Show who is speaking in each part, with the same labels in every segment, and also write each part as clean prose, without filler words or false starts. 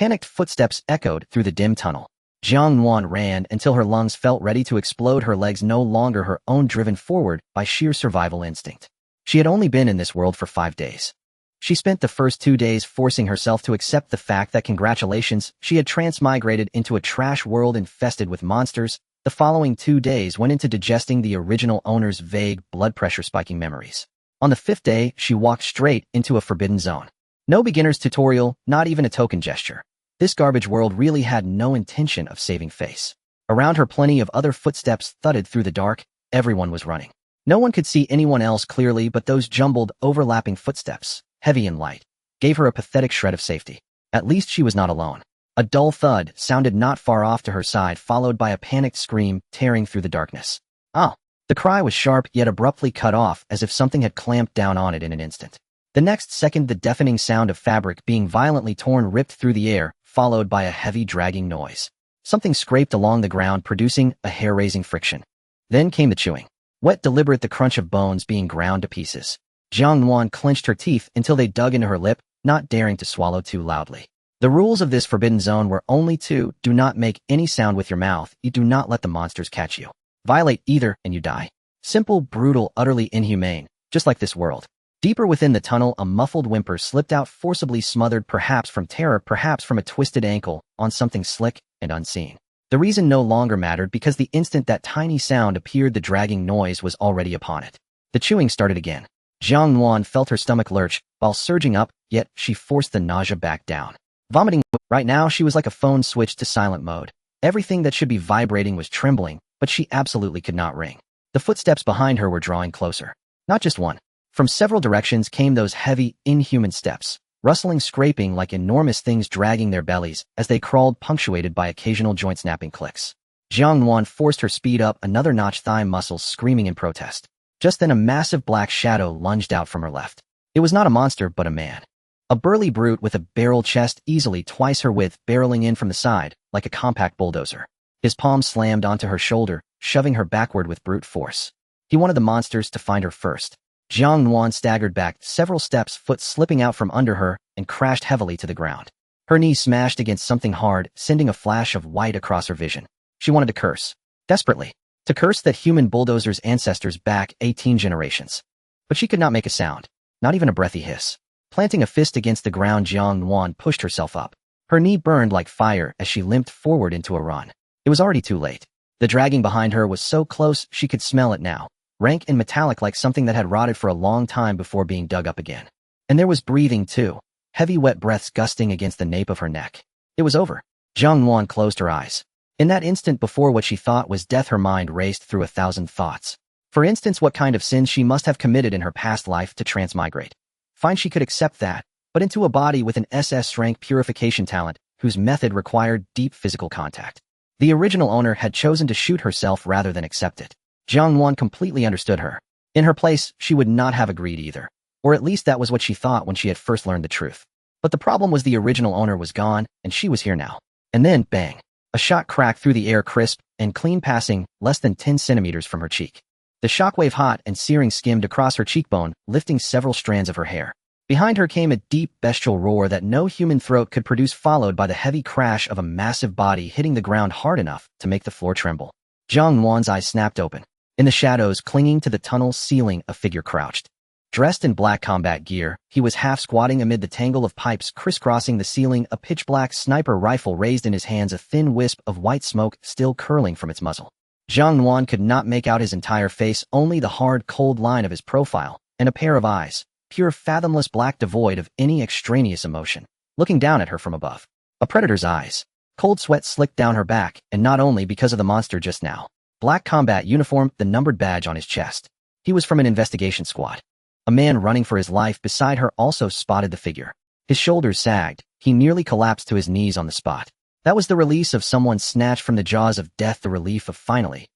Speaker 1: Panicked footsteps echoed through the dim tunnel. Jiang Nuan ran until her lungs felt ready to explode, her legs no longer her own, driven forward by sheer survival instinct. She had only been in this world for 5 days. She spent the first 2 days forcing herself to accept the fact that, congratulations, she had transmigrated into a trash world infested with monsters. The following 2 days went into digesting the original owner's vague, blood pressure spiking memories. On the 5th day, she walked straight into a forbidden zone. No beginner's tutorial, not even a token gesture. This garbage world really had no intention of saving face. Around her, plenty of other footsteps thudded through the dark. Everyone was running. No one could see anyone else clearly, but those jumbled, overlapping footsteps, heavy and light, gave her a pathetic shred of safety. At least she was not alone. A dull thud sounded not far off to her side, followed by a panicked scream tearing through the darkness. Ah! The cry was sharp yet abruptly cut off, as if something had clamped down on it in an instant. The next second, the deafening sound of fabric being violently torn ripped through the air, followed by a heavy dragging noise. Something scraped along the ground, producing a hair-raising friction. Then came the chewing. Wet, deliberate, the crunch of bones being ground to pieces. Jiang Nuan clenched her teeth until they dug into her lip, not daring to swallow too loudly. The rules of this forbidden zone were only two: do not make any sound with your mouth, you do not let the monsters catch you. Violate either and you die. Simple, brutal, utterly inhumane, just like this world. Deeper within the tunnel, a muffled whimper slipped out, forcibly smothered, perhaps from terror, perhaps from a twisted ankle, on something slick and unseen. The reason no longer mattered, because the instant that tiny sound appeared, the dragging noise was already upon it. The chewing started again. Jiang Nuan felt her stomach lurch, while surging up, yet she forced the nausea back down. Vomiting. Right now she was like a phone switched to silent mode. Everything that should be vibrating was trembling, but she absolutely could not ring. The footsteps behind her were drawing closer. Not just one. From several directions came those heavy, inhuman steps, rustling, scraping like enormous things dragging their bellies as they crawled, punctuated by occasional joint-snapping clicks. Jiang Nuan forced her speed up another notch, thigh muscles screaming in protest. Just then a massive black shadow lunged out from her left. It was not a monster, but a man. A burly brute with a barrel chest easily twice her width, barreling in from the side, like a compact bulldozer. His palm slammed onto her shoulder, shoving her backward with brute force. He wanted the monsters to find her first. Jiang Nuan staggered back several steps, foot slipping out from under her, and crashed heavily to the ground. Her knee smashed against something hard, sending a flash of white across her vision. She wanted to curse. Desperately. To curse that human bulldozer's ancestors back 18 generations. But she could not make a sound. Not even a breathy hiss. Planting a fist against the ground, Jiang Nuan pushed herself up. Her knee burned like fire as she limped forward into a run. It was already too late. The dragging behind her was so close she could smell it now. Rank and metallic, like something that had rotted for a long time before being dug up again. And there was breathing too. Heavy wet breaths gusting against the nape of her neck. It was over. Jiang Nuan closed her eyes. In that instant before what she thought was death, her mind raced through 1,000 thoughts. For instance, what kind of sins she must have committed in her past life to transmigrate. Fine, she could accept that, but into a body with an SS rank purification talent, whose method required deep physical contact. The original owner had chosen to shoot herself rather than accept it. Jiang Nuan completely understood her. In her place, she would not have agreed either. Or at least that was what she thought when she had first learned the truth. But the problem was the original owner was gone, and she was here now. And then, bang. A shot cracked through the air, crisp and clean, passing less than 10 centimeters from her cheek. The shockwave, hot and searing, skimmed across her cheekbone, lifting several strands of her hair. Behind her came a deep, bestial roar that no human throat could produce, followed by the heavy crash of a massive body hitting the ground hard enough to make the floor tremble. Jiang Nuan's eyes snapped open. In the shadows clinging to the tunnel's ceiling, a figure crouched. Dressed in black combat gear, he was half squatting amid the tangle of pipes crisscrossing the ceiling, a pitch-black sniper rifle raised in his hands, a thin wisp of white smoke still curling from its muzzle. Jiang Nuan could not make out his entire face, only the hard, cold line of his profile, and a pair of eyes, pure, fathomless black, devoid of any extraneous emotion, looking down at her from above. A predator's eyes. Cold sweat slicked down her back, and not only because of the monster just now. Black combat uniform, the numbered badge on his chest. He was from an investigation squad. A man running for his life beside her also spotted the figure. His shoulders sagged. He nearly collapsed to his knees on the spot. That was the release of someone snatched from the jaws of death, the relief of finally,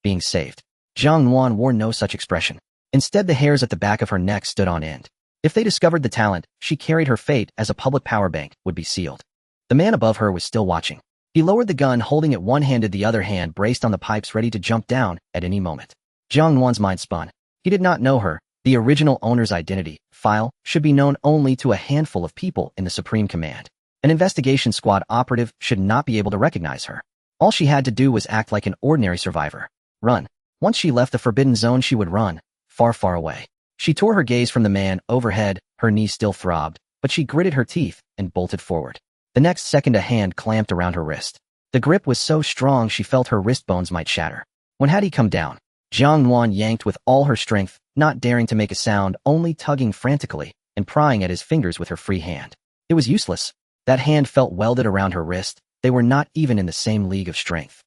Speaker 1: being saved. Jiang Nuan wore no such expression. Instead, the hairs at the back of her neck stood on end. If they discovered the talent she carried, her fate as a public power bank would be sealed. The man above her was still watching. He lowered the gun, holding it one-handed, the other hand braced on the pipes, ready to jump down at any moment. Jiang Nuan's mind spun. He did not know her. The original owner's identity file should be known only to a handful of people in the Supreme Command. An investigation squad operative should not be able to recognize her. All she had to do was act like an ordinary survivor. Run. Once she left the forbidden zone, she would run, far, far away. She tore her gaze from the man overhead, her knees still throbbed, but she gritted her teeth and bolted forward. The next second a hand clamped around her wrist. The grip was so strong she felt her wrist bones might shatter. When had he come down? Jiang Nuan yanked with all her strength, not daring to make a sound, only tugging frantically and prying at his fingers with her free hand. It was useless. That hand felt welded around her wrist. They were not even in the same league of strength.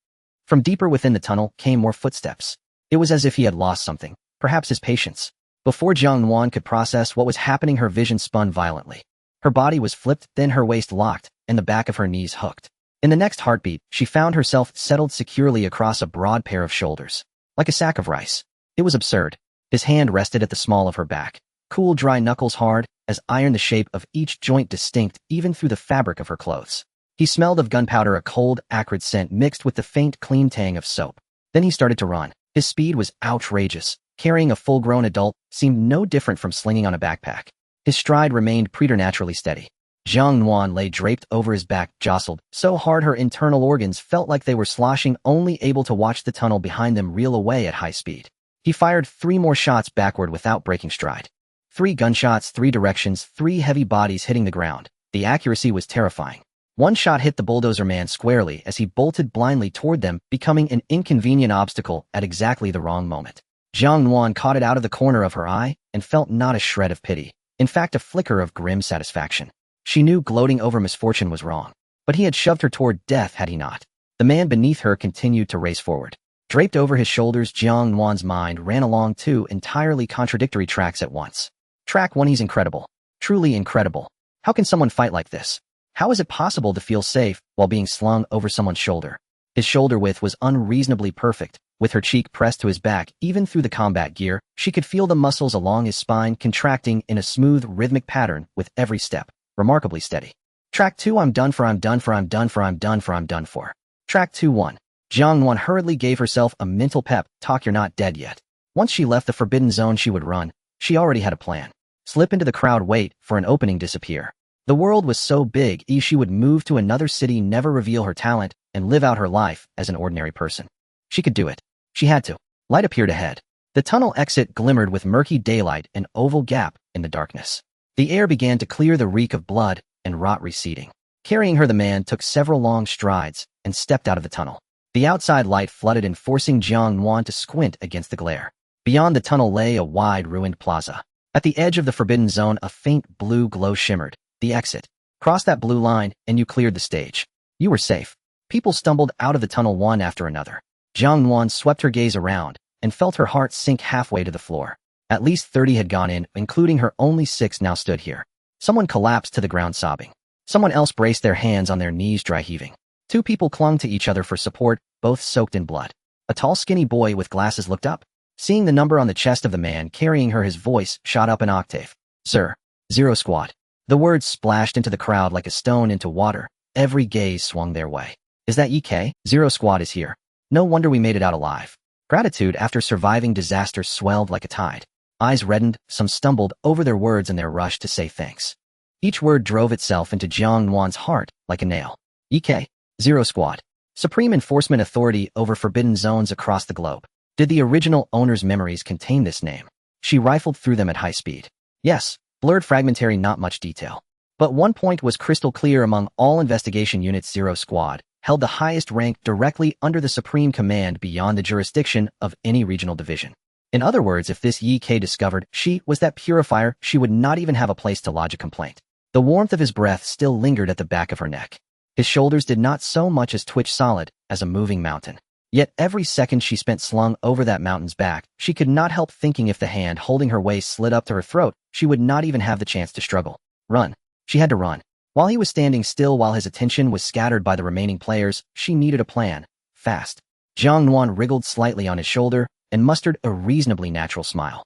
Speaker 1: From deeper within the tunnel came more footsteps. It was as if he had lost something, perhaps his patience. Before Jiang Nuan could process what was happening, her vision spun violently. Her body was flipped, then her waist locked, and the back of her knees hooked. In the next heartbeat, she found herself settled securely across a broad pair of shoulders, like a sack of rice. It was absurd. His hand rested at the small of her back, cool, dry knuckles hard as iron, the shape of each joint distinct even through the fabric of her clothes. He smelled of gunpowder, a cold, acrid scent mixed with the faint, clean tang of soap. Then he started to run. His speed was outrageous. Carrying a full-grown adult seemed no different from slinging on a backpack. His stride remained preternaturally steady. Jiang Nuan lay draped over his back, jostled so hard her internal organs felt like they were sloshing, only able to watch the tunnel behind them reel away at high speed. He fired 3 more shots backward without breaking stride. 3 gunshots, 3 directions, 3 heavy bodies hitting the ground. The accuracy was terrifying. One shot hit the bulldozer man squarely as he bolted blindly toward them, becoming an inconvenient obstacle at exactly the wrong moment. Jiang Nuan caught it out of the corner of her eye and felt not a shred of pity. In fact, a flicker of grim satisfaction. She knew gloating over misfortune was wrong, but he had shoved her toward death, had he not? The man beneath her continued to race forward. Draped over his shoulders, Jiang Nuan's mind ran along 2 entirely contradictory tracks at once. Track 1, he's incredible. Truly incredible. How can someone fight like this? How is it possible to feel safe while being slung over someone's shoulder? His shoulder width was unreasonably perfect. With her cheek pressed to his back, even through the combat gear, she could feel the muscles along his spine contracting in a smooth, rhythmic pattern with every step, remarkably steady. Track 2, I'm done for, I'm done for, I'm done for, I'm done for, I'm done for. Track 2-1. Jiang Nuan hurriedly gave herself a mental pep talk, you're not dead yet. Once she left the forbidden zone, she would run. She already had a plan. Slip into the crowd, wait for an opening, disappear. The world was so big, she would move to another city, never reveal her talent, and live out her life as an ordinary person. She could do it. She had to. Light appeared ahead. The tunnel exit glimmered with murky daylight, an oval gap in the darkness. The air began to clear, the reek of blood and rot receding. Carrying her, the man took several long strides and stepped out of the tunnel. The outside light flooded in, forcing Jiang Nuan to squint against the glare. Beyond the tunnel lay a wide, ruined plaza. At the edge of the forbidden zone, a faint blue glow shimmered. The exit. Cross that blue line, and you cleared the stage. You were safe. People stumbled out of the tunnel one after another. Jiang Nuan swept her gaze around and felt her heart sink halfway to the floor. At least 30 had gone in, including her. Only 6 now stood here. Someone collapsed to the ground sobbing. Someone else braced their hands on their knees, dry heaving. 2 people clung to each other for support, both soaked in blood. A tall, skinny boy with glasses looked up. Seeing the number on the chest of the man carrying her, his voice shot up an octave. Sir. 0 squad. The words splashed into the crowd like a stone into water. Every gaze swung their way. Is that EK? 0 squad is here. No wonder we made it out alive. Gratitude after surviving disaster swelled like a tide. Eyes reddened, some stumbled over their words in their rush to say thanks. Each word drove itself into Jiang Nuan's heart like a nail. EK. 0 squad. Supreme enforcement authority over forbidden zones across the globe. Did the original owner's memories contain this name? She rifled through them at high speed. Yes, blurred, fragmentary, not much detail. But one point was crystal clear: among all investigation units, 0 squad held the highest rank, directly under the supreme command beyond the jurisdiction of any regional division. In other words, if this Yi K discovered she was that purifier, she would not even have a place to lodge a complaint. The warmth of his breath still lingered at the back of her neck. His shoulders did not so much as twitch, solid as a moving mountain. Yet every second she spent slung over that mountain's back, she could not help thinking if the hand holding her waist slid up to her throat, she would not even have the chance to struggle. Run. She had to run. While he was standing still, while his attention was scattered by the remaining players, she needed a plan. Fast. Jiang Nuan wriggled slightly on his shoulder and mustered a reasonably natural smile.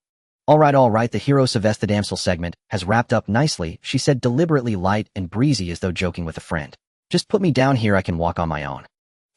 Speaker 1: All right, the hero Sylvester damsel segment has wrapped up nicely, she said, deliberately light and breezy as though joking with a friend. Just put me down here, I can walk on my own.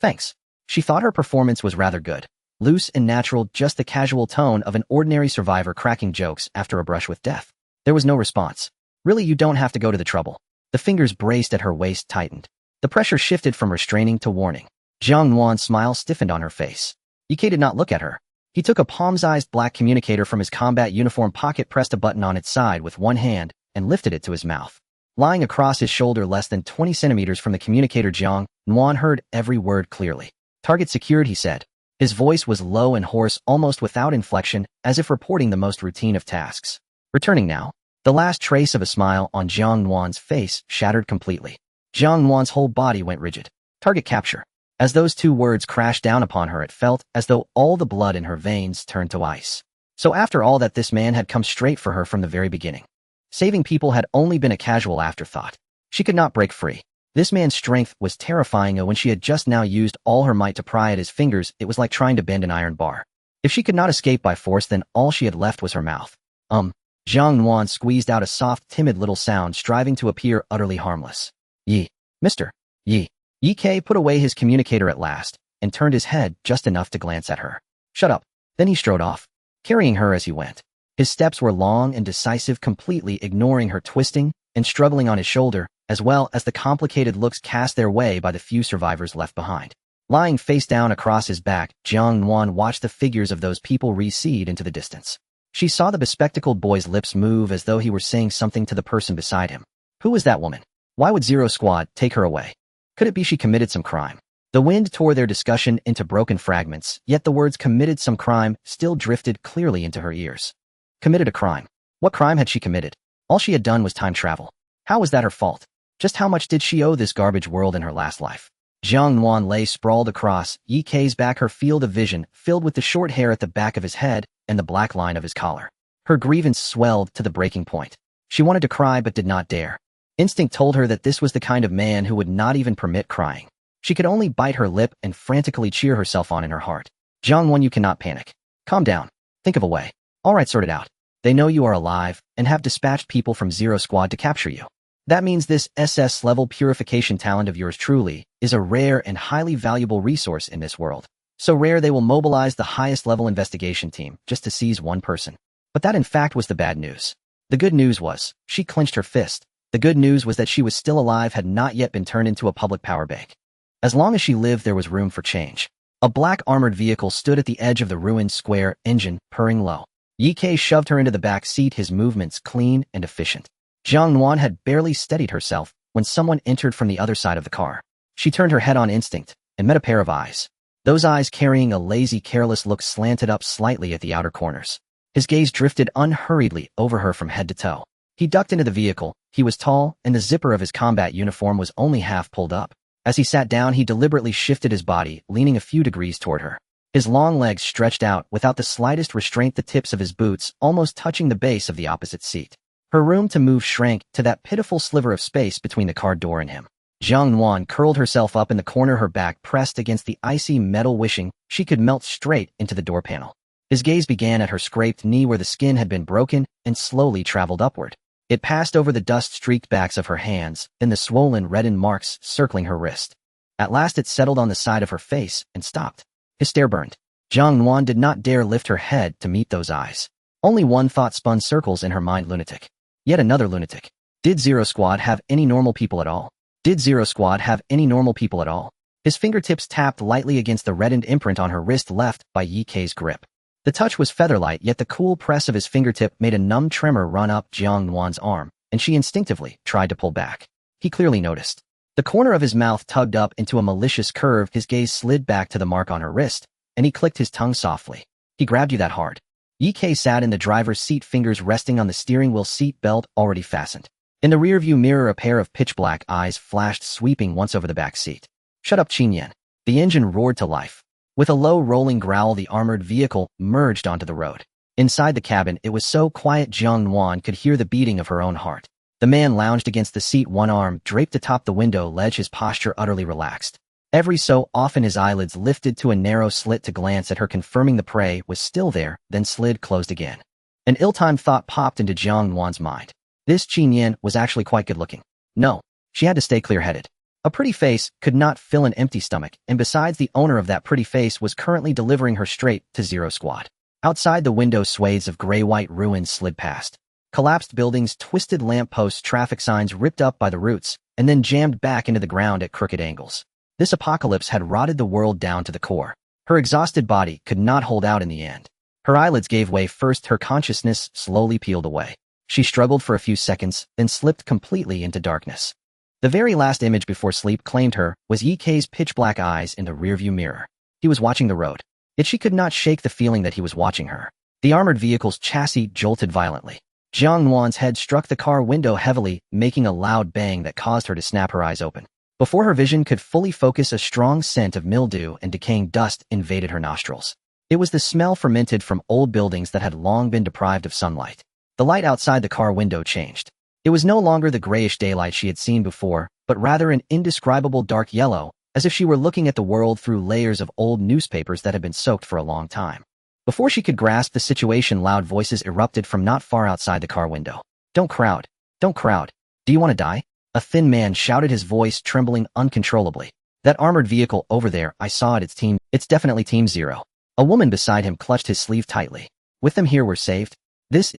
Speaker 1: Thanks. She thought her performance was rather good. Loose and natural, just the casual tone of an ordinary survivor cracking jokes after a brush with death. There was no response. Really, you don't have to go to the trouble. The fingers braced at her waist tightened. The pressure shifted from restraining to warning. Jiang Nuan's smile stiffened on her face. Ye did not look at her. He took a palm-sized black communicator from his combat uniform pocket, pressed a button on its side with one hand, and lifted it to his mouth. Lying across his shoulder less than 20 centimeters from the communicator, Jiang Nuan heard every word clearly. "Target secured," he said. His voice was low and hoarse, almost without inflection, as if reporting the most routine of tasks. "Returning now." The last trace of a smile on Jiang Nuan's face shattered completely. Jiang Nuan's whole body went rigid. "Target capture." As those two words crashed down upon her, it felt as though all the blood in her veins turned to ice. So after all that, this man had come straight for her from the very beginning. Saving people had only been a casual afterthought. She could not break free. This man's strength was terrifying, and when she had just now used all her might to pry at his fingers, it was like trying to bend an iron bar. If she could not escape by force, then all she had left was her mouth. Jiang Nuan squeezed out a soft, timid little sound, striving to appear utterly harmless. "Yi, Mr. Yi." Ye put away his communicator at last, and turned his head just enough to glance at her. "Shut up." Then he strode off, carrying her as he went. His steps were long and decisive, completely ignoring her twisting and struggling on his shoulder, as well as the complicated looks cast their way by the few survivors left behind. Lying face down across his back, Jiang Nuan watched the figures of those people recede into the distance. She saw the bespectacled boy's lips move as though he were saying something to the person beside him. Who was that woman? Why would Zero Squad take her away? Could it be she committed some crime? The wind tore their discussion into broken fragments, yet the words "committed some crime" still drifted clearly into her ears. Committed a crime. What crime had she committed? All she had done was time travel. How was that her fault? Just how much did she owe this garbage world in her last life? Jiang Nuan lay sprawled across Ye back, her field of vision filled with the short hair at the back of his head and the black line of his collar. Her grievance swelled to the breaking point. She wanted to cry but did not dare. Instinct told her that this was the kind of man who would not even permit crying. She could only bite her lip and frantically cheer herself on in her heart. "Jiang Nuan, you cannot panic. Calm down. Think of a way. All right, sort it out. They know you are alive and have dispatched people from Zero Squad to capture you. That means this SS-level purification talent of yours truly is a rare and highly valuable resource in this world. So rare they will mobilize the highest-level investigation team just to seize one person." But that in fact was the bad news. The good news was, she clenched her fist. The good news was that she was still alive, had not yet been turned into a public power bank. As long as she lived, there was room for change. A black armored vehicle stood at the edge of the ruined square, engine purring low. Ye shoved her into the back seat, his movements clean and efficient. Jiang Nuan had barely steadied herself when someone entered from the other side of the car. She turned her head on instinct and met a pair of eyes. Those eyes, carrying a lazy, careless look, slanted up slightly at the outer corners. His gaze drifted unhurriedly over her from head to toe. He ducked into the vehicle. He was tall, and the zipper of his combat uniform was only half pulled up. As he sat down, he deliberately shifted his body, leaning a few degrees toward her. His long legs stretched out without the slightest restraint, the tips of his boots almost touching the base of the opposite seat. Her room to move shrank to that pitiful sliver of space between the car door and him. Jiang Nuan curled herself up in the corner, her back pressed against the icy metal, wishing she could melt straight into the door panel. His gaze began at her scraped knee where the skin had been broken and slowly traveled upward. It passed over the dust-streaked backs of her hands, then the swollen, reddened marks circling her wrist. At last it settled on the side of her face and stopped. His stare burned. Jiang Nuan did not dare lift her head to meet those eyes. Only one thought spun circles in her mind: lunatic. Yet another lunatic. Did Zero Squad have any normal people at all? Did Zero Squad have any normal people at all? His fingertips tapped lightly against the reddened imprint on her wrist left by Ye grip. The touch was featherlight, yet the cool press of his fingertip made a numb tremor run up Jiang Nuan's arm, and she instinctively tried to pull back. He clearly noticed. The corner of his mouth tugged up into a malicious curve, his gaze slid back to the mark on her wrist, and he clicked his tongue softly. "He grabbed you that hard?" Ye sat in the driver's seat, fingers resting on the steering wheel seat belt already fastened. In the rearview mirror, a pair of pitch-black eyes flashed, sweeping once over the back seat. "Shut up, Qin." The engine roared to life. With a low rolling growl, the armored vehicle merged onto the road. Inside the cabin, it was so quiet Jiang Nuan could hear the beating of her own heart. The man lounged against the seat, one arm draped atop the window ledge, his posture utterly relaxed. Every so often his eyelids lifted to a narrow slit to glance at her, confirming the prey was still there, then slid closed again. An ill-timed thought popped into Jiang Nuan's mind. This Qin was actually quite good-looking. No, she had to stay clear-headed. A pretty face could not fill an empty stomach, and besides, the owner of that pretty face was currently delivering her straight to Zero Squad. Outside the window, swathes of gray-white ruins slid past. Collapsed buildings, twisted lampposts, traffic signs ripped up by the roots, and then jammed back into the ground at crooked angles. This apocalypse had rotted the world down to the core. Her exhausted body could not hold out in the end. Her eyelids gave way first, her consciousness slowly peeled away. She struggled for a few seconds, then slipped completely into darkness. The very last image before sleep claimed her was Yi Kei's pitch-black eyes in the rearview mirror. He was watching the road. Yet she could not shake the feeling that he was watching her. The armored vehicle's chassis jolted violently. Jiang Nuan's head struck the car window heavily, making a loud bang that caused her to snap her eyes open. Before her vision could fully focus, a strong scent of mildew and decaying dust invaded her nostrils. It was the smell fermented from old buildings that had long been deprived of sunlight. The light outside the car window changed. It was no longer the grayish daylight she had seen before, but rather an indescribable dark yellow, as if she were looking at the world through layers of old newspapers that had been soaked for a long time. Before she could grasp the situation, loud voices erupted from not far outside the car window. "Don't crowd! Don't crowd! Do you want to die?" A thin man shouted, his voice trembling uncontrollably. "That armored vehicle over there, I saw it, it's definitely Team Zero." A woman beside him clutched his sleeve tightly. "With them here, we're saved."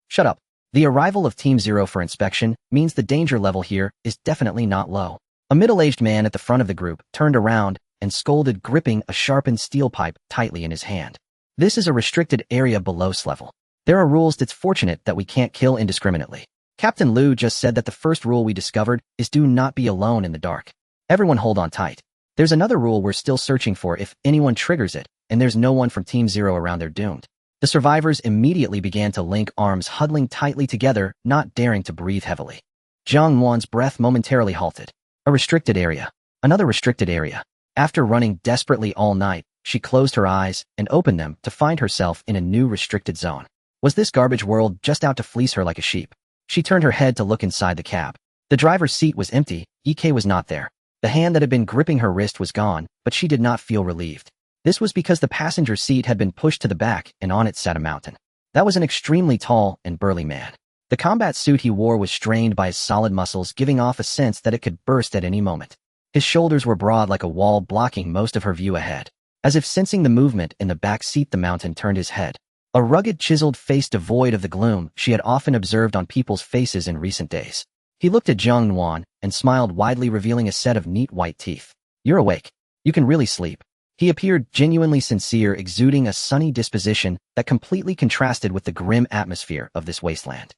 Speaker 1: Shut up. The arrival of Team Zero for inspection means the danger level here is definitely not low. A middle-aged man at the front of the group turned around and scolded, gripping a sharpened steel pipe tightly in his hand. "This is a restricted area below sea level. There are rules. It's fortunate that we can't kill indiscriminately. Captain Liu just said that the first rule we discovered is do not be alone in the dark. Everyone hold on tight. There's another rule we're still searching for. If anyone triggers it, and there's no one from Team Zero around, they're doomed." The survivors immediately began to link arms, huddling tightly together, not daring to breathe heavily. Jiang Nuan's breath momentarily halted. A restricted area. Another restricted area. After running desperately all night, she closed her eyes and opened them to find herself in a new restricted zone. Was this garbage world just out to fleece her like a sheep? She turned her head to look inside the cab. The driver's seat was empty. Ek was not there. The hand that had been gripping her wrist was gone, but she did not feel relieved. This was because the passenger seat had been pushed to the back, and on it sat a mountain. That was an extremely tall and burly man. The combat suit he wore was strained by his solid muscles, giving off a sense that it could burst at any moment. His shoulders were broad like a wall, blocking most of her view ahead. As if sensing the movement in the back seat, the mountain turned his head. A rugged, chiseled face devoid of the gloom she had often observed on people's faces in recent days. He looked at Jiang Nuan and smiled widely, revealing a set of neat white teeth. "You're awake. You can really sleep." He appeared genuinely sincere, exuding a sunny disposition that completely contrasted with the grim atmosphere of this wasteland.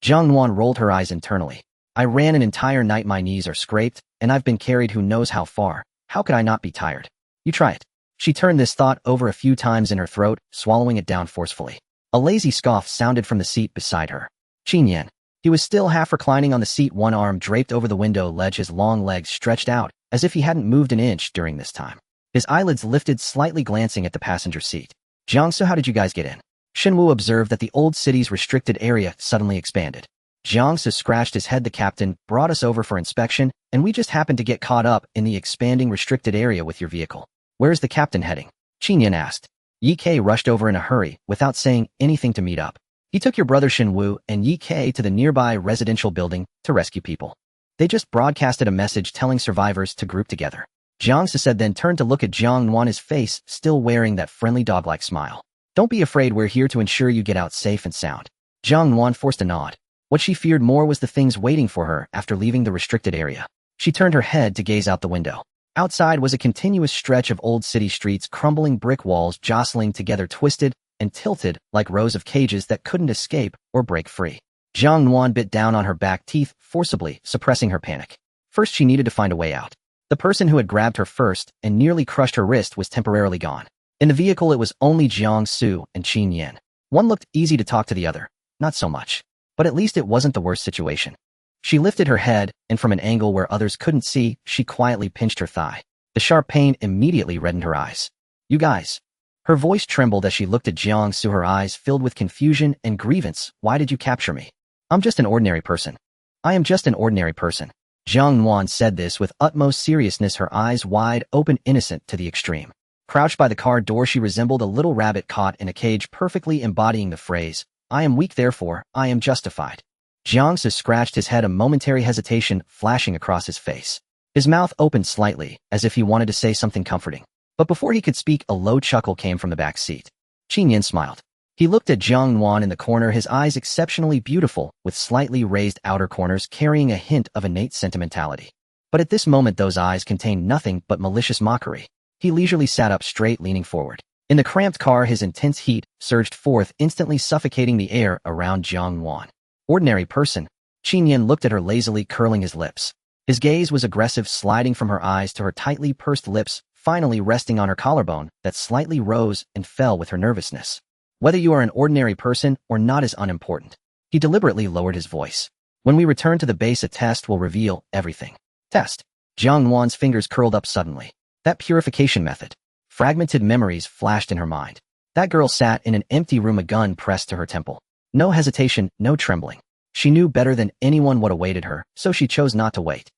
Speaker 1: Jiang Nuan rolled her eyes internally. "I ran an entire night. My knees are scraped, and I've been carried who knows how far. How could I not be tired? You try it." She turned this thought over a few times in her throat, swallowing it down forcefully. A lazy scoff sounded from the seat beside her. Qin Yan. He was still half reclining on the seat, one arm draped over the window ledge, his long legs stretched out, as if he hadn't moved an inch during this time. His eyelids lifted slightly, glancing at the passenger seat. "Jiang, so how did you guys get in?" Shenwu observed that the old city's restricted area suddenly expanded. Jiang Su scratched his head. "The captain brought us over for inspection, and we just happened to get caught up in the expanding restricted area with your vehicle." "Where's the captain heading?" Qin Yan asked. Yi Kei rushed over in a hurry, without saying anything, to meet up. "He took your brother Shenwu and Yi Kei to the nearby residential building to rescue people. They just broadcasted a message telling survivors to group together." Jiang Su said, then turned to look at Jiang Nuan, his face still wearing that friendly dog-like smile. "Don't be afraid, we're here to ensure you get out safe and sound." Jiang Nuan forced a nod. What she feared more was the things waiting for her after leaving the restricted area. She turned her head to gaze out the window. Outside was a continuous stretch of old city streets, crumbling brick walls jostling together, twisted and tilted like rows of cages that couldn't escape or break free. Jiang Nuan bit down on her back teeth, forcibly suppressing her panic. First, she needed to find a way out. The person who had grabbed her first and nearly crushed her wrist was temporarily gone. In the vehicle, it was only Jiang Su and Qin Yan. One looked easy to talk to, the other not so much. But at least it wasn't the worst situation. She lifted her head, and from an angle where others couldn't see, she quietly pinched her thigh. The sharp pain immediately reddened her eyes. "You guys." Her voice trembled as she looked at Jiang Su, her eyes filled with confusion and grievance. "Why did you capture me? I'm just an ordinary person. I am just an ordinary person." Jiang Nuan said this with utmost seriousness, her eyes wide open, innocent to the extreme. Crouched by the car door, she resembled a little rabbit caught in a cage, perfectly embodying the phrase, "I am weak, therefore I am justified." Jiang Su scratched his head, a momentary hesitation flashing across his face. His mouth opened slightly, as if he wanted to say something comforting. But before he could speak, a low chuckle came from the back seat. Qin Yan smiled. He looked at Jiang Nuan in the corner, his eyes exceptionally beautiful, with slightly raised outer corners carrying a hint of innate sentimentality. But at this moment those eyes contained nothing but malicious mockery. He leisurely sat up straight, leaning forward. In the cramped car, his intense heat surged forth, instantly suffocating the air around Jiang Nuan. Ordinary person. Qin Yin looked at her lazily, curling his lips. His gaze was aggressive, sliding from her eyes to her tightly pursed lips, finally resting on her collarbone that slightly rose and fell with her nervousness. Whether you are an ordinary person or not is unimportant. He deliberately lowered his voice. When we return to the base, a test will reveal everything. Test. Jiang Nuan's fingers curled up suddenly. That purification method. Fragmented memories flashed in her mind. That girl sat in an empty room, a gun pressed to her temple. No hesitation, no trembling. She knew better than anyone what awaited her, so she chose not to wait.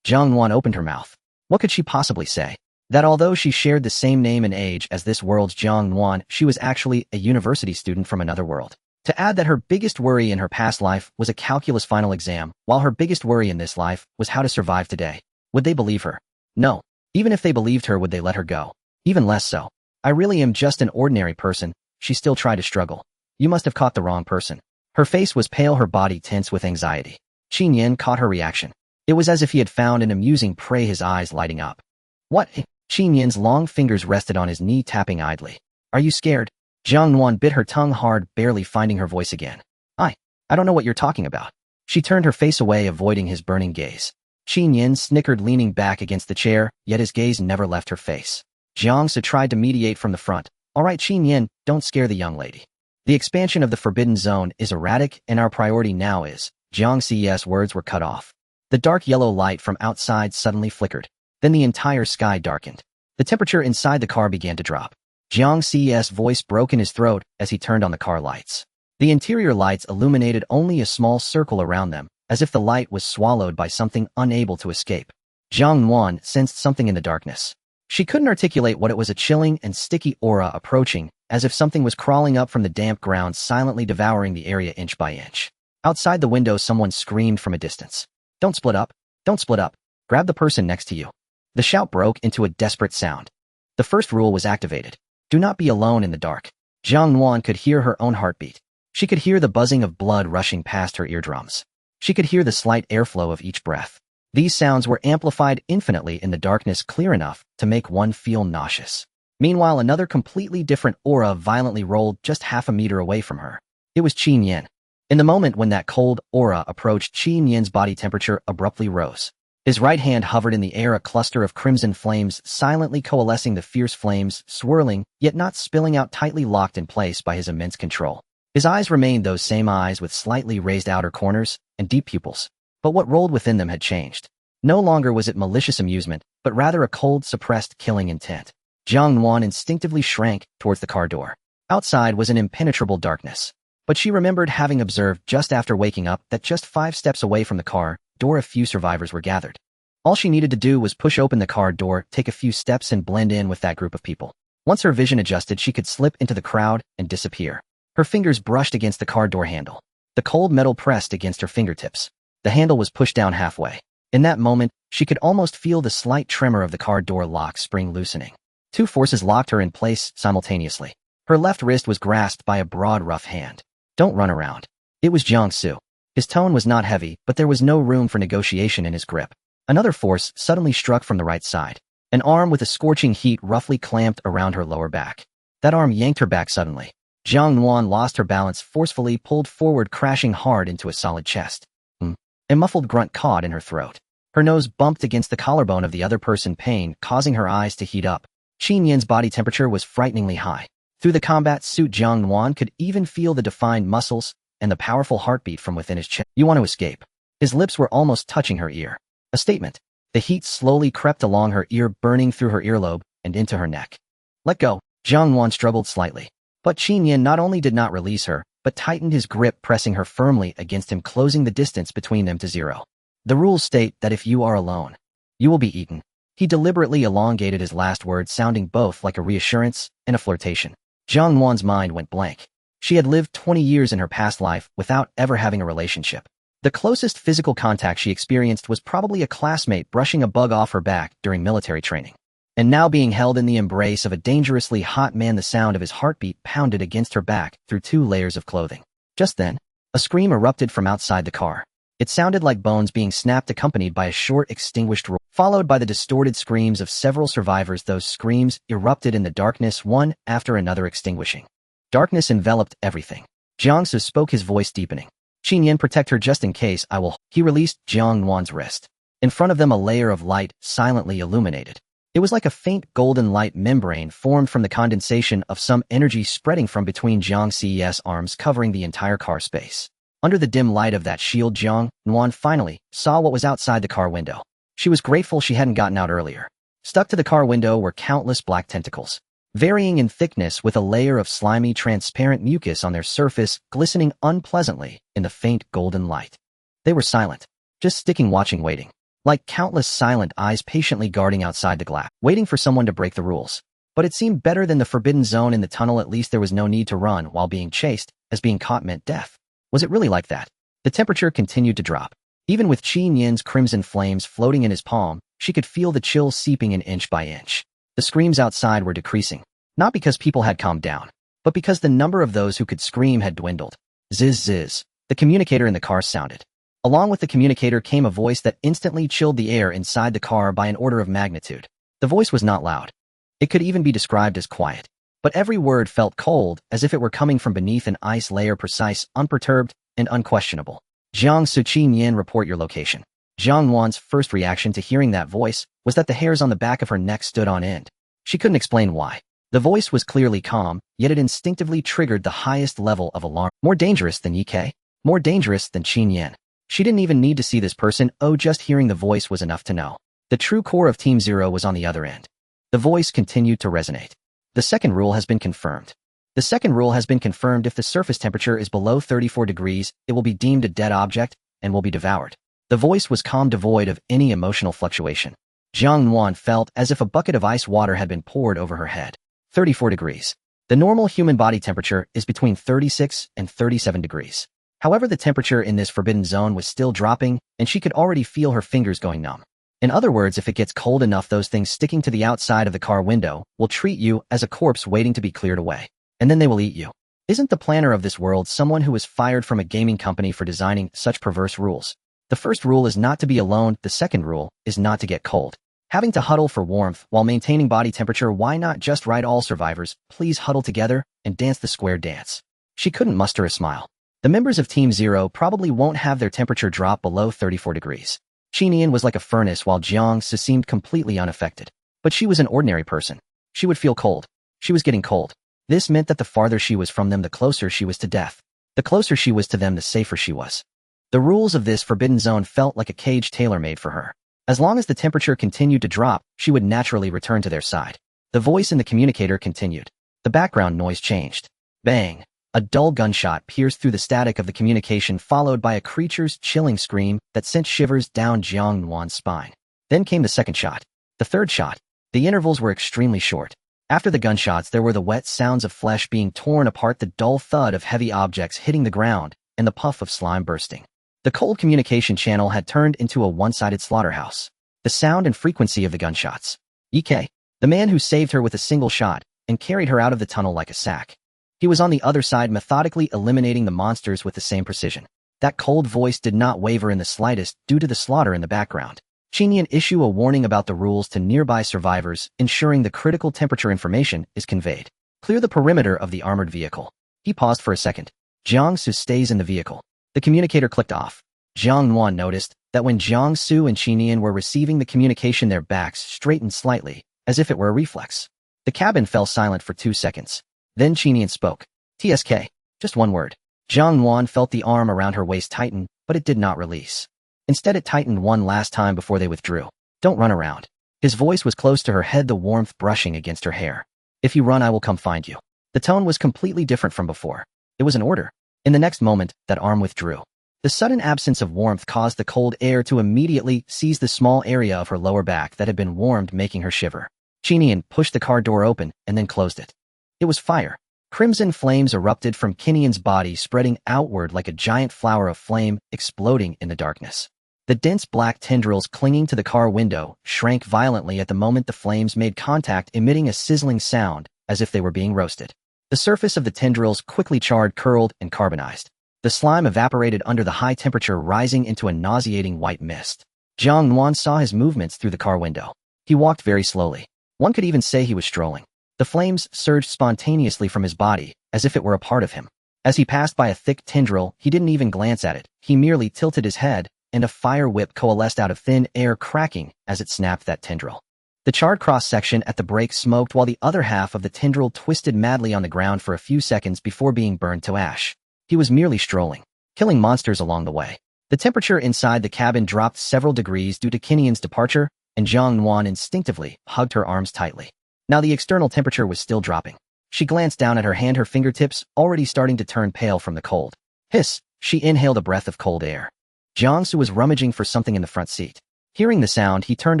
Speaker 1: Jiang Nuan opened her mouth. What could she possibly say? That although she shared the same name and age as this world's Jiang Nuan, she was actually a university student from another world. To add that her biggest worry in her past life was a calculus final exam, while her biggest worry in this life was how to survive today. Would they believe her? No. Even if they believed her, would they let her go? Even less so. I really am just an ordinary person. She still tried to struggle. You must have caught the wrong person. Her face was pale, her body tense with anxiety. Qin Yin caught her reaction. It was as if he had found an amusing prey, his eyes lighting up. What? Qin Yin's long fingers rested on his knee, tapping idly. Are you scared? Jiang Nuan bit her tongue hard, barely finding her voice again. I don't know what you're talking about. She turned her face away, avoiding his burning gaze. Qin Yin snickered, leaning back against the chair, yet his gaze never left her face. Jiang Su tried to mediate from the front. All right, Qin Yin, don't scare the young lady. The expansion of the Forbidden Zone is erratic, and our priority now is... Jiang Su's words were cut off. The dark yellow light from outside suddenly flickered. Then the entire sky darkened. The temperature inside the car began to drop. Jiang Su's voice broke in his throat as he turned on the car lights. The interior lights illuminated only a small circle around them, as if the light was swallowed by something unable to escape. Jiang Nuan sensed something in the darkness. She couldn't articulate what it was, a chilling and sticky aura approaching, as if something was crawling up from the damp ground, silently devouring the area inch by inch. Outside the window, someone screamed from a distance. Don't split up. Don't split up. Grab the person next to you. The shout broke into a desperate sound. The first rule was activated. Do not be alone in the dark. Jiang Nuan could hear her own heartbeat. She could hear the buzzing of blood rushing past her eardrums. She could hear the slight airflow of each breath. These sounds were amplified infinitely in the darkness, clear enough to make one feel nauseous. Meanwhile, another completely different aura violently rolled just half a meter away from her. It was Qin Yin. In the moment when that cold aura approached, Qin Yin's body temperature abruptly rose. His right hand hovered in the air, a cluster of crimson flames silently coalescing, the fierce flames swirling, yet not spilling out, tightly locked in place by his immense control. His eyes remained those same eyes with slightly raised outer corners and deep pupils. But what rolled within them had changed. No longer was it malicious amusement, but rather a cold, suppressed killing intent. Jiang Nuan instinctively shrank towards the car door. Outside was an impenetrable darkness. But she remembered having observed just after waking up that just 5 steps away from the car door a few survivors were gathered. All she needed to do was push open the car door, take a few steps, and blend in with that group of people. Once her vision adjusted, she could slip into the crowd and disappear. Her fingers brushed against the car door handle. The cold metal pressed against her fingertips. The handle was pushed down halfway. In that moment, she could almost feel the slight tremor of the car door lock spring loosening. 2 forces locked her in place simultaneously. Her left wrist was grasped by a broad, rough hand. Don't run around. It was Jiang Su. His tone was not heavy, but there was no room for negotiation in his grip. Another force suddenly struck from the right side. An arm with a scorching heat roughly clamped around her lower back. That arm yanked her back suddenly. Jiang Nuan lost her balance, forcefully pulled forward, crashing hard into a solid chest. A muffled grunt caught in her throat. Her nose bumped against the collarbone of the other person, pain causing her eyes to heat up. Qin Yin's body temperature was frighteningly high. Through the combat suit, Jiang Nuan could even feel the defined muscles and the powerful heartbeat from within his chest. You want to escape. His lips were almost touching her ear. A statement. The heat slowly crept along her ear, burning through her earlobe and into her neck. Let go. Jiang Nuan struggled slightly. But Qin Yin not only did not release her, but tightened his grip, pressing her firmly against him, closing the distance between them to 0. The rules state that if you are alone, you will be eaten. He deliberately elongated his last words, sounding both like a reassurance and a flirtation. Jiang Nuan's mind went blank. She had lived 20 years in her past life without ever having a relationship. The closest physical contact she experienced was probably a classmate brushing a bug off her back during military training. and now being held in the embrace of a dangerously hot man. The sound of his heartbeat pounded against her back through 2 layers of clothing. Just then, a scream erupted from outside the car. It sounded like bones being snapped, accompanied by a short, extinguished roar, followed by the distorted screams of several survivors. Those screams erupted in the darkness, one after another, extinguishing. Darkness enveloped everything. Jiang Su spoke, his voice deepening. "Qin Yan, protect her just in case I will." He released Jiang Nuan's wrist. In front of them, a layer of light silently illuminated. It was like a faint golden light membrane formed from the condensation of some energy spreading from between Jiang Ce's arms, covering the entire car space. Under the dim light of that shield, Jiang Nuan finally saw what was outside the car window. She was grateful she hadn't gotten out earlier. Stuck to the car window were countless black tentacles, varying in thickness, with a layer of slimy, transparent mucus on their surface, glistening unpleasantly in the faint golden light. They were silent, just sticking, watching, waiting. Like countless silent eyes patiently guarding outside the glass, waiting for someone to break the rules. But it seemed better than the forbidden zone in the tunnel. At least there was no need to run while being chased, as being caught meant death. Was it really like that? The temperature continued to drop. Even with Qin Yan's crimson flames floating in his palm, she could feel the chill seeping in inch by inch. The screams outside were decreasing, not because people had calmed down, but because the number of those who could scream had dwindled. Ziz ziz. The communicator in the car sounded. Along with the communicator came a voice that instantly chilled the air inside the car by an order of magnitude. The voice was not loud. It could even be described as quiet. But every word felt cold, as if it were coming from beneath an ice layer, precise, unperturbed, and unquestionable. "Jiang Su, Qin Yan, report your location." Jiang Nuan's first reaction to hearing that voice was that the hairs on the back of her neck stood on end. She couldn't explain why. The voice was clearly calm, yet it instinctively triggered the highest level of alarm. More dangerous than Ye. More dangerous than Qin Yan. She didn't even need to see this person. Oh, just hearing the voice was enough to know. The true core of Team Zero was on the other end. The voice continued to resonate. "The second rule has been confirmed. The second rule has been confirmed. If the surface temperature is below 34 degrees, it will be deemed a dead object and will be devoured." The voice was calm, devoid of any emotional fluctuation. Jiang Nuan felt as if a bucket of ice water had been poured over her head. 34 degrees. The normal human body temperature is between 36 and 37 degrees. However, the temperature in this forbidden zone was still dropping, and she could already feel her fingers going numb. In other words, if it gets cold enough, those things sticking to the outside of the car window will treat you as a corpse waiting to be cleared away. And then they will eat you. Isn't the planner of this world someone who was fired from a gaming company for designing such perverse rules? The first rule is not to be alone. The second rule is not to get cold. Having to huddle for warmth while maintaining body temperature. Why not just write all survivors, please huddle together and dance the square dance? She couldn't muster a smile. The members of Team Zero probably won't have their temperature drop below 34 degrees. Qin Yan was like a furnace while Jiang Su seemed completely unaffected. But she was an ordinary person. She would feel cold. She was getting cold. This meant that the farther she was from them, the closer she was to death. The closer she was to them, the safer she was. The rules of this forbidden zone felt like a cage tailor-made for her. As long as the temperature continued to drop, she would naturally return to their side. The voice in the communicator continued. The background noise changed. Bang! A dull gunshot pierced through the static of the communication, followed by a creature's chilling scream that sent shivers down Jiang Nuan's spine. Then came the second shot. The third shot. The intervals were extremely short. After the gunshots, there were the wet sounds of flesh being torn apart, the dull thud of heavy objects hitting the ground, and the puff of slime bursting. The cold communication channel had turned into a one-sided slaughterhouse. The sound and frequency of the gunshots. Ye, the man who saved her with a single shot and carried her out of the tunnel like a sack. He was on the other side, methodically eliminating the monsters with the same precision. That cold voice did not waver in the slightest due to the slaughter in the background. Qin Yan issued a warning about the rules to nearby survivors, ensuring the critical temperature information is conveyed. Clear the perimeter of the armored vehicle. He paused for a second. Jiang Su stays in the vehicle. The communicator clicked off. Jiang Nuan noticed that when Jiang Su and Qin Yan were receiving the communication, their backs straightened slightly, as if it were a reflex. The cabin fell silent for 2 seconds. Then Qin Yan spoke. "TSK. Just one word." Jiang Nuan felt the arm around her waist tighten, but it did not release. Instead, it tightened one last time before they withdrew. "Don't run around." His voice was close to her head, the warmth brushing against her hair. "If you run, I will come find you." The tone was completely different from before. It was an order. In the next moment, that arm withdrew. The sudden absence of warmth caused the cold air to immediately seize the small area of her lower back that had been warmed, making her shiver. Qin Yan pushed the car door open and then closed it. It was fire. Crimson flames erupted from Qin Yan's body, spreading outward like a giant flower of flame, exploding in the darkness. The dense black tendrils clinging to the car window shrank violently at the moment the flames made contact, emitting a sizzling sound as if they were being roasted. The surface of the tendrils quickly charred, curled, and carbonized. The slime evaporated under the high temperature, rising into a nauseating white mist. Jiang Nuan saw his movements through the car window. He walked very slowly. One could even say he was strolling. The flames surged spontaneously from his body, as if it were a part of him. As he passed by a thick tendril, he didn't even glance at it. He merely tilted his head, and a fire whip coalesced out of thin air, cracking as it snapped that tendril. The charred cross-section at the break smoked while the other half of the tendril twisted madly on the ground for a few seconds before being burned to ash. He was merely strolling, killing monsters along the way. The temperature inside the cabin dropped several degrees due to Kinian's departure, and Jiang Nuan instinctively hugged her arms tightly. Now the external temperature was still dropping. She glanced down at her hand, her fingertips already starting to turn pale from the cold. Hiss! She inhaled a breath of cold air. Jiangsu was rummaging for something in the front seat. Hearing the sound, he turned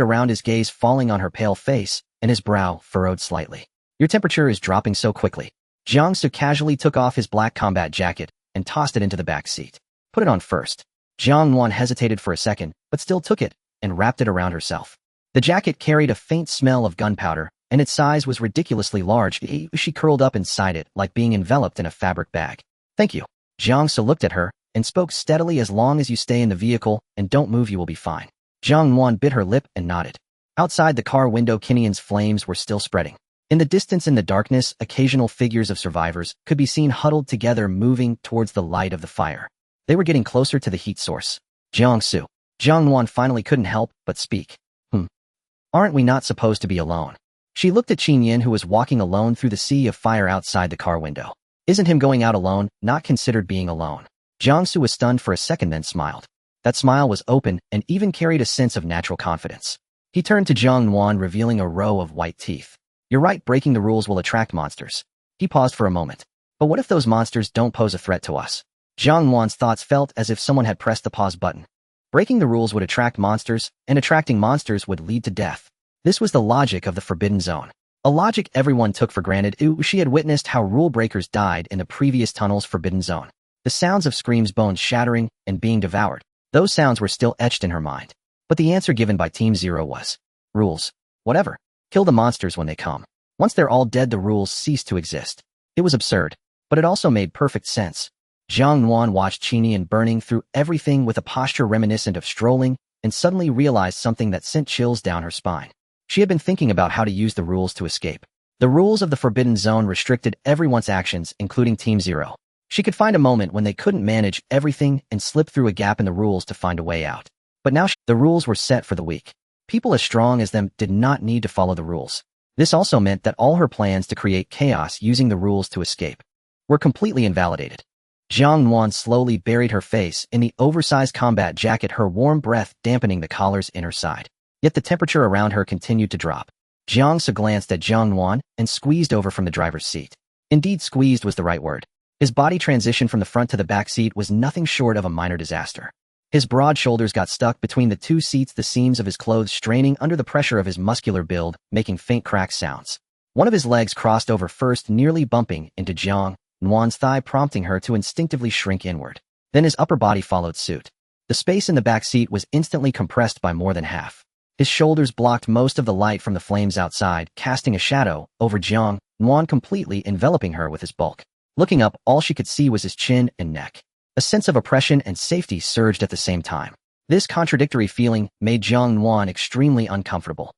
Speaker 1: around, his gaze falling on her pale face, and his brow furrowed slightly. Your temperature is dropping so quickly. Jiangsu casually took off his black combat jacket and tossed it into the back seat. Put it on first. Jiang Nuan hesitated for a second, but still took it and wrapped it around herself. The jacket carried a faint smell of gunpowder, and its size was ridiculously large. She curled up inside it like being enveloped in a fabric bag. Thank you. Jiangsu looked at her and spoke steadily. As long as you stay in the vehicle and don't move, you will be fine. Jiang Nuan bit her lip and nodded. Outside the car window, Kinian's flames were still spreading. In the distance, in the darkness, occasional figures of survivors could be seen huddled together, moving towards the light of the fire. They were getting closer to the heat source. Jiangsu. Jiang Nuan finally couldn't help but speak. Aren't we not supposed to be alone? She looked at Qin, who was walking alone through the sea of fire outside the car window. Isn't him going out alone not considered being alone? Jiangsu was stunned for a second, then smiled. That smile was open and even carried a sense of natural confidence. He turned to Jiang Nuan, revealing a row of white teeth. You're right, breaking the rules will attract monsters. He paused for a moment. But what if those monsters don't pose a threat to us? Jiang Nuan's thoughts felt as if someone had pressed the pause button. Breaking the rules would attract monsters, and attracting monsters would lead to death. This was the logic of the Forbidden Zone. A logic everyone took for granted. She had witnessed how rule breakers died in the previous tunnel's Forbidden Zone. The sounds of screams, bones shattering, and being devoured. Those sounds were still etched in her mind. But the answer given by Team Zero was, rules. Whatever. Kill the monsters when they come. Once they're all dead, the rules cease to exist. It was absurd, but it also made perfect sense. Jiang Nuan watched Qinian burning through everything with a posture reminiscent of strolling, and suddenly realized something that sent chills down her spine. She had been thinking about how to use the rules to escape. The rules of the Forbidden Zone restricted everyone's actions, including Team Zero. She could find a moment when they couldn't manage everything and slip through a gap in the rules to find a way out. But now the rules were set for the weak. People as strong as them did not need to follow the rules. This also meant that all her plans to create chaos using the rules to escape were completely invalidated. Jiang Nuan slowly buried her face in the oversized combat jacket, her warm breath dampening the collar's inner side. Yet the temperature around her continued to drop. Jiangsu glanced at Jiang Nuan and squeezed over from the driver's seat. Indeed, squeezed was the right word. His body transition from the front to the back seat was nothing short of a minor disaster. His broad shoulders got stuck between the two seats, the seams of his clothes straining under the pressure of his muscular build, making faint crack sounds. One of his legs crossed over first, nearly bumping into Jiang Nuan's thigh, prompting her to instinctively shrink inward. Then his upper body followed suit. The space in the back seat was instantly compressed by more than half. His shoulders blocked most of the light from the flames outside, casting a shadow over Jiang Nuan, completely enveloping her with his bulk. Looking up, all she could see was his chin and neck. A sense of oppression and safety surged at the same time. This contradictory feeling made Jiang Nuan extremely uncomfortable.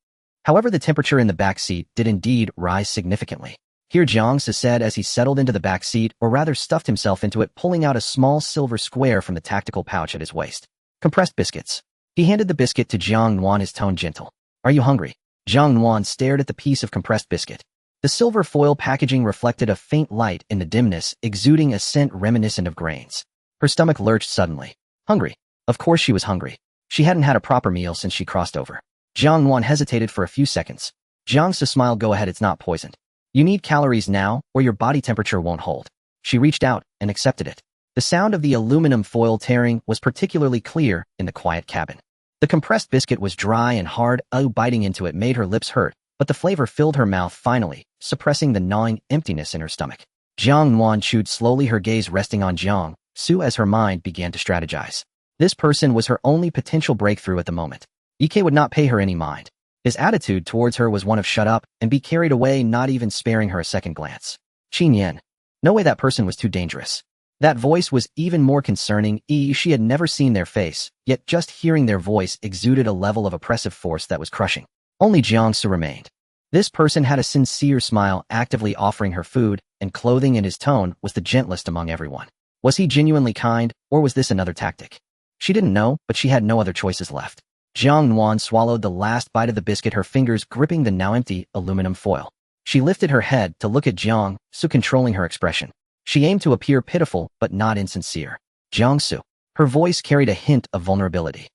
Speaker 1: However, the temperature in the back seat did indeed rise significantly. Here, Jiangsu said as he settled into the back seat, or rather stuffed himself into it, pulling out a small silver square from the tactical pouch at his waist. Compressed biscuits. He handed the biscuit to Jiang Nuan, his tone gentle. Are you hungry? Jiang Nuan stared at the piece of compressed biscuit. The silver foil packaging reflected a faint light in the dimness, exuding a scent reminiscent of grains. Her stomach lurched suddenly. Hungry. Of course she was hungry. She hadn't had a proper meal since she crossed over. Jiang Nuan hesitated for a few seconds. Jiangsu smiled. Go ahead, it's not poisoned. You need calories now, or your body temperature won't hold. She reached out and accepted it. The sound of the aluminum foil tearing was particularly clear in the quiet cabin. The compressed biscuit was dry and hard. Biting into it made her lips hurt, but the flavor filled her mouth finally, suppressing the gnawing emptiness in her stomach. Jiang Nuan chewed slowly, her gaze resting on Jiangsu as her mind began to strategize. This person was her only potential breakthrough at the moment. Ike would not pay her any mind. His attitude towards her was one of shut up and be carried away, not even sparing her a second glance. Qin Yan. No way, that person was too dangerous. That voice was even more concerning. She had never seen their face, yet just hearing their voice exuded a level of oppressive force that was crushing. Only Jiang Su remained. This person had a sincere smile, actively offering her food and clothing, and his tone was the gentlest among everyone. Was he genuinely kind, or was this another tactic? She didn't know, but she had no other choices left. Jiang Nuan swallowed the last bite of the biscuit, her fingers gripping the now empty aluminum foil. She lifted her head to look at Jiang Su, controlling her expression. She aimed to appear pitiful, but not insincere. Jiang Su. Her voice carried a hint of vulnerability.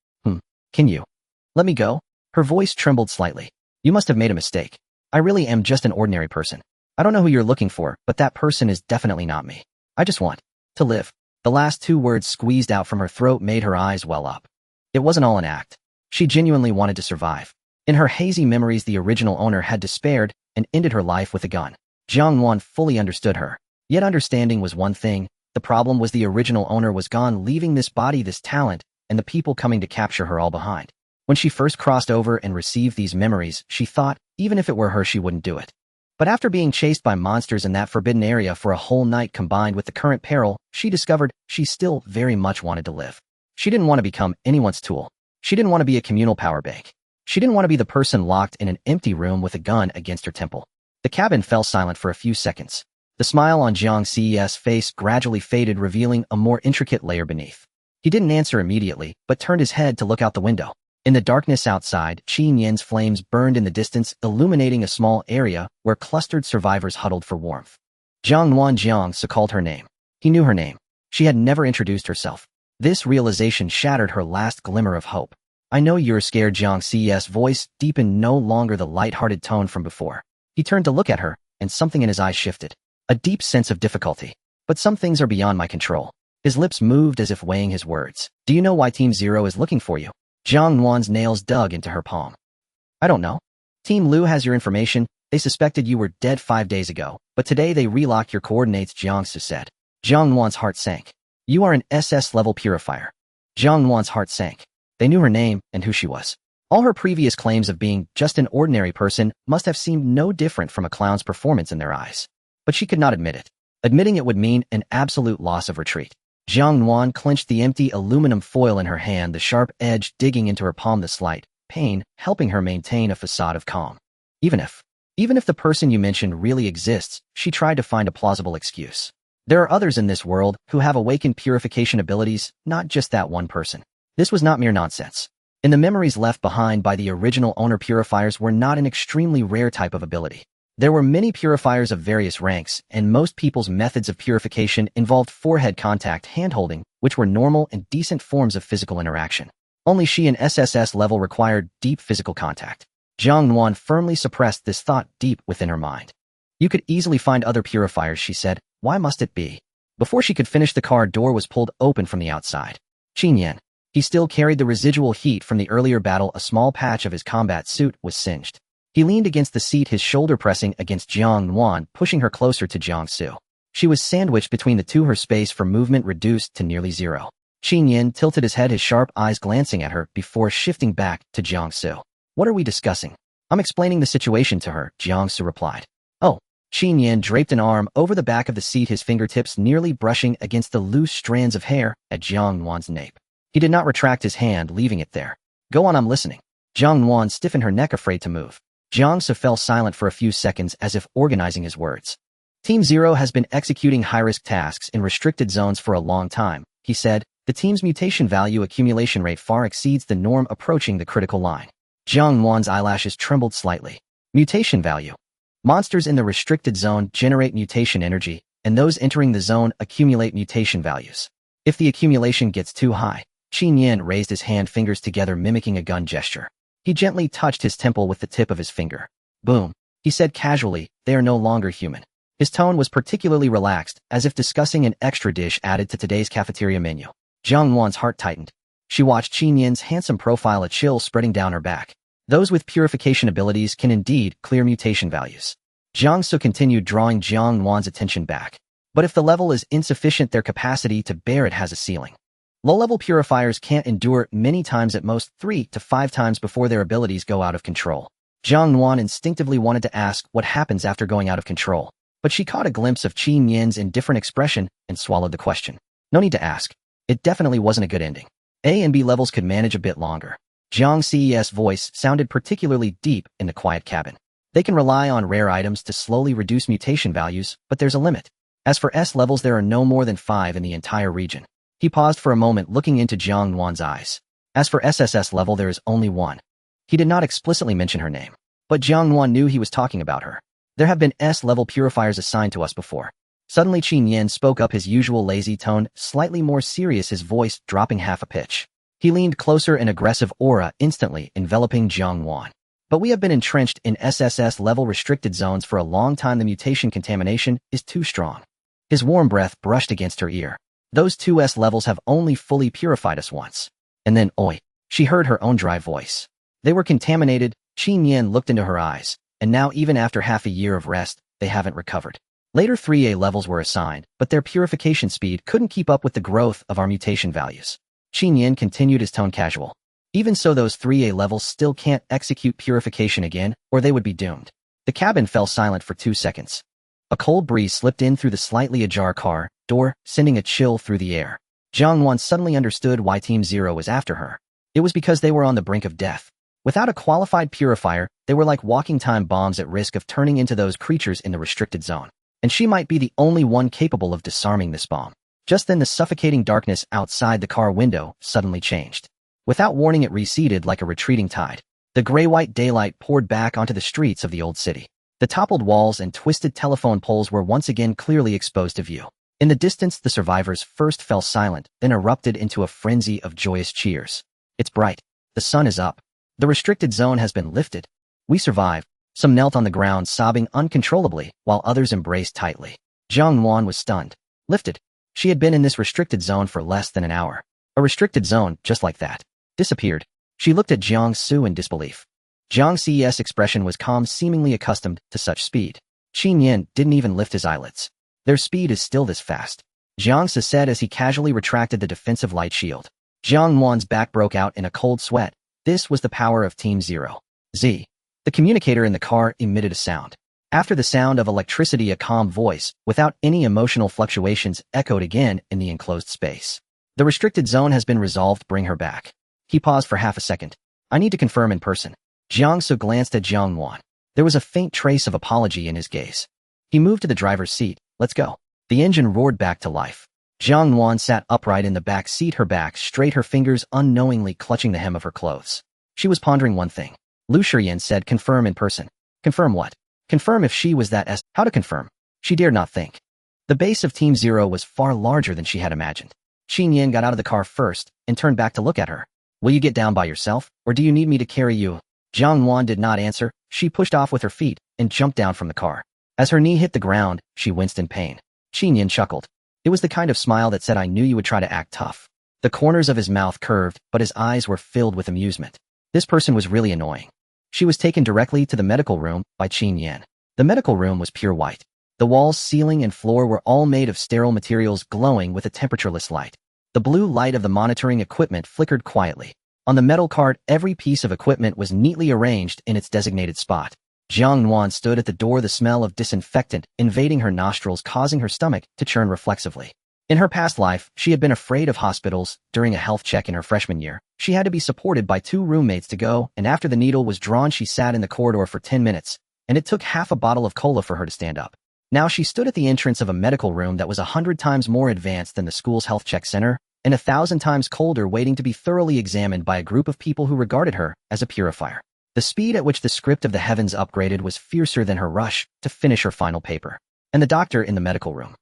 Speaker 1: Can you let me go? Her voice trembled slightly. You must have made a mistake. I really am just an ordinary person. I don't know who you're looking for, but that person is definitely not me. I just want to live. The last two words squeezed out from her throat made her eyes well up. It wasn't all an act. She genuinely wanted to survive. In her hazy memories, the original owner had despaired and ended her life with a gun. Jiang Nuan fully understood her. Yet understanding was one thing. The problem was the original owner was gone, leaving this body, this talent, and the people coming to capture her all behind. When she first crossed over and received these memories, she thought, even if it were her, she wouldn't do it. But after being chased by monsters in that forbidden area for a whole night, combined with the current peril, she discovered she still very much wanted to live. She didn't want to become anyone's tool. She didn't want to be a communal power bank. She didn't want to be the person locked in an empty room with a gun against her temple. The cabin fell silent for a few seconds. The smile on Jiang Ce's face gradually faded, revealing a more intricate layer beneath. He didn't answer immediately, but turned his head to look out the window. In the darkness outside, Qin Yan's flames burned in the distance, illuminating a small area where clustered survivors huddled for warmth. Jiang Nuan. Jiang Su called her name. He knew her name. She had never introduced herself. This realization shattered her last glimmer of hope. I know you're scared. Jiang Ce's voice deepened, no longer the light-hearted tone from before. He turned to look at her, and something in his eyes shifted. A deep sense of difficulty. But some things are beyond my control. His lips moved as if weighing his words. Do you know why Team Zero is looking for you? Jiang Nuan's nails dug into her palm. I don't know. Team Lu has your information. They suspected you were dead 5 days ago, but today they relocked your coordinates, Jiang Su said. Jiang Nuan's heart sank. You are an SS level purifier. Jiang Nuan's heart sank. They knew her name and who she was. All her previous claims of being just an ordinary person must have seemed no different from a clown's performance in their eyes. But she could not admit it. Admitting it would mean an absolute loss of retreat. Jiang Nuan clenched the empty aluminum foil in her hand, the sharp edge digging into her palm, the slight pain helping her maintain a facade of calm. Even if the person you mentioned really exists, she tried to find a plausible excuse. There are others in this world who have awakened purification abilities, not just that one person. This was not mere nonsense. In the memories left behind by the original owner, purifiers were not an extremely rare type of ability. There were many purifiers of various ranks, and most people's methods of purification involved forehead contact, hand-holding, which were normal and decent forms of physical interaction. Only she, an SSS level, required deep physical contact. Jiang Nuan firmly suppressed this thought deep within her mind. You could easily find other purifiers, she said. Why must it be? Before she could finish, the car door was pulled open from the outside. Qin Yan. He still carried the residual heat from the earlier battle. A small patch of his combat suit was singed. He leaned against the seat, his shoulder pressing against Jiang Nuan, pushing her closer to Jiang Su. She was sandwiched between the two, her space for movement reduced to nearly zero. Qin Yan tilted his head, his sharp eyes glancing at her before shifting back to Jiang Su. What are we discussing? I'm explaining the situation to her, Jiang Su replied. Oh. Qin Yan draped an arm over the back of the seat, his fingertips nearly brushing against the loose strands of hair at Jiang Nuan's nape. He did not retract his hand, leaving it there. Go on, I'm listening. Jiang Nuan stiffened her neck, afraid to move. Jiang Su fell silent for a few seconds, as if organizing his words. Team Zero has been executing high-risk tasks in restricted zones for a long time, he said. The team's mutation value accumulation rate far exceeds the norm, approaching the critical line. Jiang Nuan's eyelashes trembled slightly. Mutation value. Monsters in the restricted zone generate mutation energy, and those entering the zone accumulate mutation values. If the accumulation gets too high, Qin Yan raised his hand, fingers together, mimicking a gun gesture. He gently touched his temple with the tip of his finger. Boom. He said casually, they are no longer human. His tone was particularly relaxed, as if discussing an extra dish added to today's cafeteria menu. Jiang Nuan's heart tightened. She watched Qin Yan's handsome profile, a chill spreading down her back. Those with purification abilities can indeed clear mutation values. Jiang Su continued, drawing Jiang Nuan's attention back. But if the level is insufficient, their capacity to bear it has a ceiling. Low-level purifiers can't endure many times, at most 3 to 5 times, before their abilities go out of control. Jiang Nuan instinctively wanted to ask what happens after going out of control, but she caught a glimpse of Qin Yin's indifferent expression and swallowed the question. No need to ask. It definitely wasn't a good ending. A and B levels could manage a bit longer. Jiang Ces voice sounded particularly deep in the quiet cabin. They can rely on rare items to slowly reduce mutation values, but there's a limit. As for S levels, there are no more than 5 in the entire region. He paused for a moment, looking into Jiang Nuan's eyes. As for SSS level, there is only 1. He did not explicitly mention her name, but Jiang Nuan knew he was talking about her. There have been S-level purifiers assigned to us before. Suddenly Qin Yin spoke up, his usual lazy tone slightly more serious, his voice dropping half a pitch. He leaned closer, an aggressive aura instantly enveloping Jiang Nuan. But we have been entrenched in SSS-level restricted zones for a long time. The mutation contamination is too strong. His warm breath brushed against her ear. Those 2 S levels have only fully purified us once. And then, oi. She heard her own dry voice. They were contaminated. Qin Yin looked into her eyes, and now even after half a year of rest, they haven't recovered. Later 3A levels were assigned, but their purification speed couldn't keep up with the growth of our mutation values. Qin Yin continued, his tone casual. Even so, those 3A levels still can't execute purification again, or they would be doomed. The cabin fell silent for 2 seconds. A cold breeze slipped in through the slightly ajar car door, sending a chill through the air. Jiang Nuan suddenly understood why Team Zero was after her. It was because they were on the brink of death. Without a qualified purifier, they were like walking time bombs, at risk of turning into those creatures in the restricted zone. And she might be the only one capable of disarming this bomb. Just then, the suffocating darkness outside the car window suddenly changed. Without warning, it receded like a retreating tide. The gray-white daylight poured back onto the streets of the old city. The toppled walls and twisted telephone poles were once again clearly exposed to view. In the distance, the survivors first fell silent, then erupted into a frenzy of joyous cheers. It's bright. The sun is up. The restricted zone has been lifted. We survived. Some knelt on the ground, sobbing uncontrollably, while others embraced tightly. Jiang Nuan was stunned. Lifted. She had been in this restricted zone for less than an hour. A restricted zone, just like that. Disappeared. She looked at Jiang Su in disbelief. Jiang Ces expression was calm, seemingly accustomed to such speed. Qin Yin didn't even lift his eyelids. Their speed is still this fast. Jiang Su said as he casually retracted the defensive light shield. Jiang Nuan's back broke out in a cold sweat. This was the power of Team Zero. Z. The communicator in the car emitted a sound. After the sound of electricity, a calm voice, without any emotional fluctuations, echoed again in the enclosed space. The restricted zone has been resolved. Bring her back. He paused for half a second. I need to confirm in person. Jiang Su glanced at Jiang Nuan. There was a faint trace of apology in his gaze. He moved to the driver's seat. Let's go. The engine roared back to life. Jiang Nuan sat upright in the back seat, her back straight, her fingers unknowingly clutching the hem of her clothes. She was pondering one thing. Lu Shiyan said, confirm in person. Confirm what? Confirm if she was that S. How to confirm? She dared not think. The base of Team Zero was far larger than she had imagined. Qin Yin got out of the car first and turned back to look at her. Will you get down by yourself, or do you need me to carry you? Jiang Nuan did not answer. She pushed off with her feet and jumped down from the car. As her knee hit the ground, she winced in pain. Qin Yin chuckled. It was the kind of smile that said, I knew you would try to act tough. The corners of his mouth curved, but his eyes were filled with amusement. This person was really annoying. She was taken directly to the medical room by Qin Yin. The medical room was pure white. The walls, ceiling, and floor were all made of sterile materials, glowing with a temperatureless light. The blue light of the monitoring equipment flickered quietly. On the metal cart, every piece of equipment was neatly arranged in its designated spot. Jiang Nuan stood at the door, the smell of disinfectant invading her nostrils, causing her stomach to churn reflexively. In her past life, she had been afraid of hospitals. During a health check in her freshman year, she had to be supported by 2 roommates to go, and after the needle was drawn, she sat in the corridor for 10 minutes, and it took half a bottle of cola for her to stand up. Now she stood at the entrance of a medical room that was 100 times more advanced than the school's health check center, and 1,000 times colder, waiting to be thoroughly examined by a group of people who regarded her as a purifier. The speed at which the script of the heavens upgraded was fiercer than her rush to finish her final paper. And the doctor in the medical room.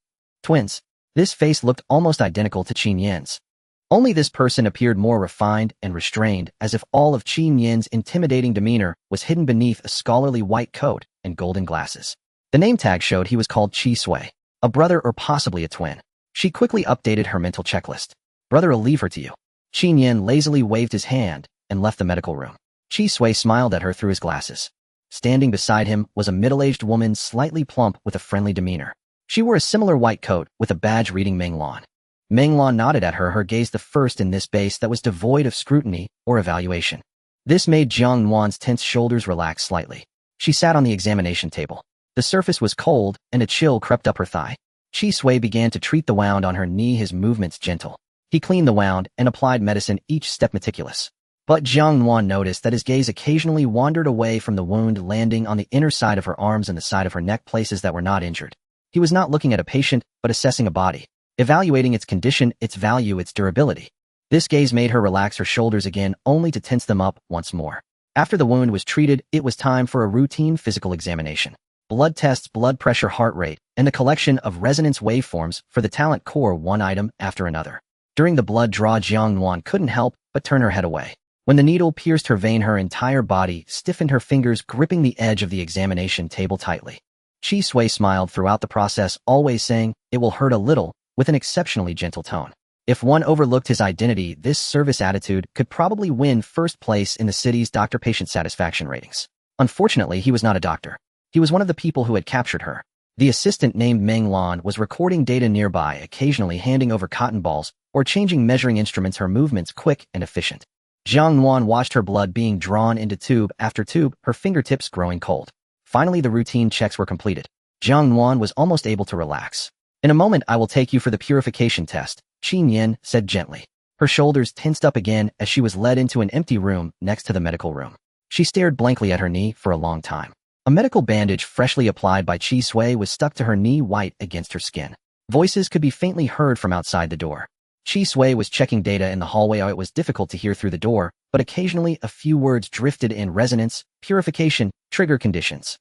Speaker 1: Twins. This face looked almost identical to Qin Yin's. Only this person appeared more refined and restrained, as if all of Qin Yin's intimidating demeanor was hidden beneath a scholarly white coat and golden glasses. The name tag showed he was called Qi Sui, a brother or possibly a twin. She quickly updated her mental checklist. Brother will leave her to you. Qin Yin lazily waved his hand and left the medical room. Qi Sui smiled at her through his glasses. Standing beside him was a middle-aged woman, slightly plump with a friendly demeanor. She wore a similar white coat with a badge reading Menglan. Meng Lan nodded at her gaze, the first in this base that was devoid of scrutiny or evaluation. This made Jiang Nuan's tense shoulders relax slightly. She sat on the examination table. The surface was cold, and a chill crept up her thigh. Qi Sui began to treat the wound on her knee, his movements gentle. He cleaned the wound and applied medicine, each step meticulous. But Jiang Nuan noticed that his gaze occasionally wandered away from the wound, landing on the inner side of her arms and the side of her neck, places that were not injured. He was not looking at a patient, but assessing a body, evaluating its condition, its value, its durability. This gaze made her relax her shoulders again, only to tense them up once more. After the wound was treated, it was time for a routine physical examination. Blood tests, blood pressure, heart rate, and the collection of resonance waveforms for the talent core, one item after another. During the blood draw, Jiang Nuan couldn't help but turn her head away. When the needle pierced her vein, her entire body stiffened, her fingers gripping the edge of the examination table tightly. Qi Sui smiled throughout the process, always saying, "It will hurt a little," with an exceptionally gentle tone. If one overlooked his identity, this service attitude could probably win first place in the city's doctor-patient satisfaction ratings. Unfortunately, he was not a doctor. He was one of the people who had captured her. The assistant named Meng Lan was recording data nearby, occasionally handing over cotton balls or changing measuring instruments, her movements quick and efficient. Jiang Nuan watched her blood being drawn into tube after tube, her fingertips growing cold. Finally, the routine checks were completed. Jiang Nuan was almost able to relax. "In a moment, I will take you for the purification test," Qin Yin said gently. Her shoulders tensed up again as she was led into an empty room next to the medical room. She stared blankly at her knee for a long time. A medical bandage freshly applied by Qi Sui was stuck to her knee, white against her skin. Voices could be faintly heard from outside the door. Qi Sui was checking data in the hallway. It was difficult to hear through the door, but occasionally a few words drifted in: resonance, purification, trigger conditions.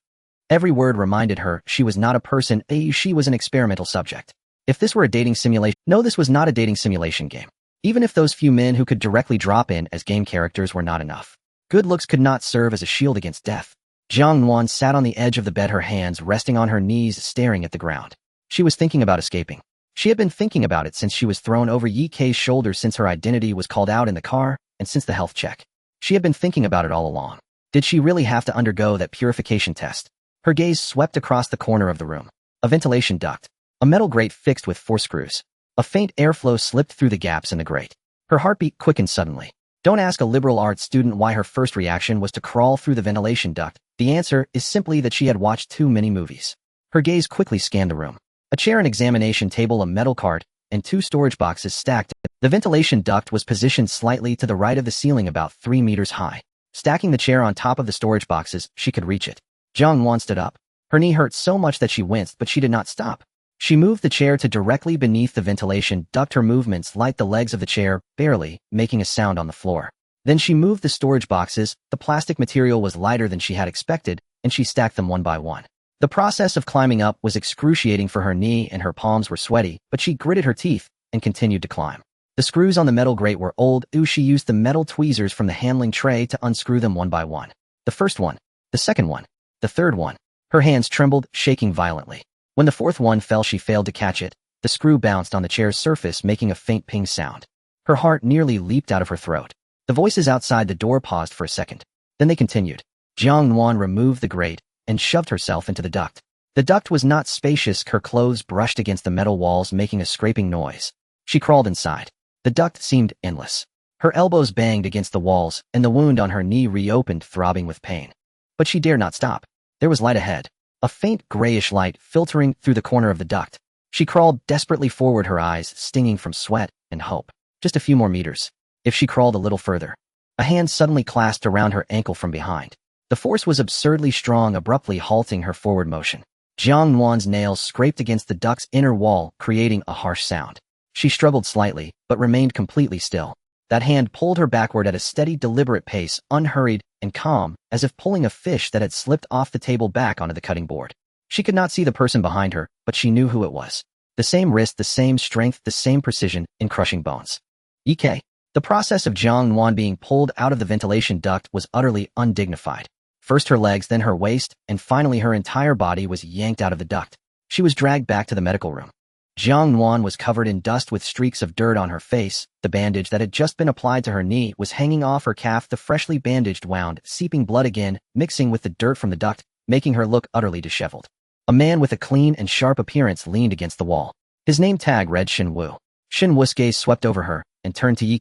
Speaker 1: Every word reminded her she was not a person, she was an experimental subject. If this were a dating simulation— No, this was not a dating simulation game. Even if those few men who could directly drop in as game characters were not enough, good looks could not serve as a shield against death. Jiang Nuan sat on the edge of the bed, her hands resting on her knees, staring at the ground. She was thinking about escaping. She had been thinking about it since she was thrown over Yi Kei's shoulders, since her identity was called out in the car, and since the health check. She had been thinking about it all along. Did she really have to undergo that purification test? Her gaze swept across the corner of the room. A ventilation duct. A metal grate fixed with 4 screws. A faint airflow slipped through the gaps in the grate. Her heartbeat quickened suddenly. Don't ask a liberal arts student why her first reaction was to crawl through the ventilation duct. The answer is simply that she had watched too many movies. Her gaze quickly scanned the room. A chair, an examination table, a metal cart, and 2 storage boxes stacked. The ventilation duct was positioned slightly to the right of the ceiling, about 3 meters high. Stacking the chair on top of the storage boxes, she could reach it. Jiang Nuan stood up. Her knee hurt so much that she winced, but she did not stop. She moved the chair to directly beneath the ventilation duct, her movements light the legs of the chair, barely making a sound on the floor. Then she moved the storage boxes. The plastic material was lighter than she had expected, and she stacked them one by one. The process of climbing up was excruciating for her knee, and her palms were sweaty, but she gritted her teeth and continued to climb. The screws on the metal grate were old. She used the metal tweezers from the handling tray to unscrew them one by one. The first one, the second one, the third one. Her hands trembled, shaking violently. When the fourth one fell, she failed to catch it. The screw bounced on the chair's surface, making a faint ping sound. Her heart nearly leaped out of her throat. The voices outside the door paused for a second. Then they continued. Jiang Nuan removed the grate and shoved herself into the duct. The duct was not spacious. Her clothes brushed against the metal walls, making a scraping noise. She crawled inside. The duct seemed endless. Her elbows banged against the walls, and the wound on her knee reopened, throbbing with pain. But she dared not stop. There was light ahead. A faint grayish light filtering through the corner of the duct. She crawled desperately forward, her eyes stinging from sweat and hope. Just a few more meters. If she crawled a little further. A hand suddenly clasped around her ankle from behind. The force was absurdly strong, abruptly halting her forward motion. Jiang Nuan's nails scraped against the duct's inner wall, creating a harsh sound. She struggled slightly, but remained completely still. That hand pulled her backward at a steady, deliberate pace, unhurried and calm, as if pulling a fish that had slipped off the table back onto the cutting board. She could not see the person behind her, but she knew who it was. The same wrist, the same strength, the same precision in crushing bones. EK. The process of Jiang Nuan being pulled out of the ventilation duct was utterly undignified. First her legs, then her waist, and finally her entire body was yanked out of the duct. She was dragged back to the medical room. Jiang Nuan was covered in dust with streaks of dirt on her face. The bandage that had just been applied to her knee was hanging off her calf, the freshly bandaged wound seeping blood again, mixing with the dirt from the duct, making her look utterly disheveled. A man with a clean and sharp appearance leaned against the wall. His name tag read Shen Wu. Shin Wu's gaze swept over her and turned to Ye.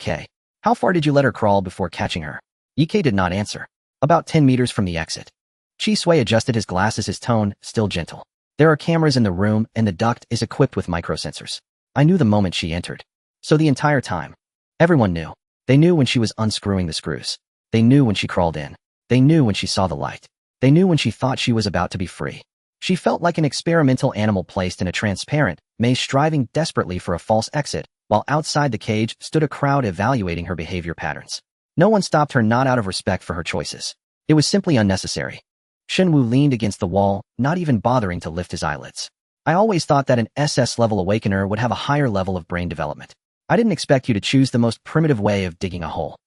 Speaker 1: How far did you let her crawl before catching her? Ye did not answer. About 10 meters from the exit. Chi Sui adjusted his glasses, his tone still gentle. There are cameras in the room and the duct is equipped with microsensors. I knew the moment she entered. So the entire time. Everyone knew. They knew when she was unscrewing the screws. They knew when she crawled in. They knew when she saw the light. They knew when she thought she was about to be free. She felt like an experimental animal placed in a transparent maze, striving desperately for a false exit, while outside the cage stood a crowd evaluating her behavior patterns. No one stopped her, not out of respect for her choices. It was simply unnecessary. Shin Wu leaned against the wall, not even bothering to lift his eyelids. I always thought that an SS level awakener would have a higher level of brain development. I didn't expect you to choose the most primitive way of digging a hole.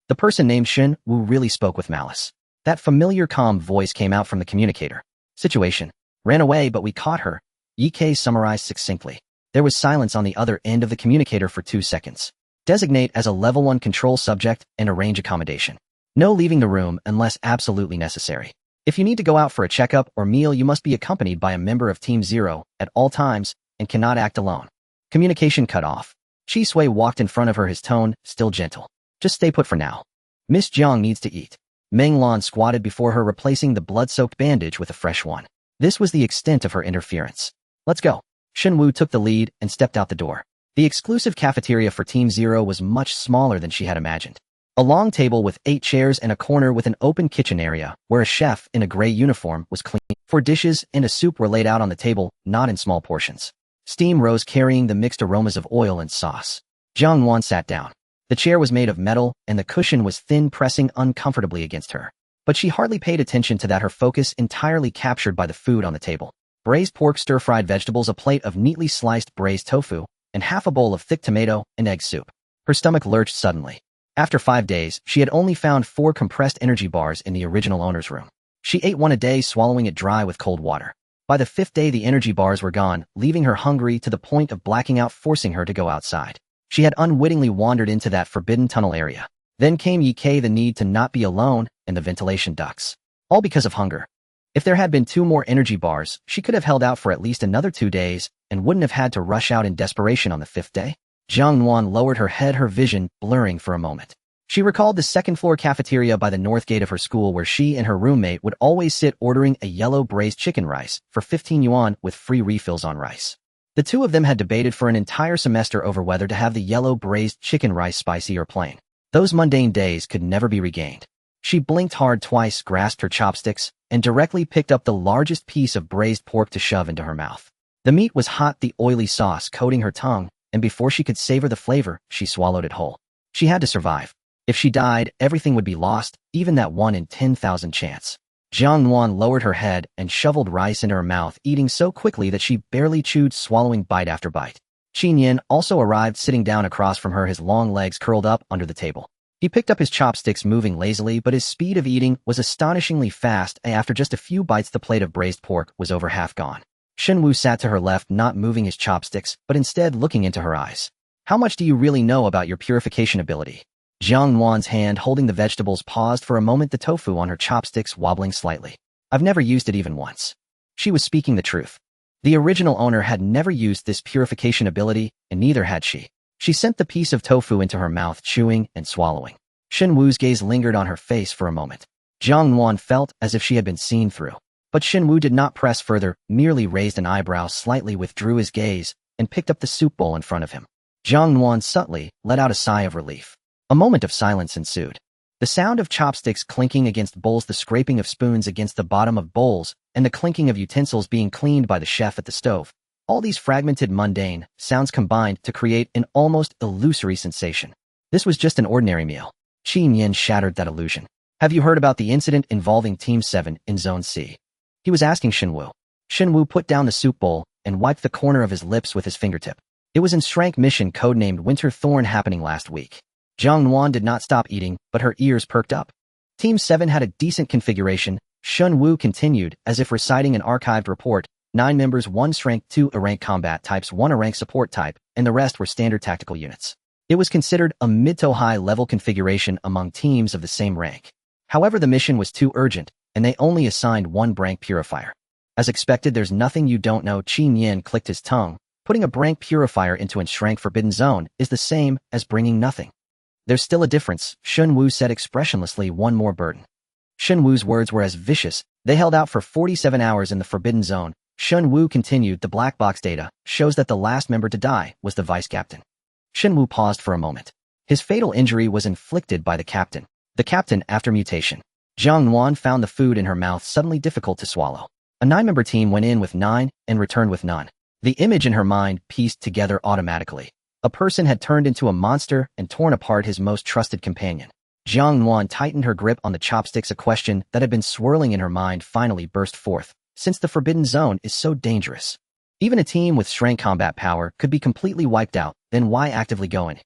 Speaker 1: The person named Shin Wu really spoke with malice. That familiar calm voice came out from the communicator. Situation. Ran away, but we caught her. Ye summarized succinctly. There was silence on the other end of the communicator for 2 seconds. Designate as a level 1 control subject and arrange accommodation. No leaving the room unless absolutely necessary. If you need to go out for a checkup or meal, you must be accompanied by a member of Team 0 at all times and cannot act alone. Communication cut off. Chi Sui walked in front of her, his tone still gentle. Just stay put for now. Miss Jiang needs to eat. Meng Lan squatted before her, replacing the blood-soaked bandage with a fresh one. This was the extent of her interference. Let's go. Shin Wu took the lead and stepped out the door. The exclusive cafeteria for Team 0 was much smaller than she had imagined. A long table with 8 chairs and a corner with an open kitchen area where a chef in a gray uniform was cleaning. 4 dishes and a soup were laid out on the table, not in small portions. Steam rose, carrying the mixed aromas of oil and sauce. Jiang Nuan sat down. The chair was made of metal and the cushion was thin, pressing uncomfortably against her. But she hardly paid attention to that, her focus entirely captured by the food on the table. Braised pork, stir-fried vegetables, a plate of neatly sliced braised tofu, and half a bowl of thick tomato and egg soup. Her stomach lurched suddenly. After 5 days, she had only found 4 compressed energy bars in the original owner's room. She ate one a day, swallowing it dry with cold water. By the 5th day, the energy bars were gone, leaving her hungry to the point of blacking out, forcing her to go outside. She had unwittingly wandered into that forbidden tunnel area. Then came Ye, the need to not be alone, and the ventilation ducts. All because of hunger. If there had been 2 more energy bars, she could have held out for at least another 2 days and wouldn't have had to rush out in desperation on the 5th day. Jiang Nuan lowered her head, her vision blurring for a moment. She recalled the second-floor cafeteria by the north gate of her school, where she and her roommate would always sit, ordering a yellow braised chicken rice for 15 yuan with free refills on rice. The 2 of them had debated for an entire semester over whether to have the yellow braised chicken rice spicy or plain. Those mundane days could never be regained. She blinked hard twice, grasped her chopsticks, and directly picked up the largest piece of braised pork to shove into her mouth. The meat was hot, the oily sauce coating her tongue, and before she could savor the flavor, she swallowed it whole. She had to survive. If she died, everything would be lost, even that 1 in 10,000 chance. Jiang Nuan lowered her head and shoveled rice into her mouth, eating so quickly that she barely chewed, swallowing bite after bite. Qin Yin also arrived, sitting down across from her, his long legs curled up under the table. He picked up his chopsticks, moving lazily, but his speed of eating was astonishingly fast, and after just a few bites the plate of braised pork was over half gone. Shin Wu sat to her left, not moving his chopsticks, but instead looking into her eyes. How much do you really know about your purification ability? Jiang Nuan's hand holding the vegetables paused for a moment, the tofu on her chopsticks wobbling slightly. I've never used it even once. She was speaking the truth. The original owner had never used this purification ability, and neither had she. She sent the piece of tofu into her mouth, chewing and swallowing. Shin Wu's gaze lingered on her face for a moment. Jiang Nuan felt as if she had been seen through. But Shin Wu did not press further, merely raised an eyebrow slightly, withdrew his gaze, and picked up the soup bowl in front of him. Jiang Nuan subtly let out a sigh of relief. A moment of silence ensued. The sound of chopsticks clinking against bowls, the scraping of spoons against the bottom of bowls, and the clinking of utensils being cleaned by the chef at the stove. All these fragmented, mundane sounds combined to create an almost illusory sensation. This was just an ordinary meal. Qin Yin shattered that illusion. Have you heard about the incident involving Team 7 in Zone C? He was asking Shin Wu. Shin Wu put down the soup bowl and wiped the corner of his lips with his fingertip. It was in Shrank mission codenamed Winter Thorn, happening last week. Jiang Nuan did not stop eating, but her ears perked up. Team 7 had a decent configuration, Shin Wu continued, as if reciting an archived report. 9 members, 1 rank, 2 rank combat types, 1 rank support type, and the rest were standard tactical units. It was considered a mid to high level configuration among teams of the same rank. However, the mission was too urgent, and they only assigned 1 rank purifier. As expected, there's nothing you don't know. Qin Yin clicked his tongue, Putting a branch purifier into a shrank forbidden zone is the same as bringing nothing. There's still a difference, Shun Wu said expressionlessly, one more burden. Shun Wu's words were as vicious. They held out for 47 hours in the forbidden zone. Shun Wu continued, the black box data shows that the last member to die was the vice captain. Shun Wu paused for a moment. His fatal injury was inflicted by the captain. The captain after mutation. Jiang Nuan found the food in her mouth suddenly difficult to swallow. A 9-member team went in with 9 and returned with none. The image in her mind pieced together automatically. A person had turned into a monster and torn apart his most trusted companion. Jiang Nuan tightened her grip on the chopsticks. A question that had been swirling in her mind finally burst forth. Since the forbidden zone is so dangerous, even a team with strength combat power could be completely wiped out, then why actively go in?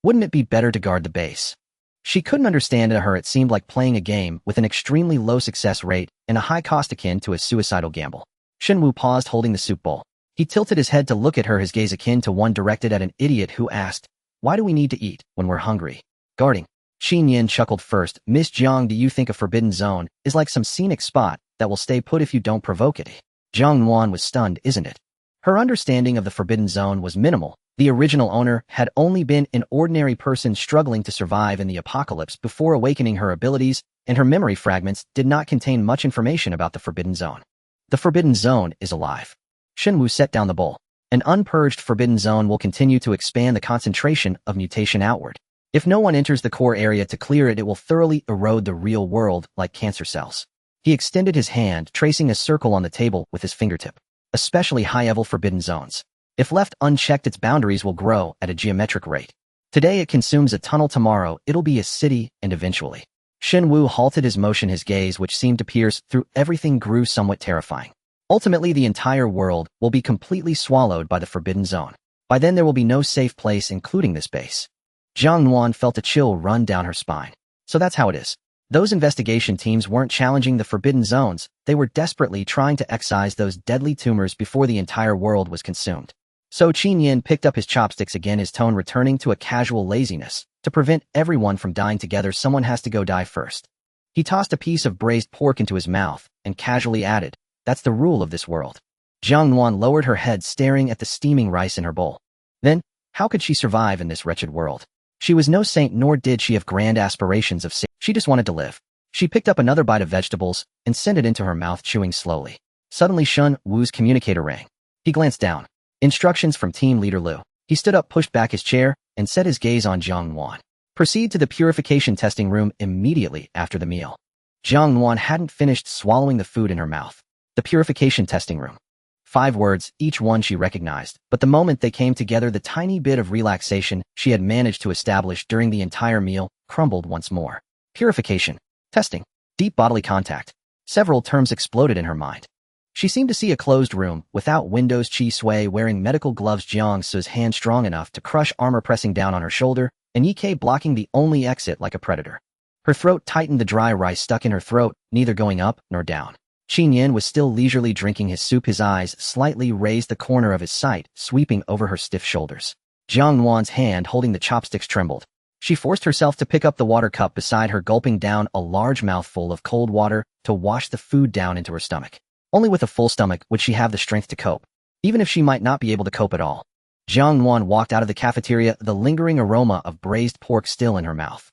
Speaker 1: Wouldn't it be better to guard the base? She couldn't understand. To her it seemed like playing a game with an extremely low success rate and a high cost akin to a suicidal gamble. Shun Wu paused holding the soup bowl. He tilted his head to look at her, his gaze akin to one directed at an idiot who asked, "Why do we need to eat when we're hungry?" Guarding. Xin Yin chuckled first. "Miss Jiang, do you think a forbidden zone is like some scenic spot that will stay put if you don't provoke it?" Jiang Nuan was stunned. "Isn't it?" Her understanding of the forbidden zone was minimal. The original owner had only been an ordinary person struggling to survive in the apocalypse before awakening her abilities, and her memory fragments did not contain much information about the forbidden zone. The forbidden zone is alive. Shun Wu set down the bowl. An unpurged forbidden zone will continue to expand the concentration of mutation outward. If no one enters the core area to clear it, it will thoroughly erode the real world like cancer cells. He extended his hand, tracing a circle on the table with his fingertip. Especially high-level forbidden zones. If left unchecked, its boundaries will grow at a geometric rate. Today it consumes a tunnel, tomorrow it'll be a city, and eventually. Shun Wu halted his motion. His gaze, which seemed to pierce through everything, grew somewhat terrifying. Ultimately, the entire world will be completely swallowed by the forbidden zone. By then there will be no safe place, including this base. Jiang Nuan felt a chill run down her spine. So that's how it is. Those investigation teams weren't challenging the forbidden zones, they were desperately trying to excise those deadly tumors before the entire world was consumed. So Xin Yin picked up his chopsticks again, his tone returning to a casual laziness. To prevent everyone from dying together, someone has to go die first. He tossed a piece of braised pork into his mouth and casually added, "That's the rule of this world." Jiang Nuan lowered her head, staring at the steaming rice in her bowl. Then, how could she survive in this wretched world? She was no saint, nor did she have grand aspirations of sin. She just wanted to live. She picked up another bite of vegetables and sent it into her mouth, chewing slowly. Suddenly Shun Wu's communicator rang. He glanced down. Instructions from Team Leader Liu. He stood up, pushed back his chair, and set his gaze on Jiang Nuan. Proceed to the purification testing room immediately after the meal. Jiang Nuan hadn't finished swallowing the food in her mouth. The purification testing room. 5 words, each one she recognized, but the moment they came together, the tiny bit of relaxation she had managed to establish during the entire meal crumbled once more. Purification. Testing. Deep bodily contact. Several terms exploded in her mind. She seemed to see a closed room, without windows. Chi Sui wearing medical gloves, Jiang Su's hand strong enough to crush armor pressing down on her shoulder, and Yi Kei blocking the only exit like a predator. Her throat tightened, the dry rice stuck in her throat, neither going up nor down. Xin Yin was still leisurely drinking his soup, his eyes slightly raised, the corner of his sight sweeping over her stiff shoulders. Jiang Nuan's hand holding the chopsticks trembled. She forced herself to pick up the water cup beside her, gulping down a large mouthful of cold water to wash the food down into her stomach. Only with a full stomach would she have the strength to cope, even if she might not be able to cope at all. Jiang Nuan walked out of the cafeteria, the lingering aroma of braised pork still in her mouth.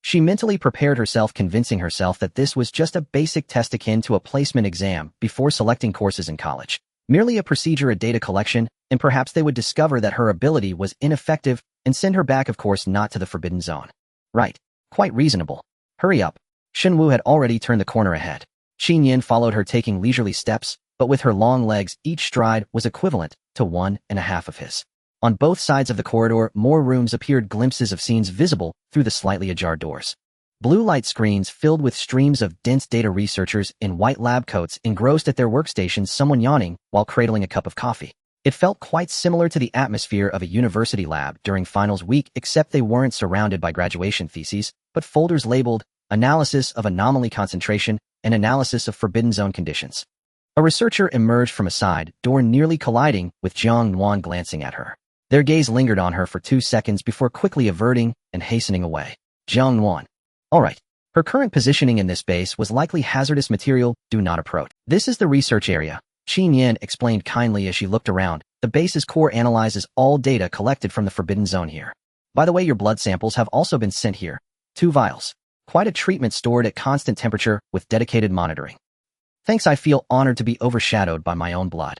Speaker 1: She mentally prepared herself, convincing herself that this was just a basic test akin to a placement exam before selecting courses in college. Merely a procedure, a data collection, and perhaps they would discover that her ability was ineffective and send her back, of course not to the forbidden zone. Right. Quite reasonable. Hurry up. Shun Wu had already turned the corner ahead. Xin Yin followed her, taking leisurely steps, but with her long legs, each stride was equivalent to 1.5 of his. On both sides of the corridor, more rooms appeared, glimpses of scenes visible through the slightly ajar doors. Blue light screens filled with streams of dense data, researchers in white lab coats engrossed at their workstations, someone yawning while cradling a cup of coffee. It felt quite similar to the atmosphere of a university lab during finals week, except they weren't surrounded by graduation theses, but folders labeled Analysis of Anomaly Concentration and Analysis of Forbidden Zone Conditions. A researcher emerged from a side door, nearly colliding with Jiang Nuan, glancing at her. Their gaze lingered on her for 2 seconds before quickly averting and hastening away. Jiang Nuan. All right. Her current positioning in this base was likely hazardous material. Do not approach. This is the research area. Xin Yin explained kindly as she looked around. The base's core analyzes all data collected from the Forbidden Zone here. By the way, your blood samples have also been sent here. 2 vials. Quite a treatment stored at constant temperature with dedicated monitoring. Thanks, I feel honored to be overshadowed by my own blood.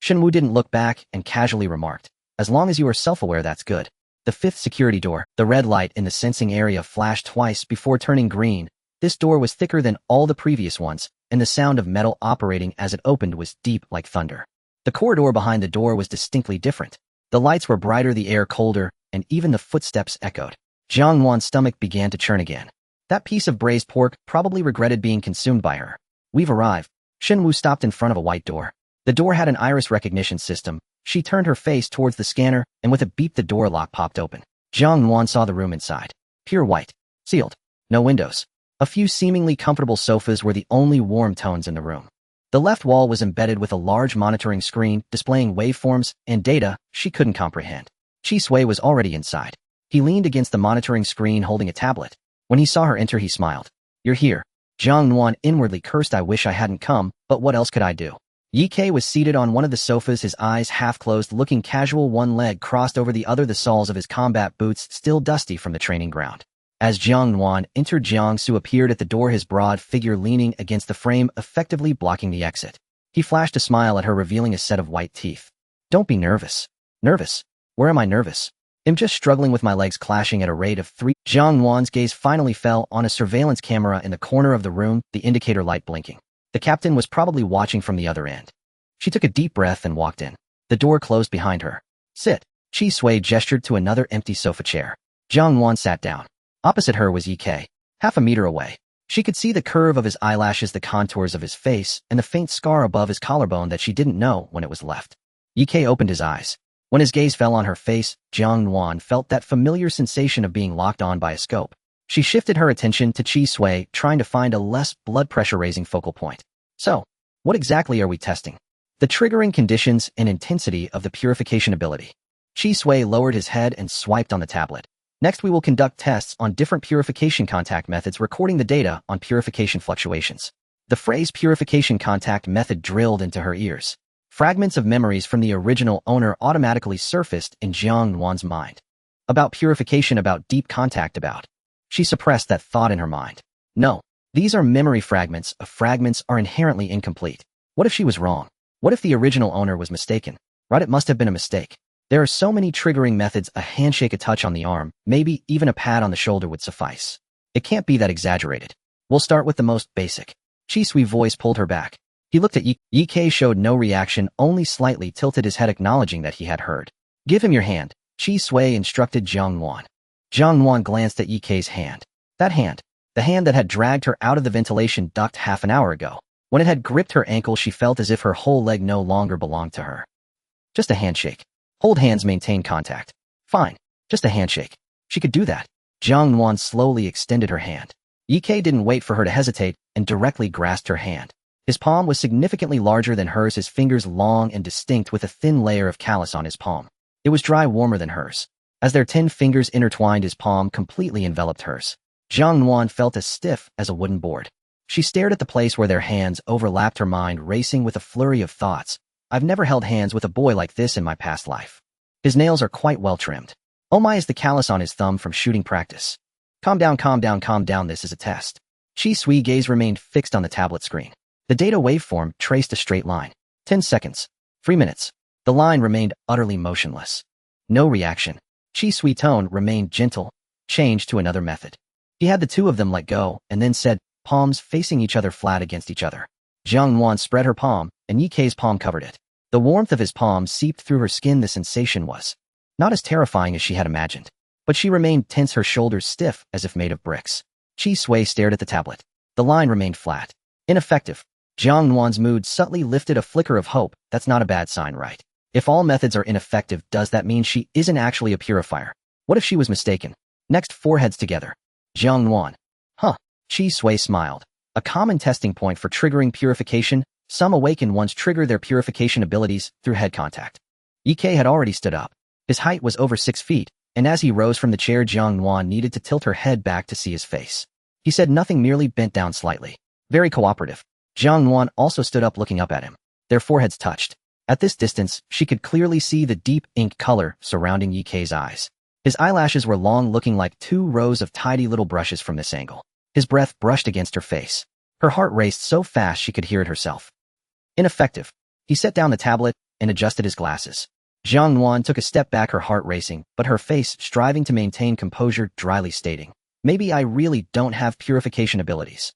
Speaker 1: Shenwu didn't look back and casually remarked, as long as you are self-aware, that's good. The 5th security door, the red light in the sensing area flashed twice before turning green. This door was thicker than all the previous ones, and the sound of metal operating as it opened was deep like thunder. The corridor behind the door was distinctly different. The lights were brighter, the air colder, and even the footsteps echoed. Jiang Nuan's stomach began to churn again. That piece of braised pork probably regretted being consumed by her. We've arrived. Shenwu stopped in front of a white door. The door had an iris recognition system. She turned her face towards the scanner, and with a beep the door lock popped open. Jiang Nuan saw the room inside. Pure white. Sealed. No windows. A few seemingly comfortable sofas were the only warm tones in the room. The left wall was embedded with a large monitoring screen displaying waveforms and data she couldn't comprehend. Chi Sui was already inside. He leaned against the monitoring screen holding a tablet. When he saw her enter, he smiled. You're here. Jiang Nuan inwardly cursed, I wish I hadn't come, but what else could I do? Ye Ke was seated on one of the sofas, his eyes half closed, looking casual, one leg crossed over the other, the soles of his combat boots still dusty from the training ground. As Jiang Nuan entered, Jiang Su appeared at the door, his broad figure leaning against the frame, effectively blocking the exit. He flashed a smile at her, revealing a set of white teeth. Don't be nervous. Nervous? Where am I nervous? I'm just struggling with my legs clashing at a rate of 3. Jiang Nuan's gaze finally fell on a surveillance camera in the corner of the room, the indicator light blinking. The captain was probably watching from the other end. She took a deep breath and walked in. The door closed behind her. Sit. Chi Sui gestured to another empty sofa chair. Jiang Nuan sat down. Opposite her was Ye Ke, half a meter away. She could see the curve of his eyelashes, the contours of his face, and the faint scar above his collarbone that she didn't know when it was left. Ye Ke opened his eyes. When his gaze fell on her face, Jiang Nuan felt that familiar sensation of being locked on by a scope. She shifted her attention to Chi Sui, trying to find a less blood pressure-raising focal point. So, what exactly are we testing? The triggering conditions and intensity of the purification ability. Chi Sui lowered his head and swiped on the tablet. Next, we will conduct tests on different purification contact methods, recording the data on purification fluctuations. The phrase purification contact method drilled into her ears. Fragments of memories from the original owner automatically surfaced in Jiang Nuan's mind. About purification, about deep contact, about. She suppressed that thought in her mind. No, these are memory fragments. Fragments are inherently incomplete. What if she was wrong? What if the original owner was mistaken? Right, it must have been a mistake. There are so many triggering methods, a handshake, a touch on the arm, maybe even a pat on the shoulder would suffice. It can't be that exaggerated. We'll start with the most basic. Chi Sui's voice pulled her back. He looked at Ye Ke, showed no reaction, only slightly tilted his head, acknowledging that he had heard. Give him your hand, Chi Sui instructed Jiang Nuan. Jiang Nuan glanced at Ye Ke's hand. That hand. The hand that had dragged her out of the ventilation duct half an hour ago. When it had gripped her ankle, she felt as if her whole leg no longer belonged to her. Just a handshake. Hold hands, maintain contact. Fine. Just a handshake. She could do that. Jiang Nuan slowly extended her hand. Ye Ke didn't wait for her to hesitate and directly grasped her hand. His palm was significantly larger than hers, his fingers long and distinct with a thin layer of callus on his palm. It was dry, warmer than hers. As their 10 fingers intertwined, his palm completely enveloped hers. Jiang Nuan felt as stiff as a wooden board. She stared at the place where their hands overlapped, her mind racing with a flurry of thoughts. I've never held hands with a boy like this in my past life. His nails are quite well trimmed. Oh my, is the callus on his thumb from shooting practice. Calm down, calm down, calm down, this is a test. Chi Sui's gaze remained fixed on the tablet screen. The data waveform traced a straight line. 10 seconds. 3 minutes. The line remained utterly motionless. No reaction. Chi Sui's tone remained gentle, changed to another method. He had the two of them let go, and then said, palms facing each other, flat against each other. Jiang Nuan spread her palm, and Ye Ke's palm covered it. The warmth of his palm seeped through her skin. The sensation was not as terrifying as she had imagined, but she remained tense, her shoulders stiff as if made of bricks. Chi Sui stared at the tablet. The line remained flat. Ineffective. Jiang Nuan's mood subtly lifted, a flicker of hope. That's not a bad sign, right? If all methods are ineffective, does that mean she isn't actually a purifier? What if she was mistaken? Next, foreheads together. Jiang Nuan. Huh. Chi Sui smiled. A common testing point for triggering purification. Some awakened ones trigger their purification abilities through head contact. Ye Ke had already stood up. His height was over 6 feet, and as he rose from the chair, Jiang Nuan needed to tilt her head back to see his face. He said nothing, merely bent down slightly. Very cooperative. Jiang Nuan also stood up, looking up at him. Their foreheads touched. At this distance, she could clearly see the deep ink color surrounding Yike's eyes. His eyelashes were long, looking like 2 rows of tidy little brushes from this angle. His breath brushed against her face. Her heart raced so fast she could hear it herself. Ineffective. He set down the tablet and adjusted his glasses. Jiang Nuan took a step back, her heart racing, but her face striving to maintain composure, dryly stating, "Maybe I really don't have purification abilities."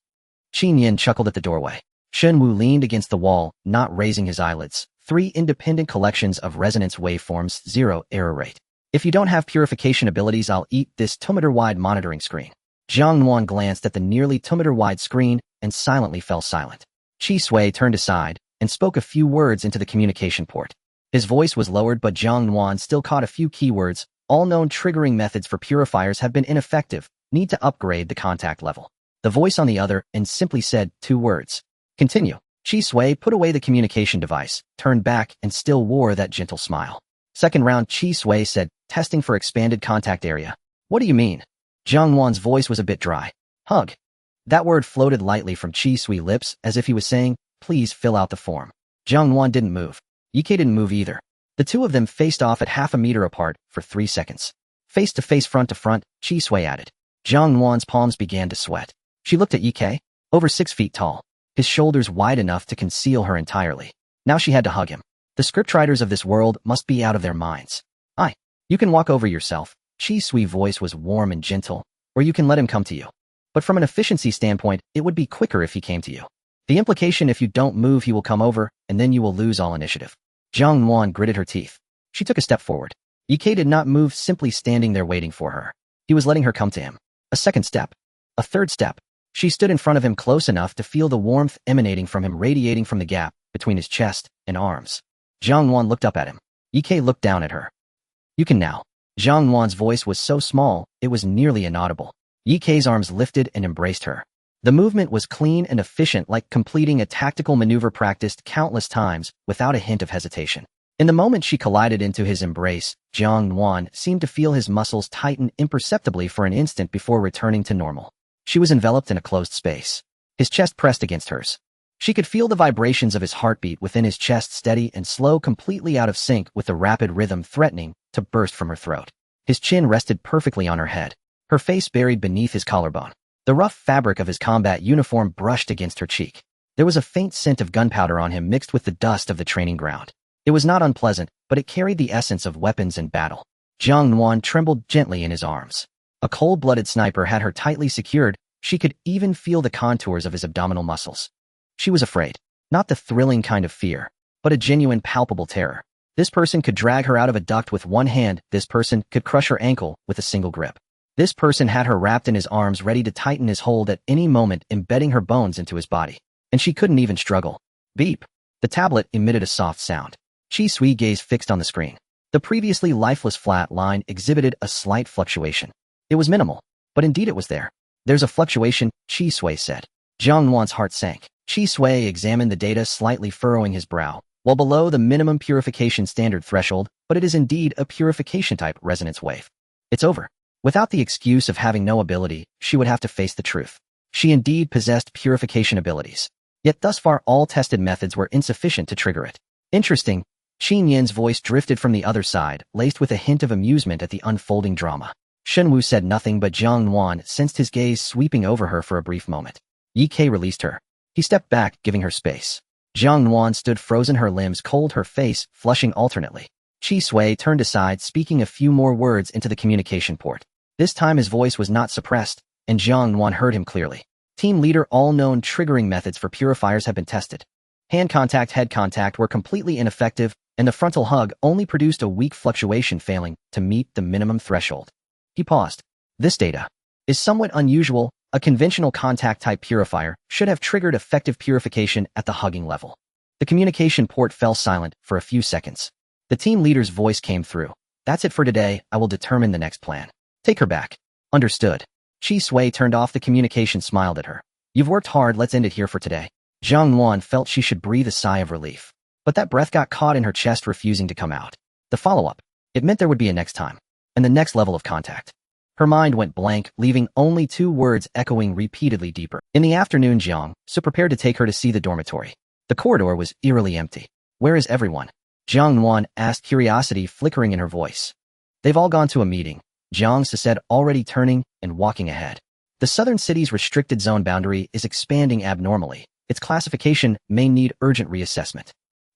Speaker 1: Qin Yin chuckled at the doorway. Shen Wu leaned against the wall, not raising his eyelids. 3 independent collections of resonance waveforms, 0 error rate. If you don't have purification abilities, I'll eat this 2-meter-wide monitoring screen. Jiang Nuan glanced at the nearly 2-meter-wide screen and silently fell silent. Qi Sui turned aside and spoke a few words into the communication port. His voice was lowered, but Jiang Nuan still caught a few keywords. All known triggering methods for purifiers have been ineffective. Need to upgrade the contact level. The voice on the other end simply said 2 words. Continue. Qi Sui put away the communication device, turned back, and still wore that gentle smile. Second round, Qi Sui said, testing for expanded contact area. What do you mean? Jiang Nuan's voice was a bit dry. Hug. That word floated lightly from Qi Sui's lips as if he was saying, please fill out the form. Jiang Nuan didn't move. Yike didn't move either. The two of them faced off at half a meter apart for 3 seconds. Face to face, front to front, Qi Sui added. Jiang Nuan's palms began to sweat. She looked at Yike, over 6 feet tall, his shoulders wide enough to conceal her entirely. Now she had to hug him. The scriptwriters of this world must be out of their minds. You can walk over yourself. Qi Sui's voice was warm and gentle, or you can let him come to you. But from an efficiency standpoint, it would be quicker if he came to you. The implication, if you don't move, he will come over, and then you will lose all initiative. Jiang Nuan gritted her teeth. She took a step forward. Yike did not move, simply standing there waiting for her. He was letting her come to him. A second step. A third step. She stood in front of him, close enough to feel the warmth emanating from him, radiating from the gap between his chest and arms. Jiang Nuan looked up at him. Yike looked down at her. You can now. Jiang Nuan's voice was so small, it was nearly inaudible. Yike's arms lifted and embraced her. The movement was clean and efficient, like completing a tactical maneuver practiced countless times without a hint of hesitation. In the moment she collided into his embrace, Jiang Nuan seemed to feel his muscles tighten imperceptibly for an instant before returning to normal. She was enveloped in a closed space. His chest pressed against hers. She could feel the vibrations of his heartbeat within his chest, steady and slow, completely out of sync with the rapid rhythm threatening to burst from her throat. His chin rested perfectly on her head, her face buried beneath his collarbone. The rough fabric of his combat uniform brushed against her cheek. There was a faint scent of gunpowder on him mixed with the dust of the training ground. It was not unpleasant, but it carried the essence of weapons and battle. Jiang Nuan trembled gently in his arms. A cold-blooded sniper had her tightly secured. She could even feel the contours of his abdominal muscles. She was afraid. Not the thrilling kind of fear, but a genuine, palpable terror. This person could drag her out of a duct with one hand. This person could crush her ankle with a single grip. This person had her wrapped in his arms, ready to tighten his hold at any moment, embedding her bones into his body. And she couldn't even struggle. Beep. The tablet emitted a soft sound. Qi Sui's gaze fixed on the screen. The previously lifeless flat line exhibited a slight fluctuation. It was minimal, but indeed it was there. There's a fluctuation, Qi Sui said. Jiang Nuan's heart sank. Qi Sui examined the data, slightly furrowing his brow. While below the minimum purification standard threshold, but it is indeed a purification-type resonance wave. It's over. Without the excuse of having no ability, she would have to face the truth. She indeed possessed purification abilities. Yet thus far all tested methods were insufficient to trigger it. Interesting. Qin Yin's voice drifted from the other side, laced with a hint of amusement at the unfolding drama. Shen Wu said nothing, but Jiang Nuan sensed his gaze sweeping over her for a brief moment. Yike released her. He stepped back, giving her space. Jiang Nuan stood frozen, her limbs cold, her face flushing alternately. Qi Sui turned aside, speaking a few more words into the communication port. This time his voice was not suppressed, and Jiang Nuan heard him clearly. Team leader, all known triggering methods for purifiers have been tested. Hand contact, head contact were completely ineffective, and the frontal hug only produced a weak fluctuation, failing to meet the minimum threshold. He paused. This data is somewhat unusual. A conventional contact-type purifier should have triggered effective purification at the hugging level. The communication port fell silent for a few seconds. The team leader's voice came through. That's it for today. I will determine the next plan. Take her back. Understood. Qi Sui turned off the communication, smiled at her. You've worked hard. Let's end it here for today. Jiang Nuan felt she should breathe a sigh of relief. But that breath got caught in her chest, refusing to come out. The follow-up. It meant there would be a next time. And the next level of contact. Her mind went blank, leaving only 2 words echoing repeatedly deeper. In the afternoon, Jiang Su prepared to take her to see the dormitory. The corridor was eerily empty. Where is everyone? Jiang Nuan asked, curiosity flickering in her voice. They've all gone to a meeting, Jiang said, already turning and walking ahead. The southern city's restricted zone boundary is expanding abnormally. Its classification may need urgent reassessment.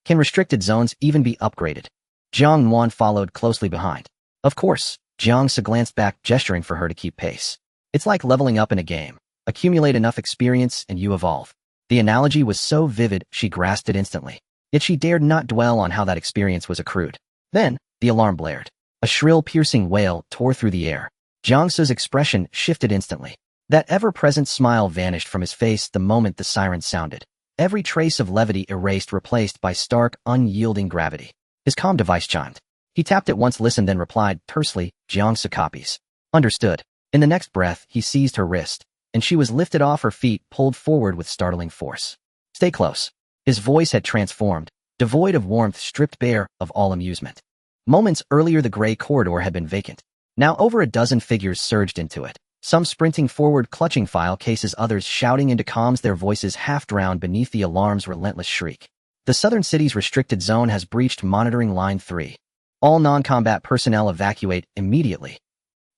Speaker 1: Can restricted zones even be upgraded? Jiang Nuan followed closely behind. Of course, Jiang Se glanced back, gesturing for her to keep pace. It's like leveling up in a game. Accumulate enough experience and you evolve. The analogy was so vivid, she grasped it instantly. Yet she dared not dwell on how that experience was accrued. Then, the alarm blared. A shrill, piercing wail tore through the air. Jiang Se's expression shifted instantly. That ever-present smile vanished from his face the moment the siren sounded. Every trace of levity erased, replaced by stark, unyielding gravity. His comm device chimed. He tapped it once, listened, then replied tersely, Jiang Se copies. Understood. In the next breath, he seized her wrist, and she was lifted off her feet, pulled forward with startling force. Stay close. His voice had transformed, devoid of warmth, stripped bare of all amusement. Moments earlier, the gray corridor had been vacant. Now over a dozen figures surged into it. Some sprinting forward, clutching file cases, others shouting into comms, their voices half drowned beneath the alarm's relentless shriek. The southern city's restricted zone has breached monitoring line 3. All non-combat personnel evacuate immediately.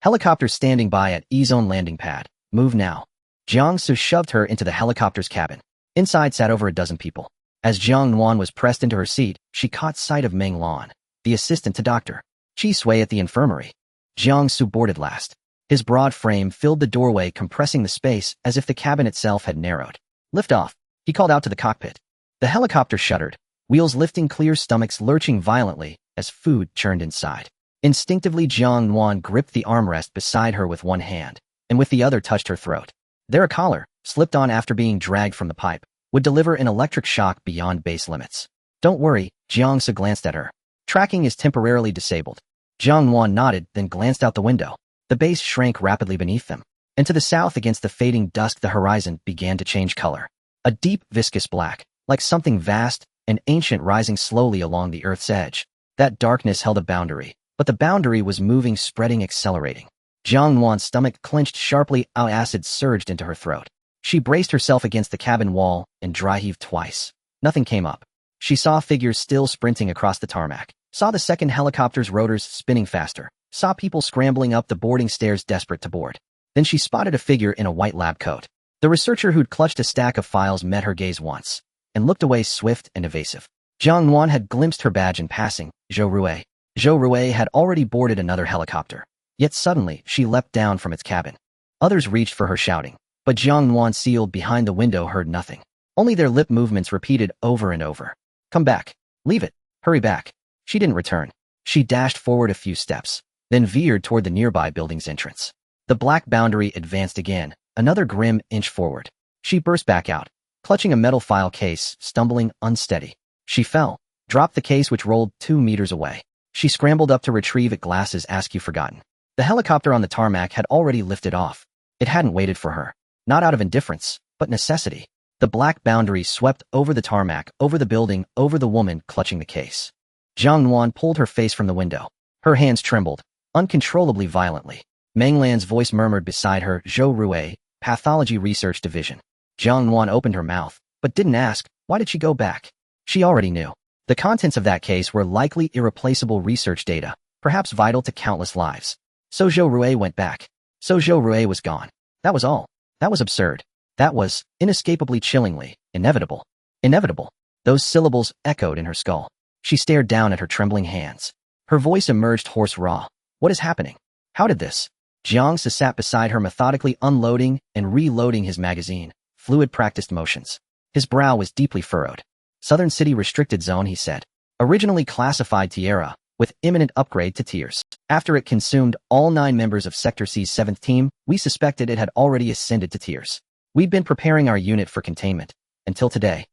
Speaker 1: Helicopters standing by at E-zone landing pad. Move now. Jiang Se shoved her into the helicopter's cabin. Inside sat over a dozen people. As Jiang Nuan was pressed into her seat, she caught sight of Meng Lan, the assistant to Dr. Chi Sui at the infirmary. Jiang Se boarded last. His broad frame filled the doorway, compressing the space as if the cabin itself had narrowed. Lift off, he called out to the cockpit. The helicopter shuddered, wheels lifting clear, stomachs lurching violently as food churned inside. Instinctively, Jiang Nuan gripped the armrest beside her with one hand, and with the other touched her throat. There, a collar, slipped on after being dragged from the pipe, would deliver an electric shock beyond base limits. Don't worry, Jiang Se glanced at her. Tracking is temporarily disabled. Jiang Nuan nodded, then glanced out the window. The base shrank rapidly beneath them, and to the south against the fading dusk the horizon began to change color. A deep, viscous black, like something vast and ancient rising slowly along the Earth's edge. That darkness held a boundary, but the boundary was moving, spreading, accelerating. Jiang Nuan's stomach clenched sharply, acid surged into her throat. She braced herself against the cabin wall and dry-heaved twice. Nothing came up. She saw figures still sprinting across the tarmac, saw the second helicopter's rotors spinning faster, saw people scrambling up the boarding stairs desperate to board. Then she spotted a figure in a white lab coat. The researcher who'd clutched a stack of files met her gaze once, and looked away, swift and evasive. Jiang Nuan had glimpsed her badge in passing, Zhou Rui. Zhou Rui had already boarded another helicopter. Yet suddenly, she leapt down from its cabin. Others reached for her, shouting, but Jiang Nuan, sealed behind the window, heard nothing. Only their lip movements repeated over and over. Come back. Leave it. Hurry back. She didn't return. She dashed forward a few steps, then veered toward the nearby building's entrance. The black boundary advanced again, another grim inch forward. She burst back out, clutching a metal file case, stumbling, unsteady. She fell, dropped the case, which rolled 2 meters away. She scrambled up to retrieve it, glasses askew, forgotten. The helicopter on the tarmac had already lifted off. It hadn't waited for her. Not out of indifference, but necessity. The black boundary swept over the tarmac, over the building, over the woman clutching the case. Jiang Nuan pulled her face from the window. Her hands trembled, uncontrollably, violently. Meng Lan's voice murmured beside her, Zhou Rui, Pathology Research Division. Jiang Nuan opened her mouth, but didn't ask, why did she go back? She already knew. The contents of that case were likely irreplaceable research data, perhaps vital to countless lives. So Zhou Rui went back. So Zhou Rui was gone. That was all. That was absurd. That was, inescapably, chillingly, inevitable. Inevitable. Those syllables echoed in her skull. She stared down at her trembling hands. Her voice emerged hoarse, raw. What is happening? How did this? Jiang Se sat beside her, methodically unloading and reloading his magazine, fluid, practiced motions. His brow was deeply furrowed. Southern City Restricted Zone, he said. Originally classified Tierra, with imminent upgrade to Tiers. After it consumed all 9 members of Sector C's 7th team, we suspected it had already ascended to Tiers. We'd been preparing our unit for containment. Until today.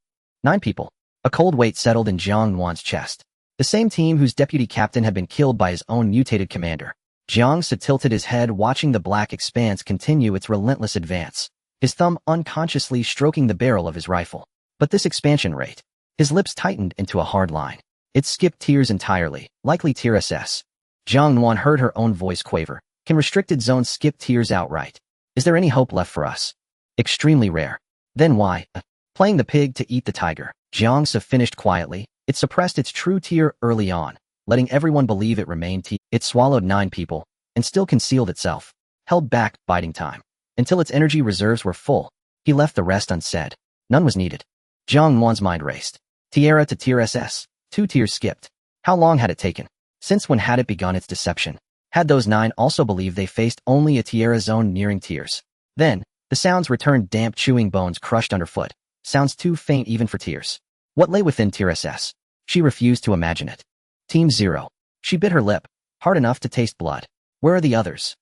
Speaker 1: 9 people. A cold weight settled in Jiang Nuan's chest. The same team whose deputy captain had been killed by his own mutated commander. Jiang Se tilted his head, watching the black expanse continue its relentless advance, his thumb unconsciously stroking the barrel of his rifle. But this expansion rate. His lips tightened into a hard line. It skipped Tiers entirely, likely Tier SS. Jiang Nuan heard her own voice quaver. Can restricted zones skip Tiers outright? Is there any hope left for us? Extremely rare. Then why? Playing the pig to eat the tiger. Jiang Se finished quietly, It suppressed its true tier early on, letting everyone believe it remained T. It swallowed 9 people, and still concealed itself, held back, biding time. Until its energy reserves were full, he left the rest unsaid. None was needed. Jiang Nuan's mind raced. Tiara to tier SS, 2 tiers skipped. How long had it taken? Since when had it begun its deception? Had those 9 also believed they faced only a tiara zone nearing tiers? Then, the sounds returned, damp chewing bones crushed underfoot, sounds too faint even for tears. What lay within tier SS? She refused to imagine it. Team 0. She bit her lip, hard enough to taste blood. Where are the others?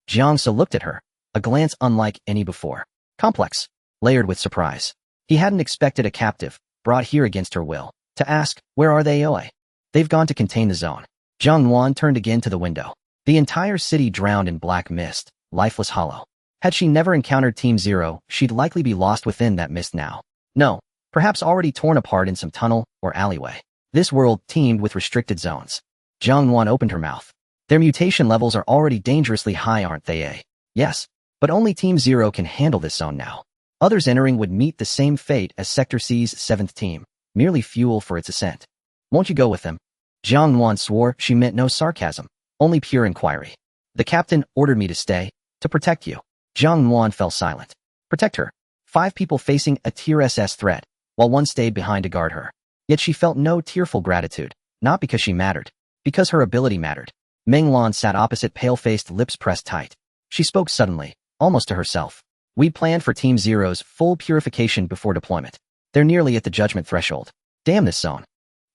Speaker 1: Jiang Su looked at her, a glance unlike any before. Complex, layered with surprise. He hadn't expected a captive, brought here against her will, to ask, where are they? Oi? They've gone to contain the zone. Jiang Nuan turned again to the window. The entire city drowned in black mist, lifeless hollow. Had she never encountered Team 0, she'd likely be lost within that mist now. No, perhaps already torn apart in some tunnel or alleyway. This world teemed with restricted zones. Jiang Nuan opened her mouth. Their mutation levels are already dangerously high, aren't they? Yes, but only Team 0 can handle this zone now. Others entering would meet the same fate as Sector C's 7th team, merely fuel for its ascent. Won't you go with them? Jiang Nuan swore she meant no sarcasm, only pure inquiry. The captain ordered me to stay, to protect you. Jiang Nuan fell silent. Protect her. 5 people facing a tier SS threat, while 1 stayed behind to guard her. Yet she felt no tearful gratitude, not because she mattered, because her ability mattered. Meng Lan sat opposite, pale-faced, lips pressed tight. She spoke suddenly, almost to herself. We planned for Team 0's full purification before deployment. They're nearly at the judgment threshold. Damn this zone.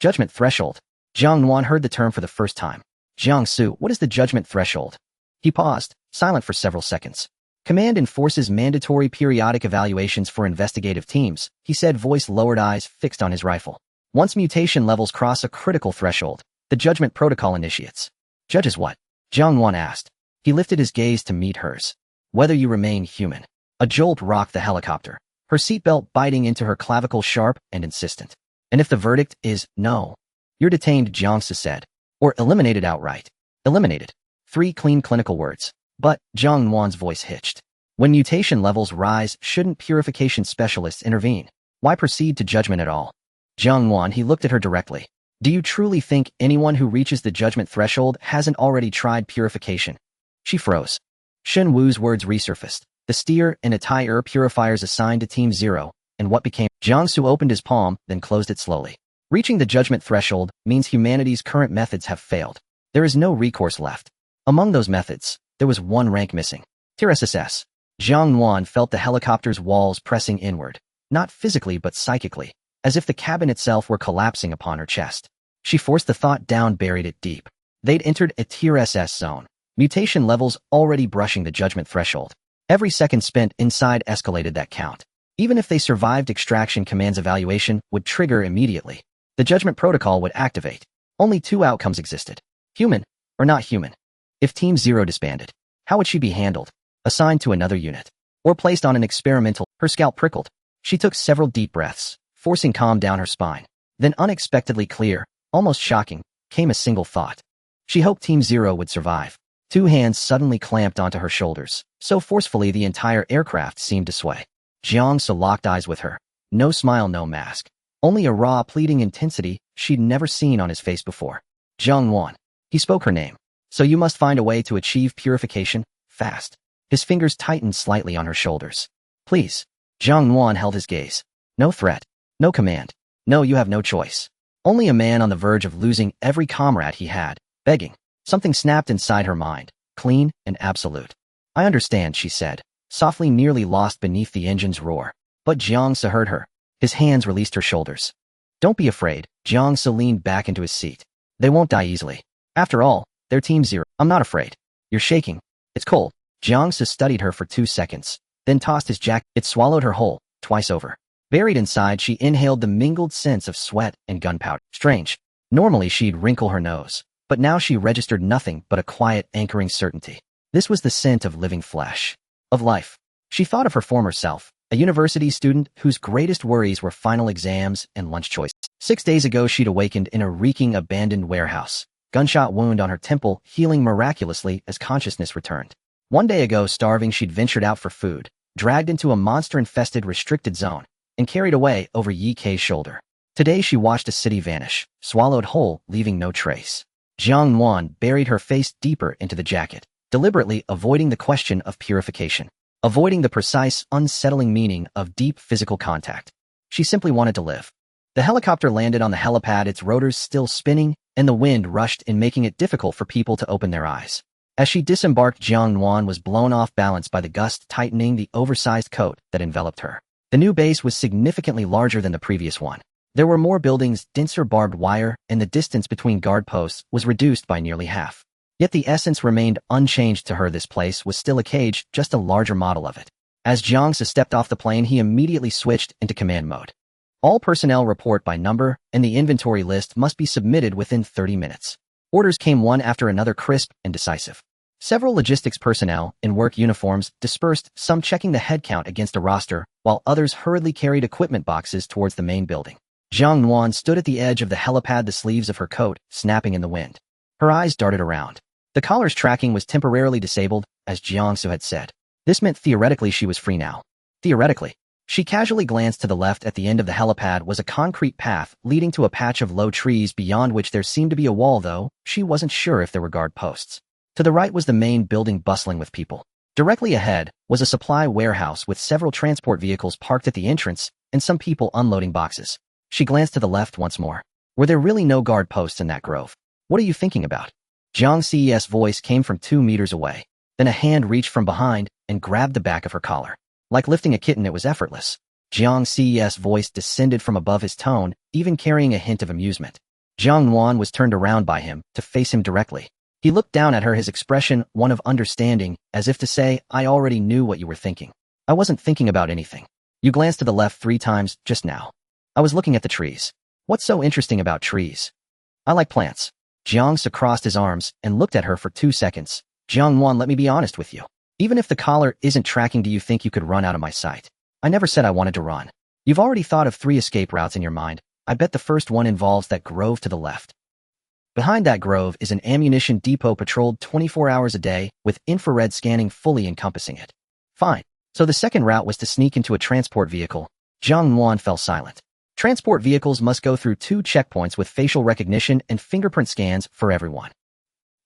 Speaker 1: Judgment threshold. Jiang Nuan heard the term for the first time. Jiang Su, what is the judgment threshold? He paused, silent for several seconds. Command enforces mandatory periodic evaluations for investigative teams, he said, voice lowered, eyes fixed on his rifle. Once mutation levels cross a critical threshold, the judgment protocol initiates. Judges what? Jiang Nuan asked. He lifted his gaze to meet hers. Whether you remain human. A jolt rocked the helicopter, her seatbelt biting into her clavicle, sharp and insistent. And if the verdict is no, you're detained, Jiang Su said. Or eliminated outright. Eliminated. 3 clean clinical words. But, Jiang Nuan's voice hitched. When mutation levels rise, shouldn't purification specialists intervene? Why proceed to judgment at all? Jiang Nuan, he looked at her directly. Do you truly think anyone who reaches the judgment threshold hasn't already tried purification? She froze. Shen Wu's words resurfaced. The steer and attire purifiers assigned to Team 0, and what became. Jiang Su opened his palm, then closed it slowly. Reaching the judgment threshold means humanity's current methods have failed. There is no recourse left. Among those methods, there was 1 rank missing. Tier SSS. Jiang Nuan felt the helicopter's walls pressing inward, not physically but psychically, as if the cabin itself were collapsing upon her chest. She forced the thought down, buried it deep. They'd entered a Tier SS zone, mutation levels already brushing the judgment threshold. Every second spent inside escalated that count. Even if they survived, Extraction Command's evaluation would trigger immediately. The judgment protocol would activate. Only 2 outcomes existed. Human, or not human. If Team 0 disbanded, how would she be handled? Assigned to another unit? Or placed on an experimental? Her scalp prickled. She took several deep breaths, forcing calm down her spine. Then unexpectedly clear, almost shocking, came a single thought. She hoped Team 0 would survive. 2 hands suddenly clamped onto her shoulders, so forcefully the entire aircraft seemed to sway. Jiang Su locked eyes with her. No smile, no mask. Only a raw, pleading intensity she'd never seen on his face before. Jiang Nuan. He spoke her name. So you must find a way to achieve purification, fast. His fingers tightened slightly on her shoulders. Please. Jiang Nuan held his gaze. No threat. No command. No, you have no choice. Only a man on the verge of losing every comrade he had, begging. Something snapped inside her mind, clean and absolute. I understand, she said, softly, nearly lost beneath the engine's roar. But Jiang Su heard her. His hands released her shoulders. Don't be afraid. Jiang Su leaned back into his seat. They won't die easily. After all, they're Team 0. I'm not afraid. You're shaking. It's cold. Jiang Su studied her for 2 seconds, then tossed his jacket. It swallowed her whole, twice over. Buried inside, she inhaled the mingled scents of sweat and gunpowder. Strange. Normally she'd wrinkle her nose, but now she registered nothing but a quiet, anchoring certainty. This was the scent of living flesh. Of life. She thought of her former self, a university student whose greatest worries were final exams and lunch choices. 6 days ago she'd awakened in a reeking, abandoned warehouse. Gunshot wound on her temple, healing miraculously as consciousness returned. 1 day ago, starving, she'd ventured out for food, dragged into a monster-infested restricted zone, and carried away over Yi Kei's shoulder. Today she watched a city vanish, swallowed whole, leaving no trace. Jiang Nuan buried her face deeper into the jacket, deliberately avoiding the question of purification, avoiding the precise, unsettling meaning of deep physical contact. She simply wanted to live. The helicopter landed on the helipad, its rotors still spinning, and the wind rushed in, making it difficult for people to open their eyes. As she disembarked, Jiang Nuan was blown off balance by the gust tightening the oversized coat that enveloped her. The new base was significantly larger than the previous one. There were more buildings, denser barbed wire, and the distance between guard posts was reduced by nearly half. Yet the essence remained unchanged to her. This place was still a cage, just a larger model of it. As Jiang Su stepped off the plane, he immediately switched into command mode. All personnel report by number, and the inventory list must be submitted within 30 minutes. Orders came one after another, crisp and decisive. Several logistics personnel in work uniforms dispersed, some checking the head count against a roster, while others hurriedly carried equipment boxes towards the main building. Jiang Nuan stood at the edge of the helipad, the sleeves of her coat snapping in the wind. Her eyes darted around. The collar's tracking was temporarily disabled, as Jiang Su had said. This meant theoretically she was free now. Theoretically. She casually glanced to the left. At the end of the helipad was a concrete path leading to a patch of low trees beyond which there seemed to be a wall, though she wasn't sure if there were guard posts. To the right was the main building, bustling with people. Directly ahead was a supply warehouse with several transport vehicles parked at the entrance and some people unloading boxes. She glanced to the left once more. Were there really no guard posts in that grove? What are you thinking about? Jiang Su's voice came from 2 meters away. Then a hand reached from behind and grabbed the back of her collar. Like lifting a kitten, it was effortless. Jiang Su's voice descended from above his tone, even carrying a hint of amusement. Jiang Nuan was turned around by him to face him directly. He looked down at her, his expression one of understanding, as if to say, I already knew what you were thinking. I wasn't thinking about anything. You glanced to the left 3 times just now. I was looking at the trees. What's so interesting about trees? I like plants. Jiang Su crossed his arms and looked at her for 2 seconds. Jiang Nuan, let me be honest with you. Even if the collar isn't tracking, do you think you could run out of my sight? I never said I wanted to run. You've already thought of 3 escape routes in your mind. I bet the first one involves that grove to the left. Behind that grove is an ammunition depot patrolled 24 hours a day, with infrared scanning fully encompassing it. Fine. So the second route was to sneak into a transport vehicle. Jiang Nuan fell silent. Transport vehicles must go through 2 checkpoints with facial recognition and fingerprint scans for everyone.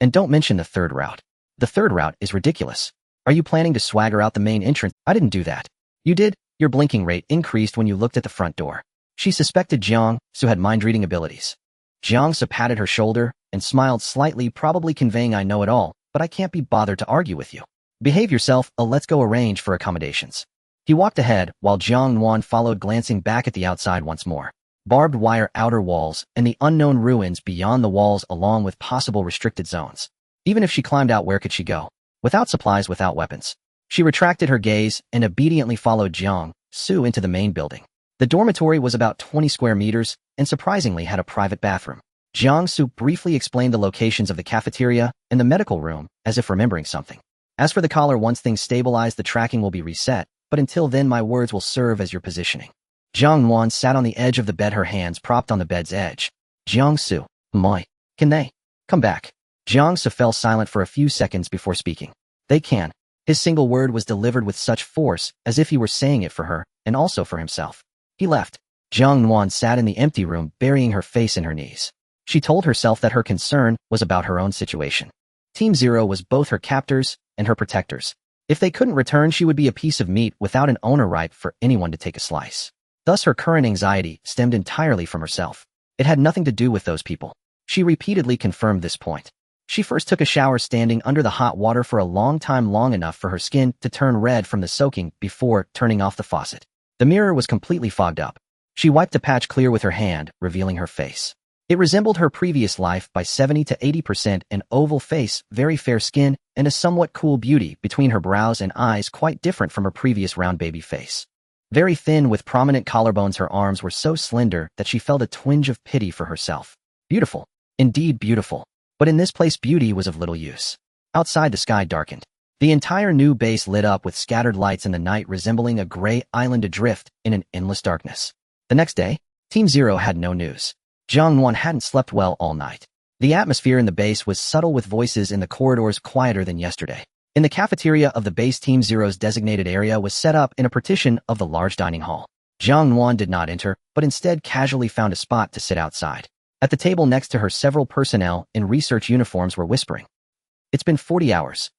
Speaker 1: And don't mention the third route. The third route is ridiculous. Are you planning to swagger out the main entrance? I didn't do that. You did. Your blinking rate increased when you looked at the front door. She suspected Jiang Su had mind-reading abilities. Jiang Su patted her shoulder and smiled slightly, probably conveying, I know it all, but I can't be bothered to argue with you. Behave yourself, let's go arrange for accommodations. He walked ahead, while Jiang Nuan followed, glancing back at the outside once more. Barbed wire outer walls and the unknown ruins beyond the walls, along with possible restricted zones. Even if she climbed out, where could she go? Without supplies, without weapons. She retracted her gaze and obediently followed Jiang Su into the main building. The dormitory was about 20 square meters and surprisingly had a private bathroom. Jiang Su briefly explained the locations of the cafeteria and the medical room, as if remembering something. As for the collar, once things stabilize, the tracking will be reset, but until then my words will serve as your positioning. Jiang Nuan sat on the edge of the bed, her hands propped on the bed's edge. Jiang Su, moi, can they come back? Jiang Su fell silent for a few seconds before speaking. They can. His single word was delivered with such force, as if he were saying it for her, and also for himself. He left. Jiang Nuan sat in the empty room, burying her face in her knees. She told herself that her concern was about her own situation. Team Zero was both her captors and her protectors. If they couldn't return, she would be a piece of meat without an owner ripe for anyone to take a slice. Thus her current anxiety stemmed entirely from herself. It had nothing to do with those people. She repeatedly confirmed this point. She first took a shower standing under the hot water for a long time, long enough for her skin to turn red from the soaking, before turning off the faucet. The mirror was completely fogged up. She wiped the patch clear with her hand, revealing her face. It resembled her previous life by 70 to 80%, an oval face, very fair skin, and a somewhat cool beauty between her brows and eyes, quite different from her previous round baby face. Very thin with prominent collarbones, her arms were so slender that she felt a twinge of pity for herself. Beautiful. Indeed beautiful. But in this place beauty was of little use. Outside the sky darkened. The entire new base lit up with scattered lights in the night, resembling a gray island adrift in an endless darkness. The next day, Team Zero had no news. Jiang Nuan hadn't slept well all night. The atmosphere in the base was subtle, with voices in the corridors quieter than yesterday. In the cafeteria of the base, Team Zero's designated area was set up in a partition of the large dining hall. Jiang Nuan did not enter, but instead casually found a spot to sit outside. At the table next to her, several personnel in research uniforms were whispering. It's been 40 hours.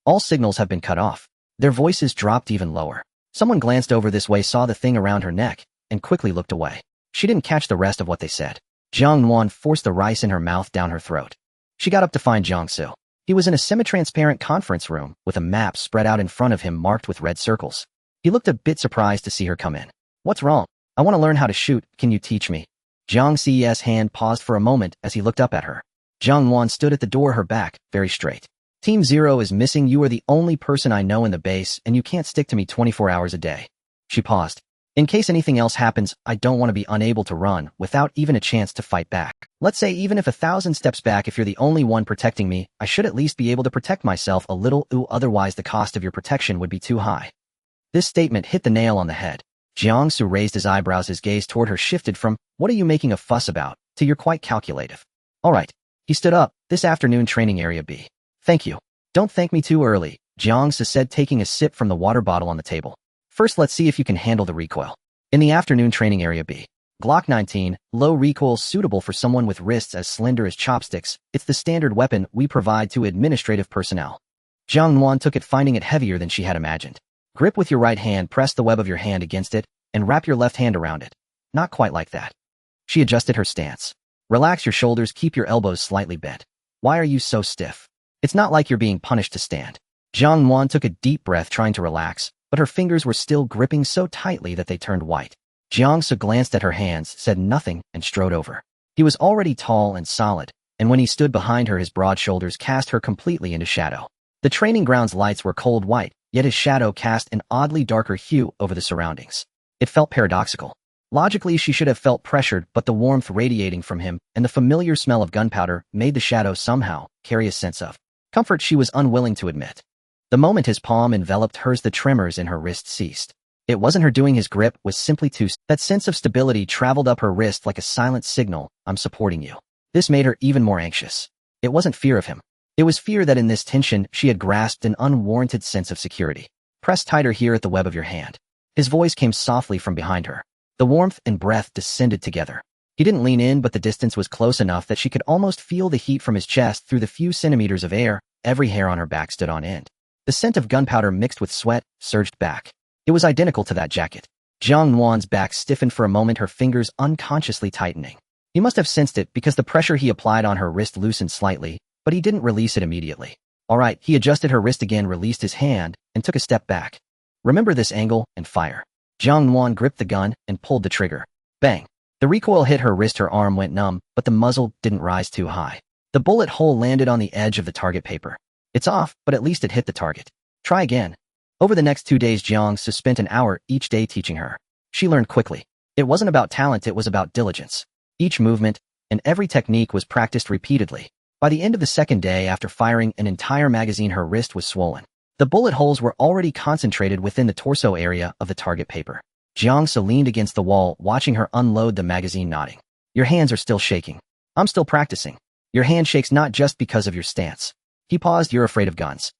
Speaker 1: All signals have been cut off. Their voices dropped even lower. Someone glanced over this way, saw the thing around her neck, and quickly looked away. She didn't catch the rest of what they said. Jiang Nuan forced the rice in her mouth down her throat. She got up to find Jiang Su. He was in a semi-transparent conference room with a map spread out in front of him marked with red circles. He looked a bit surprised to see her come in. What's wrong? I want to learn how to shoot. Can you teach me? Jiang Su's hand paused for a moment as he looked up at her. Jiang Nuan stood at the door, her back very straight. Team Zero is missing. You are the only person I know in the base, and you can't stick to me 24 hours a day. She paused. In case anything else happens, I don't want to be unable to run without even a chance to fight back. Let's say even if 1,000 steps back, if you're the only one protecting me, I should at least be able to protect myself a little. Otherwise the cost of your protection would be too high. This statement hit the nail on the head. Jiang Su raised his eyebrows. His gaze toward her shifted from, what are you making a fuss about, to you're quite calculative. All right. He stood up. This afternoon, training area B. Thank you. Don't thank me too early, Jiang Su said, taking a sip from the water bottle on the table. First, let's see if you can handle the recoil. In the afternoon, training area B. Glock 19, low recoil, suitable for someone with wrists as slender as chopsticks. It's the standard weapon we provide to administrative personnel. Jiang Nuan took it, finding it heavier than she had imagined. Grip with your right hand, press the web of your hand against it, and wrap your left hand around it. Not quite like that. She adjusted her stance. Relax your shoulders, keep your elbows slightly bent. Why are you so stiff? It's not like you're being punished to stand. Jiang Nuan took a deep breath, trying to relax, but her fingers were still gripping so tightly that they turned white. Jiang Su glanced at her hands, said nothing, and strode over. He was already tall and solid, and when he stood behind her, his broad shoulders cast her completely into shadow. The training ground's lights were cold white, yet his shadow cast an oddly darker hue over the surroundings. It felt paradoxical. Logically, she should have felt pressured, but the warmth radiating from him and the familiar smell of gunpowder made the shadow somehow carry a sense of comfort she was unwilling to admit. The moment his palm enveloped hers, the tremors in her wrist ceased. It wasn't her doing, his grip was simply too. That sense of stability traveled up her wrist like a silent signal, I'm supporting you. This made her even more anxious. It wasn't fear of him. It was fear that in this tension she had grasped an unwarranted sense of security. Press tighter here at the web of your hand. His voice came softly from behind her. The warmth and breath descended together. He didn't lean in, but the distance was close enough that she could almost feel the heat from his chest through the few centimeters of air. Every hair on her back stood on end. The scent of gunpowder mixed with sweat surged back. It was identical to that jacket. Jiang Nuan's back stiffened for a moment, her fingers unconsciously tightening. He must have sensed it because the pressure he applied on her wrist loosened slightly, but he didn't release it immediately. All right, he adjusted her wrist again, released his hand, and took a step back. Remember this angle and fire. Jiang Nuan gripped the gun and pulled the trigger. Bang! The recoil hit her wrist, her arm went numb, but the muzzle didn't rise too high. The bullet hole landed on the edge of the target paper. It's off, but at least it hit the target. Try again. Over the next 2 days, Jiang Su spent an hour each day teaching her. She learned quickly. It wasn't about talent, it was about diligence. Each movement and every technique was practiced repeatedly. By the end of the second day, after firing an entire magazine, her wrist was swollen. The bullet holes were already concentrated within the torso area of the target paper. Jiang Su leaned against the wall, watching her unload the magazine, nodding. Your hands are still shaking. I'm still practicing. Your hand shakes not just because of your stance. He paused. You're afraid of guns.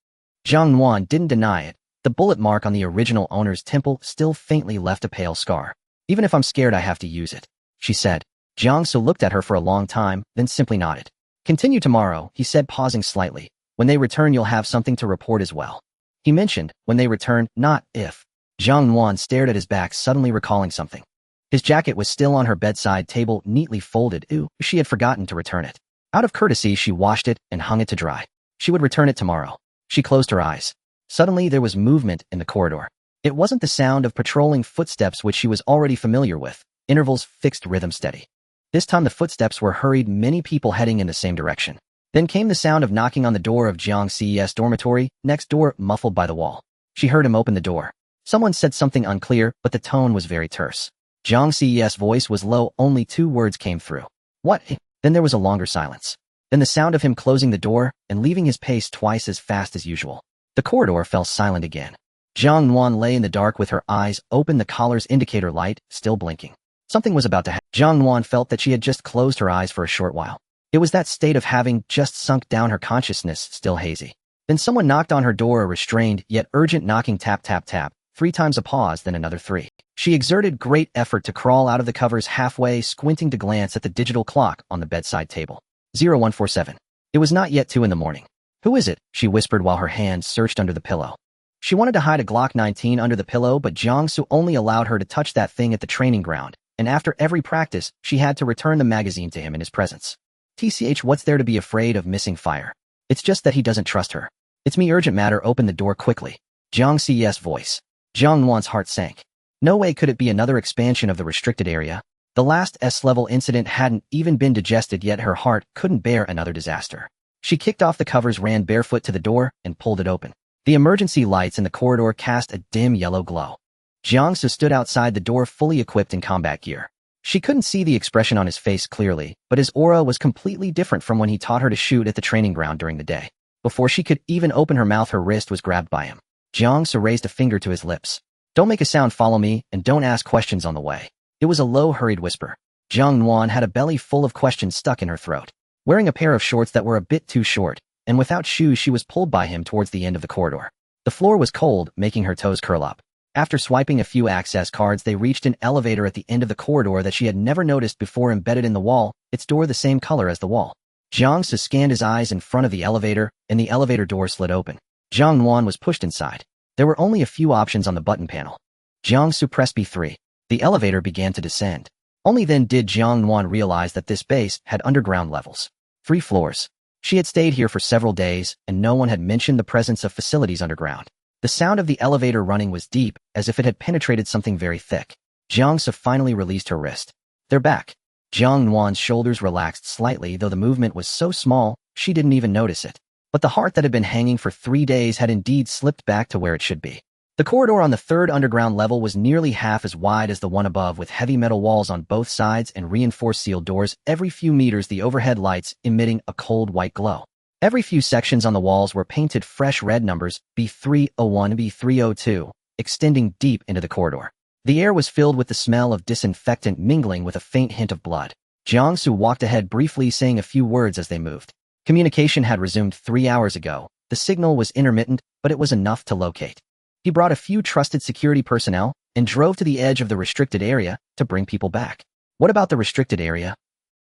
Speaker 1: Jiang Nuan didn't deny it. The bullet mark on the original owner's temple still faintly left a pale scar. Even if I'm scared, I have to use it, she said. Jiang Su looked at her for a long time, then simply nodded. Continue tomorrow, he said, pausing slightly. When they return, you'll have something to report as well. He mentioned, when they return, not if. Jiang Nuan stared at his back, suddenly recalling something. His jacket was still on her bedside table, neatly folded. She had forgotten to return it. Out of courtesy, she washed it and hung it to dry. She would return it tomorrow. She closed her eyes. Suddenly, there was movement in the corridor. It wasn't the sound of patrolling footsteps, which she was already familiar with. Intervals, fixed rhythm, steady. This time the footsteps were hurried, many people heading in the same direction. Then came the sound of knocking on the door of Jiang Su's dormitory, next door, muffled by the wall. She heard him open the door. Someone said something unclear, but the tone was very terse. Jiang Su's voice was low, only 2 words came through. What? Then there was a longer silence. Then the sound of him closing the door and leaving his pace twice as fast as usual. The corridor fell silent again. Jiang Nuan lay in the dark with her eyes open, the collar's indicator light still blinking. Something was about to happen. Jiang Nuan felt that she had just closed her eyes for a short while. It was that state of having just sunk down, her consciousness still hazy. Then someone knocked on her door, a restrained yet urgent knocking, tap, tap, tap, 3 times, a pause, then another 3. She exerted great effort to crawl out of the covers halfway, squinting to glance at the digital clock on the bedside table. 0147. It was not yet 2 in the morning. Who is it? She whispered while her hands searched under the pillow. She wanted to hide a Glock 19 under the pillow, but Jiang Su only allowed her to touch that thing at the training ground, and after every practice, she had to return the magazine to him in his presence. TCH, what's there to be afraid of missing fire? It's just that he doesn't trust her. It's me, urgent matter, open the door quickly. Jiang C's voice. Jiang Nuan's heart sank. No way could it be another expansion of the restricted area. The last S-level incident hadn't even been digested yet her heart couldn't bear another disaster. She kicked off the covers, ran barefoot to the door, and pulled it open. The emergency lights in the corridor cast a dim yellow glow. Jiang Su stood outside the door fully equipped in combat gear. She couldn't see the expression on his face clearly, but his aura was completely different from when he taught her to shoot at the training ground during the day. Before she could even open her mouth, her wrist was grabbed by him. Jiang Su raised a finger to his lips. Don't make a sound, follow me, and don't ask questions on the way. It was a low, hurried whisper. Jiang Nuan had a belly full of questions stuck in her throat. Wearing a pair of shorts that were a bit too short, and without shoes, she was pulled by him towards the end of the corridor. The floor was cold, making her toes curl up. After swiping a few access cards, they reached an elevator at the end of the corridor that she had never noticed before, embedded in the wall, its door the same color as the wall. Jiang Su scanned his eyes in front of the elevator, and the elevator door slid open. Jiang Nuan was pushed inside. There were only a few options on the button panel. Jiang Su pressed B3. The elevator began to descend. Only then did Jiang Nuan realize that this base had underground levels. 3 floors. She had stayed here for several days, and no one had mentioned the presence of facilities underground. The sound of the elevator running was deep, as if it had penetrated something very thick. Jiang Su finally released her wrist. They're back. Jiang Nuan's shoulders relaxed slightly, though the movement was so small, she didn't even notice it. But the heart that had been hanging for 3 days had indeed slipped back to where it should be. The corridor on the 3rd underground level was nearly half as wide as the one above, with heavy metal walls on both sides and reinforced sealed doors. Every few meters, the overhead lights emitting a cold white glow. Every few sections on the walls were painted fresh red numbers, B301, B302, extending deep into the corridor. The air was filled with the smell of disinfectant mingling with a faint hint of blood. Jiang Su walked ahead briefly, saying a few words as they moved. Communication had resumed 3 hours ago. The signal was intermittent, but it was enough to locate. He brought a few trusted security personnel and drove to the edge of the restricted area to bring people back. What about the restricted area?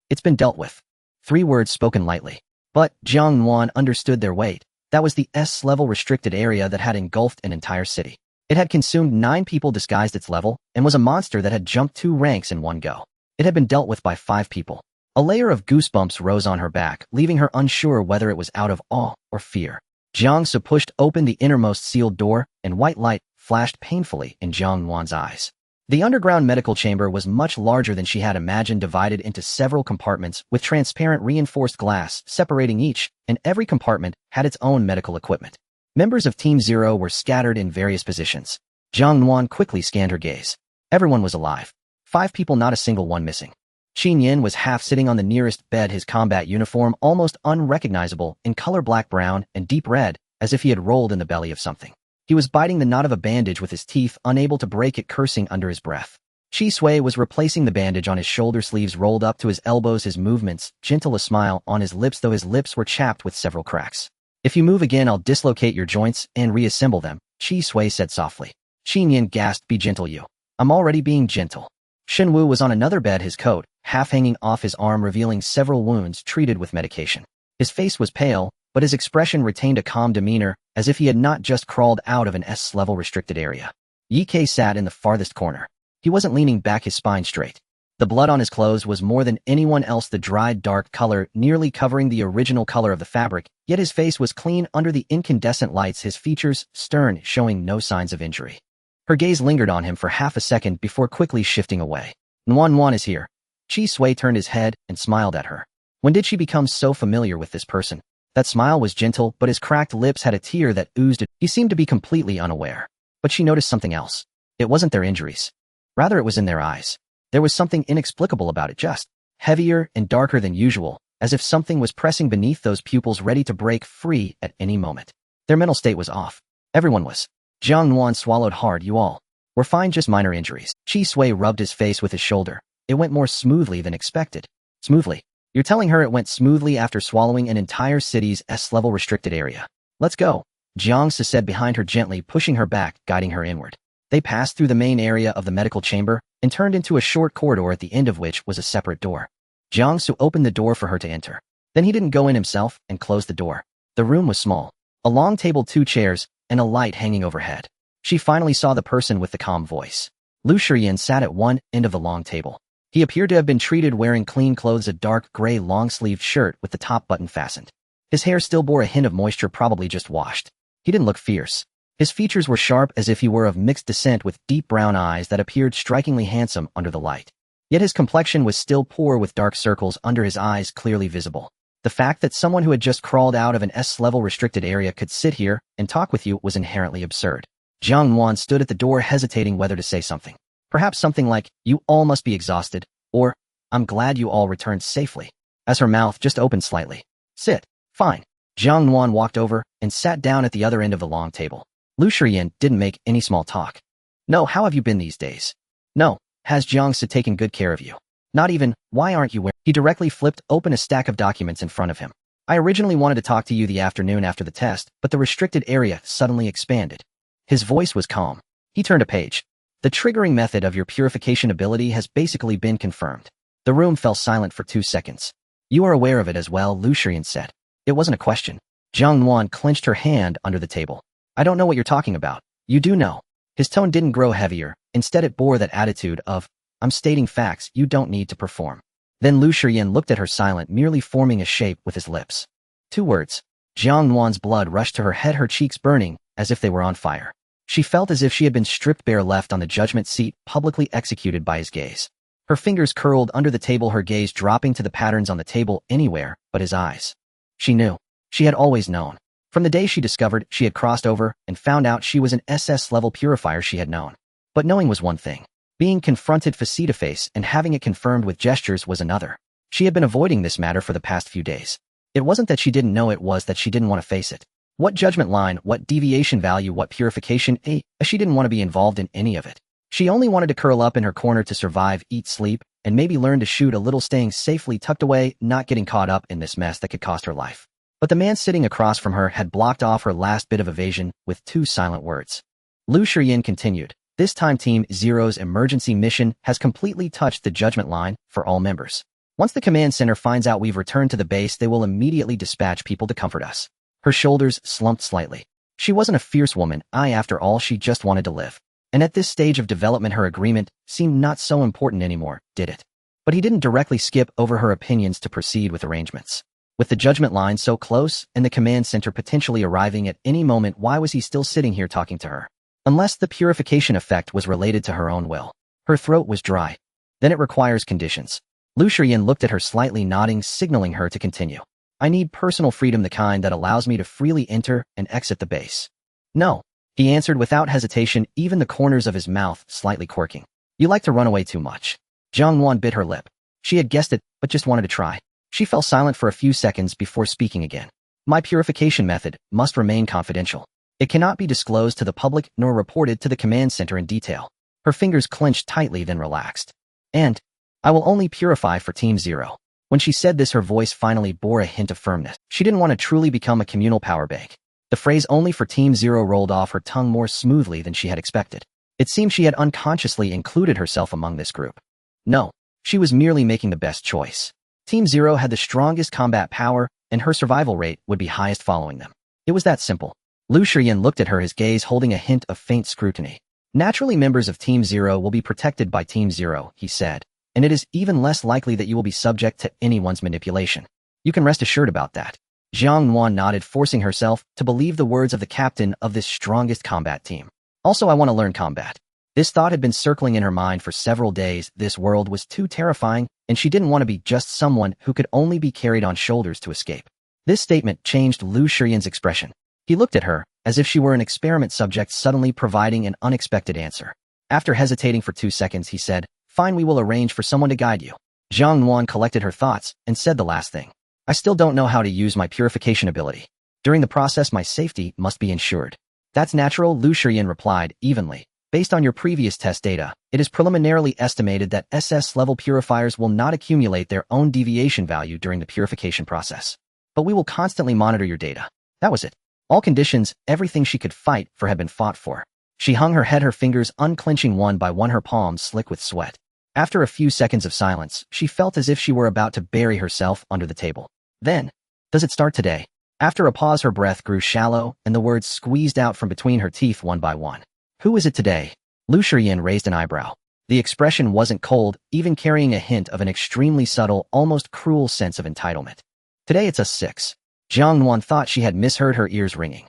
Speaker 1: It's been dealt with. 3 words spoken lightly. But Jiang Nuan understood their weight. That was the S-level restricted area that had engulfed an entire city. It had consumed 9 people disguised its level, and was a monster that had jumped 2 ranks in one go. It had been dealt with by 5 people. A layer of goosebumps rose on her back, leaving her unsure whether it was out of awe or fear. Jiang Su pushed open the innermost sealed door, and white light flashed painfully in Jiang Nuan's eyes. The underground medical chamber was much larger than she had imagined, divided into several compartments with transparent reinforced glass separating each, and every compartment had its own medical equipment. Members of Team Zero were scattered in various positions. Jiang Nuan quickly scanned her gaze. Everyone was alive. 5 people, not a single one missing. Qin Yin was half sitting on the nearest bed, his combat uniform almost unrecognizable in color, black-brown and deep red, as if he had rolled in the belly of something. He was biting the knot of a bandage with his teeth, unable to break it, cursing under his breath. Chi Sui was replacing the bandage on his shoulder, sleeves rolled up to his elbows, his movements gentle, a smile on his lips, though his lips were chapped with several cracks. If you move again, I'll dislocate your joints and reassemble them, Chi Sui said softly. Qin Yin gasped, be gentle, you. I'm already being gentle. Shen Wu was on another bed, his coat half hanging off his arm, revealing several wounds treated with medication. His face was pale, but his expression retained a calm demeanor, as if he had not just crawled out of an S-level restricted area. Yi Kei sat in the farthest corner. He wasn't leaning back, his spine straight. The blood on his clothes was more than anyone else, the dried dark color nearly covering the original color of the fabric, yet his face was clean under the incandescent lights, his features stern, showing no signs of injury. Her gaze lingered on him for half a second before quickly shifting away. Nuan is here. Chi Sui turned his head and smiled at her. When did she become so familiar with this person? That smile was gentle, but his cracked lips had a tear that oozed. He seemed to be completely unaware. But she noticed something else. It wasn't their injuries. Rather, it was in their eyes. There was something inexplicable about it, just heavier and darker than usual, as if something was pressing beneath those pupils, ready to break free at any moment. Their mental state was off. Everyone was. Jiang Nuan swallowed hard. You all were fine, just minor injuries. Chi Sui rubbed his face with his shoulder. It went more smoothly than expected. Smoothly? You're telling her it went smoothly after swallowing an entire city's S-level restricted area? Let's go. Jiang Su said behind her, gently pushing her back, guiding her inward. They passed through the main area of the medical chamber and turned into a short corridor at the end of which was a separate door. Jiang Su opened the door for her to enter. Then he didn't go in himself and closed the door. The room was small. A long table, 2 chairs, and a light hanging overhead. She finally saw the person with the calm voice. Lu Shiyan sat at one end of the long table. He appeared to have been treated, wearing clean clothes, a dark gray long-sleeved shirt with the top button fastened. His hair still bore a hint of moisture, probably just washed. He didn't look fierce. His features were sharp, as if he were of mixed descent, with deep brown eyes that appeared strikingly handsome under the light. Yet his complexion was still poor, with dark circles under his eyes clearly visible. The fact that someone who had just crawled out of an S-level restricted area could sit here and talk with you was inherently absurd. Jiang Nuan stood at the door, hesitating whether to say something. Perhaps something like, "You all must be exhausted," or, "I'm glad you all returned safely," as her mouth just opened slightly. "Sit." "Fine." Jiang Nuan walked over and sat down at the other end of the long table. Lu Shiyan didn't make any small talk. "No, how have you been these days?" "No. Has Jiang Su taken good care of you?" "Not even, why aren't you wearing—" He directly flipped open a stack of documents in front of him. "I originally wanted to talk to you the afternoon after the test, but the restricted area suddenly expanded." His voice was calm. He turned a page. "The triggering method of your purification ability has basically been confirmed." The room fell silent for 2 seconds. "You are aware of it as well," Lu Shiyan said. It wasn't a question. Jiang Nuan clenched her hand under the table. "I don't know what you're talking about." "You do know." His tone didn't grow heavier. Instead, it bore that attitude of, "I'm stating facts, you don't need to perform." Then Lu Shiyan looked at her, silent, merely forming a shape with his lips. 2 words. Jiang Nuan's blood rushed to her head, her cheeks burning as if they were on fire. She felt as if she had been stripped bare, left on the judgment seat, publicly executed by his gaze. Her fingers curled under the table, her gaze dropping to the patterns on the table, anywhere but his eyes. She knew. She had always known. From the day she discovered she had crossed over and found out she was an SS-level purifier, she had known. But knowing was one thing. Being confronted face-to-face and having it confirmed with gestures was another. She had been avoiding this matter for the past few days. It wasn't that she didn't know, it was that she didn't want to face it. What judgment line, what deviation value, what purification, she didn't want to be involved in any of it. She only wanted to curl up in her corner to survive, eat, sleep, and maybe learn to shoot a little, staying safely tucked away, not getting caught up in this mess that could cost her life. But the man sitting across from her had blocked off her last bit of evasion with 2 silent words. Lu Shiyan continued, "This time Team Zero's emergency mission has completely touched the judgment line for all members. Once the command center finds out we've returned to the base, they will immediately dispatch people to comfort us." Her shoulders slumped slightly. She wasn't a fierce woman, after all, she just wanted to live. And at this stage of development, her agreement seemed not so important anymore, did it? But he didn't directly skip over her opinions to proceed with arrangements. With the judgment line so close and the command center potentially arriving at any moment, why was he still sitting here talking to her? Unless the purification effect was related to her own will. Her throat was dry. "Then it requires conditions." Lu Shiyan looked at her, slightly nodding, signaling her to continue. "I need personal freedom, the kind that allows me to freely enter and exit the base." "No," he answered without hesitation, even the corners of his mouth slightly quirking. "You like to run away too much." Jiang Nuan bit her lip. She had guessed it, but just wanted to try. She fell silent for a few seconds before speaking again. "My purification method must remain confidential. It cannot be disclosed to the public nor reported to the command center in detail." Her fingers clenched tightly, then relaxed. "And I will only purify for Team Zero." When she said this, her voice finally bore a hint of firmness. She didn't want to truly become a communal power bank. The phrase "only for Team Zero" rolled off her tongue more smoothly than she had expected. It seemed she had unconsciously included herself among this group. No, she was merely making the best choice. Team Zero had the strongest combat power, and her survival rate would be highest following them. It was that simple. Lu Shiyan looked at her, his gaze holding a hint of faint scrutiny. "Naturally, members of Team Zero will be protected by Team Zero," he said. "And it is even less likely that you will be subject to anyone's manipulation. You can rest assured about that." Jiang Nuan nodded, forcing herself to believe the words of the captain of this strongest combat team. "Also, I want to learn combat." This thought had been circling in her mind for several days. This world was too terrifying, and she didn't want to be just someone who could only be carried on shoulders to escape. This statement changed Lu Shiyan's expression. He looked at her, as if she were an experiment subject suddenly providing an unexpected answer. After hesitating for 2 seconds, he said, "Fine, we will arrange for someone to guide you." Jiang Nuan collected her thoughts and said the last thing. "I still don't know how to use my purification ability. During the process, my safety must be ensured." "That's natural," Lu Shiyan replied evenly. "Based on your previous test data, it is preliminarily estimated that SS-level purifiers will not accumulate their own deviation value during the purification process. But we will constantly monitor your data." That was it. All conditions, everything she could fight for had been fought for. She hung her head, her fingers unclenching one by one, her palms slick with sweat. After a few seconds of silence, she felt as if she were about to bury herself under the table. Then, does it start today? After a pause, her breath grew shallow, and the words squeezed out from between her teeth one by one. Who is it today? Lu Shiyan raised an eyebrow. The expression wasn't cold, even carrying a hint of an extremely subtle, almost cruel sense of entitlement. Today it's us 6. Jiang Nuan thought she had misheard, her ears ringing.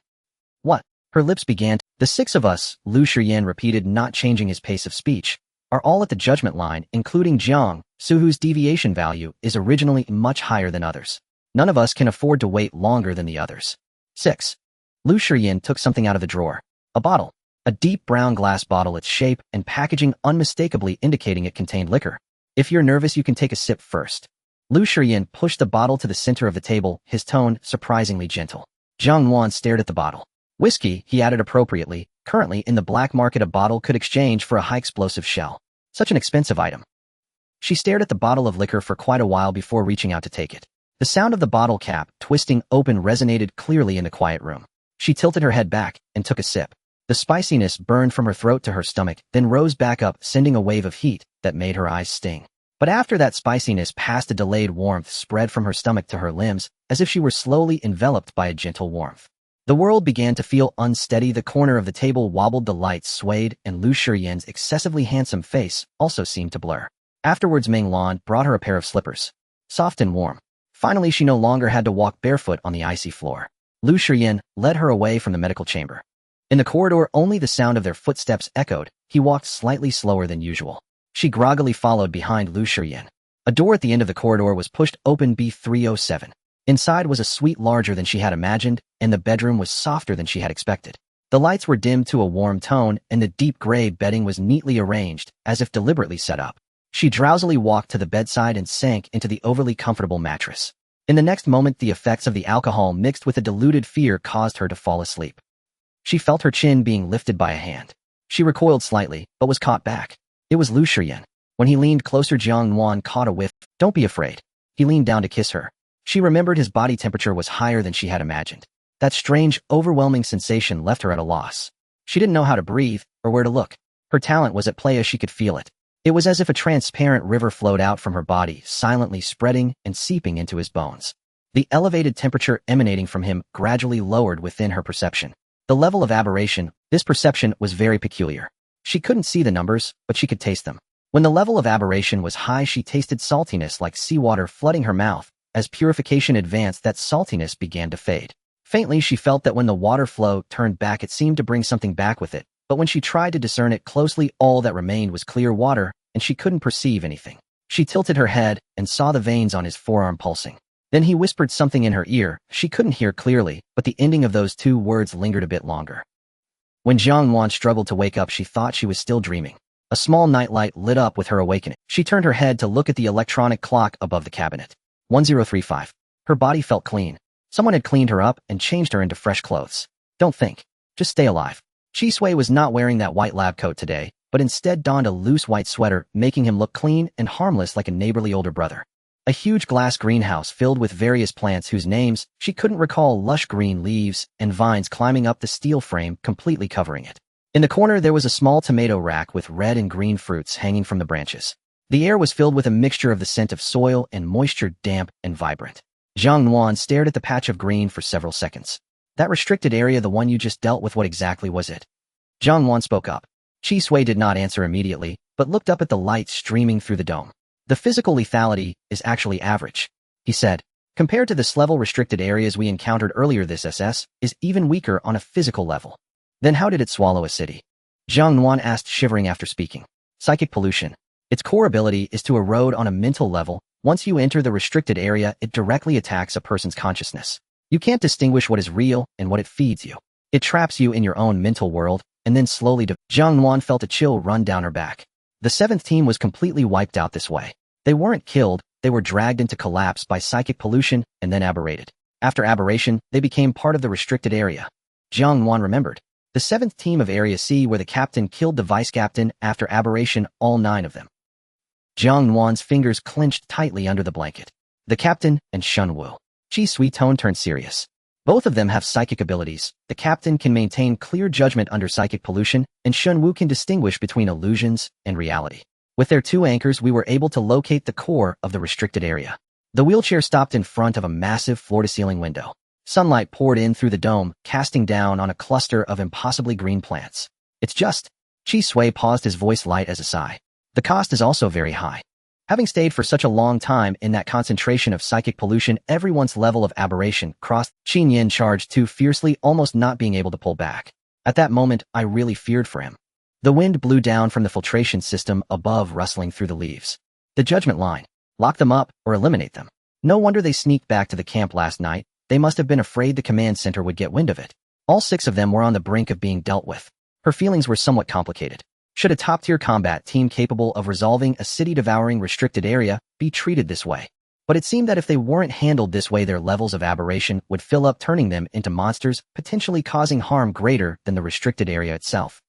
Speaker 1: What? Her lips began. The 6 of us, Lu Shiyan repeated, not changing his pace of speech, are all at the judgment line, including Jiang Su, whose deviation value is originally much higher than others. None of us can afford to wait longer than the others. 6. Lu Shiyan took something out of the drawer. A bottle. A deep brown glass bottle, its shape and packaging unmistakably indicating it contained liquor. If you're nervous, you can take a sip first. Lu Shiyan pushed the bottle to the center of the table, his tone surprisingly gentle. Jiang Nuan stared at the bottle. Whiskey, he added appropriately. Currently in the black market, a bottle could exchange for a high-explosive shell. Such an expensive item. She stared at the bottle of liquor for quite a while before reaching out to take it. The sound of the bottle cap twisting open resonated clearly in the quiet room. She tilted her head back and took a sip. The spiciness burned from her throat to her stomach, then rose back up, sending a wave of heat that made her eyes sting. But after that spiciness passed, a delayed warmth spread from her stomach to her limbs, as if she were slowly enveloped by a gentle warmth. The world began to feel unsteady. The corner of the table wobbled, the lights swayed, and Lu Shiyan's excessively handsome face also seemed to blur. Afterwards, Meng Lan brought her a pair of slippers. Soft and warm. Finally, she no longer had to walk barefoot on the icy floor. Lu Shiyan led her away from the medical chamber. In the corridor, only the sound of their footsteps echoed. He walked slightly slower than usual. She groggily followed behind Lu Shiyan. A door at the end of the corridor was pushed open, B307. Inside was a suite larger than she had imagined, and the bedroom was softer than she had expected. The lights were dimmed to a warm tone, and the deep gray bedding was neatly arranged, as if deliberately set up. She drowsily walked to the bedside and sank into the overly comfortable mattress. In the next moment, the effects of the alcohol mixed with a diluted fear caused her to fall asleep. She felt her chin being lifted by a hand. She recoiled slightly, but was caught back. It was Lu Shiyan. When he leaned closer, Jiang Nuan caught a whiff. Don't be afraid. He leaned down to kiss her. She remembered his body temperature was higher than she had imagined. That strange, overwhelming sensation left her at a loss. She didn't know how to breathe or where to look. Her talent was at play as she could feel it. It was as if a transparent river flowed out from her body, silently spreading and seeping into his bones. The elevated temperature emanating from him gradually lowered within her perception. The level of aberration, this perception was very peculiar. She couldn't see the numbers, but she could taste them. When the level of aberration was high, she tasted saltiness like seawater flooding her mouth. As purification advanced, that saltiness began to fade. Faintly, she felt that when the water flow turned back, it seemed to bring something back with it. But when she tried to discern it closely, all that remained was clear water, and she couldn't perceive anything. She tilted her head and saw the veins on his forearm pulsing. Then he whispered something in her ear. She couldn't hear clearly, but the ending of those 2 words lingered a bit longer. When Jiang Nuan struggled to wake up, she thought she was still dreaming. A small nightlight lit up with her awakening. She turned her head to look at the electronic clock above the cabinet. 1035. Her body felt clean. Someone had cleaned her up and changed her into fresh clothes. Don't think. Just stay alive. Chi Sui was not wearing that white lab coat today, but instead donned a loose white sweater, making him look clean and harmless like a neighborly older brother. A huge glass greenhouse filled with various plants whose names she couldn't recall, lush green leaves and vines climbing up the steel frame, completely covering it. In the corner, there was a small tomato rack with red and green fruits hanging from the branches. The air was filled with a mixture of the scent of soil and moisture, damp and vibrant. Jiang Nuan stared at the patch of green for several seconds. That restricted area, the one you just dealt with, what exactly was it? Jiang Nuan spoke up. Chi Sui did not answer immediately, but looked up at the light streaming through the dome. The physical lethality is actually average, he said. Compared to the level-restricted areas we encountered earlier, this SS is even weaker on a physical level. Then how did it swallow a city? Jiang Nuan asked, shivering after speaking. Psychic pollution. Its core ability is to erode on a mental level. Once you enter the restricted area, it directly attacks a person's consciousness. You can't distinguish what is real and what it feeds you. It traps you in your own mental world, and then slowly Jiang Nuan felt a chill run down her back. The 7th team was completely wiped out this way. They weren't killed, they were dragged into collapse by psychic pollution and then aberrated. After aberration, they became part of the restricted area. Jiang Nuan remembered. The 7th team of Area C, where the captain killed the vice-captain after aberration, all 9 of them. Jiang Nuan's fingers clenched tightly under the blanket. The captain and Shun Wu. Chi Sui tone turned serious. Both of them have psychic abilities. The captain can maintain clear judgment under psychic pollution, and Shunwu can distinguish between illusions and reality. With their two anchors, we were able to locate the core of the restricted area. The wheelchair stopped in front of a massive floor-to-ceiling window. Sunlight poured in through the dome, casting down on a cluster of impossibly green plants. It's just... Chi Sui paused, his voice light as a sigh. The cost is also very high. Having stayed for such a long time in that concentration of psychic pollution, everyone's level of aberration crossed. Qin Yin charged too fiercely, almost not being able to pull back. At that moment, I really feared for him. The wind blew down from the filtration system above, rustling through the leaves. The judgment line. Lock them up or eliminate them. No wonder they sneaked back to the camp last night. They must have been afraid the command center would get wind of it. All 6 of them were on the brink of being dealt with. Her feelings were somewhat complicated. Should a top-tier combat team capable of resolving a city-devouring restricted area be treated this way? But it seemed that if they weren't handled this way, their levels of aberration would fill up, turning them into monsters, potentially causing harm greater than the restricted area itself.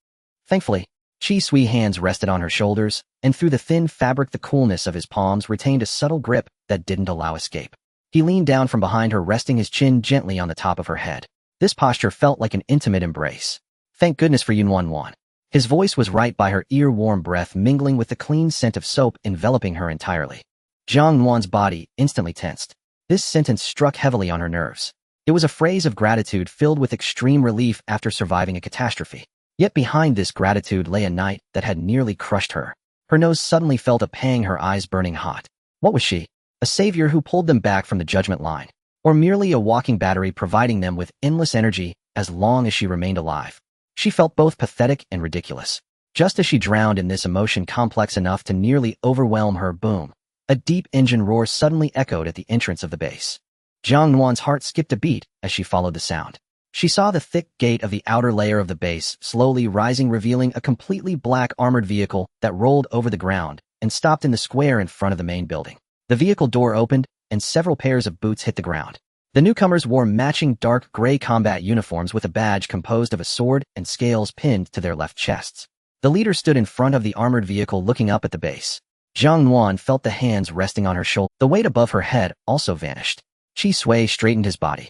Speaker 1: Thankfully, Chi Sui's hands rested on her shoulders, and through the thin fabric the coolness of his palms retained a subtle grip that didn't allow escape. He leaned down from behind her, resting his chin gently on the top of her head. This posture felt like an intimate embrace. Thank goodness for Yuan. His voice was right by her ear, warm breath mingling with the clean scent of soap enveloping her entirely. Jiang Nuan's body instantly tensed. This sentence struck heavily on her nerves. It was a phrase of gratitude filled with extreme relief after surviving a catastrophe. Yet behind this gratitude lay a night that had nearly crushed her. Her nose suddenly felt a pang, her eyes burning hot. What was she? A savior who pulled them back from the judgment line? Or merely a walking battery providing them with endless energy as long as she remained alive? She felt both pathetic and ridiculous. Just as she drowned in this emotion complex enough to nearly overwhelm her, boom. A deep engine roar suddenly echoed at the entrance of the base. Jiang Nuan's heart skipped a beat as she followed the sound. She saw the thick gate of the outer layer of the base slowly rising, revealing a completely black armored vehicle that rolled over the ground and stopped in the square in front of the main building. The vehicle door opened, and several pairs of boots hit the ground. The newcomers wore matching dark gray combat uniforms with a badge composed of a sword and scales pinned to their left chests. The leader stood in front of the armored vehicle looking up at the base. Jiang Nuan felt the hands resting on her shoulder. The weight above her head also vanished. Chi Sui straightened his body.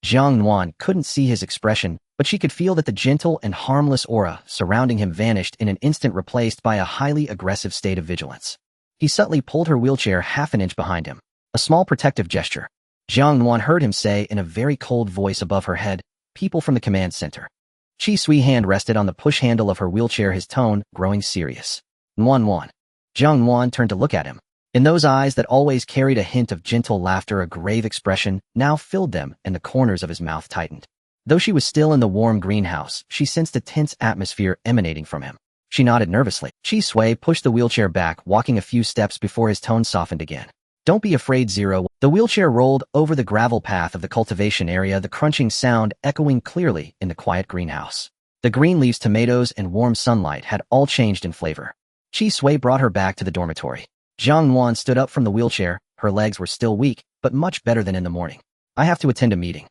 Speaker 1: Jiang Nuan couldn't see his expression, but she could feel that the gentle and harmless aura surrounding him vanished in an instant, replaced by a highly aggressive state of vigilance. He subtly pulled her wheelchair half an inch behind him. A small protective gesture. Jiang Nuan heard him say in a very cold voice above her head, "People from the command center." Chi Sui's hand rested on the push handle of her wheelchair, his tone growing serious. Nuan. Jiang Nuan turned to look at him. In those eyes that always carried a hint of gentle laughter, a grave expression now filled them, and the corners of his mouth tightened. Though she was still in the warm greenhouse, she sensed a tense atmosphere emanating from him. She nodded nervously. Chi Sui pushed the wheelchair back, walking a few steps before his tone softened again. "Don't be afraid, Zero." The wheelchair rolled over the gravel path of the cultivation area, the crunching sound echoing clearly in the quiet greenhouse. The green leaves, tomatoes, and warm sunlight had all changed in flavor. Chi Sui brought her back to the dormitory. Jiang Nuan stood up from the wheelchair. Her legs were still weak, but much better than in the morning. "I have to attend a meeting."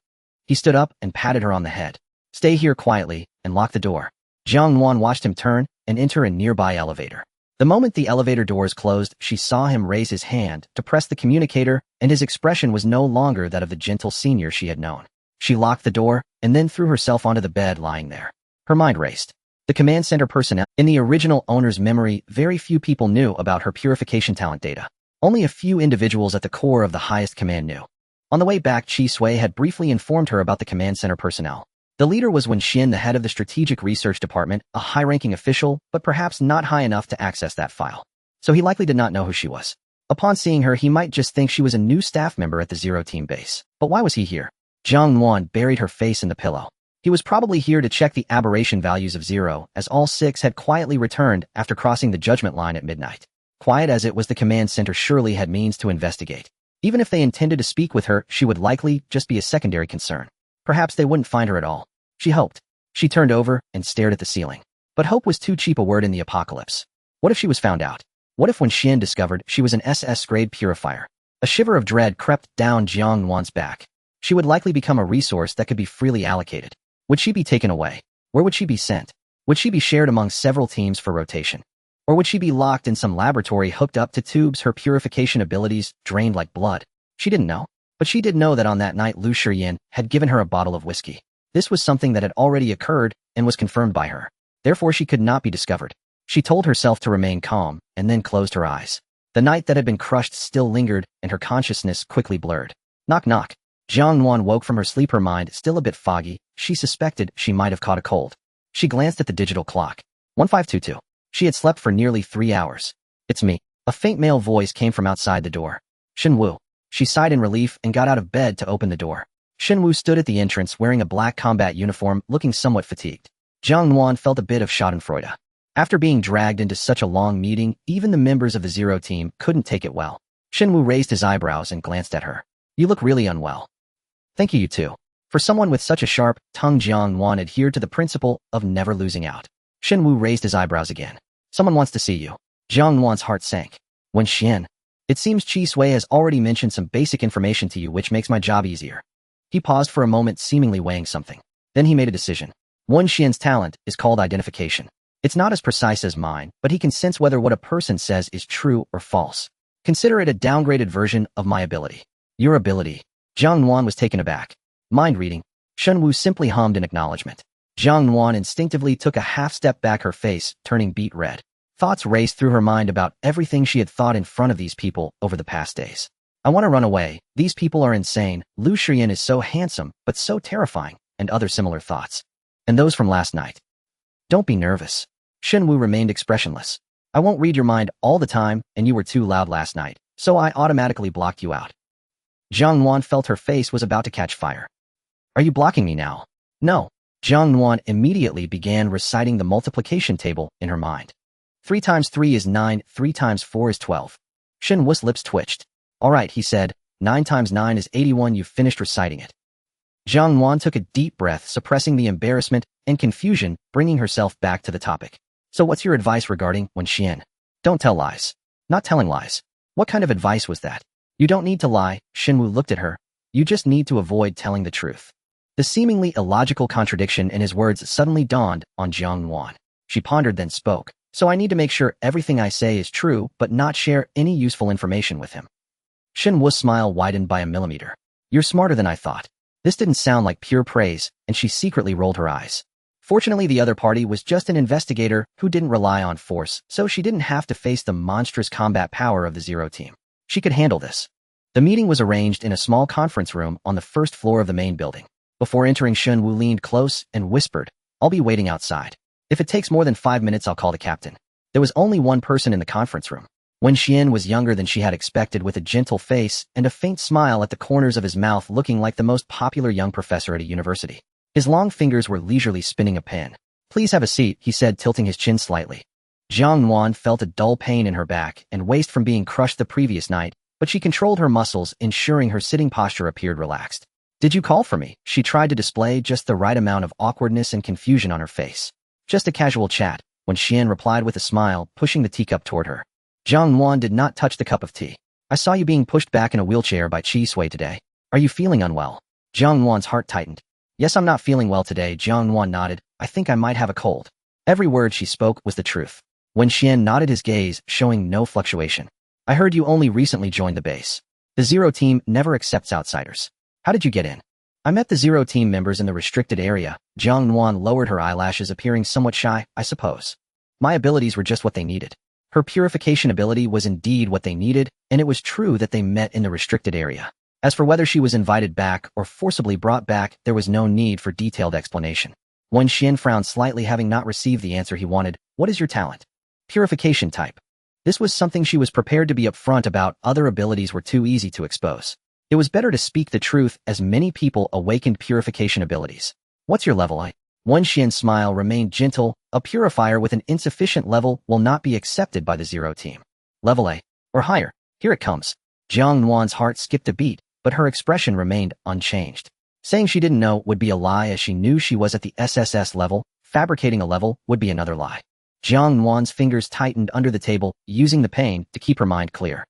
Speaker 1: He stood up and patted her on the head. "Stay here quietly and lock the door." Jiang Nuan watched him turn and enter a nearby elevator. The moment the elevator doors closed, she saw him raise his hand to press the communicator, and his expression was no longer that of the gentle senior she had known. She locked the door and then threw herself onto the bed, lying there. Her mind raced. The command center personnel. In the original owner's memory, very few people knew about her purification talent data. Only a few individuals at the core of the highest command knew. On the way back, Chi Sui had briefly informed her about the command center personnel. The leader was Wen Xin, the head of the Strategic Research Department, a high-ranking official, but perhaps not high enough to access that file. So he likely did not know who she was. Upon seeing her, he might just think she was a new staff member at the Zero Team base. But why was he here? Jiang Nuan buried her face in the pillow. He was probably here to check the aberration values of Zero, as all 6 had quietly returned after crossing the judgment line at midnight. Quiet as it was, the command center surely had means to investigate. Even if they intended to speak with her, she would likely just be a secondary concern. Perhaps they wouldn't find her at all. She hoped. She turned over and stared at the ceiling. But hope was too cheap a word in the apocalypse. What if she was found out? What if Wen Xin discovered she was an SS-grade purifier? A shiver of dread crept down Jiang Nuan's back. She would likely become a resource that could be freely allocated. Would she be taken away? Where would she be sent? Would she be shared among several teams for rotation? Or would she be locked in some laboratory hooked up to tubes, her purification abilities drained like blood? She didn't know. But she did know that on that night Lu Shiyan had given her a bottle of whiskey. This was something that had already occurred and was confirmed by her. Therefore she could not be discovered. She told herself to remain calm and then closed her eyes. The night that had been crushed still lingered and her consciousness quickly blurred. Knock knock. Jiang Nuan woke from her sleep, her mind still a bit foggy. She suspected she might have caught a cold. She glanced at the digital clock. 1522. She had slept for nearly 3 hours. It's me. A faint male voice came from outside the door. Shenwu. She sighed in relief and got out of bed to open the door. Shenwu stood at the entrance wearing a black combat uniform, looking somewhat fatigued. Jiang Nuan felt a bit of schadenfreude. After being dragged into such a long meeting, even the members of the Zero team couldn't take it well. Shenwu raised his eyebrows and glanced at her. You look really unwell. Thank you, you too. For someone with such a sharp tongue, Jiang Nuan adhered to the principle of never losing out. Shenwu raised his eyebrows again. Someone wants to see you. Jiang Nuan's heart sank. Wen Xian. It seems Qi Sui has already mentioned some basic information to you which makes my job easier. He paused for a moment, seemingly weighing something. Then he made a decision. Wen Xian's talent is called identification. It's not as precise as mine, but he can sense whether what a person says is true or false. Consider it a downgraded version of my ability. Your ability. Jiang Nuan was taken aback. Mind reading. Shenwu simply hummed in acknowledgement. Jiang Nuan instinctively took a half step back, her face turning beet red. Thoughts raced through her mind about everything she had thought in front of these people over the past days. I want to run away. These people are insane. Lu Shiyan is so handsome, but so terrifying, and other similar thoughts. And those from last night. Don't be nervous. Shenwu remained expressionless. I won't read your mind all the time, and you were too loud last night, so I automatically blocked you out. Jiang Nuan felt her face was about to catch fire. Are you blocking me now? No. Jiang Nuan immediately began reciting the multiplication table in her mind. 3 times 3 is 9, 3 times 4 is 12. Shenwu's lips twitched. All right, he said, 9 times 9 is 81. You've finished reciting it. Jiang Nuan took a deep breath, suppressing the embarrassment and confusion, bringing herself back to the topic. So what's your advice regarding Wen Xian? Don't tell lies. Not telling lies. What kind of advice was that? You don't need to lie, Shenwu looked at her. You just need to avoid telling the truth. The seemingly illogical contradiction in his words suddenly dawned on Jiang Nuan. She pondered, then spoke. So I need to make sure everything I say is true, but not share any useful information with him. Shenwu's smile widened by a millimeter. You're smarter than I thought. This didn't sound like pure praise, and she secretly rolled her eyes. Fortunately, the other party was just an investigator who didn't rely on force, so she didn't have to face the monstrous combat power of the Zero team. She could handle this. The meeting was arranged in a small conference room on the first floor of the main building. Before entering, Shenwu leaned close and whispered, I'll be waiting outside. If it takes more than 5 minutes, I'll call the captain. There was only one person in the conference room. Wen Xian was younger than she had expected, with a gentle face and a faint smile at the corners of his mouth, looking like the most popular young professor at a university. His long fingers were leisurely spinning a pen. Please have a seat, he said, tilting his chin slightly. Jiang Nuan felt a dull pain in her back and waist from being crushed the previous night, but she controlled her muscles, ensuring her sitting posture appeared relaxed. Did you call for me? She tried to display just the right amount of awkwardness and confusion on her face. Just a casual chat, Wen Xian replied with a smile, pushing the teacup toward her. Jiang Nuan did not touch the cup of tea. I saw you being pushed back in a wheelchair by Qi Sui today. Are you feeling unwell? Jiang Nuan's heart tightened. Yes, I'm not feeling well today. Jiang Nuan nodded. I think I might have a cold. Every word she spoke was the truth. Wen Xian nodded, his gaze showing no fluctuation. I heard you only recently joined the base. The Zero team never accepts outsiders. How did you get in? I met the Zero team members in the restricted area. Jiang Nuan lowered her eyelashes, appearing somewhat shy. I suppose. My abilities were just what they needed. Her purification ability was indeed what they needed, and it was true that they met in the restricted area. As for whether she was invited back or forcibly brought back, there was no need for detailed explanation. Wen Xian frowned slightly, having not received the answer he wanted. What is your talent? Purification type. This was something she was prepared to be upfront about. Other abilities were too easy to expose. It was better to speak the truth, as many people awakened purification abilities. What's your level? Wen Xian's smile remained gentle. A purifier with an insufficient level will not be accepted by the Zero team. Level A, or higher. Here it comes. Jiang Nuan's heart skipped a beat, but her expression remained unchanged. Saying she didn't know would be a lie, as she knew she was at the SSS level. Fabricating a level would be another lie. Jiang Nuan's fingers tightened under the table, using the pain to keep her mind clear.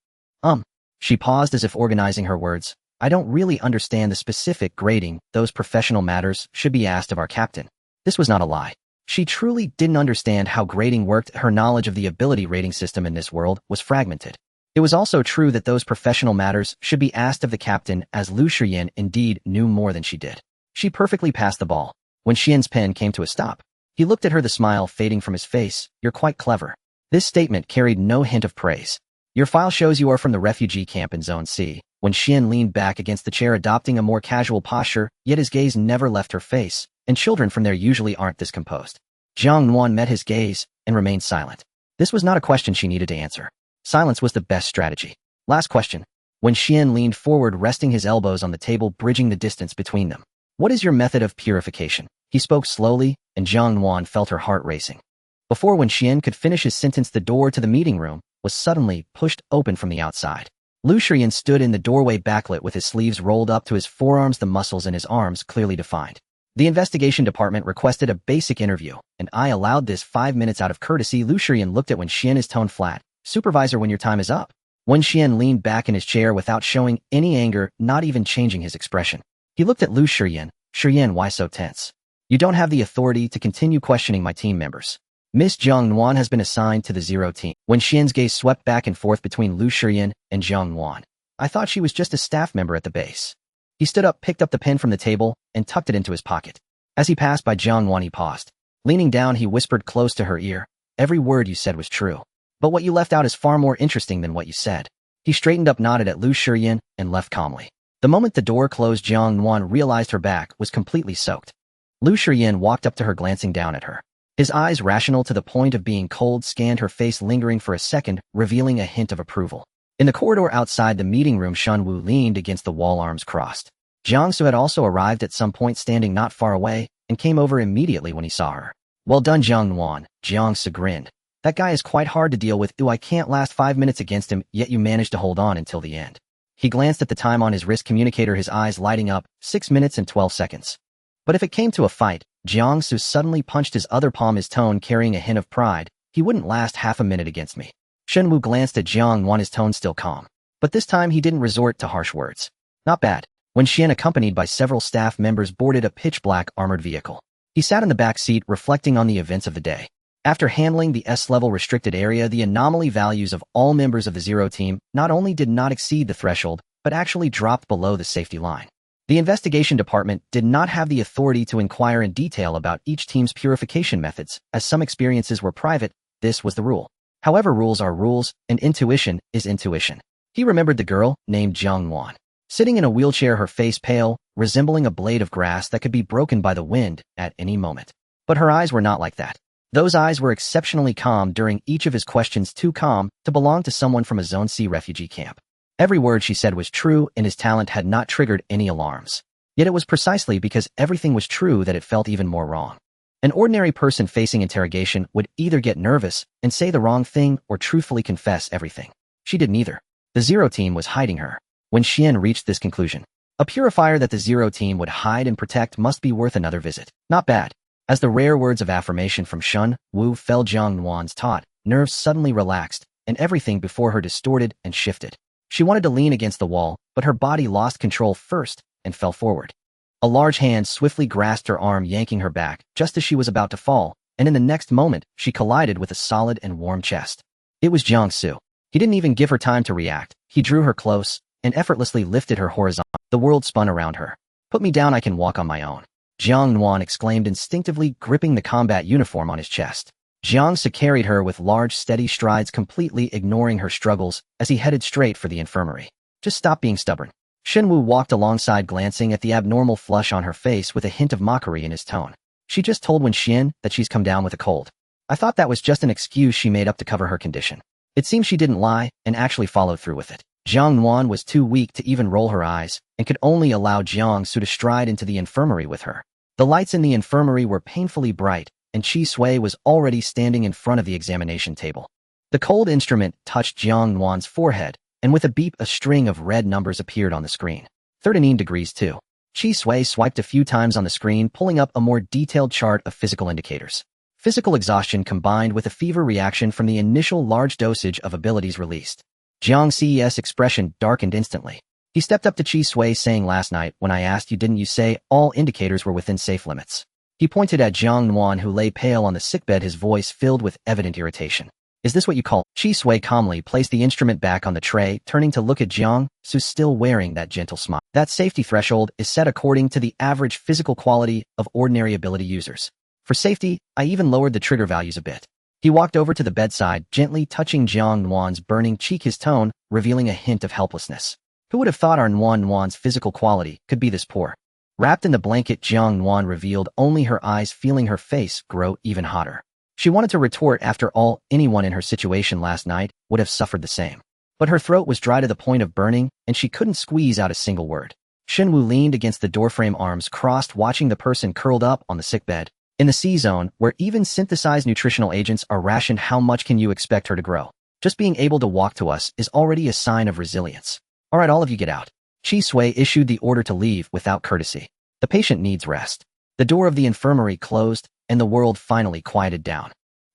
Speaker 1: She paused as if organizing her words. I don't really understand the specific grading. Those professional matters should be asked of our captain. This was not a lie. She truly didn't understand how grading worked. Her knowledge of the ability rating system in this world was fragmented. It was also true that those professional matters should be asked of the captain, as Lu Shiyan indeed knew more than she did. She perfectly passed the ball. When Xian's pen came to a stop, he looked at her, the smile fading from his face. You're quite clever. This statement carried no hint of praise. Your file shows you are from the refugee camp in Zone C. When Xian leaned back against the chair, adopting a more casual posture, yet his gaze never left her face, and children from there usually aren't this composed. Jiang Nuan met his gaze and remained silent. This was not a question she needed to answer. Silence was the best strategy. Last question. When Xian leaned forward, resting his elbows on the table, bridging the distance between them. What is your method of purification? He spoke slowly, and Jiang Nuan felt her heart racing. Before when Xian could finish his sentence, the door to the meeting room was suddenly pushed open from the outside. Lu Shiyan stood in the doorway, backlit with his sleeves rolled up to his forearms, the muscles in his arms clearly defined. The investigation department requested a basic interview, and I allowed this 5 minutes out of courtesy. Lu Shiyan looked at Wen Xian, his tone flat. Supervisor, when your time is up. Wen Xian leaned back in his chair without showing any anger, not even changing his expression. He looked at Lu Shiyan. Shiyan, why so tense? You don't have the authority to continue questioning my team members. Miss Jiang Nuan has been assigned to the 0 team. Wen Xian's gaze swept back and forth between Lu Shiyan and Jiang Nuan. I thought she was just a staff member at the base. He stood up, picked up the pen from the table, and tucked it into his pocket. As he passed by Jiang Nuan, he paused. Leaning down, he whispered close to her ear. Every word you said was true. But what you left out is far more interesting than what you said. He straightened up, nodded at Lu Shiyan, and left calmly. The moment the door closed, Jiang Nuan realized her back was completely soaked. Lu Shiyan walked up to her, glancing down at her. His eyes, rational to the point of being cold, scanned her face, lingering for a second, revealing a hint of approval. In the corridor outside the meeting room, Shen Wu leaned against the wall, arms crossed. Jiang Su had also arrived at some point, standing not far away, and came over immediately when he saw her. Well done, Jiang Nuan. Jiang Su grinned. That guy is quite hard to deal with. I can't last 5 minutes against him, yet you managed to hold on until the end. He glanced at the time on his wrist communicator, his eyes lighting up. 6 minutes and 12 seconds. But if it came to a fight, Jiang Su suddenly punched his other palm, his tone carrying a hint of pride. He wouldn't last half a minute against me. Shen Wu glanced at Jiang Nuan, his tone still calm. But this time he didn't resort to harsh words. Not bad. When Xian, accompanied by several staff members, boarded a pitch-black armored vehicle. He sat in the back seat, reflecting on the events of the day. After handling the S-level restricted area, the anomaly values of all members of the 0 team not only did not exceed the threshold, but actually dropped below the safety line. The investigation department did not have the authority to inquire in detail about each team's purification methods, as some experiences were private. This was the rule. However, rules are rules, and intuition is intuition. He remembered the girl, named Jiang Nuan, sitting in a wheelchair, her face pale, resembling a blade of grass that could be broken by the wind at any moment. But her eyes were not like that. Those eyes were exceptionally calm during each of his questions, too calm to belong to someone from a Zone C refugee camp. Every word she said was true, and his talent had not triggered any alarms. Yet it was precisely because everything was true that it felt even more wrong. An ordinary person facing interrogation would either get nervous and say the wrong thing or truthfully confess everything. She did neither. The 0 team was hiding her. When Xian reached this conclusion, a purifier that the 0 team would hide and protect must be worth another visit. Not bad. As the rare words of affirmation from Shen Wu fell, Jiang Nuan's taut nerves suddenly relaxed, and everything before her distorted and shifted. She wanted to lean against the wall, but her body lost control first and fell forward. A large hand swiftly grasped her arm, yanking her back just as she was about to fall, and in the next moment, she collided with a solid and warm chest. It was Jiang Su. He didn't even give her time to react. He drew her close and effortlessly lifted her horizontally. The world spun around her. Put me down, I can walk on my own. Jiang Nuan exclaimed, instinctively gripping the combat uniform on his chest. Jiang Su carried her with large, steady strides, completely ignoring her struggles as he headed straight for the infirmary. Just stop being stubborn. Shen Wu walked alongside, glancing at the abnormal flush on her face with a hint of mockery in his tone. She just told Wen Xian that she's come down with a cold. I thought that was just an excuse she made up to cover her condition. It seems she didn't lie and actually followed through with it. Jiang Nuan was too weak to even roll her eyes and could only allow Jiang Su to stride into the infirmary with her. The lights in the infirmary were painfully bright, and Qi Sui was already standing in front of the examination table. The cold instrument touched Jiang Nuan's forehead, and with a beep, a string of red numbers appeared on the screen. 39 degrees 2. Qi Sui swiped a few times on the screen, pulling up a more detailed chart of physical indicators. Physical exhaustion combined with a fever reaction from the initial large dosage of abilities released. Jiang Ce's expression darkened instantly. He stepped up to Qi Sui, saying, last night, when I asked you, didn't you say all indicators were within safe limits? He pointed at Jiang Nuan, who lay pale on the sickbed, his voice filled with evident irritation. Is this what you call? Chi Sui calmly placed the instrument back on the tray, turning to look at Jiang, who's still wearing that gentle smile. That safety threshold is set according to the average physical quality of ordinary ability users. For safety, I even lowered the trigger values a bit. He walked over to the bedside, gently touching Jiang Nuan's burning cheek, his tone revealing a hint of helplessness. Who would have thought our Nuan's physical quality could be this poor? Wrapped in the blanket, Jiang Nuan revealed only her eyes, feeling her face grow even hotter. She wanted to retort, after all, anyone in her situation last night would have suffered the same. But her throat was dry to the point of burning, and she couldn't squeeze out a single word. Shenwu leaned against the doorframe, arms crossed, watching the person curled up on the sickbed. In the C-zone, where even synthesized nutritional agents are rationed, how much can you expect her to grow? Just being able to walk to us is already a sign of resilience. All right, all of you get out. Chi Sui issued the order to leave without courtesy. The patient needs rest. The door of the infirmary closed, and the world finally quieted down.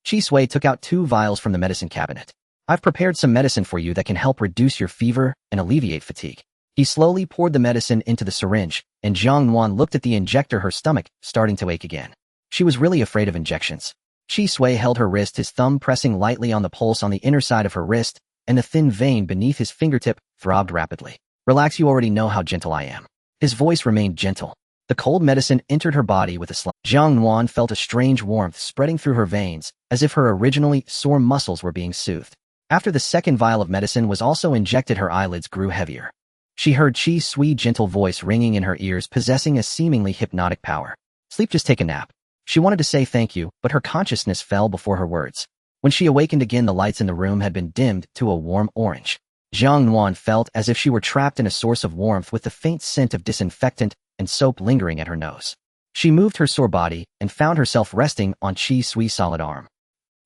Speaker 1: Chi Sui took out 2 vials from the medicine cabinet. I've prepared some medicine for you that can help reduce your fever and alleviate fatigue. He slowly poured the medicine into the syringe, and Jiang Nuan looked at the injector, her stomach starting to ache again. She was really afraid of injections. Chi Sui held her wrist, his thumb pressing lightly on the pulse on the inner side of her wrist, and the thin vein beneath his fingertip throbbed rapidly. Relax, you already know how gentle I am. His voice remained gentle. The cold medicine entered her body with a slap. Jiang Nuan felt a strange warmth spreading through her veins, as if her originally sore muscles were being soothed. After the second vial of medicine was also injected, her eyelids grew heavier. She heard Chi Sui's gentle voice ringing in her ears, possessing a seemingly hypnotic power. Sleep, just take a nap. She wanted to say thank you, but her consciousness fell before her words. When she awakened again, the lights in the room had been dimmed to a warm orange. Jiang Nuan felt as if she were trapped in a source of warmth with the faint scent of disinfectant and soap lingering at her nose. She moved her sore body and found herself resting on Chi Sui's solid arm.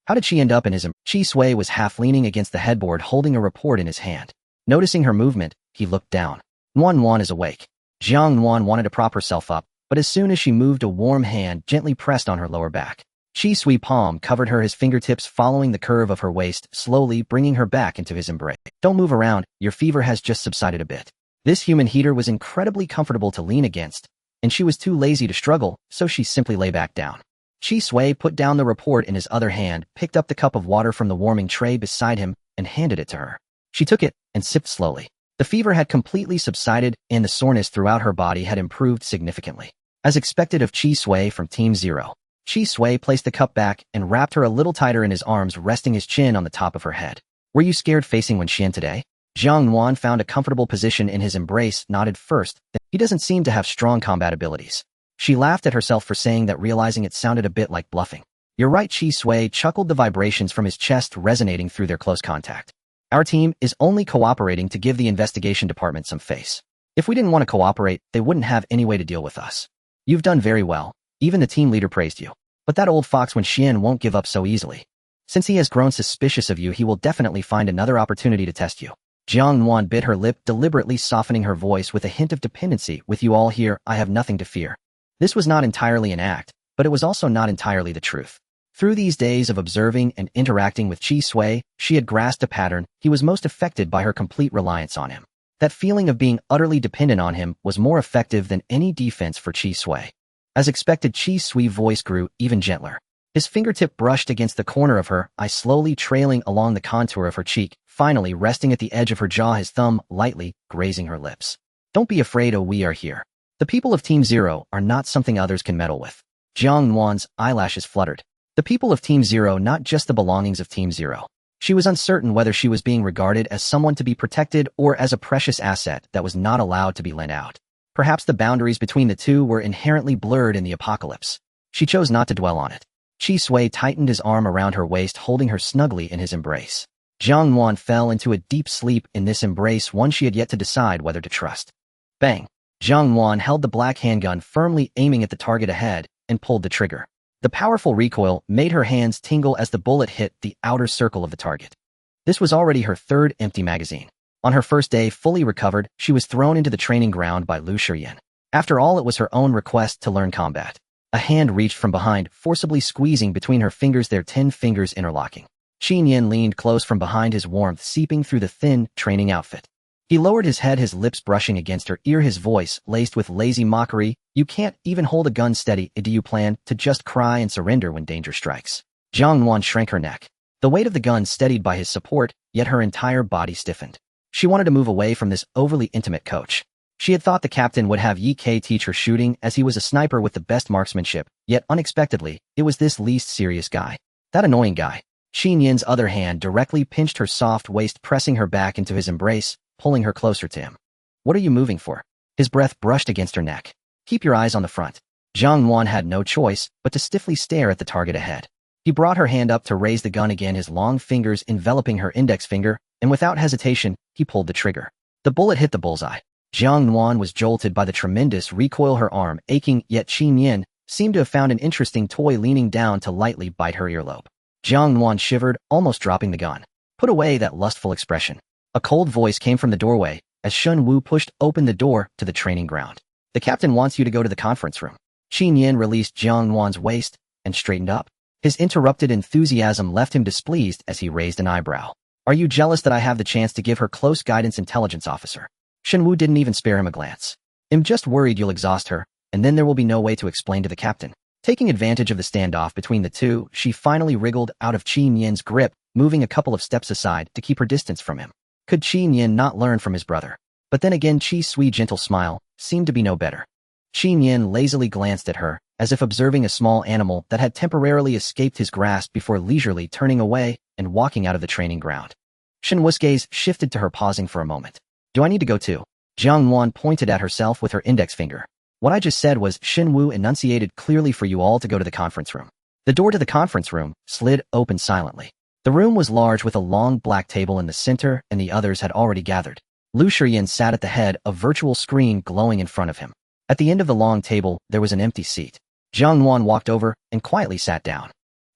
Speaker 1: How did she end up in his Chi Sui was half leaning against the headboard, holding a report in his hand. Noticing her movement, he looked down. Nuan is awake. Jiang Nuan wanted to prop herself up, but as soon as she moved, a warm hand gently pressed on her lower back. Chi Sui's palm covered her, his fingertips following the curve of her waist, slowly bringing her back into his embrace. Don't move around, your fever has just subsided a bit. This human heater was incredibly comfortable to lean against, and she was too lazy to struggle, so she simply lay back down. Chi Sui put down the report in his other hand, picked up the cup of water from the warming tray beside him, and handed it to her. She took it and sipped slowly. The fever had completely subsided, and the soreness throughout her body had improved significantly. As expected of Chi Sui from Team Zero, Chi Sui placed the cup back and wrapped her a little tighter in his arms, resting his chin on the top of her head. Were you scared facing Wen Xian today? Jiang Nuan found a comfortable position in his embrace, nodded first. He doesn't seem to have strong combat abilities. She laughed at herself for saying that, realizing it sounded a bit like bluffing. You're right, Chi Sui chuckled, the vibrations from his chest resonating through their close contact. Our team is only cooperating to give the investigation department some face. If we didn't want to cooperate, they wouldn't have any way to deal with us. You've done very well. Even the team leader praised you. But that old fox Wen Xian won't give up so easily. Since he has grown suspicious of you, he will definitely find another opportunity to test you. Jiang Nuan bit her lip, deliberately softening her voice with a hint of dependency. With you all here, I have nothing to fear. This was not entirely an act, but it was also not entirely the truth. Through these days of observing and interacting with Chi Sui, she had grasped a pattern. He was most affected by her complete reliance on him. That feeling of being utterly dependent on him was more effective than any defense for Chi Sui. As expected, Chi Sui's voice grew even gentler. His fingertip brushed against the corner of her eye, slowly trailing along the contour of her cheek, finally resting at the edge of her jaw, his thumb lightly grazing her lips. Don't be afraid, oh, we are here. The people of Team Zero are not something others can meddle with. Jiang Nuan's eyelashes fluttered. The people of Team Zero, not just the belongings of Team Zero. She was uncertain whether she was being regarded as someone to be protected or as a precious asset that was not allowed to be lent out. Perhaps the boundaries between the two were inherently blurred in the apocalypse. She chose not to dwell on it. Chi Sui tightened his arm around her waist, holding her snugly in his embrace. Jiang Nuan fell into a deep sleep in this embrace, one she had yet to decide whether to trust. Bang! Jiang Nuan held the black handgun firmly, aiming at the target ahead, and pulled the trigger. The powerful recoil made her hands tingle as the bullet hit the outer circle of the target. This was already her third empty magazine. On her first day fully recovered, she was thrown into the training ground by Lu Shiyan. After all, it was her own request to learn combat. A hand reached from behind, forcibly squeezing between her fingers, their 10 fingers interlocking. Qin Yin leaned close from behind, his warmth seeping through the thin training outfit. He lowered his head, his lips brushing against her ear, his voice laced with lazy mockery. You can't even hold a gun steady. Do you plan to just cry and surrender when danger strikes? Jiang Nuan shrank her neck. The weight of the gun steadied by his support, yet her entire body stiffened. She wanted to move away from this overly intimate coach. She had thought the captain would have Yi K teach her shooting as he was a sniper with the best marksmanship, yet unexpectedly, it was this least serious guy. That annoying guy. Xin Yin's other hand directly pinched her soft waist, pressing her back into his embrace, pulling her closer to him. What are you moving for? His breath brushed against her neck. Keep your eyes on the front. Jiang Nuan had no choice but to stiffly stare at the target ahead. He brought her hand up to raise the gun again, his long fingers enveloping her index finger, and without hesitation, he pulled the trigger. The bullet hit the bullseye. Jiang Nuan was jolted by the tremendous recoil, her arm aching, yet Xin Yin seemed to have found an interesting toy, leaning down to lightly bite her earlobe. Jiang Nuan shivered, almost dropping the gun. Put away that lustful expression. A cold voice came from the doorway as Shen Wu pushed open the door to the training ground. The captain wants you to go to the conference room. Xin Yin released Jiang Nuan's waist and straightened up. His interrupted enthusiasm left him displeased as he raised an eyebrow. Are you jealous that I have the chance to give her close guidance, intelligence officer? Shen Wu didn't even spare him a glance. I'm just worried you'll exhaust her, and then there will be no way to explain to the captain. Taking advantage of the standoff between the two, she finally wriggled out of Xin Yin's grip, moving a couple of steps aside to keep her distance from him. Could Xin Yin not learn from his brother? But then again, Chi's sweet gentle smile seemed to be no better. Xin Yin lazily glanced at her, as if observing a small animal that had temporarily escaped his grasp before leisurely turning away and walking out of the training ground. Shen Wu's gaze shifted to her, pausing for a moment. Do I need to go too? Jiang Nuan pointed at herself with her index finger. What I just said was Shen Wu enunciated clearly for you all to go to the conference room. The door to the conference room slid open silently. The room was large with a long black table in the center, and the others had already gathered. Lu Shiyan sat at the head, a virtual screen glowing in front of him. At the end of the long table, there was an empty seat. Jiang Nuan walked over and quietly sat down.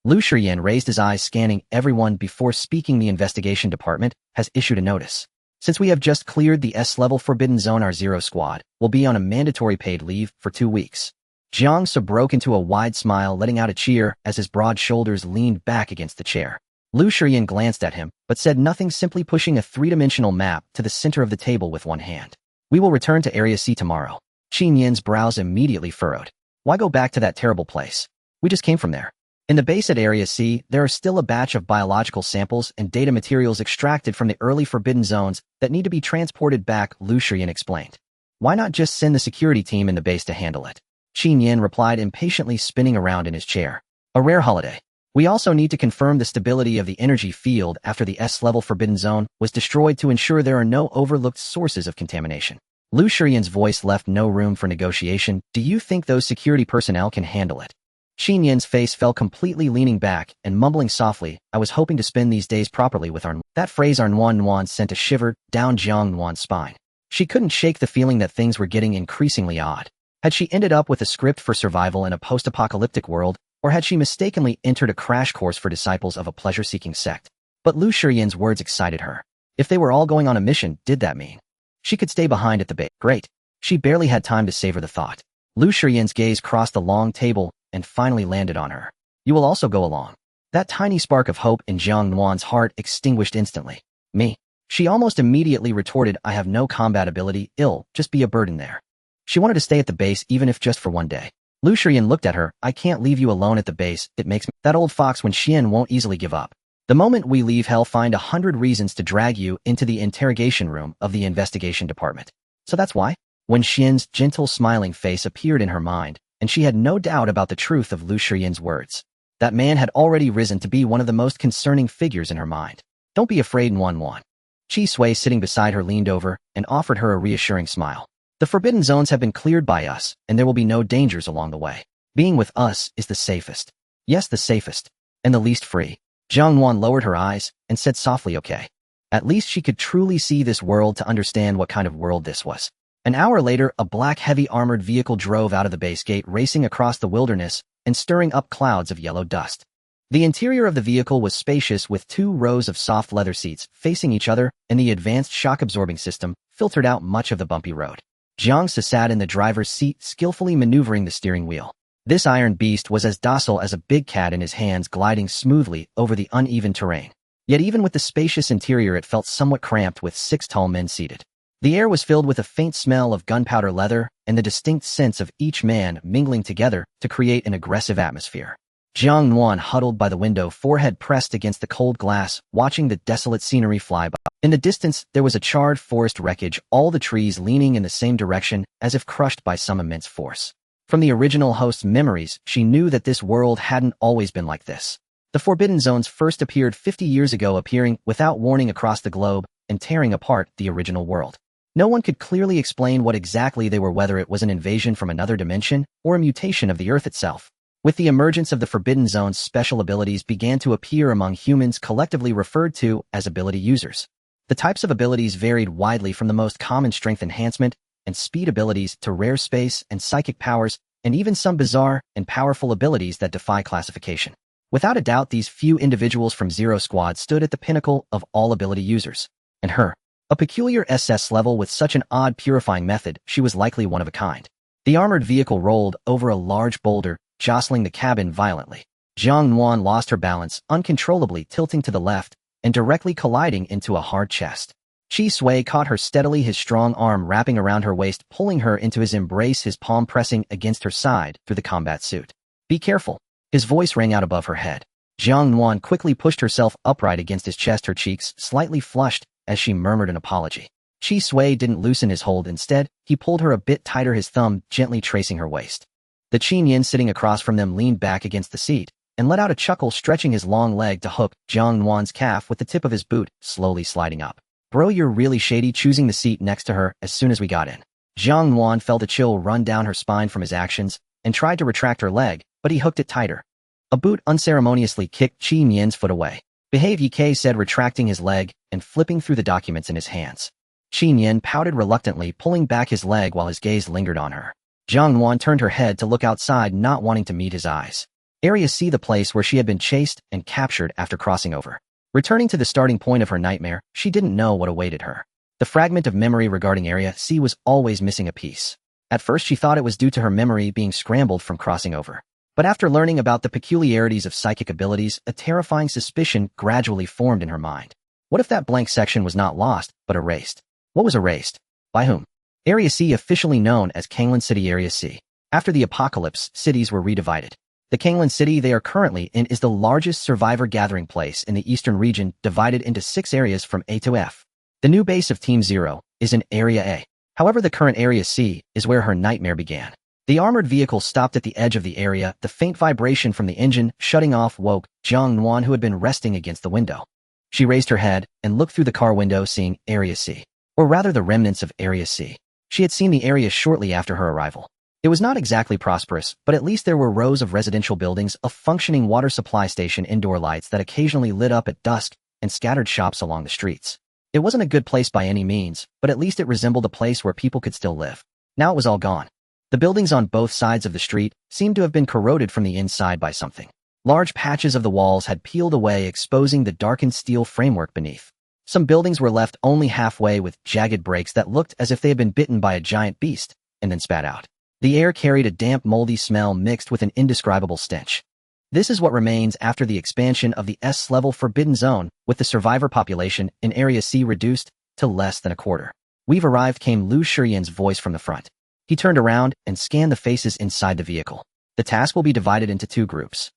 Speaker 1: Lu Shiyan raised his eyes, scanning everyone before speaking. The investigation department has issued a notice. Since we have just cleared the S-level Forbidden Zone, our Zero Squad will be on a mandatory paid leave for 2 weeks. Jiang Su broke into a wide smile, letting out a cheer as his broad shoulders leaned back against the chair. Lu Shiyan glanced at him, but said nothing, simply pushing a three-dimensional map to the center of the table with one hand. We will return to Area C tomorrow. Xin Yin's brows immediately furrowed. Why go back to that terrible place? We just came from there. In the base at Area C, there are still a batch of biological samples and data materials extracted from the early Forbidden Zones that need to be transported back, Lu Shiyan explained. Why not just send the security team in the base to handle it? Xin Yin replied, impatiently spinning around in his chair. A rare holiday. We also need to confirm the stability of the energy field after the S-level Forbidden Zone was destroyed to ensure there are no overlooked sources of contamination. Lu Shiyan's voice left no room for negotiation. Do you think those security personnel can handle it? Xin Yin's face fell completely, leaning back and mumbling softly, I was hoping to spend these days properly with our... That phrase Nuan sent a shiver down Jiang Nuan's spine. She couldn't shake the feeling that things were getting increasingly odd. Had she ended up with a script for survival in a post-apocalyptic world, or had she mistakenly entered a crash course for disciples of a pleasure-seeking sect? But Lu Shiyan's words excited her. If they were all going on a mission, did that mean she could stay behind at the base? Great. She barely had time to savor the thought. Lu Shiyan's gaze crossed the long table and finally landed on her. You will also go along. That tiny spark of hope in Jiang Nuan's heart extinguished instantly. Me? She almost immediately retorted, I have no combat ability, just be a burden there. She wanted to stay at the base even if just for one day. Lu Shiyan looked at her, I can't leave you alone at the base, it makes me... That old fox Wen Xian won't easily give up. The moment we leave, he'll find 100 reasons to drag you into the interrogation room of the investigation department. So that's why? Wen Xian's gentle smiling face appeared in her mind, and she had no doubt about the truth of Lu Shiyan's words. That man had already risen to be one of the most concerning figures in her mind. Don't be afraid, Nuan. Chi Sui, sitting beside her, leaned over and offered her a reassuring smile. The Forbidden Zones have been cleared by us, and there will be no dangers along the way. Being with us is the safest. Yes, the safest. And the least free. Jiang Nuan lowered her eyes and said softly, okay. At least she could truly see this world to understand what kind of world this was. An hour later, a black heavy armored vehicle drove out of the base gate, racing across the wilderness and stirring up clouds of yellow dust. The interior of the vehicle was spacious, with 2 rows of soft leather seats facing each other, and the advanced shock-absorbing system filtered out much of the bumpy road. Jiang Su sat in the driver's seat, skillfully maneuvering the steering wheel. This iron beast was as docile as a big cat in his hands, gliding smoothly over the uneven terrain. Yet even with the spacious interior, it felt somewhat cramped with 6 tall men seated. The air was filled with a faint smell of gunpowder leather and the distinct sense of each man mingling together to create an aggressive atmosphere. Jiang Nuan huddled by the window, forehead pressed against the cold glass, watching the desolate scenery fly by. In the distance, there was a charred forest wreckage, all the trees leaning in the same direction, as if crushed by some immense force. From the original host's memories, she knew that this world hadn't always been like this. The Forbidden Zones first appeared 50 years ago, appearing without warning across the globe and tearing apart the original world. No one could clearly explain what exactly they were, whether it was an invasion from another dimension or a mutation of the Earth itself. With the emergence of the Forbidden Zones, special abilities began to appear among humans, collectively referred to as ability users. The types of abilities varied widely, from the most common strength enhancement and speed abilities to rare space and psychic powers, and even some bizarre and powerful abilities that defy classification. Without a doubt, these few individuals from Zero Squad stood at the pinnacle of all ability users. And her, a peculiar SS level with such an odd purifying method, she was likely one of a kind. The armored vehicle rolled over a large boulder, jostling the cabin violently. Jiang Nuan lost her balance, uncontrollably tilting to the left and directly colliding into a hard chest. Chi Sui caught her steadily, his strong arm wrapping around her waist, pulling her into his embrace, his palm pressing against her side through the combat suit. "Be careful." His voice rang out above her head. Jiang Nuan quickly pushed herself upright against his chest, her cheeks slightly flushed as she murmured an apology. Chi Sui didn't loosen his hold. Instead, he pulled her a bit tighter, his thumb gently tracing her waist. The Qin Yin sitting across from them leaned back against the seat and let out a chuckle, stretching his long leg to hook Jiang Nuan's calf with the tip of his boot, slowly sliding up. "Bro, you're really shady," choosing the seat next to her as soon as we got in. Jiang Nuan felt a chill run down her spine from his actions and tried to retract her leg, but he hooked it tighter. A boot unceremoniously kicked Qin Yin's foot away. "Behave, Ye," said, retracting his leg and flipping through the documents in his hands. Qin Yin pouted reluctantly, pulling back his leg while his gaze lingered on her. Jiang Nuan turned her head to look outside, not wanting to meet his eyes. Area C, the place where she had been chased and captured after crossing over. Returning to the starting point of her nightmare, she didn't know what awaited her. The fragment of memory regarding Area C was always missing a piece. At first she thought it was due to her memory being scrambled from crossing over. But after learning about the peculiarities of psychic abilities, a terrifying suspicion gradually formed in her mind. What if that blank section was not lost, but erased? What was erased? By whom? Area C, officially known as Kanglan City Area C. After the apocalypse, cities were redivided. The Kanglan City they are currently in is the largest survivor gathering place in the eastern region, divided into 6 areas from A to F. The new base of Team Zero is in Area A. However, the current Area C is where her nightmare began. The armored vehicle stopped at the edge of the area. The faint vibration from the engine shutting off woke Jiang Nuan, who had been resting against the window. She raised her head and looked through the car window, seeing Area C. Or rather, the remnants of Area C. She had seen the area shortly after her arrival. It was not exactly prosperous, but at least there were rows of residential buildings, a functioning water supply station, indoor lights that occasionally lit up at dusk, and scattered shops along the streets. It wasn't a good place by any means, but at least it resembled a place where people could still live. Now it was all gone. The buildings on both sides of the street seemed to have been corroded from the inside by something. Large patches of the walls had peeled away, exposing the darkened steel framework beneath. Some buildings were left only halfway, with jagged breaks that looked as if they had been bitten by a giant beast and then spat out. The air carried a damp, moldy smell mixed with an indescribable stench. This is what remains after the expansion of the S-level Forbidden Zone, with the survivor population in Area C reduced to less than a quarter. "We've arrived," came Lu Shiyan's voice from the front. He turned around and scanned the faces inside the vehicle. "The task will be divided into 2 groups.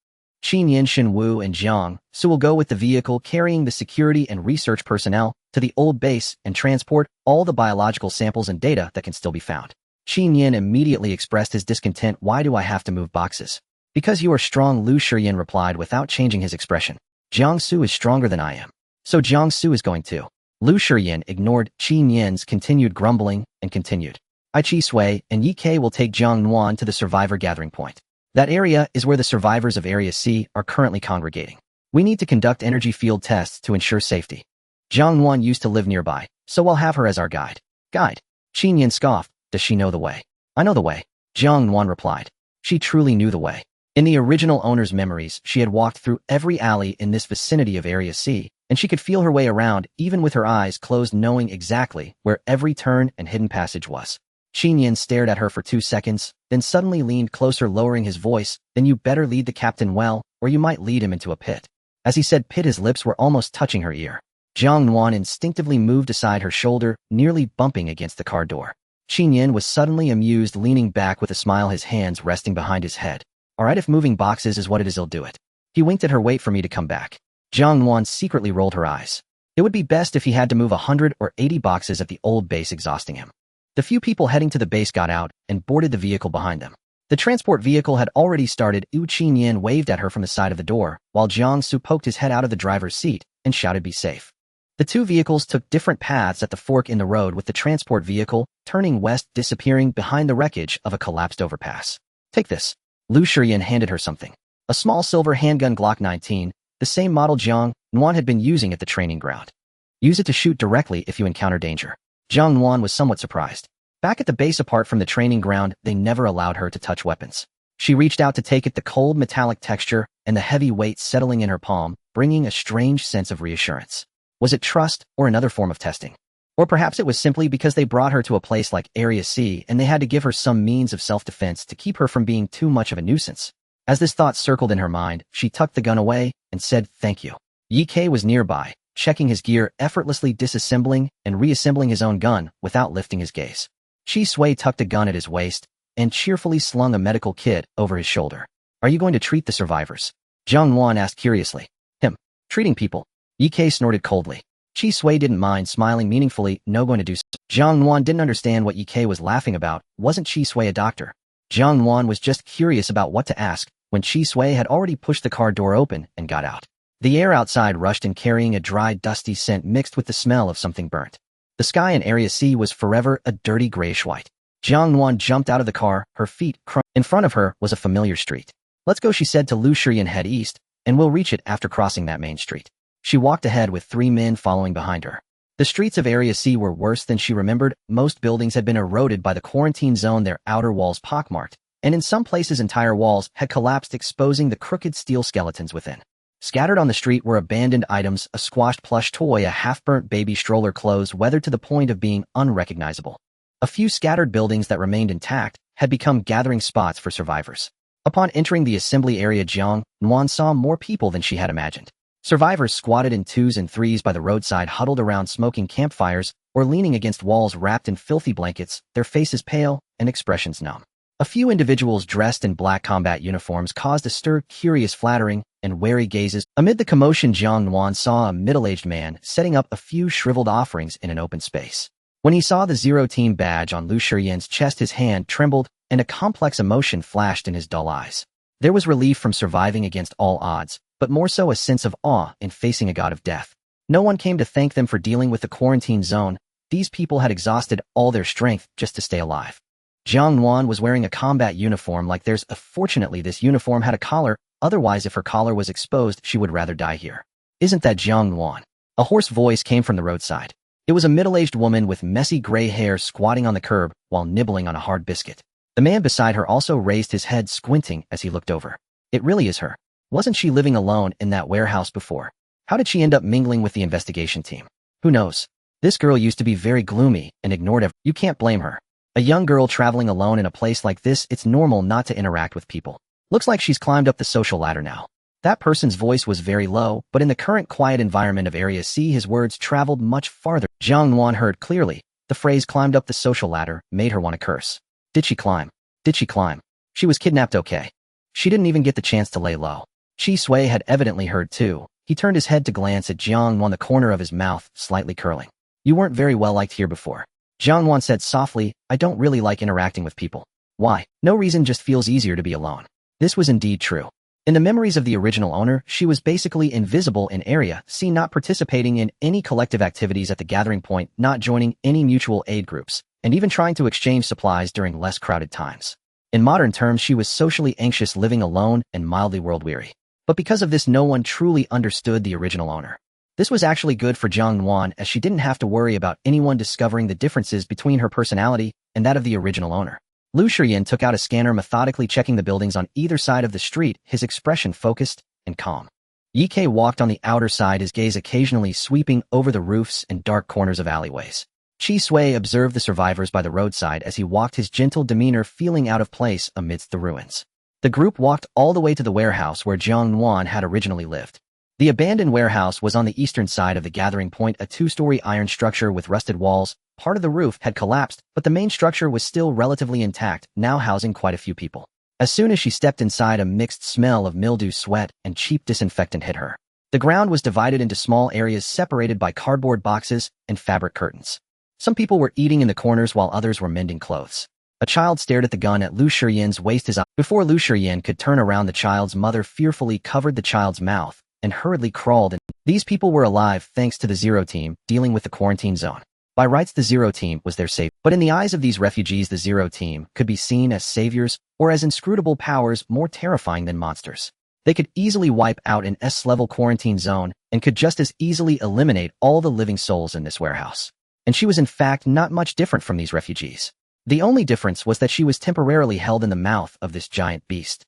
Speaker 1: Qin Yin, Shin Wu, and Jiang Su will go with the vehicle carrying the security and research personnel to the old base and transport all the biological samples and data that can still be found." Qin Yin immediately expressed his discontent. "Why do I have to move boxes?" "Because you are strong," Lu Shiyan replied without changing his expression. "Jiang Su is stronger than I am. So Jiang Su is going to." Lu Shiyan ignored Qin Yin's continued grumbling and continued. "I, Chi Sui, and Yi Ke will take Jiang Nuan to the survivor gathering point. That area is where the survivors of Area C are currently congregating. We need to conduct energy field tests to ensure safety. Jiang Nuan used to live nearby, so I'll have her as our guide." "Guide?" Qin Yin scoffed. "Does she know the way?" "I know the way," Jiang Nuan replied. She truly knew the way. In the original owner's memories, she had walked through every alley in this vicinity of Area C, and she could feel her way around, even with her eyes closed, knowing exactly where every turn and hidden passage was. Qin Yin stared at her for 2 seconds, then suddenly leaned closer, lowering his voice. "Then you better lead the captain well, or you might lead him into a pit." As he said pit, his lips were almost touching her ear. Jiang Nuan instinctively moved aside her shoulder, nearly bumping against the car door. Qin Yin was suddenly amused, leaning back with a smile, his hands resting behind his head. Alright, if moving boxes is what it is, I'll do it. He winked at her. Wait for me to come back. Jiang Nuan secretly rolled her eyes. It would be best if he had to move 100 or 80 boxes at the old base, exhausting him. The few people heading to the base got out and boarded the vehicle behind them. The transport vehicle had already started. Yu Qinyan waved at her from the side of the door, while Jiang Su poked his head out of the driver's seat and shouted, "Be safe." The two vehicles took different paths at the fork in the road, with the transport vehicle turning west, disappearing behind the wreckage of a collapsed overpass. Take this. Lu Shiyan handed her something. A small silver handgun Glock 19, the same model Jiang Nuan had been using at the training ground. Use it to shoot directly if you encounter danger. Jiang Nuan was somewhat surprised. Back at the base, apart from the training ground, they never allowed her to touch weapons. She reached out to take it, the cold metallic texture and the heavy weight settling in her palm, bringing a strange sense of reassurance. Was it trust or another form of testing? Or perhaps it was simply because they brought her to a place like Area C and they had to give her some means of self-defense to keep her from being too much of a nuisance. As this thought circled in her mind, she tucked the gun away and said, "Thank you." Yi Ke was nearby, checking his gear, effortlessly disassembling and reassembling his own gun without lifting his gaze. Chi Sui tucked a gun at his waist and cheerfully slung a medical kit over his shoulder. "Are you going to treat the survivors?" Jiang Nuan asked curiously. "Him? Treating people?" Yi Ke snorted coldly. Chi Sui didn't mind, smiling meaningfully. "No, going to do so." Jiang Nuan didn't understand what Yi Ke was laughing about. Wasn't Chi Sui a doctor? Jiang Nuan was just curious about what to ask when Chi Sui had already pushed the car door open and got out. The air outside rushed in, carrying a dry, dusty scent mixed with the smell of something burnt. The sky in Area C was forever a dirty grayish-white. Jiang Nuan jumped out of the car, her feet crunching. In front of her was a familiar street. "Let's go," she said to Lu Shiyan. "Head east, and we'll reach it after crossing that main street." She walked ahead with 3 men following behind her. The streets of Area C were worse than she remembered. Most buildings had been eroded by the quarantine zone, their outer walls pockmarked, and in some places entire walls had collapsed, exposing the crooked steel skeletons within. Scattered on the street were abandoned items, a squashed plush toy, a half-burnt baby stroller, clothes weathered to the point of being unrecognizable. A few scattered buildings that remained intact had become gathering spots for survivors. Upon entering the assembly area, Jiang Nuan saw more people than she had imagined. Survivors squatted in 2s and 3s by the roadside, huddled around smoking campfires or leaning against walls wrapped in filthy blankets, their faces pale and expressions numb. A few individuals dressed in black combat uniforms caused a stir, curious, flattering, and wary gazes. Amid the commotion, Jiang Nuan saw a middle-aged man setting up a few shriveled offerings in an open space. When he saw the Zero Team badge on Lu Shiyan's chest, his hand trembled and a complex emotion flashed in his dull eyes. There was relief from surviving against all odds, but more so a sense of awe in facing a god of death. No one came to thank them for dealing with the quarantine zone. These people had exhausted all their strength just to stay alive. Jiang Nuan was wearing a combat uniform like theirs. Fortunately, this uniform had a collar. Otherwise, if her collar was exposed, she would rather die here. "Isn't that Jiang Nuan?" A hoarse voice came from the roadside. It was a middle-aged woman with messy gray hair squatting on the curb while nibbling on a hard biscuit. The man beside her also raised his head, squinting as he looked over. "It really is her. Wasn't she living alone in that warehouse before? How did she end up mingling with the investigation team? Who knows? This girl used to be very gloomy and ignored everyone. You can't blame her. A young girl traveling alone in a place like this, it's normal not to interact with people. Looks like she's climbed up the social ladder now." That person's voice was very low, but in the current quiet environment of Area C, his words traveled much farther. Jiang Nuan heard clearly. The phrase "climbed up the social ladder" made her want to curse. Did she climb? Did she climb? She was kidnapped, okay. She didn't even get the chance to lay low. Chi Sui had evidently heard too. He turned his head to glance at Jiang Nuan, the corner of his mouth slightly curling. "You weren't very well liked here before." Jiang Nuan said softly, "I don't really like interacting with people." "Why?" "No reason, just feels easier to be alone." This was indeed true. In the memories of the original owner, she was basically invisible in Area C, not participating in any collective activities at the gathering point, not joining any mutual aid groups, and even trying to exchange supplies during less crowded times. In modern terms, she was socially anxious, living alone, and mildly world-weary. But because of this, no one truly understood the original owner. This was actually good for Jiang Nuan, as she didn't have to worry about anyone discovering the differences between her personality and that of the original owner. Lu Shiyan took out a scanner, methodically checking the buildings on either side of the street, his expression focused and calm. Yi Ke walked on the outer side, his gaze occasionally sweeping over the roofs and dark corners of alleyways. Chi Sui observed the survivors by the roadside as he walked, his gentle demeanor feeling out of place amidst the ruins. The group walked all the way to the warehouse where Jiang Nuan had originally lived. The abandoned warehouse was on the eastern side of the gathering point, a 2-story iron structure with rusted walls. Part of the roof had collapsed, but the main structure was still relatively intact, now housing quite a few people. As soon as she stepped inside, a mixed smell of mildew, sweat, and cheap disinfectant hit her. The ground was divided into small areas separated by cardboard boxes and fabric curtains. Some people were eating in the corners while others were mending clothes. A child stared at the gun at Lu Shiyan's waist. Before Lu Shiyan could turn around, the child's mother fearfully covered the child's mouth and hurriedly crawled in. These people were alive thanks to the Zero Team dealing with the quarantine zone. By rights, the Zero Team was their savior. But in the eyes of these refugees, the Zero Team could be seen as saviors or as inscrutable powers more terrifying than monsters. They could easily wipe out an S-level quarantine zone and could just as easily eliminate all the living souls in this warehouse. And she was in fact not much different from these refugees. The only difference was that she was temporarily held in the mouth of this giant beast.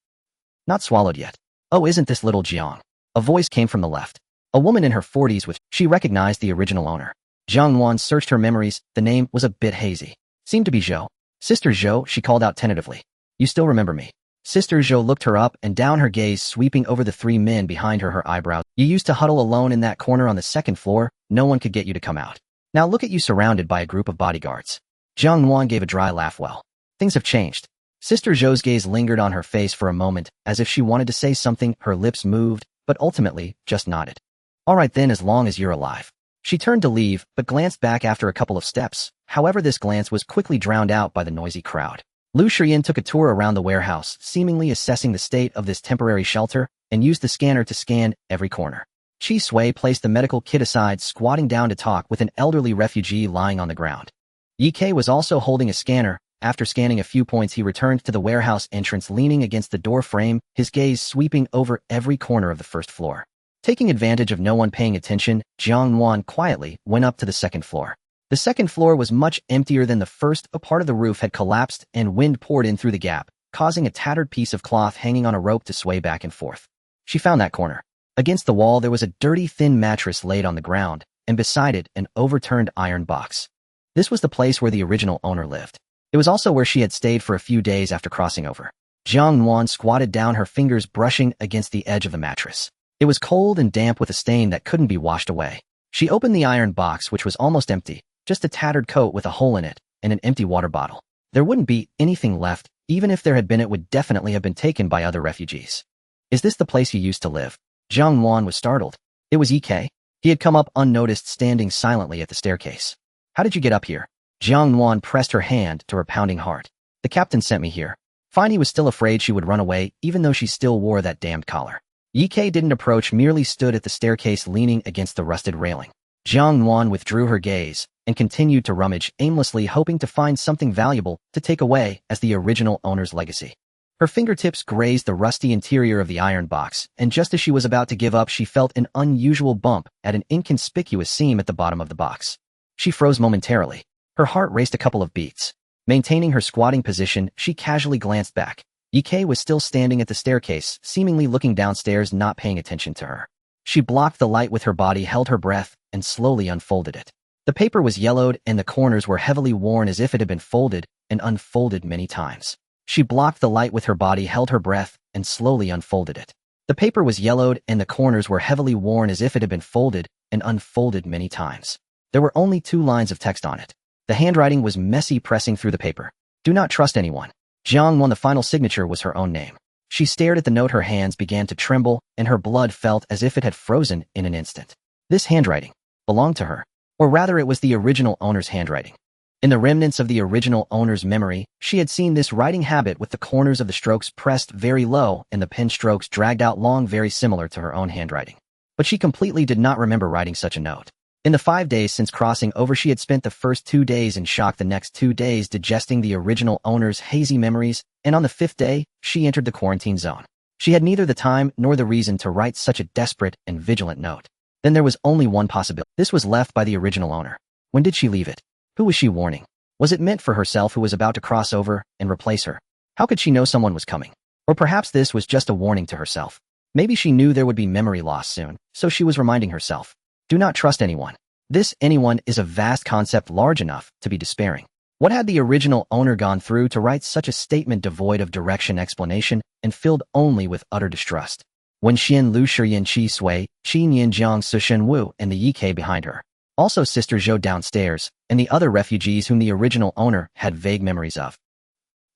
Speaker 1: Not swallowed yet. Oh, isn't this little Jiang? A voice came from the left. A woman in her 40s she recognized the original owner. Jiang Nuan searched her memories. The name was a bit hazy. Seemed to be Zhou. Sister Zhou, she called out tentatively. You still remember me? Sister Zhou looked her up and down, her gaze sweeping over the three men behind her, her eyebrows. You used to huddle alone in that corner on the second floor. No one could get you to come out. Now look at you surrounded by a group of bodyguards. Jiang Nuan gave a dry laugh. Well, things have changed. Sister Zhou's gaze lingered on her face for a moment, as if she wanted to say something. Her lips moved, but ultimately just nodded. All right then, as long as you're alive. She turned to leave, but glanced back after a couple of steps. However, this glance was quickly drowned out by the noisy crowd. Lu Shiyan took a tour around the warehouse, seemingly assessing the state of this temporary shelter, and used the scanner to scan every corner. Chi Sui placed the medical kit aside, squatting down to talk with an elderly refugee lying on the ground. Yi Kei was also holding a scanner. After scanning a few points, he returned to the warehouse entrance, leaning against the door frame, his gaze sweeping over every corner of the first floor. Taking advantage of no one paying attention, Jiang Nuan quietly went up to the second floor. The second floor was much emptier than the first. A part of the roof had collapsed and wind poured in through the gap, causing a tattered piece of cloth hanging on a rope to sway back and forth. She found that corner. Against the wall, there was a dirty, thin mattress laid on the ground, and beside it, an overturned iron box. This was the place where the original owner lived. It was also where she had stayed for a few days after crossing over. Jiang Nuan squatted down, her fingers brushing against the edge of the mattress. It was cold and damp with a stain that couldn't be washed away. She opened the iron box, which was almost empty, just a tattered coat with a hole in it, and an empty water bottle. There wouldn't be anything left. Even if there had been, it would definitely have been taken by other refugees. Is this the place you used to live? Jiang Nuan was startled. It was Yi Kei. He had come up unnoticed, standing silently at the staircase. How did you get up here? Jiang Nuan pressed her hand to her pounding heart. The captain sent me here. Fine, he was still afraid she would run away, even though she still wore that damned collar. Yi Kei didn't approach, merely stood at the staircase leaning against the rusted railing. Jiang Nuan withdrew her gaze and continued to rummage aimlessly, hoping to find something valuable to take away as the original owner's legacy. Her fingertips grazed the rusty interior of the iron box, and just as she was about to give up, she felt an unusual bump at an inconspicuous seam at the bottom of the box. She froze momentarily. Her heart raced a couple of beats. Maintaining her squatting position, she casually glanced back. Yi Kei was still standing at the staircase, seemingly looking downstairs, not paying attention to her. She blocked the light with her body, held her breath, and slowly unfolded it. The paper was yellowed and the corners were heavily worn, as if it had been folded and unfolded many times. She blocked the light with her body, held her breath, and slowly unfolded it. The paper was yellowed and the corners were heavily worn, as if it had been folded and unfolded many times. There were only 2 lines of text on it. The handwriting was messy, pressing through the paper. Do not trust anyone. Jiang Nuan. The final signature was her own name. She stared at the note, her hands began to tremble, and her blood felt as if it had frozen in an instant. This handwriting belonged to her. Or rather, it was the original owner's handwriting. In the remnants of the original owner's memory, she had seen this writing habit with the corners of the strokes pressed very low and the pen strokes dragged out long, very similar to her own handwriting. But she completely did not remember writing such a note. In the 5 days since crossing over, she had spent the first 2 days in shock, the next 2 days digesting the original owner's hazy memories, and on the 5th day, she entered the quarantine zone. She had neither the time nor the reason to write such a desperate and vigilant note. Then there was only one possibility. This was left by the original owner. When did she leave it? Who was she warning? Was it meant for herself, who was about to cross over and replace her? How could she know someone was coming? Or perhaps this was just a warning to herself. Maybe she knew there would be memory loss soon, so she was reminding herself. Do not trust anyone. This anyone is a vast concept, large enough to be despairing. What had the original owner gone through to write such a statement devoid of direction, explanation, and filled only with utter distrust? When Xian Lu Shiyan Chi Sui, Qi Nian Jiang Sushen Wu, and the Yi Kei behind her. Also Sister Zhou downstairs, and the other refugees whom the original owner had vague memories of.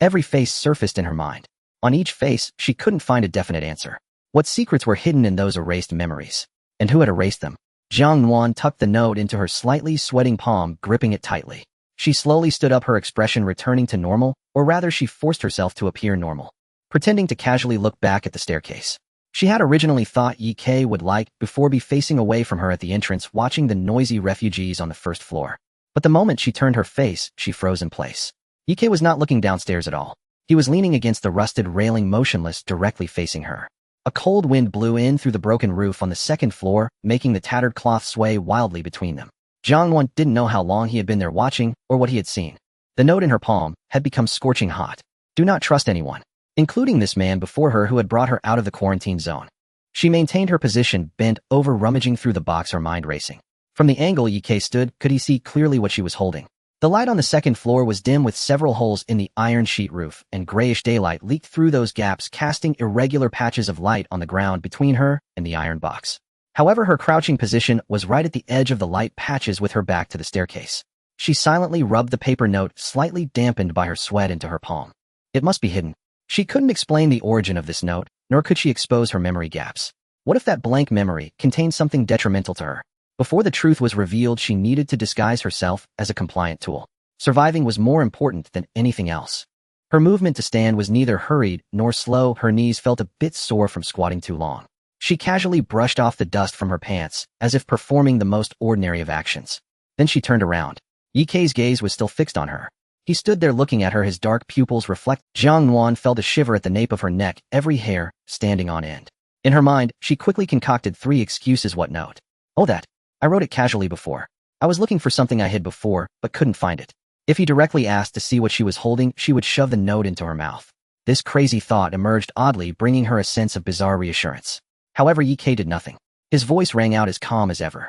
Speaker 1: Every face surfaced in her mind. On each face, she couldn't find a definite answer. What secrets were hidden in those erased memories? And who had erased them? Jiang Nuan tucked the note into her slightly sweating palm, gripping it tightly. She slowly stood up, her expression returning to normal, or rather she forced herself to appear normal, pretending to casually look back at the staircase. She had originally thought Yi Ke would before be facing away from her at the entrance, watching the noisy refugees on the first floor. But the moment she turned her face, she froze in place. Yi Ke was not looking downstairs at all. He was leaning against the rusted railing, motionless, directly facing her. A cold wind blew in through the broken roof on the second floor, making the tattered cloth sway wildly between them. Jiang Nuan didn't know how long he had been there watching, or what he had seen. The note in her palm had become scorching hot. Do not trust anyone, including this man before her who had brought her out of the quarantine zone. She maintained her position, bent over, rummaging through the box, her mind racing. From the angle Yi Ke stood, could he see clearly what she was holding? The light on the second floor was dim, with several holes in the iron sheet roof, and grayish daylight leaked through those gaps, casting irregular patches of light on the ground between her and the iron box. However, her crouching position was right at the edge of the light patches, with her back to the staircase. She silently rubbed the paper note, slightly dampened by her sweat, into her palm. It must be hidden. She couldn't explain the origin of this note, nor could she expose her memory gaps. What if that blank memory contained something detrimental to her? Before the truth was revealed, she needed to disguise herself as a compliant tool. Surviving was more important than anything else. Her movement to stand was neither hurried nor slow. Her knees felt a bit sore from squatting too long. She casually brushed off the dust from her pants, as if performing the most ordinary of actions. Then she turned around. Yi Ke's gaze was still fixed on her. He stood there looking at her, his dark pupils reflect. Jiang Nuan felt a shiver at the nape of her neck, every hair standing on end. In her mind, she quickly concocted 3 excuses. What note? Oh, that. I wrote it casually before. I was looking for something I hid before, but couldn't find it. If he directly asked to see what she was holding, she would shove the note into her mouth. This crazy thought emerged oddly, bringing her a sense of bizarre reassurance. However, Yi Ke did nothing. His voice rang out as calm as ever.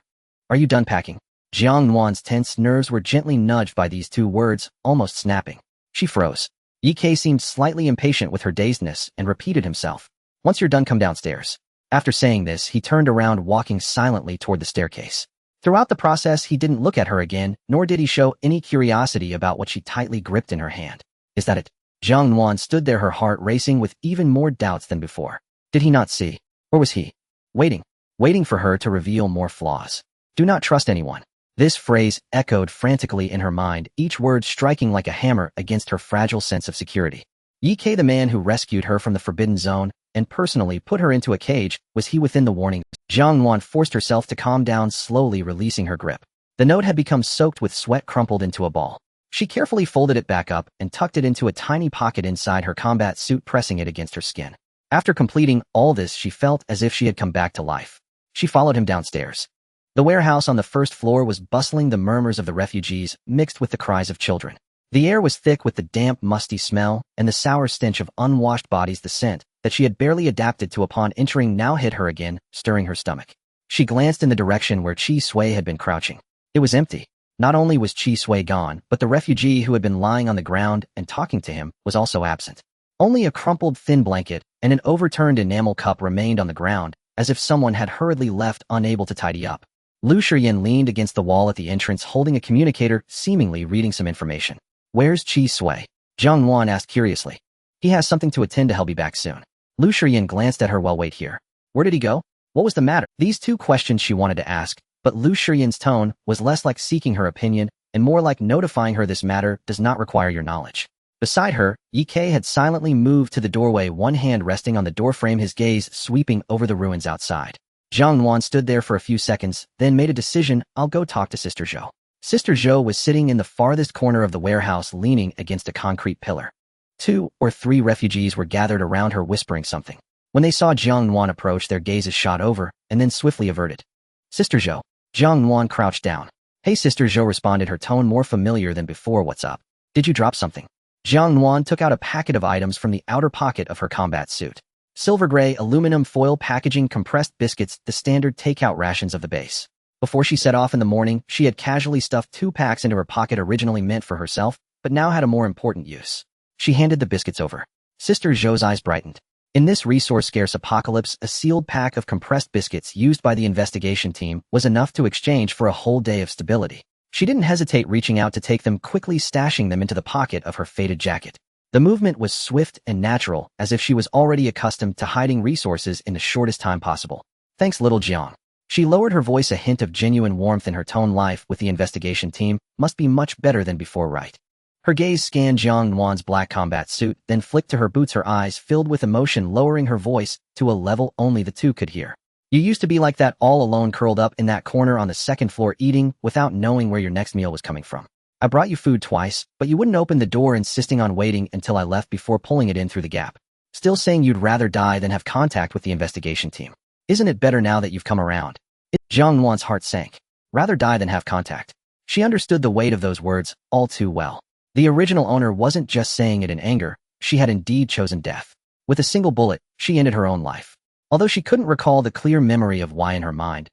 Speaker 1: Are you done packing? Jiang Nuan's tense nerves were gently nudged by these 2 words, almost snapping. She froze. Yi Ke seemed slightly impatient with her dazedness and repeated himself. Once you're done, come downstairs. After saying this, he turned around, walking silently toward the staircase. Throughout the process, he didn't look at her again, nor did he show any curiosity about what she tightly gripped in her hand. Is that it? Jiang Nuan stood there, her heart racing with even more doubts than before. Did he not see? Or was he waiting for her to reveal more flaws? Do not trust anyone. This phrase echoed frantically in her mind, each word striking like a hammer against her fragile sense of security. Yi Ke, the man who rescued her from the forbidden zone and personally put her into a cage, was he within the warning? Jiang Nuan forced herself to calm down, slowly releasing her grip. The note had become soaked with sweat, crumpled into a ball. She carefully folded it back up and tucked it into a tiny pocket inside her combat suit, pressing it against her skin. After completing all this, she felt as if she had come back to life. She followed him downstairs. The warehouse on the first floor was bustling, the murmurs of the refugees mixed with the cries of children. The air was thick with the damp, musty smell and the sour stench of unwashed bodies. The scent that she had barely adapted to upon entering now hit her again, stirring her stomach. She glanced in the direction where Chi Sui had been crouching. It was empty. Not only was Chi Sui gone, but the refugee who had been lying on the ground and talking to him was also absent. Only a crumpled thin blanket and an overturned enamel cup remained on the ground, as if someone had hurriedly left, unable to tidy up. Lu Shiyan leaned against the wall at the entrance, holding a communicator, seemingly reading some information. Where's Chi Sui? Jiang Nuan asked curiously. He has something to attend to. He'll be back soon. Lu Shiyan glanced at her. Well, wait here. Where did he go? What was the matter? These 2 questions she wanted to ask, but Lu Shiyan's tone was less like seeking her opinion and more like notifying her this matter does not require your knowledge. Beside her, Yi Ke had silently moved to the doorway, one hand resting on the doorframe, his gaze sweeping over the ruins outside. Jiang Nuan stood there for a few seconds, then made a decision. I'll go talk to Sister Zhou. Sister Zhou was sitting in the farthest corner of the warehouse, leaning against a concrete pillar. 2 or 3 refugees were gathered around her, whispering something. When they saw Jiang Nuan approach, their gazes shot over and then swiftly averted. Sister Zhou. Jiang Nuan crouched down. Hey, Sister Zhou responded, her tone more familiar than before. What's up? Did you drop something? Jiang Nuan took out a packet of items from the outer pocket of her combat suit. Silver gray aluminum foil packaging, compressed biscuits, the standard takeout rations of the base. Before she set off in the morning, she had casually stuffed 2 packs into her pocket, originally meant for herself, but now had a more important use. She handed the biscuits over. Sister Zhou's eyes brightened. In this resource-scarce apocalypse, a sealed pack of compressed biscuits used by the investigation team was enough to exchange for a whole day of stability. She didn't hesitate, reaching out to take them, quickly stashing them into the pocket of her faded jacket. The movement was swift and natural, as if she was already accustomed to hiding resources in the shortest time possible. Thanks, little Jiang. She lowered her voice, a hint of genuine warmth in her tone. Life with the investigation team must be much better than before, right? Her gaze scanned Jiang Nuan's black combat suit, then flicked to her boots, her eyes filled with emotion, lowering her voice to a level only the two could hear. You used to be like that, all alone, curled up in that corner on the second floor, eating without knowing where your next meal was coming from. I brought you food twice, but you wouldn't open the door, insisting on waiting until I left before pulling it in through the gap. Still saying you'd rather die than have contact with the investigation team. Isn't it better now that you've come around? Jiang Nuan's heart sank. Rather die than have contact. She understood the weight of those words all too well. The original owner wasn't just saying it in anger, she had indeed chosen death. With a single bullet, she ended her own life. Although she couldn't recall the clear memory of why in her mind,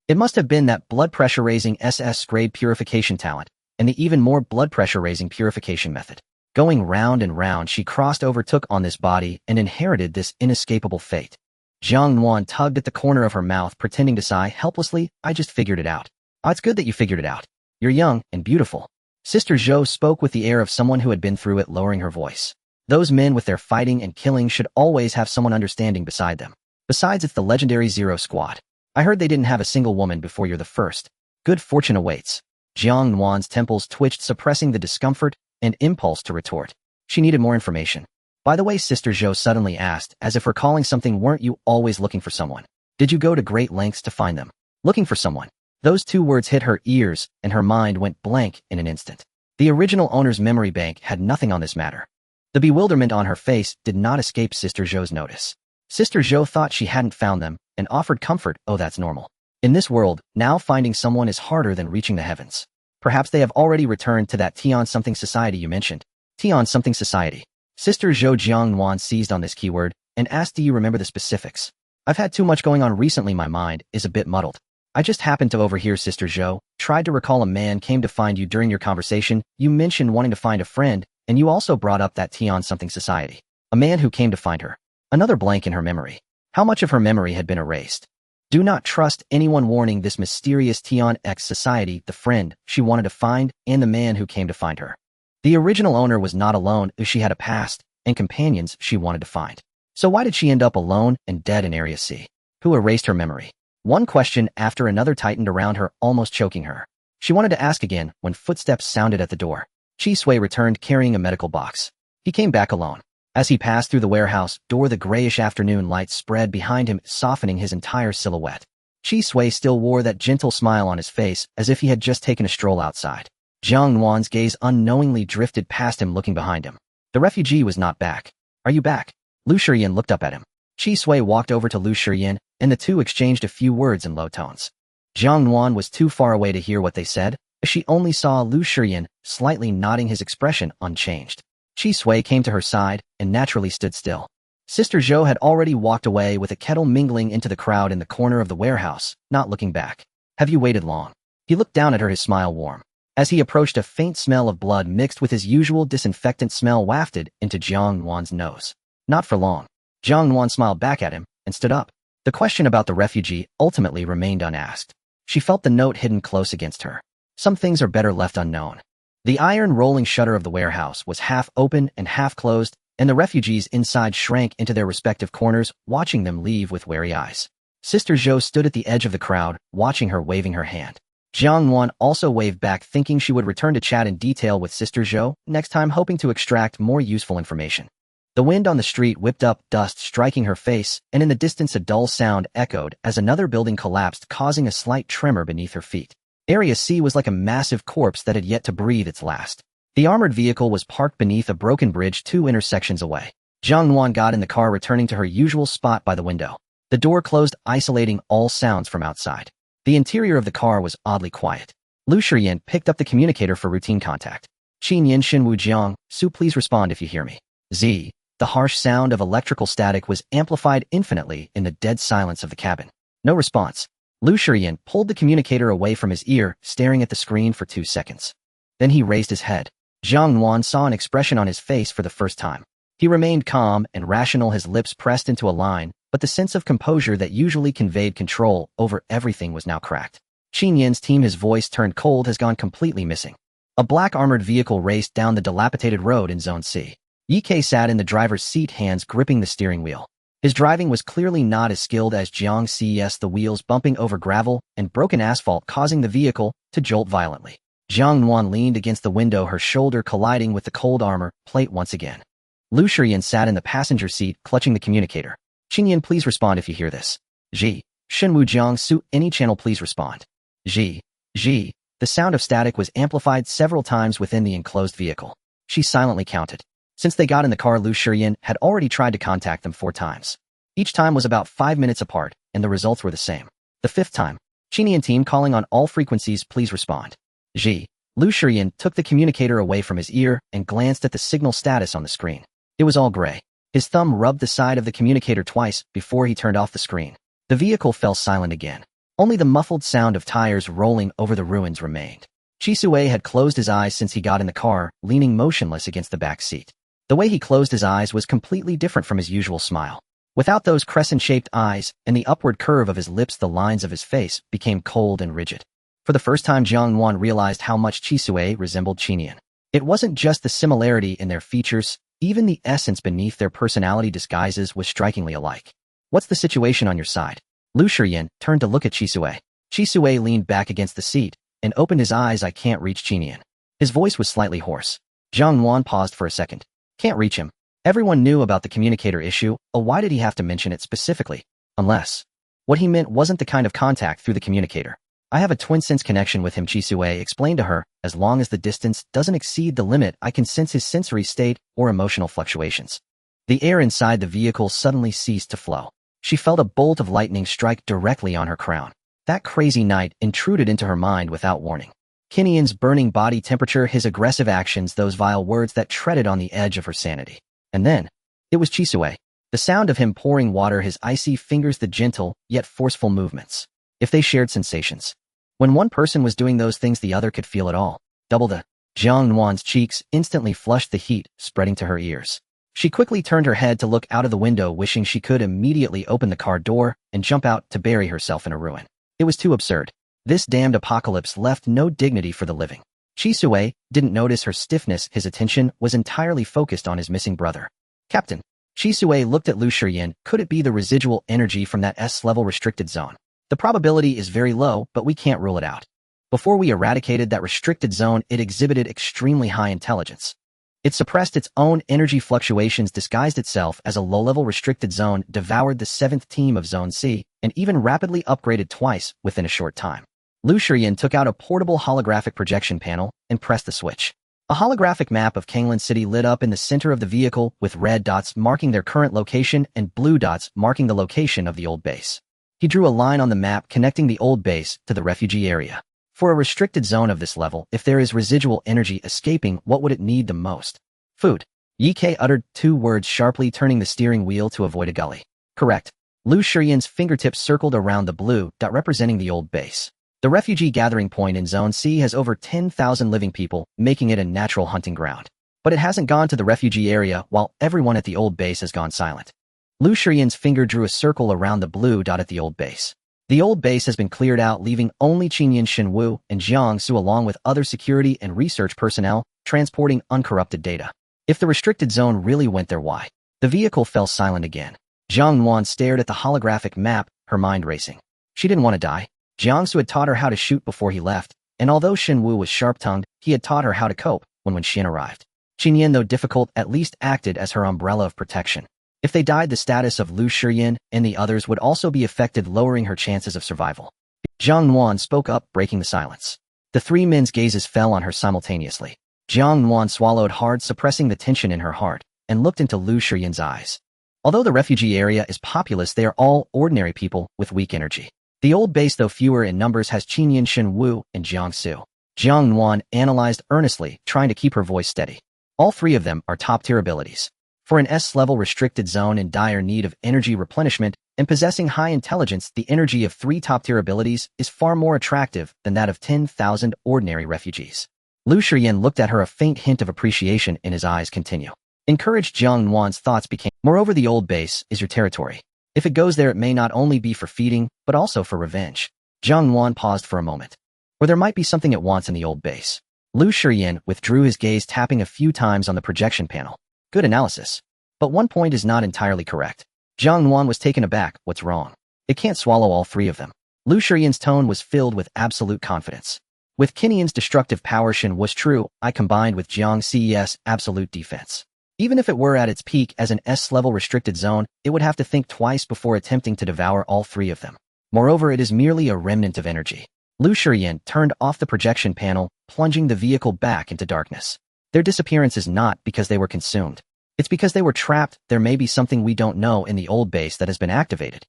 Speaker 1: it must have been that blood pressure-raising SS-grade purification talent, and the even more blood pressure-raising purification method. Going round and round, she crossed over, took on this body, and inherited this inescapable fate. Jiang Nuan tugged at the corner of her mouth, pretending to sigh helplessly. I just figured it out. Oh, it's good that you figured it out. You're young and beautiful. Sister Zhou spoke with the air of someone who had been through it, lowering her voice. Those men with their fighting and killing should always have someone understanding beside them. Besides, it's the legendary Zero Squad. I heard they didn't have a single woman before you're the first. Good fortune awaits. Jiang Nuan's temples twitched, suppressing the discomfort and impulse to retort. She needed more information. By the way, Sister Zhou suddenly asked, as if recalling something, weren't you always looking for someone? Did you go to great lengths to find them? Looking for someone. Those two words hit her ears, and her mind went blank in an instant. The original owner's memory bank had nothing on this matter. The bewilderment on her face did not escape Sister Zhou's notice. Sister Zhou thought she hadn't found them, and offered comfort. Oh, that's normal. In this world, now finding someone is harder than reaching the heavens. Perhaps they have already returned to that Tian something society you mentioned. Tian something society. Sister Zhou. Jiang Nuan seized on this keyword and asked, do you remember the specifics? I've had too much going on recently, my mind is a bit muddled. I just happened to overhear Sister Zhou tried to recall a man came to find you during your conversation. You mentioned wanting to find a friend, and you also brought up that Tian something society. A man who came to find her. Another blank in her memory. How much of her memory had been erased? Do not trust anyone, warning this mysterious Tian X society, the friend she wanted to find, and the man who came to find her. The original owner was not alone, as she had a past and companions she wanted to find. So why did she end up alone and dead in Area C? Who erased her memory? One question after another tightened around her, almost choking her. She wanted to ask again when footsteps sounded at the door. Chi Sui returned carrying a medical box. He came back alone. As he passed through the warehouse door, the grayish afternoon light spread behind him, softening his entire silhouette. Chi Sui still wore that gentle smile on his face, as if he had just taken a stroll outside. Jiang Nuan's gaze unknowingly drifted past him, looking behind him. The refugee was not back. Are you back? Lu Shiyan looked up at him. Chi Sui walked over to Lu Shiyan, and the two exchanged a few words in low tones. Jiang Nuan was too far away to hear what they said, as she only saw Lu Shiyan slightly nodding, his expression unchanged. Chi Sui came to her side and naturally stood still. Sister Zhou had already walked away with a kettle, mingling into the crowd in the corner of the warehouse, not looking back. Have you waited long? He looked down at her, his smile warm. As he approached, a faint smell of blood mixed with his usual disinfectant smell wafted into Jiang Nuan's nose. Not for long. Jiang Nuan smiled back at him and stood up. The question about the refugee ultimately remained unasked. She felt the note hidden close against her. Some things are better left unknown. The iron rolling shutter of the warehouse was half open and half closed, and the refugees inside shrank into their respective corners, watching them leave with wary eyes. Sister Zhou stood at the edge of the crowd, watching her, waving her hand. Jiang Nuan also waved back, thinking she would return to chat in detail with Sister Zhou next time, hoping to extract more useful information. The wind on the street whipped up, dust striking her face, and in the distance a dull sound echoed as another building collapsed, causing a slight tremor beneath her feet. Area C was like a massive corpse that had yet to breathe its last. The armored vehicle was parked beneath a broken bridge 2 intersections away. Jiang Nuan got in the car, returning to her usual spot by the window. The door closed, isolating all sounds from outside. The interior of the car was oddly quiet. Lu Shiyan picked up the communicator for routine contact. Qin Yin Shin Wu Jiang, Su, please respond if you hear me. Z. The harsh sound of electrical static was amplified infinitely in the dead silence of the cabin. No response. Lu Shiyan pulled the communicator away from his ear, staring at the screen for 2 seconds. Then he raised his head. Jiang Nuan saw an expression on his face for the first time. He remained calm and rational, his lips pressed into a line, but the sense of composure that usually conveyed control over everything was now cracked. Qin Yin's team, his voice turned cold, has gone completely missing. A black armored vehicle raced down the dilapidated road in Zone C. Yi Ke sat in the driver's seat, hands gripping the steering wheel. His driving was clearly not as skilled as Jiang C's, the wheels bumping over gravel and broken asphalt causing the vehicle to jolt violently. Jiang Nuan leaned against the window, her shoulder colliding with the cold armor plate once again. Lu Shiyan sat in the passenger seat, clutching the communicator. Qingyan, please respond if you hear this. Ji. Shenwu Jiang Su, any channel, please respond. Ji. Ji. The sound of static was amplified several times within the enclosed vehicle. She silently counted. Since they got in the car, Lu Shiyan had already tried to contact them 4 times. Each time was about 5 minutes apart, and the results were the same. The 5th time, Qingyan team calling on all frequencies, please respond. Ji. Lu Shiyan took the communicator away from his ear and glanced at the signal status on the screen. It was all gray. His thumb rubbed the side of the communicator twice before he turned off the screen. The vehicle fell silent again. Only the muffled sound of tires rolling over the ruins remained. Chisue had closed his eyes since he got in the car, leaning motionless against the back seat. The way he closed his eyes was completely different from his usual smile. Without those crescent-shaped eyes and the upward curve of his lips, the lines of his face became cold and rigid. For the first time, Jiang Nuan realized how much Chisue resembled Qingyan. It wasn't just the similarity in their features, even the essence beneath their personality disguises was strikingly alike. What's the situation on your side? Lu Shiyan turned to look at Chisue. Chisue leaned back against the seat and opened his eyes. I can't reach Qingyan. His voice was slightly hoarse. Jiang Nuan paused for a second. Can't reach him. Everyone knew about the communicator issue, why did he have to mention it specifically? Unless what he meant wasn't the kind of contact through the communicator. I have a twin-sense connection with him, Chisue explained to her. As long as the distance doesn't exceed the limit, I can sense his sensory state or emotional fluctuations. The air inside the vehicle suddenly ceased to flow. She felt a bolt of lightning strike directly on her crown. That crazy night intruded into her mind without warning. Qingyan's burning body temperature, his aggressive actions, those vile words that treaded on the edge of her sanity. And then, it was Chisue. The sound of him pouring water, his icy fingers, the gentle, yet forceful movements. If they shared sensations. When one person was doing those things, the other could feel it all. Double the. Jiang Nuan's cheeks instantly flushed, the heat spreading to her ears. She quickly turned her head to look out of the window, wishing she could immediately open the car door and jump out to bury herself in a ruin. It was too absurd. This damned apocalypse left no dignity for the living. Chisue didn't notice her stiffness. His attention was entirely focused on his missing brother. Captain. Chisue looked at Lu Shiyan. Could it be the residual energy from that S-level restricted zone? The probability is very low, but we can't rule it out. Before we eradicated that restricted zone, it exhibited extremely high intelligence. It suppressed its own energy fluctuations, disguised itself as a low-level restricted zone, devoured the 7th team of Zone C, and even rapidly upgraded twice within a short time. Lu Shiyan took out a portable holographic projection panel and pressed the switch. A holographic map of Kanglan City lit up in the center of the vehicle, with red dots marking their current location and blue dots marking the location of the old base. He drew a line on the map connecting the old base to the refugee area. For a restricted zone of this level, if there is residual energy escaping, what would it need the most? Food. Yi Ke uttered 2 words sharply, turning the steering wheel to avoid a gully. Correct. Lu Shiyan's fingertips circled around the blue dot representing the old base. The refugee gathering point in Zone C has over 10,000 living people, making it a natural hunting ground. But it hasn't gone to the refugee area, while everyone at the old base has gone silent. Lu Shiyan's finger drew a circle around the blue dot at the old base. The old base has been cleared out, leaving only Qingyan, Shenwu, and Jiang Su along with other security and research personnel transporting uncorrupted data. If the restricted zone really went there, why? The vehicle fell silent again. Jiang Nuan stared at the holographic map, her mind racing. She didn't want to die. Jiang Su had taught her how to shoot before he left, and although Shenwu was sharp-tongued, he had taught her how to cope when Shen arrived. Qingyan, though difficult, at least acted as her umbrella of protection. If they died, the status of Lu Shiyan and the others would also be affected, lowering her chances of survival. Jiang Nuan spoke up, breaking the silence. The 3 men's gazes fell on her simultaneously. Jiang Nuan swallowed hard, suppressing the tension in her heart, and looked into Lu Shiyan's eyes. Although the refugee area is populous, they are all ordinary people with weak energy. The old base, though fewer in numbers, has Qingyan, Shenwu, and Jiang Su. Jiang Nuan analyzed earnestly, trying to keep her voice steady. All 3 of them are top-tier abilities. For an S-level restricted zone in dire need of energy replenishment and possessing high intelligence, the energy of 3 top-tier abilities is far more attractive than that of 10,000 ordinary refugees. Lu Shiyan looked at her, a faint hint of appreciation in his eyes. Continue. Encouraged, Jiang Nuan's thoughts became, moreover, the old base is your territory. If it goes there, it may not only be for feeding, but also for revenge. Jiang Nuan paused for a moment. Or there might be something it wants in the old base. Lu Shiyan withdrew his gaze, tapping a few times on the projection panel. Good analysis. But one point is not entirely correct. Jiang Nuan was taken aback. What's wrong? It can't swallow all three of them. Lu Shiyan's tone was filled with absolute confidence. With Qinian's destructive power Shin was true, I combined with Jiang Ces absolute defense. Even if it were at its peak as an S-level restricted zone, it would have to think twice before attempting to devour all three of them. Moreover, it is merely a remnant of energy. Lu Shiyan turned off the projection panel, plunging the vehicle back into darkness. Their disappearance is not because they were consumed. It's because they were trapped. There may be something we don't know in the old base that has been activated.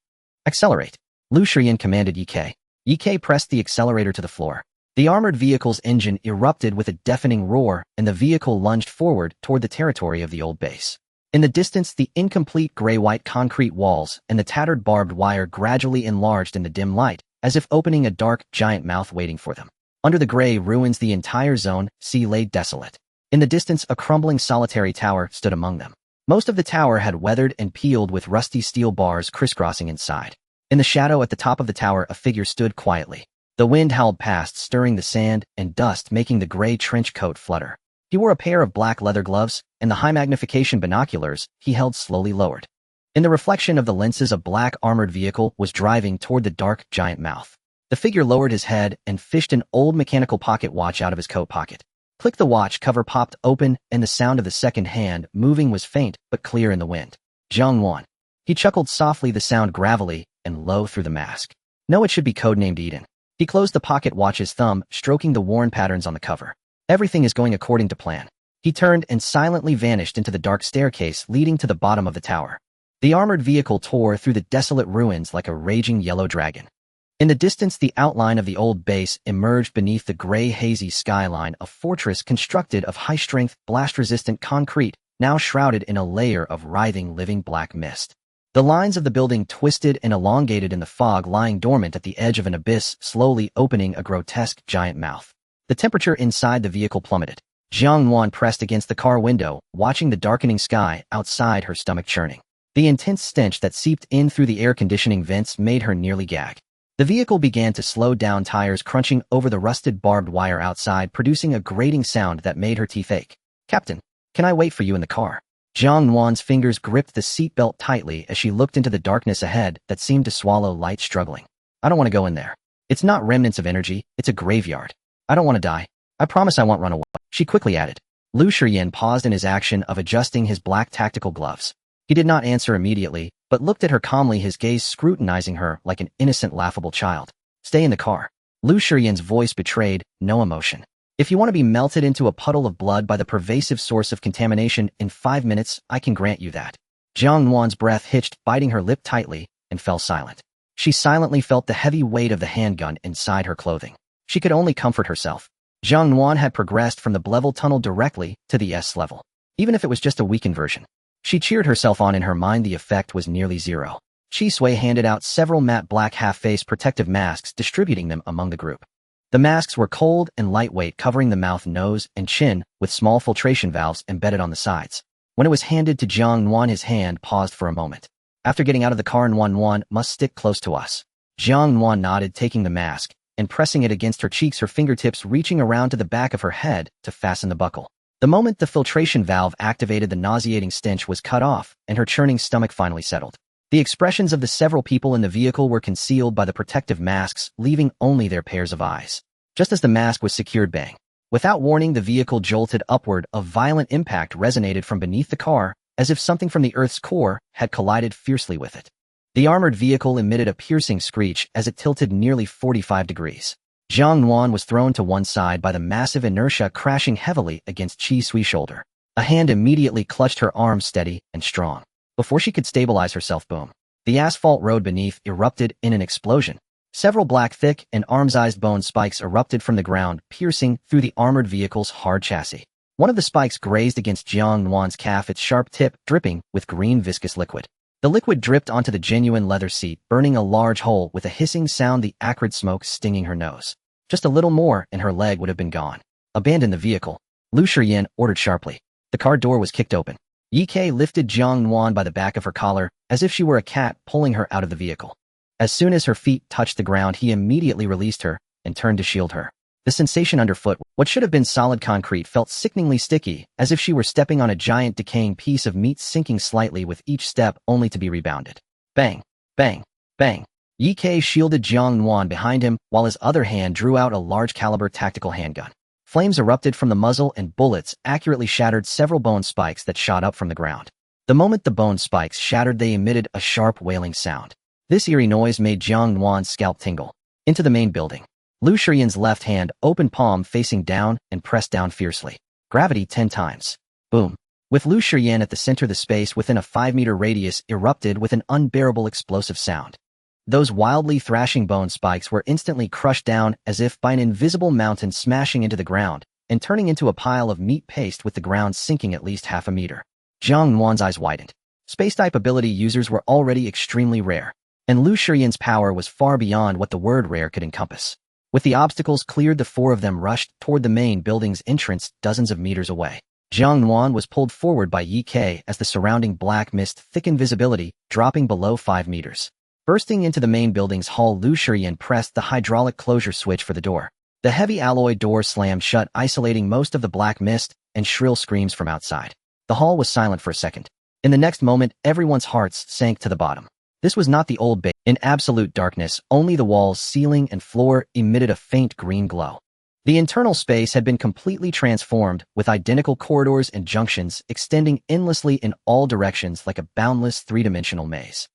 Speaker 1: Accelerate. Lu Shiyan commanded Ye. Ye pressed the accelerator to the floor. The armored vehicle's engine erupted with a deafening roar, and the vehicle lunged forward toward the territory of the old base. In the distance, the incomplete gray-white concrete walls and the tattered barbed wire gradually enlarged in the dim light, as if opening a dark, giant mouth waiting for them. Under the gray ruins, the entire zone lay desolate. In the distance, a crumbling solitary tower stood among them. Most of the tower had weathered and peeled with rusty steel bars crisscrossing inside. In the shadow at the top of the tower, a figure stood quietly. The wind howled past, stirring the sand and dust, making the gray trench coat flutter. He wore a pair of black leather gloves, and the high-magnification binoculars he held slowly lowered. In the reflection of the lenses, a black armored vehicle was driving toward the dark, giant mouth. The figure lowered his head and fished an old mechanical pocket watch out of his coat pocket. Click. The watch cover popped open, and the sound of the second hand moving was faint but clear in the wind. Jiang Nuan. He chuckled softly, the sound gravelly and low through the mask. No, it should be codenamed Eden. He closed the pocket watch's thumb, stroking the worn patterns on the cover. Everything is going according to plan. He turned and silently vanished into the dark staircase leading to the bottom of the tower. The armored vehicle tore through the desolate ruins like a raging yellow dragon. In the distance, the outline of the old base emerged beneath the gray, hazy skyline, a fortress constructed of high-strength, blast-resistant concrete, now shrouded in a layer of writhing, living black mist. The lines of the building twisted and elongated in the fog, lying dormant at the edge of an abyss, slowly opening a grotesque giant mouth. The temperature inside the vehicle plummeted. Jiang Nuan pressed against the car window, watching the darkening sky outside, her stomach churning. The intense stench that seeped in through the air conditioning vents made her nearly gag. The vehicle began to slow down, tires crunching over the rusted barbed wire outside, producing a grating sound that made her teeth ache. Captain, can I wait for you in the car? Jiang Nuan's fingers gripped the seatbelt tightly as she looked into the darkness ahead that seemed to swallow light, struggling. I don't want to go in there. It's not remnants of energy, it's a graveyard. I don't want to die. I promise I won't run away. She quickly added. Lu Shiyan paused in his action of adjusting his black tactical gloves. He did not answer immediately, but looked at her calmly, his gaze scrutinizing her like an innocent, laughable child. Stay in the car. Lu Shiyan's voice betrayed no emotion. If you want to be melted into a puddle of blood by the pervasive source of contamination in 5 minutes, I can grant you that. Jiang Nuan's breath hitched, biting her lip tightly, and fell silent. She silently felt the heavy weight of the handgun inside her clothing. She could only comfort herself. Jiang Nuan had progressed from the level tunnel directly to the S level. Even if it was just a weakened version. She cheered herself on. In her mind, the effect was nearly zero. Chi Sui handed out several matte black half-face protective masks, distributing them among the group. The masks were cold and lightweight, covering the mouth, nose, and chin, with small filtration valves embedded on the sides. When it was handed to Jiang Nuan, his hand paused for a moment. After getting out of the car, Nuan must stick close to us. Jiang Nuan nodded, taking the mask and pressing it against her cheeks, her fingertips reaching around to the back of her head to fasten the buckle. The moment the filtration valve activated, the nauseating stench was cut off, and her churning stomach finally settled. The expressions of the several people in the vehicle were concealed by the protective masks, leaving only their pairs of eyes. Just as the mask was secured, bang. Without warning, the vehicle jolted upward. A violent impact resonated from beneath the car, as if something from the Earth's core had collided fiercely with it. The armored vehicle emitted a piercing screech as it tilted nearly 45 degrees. Jiang Nuan was thrown to one side by the massive inertia, crashing heavily against Chi Sui's shoulder. A hand immediately clutched her arm, steady and strong. Before she could stabilize herself, boom. The asphalt road beneath erupted in an explosion. Several black, thick, and arm-sized bone spikes erupted from the ground, piercing through the armored vehicle's hard chassis. One of the spikes grazed against Jiang Nuan's calf, its sharp tip dripping with green viscous liquid. The liquid dripped onto the genuine leather seat, burning a large hole with a hissing sound, the acrid smoke stinging her nose. Just a little more and her leg would have been gone. Abandon the vehicle, Lu Shiyan ordered sharply. The car door was kicked open. Ye lifted Jiang Nuan by the back of her collar, as if she were a cat, pulling her out of the vehicle. As soon as her feet touched the ground, he immediately released her and turned to shield her. The sensation underfoot, what should have been solid concrete, felt sickeningly sticky, as if she were stepping on a giant decaying piece of meat, sinking slightly with each step only to be rebounded. Bang! Bang! Bang! Ye Kai shielded Jiang Nuan behind him, while his other hand drew out a large-caliber tactical handgun. Flames erupted from the muzzle and bullets accurately shattered several bone spikes that shot up from the ground. The moment the bone spikes shattered, they emitted a sharp wailing sound. This eerie noise made Jiang Nuan's scalp tingle. Into the main building. Lu Shiyan's left hand, open palm facing down, and pressed down fiercely. Gravity 10 times. Boom. With Lu Shiyan at the center, the space within a 5-meter radius erupted with an unbearable explosive sound. Those wildly thrashing bone spikes were instantly crushed down as if by an invisible mountain, smashing into the ground and turning into a pile of meat paste, with the ground sinking at least half a meter. Jiang Nuan's eyes widened. Space-type ability users were already extremely rare, and Lu Shiyan's power was far beyond what the word rare could encompass. With the obstacles cleared, the 4 of them rushed toward the main building's entrance dozens of meters away. Jiang Nuan was pulled forward by Ye Kai as the surrounding black mist thickened visibility, dropping below 5 meters. Bursting into the main building's hall, Lu Shiyan pressed the hydraulic closure switch for the door. The heavy alloy door slammed shut, isolating most of the black mist and shrill screams from outside. The hall was silent for a second. In the next moment, everyone's hearts sank to the bottom. This was not the old base. In absolute darkness, only the walls, ceiling, and floor emitted a faint green glow. The internal space had been completely transformed, with identical corridors and junctions extending endlessly in all directions like a boundless 3-dimensional maze.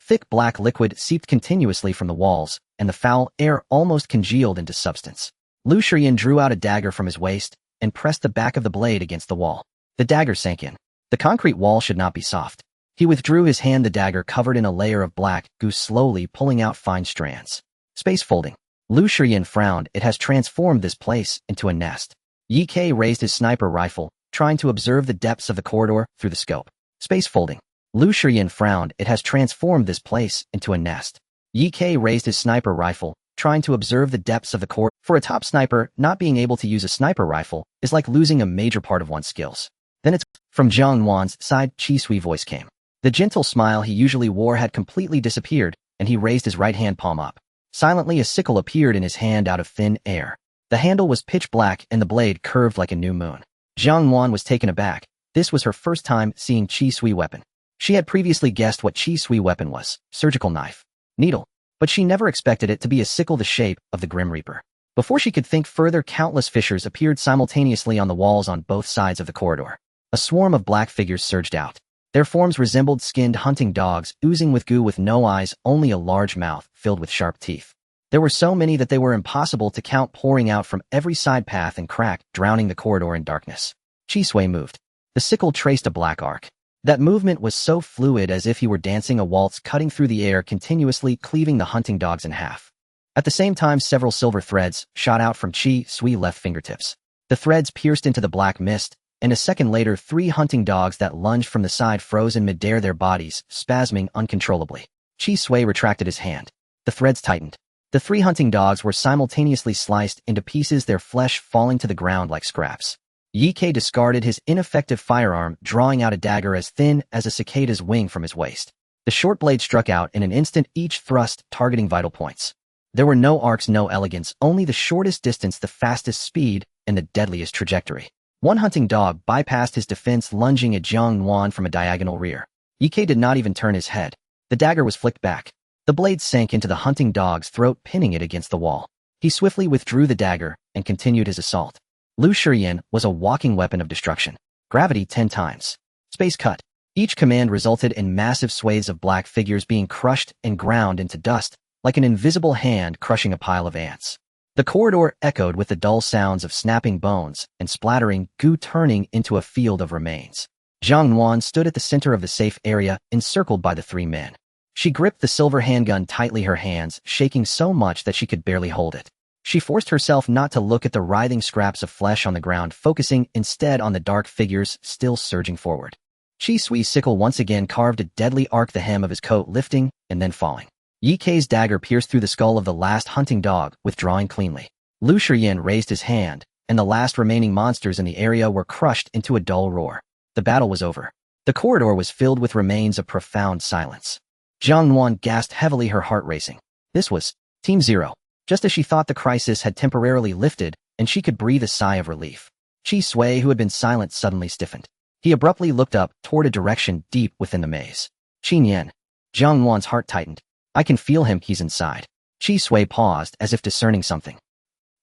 Speaker 1: Thick black liquid seeped continuously from the walls, and the foul air almost congealed into substance. Lu Shiyan drew out a dagger from his waist and pressed the back of the blade against the wall. The dagger sank in. The concrete wall should not be soft. He withdrew his hand, the dagger covered in a layer of black goo, slowly pulling out fine strands. Space folding. Lu Shiyan frowned. It has transformed this place into a nest. Ye Kai raised his sniper rifle, trying to observe the depths of the corridor through the scope. Space folding. Lu Shiyan frowned. It has transformed this place into a nest. Ye Kai raised his sniper rifle, trying to observe the depths of the corridor. For a top sniper, not being able to use a sniper rifle is like losing a major part of one's skills. Then it's from Jiang Nuan's side. Chi Sui voice came. The gentle smile he usually wore had completely disappeared, and he raised his right hand palm up. Silently, a sickle appeared in his hand out of thin air. The handle was pitch black, and the blade curved like a new moon. Jiang Nuan was taken aback. This was her first time seeing Chi Sui weapon. She had previously guessed what Chi Sui weapon was: surgical knife, needle, but she never expected it to be a sickle the shape of the Grim Reaper. Before she could think further, countless fissures appeared simultaneously on the walls on both sides of the corridor. A swarm of black figures surged out. Their forms resembled skinned hunting dogs, oozing with goo, with no eyes, only a large mouth filled with sharp teeth. There were so many that they were impossible to count, pouring out from every side path and crack, drowning the corridor in darkness. Chi Sui moved. The sickle traced a black arc. That movement was so fluid, as if he were dancing a waltz, cutting through the air, continuously cleaving the hunting dogs in half. At the same time, several silver threads shot out from Chi Sui left fingertips. The threads pierced into the black mist, and a second later 3 hunting dogs that lunged from the side froze in midair, their bodies spasming uncontrollably. Chi Sui retracted his hand. The threads tightened. The 3 hunting dogs were simultaneously sliced into pieces, their flesh falling to the ground like scraps. Ye Kai discarded his ineffective firearm, drawing out a dagger as thin as a cicada's wing from his waist. The short blade struck out in an instant, each thrust targeting vital points. There were no arcs, no elegance, only the shortest distance, the fastest speed, and the deadliest trajectory. One hunting dog bypassed his defense, lunging at Jiang Nuan from a diagonal rear. Ye Kai did not even turn his head. The dagger was flicked back. The blade sank into the hunting dog's throat, pinning it against the wall. He swiftly withdrew the dagger and continued his assault. Lu Shiyan was a walking weapon of destruction. Gravity 10 times. Space cut. Each command resulted in massive swathes of black figures being crushed and ground into dust, like an invisible hand crushing a pile of ants. The corridor echoed with the dull sounds of snapping bones and splattering goo, turning into a field of remains. Jiang Nuan stood at the center of the safe area, encircled by the 3 men. She gripped the silver handgun tightly, her hands shaking so much that she could barely hold it. She forced herself not to look at the writhing scraps of flesh on the ground, focusing instead on the dark figures still surging forward. Chi Sui's sickle once again carved a deadly arc, the hem of his coat lifting and then falling. Ye Kai's dagger pierced through the skull of the last hunting dog, withdrawing cleanly. Lu Shiyan raised his hand, and the last remaining monsters in the area were crushed into a dull roar. The battle was over. The corridor was filled with remains of profound silence. Jiang Nuan gasped heavily, her heart racing. This was Team Zero. Just as she thought the crisis had temporarily lifted and she could breathe a sigh of relief, Chi Sui, who had been silent, suddenly stiffened. He abruptly looked up toward a direction deep within the maze. Qi Nian. Jiang Nuan's heart tightened. I can feel him, he's inside. Chi Sui paused as if discerning something.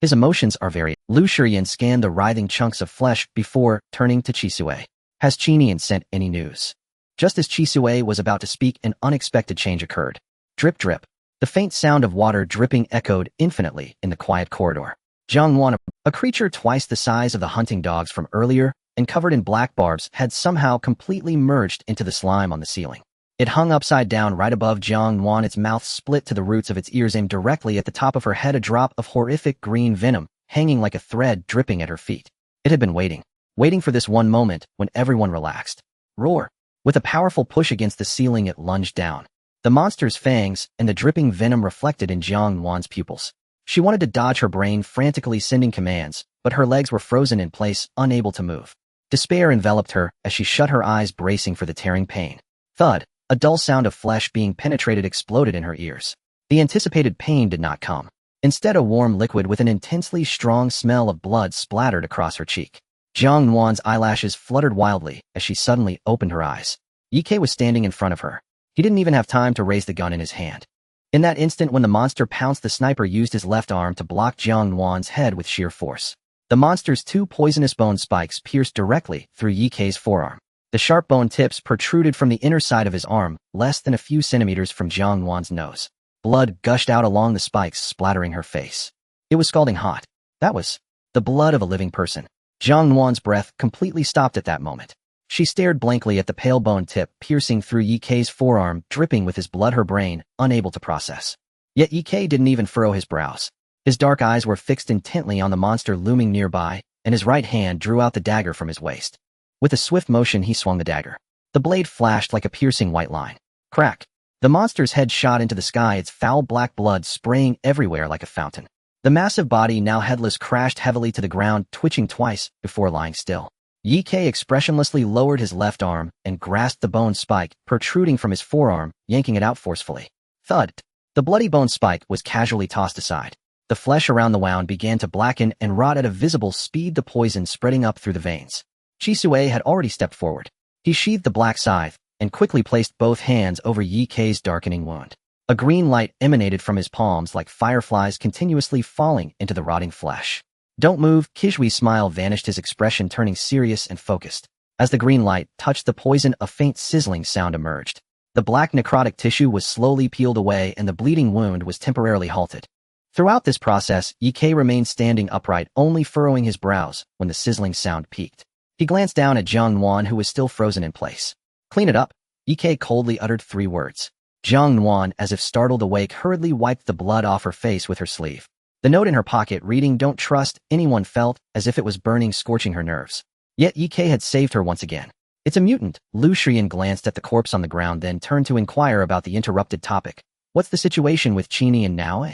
Speaker 1: His emotions are very... Lu Shiyan scanned the writhing chunks of flesh before turning to Chi Sui. Has Qi Nian sent any news? Just as Chi Sui was about to speak, an unexpected change occurred. Drip drip. The faint sound of water dripping echoed infinitely in the quiet corridor. Jiang Nuan, a creature twice the size of the hunting dogs from earlier and covered in black barbs, had somehow completely merged into the slime on the ceiling. It hung upside down right above Jiang Nuan, its mouth split to the roots of its ears, aimed directly at the top of her head, a drop of horrific green venom hanging like a thread dripping at her feet. It had been waiting for this one moment when everyone relaxed. Roar! With a powerful push against the ceiling, it lunged down. The monster's fangs and the dripping venom reflected in Jiang Nuan's pupils. She wanted to dodge, her brain frantically sending commands, but her legs were frozen in place, unable to move. Despair enveloped her as she shut her eyes, bracing for the tearing pain. Thud! A dull sound of flesh being penetrated exploded in her ears. The anticipated pain did not come. Instead, a warm liquid with an intensely strong smell of blood splattered across her cheek. Jiang Nuan's eyelashes fluttered wildly as she suddenly opened her eyes. Ye Ke was standing in front of her. He didn't even have time to raise the gun in his hand. In that instant when the monster pounced, the sniper used his left arm to block Jiang Nuan's head with sheer force. The monster's two poisonous bone spikes pierced directly through Ye Ke's forearm. The sharp bone tips protruded from the inner side of his arm, less than a few centimeters from Jiang Nuan's nose. Blood gushed out along the spikes, splattering her face. It was scalding hot. That was the blood of a living person. Jiang Nuan's breath completely stopped at that moment. She stared blankly at the pale bone tip piercing through Ye Ke's forearm, dripping with his blood, her brain unable to process. Yet Ye Ke didn't even furrow his brows. His dark eyes were fixed intently on the monster looming nearby, and his right hand drew out the dagger from his waist. With a swift motion, he swung the dagger. The blade flashed like a piercing white line. Crack! The monster's head shot into the sky, its foul black blood spraying everywhere like a fountain. The massive body, now headless, crashed heavily to the ground, twitching twice before lying still. Ye Ke expressionlessly lowered his left arm and grasped the bone spike protruding from his forearm, yanking it out forcefully. Thud! The bloody bone spike was casually tossed aside. The flesh around the wound began to blacken and rot at a visible speed, the poison spreading up through the veins. Chi Sui had already stepped forward. He sheathed the black scythe and quickly placed both hands over Ye Ke's darkening wound. A green light emanated from his palms like fireflies continuously falling into the rotting flesh. Don't move, Kishui's smile vanished, his expression turning serious and focused. As the green light touched the poison, a faint sizzling sound emerged. The black necrotic tissue was slowly peeled away and the bleeding wound was temporarily halted. Throughout this process, Ye Ke remained standing upright, only furrowing his brows when the sizzling sound peaked. He glanced down at Jiang Nuan, who was still frozen in place. Clean it up. Ye Ke coldly uttered 3 words. Jiang Nuan, as if startled awake, hurriedly wiped the blood off her face with her sleeve. The note in her pocket reading "Don't trust anyone" felt as if it was burning, scorching her nerves. Yet Ye Ke had saved her once again. It's a mutant. Lu Shiyan glanced at the corpse on the ground, then turned to inquire about the interrupted topic. What's the situation with Qini and Nao?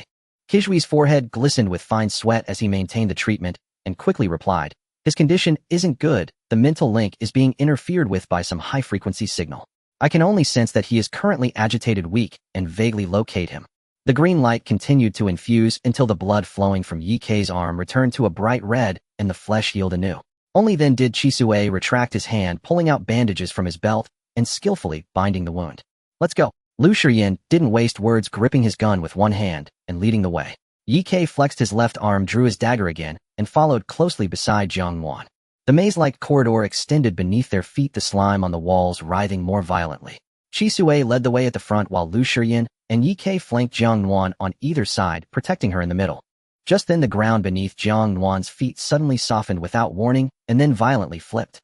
Speaker 1: Kishui's forehead glistened with fine sweat as he maintained the treatment and quickly replied. His condition isn't good. The mental link is being interfered with by some high-frequency signal. I can only sense that he is currently agitated, weak, and vaguely locate him. The green light continued to infuse until the blood flowing from Ye Ke's arm returned to a bright red and the flesh healed anew. Only then did Chi Sui retract his hand, pulling out bandages from his belt and skillfully binding the wound. Let's go. Lu Shiyan didn't waste words, gripping his gun with one hand and leading the way. Ye Ke flexed his left arm, drew his dagger again, and followed closely beside Jiang Nuan. The maze-like corridor extended beneath their feet, the slime on the walls writhing more violently. Chi Sui led the way at the front while Lu Shiyan and Ye Ke flanked Jiang Nuan on either side, protecting her in the middle. Just then the ground beneath Jiang Nuan's feet suddenly softened without warning and then violently flipped.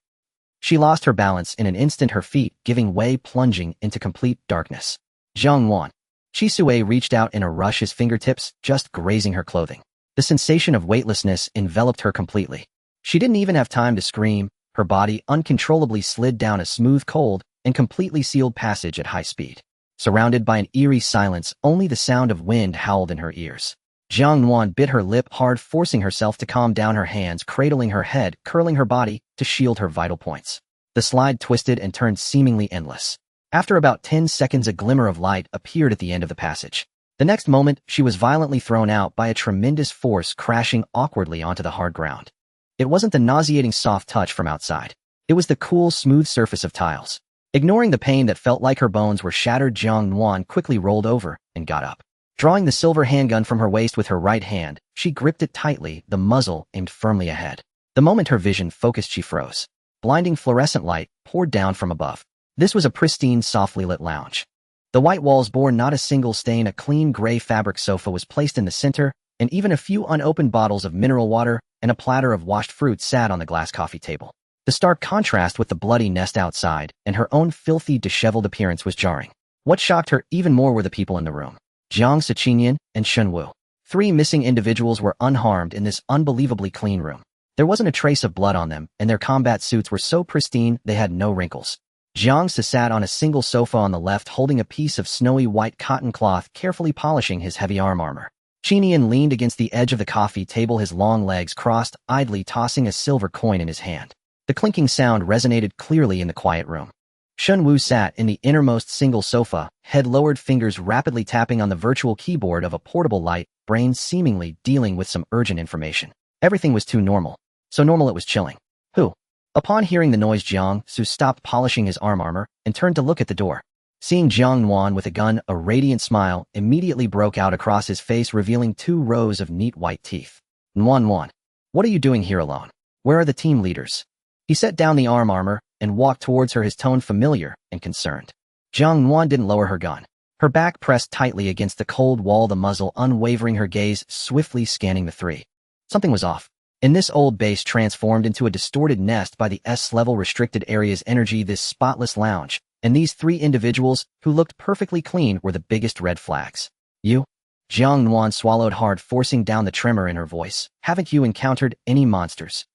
Speaker 1: She lost her balance in an instant, her feet giving way, plunging into complete darkness. Jiang Nuan. Chi Sui reached out in a rush, his fingertips just grazing her clothing. The sensation of weightlessness enveloped her completely. She didn't even have time to scream. Her body uncontrollably slid down a smooth, cold, and completely sealed passage at high speed. Surrounded by an eerie silence, only the sound of wind howled in her ears. Jiang Nuan bit her lip hard, forcing herself to calm down, her hands cradling her head, curling her body to shield her vital points. The slide twisted and turned seemingly endless. After about 10 seconds, a glimmer of light appeared at the end of the passage. The next moment, she was violently thrown out by a tremendous force crashing awkwardly onto the hard ground. It wasn't the nauseating soft touch from outside. It was the cool, smooth surface of tiles. Ignoring the pain that felt like her bones were shattered, Jiang Nuan quickly rolled over and got up. Drawing the silver handgun from her waist with her right hand, she gripped it tightly, the muzzle aimed firmly ahead. The moment her vision focused, she froze. Blinding fluorescent light poured down from above. This was a pristine, softly lit lounge. The white walls bore not a single stain. A clean gray fabric sofa was placed in the center, and even a few unopened bottles of mineral water and a platter of washed fruit sat on the glass coffee table. The stark contrast with the bloody nest outside and her own filthy, disheveled appearance was jarring. What shocked her even more were the people in the room. Jiang Siqinian and Shen Wu. 3 missing individuals were unharmed in this unbelievably clean room. There wasn't a trace of blood on them, and their combat suits were so pristine they had no wrinkles. Jiang Si sat on a single sofa on the left, holding a piece of snowy white cotton cloth, carefully polishing his heavy armor. Qinian leaned against the edge of the coffee table, his long legs crossed, idly tossing a silver coin in his hand. The clinking sound resonated clearly in the quiet room. Shen Wu sat in the innermost single sofa, head lowered, fingers rapidly tapping on the virtual keyboard of a portable light, brain seemingly dealing with some urgent information. Everything was too normal. So normal it was chilling. Who? Upon hearing the noise, Jiang Su stopped polishing his armor and turned to look at the door. Seeing Jiang Nuan with a gun, a radiant smile immediately broke out across his face, revealing 2 rows of neat white teeth. Nuan, what are you doing here alone? Where are the team leaders? He set down the armor and walked towards her, his tone familiar and concerned. Jiang Nuan didn't lower her gun. Her back pressed tightly against the cold wall, the muzzle unwavering, her gaze swiftly scanning the 3. Something was off. In this old base transformed into a distorted nest by the S-level restricted area's energy, this spotless lounge, and these 3 individuals who looked perfectly clean were the biggest red flags. You? Jiang Nuan swallowed hard, forcing down the tremor in her voice. Haven't you encountered any monsters?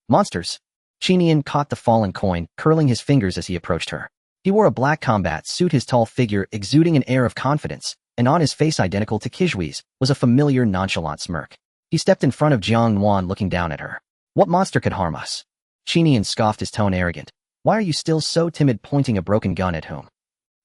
Speaker 1: Monsters? Qinian caught the fallen coin, curling his fingers as he approached her. He wore a black combat suit, his tall figure exuding an air of confidence, and on his face, identical to Qijui's, was a familiar, nonchalant smirk. He stepped in front of Jiang Nuan, looking down at her. What monster could harm us? Qinian scoffed, his tone arrogant. Why are you still so timid, pointing a broken gun at whom?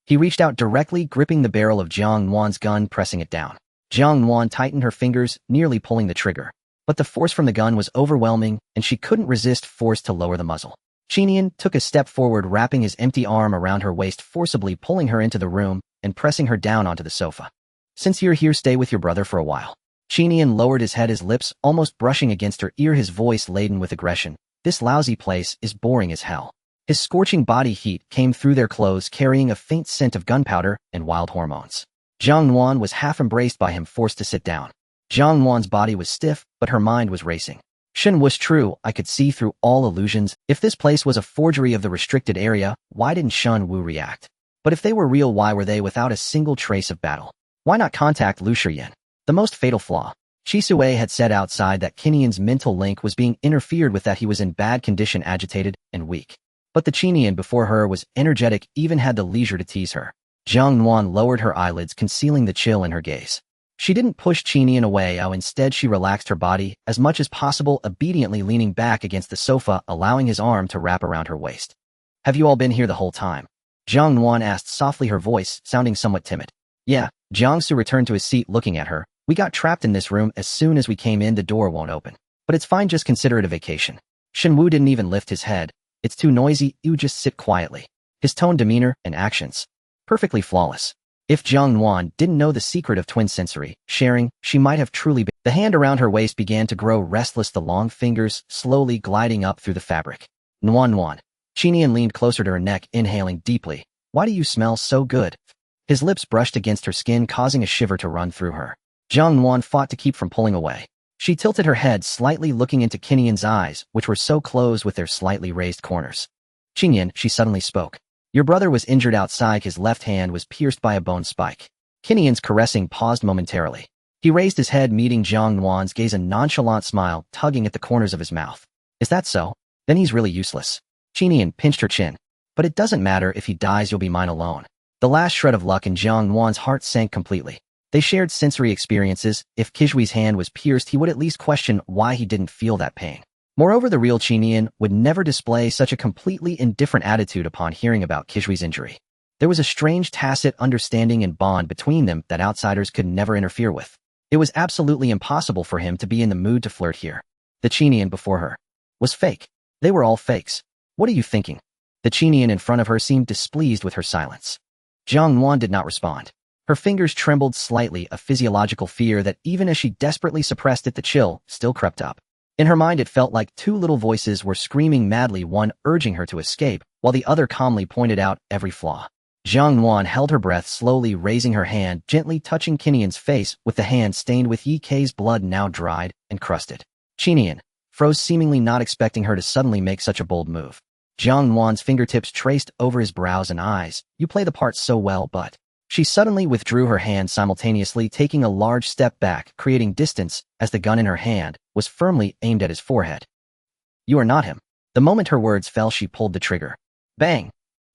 Speaker 1: He reached out directly, gripping the barrel of Jiang Nuan's gun, pressing it down. Jiang Nuan tightened her fingers, nearly pulling the trigger. But the force from the gun was overwhelming, and she couldn't resist, forced to lower the muzzle. Qinian took a step forward, wrapping his empty arm around her waist, forcibly pulling her into the room and pressing her down onto the sofa. Since you're here, stay with your brother for a while. Qinian lowered his head, his lips almost brushing against her ear, his voice laden with aggression. This lousy place is boring as hell. His scorching body heat came through their clothes, carrying a faint scent of gunpowder and wild hormones. Jiang Nuan was half embraced by him, forced to sit down. Jiang Nuan's body was stiff, but her mind was racing. Shen was true, I could see through all illusions. If this place was a forgery of the restricted area, why didn't Shen Wu react? But if they were real, why were they without a single trace of battle? Why not contact Lu Shiyan? The most fatal flaw. Qi Sui had said outside that Qinian's mental link was being interfered with, that he was in bad condition, agitated, and weak. But the Qinian before her was energetic, even had the leisure to tease her. Jiang Nuan lowered her eyelids, concealing the chill in her gaze. She didn't push Qinian away, instead she relaxed her body as much as possible, obediently leaning back against the sofa, allowing his arm to wrap around her waist. Have you all been here the whole time? Jiang Nuan asked softly, her voice sounding somewhat timid. Yeah, Jiang Su returned to his seat, looking at her. We got trapped in this room as soon as we came in, the door won't open. But it's fine, just consider it a vacation. Shen Wu didn't even lift his head. It's too noisy, you just sit quietly. His tone, demeanor, and actions. Perfectly flawless. If Jiang Nuan didn't know the secret of twin sensory sharing, she might have truly been. The hand around her waist began to grow restless, the long fingers slowly gliding up through the fabric. Nuan. Qinian leaned closer to her neck, inhaling deeply. Why do you smell so good? His lips brushed against her skin, causing a shiver to run through her. Jiang Nuan fought to keep from pulling away. She tilted her head slightly, looking into Qinian's eyes, which were so closed with their slightly raised corners. Qinian, she suddenly spoke. Your brother was injured outside. His left hand was pierced by a bone spike. Qinian's caressing paused momentarily. He raised his head, meeting Jiang Nuan's gaze, a nonchalant smile tugging at the corners of his mouth. Is that so? Then he's really useless. Qinian pinched her chin. But it doesn't matter. If he dies, you'll be mine alone. The last shred of luck in Jiang Nuan's heart sank completely. They shared sensory experiences. If Qijui's hand was pierced, he would at least question why he didn't feel that pain. Moreover, the real Qinian would never display such a completely indifferent attitude upon hearing about Qijui's injury. There was a strange tacit understanding and bond between them that outsiders could never interfere with. It was absolutely impossible for him to be in the mood to flirt here. The Chinian before her was fake. They were all fakes. What are you thinking? The Chinian in front of her seemed displeased with her silence. Jiang Nuan did not respond. Her fingers trembled slightly, a physiological fear that even as she desperately suppressed it, the chill still crept up. In her mind, it felt like two little voices were screaming madly, one urging her to escape, while the other calmly pointed out every flaw. Jiang Nuan held her breath, slowly raising her hand, gently touching Qinian's face with the hand stained with Yi Kei's blood, now dried and crusted. Qinian froze, seemingly not expecting her to suddenly make such a bold move. Jiang Nuan's fingertips traced over his brows and eyes. You play the part so well, but... She suddenly withdrew her hand, simultaneously taking a large step back, creating distance as the gun in her hand was firmly aimed at his forehead. You are not him. The moment her words fell, she pulled the trigger. Bang!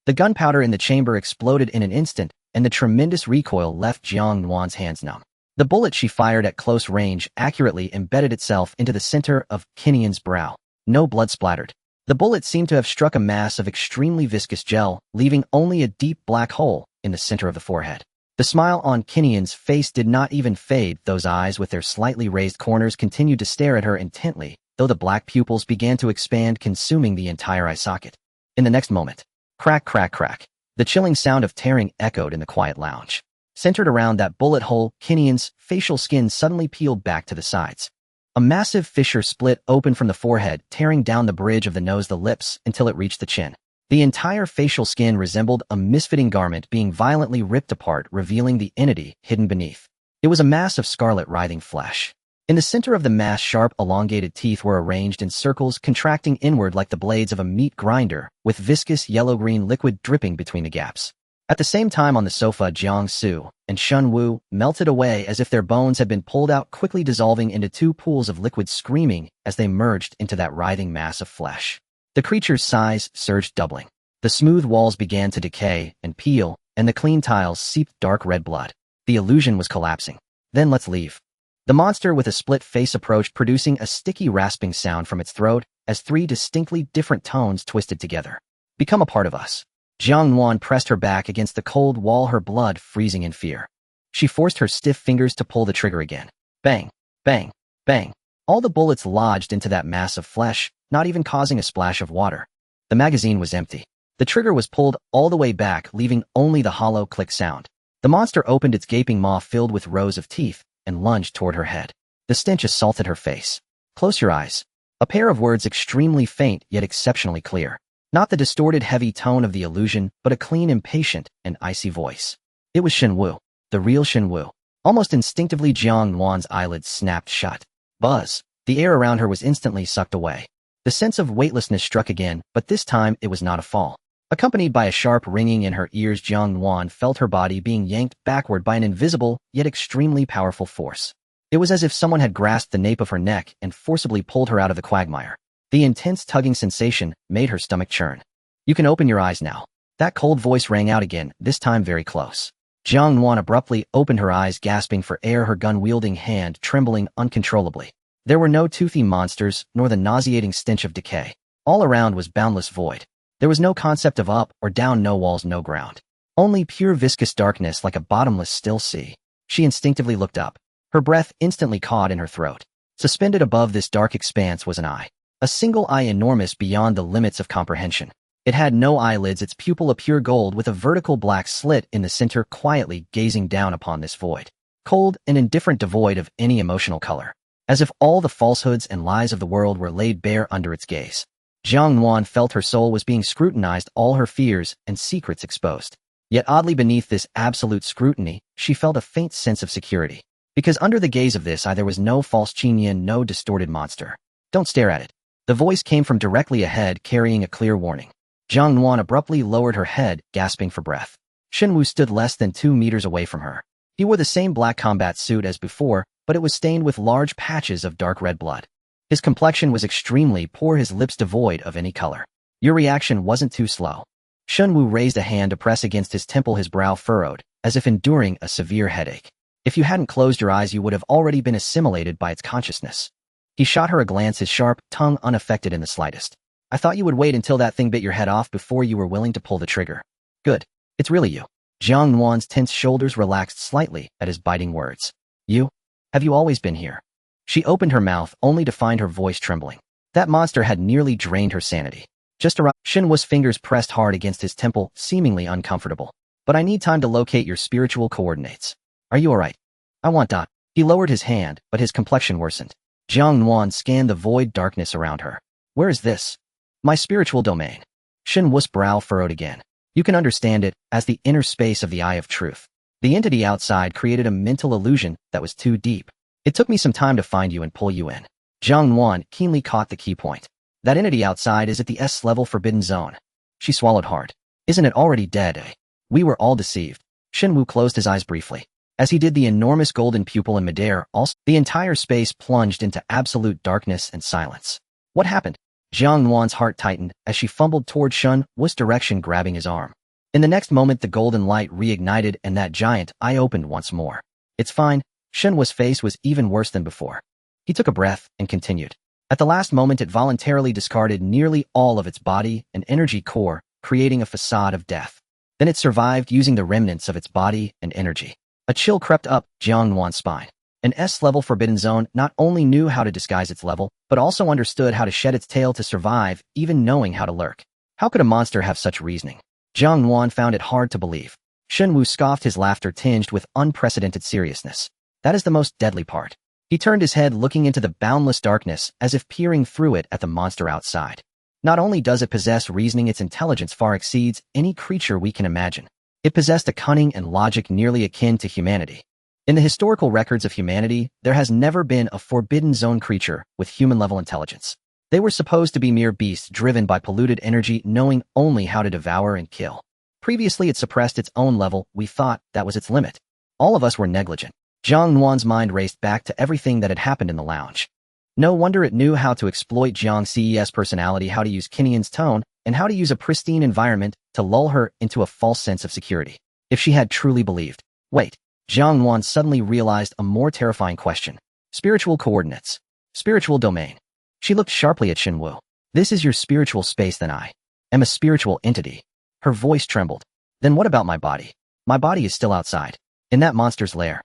Speaker 1: The gunpowder in the chamber exploded in an instant, and the tremendous recoil left Jiang Nuan's hands numb. The bullet she fired at close range accurately embedded itself into the center of Qinian's brow. No blood splattered. The bullet seemed to have struck a mass of extremely viscous gel, leaving only a deep black hole in the center of the forehead. The smile on Qinian's face did not even fade. Those eyes with their slightly raised corners continued to stare at her intently, though the black pupils began to expand, consuming the entire eye socket. In the next moment, crack, crack, crack, the chilling sound of tearing echoed in the quiet lounge. Centered around that bullet hole, Qinian's facial skin suddenly peeled back to the sides. A massive fissure split open from the forehead, tearing down the bridge of the nose, the lips, until it reached the chin. The entire facial skin resembled a misfitting garment being violently ripped apart, revealing the entity hidden beneath. It was a mass of scarlet, writhing flesh. In the center of the mass, sharp, elongated teeth were arranged in circles, contracting inward like the blades of a meat grinder, with viscous yellow-green liquid dripping between the gaps. At the same time, on the sofa, Jiang Su and Shun Wu melted away as if their bones had been pulled out, quickly dissolving into two pools of liquid, screaming as they merged into that writhing mass of flesh. The creature's size surged, doubling. The smooth walls began to decay and peel, and the clean tiles seeped dark red blood. The illusion was collapsing. Then let's leave. The monster with a split face approached, producing a sticky rasping sound from its throat as three distinctly different tones twisted together. Become a part of us. Jiang Nuan pressed her back against the cold wall, her blood freezing in fear. She forced her stiff fingers to pull the trigger again. Bang, bang, bang. All the bullets lodged into that mass of flesh, not even causing a splash of water. The magazine was empty. The trigger was pulled all the way back, leaving only the hollow click sound. The monster opened its gaping maw filled with rows of teeth and lunged toward her head. The stench assaulted her face. Close your eyes. A pair of words, extremely faint yet exceptionally clear. Not the distorted, heavy tone of the illusion, but a clean, impatient, and icy voice. It was Shen Wu, the real Shen Wu. Almost instinctively, Jiang Nuan's eyelids snapped shut. Buzz. The air around her was instantly sucked away. The sense of weightlessness struck again, but this time it was not a fall. Accompanied by a sharp ringing in her ears, Jiang Nuan felt her body being yanked backward by an invisible, yet extremely powerful force. It was as if someone had grasped the nape of her neck and forcibly pulled her out of the quagmire. The intense tugging sensation made her stomach churn. You can open your eyes now. That cold voice rang out again, this time very close. Jiang Nuan abruptly opened her eyes, gasping for air, her gun-wielding hand trembling uncontrollably. There were no toothy monsters, nor the nauseating stench of decay. All around was boundless void. There was no concept of up or down, no walls, no ground. Only pure viscous darkness like a bottomless still sea. She instinctively looked up. Her breath instantly caught in her throat. Suspended above this dark expanse was an eye. A single eye, enormous beyond the limits of comprehension. It had no eyelids, its pupil a pure gold with a vertical black slit in the center, quietly gazing down upon this void. Cold and indifferent, devoid of any emotional color. As if all the falsehoods and lies of the world were laid bare under its gaze. Jiang Nuan felt her soul was being scrutinized, all her fears and secrets exposed. Yet oddly, beneath this absolute scrutiny, she felt a faint sense of security. Because under the gaze of this eye there was no false Qinian, no distorted monster. Don't stare at it. The voice came from directly ahead, carrying a clear warning. Jiang Nuan abruptly lowered her head, gasping for breath. Shen Wu stood less than 2 meters away from her. He wore the same black combat suit as before, but it was stained with large patches of dark red blood. His complexion was extremely poor, his lips devoid of any color. Your reaction wasn't too slow. Shen Wu raised a hand to press against his temple, his brow furrowed, as if enduring a severe headache. If you hadn't closed your eyes, you would have already been assimilated by its consciousness. He shot her a glance, his sharp tongue unaffected in the slightest. I thought you would wait until that thing bit your head off before you were willing to pull the trigger. Good. It's really you. Jiang Nuan's tense shoulders relaxed slightly at his biting words. You? Have you always been here? She opened her mouth only to find her voice trembling. That monster had nearly drained her sanity. Just around, Shen Wu's fingers pressed hard against his temple, seemingly uncomfortable. But I need time to locate your spiritual coordinates. Are you alright? I want dot. He lowered his hand, but his complexion worsened. Jiang Nuan scanned the void darkness around her. Where is this? My spiritual domain. Shen Wu's brow furrowed again. You can understand it as the inner space of the Eye of Truth. The entity outside created a mental illusion that was too deep. It took me some time to find you and pull you in. Jiang Nuan keenly caught the key point. That entity outside is at the S-level forbidden zone. She swallowed hard. Isn't it already dead, eh? We were all deceived. Shen Wu closed his eyes briefly. As he did, the enormous golden pupil in midair also, the entire space plunged into absolute darkness and silence. What happened? Jiang Nuan's heart tightened as she fumbled toward Shen Wu's direction, grabbing his arm. In the next moment, the golden light reignited and that giant eye opened once more. It's fine. Shen Wu's face was even worse than before. He took a breath and continued. At the last moment, it voluntarily discarded nearly all of its body and energy core, creating a facade of death. Then it survived using the remnants of its body and energy. A chill crept up Jiang Nuan's spine. An S-level forbidden zone not only knew how to disguise its level, but also understood how to shed its tail to survive, even knowing how to lurk. How could a monster have such reasoning? Jiang Nuan found it hard to believe. Shen Wu scoffed, his laughter tinged with unprecedented seriousness. That is the most deadly part. He turned his head, looking into the boundless darkness as if peering through it at the monster outside. Not only does it possess reasoning, its intelligence far exceeds any creature we can imagine. It possessed a cunning and logic nearly akin to humanity. In the historical records of humanity, there has never been a forbidden zone creature with human-level intelligence. They were supposed to be mere beasts driven by polluted energy, knowing only how to devour and kill. Previously, it suppressed its own level. We thought that was its limit. All of us were negligent. Jiang Nuan's mind raced back to everything that had happened in the lounge. No wonder it knew how to exploit Jiang Ce's personality, how to use Qinian's tone, and how to use a pristine environment to lull her into a false sense of security. If she had truly believed. Wait. Jiang Nuan suddenly realized a more terrifying question. Spiritual coordinates. Spiritual domain. She looked sharply at Shen Wu. This is your spiritual space, then I am a spiritual entity. Her voice trembled. Then what about my body? My body is still outside. In that monster's lair.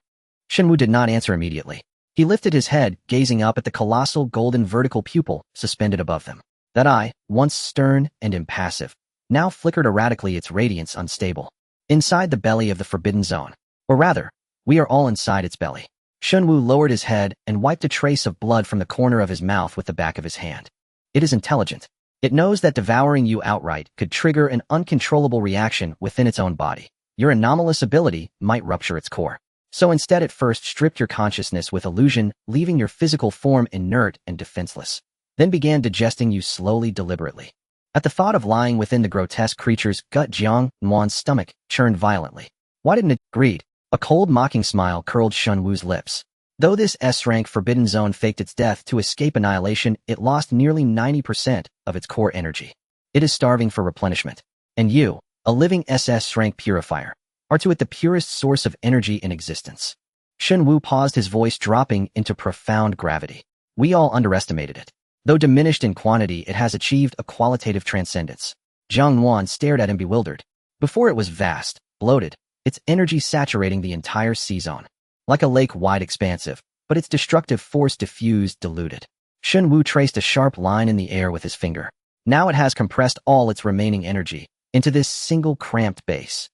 Speaker 1: Shen Wu did not answer immediately. He lifted his head, gazing up at the colossal golden vertical pupil suspended above them. That eye, once stern and impassive, now flickered erratically, its radiance unstable. Inside the belly of the forbidden zone. Or rather, we are all inside its belly. Shen Wu lowered his head and wiped a trace of blood from the corner of his mouth with the back of his hand. It is intelligent. It knows that devouring you outright could trigger an uncontrollable reaction within its own body. Your anomalous ability might rupture its core. So instead, it first stripped your consciousness with illusion, leaving your physical form inert and defenseless. Then began digesting you slowly, deliberately. At the thought of lying within the grotesque creature's gut, Jiang Nuan's stomach churned violently. Why didn't it? Greed. A cold, mocking smile curled Shen Wu's lips. Though this S-rank forbidden zone faked its death to escape annihilation, it lost nearly 90% of its core energy. It is starving for replenishment. And you, a living SS rank purifier, are to it the purest source of energy in existence. Shen Wu paused, his voice dropping into profound gravity. We all underestimated it. Though diminished in quantity, it has achieved a qualitative transcendence. Jiang Nuan stared at him, bewildered. Before, it was vast, bloated, its energy saturating the entire C-zone. Like a lake-wide expansive, but its destructive force diffused, diluted. Shen Wu traced a sharp line in the air with his finger. Now it has compressed all its remaining energy into this single cramped base.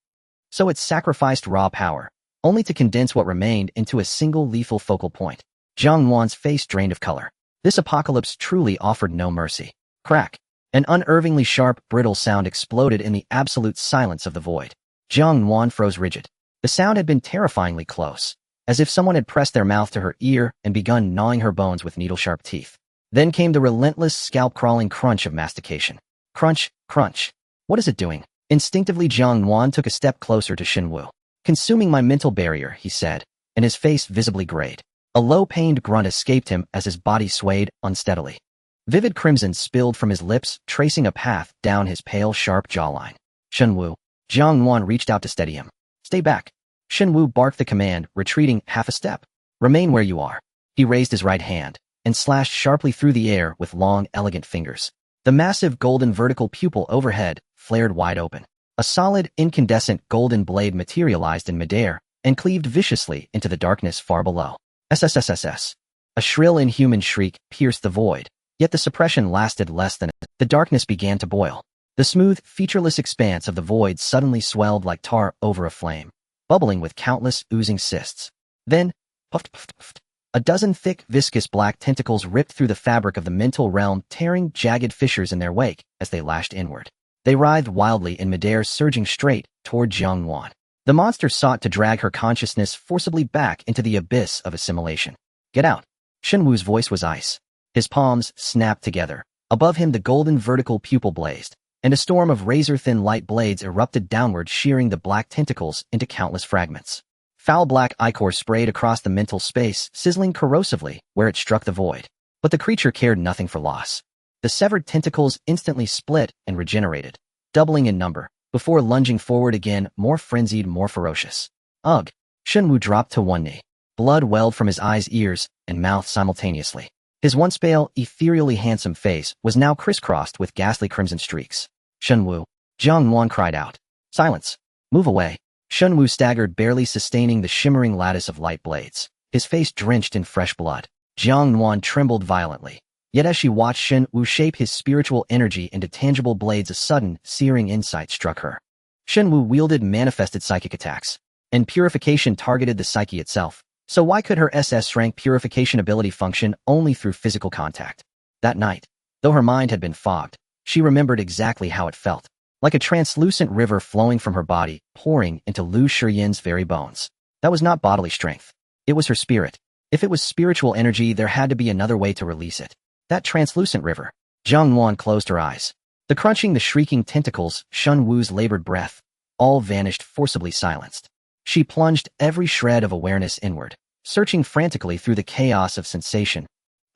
Speaker 1: So it sacrificed raw power, only to condense what remained into a single lethal focal point. Jiang Nuan's face drained of color. This apocalypse truly offered no mercy. Crack. An unervingly sharp, brittle sound exploded in the absolute silence of the void. Jiang Nuan froze rigid. The sound had been terrifyingly close, as if someone had pressed their mouth to her ear and begun gnawing her bones with needle-sharp teeth. Then came the relentless, scalp-crawling crunch of mastication. Crunch, crunch. What is it doing? Instinctively, Jiang Nuan took a step closer to Shen Wu. Consuming my mental barrier, he said, and his face visibly grayed. A low-pained grunt escaped him as his body swayed unsteadily. Vivid crimson spilled from his lips, tracing a path down his pale, sharp jawline. Shen Wu. Jiang Nuan reached out to steady him. Stay back. Shen Wu barked the command, retreating half a step. Remain where you are. He raised his right hand and slashed sharply through the air with long, elegant fingers. The massive golden vertical pupil overhead flared wide open. A solid, incandescent golden blade materialized in midair and cleaved viciously into the darkness far below. SSSS. A shrill inhuman shriek pierced the void, yet the suppression lasted less than it. The darkness began to boil. The smooth, featureless expanse of the void suddenly swelled like tar over a flame, bubbling with countless oozing cysts. Then, puffed, puffed, puffed, a dozen thick, viscous black tentacles ripped through the fabric of the mental realm, tearing jagged fissures in their wake as they lashed inward. They writhed wildly in midair, surging straight toward Jiang Nuan. The monster sought to drag her consciousness forcibly back into the abyss of assimilation. Get out. Shen Wu's voice was ice. His palms snapped together. Above him the golden vertical pupil blazed, and a storm of razor-thin light blades erupted downward, shearing the black tentacles into countless fragments. Foul black ichor sprayed across the mental space, sizzling corrosively where it struck the void. But the creature cared nothing for loss. The severed tentacles instantly split and regenerated, doubling in number, before lunging forward again, more frenzied, more ferocious. Ugh! Shen Wu dropped to one knee. Blood welled from his eyes, ears, and mouth simultaneously. His once pale, ethereally handsome face was now crisscrossed with ghastly crimson streaks. Shen Wu! Jiang Nuan cried out. Silence! Move away! Shen Wu staggered, barely sustaining the shimmering lattice of light blades, his face drenched in fresh blood. Jiang Nuan trembled violently. Yet as she watched Shen Wu shape his spiritual energy into tangible blades, a sudden, searing insight struck her. Shen Wu wielded manifested psychic attacks, and Purification targeted the psyche itself. So why could her SS rank Purification ability function only through physical contact? That night, though her mind had been fogged, she remembered exactly how it felt. Like a translucent river flowing from her body, pouring into Lu Shiyin's very bones. That was not bodily strength. It was her spirit. If it was spiritual energy, there had to be another way to release it. That translucent river. Jiang Nuan closed her eyes. The crunching, the shrieking tentacles, Shen Wu's labored breath, all vanished, forcibly silenced. She plunged every shred of awareness inward, searching frantically through the chaos of sensation.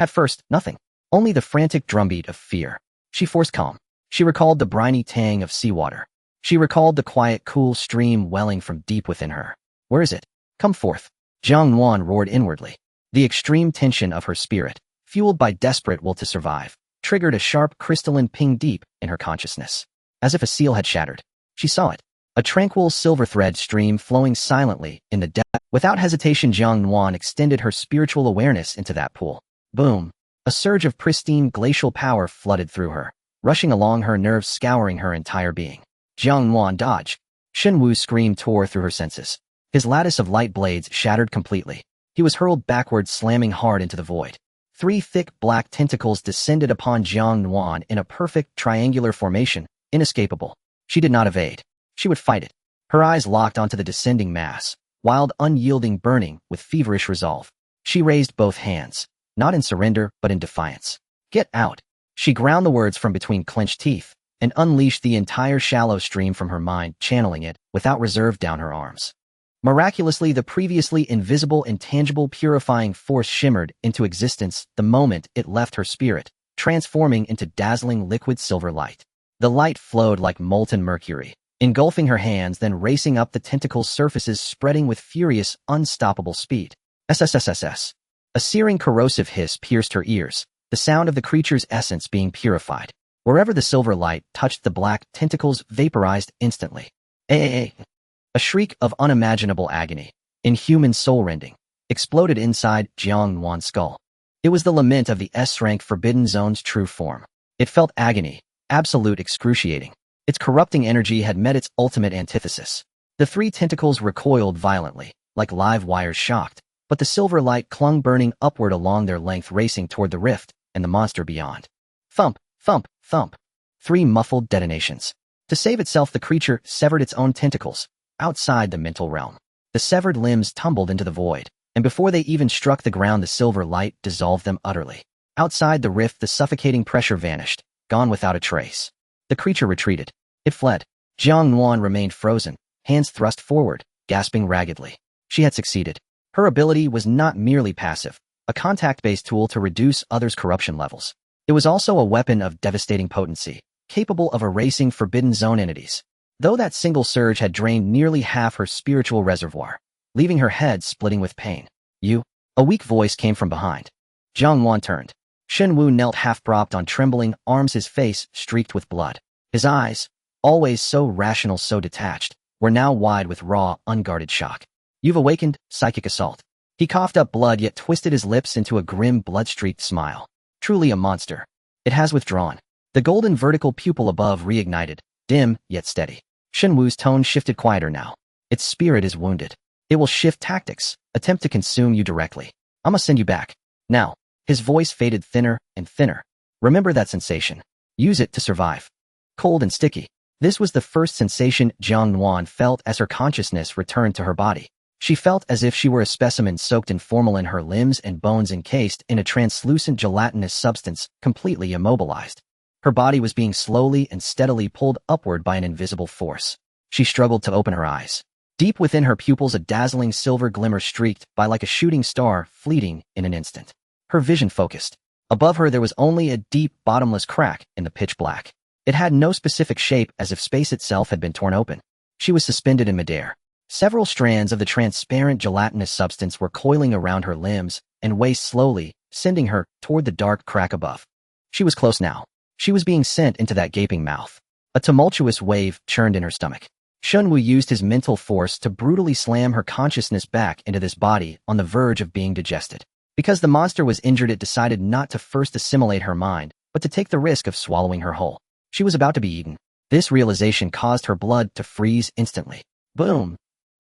Speaker 1: At first, nothing. Only the frantic drumbeat of fear. She forced calm. She recalled the briny tang of seawater. She recalled the quiet, cool stream welling from deep within her. Where is it? Come forth. Jiang Nuan roared inwardly. The extreme tension of her spirit, fueled by desperate will to survive, triggered a sharp crystalline ping deep in her consciousness. As if a seal had shattered. She saw it. A tranquil silver thread stream flowing silently in the depth. Without hesitation, Jiang Nuan extended her spiritual awareness into that pool. Boom! A surge of pristine glacial power flooded through her, rushing along her nerves, scouring her entire being. Jiang Nuan dodged. Shen Wu's scream tore through her senses. His lattice of light blades shattered completely. He was hurled backward, slamming hard into the void. 3 thick black tentacles descended upon Jiang Nuan in a perfect triangular formation, inescapable. She did not evade. She would fight it. Her eyes locked onto the descending mass, wild, unyielding, burning with feverish resolve. She raised both hands, not in surrender, but in defiance. Get out! She ground the words from between clenched teeth and unleashed the entire shallow stream from her mind, channeling it without reserve down her arms. Miraculously, the previously invisible, intangible, purifying force shimmered into existence the moment it left her spirit, transforming into dazzling liquid silver light. The light flowed like molten mercury, engulfing her hands, then racing up the tentacle's surfaces, spreading with furious, unstoppable speed. SSSS. A searing, corrosive hiss pierced her ears, the sound of the creature's essence being purified. Wherever the silver light touched, the black tentacles vaporized instantly. A shriek of unimaginable agony, inhuman, soul-rending, exploded inside Jiang Nuan's skull. It was the lament of the S-rank Forbidden Zone's true form. It felt agony, absolute, excruciating. Its corrupting energy had met its ultimate antithesis. The 3 tentacles recoiled violently, like live wires shocked, but the silver light clung, burning upward along their length, racing toward the rift and the monster beyond. Thump, thump, thump. 3 muffled detonations. To save itself, the creature severed its own tentacles, outside the mental realm. The severed limbs tumbled into the void, and before they even struck the ground, the silver light dissolved them utterly. Outside the rift, the suffocating pressure vanished, gone without a trace. The creature retreated. It fled. Jiang Nuan remained frozen, hands thrust forward, gasping raggedly. She had succeeded. Her ability was not merely passive, a contact-based tool to reduce others' corruption levels. It was also a weapon of devastating potency, capable of erasing Forbidden Zone entities. Though that single surge had drained nearly half her spiritual reservoir, leaving her head splitting with pain. You? A weak voice came from behind. Jiang Nuan turned. Shen Wu knelt half-propped on trembling arms, his face streaked with blood. His eyes, always so rational, so detached, were now wide with raw, unguarded shock. You've awakened, psychic assault. He coughed up blood yet twisted his lips into a grim, blood-streaked smile. Truly a monster. It has withdrawn. The golden vertical pupil above reignited, dim yet steady. Shen Wu's tone shifted quieter now. Its spirit is wounded. It will shift tactics, attempt to consume you directly. I'ma send you back. Now. His voice faded thinner and thinner. Remember that sensation. Use it to survive. Cold and sticky. This was the first sensation Jiang Nuan felt as her consciousness returned to her body. She felt as if she were a specimen soaked in formalin, her limbs and bones encased in a translucent gelatinous substance, completely immobilized. Her body was being slowly and steadily pulled upward by an invisible force. She struggled to open her eyes. Deep within her pupils a dazzling silver glimmer streaked by like a shooting star, fleeting in an instant. Her vision focused. Above her there was only a deep, bottomless crack in the pitch black. It had no specific shape, as if space itself had been torn open. She was suspended in midair. Several strands of the transparent gelatinous substance were coiling around her limbs and waist slowly, sending her toward the dark crack above. She was close now. She was being sent into that gaping mouth. A tumultuous wave churned in her stomach. Shen Wu used his mental force to brutally slam her consciousness back into this body on the verge of being digested. Because the monster was injured, it decided not to first assimilate her mind, but to take the risk of swallowing her whole. She was about to be eaten. This realization caused her blood to freeze instantly. Boom!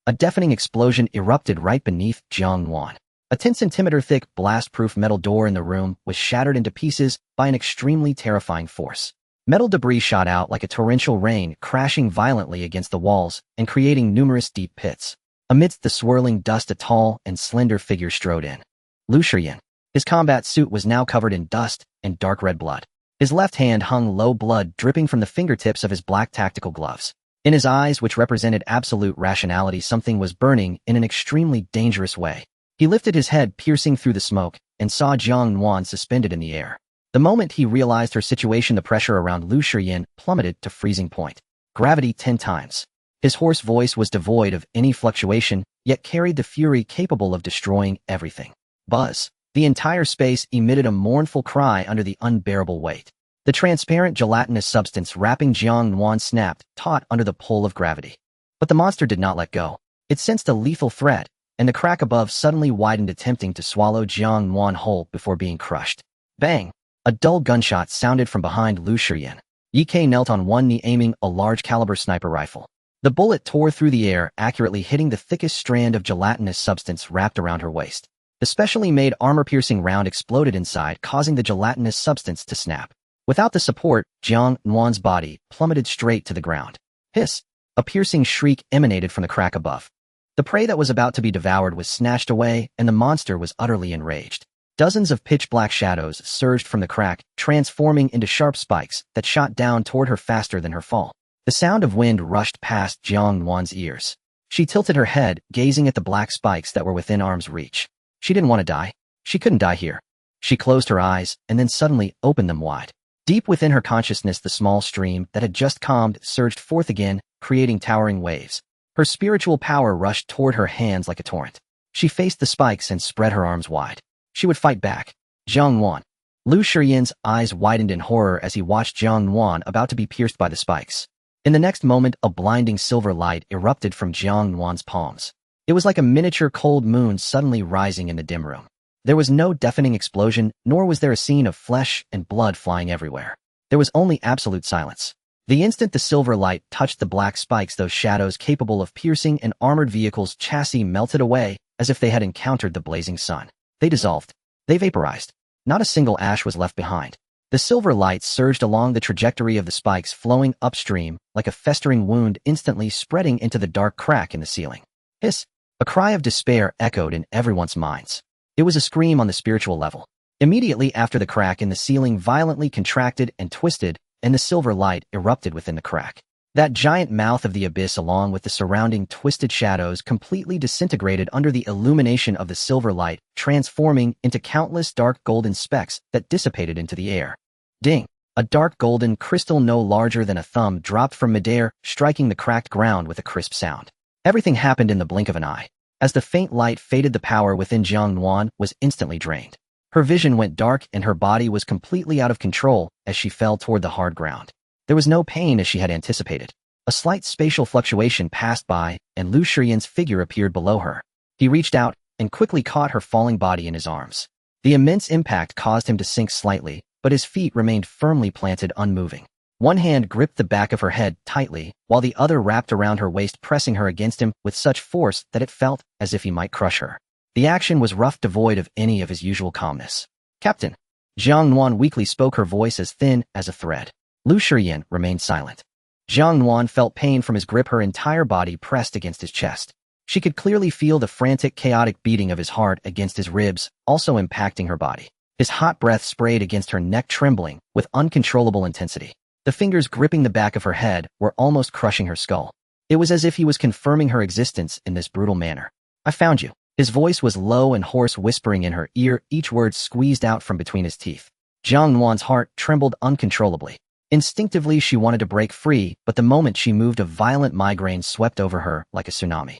Speaker 1: A deafening explosion erupted right beneath Jiang Nuan. A 10-centimeter-thick, blast-proof metal door in the room was shattered into pieces by an extremely terrifying force. Metal debris shot out like a torrential rain, crashing violently against the walls and creating numerous deep pits. Amidst the swirling dust, a tall and slender figure strode in. Lu Shiyan. His combat suit was now covered in dust and dark red blood. His left hand hung low, blood dripping from the fingertips of his black tactical gloves. In his eyes, which represented absolute rationality, something was burning in an extremely dangerous way. He lifted his head, piercing through the smoke, and saw Jiang Nuan suspended in the air. The moment he realized her situation, the pressure around Lu Shiyan plummeted to freezing point. Gravity 10 times. His hoarse voice was devoid of any fluctuation, yet carried the fury capable of destroying everything. Buzz. The entire space emitted a mournful cry under the unbearable weight. The transparent gelatinous substance wrapping Jiang Nuan snapped, taut under the pull of gravity. But the monster did not let go. It sensed a lethal threat, and the crack above suddenly widened, attempting to swallow Jiang Nuan whole before being crushed. Bang! A dull gunshot sounded from behind Lu Shiyan. Ye Kai knelt on one knee, aiming a large-caliber sniper rifle. The bullet tore through the air, accurately hitting the thickest strand of gelatinous substance wrapped around her waist. The specially made armor-piercing round exploded inside, causing the gelatinous substance to snap. Without the support, Jiang Nuan's body plummeted straight to the ground. Hiss! A piercing shriek emanated from the crack above. The prey that was about to be devoured was snatched away, and the monster was utterly enraged. Dozens of pitch-black shadows surged from the crack, transforming into sharp spikes that shot down toward her faster than her fall. The sound of wind rushed past Jiang Nuan's ears. She tilted her head, gazing at the black spikes that were within arm's reach. She didn't want to die. She couldn't die here. She closed her eyes and then suddenly opened them wide. Deep within her consciousness, the small stream that had just calmed surged forth again, creating towering waves. Her spiritual power rushed toward her hands like a torrent. She faced the spikes and spread her arms wide. She would fight back. Jiang Nuan. Lu Shiyan's eyes widened in horror as he watched Jiang Nuan about to be pierced by the spikes. In the next moment, a blinding silver light erupted from Jiang Nuan's palms. It was like a miniature cold moon suddenly rising in the dim room. There was no deafening explosion, nor was there a scene of flesh and blood flying everywhere. There was only absolute silence. The instant the silver light touched the black spikes, those shadows capable of piercing an armored vehicle's chassis melted away as if they had encountered the blazing sun. They dissolved. They vaporized. Not a single ash was left behind. The silver light surged along the trajectory of the spikes, flowing upstream like a festering wound, instantly spreading into the dark crack in the ceiling. Hiss! A cry of despair echoed in everyone's minds. It was a scream on the spiritual level. Immediately after, the crack in the ceiling violently contracted and twisted, and the silver light erupted within the crack. That giant mouth of the abyss, along with the surrounding twisted shadows, completely disintegrated under the illumination of the silver light, transforming into countless dark golden specks that dissipated into the air. Ding! A dark golden crystal no larger than a thumb dropped from midair, striking the cracked ground with a crisp sound. Everything happened in the blink of an eye. As the faint light faded, the power within Jiang Nuan was instantly drained. Her vision went dark and her body was completely out of control as she fell toward the hard ground. There was no pain as she had anticipated. A slight spatial fluctuation passed by, and Lu Shiyan's figure appeared below her. He reached out and quickly caught her falling body in his arms. The immense impact caused him to sink slightly, but his feet remained firmly planted, unmoving. One hand gripped the back of her head tightly, while the other wrapped around her waist, pressing her against him with such force that it felt as if he might crush her. The action was rough, devoid of any of his usual calmness. "Captain." Jiang Nuan weakly spoke, her voice as thin as a thread. Lu Shiyan remained silent. Jiang Nuan felt pain from his grip, her entire body pressed against his chest. She could clearly feel the frantic, chaotic beating of his heart against his ribs, also impacting her body. His hot breath sprayed against her neck, trembling with uncontrollable intensity. The fingers gripping the back of her head were almost crushing her skull. It was as if he was confirming her existence in this brutal manner. "I found you." His voice was low and hoarse, whispering in her ear, each word squeezed out from between his teeth. Jiang Nuan's heart trembled uncontrollably. Instinctively, she wanted to break free, but the moment she moved, a violent migraine swept over her like a tsunami.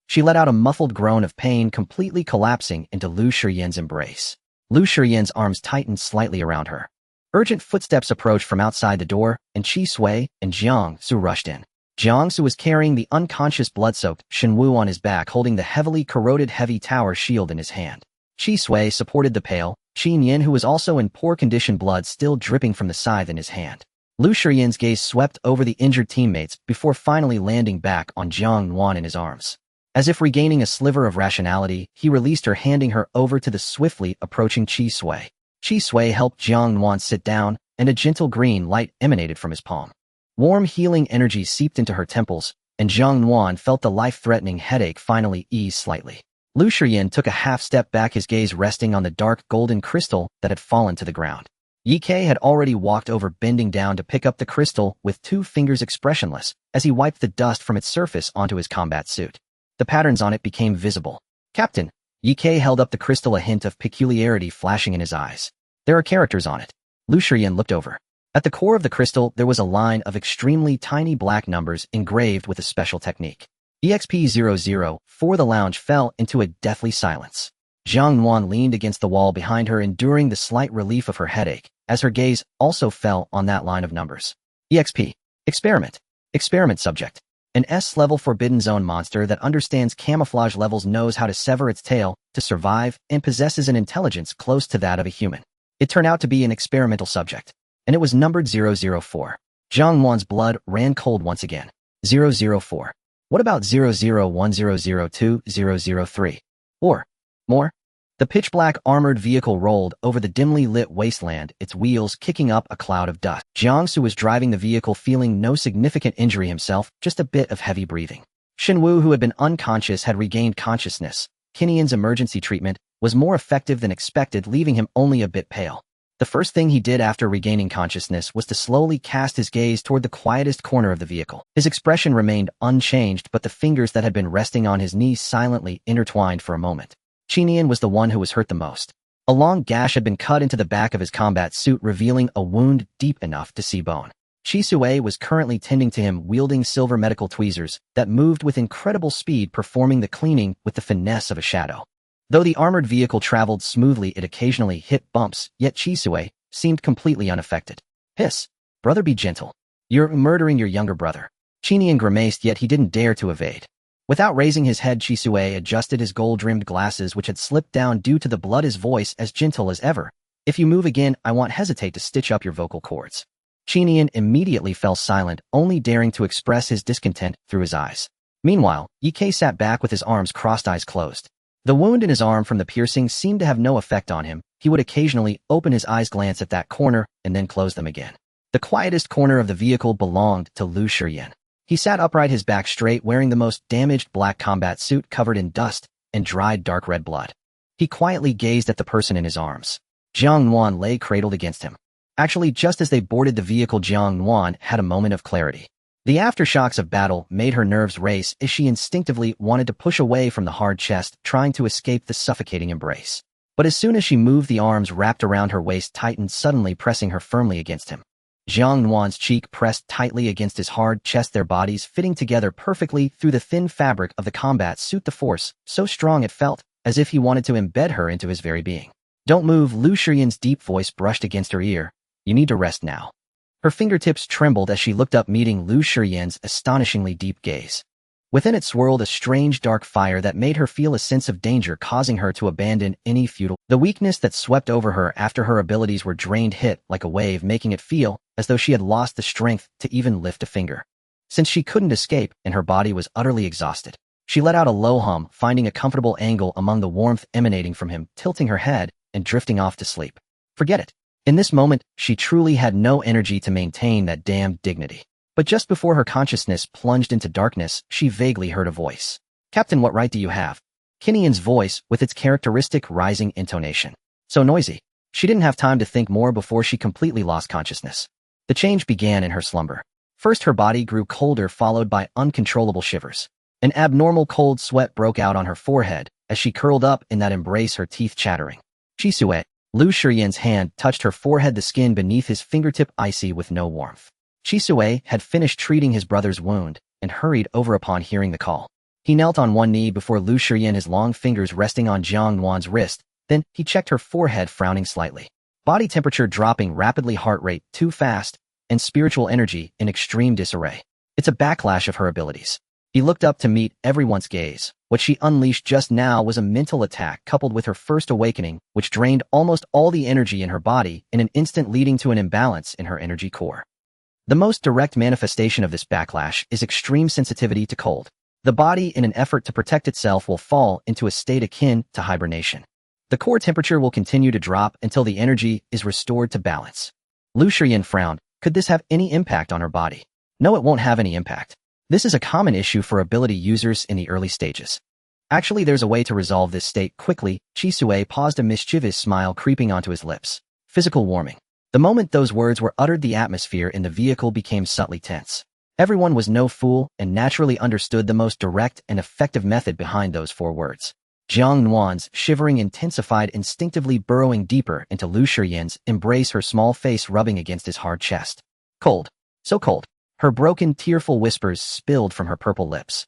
Speaker 1: She let out a muffled groan of pain, completely collapsing into Lu Shiyan's embrace. Lu Shiyan's arms tightened slightly around her. Urgent footsteps approached from outside the door, and Qi Sui and Jiang Su rushed in. Jiang Su was carrying the unconscious, blood-soaked Shen Wu on his back, holding the heavily corroded heavy tower shield in his hand. Qi Sui supported the pale Qi Nian, who was also in poor condition, blood still dripping from the scythe in his hand. Lu Shiyan's gaze swept over the injured teammates before finally landing back on Jiang Nuan in his arms. As if regaining a sliver of rationality, he released her, handing her over to the swiftly approaching Qi Sui. Qi Sui helped Jiang Nuan sit down, and a gentle green light emanated from his palm. Warm, healing energy seeped into her temples, and Jiang Nuan felt the life-threatening headache finally ease slightly. Lu Shiyan took a half step back, his gaze resting on the dark golden crystal that had fallen to the ground. Ye Kai had already walked over, bending down to pick up the crystal with 2 fingers, expressionless, as he wiped the dust from its surface onto his combat suit. The patterns on it became visible. "Captain." Ye Kai held up the crystal, a hint of peculiarity flashing in his eyes. "There are characters on it." Lu Shiyan looked over. At the core of the crystal, there was a line of extremely tiny black numbers engraved with a special technique. EXP-00. The lounge fell into a deathly silence. Jiang Nuan leaned against the wall behind her, enduring the slight relief of her headache, as her gaze also fell on that line of numbers. EXP. Experiment. Experiment subject. An S-level forbidden zone monster that understands camouflage levels, knows how to sever its tail to survive, and possesses an intelligence close to that of a human. It turned out to be an experimental subject, and it was numbered 004. Jiang Nuan's blood ran cold once again. 004. What about 001, 002, 003? Or more? The pitch-black armored vehicle rolled over the dimly lit wasteland, its wheels kicking up a cloud of dust. Jiang Su was driving the vehicle, feeling no significant injury himself, just a bit of heavy breathing. Shen Wu, who had been unconscious, had regained consciousness. Kinian's emergency treatment was more effective than expected, leaving him only a bit pale. The first thing he did after regaining consciousness was to slowly cast his gaze toward the quietest corner of the vehicle. His expression remained unchanged, but the fingers that had been resting on his knees silently intertwined for a moment. Qinian was the one who was hurt the most. A long gash had been cut into the back of his combat suit, revealing a wound deep enough to see bone. Qi Sui was currently tending to him, wielding silver medical tweezers that moved with incredible speed, performing the cleaning with the finesse of a shadow. Though the armored vehicle traveled smoothly, it occasionally hit bumps, yet Qi Sui seemed completely unaffected. "Hiss. Brother, be gentle. You're murdering your younger brother." Qinian grimaced, yet he didn't dare to evade. Without raising his head, Qi Sui adjusted his gold-rimmed glasses, which had slipped down due to the blood, his voice as gentle as ever. "If you move again, I won't hesitate to stitch up your vocal cords." Qinian immediately fell silent, only daring to express his discontent through his eyes. Meanwhile, Ye Kai sat back with his arms crossed, eyes closed. The wound in his arm from the piercing seemed to have no effect on him. He would occasionally open his eyes, glance at that corner, and then close them again. The quietest corner of the vehicle belonged to Lu Shiyan. He sat upright, his back straight, wearing the most damaged black combat suit covered in dust and dried dark red blood. He quietly gazed at the person in his arms. Jiang Nuan lay cradled against him. Actually, just as they boarded the vehicle, Jiang Nuan had a moment of clarity. The aftershocks of battle made her nerves race as she instinctively wanted to push away from the hard chest, trying to escape the suffocating embrace. But as soon as she moved, the arms wrapped around her waist tightened, suddenly pressing her firmly against him. Jiang Nuan's cheek pressed tightly against his hard chest, their bodies fitting together perfectly through the thin fabric of the combat suit, the force so strong it felt as if he wanted to embed her into his very being. "Don't move," Lu Shiyan's deep voice brushed against her ear. "You need to rest now." Her fingertips trembled as she looked up, meeting Lu Shiyan's astonishingly deep gaze. Within it swirled a strange dark fire that made her feel a sense of danger, causing her to abandon any futile. The weakness that swept over her after her abilities were drained hit like a wave, making it feel as though she had lost the strength to even lift a finger. Since she couldn't escape and her body was utterly exhausted, she let out a low hum, finding a comfortable angle among the warmth emanating from him, tilting her head and drifting off to sleep. Forget it. In this moment, she truly had no energy to maintain that damned dignity. But just before her consciousness plunged into darkness, she vaguely heard a voice. "Captain, what right do you have?" Kinian's voice, with its characteristic rising intonation. So noisy. She didn't have time to think more before she completely lost consciousness. The change began in her slumber. First, her body grew colder, followed by uncontrollable shivers. An abnormal cold sweat broke out on her forehead as she curled up in that embrace, her teeth chattering. "Chisue." Lu Shiyan's hand touched her forehead, the skin beneath his fingertip icy with no warmth. Chisue had finished treating his brother's wound and hurried over upon hearing the call. He knelt on one knee before Lu Shiyan, his long fingers resting on Jiang Nuan's wrist. Then he checked her forehead, frowning slightly. Body temperature dropping rapidly, heart rate too fast, and spiritual energy in extreme disarray. It's a backlash of her abilities. He looked up to meet everyone's gaze. What she unleashed just now was a mental attack coupled with her first awakening, which drained almost all the energy in her body in an instant, leading to an imbalance in her energy core. The most direct manifestation of this backlash is extreme sensitivity to cold. The body, in an effort to protect itself, will fall into a state akin to hibernation. The core temperature will continue to drop until the energy is restored to balance. Lu Shiyan frowned. Could this have any impact on her body? No, it won't have any impact. This is a common issue for ability users in the early stages. Actually, there's a way to resolve this state quickly. Chisue paused, a mischievous smile creeping onto his lips. Physical warming. The moment those words were uttered, the atmosphere in the vehicle became subtly tense. Everyone was no fool and naturally understood the most direct and effective method behind those 4 words. Jiang Nuan's shivering intensified, instinctively burrowing deeper into Lu Shiyan's embrace, her small face rubbing against his hard chest. "Cold. So cold." Her broken, tearful whispers spilled from her purple lips.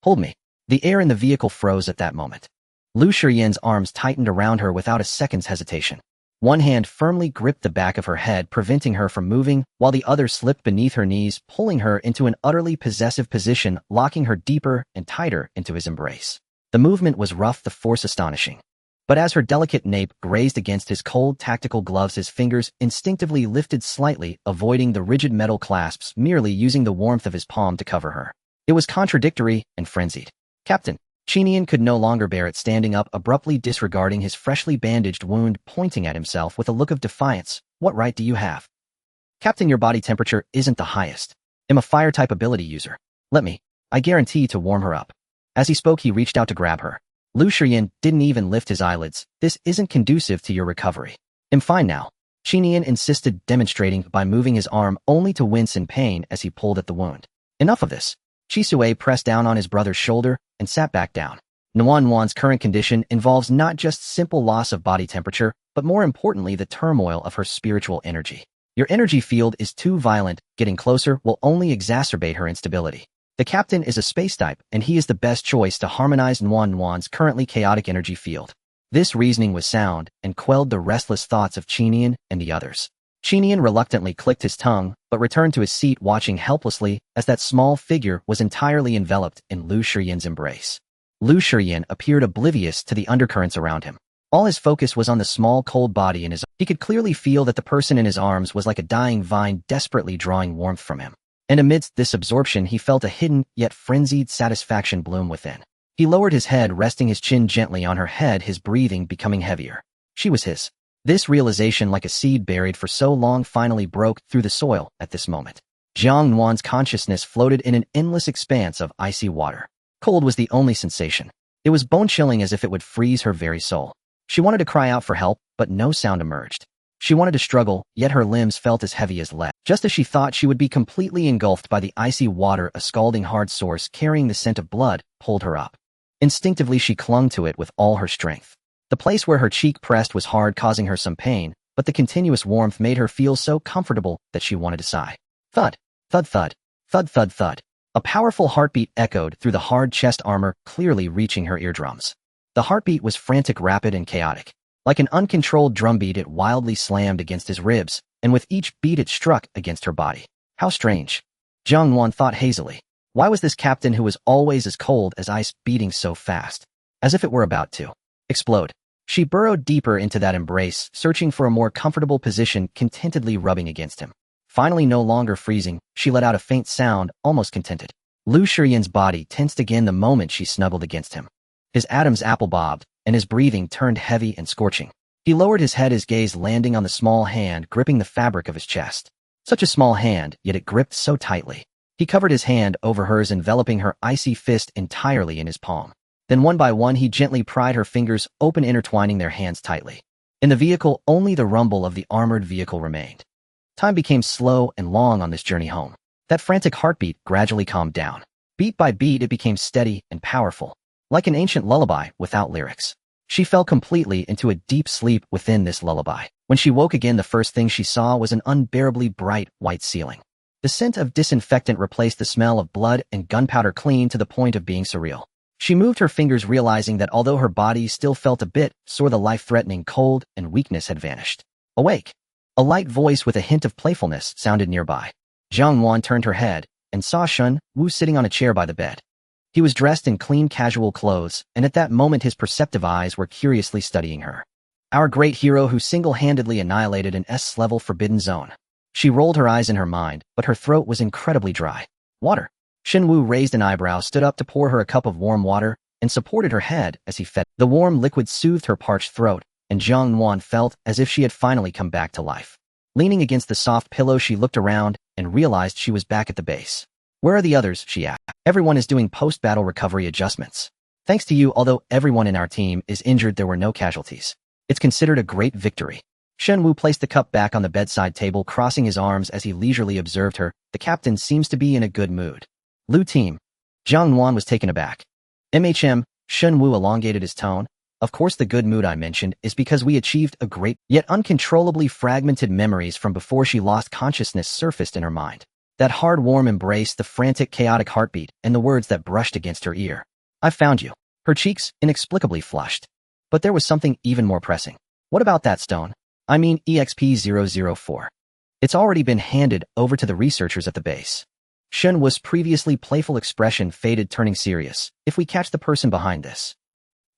Speaker 1: "Hold me." The air in the vehicle froze at that moment. Lu Shiyan's arms tightened around her without a second's hesitation. One hand firmly gripped the back of her head, preventing her from moving, while the other slipped beneath her knees, pulling her into an utterly possessive position, locking her deeper and tighter into his embrace. The movement was rough, the force astonishing. But as her delicate nape grazed against his cold, tactical gloves, his fingers instinctively lifted slightly, avoiding the rigid metal clasps, merely using the warmth of his palm to cover her. It was contradictory and frenzied. "Captain." Kinian could no longer bear it, standing up, abruptly disregarding his freshly bandaged wound, pointing at himself with a look of defiance. "What right do you have?" "Captain, your body temperature isn't the highest. I'm a fire-type ability user. Let me. I guarantee to warm her up." As he spoke, he reached out to grab her. Lu Shiyan didn't even lift his eyelids. "This isn't conducive to your recovery." "I'm fine now," Kinian insisted, demonstrating by moving his arm, only to wince in pain as he pulled at the wound. "Enough of this." Chisue pressed down on his brother's shoulder and sat back down. Nuan's current condition involves not just simple loss of body temperature, but more importantly, the turmoil of her spiritual energy. Your energy field is too violent. Getting closer will only exacerbate her instability. The captain is a space type, and he is the best choice to harmonize Nuan's currently chaotic energy field. This reasoning was sound and quelled the restless thoughts of Kinian and the others. Kinian reluctantly clicked his tongue, but returned to his seat, watching helplessly as that small figure was entirely enveloped in Lu Shiyan's embrace. Lu Shiyan appeared oblivious to the undercurrents around him. All his focus was on the small, cold body in his arms. He could clearly feel that the person in his arms was like a dying vine, desperately drawing warmth from him. And amidst this absorption, he felt a hidden, yet frenzied satisfaction bloom within. He lowered his head, resting his chin gently on her head, his breathing becoming heavier. She was his. This realization, like a seed buried for so long, finally broke through the soil at this moment. Jiang Nuan's consciousness floated in an endless expanse of icy water. Cold was the only sensation. It was bone-chilling, as if it would freeze her very soul. She wanted to cry out for help, but no sound emerged. She wanted to struggle, yet her limbs felt as heavy as lead. Just as she thought she would be completely engulfed by the icy water, a scalding hard source carrying the scent of blood pulled her up. Instinctively, she clung to it with all her strength. The place where her cheek pressed was hard, causing her some pain, but the continuous warmth made her feel so comfortable that she wanted to sigh. Thud, thud, thud, thud, thud, thud. A powerful heartbeat echoed through the hard chest armor, clearly reaching her eardrums. The heartbeat was frantic, rapid, and chaotic. Like an uncontrolled drumbeat, it wildly slammed against his ribs, and with each beat it struck against her body. How strange. Jiang Nuan thought hazily. Why was this captain who was always as cold as ice beating so fast? As if it were about to explode. She burrowed deeper into that embrace, searching for a more comfortable position, contentedly rubbing against him. Finally, no longer freezing, she let out a faint sound, almost contented. Lu Shiyan's body tensed again the moment she snuggled against him. His Adam's apple bobbed, and his breathing turned heavy and scorching. He lowered his head, his gaze landing on the small hand gripping the fabric of his chest. Such a small hand, yet it gripped so tightly. He covered his hand over hers, enveloping her icy fist entirely in his palm. Then one by one he gently pried her fingers open, intertwining their hands tightly. In the vehicle, only the rumble of the armored vehicle remained. Time became slow and long on this journey home. That frantic heartbeat gradually calmed down. Beat by beat it became steady and powerful, like an ancient lullaby without lyrics. She fell completely into a deep sleep within this lullaby. When she woke again, the first thing she saw was an unbearably bright white ceiling. The scent of disinfectant replaced the smell of blood and gunpowder, clean to the point of being surreal. She moved her fingers, realizing that although her body still felt a bit sore, the life-threatening cold and weakness had vanished. Awake! A light voice with a hint of playfulness sounded nearby. Jiang Nuan turned her head and saw Shen Wu sitting on a chair by the bed. He was dressed in clean casual clothes, and at that moment his perceptive eyes were curiously studying her. Our great hero who single-handedly annihilated an S-level forbidden zone. She rolled her eyes in her mind, but her throat was incredibly dry. Water. Shen Wu raised an eyebrow, stood up to pour her a cup of warm water, and supported her head as he fed. The warm liquid soothed her parched throat, and Jiang Nuan felt as if she had finally come back to life. Leaning against the soft pillow, she looked around and realized she was back at the base. Where are the others? She asked. Everyone is doing post-battle recovery adjustments. Thanks to you, although everyone in our team is injured, there were no casualties. It's considered a great victory. Shen Wu placed the cup back on the bedside table, crossing his arms as he leisurely observed her. The captain seems to be in a good mood. Lu team. Jiang Nuan was taken aback. Shen Wu elongated his tone. Of course, the good mood I mentioned is because we achieved a great, yet uncontrollably fragmented memories from before she lost consciousness surfaced in her mind. That hard, warm embrace, the frantic, chaotic heartbeat, and the words that brushed against her ear. I found you. Her cheeks inexplicably flushed. But there was something even more pressing. What about that stone? I mean EXP-004. It's already been handed over to the researchers at the base. Shen Wu's previously playful expression faded, turning serious. If we catch the person behind this.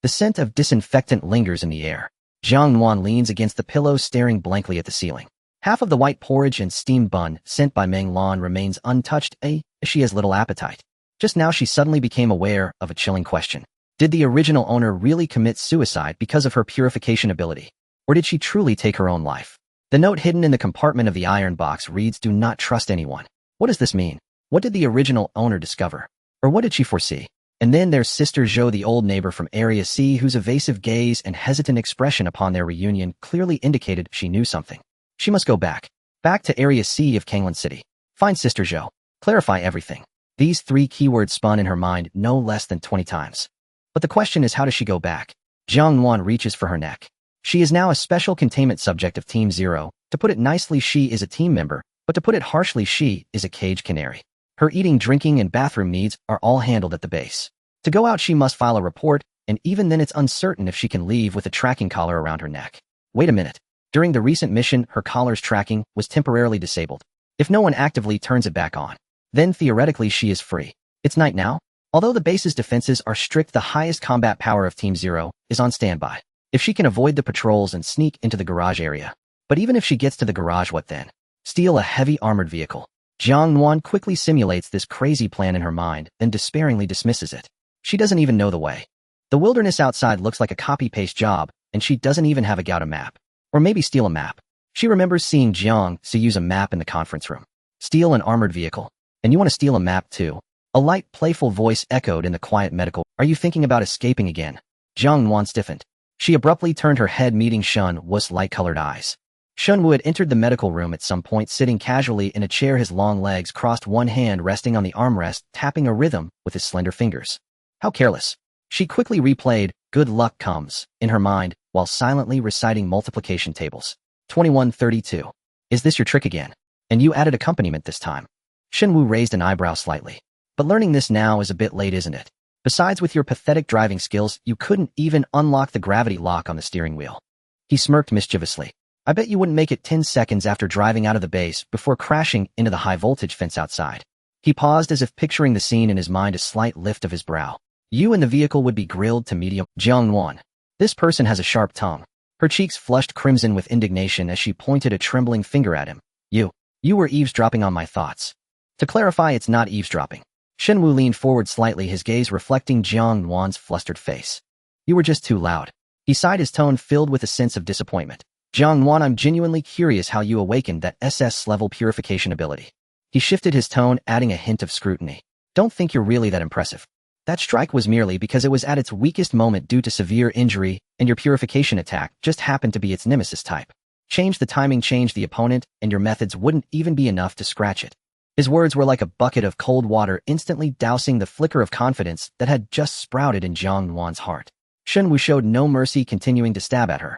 Speaker 1: The scent of disinfectant lingers in the air. Jiang Nuan leans against the pillow, staring blankly at the ceiling. Half of the white porridge and steamed bun sent by Meng Lan remains untouched. She has little appetite. Just now she suddenly became aware of a chilling question. Did the original owner really commit suicide because of her purification ability? Or did she truly take her own life? The note hidden in the compartment of the iron box reads, "Do not trust anyone." What does this mean? What did the original owner discover? Or what did she foresee? And then there's Sister Zhou, the old neighbor from Area C, whose evasive gaze and hesitant expression upon their reunion clearly indicated she knew something. She must go back. Back to Area C of Kanglan City. Find Sister Zhou. Clarify everything. These three keywords spun in her mind no less than 20 times. But the question is, how does she go back? Jiang Nuan reaches for her neck. She is now a special containment subject of Team Zero. To put it nicely, she is a team member, but to put it harshly, she is a cage canary. Her eating, drinking, and bathroom needs are all handled at the base. To go out, she must file a report, and even then it's uncertain if she can leave with a tracking collar around her neck. Wait a minute. During the recent mission, her collar's tracking was temporarily disabled. If no one actively turns it back on, then theoretically she is free. It's night now. Although the base's defenses are strict, the highest combat power of Team Zero is on standby. If she can avoid the patrols and sneak into the garage area. But even if she gets to the garage, what then? Steal a heavy armored vehicle. Jiang Nuan quickly simulates this crazy plan in her mind, then despairingly dismisses it. She doesn't even know the way. The wilderness outside looks like a copy-paste job, and she doesn't even have a Gouda map. Or maybe steal a map. She remembers seeing Jiang Su use a map in the conference room. Steal an armored vehicle. And you want to steal a map too? A light, playful voice echoed in the quiet medical. Are you thinking about escaping again? Jiang Nuan stiffened. She abruptly turned her head, meeting Shen Wu's light-colored eyes. Shen Wu had entered the medical room at some point, sitting casually in a chair, his long legs crossed, one hand resting on the armrest, tapping a rhythm with his slender fingers. How careless. She quickly replayed, "Good luck comes," in her mind, while silently reciting multiplication tables. 2132. Is this your trick again? And you added accompaniment this time. Shen Wu raised an eyebrow slightly. But learning this now is a bit late, isn't it? Besides, with your pathetic driving skills, you couldn't even unlock the gravity lock on the steering wheel. He smirked mischievously. I bet you wouldn't make it 10 seconds after driving out of the base before crashing into the high-voltage fence outside. He paused as if picturing the scene in his mind, a slight lift of his brow. You and the vehicle would be grilled to medium. Jiang Nuan. This person has a sharp tongue. Her cheeks flushed crimson with indignation as she pointed a trembling finger at him. You were eavesdropping on my thoughts. To clarify, it's not eavesdropping. Shenwu leaned forward slightly, his gaze reflecting Jiang Nuan's flustered face. You were just too loud. He sighed, his tone filled with a sense of disappointment. Jiang Nuan, I'm genuinely curious how you awakened that SS-level purification ability. He shifted his tone, adding a hint of scrutiny. Don't think you're really that impressive. That strike was merely because it was at its weakest moment due to severe injury, and your purification attack just happened to be its nemesis type. Change the timing, change the opponent, and your methods wouldn't even be enough to scratch it. His words were like a bucket of cold water, instantly dousing the flicker of confidence that had just sprouted in Jiang Nuan's heart. Shenwu showed no mercy, continuing to stab at her.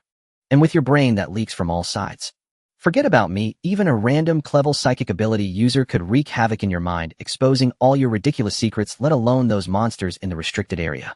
Speaker 1: And with your brain that leaks from all sides. Forget about me, even a random clever psychic ability user could wreak havoc in your mind, exposing all your ridiculous secrets, let alone those monsters in the restricted area.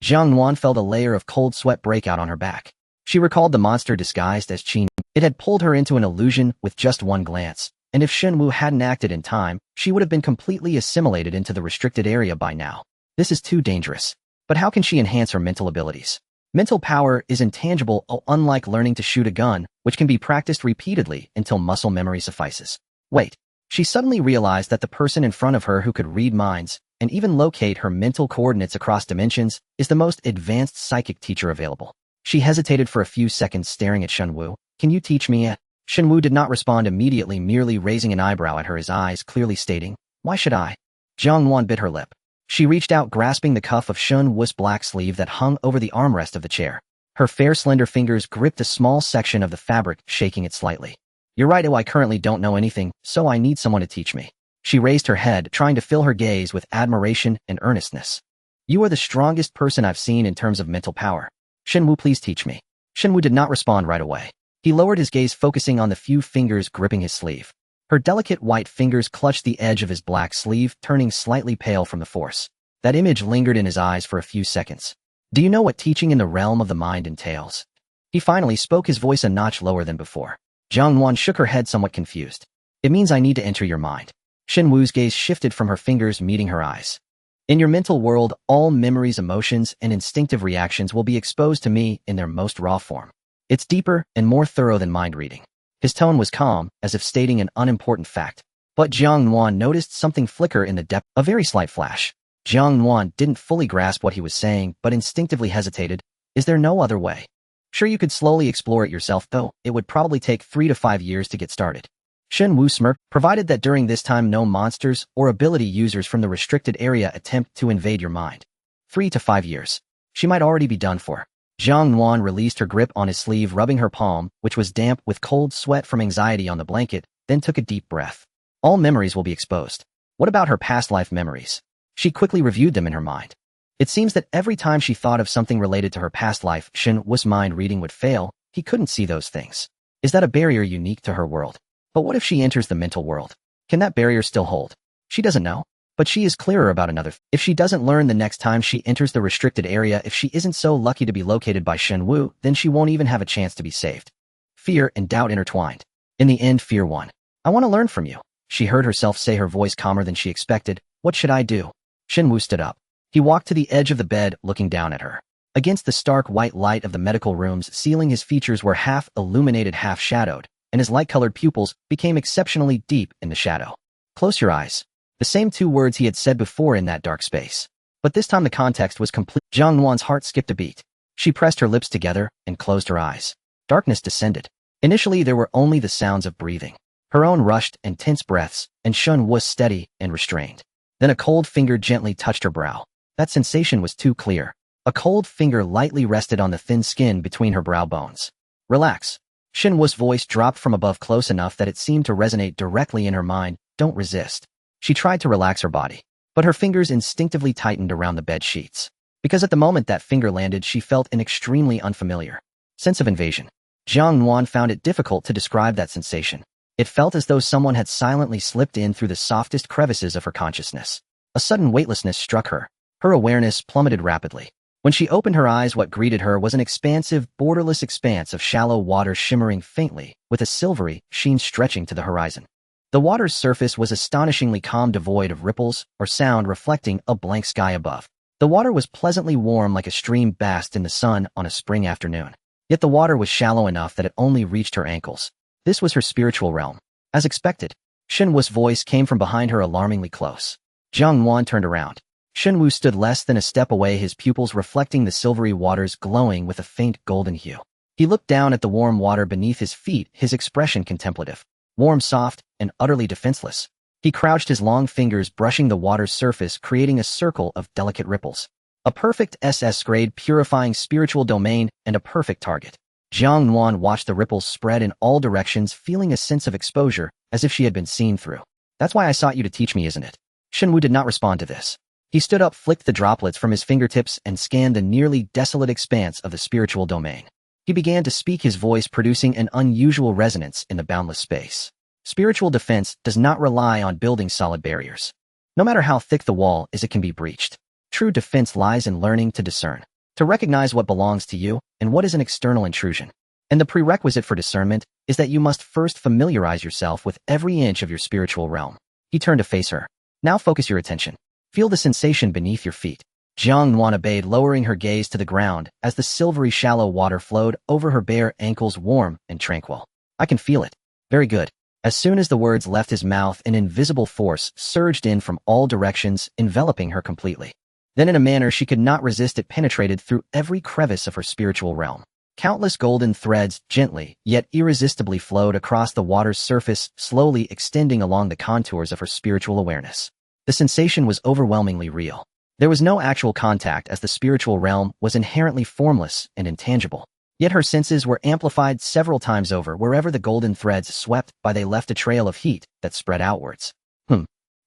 Speaker 1: Jiang Nuan felt a layer of cold sweat break out on her back. She recalled the monster disguised as Qin. It had pulled her into an illusion with just one glance, and if Shenwu hadn't acted in time, she would have been completely assimilated into the restricted area by now. This is too dangerous. But how can she enhance her mental abilities? Mental power is intangible, unlike learning to shoot a gun, which can be practiced repeatedly until muscle memory suffices. Wait. She suddenly realized that the person in front of her who could read minds, and even locate her mental coordinates across dimensions, is the most advanced psychic teacher available. She hesitated for a few seconds, staring at Shenwu. Can you teach me it? Shenwu did not respond immediately, merely raising an eyebrow at her, his eyes clearly stating, why should I? Jiang Nuan bit her lip. She reached out, grasping the cuff of Shenwu's black sleeve that hung over the armrest of the chair. Her fair, slender fingers gripped a small section of the fabric, shaking it slightly. You're right, I currently don't know anything, so I need someone to teach me. She raised her head, trying to fill her gaze with admiration and earnestness. You are the strongest person I've seen in terms of mental power. Shenwu, please teach me. Shenwu did not respond right away. He lowered his gaze, focusing on the few fingers gripping his sleeve. Her delicate white fingers clutched the edge of his black sleeve, turning slightly pale from the force. That image lingered in his eyes for a few seconds. Do you know what teaching in the realm of the mind entails? He finally spoke, his voice a notch lower than before. Jiang Nuan shook her head, somewhat confused. It means I need to enter your mind. Shenwu's gaze shifted from her fingers, meeting her eyes. In your mental world, all memories, emotions, and instinctive reactions will be exposed to me in their most raw form. It's deeper and more thorough than mind reading. His tone was calm, as if stating an unimportant fact. But Jiang Nuan noticed something flicker in the depth, a very slight flash. Jiang Nuan didn't fully grasp what he was saying, but instinctively hesitated. Is there no other way? Sure, you could slowly explore it yourself, though it would probably take 3 to 5 years to get started. Shenwu smirked, provided that during this time no monsters or ability users from the restricted area attempt to invade your mind. 3 to 5 years. She might already be done for. Jiang Nuan released her grip on his sleeve, rubbing her palm, which was damp with cold sweat from anxiety, on the blanket, then took a deep breath. All memories will be exposed. What about her past life memories? She quickly reviewed them in her mind. It seems that every time she thought of something related to her past life, Shenwu's mind reading would fail. He couldn't see those things. Is that a barrier unique to her world? But what if she enters the mental world? Can that barrier still hold? She doesn't know. But she is clearer about another. If she doesn't learn the next time she enters the restricted area, if she isn't so lucky to be located by Shenwu, then she won't even have a chance to be saved. Fear and doubt intertwined. In the end, fear won. I want to learn from you. She heard herself say, her voice calmer than she expected. What should I do? Shenwu stood up. He walked to the edge of the bed, looking down at her. Against the stark white light of the medical room's ceiling, his features were half illuminated, half shadowed, and his light-colored pupils became exceptionally deep in the shadow. Close your eyes. The same 2 words he had said before in that dark space. But this time the context was complete. Jiang Nuan's heart skipped a beat. She pressed her lips together and closed her eyes. Darkness descended. Initially there were only the sounds of breathing, her own rushed and tense breaths, and Shenwu's steady and restrained. Then a cold finger gently touched her brow. That sensation was too clear. A cold finger lightly rested on the thin skin between her brow bones. Relax. Shenwu's voice dropped from above, close enough that it seemed to resonate directly in her mind. Don't resist. She tried to relax her body, but her fingers instinctively tightened around the bed sheets. Because at the moment that finger landed, she felt an extremely unfamiliar sense of invasion. Jiang Nuan found it difficult to describe that sensation. It felt as though someone had silently slipped in through the softest crevices of her consciousness. A sudden weightlessness struck her. Her awareness plummeted rapidly. When she opened her eyes, what greeted her was an expansive, borderless expanse of shallow water shimmering faintly, with a silvery sheen stretching to the horizon. The water's surface was astonishingly calm, devoid of ripples or sound, reflecting a blank sky above. The water was pleasantly warm, like a stream basked in the sun on a spring afternoon. Yet the water was shallow enough that it only reached her ankles. This was her spiritual realm. As expected, Shen Wu's voice came from behind her, alarmingly close. Jiang Nuan turned around. Shen Wu stood less than a step away, his pupils reflecting the silvery waters, glowing with a faint golden hue. He looked down at the warm water beneath his feet, his expression contemplative. Warm, soft, and utterly defenseless. He crouched, his long fingers brushing the water's surface, creating a circle of delicate ripples. A perfect SS-grade purifying spiritual domain and a perfect target. Jiang Nuan watched the ripples spread in all directions, feeling a sense of exposure, as if she had been seen through. That's why I sought you to teach me, isn't it? Shen Wu did not respond to this. He stood up, flicked the droplets from his fingertips, and scanned the nearly desolate expanse of the spiritual domain. He began to speak, his voice producing an unusual resonance in the boundless space. Spiritual defense does not rely on building solid barriers. No matter how thick the wall is, it can be breached. True defense lies in learning to discern, to recognize what belongs to you and what is an external intrusion. And the prerequisite for discernment is that you must first familiarize yourself with every inch of your spiritual realm. He turned to face her. Now focus your attention. Feel the sensation beneath your feet. Jiang Nuan obeyed, lowering her gaze to the ground as the silvery shallow water flowed over her bare ankles, warm and tranquil. I can feel it. Very good. As soon as the words left his mouth, an invisible force surged in from all directions, enveloping her completely. Then, in a manner she could not resist, it penetrated through every crevice of her spiritual realm. Countless golden threads, gently yet irresistibly, flowed across the water's surface, slowly extending along the contours of her spiritual awareness. The sensation was overwhelmingly real. There was no actual contact, as the spiritual realm was inherently formless and intangible. Yet her senses were amplified several times over. Wherever the golden threads swept by, they left a trail of heat that spread outwards.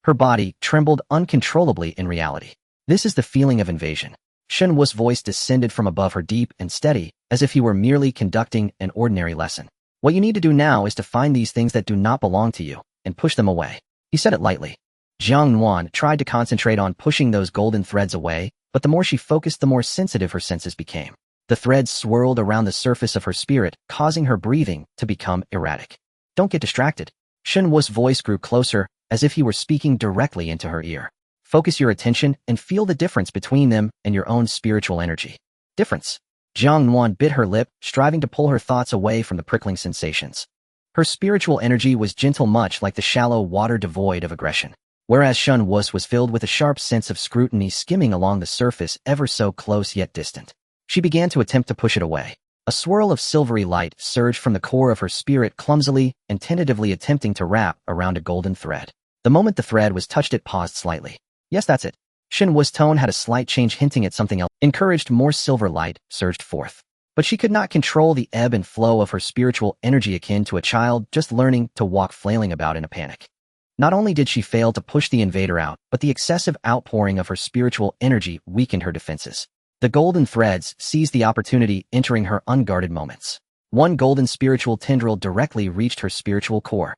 Speaker 1: Her body trembled uncontrollably in reality. This is the feeling of invasion. Shen Wu's voice descended from above her, deep and steady, as if he were merely conducting an ordinary lesson. What you need to do now is to find these things that do not belong to you and push them away. He said it lightly. Jiang Nuan tried to concentrate on pushing those golden threads away, but the more she focused, the more sensitive her senses became. The threads swirled around the surface of her spirit, causing her breathing to become erratic. Don't get distracted. Shen Wu's voice grew closer, as if he were speaking directly into her ear. Focus your attention and feel the difference between them and your own spiritual energy. Difference. Jiang Nuan bit her lip, striving to pull her thoughts away from the prickling sensations. Her spiritual energy was gentle, much like the shallow water, devoid of aggression. Whereas Shen Wu was filled with a sharp sense of scrutiny, skimming along the surface, ever so close yet distant. She began to attempt to push it away. A swirl of silvery light surged from the core of her spirit, clumsily and tentatively attempting to wrap around a golden thread. The moment the thread was touched, it paused slightly. Yes, that's it. Shen Wu's tone had a slight change, hinting at something else. Encouraged, more silver light surged forth. But she could not control the ebb and flow of her spiritual energy, akin to a child just learning to walk, flailing about in a panic. Not only did she fail to push the invader out, but the excessive outpouring of her spiritual energy weakened her defenses. The golden threads seized the opportunity, entering her unguarded moments. One golden spiritual tendril directly reached her spiritual core.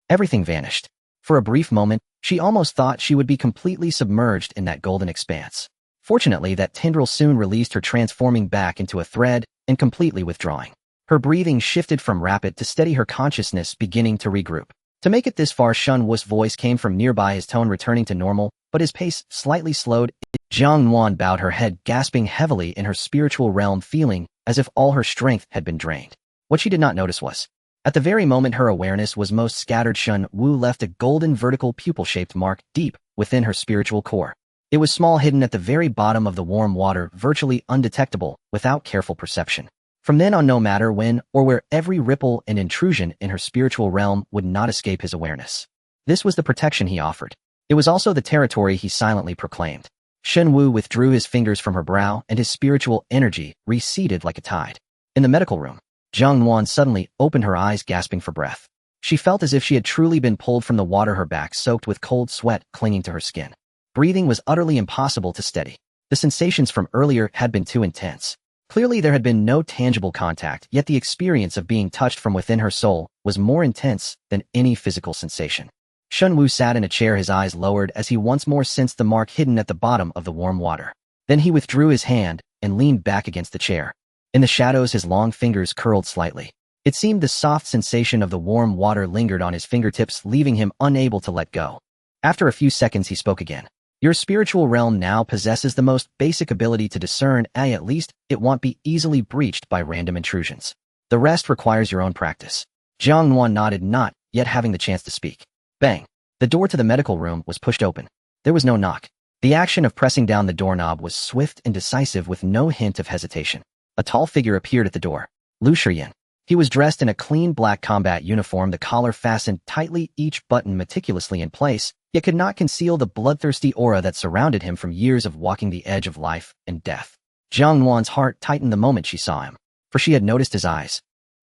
Speaker 1: Everything vanished. For a brief moment, she almost thought she would be completely submerged in that golden expanse. Fortunately, that tendril soon released her, transforming back into a thread and completely withdrawing. Her breathing shifted from rapid to steady, her consciousness beginning to regroup. To make it this far, Shen Wu's voice came from nearby, his tone returning to normal, but his pace slightly slowed. Jiang Nuan bowed her head, gasping heavily in her spiritual realm, feeling as if all her strength had been drained. What she did not notice was, at the very moment her awareness was most scattered, Shen Wu left a golden vertical pupil-shaped mark deep within her spiritual core. It was small, hidden at the very bottom of the warm water, virtually undetectable without careful perception. From then on, no matter when or where, every ripple and intrusion in her spiritual realm would not escape his awareness. This was the protection he offered. It was also the territory he silently proclaimed. Shen Wu withdrew his fingers from her brow, and his spiritual energy receded like a tide. In the medical room, Jiang Nuan suddenly opened her eyes, gasping for breath. She felt as if she had truly been pulled from the water, her back soaked with cold sweat clinging to her skin. Breathing was utterly impossible to steady. The sensations from earlier had been too intense. Clearly there had been no tangible contact, yet the experience of being touched from within her soul was more intense than any physical sensation. Shen Wu sat in a chair, his eyes lowered as he once more sensed the mark hidden at the bottom of the warm water. Then he withdrew his hand and leaned back against the chair. In the shadows, his long fingers curled slightly. It seemed the soft sensation of the warm water lingered on his fingertips, leaving him unable to let go. After a few seconds, he spoke again. Your spiritual realm now possesses the most basic ability to discern, at least it won't be easily breached by random intrusions. The rest requires your own practice. Jiang Nuan nodded, not yet having the chance to speak. Bang! The door to the medical room was pushed open. There was no knock. The action of pressing down the doorknob was swift and decisive with no hint of hesitation. A tall figure appeared at the door. Lu Shiyan. He was dressed in a clean black combat uniform, the collar fastened tightly, each button meticulously in place, yet could not conceal the bloodthirsty aura that surrounded him from years of walking the edge of life and death. Jiang Nuan's heart tightened the moment she saw him, for she had noticed his eyes.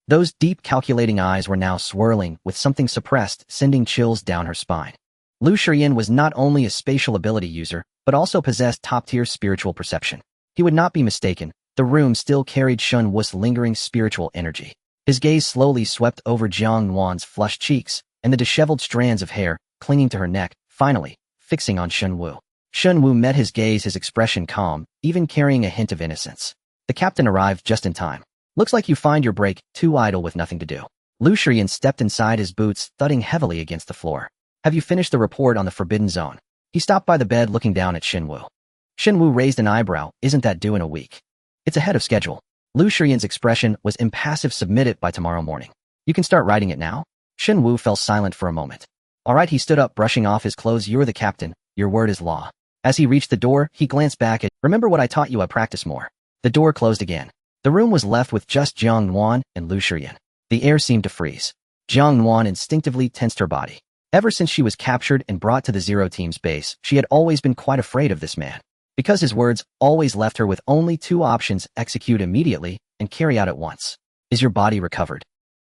Speaker 1: Those deep, calculating eyes were now swirling with something suppressed, sending chills down her spine. Lu Shiyan was not only a spatial ability user, but also possessed top-tier spiritual perception. He would not be mistaken. The room still carried Shun Wu's lingering spiritual energy. His gaze slowly swept over Jiang Nuan's flushed cheeks and the disheveled strands of hair clinging to her neck, finally fixing on Shun Wu. Shun Wu met his gaze, his expression calm, even carrying a hint of innocence. The captain arrived just in time. Looks like you find your break too idle with nothing to do. Lu Shiyan stepped inside, his boots thudding heavily against the floor. Have you finished the report on the Forbidden Zone? He stopped by the bed, looking down at Shin Wu. Shin Wu raised an eyebrow. Isn't that due in a week? It's ahead of schedule. Lu Shiyan's expression was impassive. Submit it by tomorrow morning. You can start writing it now? Shin Wu fell silent for a moment. All right, he stood up, brushing off his clothes. You're the captain. Your word is law. As he reached the door, he glanced back at, remember what I taught you, I practice more. The door closed again. The room was left with just Jiang Nuan and Lu Shiyan. The air seemed to freeze. Jiang Nuan instinctively tensed her body. Ever since she was captured and brought to the Zero Team's base, she had always been quite afraid of this man. Because his words always left her with only two options: execute immediately and carry out at once. Is your body recovered?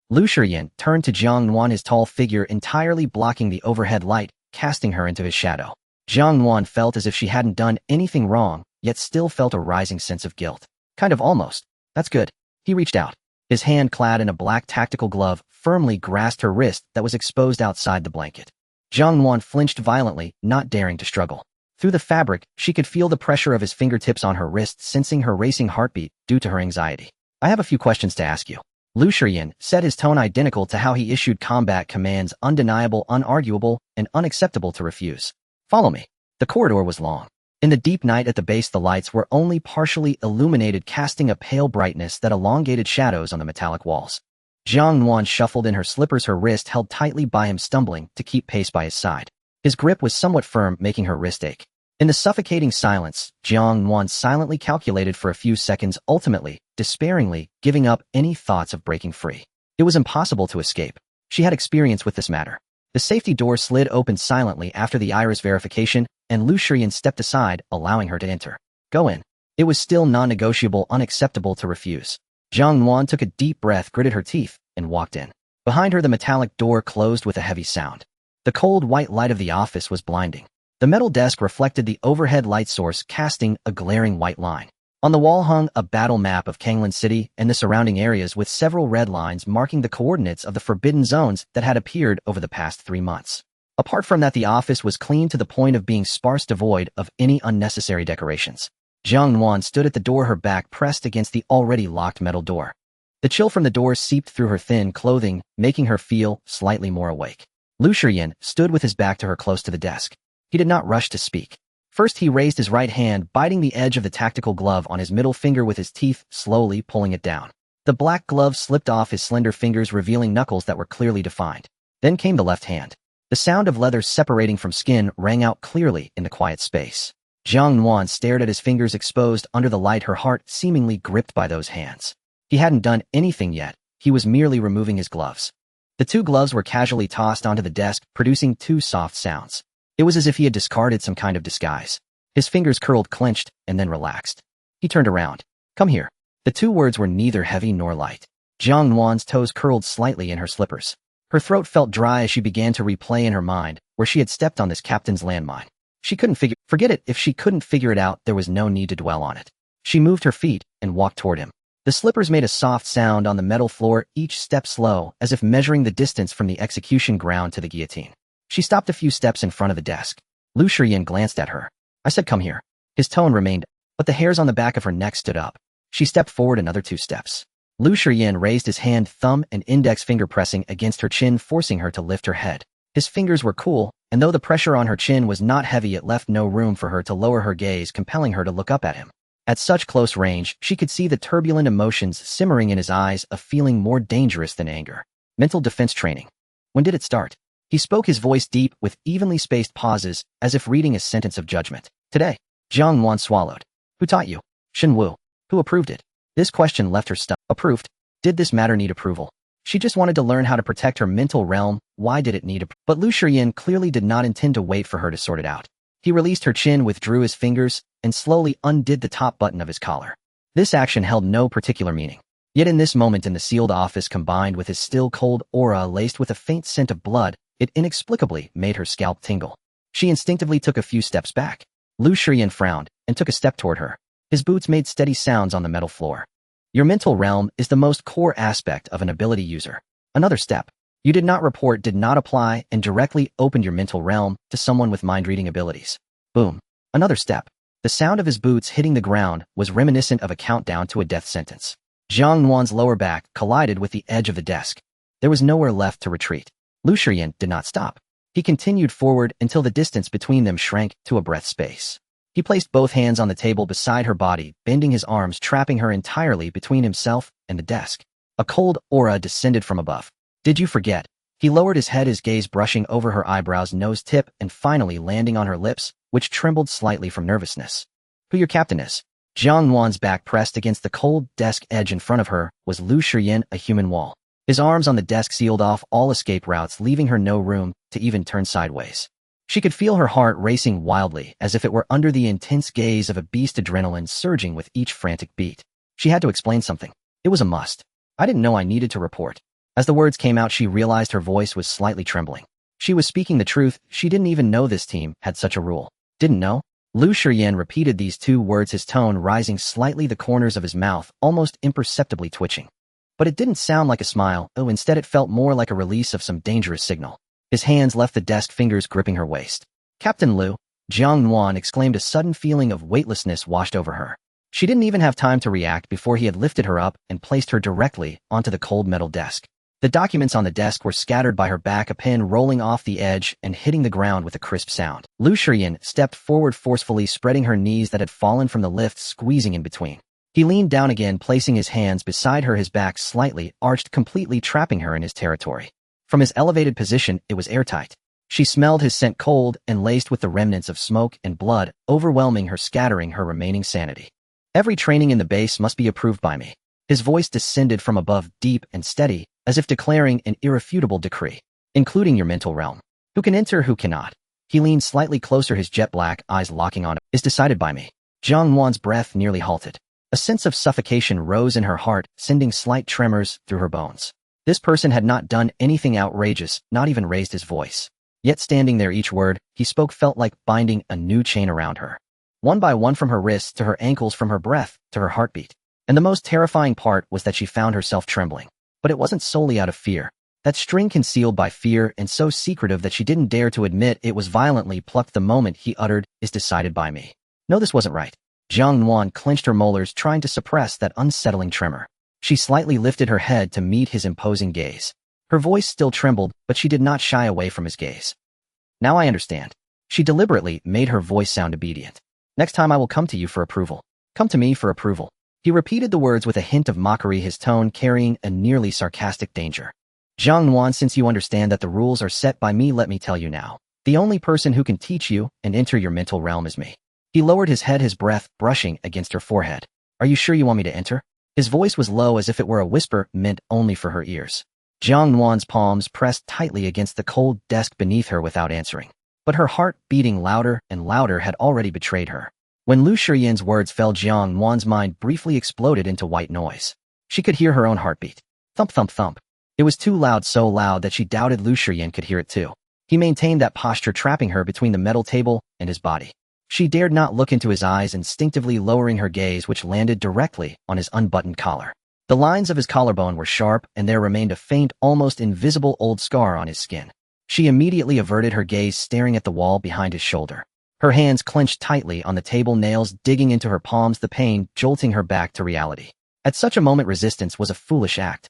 Speaker 1: Lu Shiyan turned to Jiang Nuan, his tall figure entirely blocking the overhead light, casting her into his shadow. Jiang Nuan felt as if she hadn't done anything wrong, yet still felt a rising sense of guilt. Kind of almost. That's good. He reached out. His hand, clad in a black tactical glove, firmly grasped her wrist that was exposed outside the blanket. Jiang Nuan flinched violently, not daring to struggle. Through the fabric, she could feel the pressure of his fingertips on her wrist, sensing her racing heartbeat due to her anxiety. I have a few questions to ask you. Lu Shiyan said, his tone identical to how he issued combat commands, undeniable, unarguable, and unacceptable to refuse. Follow me. The corridor was long. In the deep night at the base, the lights were only partially illuminated, casting a pale brightness that elongated shadows on the metallic walls. Jiang Nuan shuffled in her slippers, her wrist held tightly by him, stumbling to keep pace by his side. His grip was somewhat firm, making her wrist ache. In the suffocating silence, Jiang Nuan silently calculated for a few seconds, ultimately, despairingly, giving up any thoughts of breaking free. It was impossible to escape. She had experience with this matter. The safety door slid open silently after the iris verification, and Lu Shiyan stepped aside, allowing her to enter. Go in. It was still non-negotiable, unacceptable to refuse. Jiang Nuan took a deep breath, gritted her teeth, and walked in. Behind her, the metallic door closed with a heavy sound. The cold white light of the office was blinding. The metal desk reflected the overhead light source, casting a glaring white line. On the wall hung a battle map of Kanglan City and the surrounding areas, with several red lines marking the coordinates of the forbidden zones that had appeared over the past 3 months. Apart from that, the office was clean to the point of being sparse, devoid of any unnecessary decorations. Jiang Nuan stood at the door, her back pressed against the already locked metal door. The chill from the door seeped through her thin clothing, making her feel slightly more awake. Lu Shiyan stood with his back to her, close to the desk. He did not rush to speak. First, he raised his right hand, biting the edge of the tactical glove on his middle finger with his teeth, slowly pulling it down. The black glove slipped off his slender fingers, revealing knuckles that were clearly defined. Then came the left hand. The sound of leather separating from skin rang out clearly in the quiet space. Jiang Nuan stared at his fingers exposed under the light, her heart seemingly gripped by those hands. He hadn't done anything yet. He was merely removing his gloves. The two gloves were casually tossed onto the desk, producing two soft sounds. It was as if he had discarded some kind of disguise. His fingers curled, clenched, and then relaxed. He turned around. Come here. The two words were neither heavy nor light. Jiang Nuan's toes curled slightly in her slippers. Her throat felt dry as she began to replay in her mind where she had stepped on this captain's landmine. She couldn't forget it. If she couldn't figure it out, there was no need to dwell on it. She moved her feet and walked toward him. The slippers made a soft sound on the metal floor, each step slow, as if measuring the distance from the execution ground to the guillotine. She stopped a few steps in front of the desk. Lu Shiyan glanced at her. I said come here. His tone remained but the hairs on the back of her neck stood up. She stepped forward another 2 steps. Lu Shiyan raised his hand, thumb and index finger pressing against her chin, forcing her to lift her head. His fingers were cool, and though the pressure on her chin was not heavy, it left no room for her to lower her gaze, compelling her to look up at him. At such close range, she could see the turbulent emotions simmering in his eyes, a feeling more dangerous than anger. Mental defense training. When did it start? He spoke, his voice deep, with evenly spaced pauses, as if reading a sentence of judgment. Today. Jiang Nuan swallowed. Who taught you? Xin Wu. Who approved it? This question left her stunned. Approved? Did this matter need approval? She just wanted to learn how to protect her mental realm. Why did it need approval? But Lu Shiyan clearly did not intend to wait for her to sort it out. He released her chin, withdrew his fingers, and slowly undid the top button of his collar. This action held no particular meaning. Yet in this moment in the sealed office, combined with his still cold aura laced with a faint scent of blood, it inexplicably made her scalp tingle. She instinctively took a few steps back. Lu Shiyan frowned and took a step toward her. His boots made steady sounds on the metal floor. Your mental realm is the most core aspect of an ability user. Another step. You did not report, did not apply, and directly opened your mental realm to someone with mind-reading abilities. Boom. Another step. The sound of his boots hitting the ground was reminiscent of a countdown to a death sentence. Jiang Nuan's lower back collided with the edge of the desk. There was nowhere left to retreat. Lu Shiyan did not stop. He continued forward until the distance between them shrank to a breath space. He placed both hands on the table beside her body, bending his arms, trapping her entirely between himself and the desk. A cold aura descended from above. Did you forget? He lowered his head, his gaze brushing over her eyebrows, nose tip, and finally landing on her lips, which trembled slightly from nervousness. Who your captain is? Jiang Nuan's back pressed against the cold desk edge in front of her was Lu Shiyan, a human wall. His arms on the desk sealed off all escape routes, leaving her no room to even turn sideways. She could feel her heart racing wildly, as if it were under the intense gaze of a beast, adrenaline surging with each frantic beat. She had to explain something. It was a must. I didn't know I needed to report. As the words came out, she realized her voice was slightly trembling. She was speaking the truth. She didn't even know this team had such a rule. Didn't know? Lu Shiyan repeated these 2 words, his tone rising slightly, the corners of his mouth almost imperceptibly twitching. But it didn't sound like a smile. Oh, instead it felt more like a release of some dangerous signal. His hands left the desk, fingers gripping her waist. Captain Lu, Jiang Nuan exclaimed. A sudden feeling of weightlessness washed over her. She didn't even have time to react before he had lifted her up and placed her directly onto the cold metal desk. The documents on the desk were scattered by her back, a pen rolling off the edge and hitting the ground with a crisp sound. Lu Shiyan stepped forward forcefully, spreading her knees that had fallen from the lift, squeezing in between. He leaned down again, placing his hands beside her, his back slightly arched, completely trapping her in his territory. From his elevated position, it was airtight. She smelled his scent, cold and laced with the remnants of smoke and blood, overwhelming her, scattering her remaining sanity. Every training in the base must be approved by me. His voice descended from above, deep and steady, as if declaring an irrefutable decree. Including your mental realm. Who can enter, who cannot? He leaned slightly closer, his jet black eyes locking on him. Is decided by me. Jiang Nuan's breath nearly halted. A sense of suffocation rose in her heart, sending slight tremors through her bones. This person had not done anything outrageous, not even raised his voice. Yet standing there, each word he spoke felt like binding a new chain around her. One by one, from her wrists to her ankles, from her breath to her heartbeat. And the most terrifying part was that she found herself trembling. But it wasn't solely out of fear. That string concealed by fear and so secretive that she didn't dare to admit it was violently plucked the moment he uttered, is decided by me. No, this wasn't right. Jiang Nuan clenched her molars, trying to suppress that unsettling tremor. She slightly lifted her head to meet his imposing gaze. Her voice still trembled, but she did not shy away from his gaze. Now I understand. She deliberately made her voice sound obedient. Next time I will come to you for approval. Come to me for approval. He repeated the words with a hint of mockery, his tone carrying a nearly sarcastic danger. Jiang Nuan, since you understand that the rules are set by me, let me tell you now. The only person who can teach you and enter your mental realm is me. He lowered his head, his breath brushing against her forehead. Are you sure you want me to enter? His voice was low, as if it were a whisper meant only for her ears. Jiang Nuan's palms pressed tightly against the cold desk beneath her without answering. But her heart, beating louder and louder, had already betrayed her. When Lu Shiyan's words fell, Jiang Nuan's mind briefly exploded into white noise. She could hear her own heartbeat. Thump, thump, thump. It was too loud, so loud that she doubted Lu Shiyan could hear it too. He maintained that posture, trapping her between the metal table and his body. She dared not look into his eyes, instinctively lowering her gaze, which landed directly on his unbuttoned collar. The lines of his collarbone were sharp, and there remained a faint, almost invisible old scar on his skin. She immediately averted her gaze, staring at the wall behind his shoulder. Her hands clenched tightly on the table, nails digging into her palms, the pain jolting her back to reality. At such a moment, resistance was a foolish act.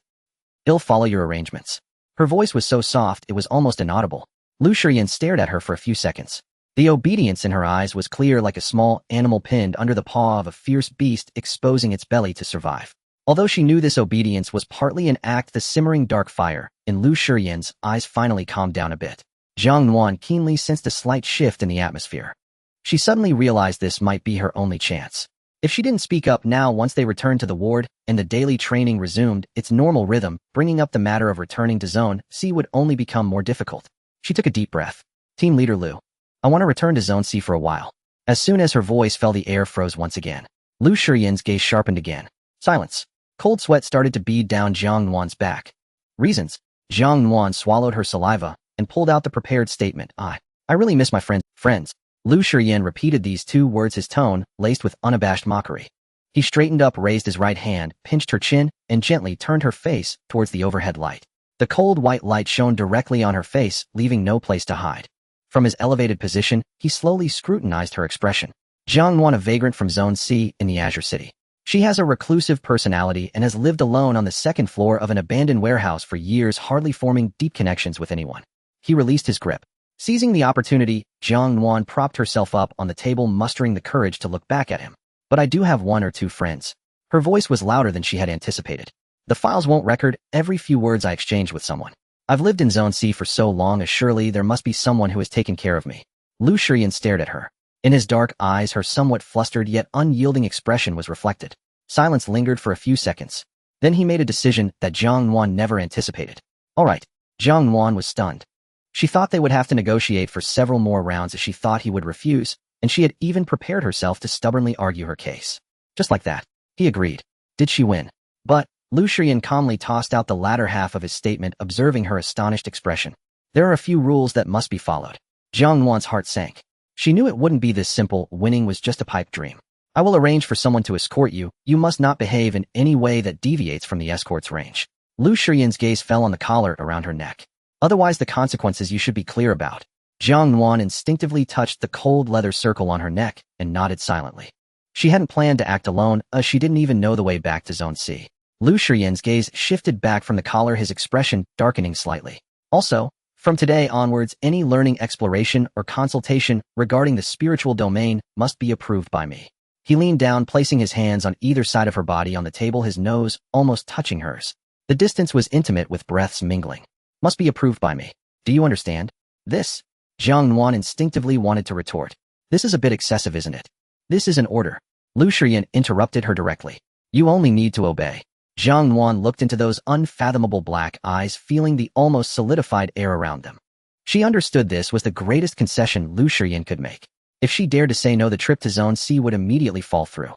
Speaker 1: "I'll follow your arrangements." Her voice was so soft it was almost inaudible. Lu Shiyan stared at her for a few seconds. The obedience in her eyes was clear, like a small animal pinned under the paw of a fierce beast exposing its belly to survive. Although she knew this obedience was partly an act, the simmering dark fire in Lu Shiyan's eyes finally calmed down a bit. Jiang Nuan keenly sensed a slight shift in the atmosphere. She suddenly realized this might be her only chance. If she didn't speak up now, once they returned to the ward and the daily training resumed its normal rhythm, bringing up the matter of returning to Zone C would only become more difficult. She took a deep breath. "Team Leader Lu, I want to return to Zone C for a while." As soon as her voice fell, the air froze once again. Lu Shiyan's gaze sharpened again. Silence. Cold sweat started to bead down Jiang Nuan's back. "Reasons." Jiang Nuan swallowed her saliva and pulled out the prepared statement. I really miss my friends. Lu Shiyan repeated these two words, his tone laced with unabashed mockery. He straightened up, raised his right hand, pinched her chin, and gently turned her face towards the overhead light. The cold white light shone directly on her face, leaving no place to hide. From his elevated position, he slowly scrutinized her expression. Jiang Nuan, a vagrant from Zone C in the Azure City. She has a reclusive personality and has lived alone on the second floor of an abandoned warehouse for years, hardly forming deep connections with anyone. He released his grip. Seizing the opportunity, Jiang Nuan propped herself up on the table, mustering the courage to look back at him. "But I do have one or two friends." Her voice was louder than she had anticipated. "The files won't record every few words I exchange with someone. I've lived in Zone C for so long, as surely there must be someone who has taken care of me." Lu Shiyan stared at her. In his dark eyes, her somewhat flustered yet unyielding expression was reflected. Silence lingered for a few seconds. Then he made a decision that Jiang Nuan never anticipated. "All right." Jiang Nuan was stunned. She thought they would have to negotiate for several more rounds as she thought he would refuse, and she had even prepared herself to stubbornly argue her case. Just like that, he agreed. Did she win? But Lu Shiyan calmly tossed out the latter half of his statement, observing her astonished expression. "There are a few rules that must be followed." Jiang Nuan's heart sank. She knew it wouldn't be this simple. Winning was just a pipe dream. "I will arrange for someone to escort you. You must not behave in any way that deviates from the escort's range." Lu Shiyan's gaze fell on the collar around her neck. "Otherwise, the consequences you should be clear about." Jiang Nuan instinctively touched the cold leather circle on her neck and nodded silently. She hadn't planned to act alone, as she didn't even know the way back to Zone C. Lu Shiyan's gaze shifted back from the collar, his expression darkening slightly. "Also, from today onwards, any learning, exploration, or consultation regarding the spiritual domain must be approved by me." He leaned down, placing his hands on either side of her body on the table, his nose almost touching hers. The distance was intimate, with breaths mingling. "Must be approved by me. Do you understand?" "This?" Jiang Nuan instinctively wanted to retort. "This is a bit excessive, isn't it?" "This is an order." Lu Shiyan interrupted her directly. "You only need to obey." Jiang Nuan looked into those unfathomable black eyes, feeling the almost solidified air around them. She understood this was the greatest concession Lu Shiyan could make. If she dared to say no, the trip to Zone C would immediately fall through.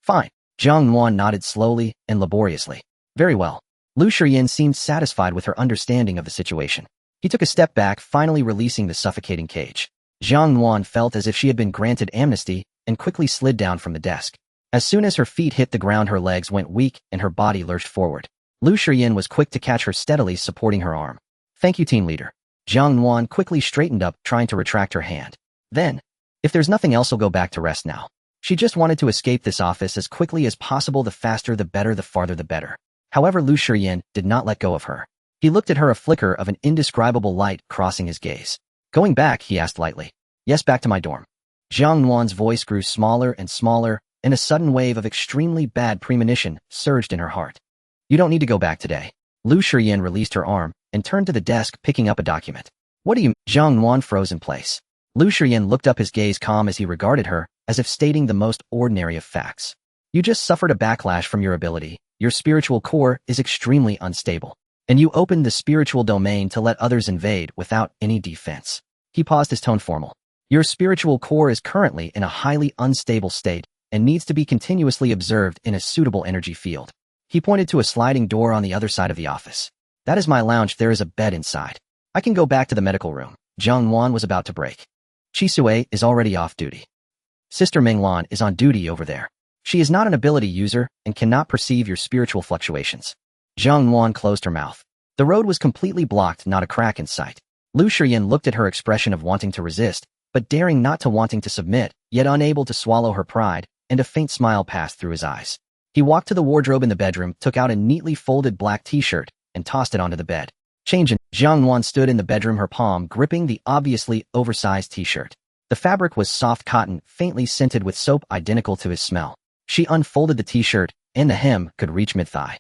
Speaker 1: "Fine." Jiang Nuan nodded slowly and laboriously. "Very well." Lu Shiyan seemed satisfied with her understanding of the situation. He took a step back, finally releasing the suffocating cage. Jiang Nuan felt as if she had been granted amnesty and quickly slid down from the desk. As soon as her feet hit the ground, her legs went weak and her body lurched forward. Lu Shiyan was quick to catch her, steadily supporting her arm. "Thank you, team leader." Jiang Nuan quickly straightened up, trying to retract her hand. Then, "If there's nothing else, I'll go back to rest now." She just wanted to escape this office as quickly as possible. The faster the better, the farther the better. However, Lu Shiyan did not let go of her. He looked at her, a flicker of an indescribable light crossing his gaze. "Going back?" he asked lightly. "Yes, back to my dorm." Jiang Nuan's voice grew smaller and smaller, and a sudden wave of extremely bad premonition surged in her heart. "You don't need to go back today." Lu Shiyan released her arm and turned to the desk, picking up a document. "What do you?" Jiang Nuan froze in place. Lu Shiyan looked up, his gaze calm as he regarded her, as if stating the most ordinary of facts. "You just suffered a backlash from your ability. Your spiritual core is extremely unstable, and you opened the spiritual domain to let others invade without any defense." He paused, his tone formal. "Your spiritual core is currently in a highly unstable state and needs to be continuously observed in a suitable energy field." He pointed to a sliding door on the other side of the office. "That is my lounge. There is a bed inside. I can go back to the medical room." Jiang Nuan was about to break. "Chi Sui is already off duty. Sister Minglan is on duty over there. She is not an ability user and cannot perceive your spiritual fluctuations." Jiang Nuan closed her mouth. The road was completely blocked, not a crack in sight. Lu Shiyan looked at her, expression of wanting to resist, but daring not to wanting to submit, yet unable to swallow her pride, and a faint smile passed through his eyes. He walked to the wardrobe in the bedroom, took out a neatly folded black t-shirt, and tossed it onto the bed. Changing, Jiang Nuan stood in the bedroom, her palm gripping the obviously oversized t-shirt. The fabric was soft cotton, faintly scented with soap, identical to his smell. She unfolded the t-shirt, and the hem could reach mid-thigh.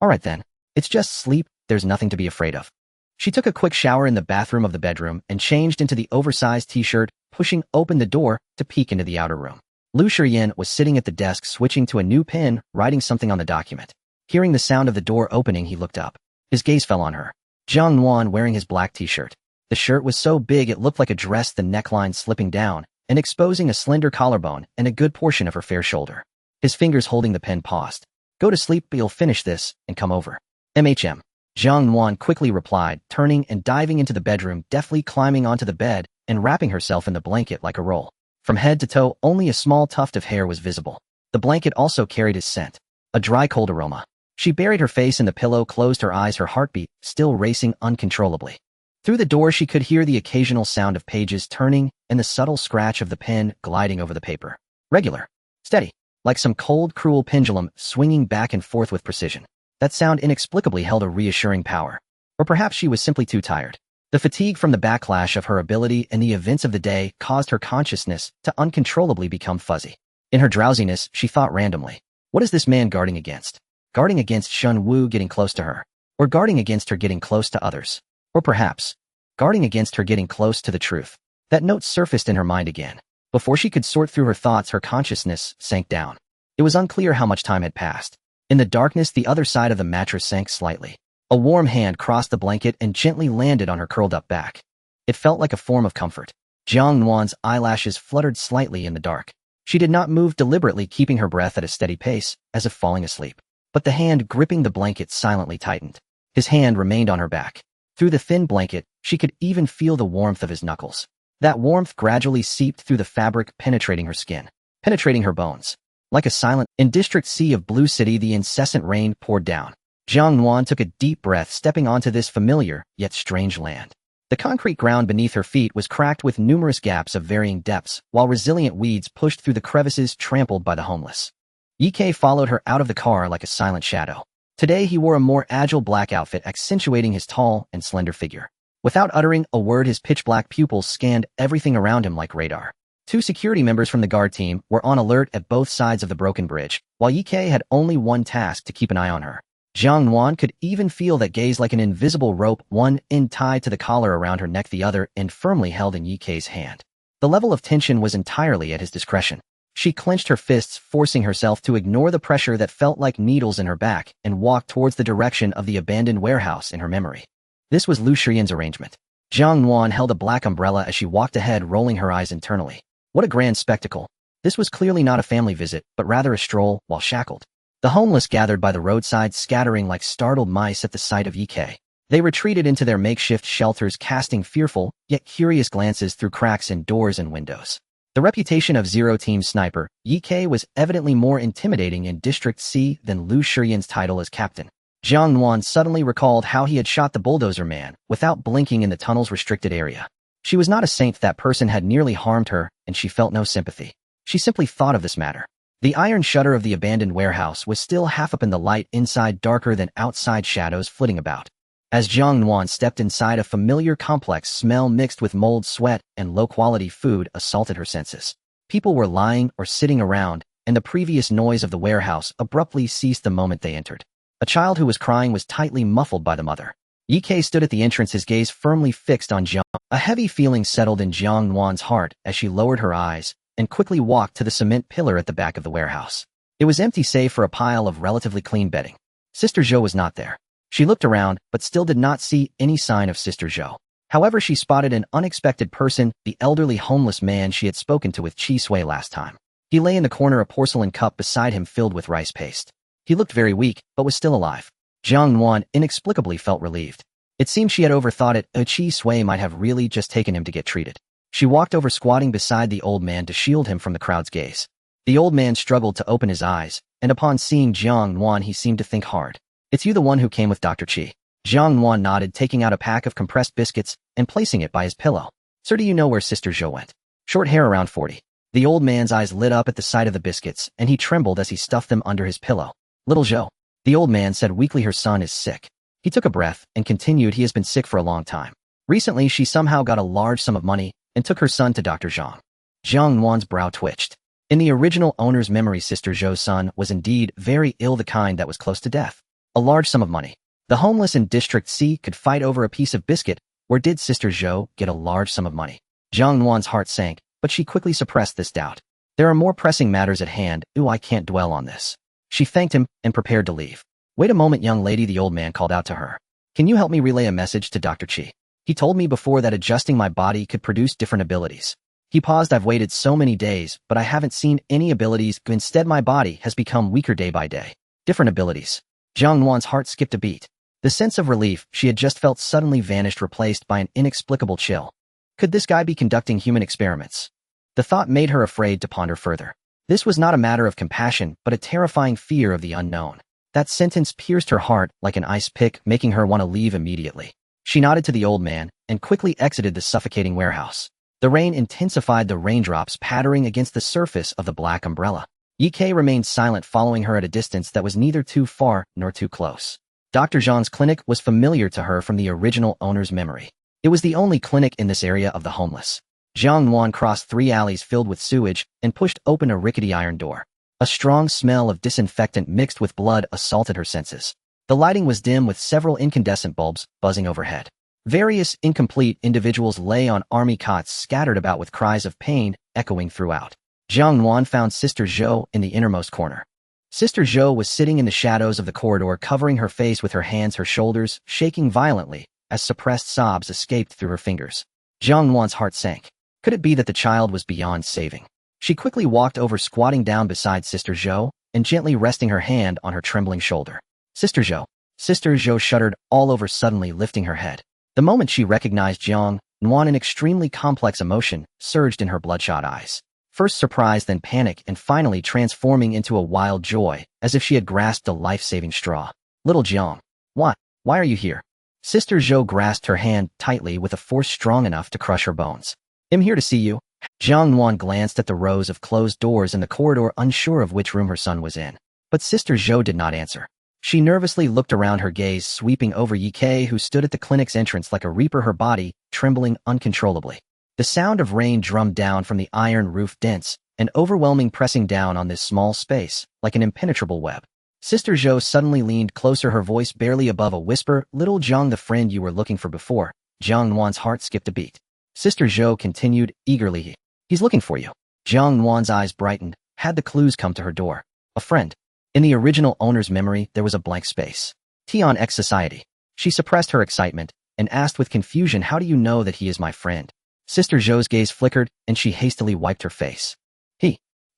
Speaker 1: All right then. It's just sleep, there's nothing to be afraid of. She took a quick shower in the bathroom of the bedroom and changed into the oversized t-shirt, pushing open the door to peek into the outer room. Lu Shiyan was sitting at the desk switching to a new pen, writing something on the document. Hearing the sound of the door opening, he looked up. His gaze fell on her. Jiang Nuan wearing his black t-shirt. The shirt was so big it looked like a dress, the neckline slipping down and exposing a slender collarbone and a good portion of her fair shoulder. His fingers holding the pen paused. Go to sleep, but you'll finish this and come over. MHM. Jiang Nuan quickly replied, turning and diving into the bedroom, deftly climbing onto the bed and wrapping herself in the blanket like a roll. From head to toe, only a small tuft of hair was visible. The blanket also carried his scent, a dry, cold aroma. She buried her face in the pillow, closed her eyes, her heartbeat still racing uncontrollably. Through the door, she could hear the occasional sound of pages turning and the subtle scratch of the pen gliding over the paper. Regular, steady, like some cold, cruel pendulum swinging back and forth with precision. That sound inexplicably held a reassuring power. Or perhaps she was simply too tired. The fatigue from the backlash of her ability and the events of the day caused her consciousness to uncontrollably become fuzzy. In her drowsiness, she thought randomly, what is this man guarding against? Guarding against Shun Wu getting close to her? Or guarding against her getting close to others? Or perhaps, guarding against her getting close to the truth? That note surfaced in her mind again. Before she could sort through her thoughts, her consciousness sank down. It was unclear how much time had passed. In the darkness, the other side of the mattress sank slightly. A warm hand crossed the blanket and gently landed on her curled-up back. It felt like a form of comfort. Jiang Nuan's eyelashes fluttered slightly in the dark. She did not move, deliberately keeping her breath at a steady pace, as if falling asleep. But the hand gripping the blanket silently tightened. His hand remained on her back. Through the thin blanket, she could even feel the warmth of his knuckles. That warmth gradually seeped through the fabric, penetrating her skin, penetrating her bones. Like a silent, in District C of Blue City, the incessant rain poured down. Jiang Nuan took a deep breath, stepping onto this familiar, yet strange land. The concrete ground beneath her feet was cracked with numerous gaps of varying depths, while resilient weeds pushed through the crevices trampled by the homeless. Ye Kei followed her out of the car like a silent shadow. Today he wore a more agile black outfit, accentuating his tall and slender figure. Without uttering a word, his pitch-black pupils scanned everything around him like radar. 2 security members from the guard team were on alert at both sides of the broken bridge, while Ye Kei had only one task: to keep an eye on her. Jiang Nuan could even feel that gaze, like an invisible rope, one end tied to the collar around her neck, the other end firmly held in Ye Kei's hand. The level of tension was entirely at his discretion. She clenched her fists, forcing herself to ignore the pressure that felt like needles in her back, and walked towards the direction of the abandoned warehouse in her memory. This was Lu Shiyan's arrangement. Jiang Nuan held a black umbrella as she walked ahead, rolling her eyes internally. What a grand spectacle. This was clearly not a family visit, but rather a stroll while shackled. The homeless gathered by the roadside, scattering like startled mice at the sight of Ye Kei. They retreated into their makeshift shelters, casting fearful, yet curious glances through cracks in doors and windows. The reputation of Zero-Team Sniper, Ye Kei was evidently more intimidating in District C than Lu Shiyan's title as captain. Jiang Nuan suddenly recalled how he had shot the bulldozer man without blinking in the tunnel's restricted area. She was not a saint. That person had nearly harmed her, and she felt no sympathy. She simply thought of this matter. The iron shutter of the abandoned warehouse was still half up in the light, inside darker than outside, shadows flitting about. As Jiang Nuan stepped inside, a familiar complex smell mixed with mold, sweat, and low-quality food assaulted her senses. People were lying or sitting around, and the previous noise of the warehouse abruptly ceased the moment they entered. A child who was crying was tightly muffled by the mother. Ye Kei stood at the entrance, his gaze firmly fixed on Jiang. A heavy feeling settled in Jiang Nuan's heart as she lowered her eyes and quickly walked to the cement pillar at the back of the warehouse. It was empty save for a pile of relatively clean bedding. Sister Zhou was not there. She looked around, but still did not see any sign of Sister Zhou. However, she spotted an unexpected person, the elderly homeless man she had spoken to with Chi Sui last time. He lay in the corner, a porcelain cup beside him filled with rice paste. He looked very weak, but was still alive. Jiang Nuan inexplicably felt relieved. It seemed she had overthought it. Chi Sui might have really just taken him to get treated. She walked over, squatting beside the old man to shield him from the crowd's gaze. The old man struggled to open his eyes, and upon seeing Jiang Nuan he seemed to think hard. It's you, the one who came with Dr. Qi. Jiang Nuan nodded, taking out a pack of compressed biscuits and placing it by his pillow. Sir, do you know where Sister Zhou went? Short hair around 40. The old man's eyes lit up at the sight of the biscuits, and he trembled as he stuffed them under his pillow. Little Zhou. The old man said weakly, her son is sick. He took a breath and continued, he has been sick for a long time. Recently, she somehow got a large sum of money and took her son to Dr. Zhang. Jiang Nuan's brow twitched. In the original owner's memory, Sister Zhou's son was indeed very ill, the kind that was close to death. A large sum of money. The homeless in District C could fight over a piece of biscuit. Where did Sister Zhou get a large sum of money? Jiang Nuan's heart sank, but she quickly suppressed this doubt. There are more pressing matters at hand. I can't dwell on this. She thanked him and prepared to leave. Wait a moment, young lady, the old man called out to her. Can you help me relay a message to Dr. Qi? He told me before that adjusting my body could produce different abilities. He paused. I've waited so many days, but I haven't seen any abilities. Instead, my body has become weaker day by day. Different abilities. Jiang Nuan's heart skipped a beat. The sense of relief she had just felt suddenly vanished, replaced by an inexplicable chill. Could this guy be conducting human experiments? The thought made her afraid to ponder further. This was not a matter of compassion, but a terrifying fear of the unknown. That sentence pierced her heart like an ice pick, making her want to leave immediately. She nodded to the old man and quickly exited the suffocating warehouse. The rain intensified, the raindrops pattering against the surface of the black umbrella. Ye Ke remained silent, following her at a distance that was neither too far nor too close. Dr. Zhang's clinic was familiar to her from the original owner's memory. It was the only clinic in this area of the homeless. Jiang Nuan crossed 3 alleys filled with sewage and pushed open a rickety iron door. A strong smell of disinfectant mixed with blood assaulted her senses. The lighting was dim, with several incandescent bulbs buzzing overhead. Various incomplete individuals lay on army cots, scattered about with cries of pain echoing throughout. Jiang Nuan found Sister Zhou in the innermost corner. Sister Zhou was sitting in the shadows of the corridor, covering her face with her hands, her shoulders shaking violently as suppressed sobs escaped through her fingers. Jiang Nuan's heart sank. Could it be that the child was beyond saving? She quickly walked over, squatting down beside Sister Zhou and gently resting her hand on her trembling shoulder. Sister Zhou. Sister Zhou shuddered all over, suddenly lifting her head. The moment she recognized Jiang Nuan, an extremely complex emotion surged in her bloodshot eyes. First surprise, then panic, and finally transforming into a wild joy, as if she had grasped a life-saving straw. Little Jiang. What? Why are you here? Sister Zhou grasped her hand tightly with a force strong enough to crush her bones. I'm here to see you. Jiang Nuan glanced at the rows of closed doors in the corridor, unsure of which room her son was in. But Sister Zhou did not answer. She nervously looked around, her gaze sweeping over Ye Ke, who stood at the clinic's entrance like a reaper, her body trembling uncontrollably. The sound of rain drummed down from the iron roof, dense and overwhelming, pressing down on this small space like an impenetrable web. Sister Zhou suddenly leaned closer, her voice barely above a whisper. Little Jiang, the friend you were looking for before. Jiang Nuan's heart skipped a beat. Sister Zhou continued eagerly. He's looking for you. Jiang Nuan's eyes brightened. Had the clues come to her door? A friend. In the original owner's memory, there was a blank space. Tian X Society. She suppressed her excitement and asked with confusion, how do you know that he is my friend? Sister Zhou's gaze flickered, and she hastily wiped her face.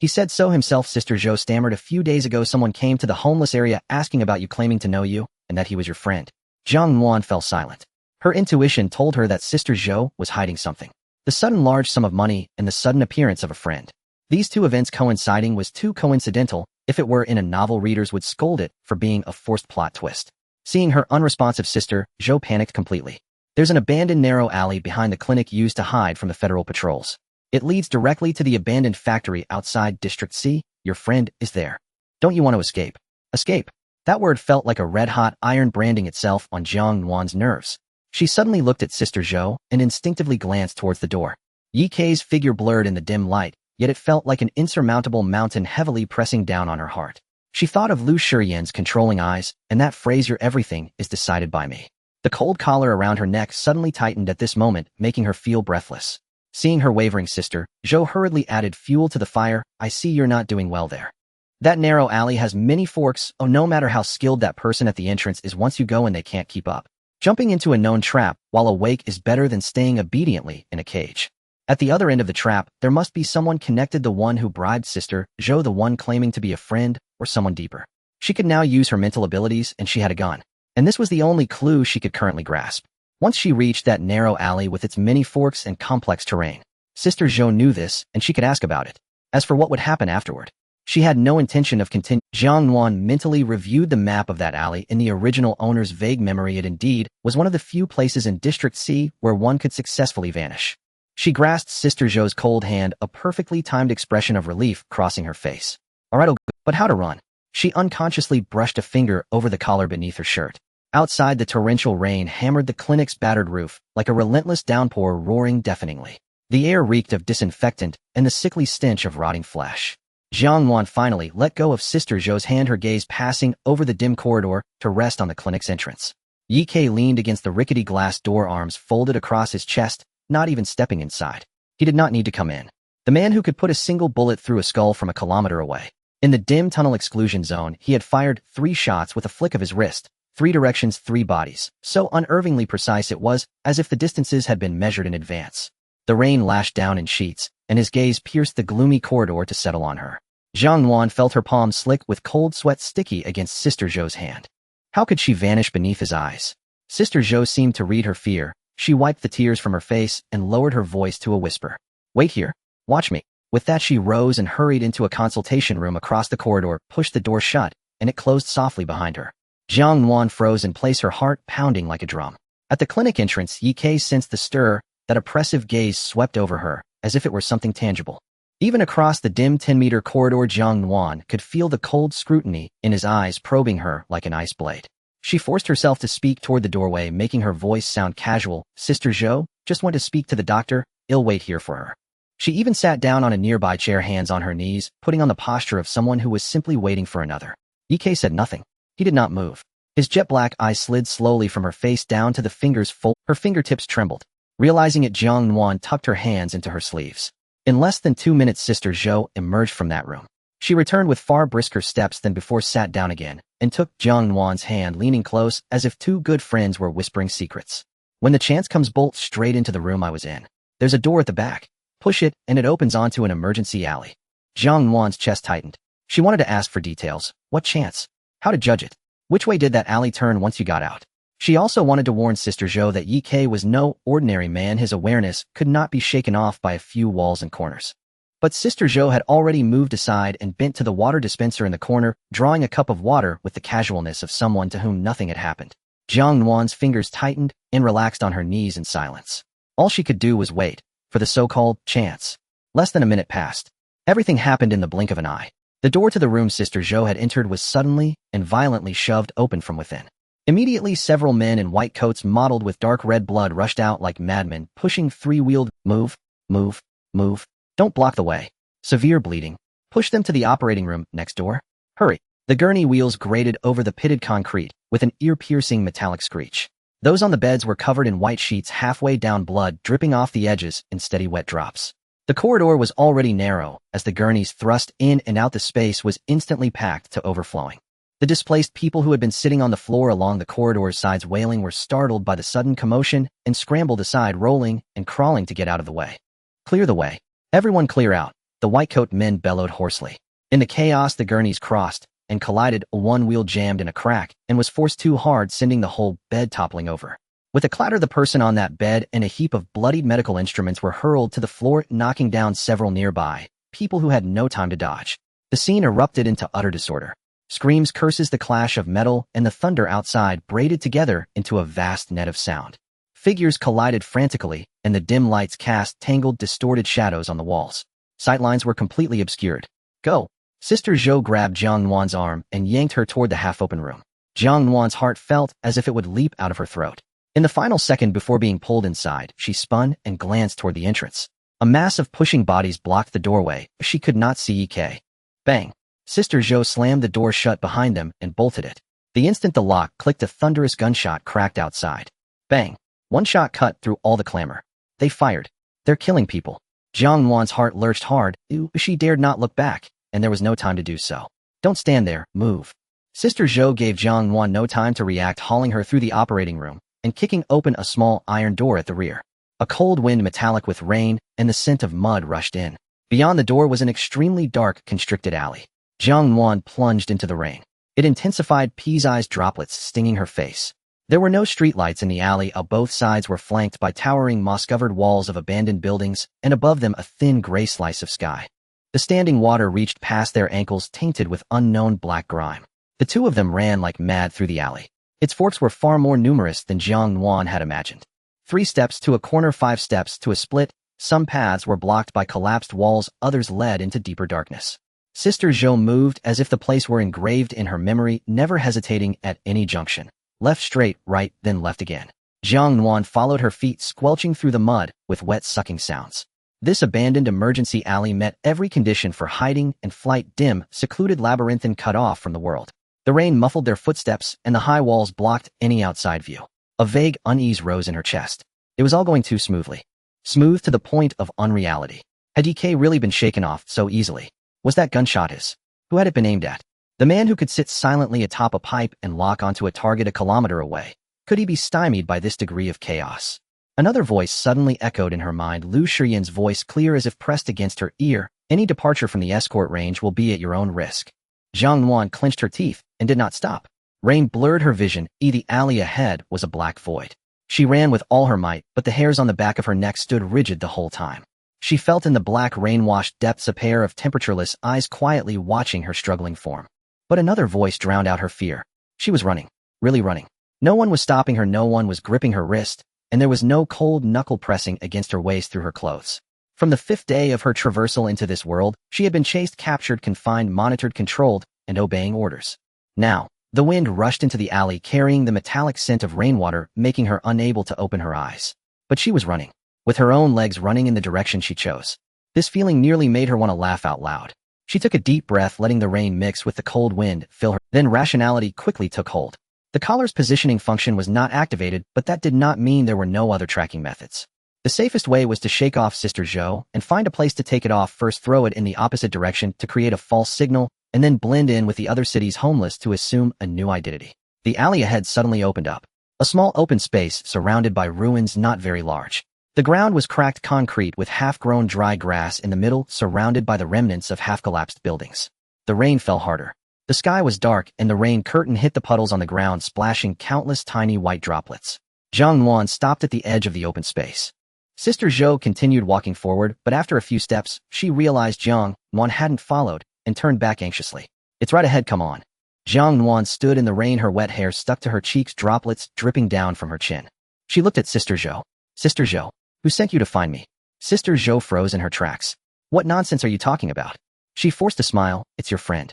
Speaker 1: He said so himself. Sister Zhou stammered. A few days ago, someone came to the homeless area asking about you, claiming to know you, and that he was your friend. Jiang Nuan fell silent. Her intuition told her that Sister Zhou was hiding something. The sudden large sum of money and the sudden appearance of a friend. These two events coinciding was too coincidental. If it were in a novel, readers would scold it for being a forced plot twist. Seeing her unresponsive sister, Zhou panicked completely. There's an abandoned narrow alley behind the clinic used to hide from the federal patrols. It leads directly to the abandoned factory outside District C. Your friend is there. Don't you want to escape? Escape. That word felt like a red-hot iron branding itself on Jiang Nuan's nerves. She suddenly looked at Sister Zhou and instinctively glanced towards the door. Ye Ke's figure blurred in the dim light, yet it felt like an insurmountable mountain heavily pressing down on her heart. She thought of Lu Shiyan's controlling eyes, and that phrase, your everything is decided by me. The cold collar around her neck suddenly tightened at this moment, making her feel breathless. Seeing her wavering sister, Zhou hurriedly added fuel to the fire. I see you're not doing well there. That narrow alley has many forks. Oh, no matter how skilled that person at the entrance is, once you go in, they can't keep up. Jumping into a known trap while awake is better than staying obediently in a cage. At the other end of the trap, there must be someone connected, the one who bribed Sister Zhou, the one claiming to be a friend, or someone deeper. She could now use her mental abilities, and she had a gun. And this was the only clue she could currently grasp. Once she reached that narrow alley with its many forks and complex terrain, Sister Zhou knew this, and she could ask about it. As for what would happen afterward, she had no intention of continuing. Jiang Nuan mentally reviewed the map of that alley in the original owner's vague memory. It indeed was one of the few places in District C where one could successfully vanish. She grasped Sister Zhou's cold hand, a perfectly timed expression of relief crossing her face. Alright, but how to run? She unconsciously brushed a finger over the collar beneath her shirt. Outside, the torrential rain hammered the clinic's battered roof, like a relentless downpour roaring deafeningly. The air reeked of disinfectant and the sickly stench of rotting flesh. Jiang Nuan finally let go of Sister Zhou's hand, her gaze passing over the dim corridor to rest on the clinic's entrance. Yi Ke leaned against the rickety glass door, arms folded across his chest, not even stepping inside. He did not need to come in. The man who could put a single bullet through a skull from a kilometer away. In the dim tunnel exclusion zone, he had fired 3 shots with a flick of his wrist, 3 directions, 3 bodies. So unnervingly precise it was, as if the distances had been measured in advance. The rain lashed down in sheets, and his gaze pierced the gloomy corridor to settle on her. Jiang Nuan felt her palm slick with cold sweat sticky against Sister Zhou's hand. How could she vanish beneath his eyes? Sister Zhou seemed to read her fear. She wiped the tears from her face and lowered her voice to a whisper. Wait here. Watch me. With that, she rose and hurried into a consultation room across the corridor, pushed the door shut, and it closed softly behind her. Jiang Nuan froze in place, her heart pounding like a drum. At the clinic entrance, Yi Ke sensed the stir. That oppressive gaze swept over her, as if it were something tangible. Even across the dim 10-meter corridor, Jiang Nuan could feel the cold scrutiny in his eyes probing her like an ice blade. She forced herself to speak toward the doorway, making her voice sound casual. Sister Zhou, just went to speak to the doctor. I'll wait here for her. She even sat down on a nearby chair, hands on her knees, putting on the posture of someone who was simply waiting for another. Yi Ke said nothing. He did not move. His jet-black eyes slid slowly from her face down to the fingers folded. Her fingertips trembled. Realizing it, Jiang Nuan tucked her hands into her sleeves. In less than 2 minutes, Sister Zhou emerged from that room. She returned with far brisker steps than before, sat down again, and took Jiang Nuan's hand, leaning close as if 2 good friends were whispering secrets. When the chance comes, bolt straight into the room I was in. There's a door at the back. Push it, and it opens onto an emergency alley. Jiang Nuan's chest tightened. She wanted to ask for details. What chance? How to judge it? Which way did that alley turn once you got out? She also wanted to warn Sister Zhou that Yi Ke was no ordinary man. His awareness could not be shaken off by a few walls and corners. But Sister Zhou had already moved aside and bent to the water dispenser in the corner, drawing a cup of water with the casualness of someone to whom nothing had happened. Jiang Nuan's fingers tightened and relaxed on her knees in silence. All she could do was wait for the so-called chance. Less than a minute passed. Everything happened in the blink of an eye. The door to the room Sister Zhou had entered was suddenly and violently shoved open from within. Immediately, several men in white coats mottled with dark red blood rushed out like madmen, pushing 3-wheeled. Move, move, move. Don't block the way. Severe bleeding. Push them to the operating room next door. Hurry. The gurney wheels grated over the pitted concrete with an ear-piercing metallic screech. Those on the beds were covered in white sheets halfway down, blood dripping off the edges in steady wet drops. The corridor was already narrow. As the gurneys thrust in and out, the space was instantly packed to overflowing. The displaced people who had been sitting on the floor along the corridor's sides wailing were startled by the sudden commotion and scrambled aside, rolling and crawling to get out of the way. Clear the way. Everyone clear out, the white-coat men bellowed hoarsely. In the chaos, the gurneys crossed and collided. One wheel jammed in a crack and was forced too hard, sending the whole bed toppling over. With a clatter, the person on that bed and a heap of bloodied medical instruments were hurled to the floor, knocking down several nearby people who had no time to dodge. The scene erupted into utter disorder. Screams, curses, the clash of metal, and the thunder outside braided together into a vast net of sound. Figures collided frantically, and the dim lights cast tangled, distorted shadows on the walls. Sightlines were completely obscured. Go! Sister Zhou grabbed Jiang Nuan's arm and yanked her toward the half-open room. Jiang Nuan's heart felt as if it would leap out of her throat. In the final second before being pulled inside, she spun and glanced toward the entrance. A mass of pushing bodies blocked the doorway. She could not see Yi Ke. Bang! Sister Zhou slammed the door shut behind them and bolted it. The instant the lock clicked, a thunderous gunshot cracked outside. Bang! One shot cut through all the clamor. They fired. They're killing people. Jiang Nuan's heart lurched hard. She dared not look back, and there was no time to do so. Don't stand there, move. Sister Zhou gave Jiang Nuan no time to react, hauling her through the operating room and kicking open a small iron door at the rear. A cold wind, metallic with rain and the scent of mud, rushed in. Beyond the door was an extremely dark, constricted alley. Jiang Nuan plunged into the rain. It intensified, pea-sized droplets stinging her face. There were no streetlights in the alley. Both sides were flanked by towering, moss-covered walls of abandoned buildings, and above them a thin gray slice of sky. The standing water reached past their ankles, tainted with unknown black grime. The two of them ran like mad through the alley. Its forks were far more numerous than Jiang Nuan had imagined. 3 steps to a corner, 5 steps to a split, Some paths were blocked by collapsed walls, others led into deeper darkness. Sister Zhou moved as if the place were engraved in her memory, never hesitating at any junction. Left, straight, right, then left again. Jiang Nuan followed her feet, squelching through the mud with wet sucking sounds. This abandoned emergency alley met every condition for hiding and flight: dim, secluded, labyrinthine, cut off from the world. The rain muffled their footsteps, and the high walls blocked any outside view. A vague unease rose in her chest. It was all going too smoothly. Smooth to the point of unreality. Had DK really been shaken off so easily? Was that gunshot his? Who had it been aimed at? The man who could sit silently atop a pipe and lock onto a target a kilometer away. Could he be stymied by this degree of chaos? Another voice suddenly echoed in her mind, Lu Shiyan's voice, clear as if pressed against her ear. Any departure from the escort range will be at your own risk. Jiang Nuan clenched her teeth and did not stop. Rain blurred her vision. The alley ahead was a black void. She ran with all her might, but the hairs on the back of her neck stood rigid the whole time. She felt in the black rain-washed depths a pair of temperatureless eyes quietly watching her struggling form. But another voice drowned out her fear. She was running. Really running. No one was stopping her, no one was gripping her wrist, and there was no cold knuckle pressing against her waist through her clothes. From the 5th day of her traversal into this world, she had been chased, captured, confined, monitored, controlled, and obeying orders. Now, the wind rushed into the alley carrying the metallic scent of rainwater, making her unable to open her eyes. But she was running, with her own legs running in the direction she chose. This feeling nearly made her want to laugh out loud. She took a deep breath, letting the rain mix with the cold wind fill her. Then rationality quickly took hold. The collar's positioning function was not activated, but that did not mean there were no other tracking methods. The safest way was to shake off Sister Zhou and find a place to take it off. First, throw it in the opposite direction to create a false signal, and then blend in with the other city's homeless to assume a new identity. The alley ahead suddenly opened up. A small open space surrounded by ruins not very large. The ground was cracked concrete with half-grown dry grass in the middle, surrounded by the remnants of half-collapsed buildings. The rain fell harder. The sky was dark, and the rain curtain hit the puddles on the ground, splashing countless tiny white droplets. Jiang Nuan stopped at the edge of the open space. Sister Zhou continued walking forward, but after a few steps, she realized Jiang Nuan hadn't followed, and turned back anxiously. It's right ahead, come on. Jiang Nuan stood in the rain, her wet hair stuck to her cheeks, droplets dripping down from her chin. She looked at Sister Zhou. Sister Zhou, who sent you to find me? Sister Zhou froze in her tracks. What nonsense are you talking about? She forced a smile. It's your friend.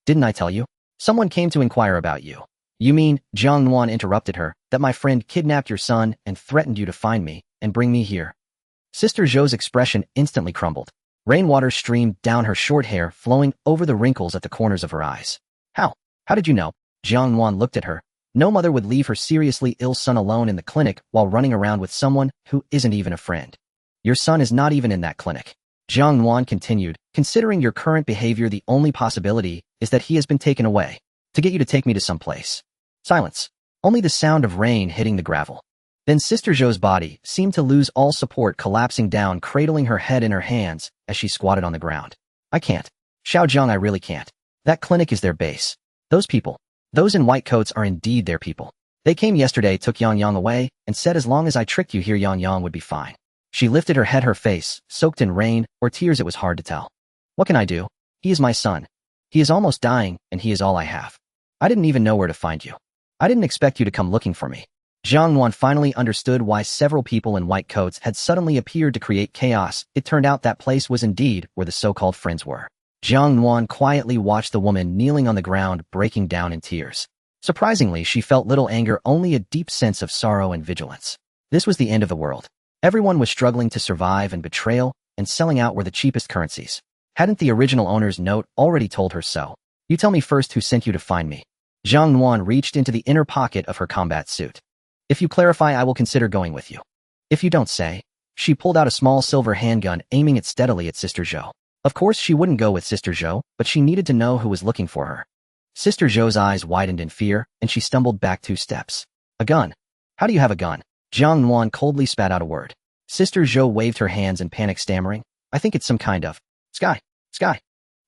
Speaker 1: Didn't I tell you? Someone came to inquire about you. You mean, Jiang Nuan interrupted her, that my friend kidnapped your son and threatened you to find me and bring me here? Sister Zhou's expression instantly crumbled. Rainwater streamed down her short hair, flowing over the wrinkles at the corners of her eyes. How? How did you know? Jiang Nuan looked at her. No mother would leave her seriously ill son alone in the clinic while running around with someone who isn't even a friend. Your son is not even in that clinic. Jiang Nuan continued, considering your current behavior, the only possibility is that he has been taken away. To get you to take me to some place. Silence. Only the sound of rain hitting the gravel. Then Sister Zhou's body seemed to lose all support, collapsing down, cradling her head in her hands as she squatted on the ground. I can't. Xiao Zhang, I really can't. That clinic is their base. Those people. Those in white coats are indeed their people. They came yesterday, took Yang Yang away, and said as long as I tricked you here, Yang Yang would be fine. She lifted her head, her face, soaked in rain or tears, it was hard to tell. What can I do? He is my son. He is almost dying, and he is all I have. I didn't even know where to find you. I didn't expect you to come looking for me. Jiang Nuan finally understood why several people in white coats had suddenly appeared to create chaos. It turned out that place was indeed where the so-called friends were. Jiang Nuan quietly watched the woman kneeling on the ground, breaking down in tears. Surprisingly, she felt little anger, only a deep sense of sorrow and vigilance. This was the end of the world. Everyone was struggling to survive, and betrayal and selling out were the cheapest currencies. Hadn't the original owner's note already told her so? You tell me first who sent you to find me. Jiang Nuan reached into the inner pocket of her combat suit. If you clarify, I will consider going with you. If you don't say. She pulled out a small silver handgun, aiming it steadily at Sister Zhou. Of course she wouldn't go with Sister Zhou, but she needed to know who was looking for her. Sister Zhou's eyes widened in fear, and she stumbled back 2 steps. A gun? How do you have a gun? Jiang Nuan coldly spat out a word. Sister Zhou waved her hands in panic, stammering. I think it's some kind of sky.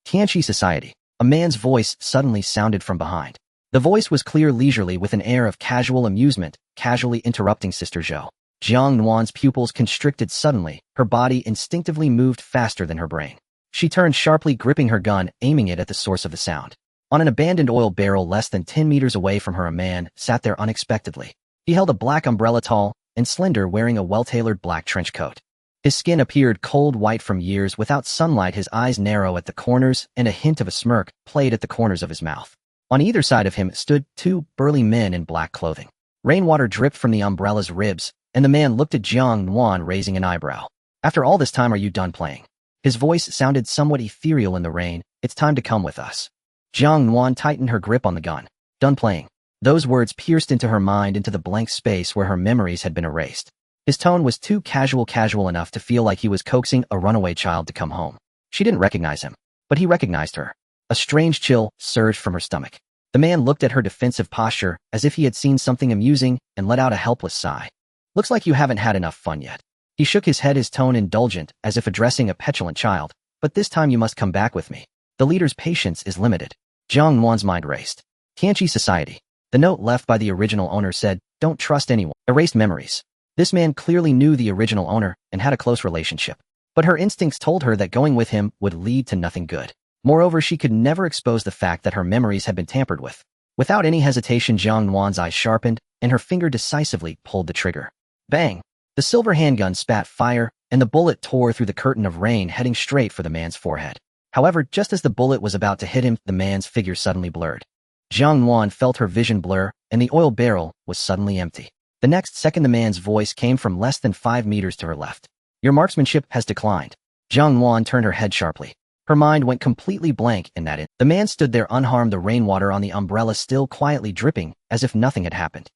Speaker 1: Tianqi Society. A man's voice suddenly sounded from behind. The voice was clear, leisurely, with an air of casual amusement, casually interrupting Sister Zhou. Jiang Nuan's pupils constricted suddenly, her body instinctively moved faster than her brain. She turned sharply, gripping her gun, aiming it at the source of the sound. On an abandoned oil barrel less than 10 meters away from her, a man sat there unexpectedly. He held a black umbrella, tall and slender, wearing a well-tailored black trench coat. His skin appeared cold white from years without sunlight, his eyes narrow at the corners, and a hint of a smirk played at the corners of his mouth. On either side of him stood two burly men in black clothing. Rainwater dripped from the umbrella's ribs, and the man looked at Jiang Nuan, raising an eyebrow. "After all this time, are you done playing?" His voice sounded somewhat ethereal in the rain. "It's time to come with us." Jiang Nuan tightened her grip on the gun. "Done playing." Those words pierced into her mind, into the blank space where her memories had been erased. His tone was too casual enough to feel like he was coaxing a runaway child to come home. She didn't recognize him, but he recognized her. A strange chill surged from her stomach. The man looked at her defensive posture as if he had seen something amusing and let out a helpless sigh. "Looks like you haven't had enough fun yet." He shook his head, his tone indulgent, as if addressing a petulant child. "But this time you must come back with me. The leader's patience is limited." Jiang Nuan's mind raced. Tianqi Society. The note left by the original owner said, "Don't trust anyone." Erased memories. This man clearly knew the original owner and had a close relationship. But her instincts told her that going with him would lead to nothing good. Moreover, she could never expose the fact that her memories had been tampered with. Without any hesitation, Jiang Nuan's eyes sharpened, and her finger decisively pulled the trigger. Bang! The silver handgun spat fire, and the bullet tore through the curtain of rain, heading straight for the man's forehead. However, just as the bullet was about to hit him, the man's figure suddenly blurred. Jiang Nuan felt her vision blur, and the oil barrel was suddenly empty. The next second, the man's voice came from less than 5 meters to her left. "Your marksmanship has declined." Jiang Nuan turned her head sharply. Her mind went completely blank in that instant. The man stood there unharmed, the rainwater on the umbrella still quietly dripping, as if nothing had happened.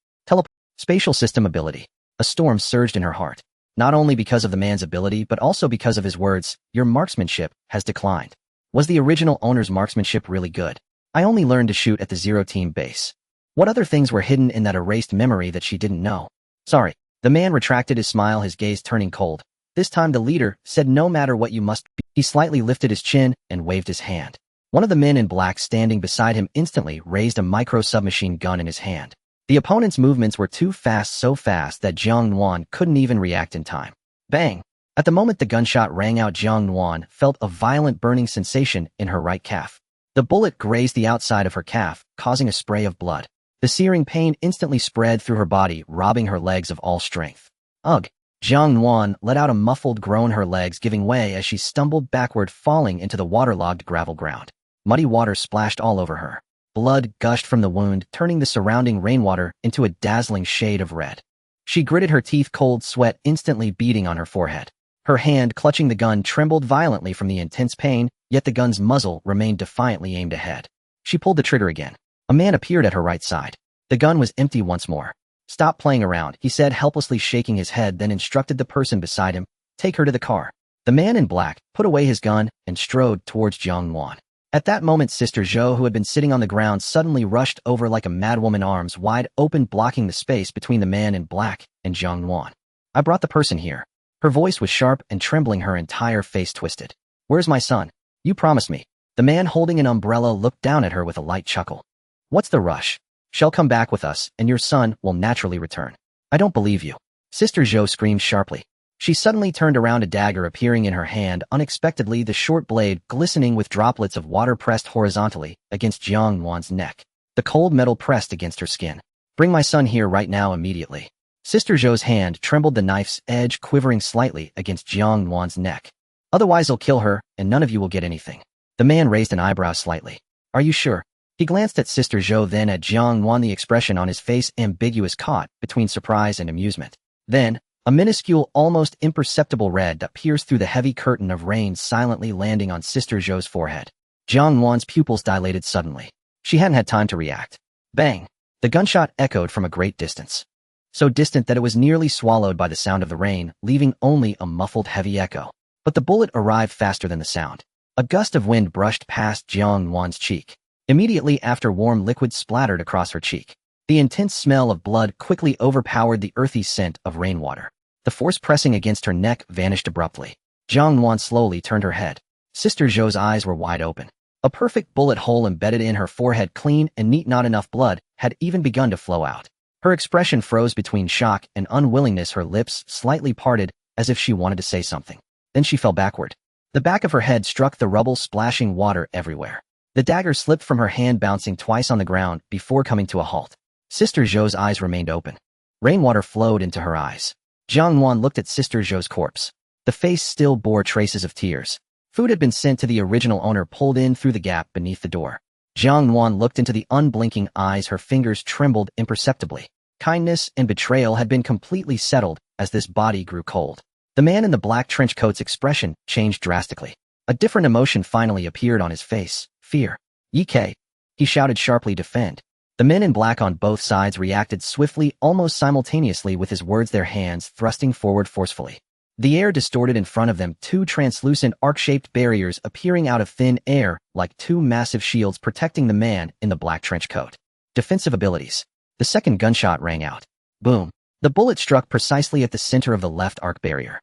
Speaker 1: Spatial system ability. A storm surged in her heart. Not only because of the man's ability, but also because of his words, "Your marksmanship has declined." Was the original owner's marksmanship really good? "I only learned to shoot at the 0-team base." What other things were hidden in that erased memory that she didn't know? "Sorry." The man retracted his smile, his gaze turning cold. This time the leader said, "No matter what, you must be." He slightly lifted his chin and waved his hand. One of the men in black standing beside him instantly raised a micro-submachine gun in his hand. The opponent's movements were too fast, so fast that Jiang Nuan couldn't even react in time. Bang! At the moment the gunshot rang out, Jiang Nuan felt a violent burning sensation in her right calf. The bullet grazed the outside of her calf, causing a spray of blood. The searing pain instantly spread through her body, robbing her legs of all strength. Ugh! Jiang Nuan let out a muffled groan, her legs giving way as she stumbled backward, falling into the waterlogged gravel ground. Muddy water splashed all over her. Blood gushed from the wound, turning the surrounding rainwater into a dazzling shade of red. She gritted her teeth, cold sweat instantly beading on her forehead. Her hand clutching the gun trembled violently from the intense pain, yet the gun's muzzle remained defiantly aimed ahead. She pulled the trigger again. A man appeared at her right side. The gun was empty once more. "Stop playing around," he said, helplessly shaking his head, then instructed the person beside him, "Take her to the car." The man in black put away his gun and strode towards Jiang Nuan. At that moment, Sister Zhou, who had been sitting on the ground, suddenly rushed over like a madwoman, arms wide open, blocking the space between the man in black and Jiang Nuan. "I brought the person here." Her voice was sharp and trembling, her entire face twisted. "Where's my son? You promised me." The man holding an umbrella looked down at her with a light chuckle. "What's the rush? She'll come back with us, and your son will naturally return." "I don't believe you." Sister Zhou screamed sharply. She suddenly turned around, a dagger appearing in her hand unexpectedly, the short blade glistening with droplets of water pressed horizontally against Jiang Nuan's neck. The cold metal pressed against her skin. "Bring my son here right now, immediately." Sister Zhou's hand trembled, the knife's edge quivering slightly against Jiang Nuan's neck. "Otherwise I'll kill her, and none of you will get anything." The man raised an eyebrow slightly. "Are you sure?" He glanced at Sister Zhou, then at Jiang Nuan, the expression on his face ambiguous, caught between surprise and amusement. Then, a minuscule, almost imperceptible red that pierced through the heavy curtain of rain, silently landing on Sister Zhou's forehead. Jiang Nuan's pupils dilated suddenly. She hadn't had time to react. Bang! The gunshot echoed from a great distance. So distant that it was nearly swallowed by the sound of the rain, leaving only a muffled, heavy echo. But the bullet arrived faster than the sound. A gust of wind brushed past Jiang Nuan's cheek. Immediately after, warm liquid splattered across her cheek. The intense smell of blood quickly overpowered the earthy scent of rainwater. The force pressing against her neck vanished abruptly. Jiang Nuan slowly turned her head. Sister Zhou's eyes were wide open. A perfect bullet hole embedded in her forehead, clean and neat, not enough blood had even begun to flow out. Her expression froze between shock and unwillingness, her lips slightly parted as if she wanted to say something. Then she fell backward. The back of her head struck the rubble, splashing water everywhere. The dagger slipped from her hand, bouncing twice on the ground before coming to a halt. Sister Zhou's eyes remained open. Rainwater flowed into her eyes. Jiang Nuan looked at Sister Zhou's corpse. The face still bore traces of tears. Food had been sent to the original owner, pulled in through the gap beneath the door. Jiang Nuan looked into the unblinking eyes. Her fingers trembled imperceptibly. Kindness and betrayal had been completely settled as this body grew cold. The man in the black trench coat's expression changed drastically. A different emotion finally appeared on his face. Fear. "Ye-K," he shouted sharply. "Defend." The men in black on both sides reacted swiftly, almost simultaneously with his words, their hands thrusting forward forcefully. The air distorted in front of them, two translucent arc-shaped barriers appearing out of thin air like two massive shields protecting the man in the black trench coat. Defensive abilities. The second gunshot rang out. Boom. The bullet struck precisely at the center of the left arc barrier.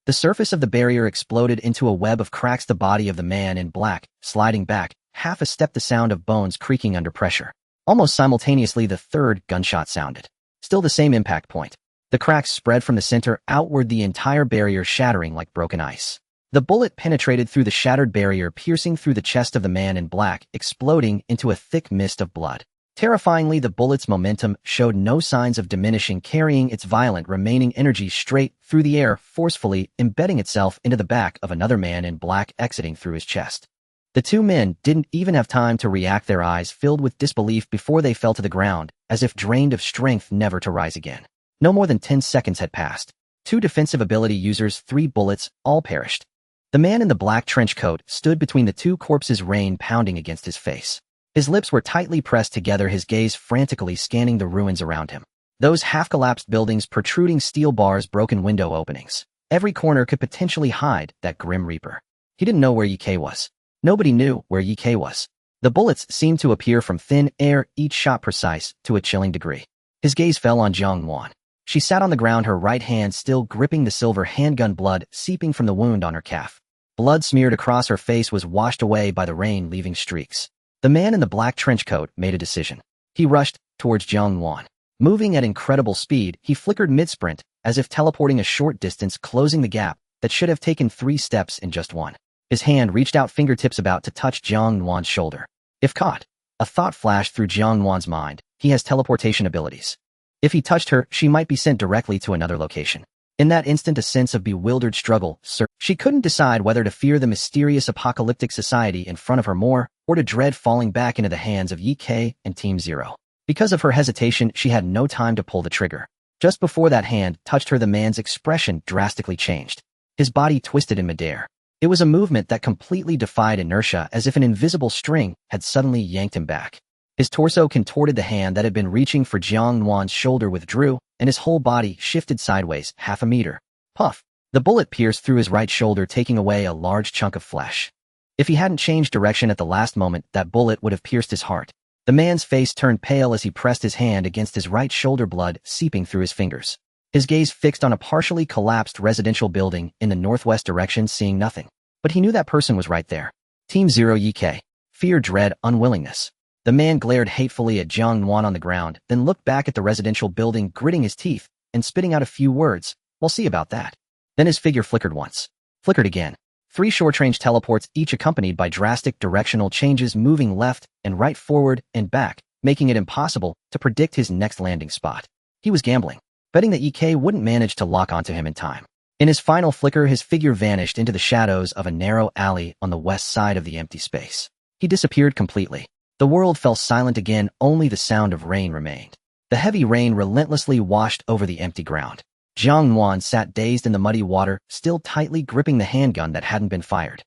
Speaker 1: The surface of the barrier exploded into a web of cracks, the body of the man in black sliding back, half a step, the sound of bones creaking under pressure. Almost simultaneously, the third gunshot sounded. Still the same impact point. The cracks spread from the center outward, the entire barrier shattering like broken ice. The bullet penetrated through the shattered barrier, piercing through the chest of the man in black, exploding into a thick mist of blood. Terrifyingly, the bullet's momentum showed no signs of diminishing, carrying its violent remaining energy straight through the air, forcefully embedding itself into the back of another man in black, exiting through his chest. The two men didn't even have time to react, their eyes filled with disbelief before they fell to the ground, as if drained of strength, never to rise again. No more than 10 seconds had passed. Two defensive ability users, 3 bullets, all perished. The man in the black trench coat stood between the two corpses, rain pounding against his face. His lips were tightly pressed together, his gaze frantically scanning the ruins around him. Those half-collapsed buildings, protruding steel bars, broken window openings. Every corner could potentially hide that grim reaper. He didn't know where Ye-K was. Nobody knew where Ye-K was. The bullets seemed to appear from thin air, each shot precise to a chilling degree. His gaze fell on Jiang Nuan. She sat on the ground, her right hand still gripping the silver handgun, blood seeping from the wound on her calf. Blood smeared across her face was washed away by the rain, leaving streaks. The man in the black trench coat made a decision. He rushed towards Jiang Nuan. Moving at incredible speed, he flickered mid-sprint, as if teleporting a short distance, closing the gap that should have taken 3 steps in just 1. His hand reached out, fingertips about to touch Jiang Nuan's shoulder. If caught, a thought flashed through Jiang Nuan's mind. He has teleportation abilities. If he touched her, she might be sent directly to another location. In that instant, a sense of bewildered struggle surged. She couldn't decide whether to fear the mysterious apocalyptic society in front of her more, or to dread falling back into the hands of Ye-K and Team Zero. Because of her hesitation, she had no time to pull the trigger. Just before that hand touched her, the man's expression drastically changed. His body twisted in midair. It was a movement that completely defied inertia, as if an invisible string had suddenly yanked him back. His torso contorted, the hand that had been reaching for Jiang Nuan's shoulder withdrew, and his whole body shifted sideways, half a meter. Puff! The bullet pierced through his right shoulder, taking away a large chunk of flesh. If he hadn't changed direction at the last moment, that bullet would have pierced his heart. The man's face turned pale as he pressed his hand against his right shoulder, blood seeping through his fingers. His gaze fixed on a partially collapsed residential building in the northwest direction, seeing nothing. But he knew that person was right there. Team Zero Ye-K. Fear, dread, unwillingness. The man glared hatefully at Jiang Nuan on the ground, then looked back at the residential building, gritting his teeth and spitting out a few words. "We'll see about that." Then his figure flickered once. Flickered again. 3 short-range teleports, each accompanied by drastic directional changes, moving left and right, forward and back, making it impossible to predict his next landing spot. He was gambling, betting that Ye-K wouldn't manage to lock onto him in time. In his final flicker, his figure vanished into the shadows of a narrow alley on the west side of the empty space. He disappeared completely. The world fell silent again, only the sound of rain remained. The heavy rain relentlessly washed over the empty ground. Jiang Nuan sat dazed in the muddy water, still tightly gripping the handgun that hadn't been fired.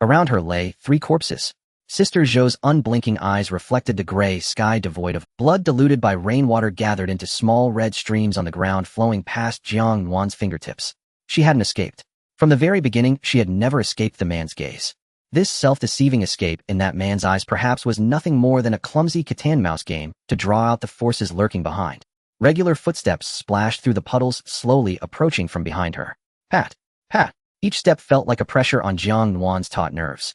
Speaker 1: Around her lay 3 corpses. Sister Zhou's unblinking eyes reflected the gray sky, devoid of blood, diluted by rainwater gathered into small red streams on the ground, flowing past Jiang Nuan's fingertips. She hadn't escaped. From the very beginning, she had never escaped the man's gaze. This self-deceiving escape in that man's eyes perhaps was nothing more than a clumsy cat-and-mouse game to draw out the forces lurking behind. Regular footsteps splashed through the puddles, slowly approaching from behind her. Pat! Pat! Each step felt like a pressure on Jiang Nuan's taut nerves.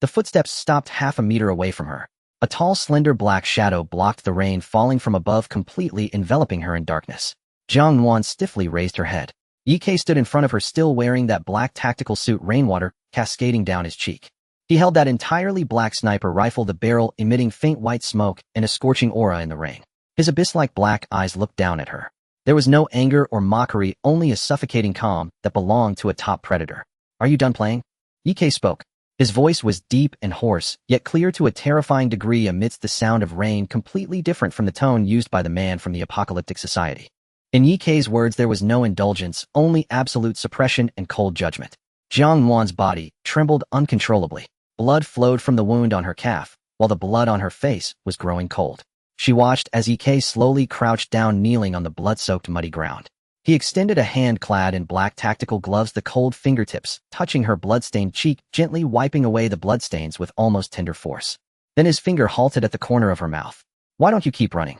Speaker 1: The footsteps stopped half a meter away from her. A tall, slender black shadow blocked the rain falling from above, completely enveloping her in darkness. Jiang Nuan stiffly raised her head. Ye-K stood in front of her, still wearing that black tactical suit, rainwater cascading down his cheek. He held that entirely black sniper rifle, the barrel emitting faint white smoke and a scorching aura in the rain. His abyss-like black eyes looked down at her. There was no anger or mockery, only a suffocating calm that belonged to a top predator. Are you done playing? Ike spoke. His voice was deep and hoarse, yet clear to a terrifying degree amidst the sound of rain, completely different from the tone used by the man from the apocalyptic society. In Ike's words there was no indulgence, only absolute suppression and cold judgment. Jiang Nuan's body trembled uncontrollably. Blood flowed from the wound on her calf, while the blood on her face was growing cold. She watched as Ike slowly crouched down, kneeling on the blood-soaked muddy ground. He extended a hand clad in black tactical gloves, the cold fingertips touching her blood-stained cheek, gently wiping away the bloodstains with almost tender force. Then his finger halted at the corner of her mouth. Why don't you keep running?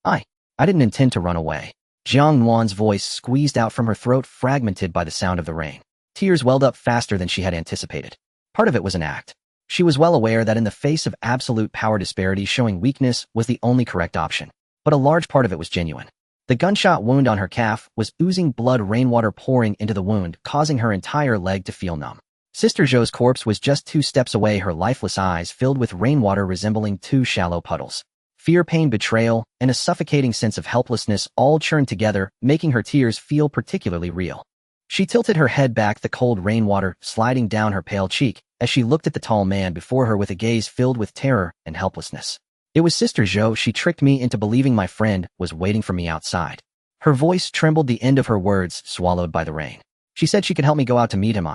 Speaker 1: I didn't intend to run away. Jiang Nuan's voice squeezed out from her throat, fragmented by the sound of the rain. Tears welled up faster than she had anticipated. Part of it was an act. She was well aware that in the face of absolute power disparity, showing weakness was the only correct option. But a large part of it was genuine. The gunshot wound on her calf was oozing blood, rainwater pouring into the wound, causing her entire leg to feel numb. Sister Zhou's corpse was just 2 steps away, her lifeless eyes filled with rainwater resembling 2 shallow puddles. Fear, pain, betrayal, and a suffocating sense of helplessness all churned together, making her tears feel particularly real. She tilted her head back, the cold rainwater sliding down her pale cheek, as she looked at the tall man before her with a gaze filled with terror and helplessness. It was Sister Zhou. She tricked me into believing my friend was waiting for me outside. Her voice trembled, the end of her words swallowed by the rain. She said she could help me go out to meet him.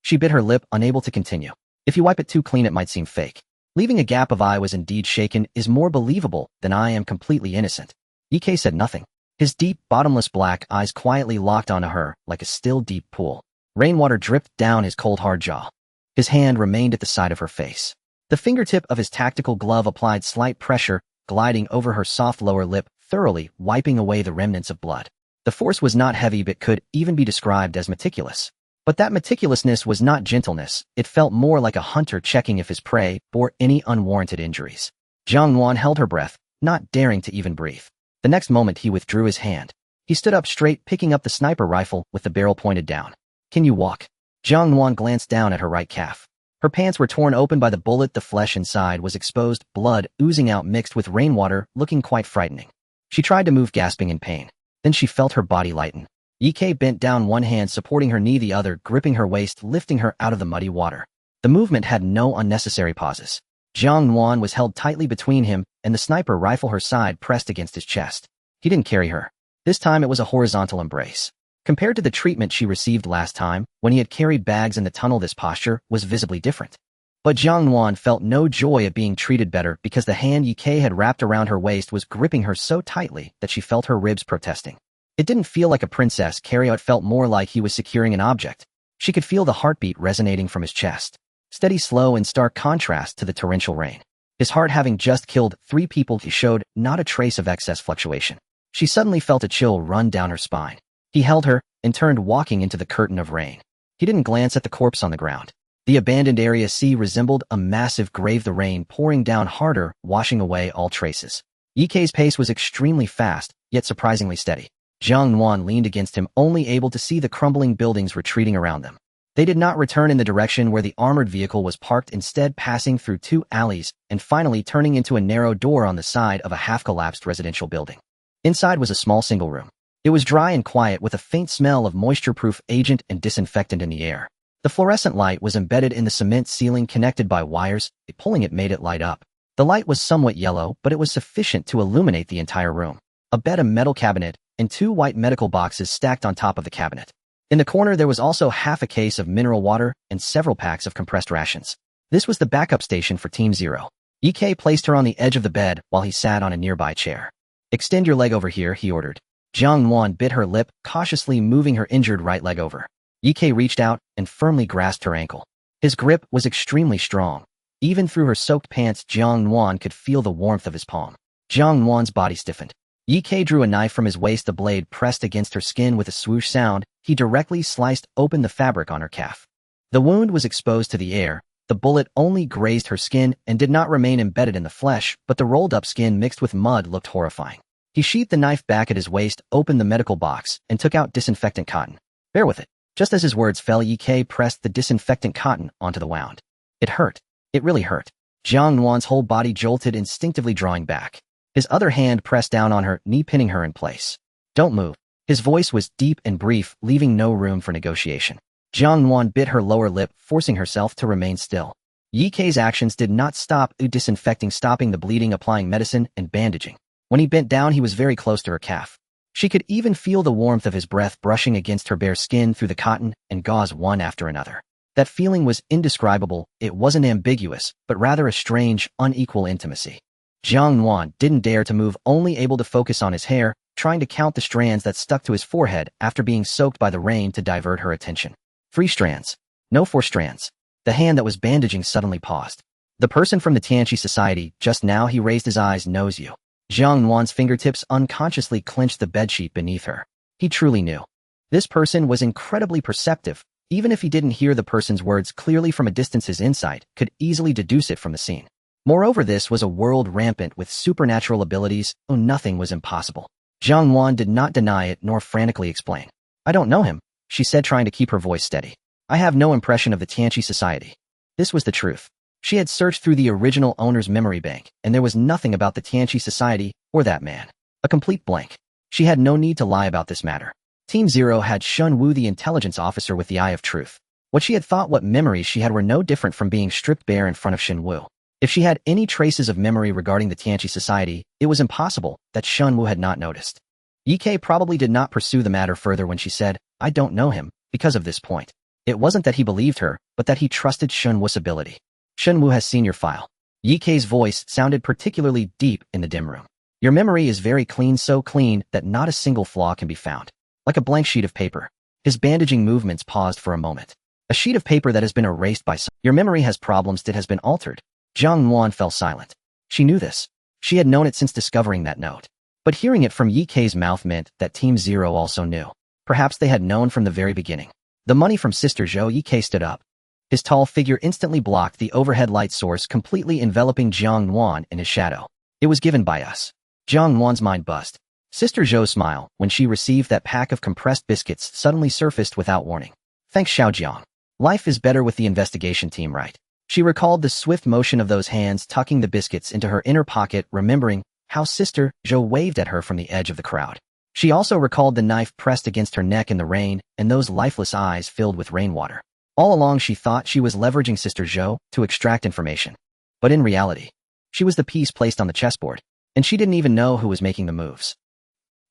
Speaker 1: She bit her lip, unable to continue. If you wipe it too clean, it might seem fake. Leaving a gap of eye was indeed shaken is more believable than I am completely innocent. Ike said nothing. His deep, bottomless black eyes quietly locked onto her like a still, deep pool. Rainwater dripped down his cold, hard jaw. His hand remained at the side of her face. The fingertip of his tactical glove applied slight pressure, gliding over her soft lower lip, thoroughly wiping away the remnants of blood. The force was not heavy, but could even be described as meticulous. But that meticulousness was not gentleness. It felt more like a hunter checking if his prey bore any unwarranted injuries. Jiang Nuan held her breath, not daring to even breathe. The next moment he withdrew his hand. He stood up straight, picking up the sniper rifle with the barrel pointed down. Can you walk? Jiang Nuan glanced down at her right calf. Her pants were torn open by the bullet, the flesh inside was exposed, blood oozing out mixed with rainwater, looking quite frightening. She tried to move, gasping in pain. Then she felt her body lighten. Ike bent down, one hand supporting her knee, the other gripping her waist, lifting her out of the muddy water. The movement had no unnecessary pauses. Jiang Nuan was held tightly between him and the sniper rifle, her side pressed against his chest. He didn't carry her. This time it was a horizontal embrace. Compared to the treatment she received last time, when he had carried bags in the tunnel, this posture was visibly different. But Jiang Nuan felt no joy at being treated better because the hand Ike had wrapped around her waist was gripping her so tightly that she felt her ribs protesting. It didn't feel like a princess carry-out, felt more like he was securing an object. She could feel the heartbeat resonating from his chest. Steady, slow, in stark contrast to the torrential rain. His heart, having just killed 3 people, he showed not a trace of excess fluctuation. She suddenly felt a chill run down her spine. He held her and turned, walking into the curtain of rain. He didn't glance at the corpse on the ground. The abandoned area C resembled a massive grave, the rain pouring down harder, washing away all traces. Ike's pace was extremely fast, yet surprisingly steady. Jiang Nuan leaned against him, only able to see the crumbling buildings retreating around them. They did not return in the direction where the armored vehicle was parked, instead passing through 2 alleys and finally turning into a narrow door on the side of a half-collapsed residential building. Inside was a small single room. It was dry and quiet, with a faint smell of moisture-proof agent and disinfectant in the air. The fluorescent light was embedded in the cement ceiling, connected by wires. Pulling it made it light up. The light was somewhat yellow, but it was sufficient to illuminate the entire room. A bed, a metal cabinet, and 2 white medical boxes stacked on top of the cabinet. In the corner there was also half a case of mineral water and several packs of compressed rations. This was the backup station for Team Zero. Ike placed her on the edge of the bed while he sat on a nearby chair. Extend your leg over here, he ordered. Jiang Nuan bit her lip, cautiously moving her injured right leg over. Ike reached out and firmly grasped her ankle. His grip was extremely strong. Even through her soaked pants, Jiang Nuan could feel the warmth of his palm. Jiang Nuan's body stiffened. Ike drew a knife from his waist, the blade pressed against her skin with a swoosh sound. He directly sliced open the fabric on her calf. The wound was exposed to the air. The bullet only grazed her skin and did not remain embedded in the flesh, but the rolled-up skin mixed with mud looked horrifying. He sheathed the knife back at his waist, opened the medical box, and took out disinfectant cotton. Bear with it. Just as his words fell, Ike pressed the disinfectant cotton onto the wound. It hurt. It really hurt. Jiang Nuan's whole body jolted, instinctively drawing back. His other hand pressed down on her knee, pinning her in place. Don't move. His voice was deep and brief, leaving no room for negotiation. Jiang Nuan bit her lower lip, forcing herself to remain still. Yi Kei's actions did not stop disinfecting, stopping the bleeding, applying medicine, and bandaging. When he bent down, he was very close to her calf. She could even feel the warmth of his breath brushing against her bare skin through the cotton and gauze one after another. That feeling was indescribable. It wasn't ambiguous, but rather a strange, unequal intimacy. Jiang Nuan didn't dare to move, only able to focus on his hair, trying to count the strands that stuck to his forehead after being soaked by the rain to divert her attention. 3 strands. No 4 strands. The hand that was bandaging suddenly paused. The person from the Tianqi Society, just now he raised his eyes, knows you. Jiang Nuan's fingertips unconsciously clenched the bedsheet beneath her. He truly knew. This person was incredibly perceptive. Even if he didn't hear the person's words clearly from a distance, his insight could easily deduce it from the scene. Moreover, this was a world rampant with supernatural abilities, so nothing was impossible. Jiang Nuan did not deny it nor frantically explain. I don't know him, she said, trying to keep her voice steady. I have no impression of the Tianqi Society. This was the truth. She had searched through the original owner's memory bank, and there was nothing about the Tianqi Society or that man. A complete blank. She had no need to lie about this matter. Team Zero had Shun Wu, the intelligence officer with the eye of truth. What she had thought, what memories she had, were no different from being stripped bare in front of Shun Wu. If she had any traces of memory regarding the Tianqi Society, it was impossible that Shun Wu had not noticed. Yi Kei probably did not pursue the matter further when she said, I don't know him, because of this point. It wasn't that he believed her, but that he trusted Shun Wu's ability. Shun Wu has seen your file. Yi Kei's voice sounded particularly deep in the dim room. Your memory is very clean, so clean that not a single flaw can be found. Like a blank sheet of paper. His bandaging movements paused for a moment. A sheet of paper that has been erased by some. Your memory has problems, it has been altered. Jiang Nuan fell silent. She knew this. She had known it since discovering that note. But hearing it from Yi Kei's mouth meant that Team Zero also knew. Perhaps they had known from the very beginning. The money from Sister Zhou. Yi Kei stood up. His tall figure instantly blocked the overhead light source, completely enveloping Jiang Nuan in his shadow. It was given by us. Jiang Nuan's mind buzzed. Sister Zhou's smile, when she received that pack of compressed biscuits, suddenly surfaced without warning. Thanks, Xiaojiang. Life is better with the investigation team, right? She recalled the swift motion of those hands tucking the biscuits into her inner pocket, remembering how Sister Zhou waved at her from the edge of the crowd. She also recalled the knife pressed against her neck in the rain and those lifeless eyes filled with rainwater. All along she thought she was leveraging Sister Zhou to extract information. But in reality, she was the piece placed on the chessboard, and she didn't even know who was making the moves.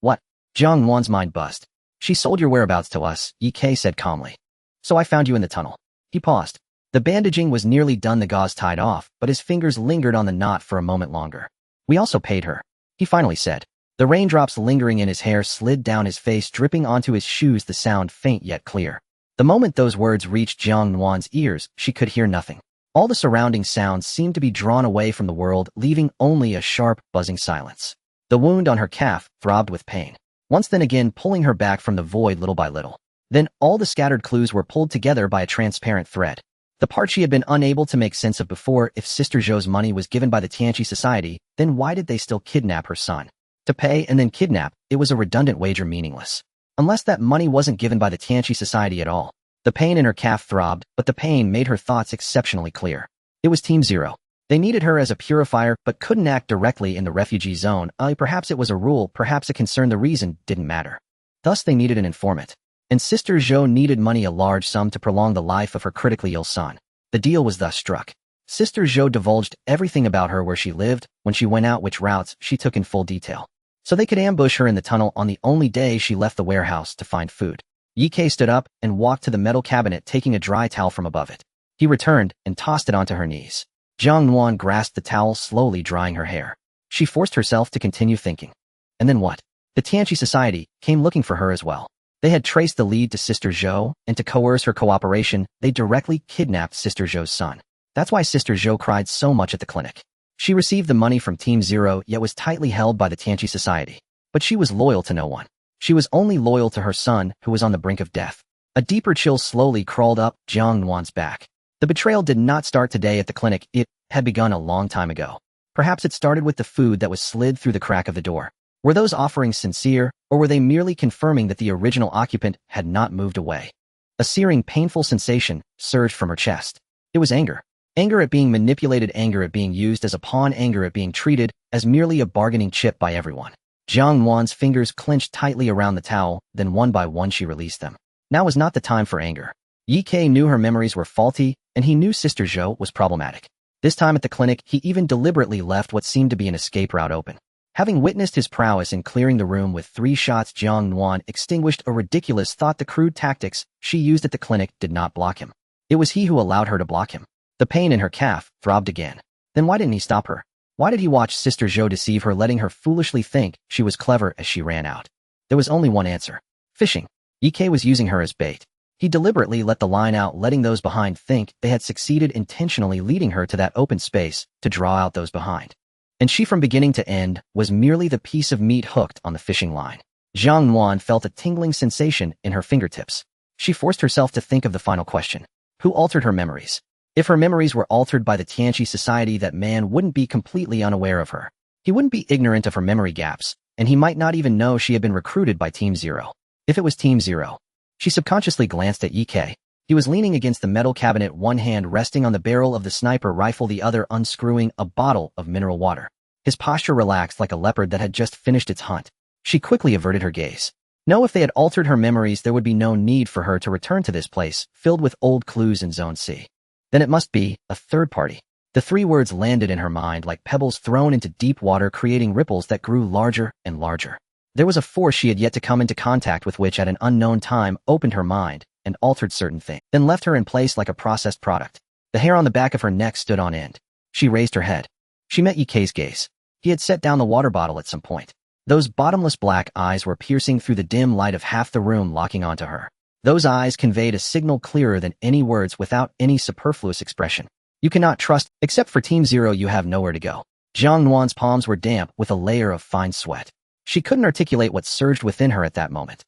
Speaker 1: What? Jiang Nuan's mind buzzed. She sold your whereabouts to us, Yi Kei said calmly. So I found you in the tunnel. He paused. The bandaging was nearly done, the gauze tied off, but his fingers lingered on the knot for a moment longer. We also paid her, he finally said. The raindrops lingering in his hair slid down his face, dripping onto his shoes, the sound faint yet clear. The moment those words reached Jiang Nuan's ears, she could hear nothing. All the surrounding sounds seemed to be drawn away from the world, leaving only a sharp, buzzing silence. The wound on her calf throbbed with pain, once then again pulling her back from the void little by little. Then all the scattered clues were pulled together by a transparent thread. The part she had been unable to make sense of before. If Sister Zhou's money was given by the Tianqi Society, then why did they still kidnap her son? To pay and then kidnap, it was a redundant wager, meaningless. Unless that money wasn't given by the Tianqi Society at all. The pain in her calf throbbed, but the pain made her thoughts exceptionally clear. It was Team Zero. They needed her as a purifier, but couldn't act directly in the refugee zone. Perhaps it was a rule, perhaps a concern, the reason didn't matter. Thus they needed an informant. And Sister Zhou needed money, a large sum, to prolong the life of her critically ill son. The deal was thus struck. Sister Zhou divulged everything about her, where she lived, when she went out, which routes she took in full detail. So they could ambush her in the tunnel on the only day she left the warehouse to find food. Yi Kei stood up and walked to the metal cabinet, taking a dry towel from above it. He returned and tossed it onto her knees. Jiang Nuan grasped the towel, slowly drying her hair. She forced herself to continue thinking. And then what? The Tianqi Society came looking for her as well. They had traced the lead to Sister Zhou, and to coerce her cooperation, they directly kidnapped Sister Zhou's son. That's why Sister Zhou cried so much at the clinic. She received the money from Team Zero, yet was tightly held by the Tianqi Society. But she was loyal to no one. She was only loyal to her son, who was on the brink of death. A deeper chill slowly crawled up Jiang Nuan's back. The betrayal did not start today at the clinic. It had begun a long time ago. Perhaps it started with the food that was slid through the crack of the door. Were those offerings sincere, or were they merely confirming that the original occupant had not moved away? A searing, painful sensation surged from her chest. It was anger. Anger at being manipulated, anger at being used as a pawn, anger at being treated as merely a bargaining chip by everyone. Jiang Nuan's fingers clenched tightly around the towel, then one by one she released them. Now was not the time for anger. Ye Kei knew her memories were faulty, and he knew Sister Zhou was problematic. This time at the clinic, he even deliberately left what seemed to be an escape route open. Having witnessed his prowess in clearing the room with 3 shots, Jiang Nuan extinguished a ridiculous thought. The crude tactics she used at the clinic did not block him. It was he who allowed her to block him. The pain in her calf throbbed again. Then why didn't he stop her? Why did he watch Sister Zhou deceive her, letting her foolishly think she was clever as she ran out? There was only one answer. Fishing. Ye Kei was using her as bait. He deliberately let the line out, letting those behind think they had succeeded, intentionally leading her to that open space to draw out those behind. And she, from beginning to end, was merely the piece of meat hooked on the fishing line. Jiang Nuan felt a tingling sensation in her fingertips. She forced herself to think of the final question. Who altered her memories? If her memories were altered by the Tianqi society, that man wouldn't be completely unaware of her. He wouldn't be ignorant of her memory gaps, and he might not even know she had been recruited by Team Zero. If it was Team Zero. She subconsciously glanced at Ye Kei. He was leaning against the metal cabinet, one hand resting on the barrel of the sniper rifle, the other unscrewing a bottle of mineral water. His posture relaxed like a leopard that had just finished its hunt. She quickly averted her gaze. No, if they had altered her memories, there would be no need for her to return to this place, filled with old clues in Zone C. Then it must be a third party. The 3 words landed in her mind like pebbles thrown into deep water, creating ripples that grew larger and larger. There was a force she had yet to come into contact with, which at an unknown time opened her mind and altered certain things, then left her in place like a processed product. The hair on the back of her neck stood on end. She raised her head. She met Ye Kei's gaze. He had set down the water bottle at some point. Those bottomless black eyes were piercing through the dim light of half the room, locking onto her. Those eyes conveyed a signal clearer than any words, without any superfluous expression. You cannot trust. Except for Team Zero, you have nowhere to go. Jiang Nuan's palms were damp with a layer of fine sweat. She couldn't articulate what surged within her at that moment.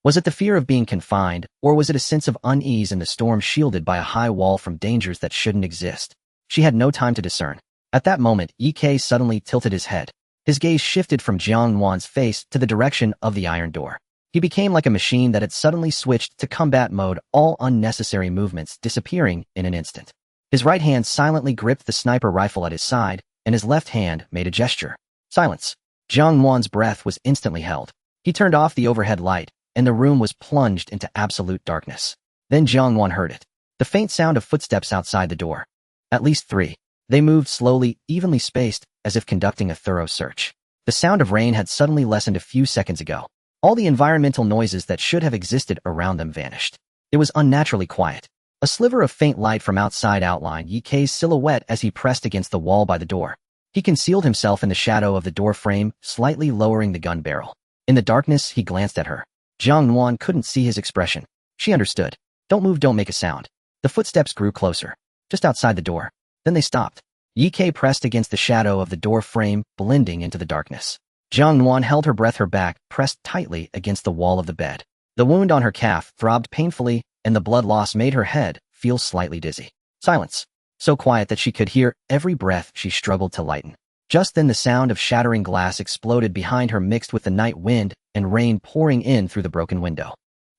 Speaker 1: Was it the fear of being confined, or was it a sense of unease in the storm, shielded by a high wall from dangers that shouldn't exist? She had no time to discern. At that moment, Ye Kei suddenly tilted his head. His gaze shifted from Jiang Nuan's face to the direction of the iron door. He became like a machine that had suddenly switched to combat mode, all unnecessary movements disappearing in an instant. His right hand silently gripped the sniper rifle at his side, and his left hand made a gesture. Silence. Jiang Nuan's breath was instantly held. He turned off the overhead light, and the room was plunged into absolute darkness. Then Jiang Nuan heard it. The faint sound of footsteps outside the door. At least 3. They moved slowly, evenly spaced, as if conducting a thorough search. The sound of rain had suddenly lessened a few seconds ago. All the environmental noises that should have existed around them vanished. It was unnaturally quiet. A sliver of faint light from outside outlined Ye Kei's silhouette as he pressed against the wall by the door. He concealed himself in the shadow of the door frame, slightly lowering the gun barrel. In the darkness, he glanced at her. Jiang Nuan couldn't see his expression. She understood. Don't move, don't make a sound. The footsteps grew closer, just outside the door. Then they stopped. Ye Kei pressed against the shadow of the door frame, blending into the darkness. Jiang Nuan held her breath, her back pressed tightly against the wall of the bed. The wound on her calf throbbed painfully, and the blood loss made her head feel slightly dizzy. Silence. So quiet that she could hear every breath she struggled to lighten. Just then the sound of shattering glass exploded behind her, mixed with the night wind and rain pouring in through the broken window.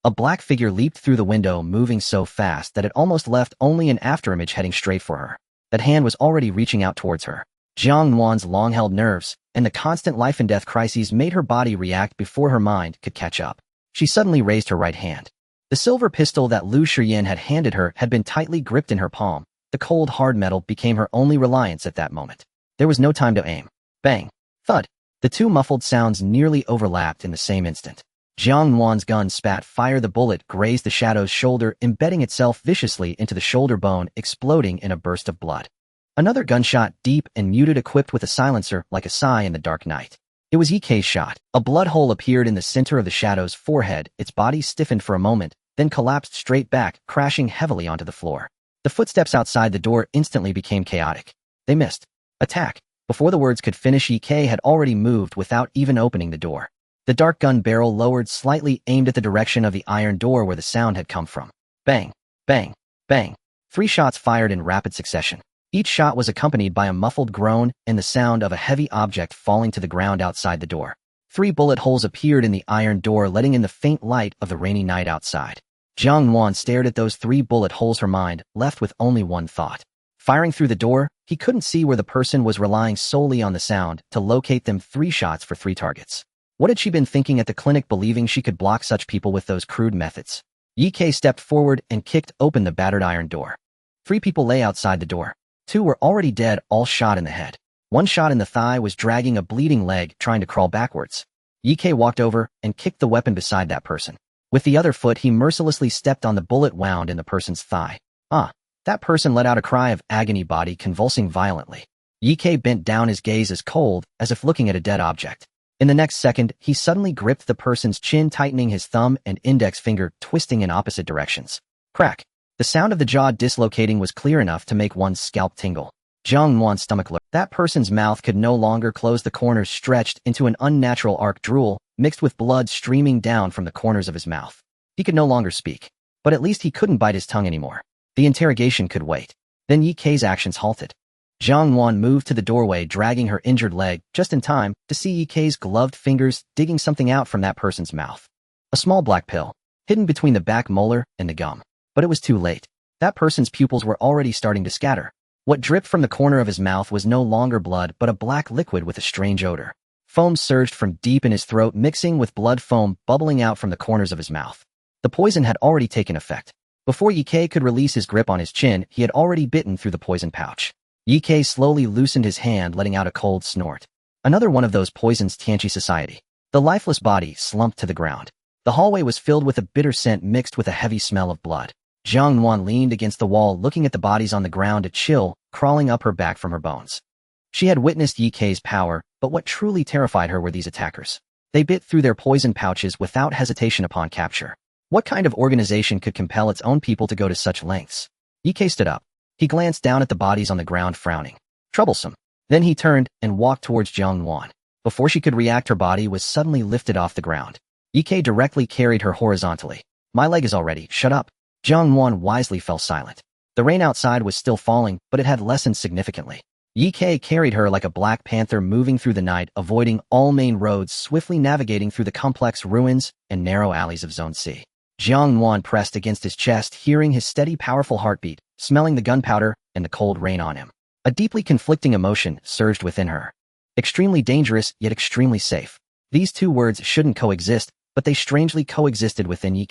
Speaker 1: A black figure leaped through the window, moving so fast that it almost left only an afterimage heading straight for her. That hand was already reaching out towards her. Jiang Nuan's long-held nerves and the constant life-and-death crises made her body react before her mind could catch up. She suddenly raised her right hand. The silver pistol that Lu Shiyan had handed her had been tightly gripped in her palm. The cold, hard metal became her only reliance at that moment. There was no time to aim. Bang. Thud. The 2 muffled sounds nearly overlapped in the same instant. Jiang Nuan's gun spat fire. The bullet grazed the shadow's shoulder, embedding itself viciously into the shoulder bone, exploding in a burst of blood. Another gunshot, deep and muted, equipped with a silencer like a sigh in the dark night. It was Ye Kei's shot. A blood hole appeared in the center of the shadow's forehead. Its body stiffened for a moment, then collapsed straight back, crashing heavily onto the floor. The footsteps outside the door instantly became chaotic. They missed. Attack. Before the words could finish, Ye Kei had already moved without even opening the door. The dark gun barrel lowered slightly, aimed at the direction of the iron door where the sound had come from. Bang, bang, bang. 3 shots fired in rapid succession. Each shot was accompanied by a muffled groan and the sound of a heavy object falling to the ground outside the door. 3 bullet holes appeared in the iron door, letting in the faint light of the rainy night outside. Jiang Nuan stared at those 3 bullet holes, her mind left with only one thought. Firing through the door, he couldn't see where the person was, relying solely on the sound to locate them. 3 shots for 3 targets. What had she been thinking at the clinic, believing she could block such people with those crude methods? Ye stepped forward and kicked open the battered iron door. 3 people lay outside the door. 2 were already dead, all shot in the head. 1 shot in the thigh was dragging a bleeding leg, trying to crawl backwards. Ye walked over and kicked the weapon beside that person. With the other foot, he mercilessly stepped on the bullet wound in the person's thigh. That person let out a cry of agony, body convulsing violently. Ye bent down, his gaze as cold as if looking at a dead object. In the next second, he suddenly gripped the person's chin, tightening his thumb and index finger, twisting in opposite directions. Crack. The sound of the jaw dislocating was clear enough to make one's scalp tingle. Jiang Nuan's stomach lurched. That person's mouth could no longer close, the corners stretched into an unnatural arc, drool mixed with blood streaming down from the corners of his mouth. He could no longer speak, but at least he couldn't bite his tongue anymore. The interrogation could wait. Then Ye actions halted. Jiang Nuan moved to the doorway, dragging her injured leg just in time to see Ye's gloved fingers digging something out from that person's mouth. A small black pill, hidden between the back molar and the gum. But it was too late. That person's pupils were already starting to scatter. What dripped from the corner of his mouth was no longer blood, but a black liquid with a strange odor. Foam surged from deep in his throat, mixing with blood foam bubbling out from the corners of his mouth. The poison had already taken effect. Before Ye could release his grip on his chin, he had already bitten through the poison pouch. Ye slowly loosened his hand, letting out a cold snort. Another one of those poisons, Tianqi Society. The lifeless body slumped to the ground. The hallway was filled with a bitter scent mixed with a heavy smell of blood. Jiang Nuan leaned against the wall, looking at the bodies on the ground, a chill crawling up her back from her bones. She had witnessed Ye's power, but what truly terrified her were these attackers. They bit through their poison pouches without hesitation upon capture. What kind of organization could compel its own people to go to such lengths? Ye stood up. He glanced down at the bodies on the ground, frowning. Troublesome. Then he turned and walked towards Jiang Nuan. Before she could react, her body was suddenly lifted off the ground. Ye directly carried her horizontally. My leg is already, shut up. Jiang Nuan wisely fell silent. The rain outside was still falling, but it had lessened significantly. Ye carried her like a black panther, moving through the night, avoiding all main roads, swiftly navigating through the complex ruins and narrow alleys of Zone C. Jiang Nuan pressed against his chest, hearing his steady, powerful heartbeat, smelling the gunpowder and the cold rain on him. A deeply conflicting emotion surged within her. Extremely dangerous, yet extremely safe. These 2 words shouldn't coexist, but they strangely coexisted within Ye.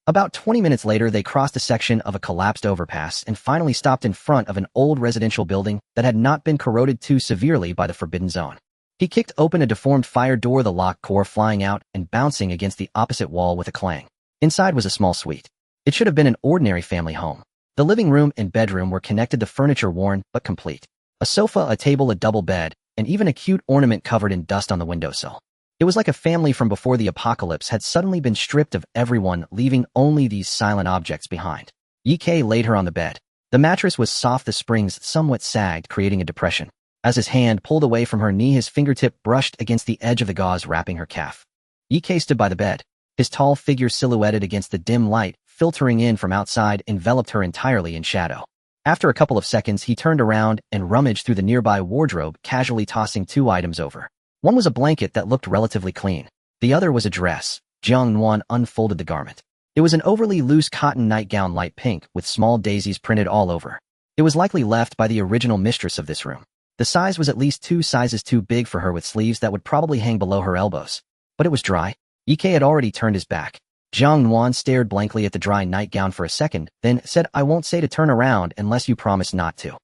Speaker 1: About 20 minutes later, they crossed a section of a collapsed overpass and finally stopped in front of an old residential building that had not been corroded too severely by the Forbidden Zone. He kicked open a deformed fire door, the lock core flying out and bouncing against the opposite wall with a clang. Inside was a small suite. It should have been an ordinary family home. The living room and bedroom were connected, the furniture worn but complete. A sofa, a table, a double bed, and even a cute ornament covered in dust on the windowsill. It was like a family from before the apocalypse had suddenly been stripped of everyone, leaving only these silent objects behind. Ye laid her on the bed. The mattress was soft, the springs somewhat sagged, creating a depression. As his hand pulled away from her knee, his fingertip brushed against the edge of the gauze wrapping her calf. Ye stood by the bed. His tall figure, silhouetted against the dim light filtering in from outside, enveloped her entirely in shadow. After a couple of seconds, he turned around and rummaged through the nearby wardrobe, casually tossing 2 items over. One was a blanket that looked relatively clean. The other was a dress. Jiang Nuan unfolded the garment. It was an overly loose cotton nightgown, light pink, with small daisies printed all over. It was likely left by the original mistress of this room. The size was at least 2 sizes too big for her, with sleeves that would probably hang below her elbows. But it was dry. Ye had already turned his back. Jiang Nuan stared blankly at the dry nightgown for a second, then said, I won't say to turn around unless you promise not to.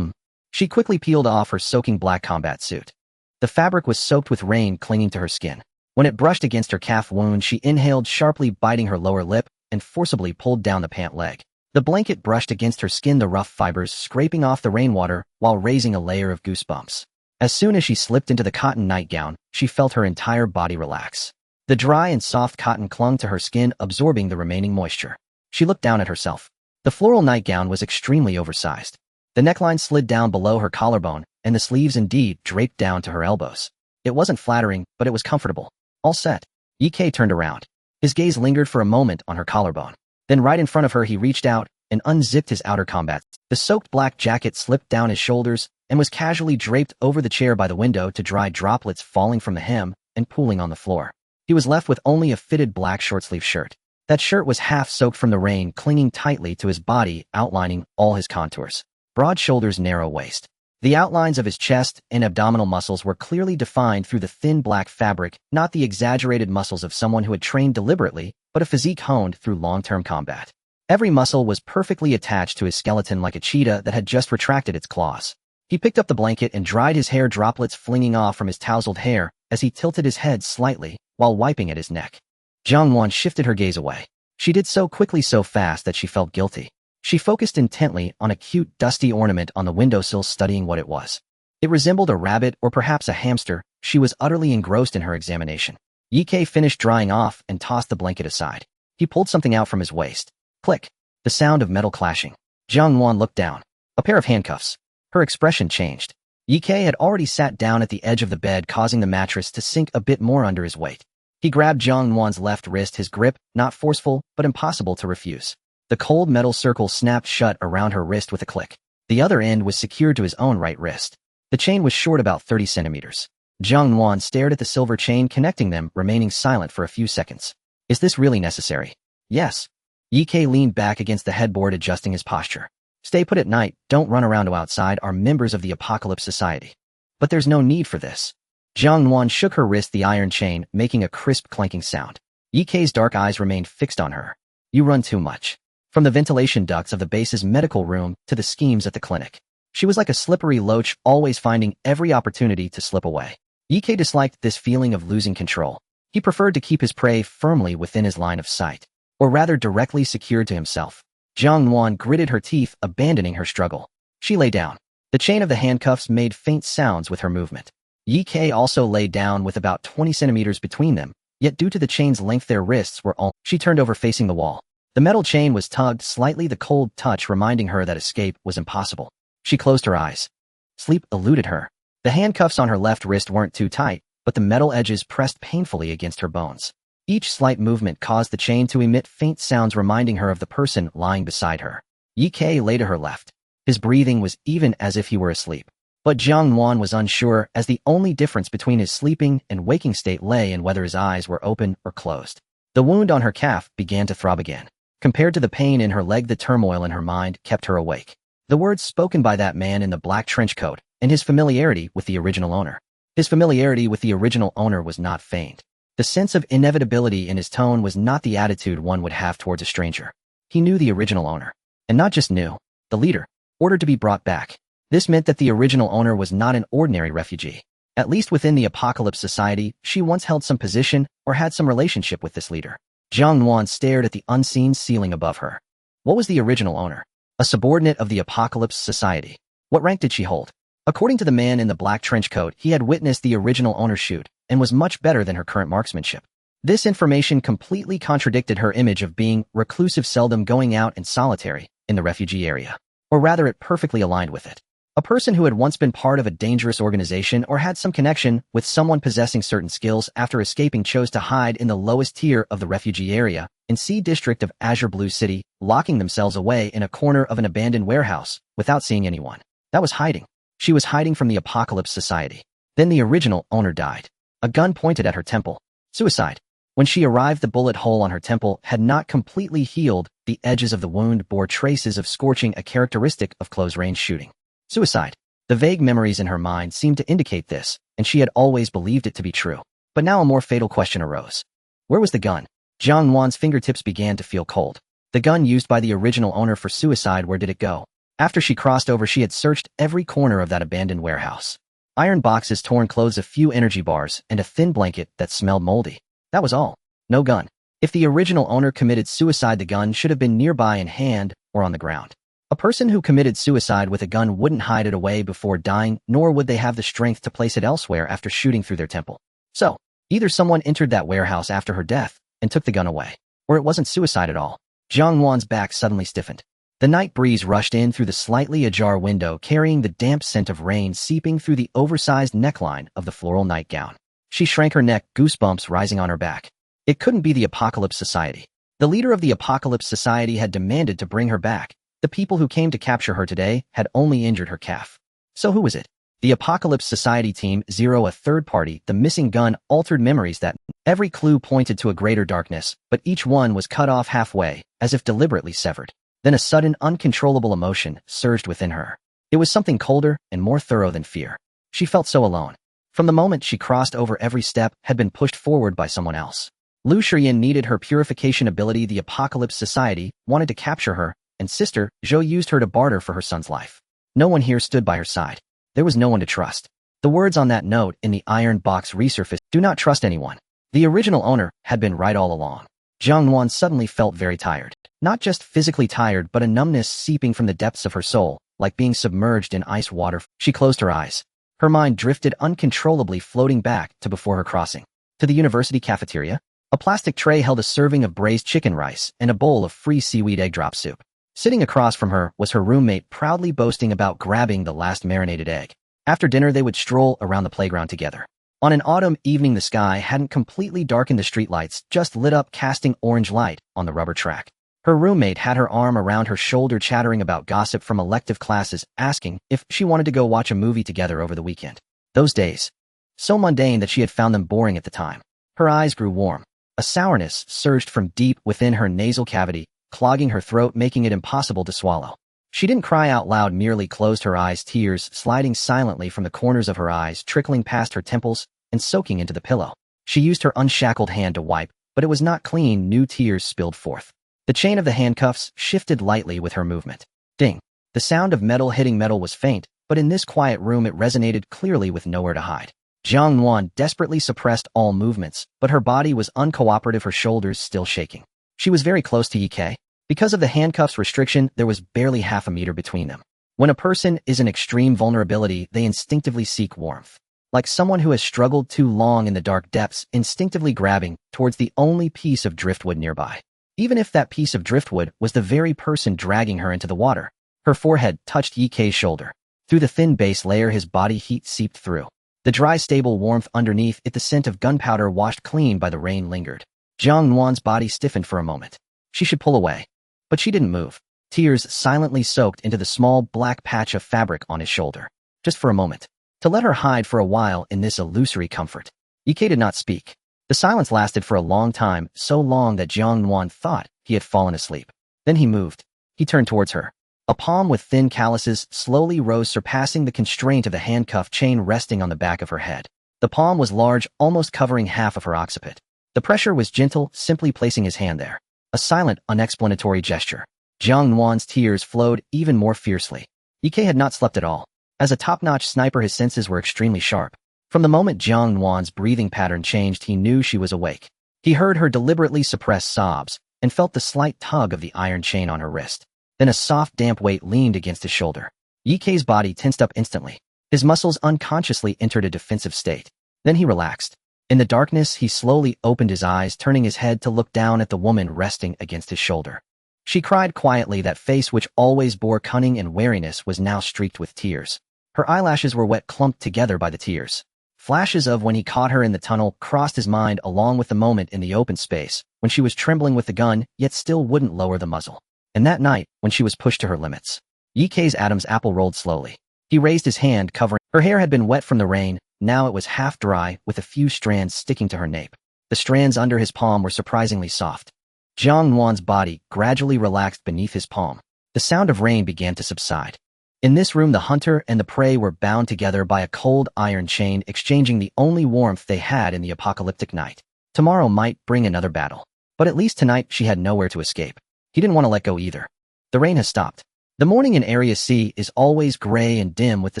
Speaker 1: She quickly peeled off her soaking black combat suit. The fabric was soaked with rain, clinging to her skin. When it brushed against her calf wound, she inhaled sharply, biting her lower lip, and forcibly pulled down the pant leg. The blanket brushed against her skin, the rough fibers scraping off the rainwater while raising a layer of goosebumps. As soon as she slipped into the cotton nightgown, she felt her entire body relax. The dry and soft cotton clung to her skin, absorbing the remaining moisture. She looked down at herself. The floral nightgown was extremely oversized. The neckline slid down below her collarbone, and the sleeves indeed draped down to her elbows. It wasn't flattering, but it was comfortable. All set. Ye turned around. His gaze lingered for a moment on her collarbone. Then right in front of her, he reached out and unzipped his outer combat. The soaked black jacket slipped down his shoulders and was casually draped over the chair by the window to dry droplets falling from the hem and pooling on the floor. He was left with only a fitted black short-sleeve shirt. That shirt was half soaked from the rain, clinging tightly to his body, outlining all his contours. Broad shoulders, narrow waist. The outlines of his chest and abdominal muscles were clearly defined through the thin black fabric, not the exaggerated muscles of someone who had trained deliberately, but a physique honed through long-term combat. Every muscle was perfectly attached to his skeleton like a cheetah that had just retracted its claws. He picked up the blanket and dried his hair, droplets flinging off from his tousled hair as he tilted his head slightly while wiping at his neck. Jiang Nuan shifted her gaze away. She did so quickly, so fast that she felt guilty. She focused intently on a cute, dusty ornament on the windowsill, studying what it was. It resembled a rabbit or perhaps a hamster. She was utterly engrossed in her examination. Ye Kei finished drying off and tossed the blanket aside. He pulled something out from his waist. Click. The sound of metal clashing. Jiang Nuan looked down. A pair of handcuffs. Her expression changed. Ye Kei had already sat down at the edge of the bed, causing the mattress to sink a bit more under his weight. He grabbed Jiang Nuan's left wrist, his grip, not forceful, but impossible to refuse. The cold metal circle snapped shut around her wrist with a click. The other end was secured to his own right wrist. The chain was short, about 30 centimeters. Jiang Nuan stared at the silver chain connecting them, remaining silent for a few seconds. Is this really necessary? Yes. Ye Kei leaned back against the headboard, adjusting his posture. Stay put at night, don't run around. Outside are members of the Apocalypse Society. But there's no need for this. Jiang Nuan shook her wrist, the iron chain making a crisp clanking sound. Ye Kei's dark eyes remained fixed on her. You run too much. From the ventilation ducts of the base's medical room to the schemes at the clinic. She was like a slippery loach, always finding every opportunity to slip away. Ye Kei disliked this feeling of losing control. He preferred to keep his prey firmly within his line of sight, or rather directly secured to himself. Jiang Nuan gritted her teeth, abandoning her struggle. She lay down. The chain of the handcuffs made faint sounds with her movement. Ye Kei also lay down with about 20 centimeters between them, yet due to the chain's length their wrists were all. She turned over facing the wall. The metal chain was tugged slightly, the cold touch reminding her that escape was impossible. She closed her eyes. Sleep eluded her. The handcuffs on her left wrist weren't too tight, but the metal edges pressed painfully against her bones. Each slight movement caused the chain to emit faint sounds, reminding her of the person lying beside her. Ye Kei lay to her left. His breathing was even, as if he were asleep. But Jiang Nuan was unsure, as the only difference between his sleeping and waking state lay in whether his eyes were open or closed. The wound on her calf began to throb again. Compared to the pain in her leg, the turmoil in her mind kept her awake. The words spoken by that man in the black trench coat, and his familiarity with the original owner. His familiarity with the original owner was not feigned. The sense of inevitability in his tone was not the attitude one would have towards a stranger. He knew the original owner. And not just knew, the leader, ordered to be brought back. This meant that the original owner was not an ordinary refugee. At least within the Apocalypse Society, she once held some position or had some relationship with this leader. Jiang Nuan stared at the unseen ceiling above her. What was the original owner? A subordinate of the Apocalypse Society. What rank did she hold? According to the man in the black trench coat, he had witnessed the original owner shoot, and was much better than her current marksmanship. This information completely contradicted her image of being reclusive, seldom going out, and solitary in the refugee area. Or rather, it perfectly aligned with it. A person who had once been part of a dangerous organization or had some connection with someone possessing certain skills after escaping chose to hide in the lowest tier of the refugee area in C district of Azure Blue City, locking themselves away in a corner of an abandoned warehouse without seeing anyone. That was hiding. She was hiding from the Apocalypse Society. Then the original owner died. A gun pointed at her temple. Suicide. When she arrived, the bullet hole on her temple had not completely healed. The edges of the wound bore traces of scorching, a characteristic of close-range shooting. Suicide. The vague memories in her mind seemed to indicate this, and she had always believed it to be true. But now a more fatal question arose. Where was the gun? Jiang Nuan's fingertips began to feel cold. The gun used by the original owner for suicide, where did it go? After she crossed over, she had searched every corner of that abandoned warehouse. Iron boxes, torn clothes, a few energy bars, and a thin blanket that smelled moldy. That was all. No gun. If the original owner committed suicide, the gun should have been nearby in hand or on the ground. A person who committed suicide with a gun wouldn't hide it away before dying, nor would they have the strength to place it elsewhere after shooting through their temple. So, either someone entered that warehouse after her death and took the gun away, or it wasn't suicide at all. Jiang Nuan's back suddenly stiffened. The night breeze rushed in through the slightly ajar window, carrying the damp scent of rain seeping through the oversized neckline of the floral nightgown. She shrank her neck, goosebumps rising on her back. It couldn't be the Apocalypse Society. The leader of the Apocalypse Society had demanded to bring her back. The people who came to capture her today had only injured her calf. So who was it? The Apocalypse Society Team 0, a third party. The missing gun altered memories that every clue pointed to a greater darkness, but each one was cut off halfway, as if deliberately severed. Then a sudden, uncontrollable emotion surged within her. It was something colder and more thorough than fear. She felt so alone. From the moment she crossed over, every step had been pushed forward by someone else. Lu Shiyan needed her purification ability. The Apocalypse Society wanted to capture her, and Sister Zhou used her to barter for her son's life. No one here stood by her side. There was no one to trust. The words on that note in the iron box resurfaced, "Do not trust anyone." The original owner had been right all along. Jiang Nuan suddenly felt very tired. Not just physically tired, but a numbness seeping from the depths of her soul, like being submerged in ice water. She closed her eyes. Her mind drifted uncontrollably, floating back to before her crossing. To the university cafeteria, a plastic tray held a serving of braised chicken rice and a bowl of free seaweed egg drop soup. Sitting across from her was her roommate, proudly boasting about grabbing the last marinated egg. After dinner, they would stroll around the playground together. On an autumn evening, the sky hadn't completely darkened, the streetlights just lit up, casting orange light on the rubber track. Her roommate had her arm around her shoulder, chattering about gossip from elective classes, asking if she wanted to go watch a movie together over the weekend. Those days, so mundane that she had found them boring at the time. Her eyes grew warm. A sourness surged from deep within her nasal cavity, clogging her throat, making it impossible to swallow. She didn't cry out loud, merely closed her eyes, tears sliding silently from the corners of her eyes, trickling past her temples and soaking into the pillow. She used her unshackled hand to wipe, but it was not clean. New tears spilled forth. The chain of the handcuffs shifted lightly with her movement. Ding! The sound of metal hitting metal was faint, but in this quiet room it resonated clearly with nowhere to hide. Jiang Nuan desperately suppressed all movements, but her body was uncooperative, her shoulders still shaking. She was very close to Ye. Because of the handcuffs restriction, there was barely half a meter between them. When a person is in extreme vulnerability, they instinctively seek warmth. Like someone who has struggled too long in the dark depths, instinctively grabbing towards the only piece of driftwood nearby. Even if that piece of driftwood was the very person dragging her into the water. Her forehead touched Ye's shoulder. Through the thin base layer, his body heat seeped through. The dry, stable warmth underneath it, the scent of gunpowder washed clean by the rain, lingered. Jiang Nuan's body stiffened for a moment. She should pull away. But she didn't move. Tears silently soaked into the small black patch of fabric on his shoulder. Just for a moment. To let her hide for a while in this illusory comfort. Ye did not speak. The silence lasted for a long time, so long that Jiang Nuan thought he had fallen asleep. Then he moved. He turned towards her. A palm with thin calluses slowly rose, surpassing the constraint of the handcuff chain resting on the back of her head. The palm was large, almost covering half of her occiput. The pressure was gentle, simply placing his hand there. A silent, unexplanatory gesture. Jiang Nuan's tears flowed even more fiercely. Ye had not slept at all. As a top-notch sniper, his senses were extremely sharp. From the moment Jiang Nuan's breathing pattern changed, he knew she was awake. He heard her deliberately suppress sobs and felt the slight tug of the iron chain on her wrist. Then a soft, damp weight leaned against his shoulder. Ye's body tensed up instantly. His muscles unconsciously entered a defensive state. Then he relaxed. In the darkness, he slowly opened his eyes, turning his head to look down at the woman resting against his shoulder. She cried quietly. That face, which always bore cunning and wariness, was now streaked with tears. Her eyelashes were wet, clumped together by the tears. Flashes of when he caught her in the tunnel crossed his mind, along with the moment in the open space, when she was trembling with the gun, yet still wouldn't lower the muzzle. And that night, when she was pushed to her limits. Ye's Adam's apple rolled slowly. He raised his hand, covering. Her hair had been wet from the rain. Now it was half dry, with a few strands sticking to her nape. The strands under his palm were surprisingly soft. Jiang Nuan's body gradually relaxed beneath his palm. The sound of rain began to subside. In this room, the hunter and the prey were bound together by a cold iron chain, exchanging the only warmth they had in the apocalyptic night. Tomorrow might bring another battle. But at least tonight she had nowhere to escape. He didn't want to let go either. The rain has stopped. The morning in Area C is always gray and dim, with the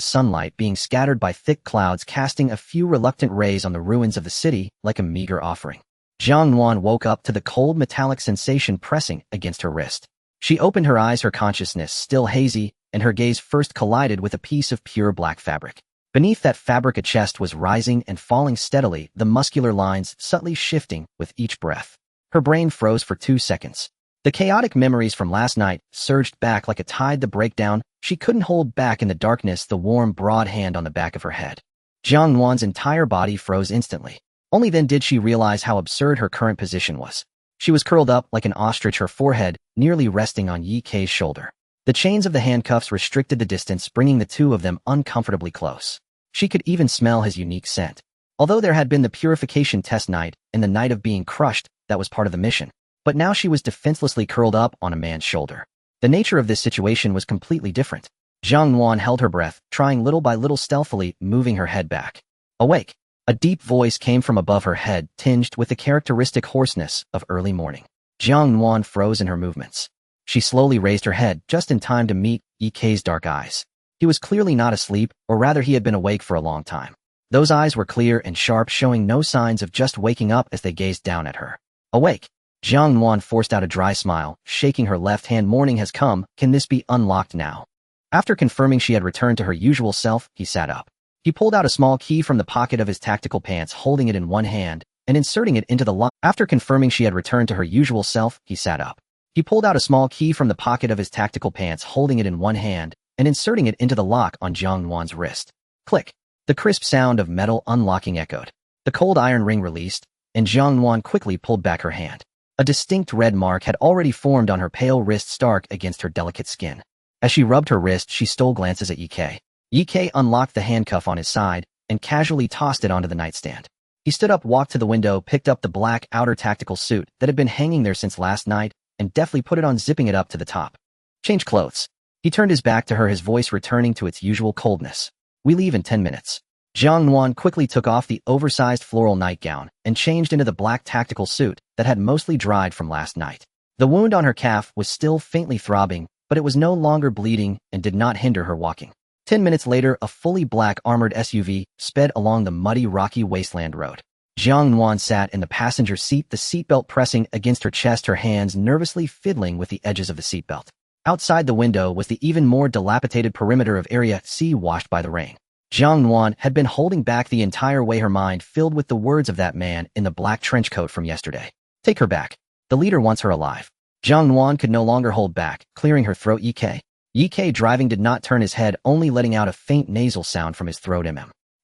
Speaker 1: sunlight being scattered by thick clouds, casting a few reluctant rays on the ruins of the city like a meager offering. Jiang Nuan woke up to the cold metallic sensation pressing against her wrist. She opened her eyes, her consciousness still hazy, and her gaze first collided with a piece of pure black fabric. Beneath that fabric, a chest was rising and falling steadily, the muscular lines subtly shifting with each breath. Her brain froze for 2 seconds. The chaotic memories from last night surged back like a tide. The breakdown she couldn't hold back in the darkness, the warm, broad hand on the back of her head. Jiang Nuan's entire body froze instantly. Only then did she realize how absurd her current position was. She was curled up like an ostrich, her forehead nearly resting on Ye's shoulder. The chains of the handcuffs restricted the distance, bringing the two of them uncomfortably close. She could even smell his unique scent. Although there had been the purification test night and the night of being crushed, that was part of the mission. But now she was defenselessly curled up on a man's shoulder. The nature of this situation was completely different. Jiang Nuan held her breath, trying little by little stealthily, moving her head back. Awake! A deep voice came from above her head, tinged with the characteristic hoarseness of early morning. Jiang Nuan froze in her movements. She slowly raised her head, just in time to meet Yike's dark eyes. He was clearly not asleep, or rather he had been awake for a long time. Those eyes were clear and sharp, showing no signs of just waking up as they gazed down at her. Awake! Jiang Nuan forced out a dry smile, shaking her left hand. Morning has come, can this be unlocked now? After confirming she had returned to her usual self, he sat up. He pulled out a small key from the pocket of his tactical pants, holding it in one hand, and inserting it into the lock. After confirming she had returned to her usual self, he sat up. He pulled out a small key from the pocket of his tactical pants, holding it in one hand, and inserting it into the lock on Jiang Nuan's wrist. Click! The crisp sound of metal unlocking echoed. The cold iron ring released, and Jiang Nuan quickly pulled back her hand. A distinct red mark had already formed on her pale wrist, stark against her delicate skin. As she rubbed her wrist, she stole glances at Yike. Yike unlocked the handcuff on his side and casually tossed it onto the nightstand. He stood up, walked to the window, picked up the black outer tactical suit that had been hanging there since last night, and deftly put it on, zipping it up to the top. Change clothes. He turned his back to her, his voice returning to its usual coldness. We leave in 10 minutes. Jiang Nuan quickly took off the oversized floral nightgown and changed into the black tactical suit that had mostly dried from last night. The wound on her calf was still faintly throbbing, but it was no longer bleeding and did not hinder her walking. 10 minutes later, a fully black armored SUV sped along the muddy, rocky wasteland road. Jiang Nuan sat in the passenger seat, the seatbelt pressing against her chest, her hands nervously fiddling with the edges of the seatbelt. Outside the window was the even more dilapidated perimeter of Area C, washed by the rain. Jiang Nuan had been holding back the entire way, her mind filled with the words of that man in the black trench coat from yesterday. Take her back. The leader wants her alive. Jiang Nuan could no longer hold back, clearing her throat. Yike driving did not turn his head, only letting out a faint nasal sound from his throat.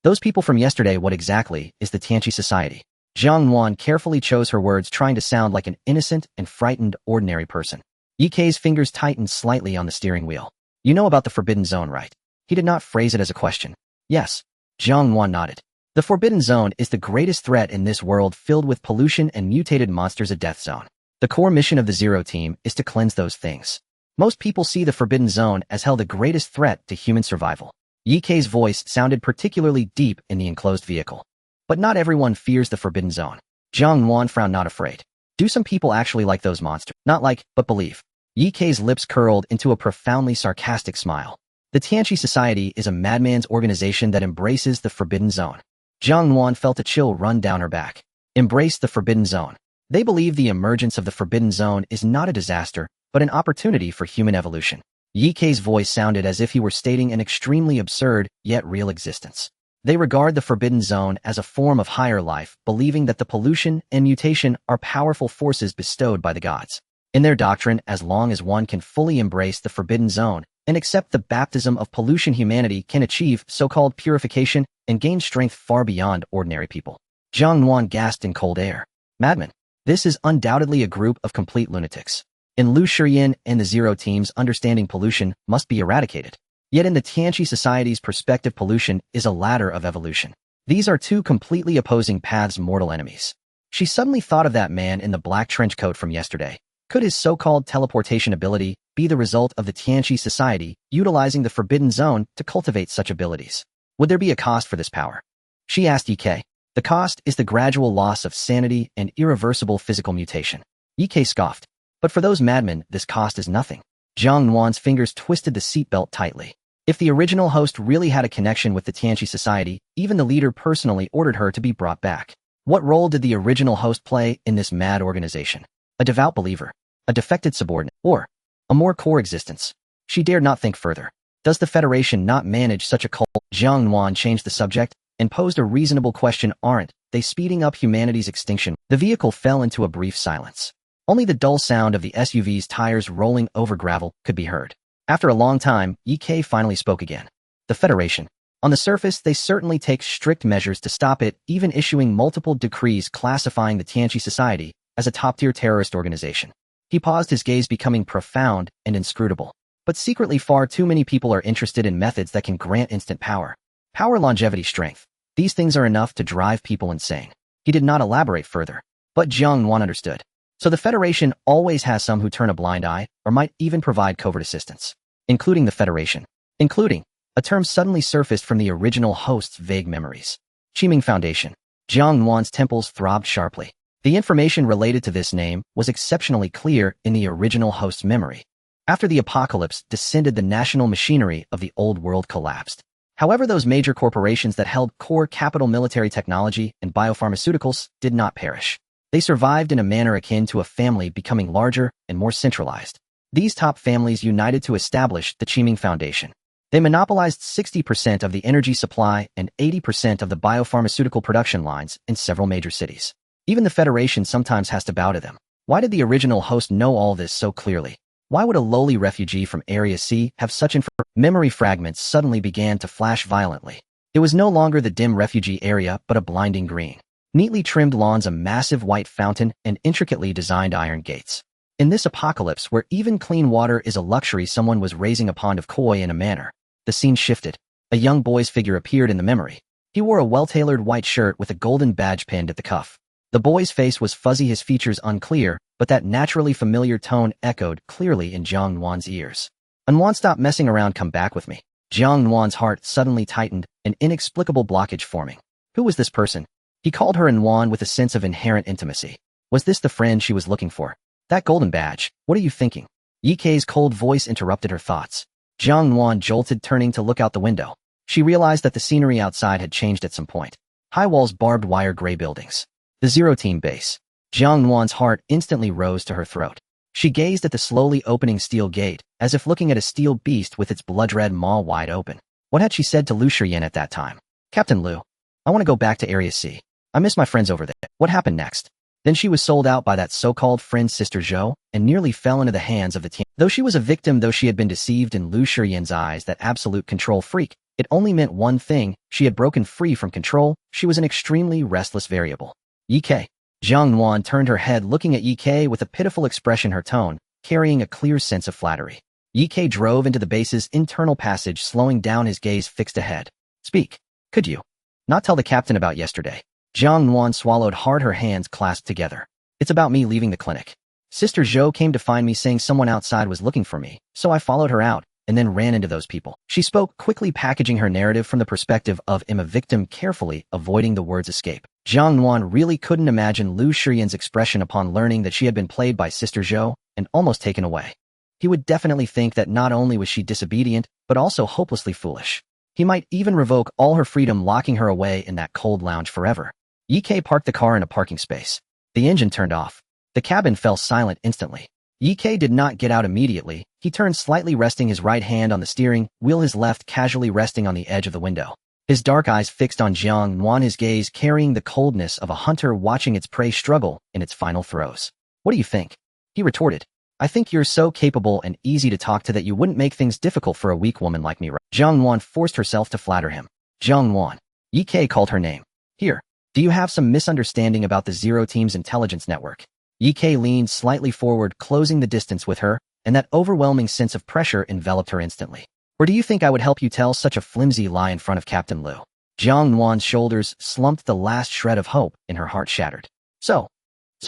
Speaker 1: Those people from yesterday, what exactly is the Tianqi Society? Jiang Nuan carefully chose her words, trying to sound like an innocent and frightened ordinary person. Yike's fingers tightened slightly on the steering wheel. You know about the Forbidden Zone, right? He did not phrase it as a question. Yes. Jiang Nuan nodded. The Forbidden Zone is the greatest threat in this world, filled with pollution and mutated monsters, a death zone. The core mission of the Zero Team is to cleanse those things. Most people see the Forbidden Zone as hell the greatest threat to human survival. Yike's voice sounded particularly deep in the enclosed vehicle. But not everyone fears the Forbidden Zone. Jiang Nuan frowned. Not afraid. Do some people actually like those monsters? Not like, but believe. Yike's lips curled into a profoundly sarcastic smile. The Tianqi Society is a madman's organization that embraces the Forbidden Zone. Jiang Nuan felt a chill run down her back. Embrace the Forbidden Zone. They believe the emergence of the Forbidden Zone is not a disaster, but an opportunity for human evolution. Yike's voice sounded as if he were stating an extremely absurd, yet real existence. They regard the Forbidden Zone as a form of higher life, believing that the pollution and mutation are powerful forces bestowed by the gods. In their doctrine, as long as one can fully embrace the Forbidden Zone and accept the baptism of pollution, humanity can achieve so-called purification and gain strength far beyond ordinary people. Jiang Nuan gasped in cold air. Madman. This is undoubtedly a group of complete lunatics. In Lu Shiyan and the Zero Team's understanding, pollution must be eradicated. Yet in the Tianqi Society's perspective, pollution is a ladder of evolution. These are two completely opposing paths, mortal enemies. She suddenly thought of that man in the black trench coat from yesterday. Could his so-called teleportation ability be the result of the Tianqi Society utilizing the Forbidden Zone to cultivate such abilities? Would there be a cost for this power? She asked Yike. The cost is the gradual loss of sanity and irreversible physical mutation. Yike scoffed. But for those madmen, this cost is nothing. Jiang Nuan's fingers twisted the seatbelt tightly. If the original host really had a connection with the Tianqi Society, even the leader personally ordered her to be brought back. What role did the original host play in this mad organization? A devout believer? A defected subordinate? Or a more core existence? She dared not think further. Does the Federation not manage such a cult? Jiang Nuan changed the subject and posed a reasonable question. Aren't they speeding up humanity's extinction? The vehicle fell into a brief silence. Only the dull sound of the SUV's tires rolling over gravel could be heard. After a long time, Yike finally spoke again. The Federation. On the surface, they certainly take strict measures to stop it, even issuing multiple decrees classifying the Tianqi Society as a top-tier terrorist organization. He paused, his gaze becoming profound and inscrutable. But secretly, far too many people are interested in methods that can grant instant power. Power, longevity, strength. These things are enough to drive people insane. He did not elaborate further. But Jiang Nuan understood. So the Federation always has some who turn a blind eye, or might even provide covert assistance. Including the Federation. including a term suddenly surfaced from the original host's vague memories. Qiming Foundation. Jiang Nuan's temples throbbed sharply. The information related to this name was exceptionally clear in the original host's memory. After the apocalypse descended, the national machinery of the old world collapsed. However, those major corporations that held core capital military technology and biopharmaceuticals did not perish. They survived in a manner akin to a family becoming larger and more centralized. These top families united to establish the Qiming Foundation. They monopolized 60% of the energy supply and 80% of the biopharmaceutical production lines in several major cities. Even the Federation sometimes has to bow to them. Why did the original host know all this so clearly? Why would a lowly refugee from Area C have such information? Memory fragments suddenly began to flash violently. It was no longer the dim refugee area, but a blinding green. Neatly trimmed lawns, a massive white fountain, and intricately designed iron gates. In this apocalypse, where even clean water is a luxury, someone was raising a pond of koi in a manner. The scene shifted. A young boy's figure appeared in the memory. He wore a well-tailored white shirt with a golden badge pinned at the cuff. The boy's face was fuzzy, his features unclear, but that naturally familiar tone echoed clearly in Jiang Nuan's ears. "Nuan, stop messing around, come back with me." Jiang Nuan's heart suddenly tightened, an inexplicable blockage forming. Who was this person? He called her Nuan with a sense of inherent intimacy. Was this the friend she was looking for? That golden badge, what are you thinking? Yi Kei's cold voice interrupted her thoughts. Jiang Nuan jolted, turning to look out the window. She realized that the scenery outside had changed at some point. High walls, barbed wire, gray buildings. The Zero Team base. Jiang Nuan's heart instantly rose to her throat. She gazed at the slowly opening steel gate, as if looking at a steel beast with its blood-red maw wide open. What had she said to Lu Shiyan at that time? "Captain Lu, I want to go back to Area C. I miss my friends over there." What happened next? Then she was sold out by that so-called friend Sister Zhou, and nearly fell into the hands of the team. Though she was a victim, though she had been deceived in Lu Shiyan's eyes, that absolute control freak, it only meant one thing: she had broken free from control. She was an extremely restless variable. Yi Kei. Jiang Nuan turned her head, looking at Yi Kei with a pitiful expression, her tone carrying a clear sense of flattery. Yi Kei drove into the base's internal passage, slowing down, his gaze fixed ahead. "Speak. Could you not tell the captain about yesterday?" Jiang Nuan swallowed hard, her hands clasped together. "It's about me leaving the clinic. Sister Zhou came to find me, saying someone outside was looking for me, so I followed her out, and then ran into those people." She spoke quickly, packaging her narrative from the perspective of a victim, carefully avoiding the words escape. Jiang Nuan really couldn't imagine Lu Shiyan's expression upon learning that she had been played by Sister Zhou and almost taken away. He would definitely think that not only was she disobedient, but also hopelessly foolish. He might even revoke all her freedom, locking her away in that cold lounge forever. Yi Kei parked the car in a parking space. The engine turned off. The cabin fell silent instantly. Yi Kei did not get out immediately. He turned slightly, resting his right hand on the steering wheel, his left casually resting on the edge of the window. His dark eyes fixed on Jiang Nuan, his gaze carrying the coldness of a hunter watching its prey struggle in its final throes. "What do you think?" he retorted. "I think you're so capable and easy to talk to that you wouldn't make things difficult for a weak woman like me, right?" Jiang Nuan forced herself to flatter him. "Jiang Nuan." Yi Kei called her name. "Here. Do you have some misunderstanding about the Zero Team's intelligence network?" Yi Kei leaned slightly forward, closing the distance with her, and that overwhelming sense of pressure enveloped her instantly. "Or do you think I would help you tell such a flimsy lie in front of Captain Lu?" Jiang Nuan's shoulders slumped, the last shred of hope in her heart shattered. So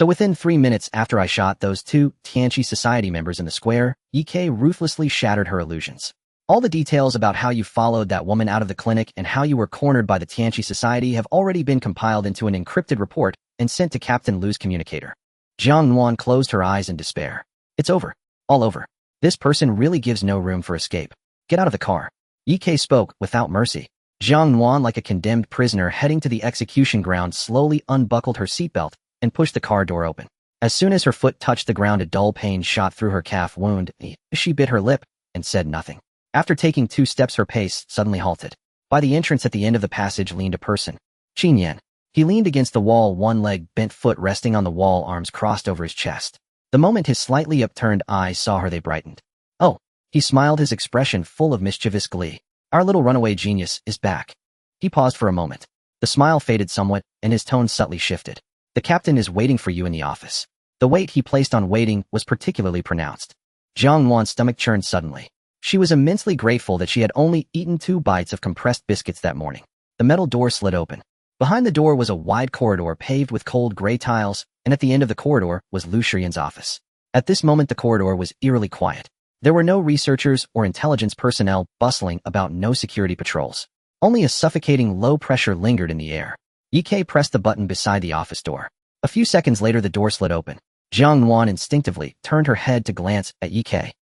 Speaker 1: within 3 minutes after I shot those 2 Tianqi Society members in the square, Yi Kei ruthlessly shattered her illusions. "All the details about how you followed that woman out of the clinic and how you were cornered by the Tianqi Society have already been compiled into an encrypted report and sent to Captain Lu's communicator." Jiang Nuan closed her eyes in despair. "It's over. All over. This person really gives no room for escape. Get out of the car." Yi Kei spoke without mercy. Jiang Nuan, like a condemned prisoner heading to the execution ground, slowly unbuckled her seatbelt and pushed the car door open. As soon as her foot touched the ground, a dull pain shot through her calf wound. She bit her lip and said nothing. After taking 2 steps, her pace suddenly halted. By the entrance at the end of the passage leaned a person. Qin Yan. He leaned against the wall, one leg bent, foot resting on the wall, arms crossed over his chest. The moment his slightly upturned eyes saw her, they brightened. "Oh." He smiled, his expression full of mischievous glee. "Our little runaway genius is back." He paused for a moment. The smile faded somewhat, and his tone subtly shifted. "The captain is waiting for you in the office." The weight he placed on waiting was particularly pronounced. Jiang Nuan's stomach churned suddenly. She was immensely grateful that she had only eaten 2 bites of compressed biscuits that morning. The metal door slid open. Behind the door was a wide corridor paved with cold gray tiles, and at the end of the corridor was Lu Shiyan's office. At this moment the corridor was eerily quiet. There were no researchers or intelligence personnel bustling about, no security patrols. Only a suffocating low pressure lingered in the air. Ye pressed the button beside the office door. A few seconds later the door slid open. Jiang Nuan instinctively turned her head to glance at Ye.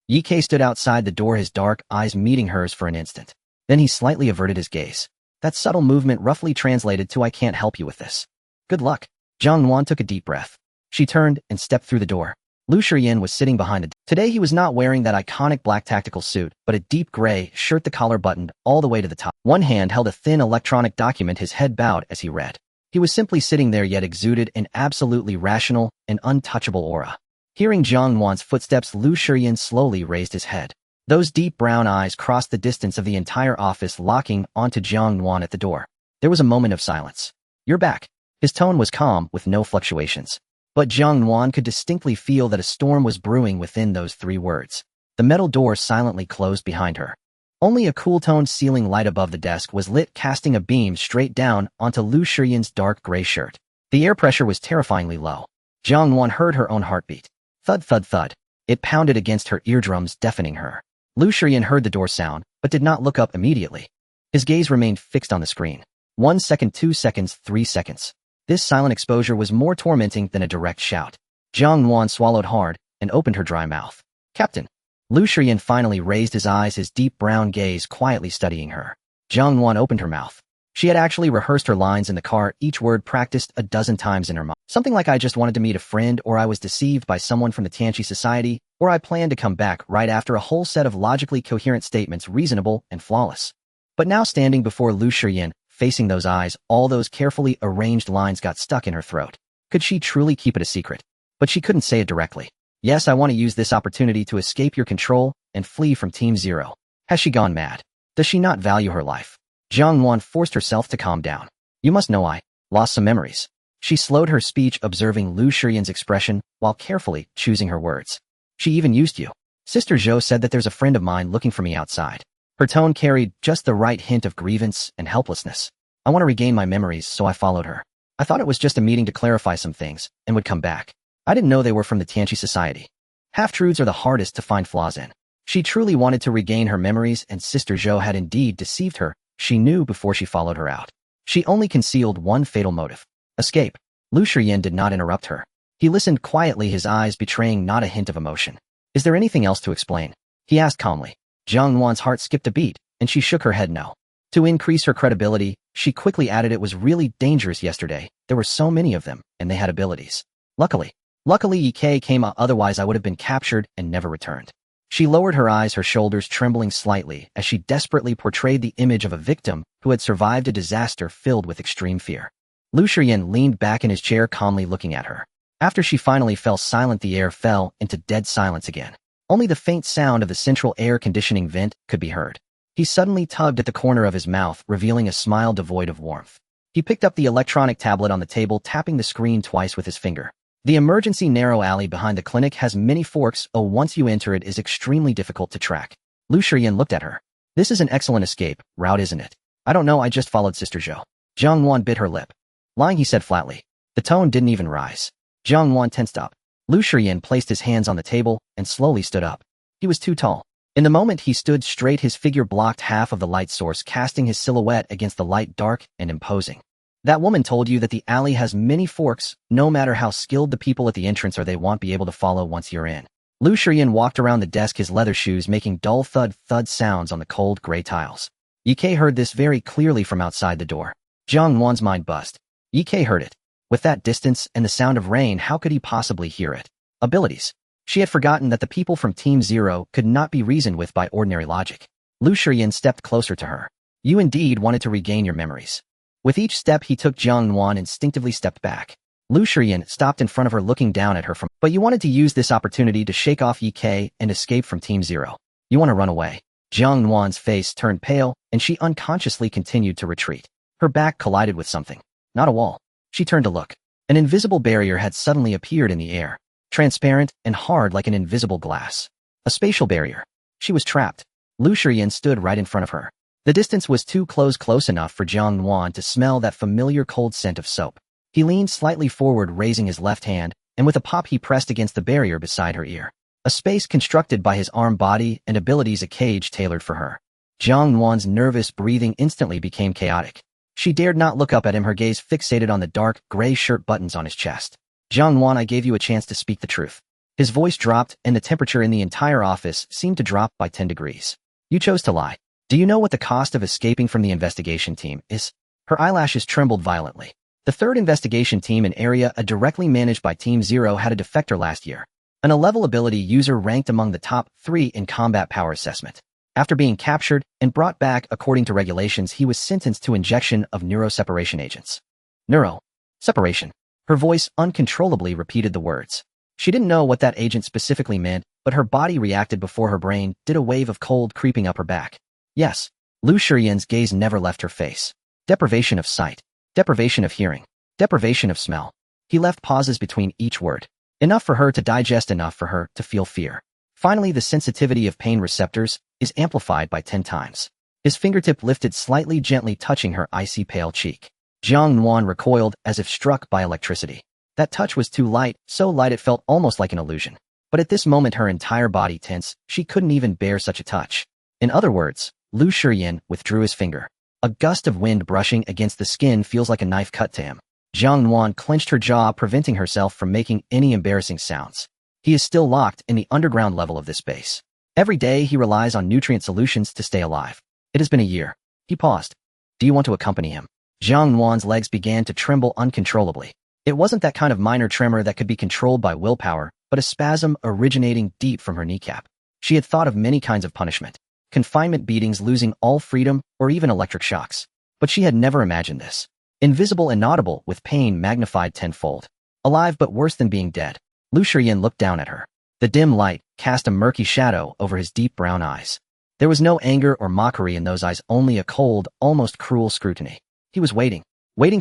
Speaker 1: Ye stood outside the door, his dark eyes meeting hers for an instant. Then he slightly averted his gaze. That subtle movement roughly translated to, "I can't help you with this." "Good luck." Jiang Nuan took a deep breath. She turned and stepped through the door. Lu Shiyan was sitting behind it. Today he was not wearing that iconic black tactical suit, but a deep gray shirt, the collar buttoned all the way to the top. One hand held a thin electronic document, his head bowed as he read. He was simply sitting there, yet exuded an absolutely rational and untouchable aura. Hearing Jiang Nuan's footsteps, Lu Shiyan slowly raised his head. Those deep brown eyes crossed the distance of the entire office, locking onto Jiang Nuan at the door. There was a moment of silence. "You're back." His tone was calm, with no fluctuations. But Jiang Nuan could distinctly feel that a storm was brewing within those 3 words. The metal door silently closed behind her. Only a cool-toned ceiling light above the desk was lit, casting a beam straight down onto Lu Shiyan's dark gray shirt. The air pressure was terrifyingly low. Jiang Nuan heard her own heartbeat. Thud, thud, thud. It pounded against her eardrums, deafening her. Lu Shiyan heard the door sound, but did not look up immediately. His gaze remained fixed on the screen. 1 second, 2 seconds, 3 seconds. This silent exposure was more tormenting than a direct shout. Jiang Nuan swallowed hard and opened her dry mouth. "Captain." Lu Shiyan finally raised his eyes, his deep brown gaze quietly studying her. Jiang Nuan opened her mouth. She had actually rehearsed her lines in the car, each word practiced a dozen times in her mind. Something like, "I just wanted to meet a friend," or "I was deceived by someone from the Tianqi Society," or "I planned to come back right after," a whole set of logically coherent statements, reasonable and flawless. But now, standing before Lu Shiyan, facing those eyes, all those carefully arranged lines got stuck in her throat. Could she truly keep it a secret? But she couldn't say it directly. "Yes, I want to use this opportunity to escape your control and flee from Team Zero." Has she gone mad? Does she not value her life? Jiang Nuan forced herself to calm down. "You must know I lost some memories." She slowed her speech, observing Lu Shiyan's expression while carefully choosing her words. "She even used you. Sister Zhou said that there's a friend of mine looking for me outside." Her tone carried just the right hint of grievance and helplessness. "I want to regain my memories, so I followed her. I thought it was just a meeting to clarify some things, and would come back. I didn't know they were from the Tianqi Society." Half-truths are the hardest to find flaws in. She truly wanted to regain her memories, and Sister Zhou had indeed deceived her. She knew before she followed her out. She only concealed one fatal motive: escape. Lu Shiyan did not interrupt her. He listened quietly, his eyes betraying not a hint of emotion. "Is there anything else to explain?" he asked calmly. Jiang Nuan's heart skipped a beat, and she shook her head no. To increase her credibility, she quickly added, "It was really dangerous yesterday. There were so many of them, and they had abilities. Luckily Ye came out, otherwise I would have been captured and never returned." She lowered her eyes, her shoulders trembling slightly as she desperately portrayed the image of a victim who had survived a disaster filled with extreme fear. Lu Shiyan leaned back in his chair, calmly looking at her. After she finally fell silent, the air fell into dead silence again. Only the faint sound of the central air conditioning vent could be heard. He suddenly tugged at the corner of his mouth, revealing a smile devoid of warmth. He picked up the electronic tablet on the table, tapping the screen twice with his finger. "The emergency narrow alley behind the clinic has many forks. Once you enter it is extremely difficult to track." Lu Shiyan looked at her. "This is an excellent escape route, isn't it?" "I don't know, I just followed Sister Zhou." Jiang Nuan bit her lip. "Lying," he said flatly. The tone didn't even rise. Jiang Nuan tensed up. Lu Shiyan placed his hands on the table and slowly stood up. He was too tall. In the moment he stood straight, his figure blocked half of the light source, casting his silhouette against the light, dark and imposing. "That woman told you that the alley has many forks. No matter how skilled the people at the entrance are, they won't be able to follow once you're in." Lu Shiyan walked around the desk, his leather shoes making dull thud-thud sounds on the cold gray tiles. Ye heard this very clearly from outside the door. Jiang Nuan's mind buzzed. Ye heard it. With that distance and the sound of rain, how could he possibly hear it? Abilities. She had forgotten that the people from Team Zero could not be reasoned with by ordinary logic. Lu Shiyan stepped closer to her. "You indeed wanted to regain your memories." With each step he took, Jiang Nuan instinctively stepped back. Lu Shiyan stopped in front of her, looking down at her from, "But you wanted to use this opportunity to shake off Ye and escape from Team Zero. You want to run away." Jiang Nuan's face turned pale, and she unconsciously continued to retreat. Her back collided with something. Not a wall. She turned to look. An invisible barrier had suddenly appeared in the air, transparent and hard like an invisible glass. A spatial barrier. She was trapped. Lu Shiyan stood right in front of her. The distance was too close enough for Jiang Nuan to smell that familiar cold scent of soap. He leaned slightly forward, raising his left hand, and with a pop he pressed against the barrier beside her ear. A space constructed by his armed body and abilities, a cage tailored for her. Jiang Nuan's nervous breathing instantly became chaotic. She dared not look up at him, her gaze fixated on the dark, gray shirt buttons on his chest. Jiang Nuan, I gave you a chance to speak the truth. His voice dropped, and the temperature in the entire office seemed to drop by 10 degrees. You chose to lie. Do you know what the cost of escaping from the investigation team is? Her eyelashes trembled violently. The third investigation team in Area A, directly managed by Team Zero, had a defector last year. An A-level ability user ranked among the top 3 in combat power assessment. After being captured and brought back according to regulations, he was sentenced to injection of neuroseparation agents. Neuro-separation. Her voice uncontrollably repeated the words. She didn't know what that agent specifically meant, but her body reacted before her brain did, a wave of cold creeping up her back. Yes. Lu Shiyan's gaze never left her face. Deprivation of sight. Deprivation of hearing. Deprivation of smell. He left pauses between each word. Enough for her to digest, enough for her to feel fear. Finally, the sensitivity of pain receptors is amplified by 10 times. His fingertip lifted slightly, gently touching her icy pale cheek. Jiang Nuan recoiled as if struck by electricity. That touch was too light, so light it felt almost like an illusion. But at this moment her entire body tensed, she couldn't even bear such a touch. In other words, Lu Shiyan withdrew his finger. A gust of wind brushing against the skin feels like a knife cut to him. Jiang Nuan clenched her jaw, preventing herself from making any embarrassing sounds. He is still locked in the underground level of this base. Every day he relies on nutrient solutions to stay alive. It has been a year. He paused. Do you want to accompany him? Jiang Nuan's legs began to tremble uncontrollably. It wasn't that kind of minor tremor that could be controlled by willpower, but a spasm originating deep from her kneecap. She had thought of many kinds of punishment. Confinement, beatings, losing all freedom, or even electric shocks. But she had never imagined this. Invisible and audible, with pain magnified tenfold. Alive but worse than being dead. Lu Shiyan looked down at her. The dim light cast a murky shadow over his deep brown eyes. There was no anger or mockery in those eyes, only a cold, almost cruel scrutiny. He was waiting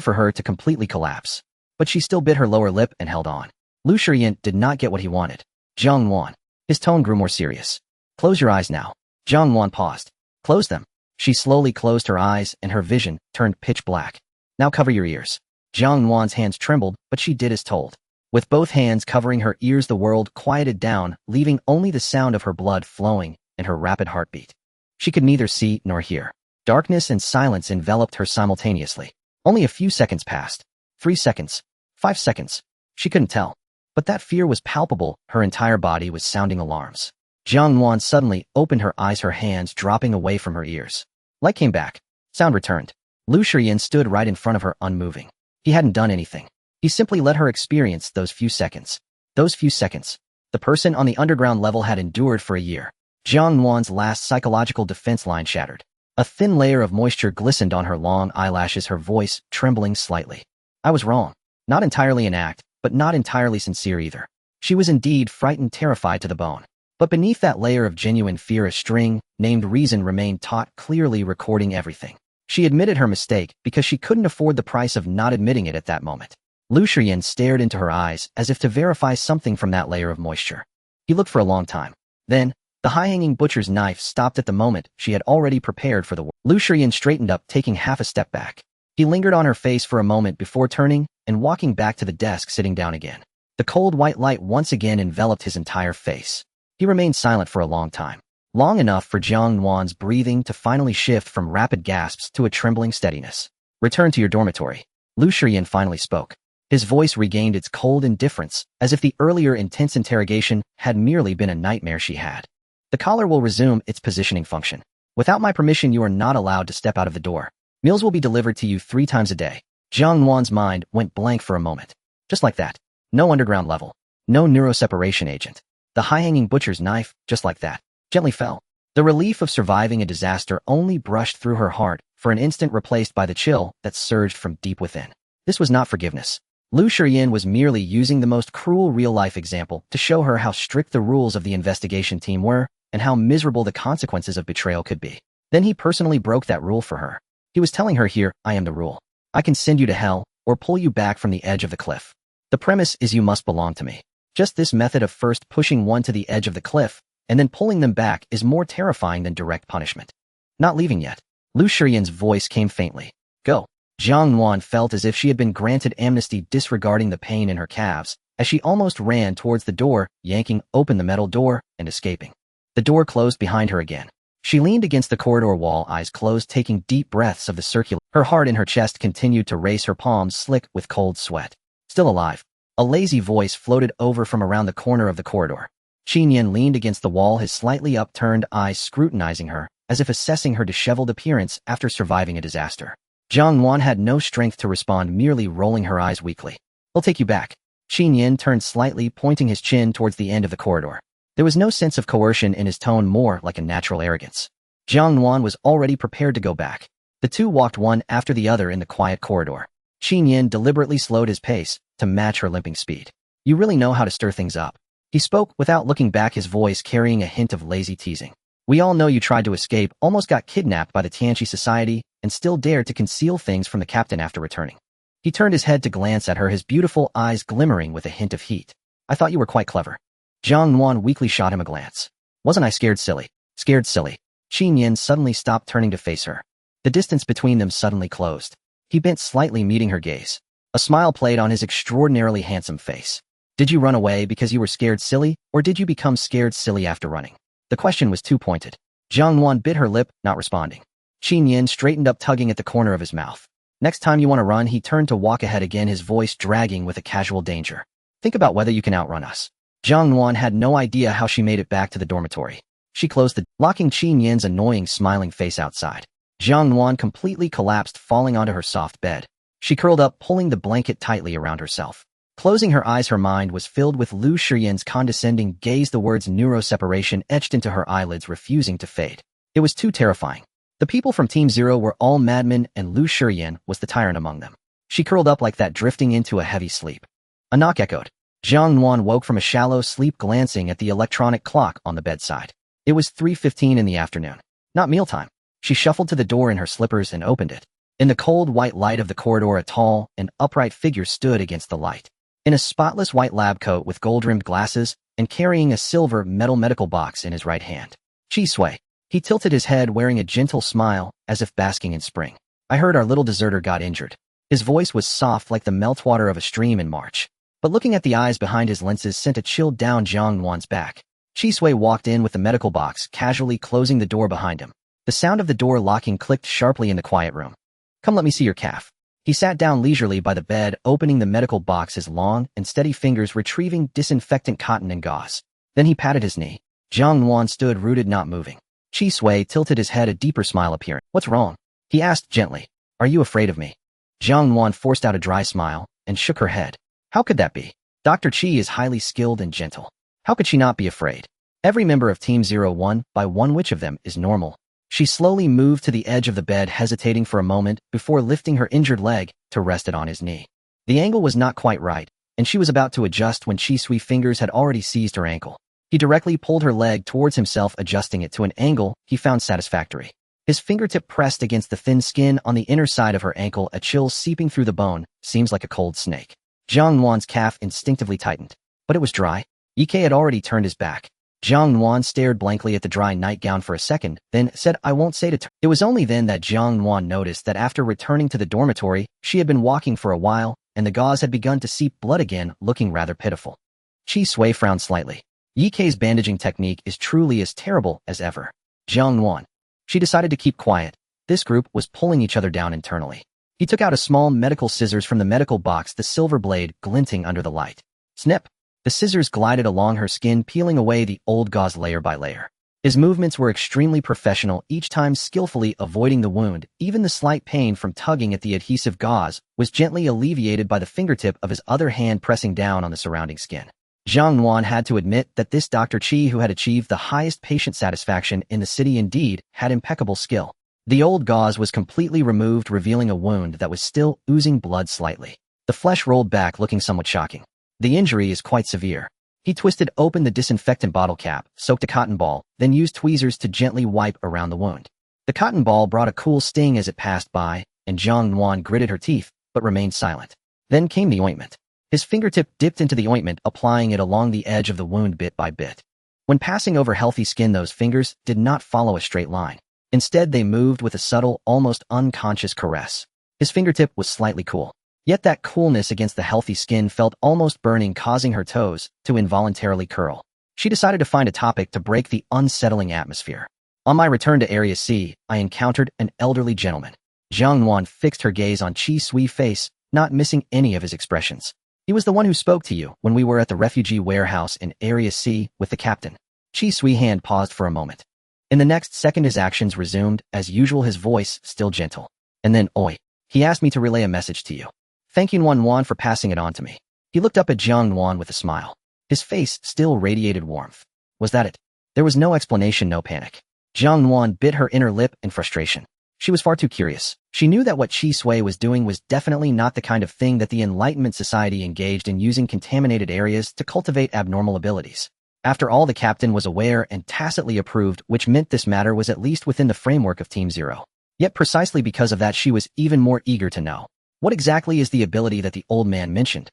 Speaker 1: for her to completely collapse. But she still bit her lower lip and held on. Lu Shiyan did not get what he wanted. Jiang Nuan. His tone grew more serious. Close your eyes now. Jiang Nuan paused. Close them. She slowly closed her eyes and her vision turned pitch black. Now cover your ears. Jiang Nuan's hands trembled, but she did as told. With both hands covering her ears, the world quieted down, leaving only the sound of her blood flowing and her rapid heartbeat. She could neither see nor hear. Darkness and silence enveloped her simultaneously. Only a few seconds passed. 3 seconds. 5 seconds. She couldn't tell. But that fear was palpable. Her entire body was sounding alarms. Jiang Nuan suddenly opened her eyes, her hands dropping away from her ears. Light came back. Sound returned. Lu Shiyan stood right in front of her, unmoving. He hadn't done anything. He simply let her experience those few seconds. Those few seconds. The person on the underground level had endured for a year. Jiang Nuan's last psychological defense line shattered. A thin layer of moisture glistened on her long eyelashes, her voice trembling slightly. I was wrong. Not entirely an act, but not entirely sincere either. She was indeed frightened, terrified to the bone. But beneath that layer of genuine fear, a string named reason remained taut, clearly recording everything. She admitted her mistake because she couldn't afford the price of not admitting it at that moment. Lu Shiyan stared into her eyes as if to verify something from that layer of moisture. He looked for a long time. Then, the high-hanging butcher's knife stopped at the moment she had already prepared for the war. Lu Shiyan straightened up, taking half a step back. He lingered on her face for a moment before turning and walking back to the desk, sitting down again. The cold white light once again enveloped his entire face. He remained silent for a long time. Long enough for Jiang Nuan's breathing to finally shift from rapid gasps to a trembling steadiness. Return to your dormitory. Lu Shiyan finally spoke. His voice regained its cold indifference, as if the earlier intense interrogation had merely been a nightmare she had. The collar will resume its positioning function. Without my permission, you are not allowed to step out of the door. Meals will be delivered to you 3 times a day. Jiang Nuan's mind went blank for a moment. Just like that. No underground level. No neuroseparation agent. The high-hanging butcher's knife, just like that, gently fell. The relief of surviving a disaster only brushed through her heart, for an instant replaced by the chill that surged from deep within. This was not forgiveness. Lu Shiyan was merely using the most cruel real-life example to show her how strict the rules of the investigation team were and how miserable the consequences of betrayal could be. Then he personally broke that rule for her. He was telling her, here, I am the rule. I can send you to hell or pull you back from the edge of the cliff. The premise is you must belong to me. Just this method of first pushing one to the edge of the cliff and then pulling them back is more terrifying than direct punishment. Not leaving yet. Lu Shiyan's voice came faintly. Go. Jiang Nuan felt as if she had been granted amnesty, disregarding the pain in her calves, as she almost ran towards the door, yanking open the metal door and escaping. The door closed behind her again. She leaned against the corridor wall, eyes closed, taking deep breaths of the circular. Her heart in her chest continued to race, her palms slick with cold sweat. Still alive. A lazy voice floated over from around the corner of the corridor. Jiang Nuan leaned against the wall, his slightly upturned eyes scrutinizing her, as if assessing her disheveled appearance after surviving a disaster. Jiang Nuan had no strength to respond, merely rolling her eyes weakly. "I'll take you back." Jiang Nuan turned slightly, pointing his chin towards the end of the corridor. There was no sense of coercion in his tone, more like a natural arrogance. Jiang Nuan was already prepared to go back. The two walked one after the other in the quiet corridor. Jiang Nuan deliberately slowed his pace to match her limping speed. "You really know how to stir things up." He spoke without looking back, his voice carrying a hint of lazy teasing. "We all know you tried to escape, almost got kidnapped by the Tianqi Society, and still dared to conceal things from the captain after returning." He turned his head to glance at her, his beautiful eyes glimmering with a hint of heat. "I thought you were quite clever." Jiang Nuan weakly shot him a glance. "Wasn't I scared silly?" "Scared silly." Jiang Nuan suddenly stopped, turning to face her. The distance between them suddenly closed. He bent slightly, meeting her gaze. A smile played on his extraordinarily handsome face. "Did you run away because you were scared silly, or did you become scared silly after running?" The question was too pointed. Jiang Nuan bit her lip, not responding. Jiang Nuan straightened up, tugging at the corner of his mouth. "Next time you want to run," he turned to walk ahead again, his voice dragging with a casual danger. "Think about whether you can outrun us." Jiang Nuan had no idea how she made it back to the dormitory. She closed the door, locking Jiang Nuan's annoying smiling face outside. Jiang Nuan completely collapsed, falling onto her soft bed. She curled up, pulling the blanket tightly around herself. Closing her eyes, her mind was filled with Lu Shiyan's condescending gaze, the words neuroseparation etched into her eyelids, refusing to fade. It was too terrifying. The people from Team Zero were all madmen, and Lu Shiyan was the tyrant among them. She curled up like that, drifting into a heavy sleep. A knock echoed. Jiang Nuan woke from a shallow sleep, glancing at the electronic clock on the bedside. It was 3:15 in the afternoon. Not mealtime. She shuffled to the door in her slippers and opened it. In the cold white light of the corridor, a tall and upright figure stood against the light. In a spotless white lab coat with gold-rimmed glasses and carrying a silver metal medical box in his right hand. "Chi Sui." He tilted his head, wearing a gentle smile, as if basking in spring. "I heard our little deserter got injured." His voice was soft like the meltwater of a stream in March. But looking at the eyes behind his lenses sent a chill down Jiang Nuan's back. Chi Sui walked in with the medical box, casually closing the door behind him. The sound of the door locking clicked sharply in the quiet room. "Come, let me see your calf." He sat down leisurely by the bed, opening the medical box, his long and steady fingers retrieving disinfectant cotton and gauze. Then he patted his knee. Jiang Nuan stood rooted, not moving. Chi Sui tilted his head, a deeper smile appearing. "What's wrong?" he asked gently. "Are you afraid of me?" Jiang Nuan forced out a dry smile and shook her head. "How could that be? Dr. Chi is highly skilled and gentle. How could she not be afraid? Every member of Team 01 by one, which of them is normal?" She slowly moved to the edge of the bed, hesitating for a moment before lifting her injured leg to rest it on his knee. The angle was not quite right, and she was about to adjust when Chi Sui's fingers had already seized her ankle. He directly pulled her leg towards himself, adjusting it to an angle he found satisfactory. His fingertip pressed against the thin skin on the inner side of her ankle, a chill seeping through the bone, seems like a cold snake. Jiang Nuan's calf instinctively tightened, but it was dry. Ye had already turned his back. Jiang Nuan stared blankly at the dry nightgown for a second, then said, "I won't say to turn." It was only then that Jiang Nuan noticed that after returning to the dormitory, she had been walking for a while, and the gauze had begun to seep blood again, looking rather pitiful. Chi Sui frowned slightly. Ye's bandaging technique is truly as terrible as ever. Jiang Nuan. She decided to keep quiet. This group was pulling each other down internally. He took out a small medical scissors from the medical box, the silver blade glinting under the light. Snip! The scissors glided along her skin, peeling away the old gauze layer by layer. His movements were extremely professional, each time skillfully avoiding the wound. Even the slight pain from tugging at the adhesive gauze was gently alleviated by the fingertip of his other hand pressing down on the surrounding skin. Jiang Nuan had to admit that this Dr. Chi, who had achieved the highest patient satisfaction in the city, indeed had impeccable skill. The old gauze was completely removed, revealing a wound that was still oozing blood slightly. The flesh rolled back, looking somewhat shocking. The injury is quite severe. He twisted open the disinfectant bottle cap, soaked a cotton ball, then used tweezers to gently wipe around the wound. The cotton ball brought a cool sting as it passed by, and Jiang Nuan gritted her teeth, but remained silent. Then came the ointment. His fingertip dipped into the ointment, applying it along the edge of the wound bit by bit. When passing over healthy skin, those fingers did not follow a straight line. Instead, they moved with a subtle, almost unconscious caress. His fingertip was slightly cool. Yet that coolness against the healthy skin felt almost burning, causing her toes to involuntarily curl. She decided to find a topic to break the unsettling atmosphere. On my return to Area C, I encountered an elderly gentleman. Jiang Nuan fixed her gaze on Chi Sui's face, not missing any of his expressions. He was the one who spoke to you when we were at the refugee warehouse in Area C with the captain. Chi Sui's hand paused for a moment. In the next second his actions resumed, as usual, his voice still gentle. And then, oi. He asked me to relay a message to you. Thank you Nuan for passing it on to me. He looked up at Jiang Nuan with a smile. His face still radiated warmth. Was that it? There was no explanation, no panic. Jiang Nuan bit her inner lip in frustration. She was far too curious. She knew that what Chi Sui was doing was definitely not the kind of thing that the Enlightenment Society engaged in, using contaminated areas to cultivate abnormal abilities. After all, the captain was aware and tacitly approved, which meant this matter was at least within the framework of Team Zero. Yet precisely because of that, she was even more eager to know. What exactly is the ability that the old man mentioned?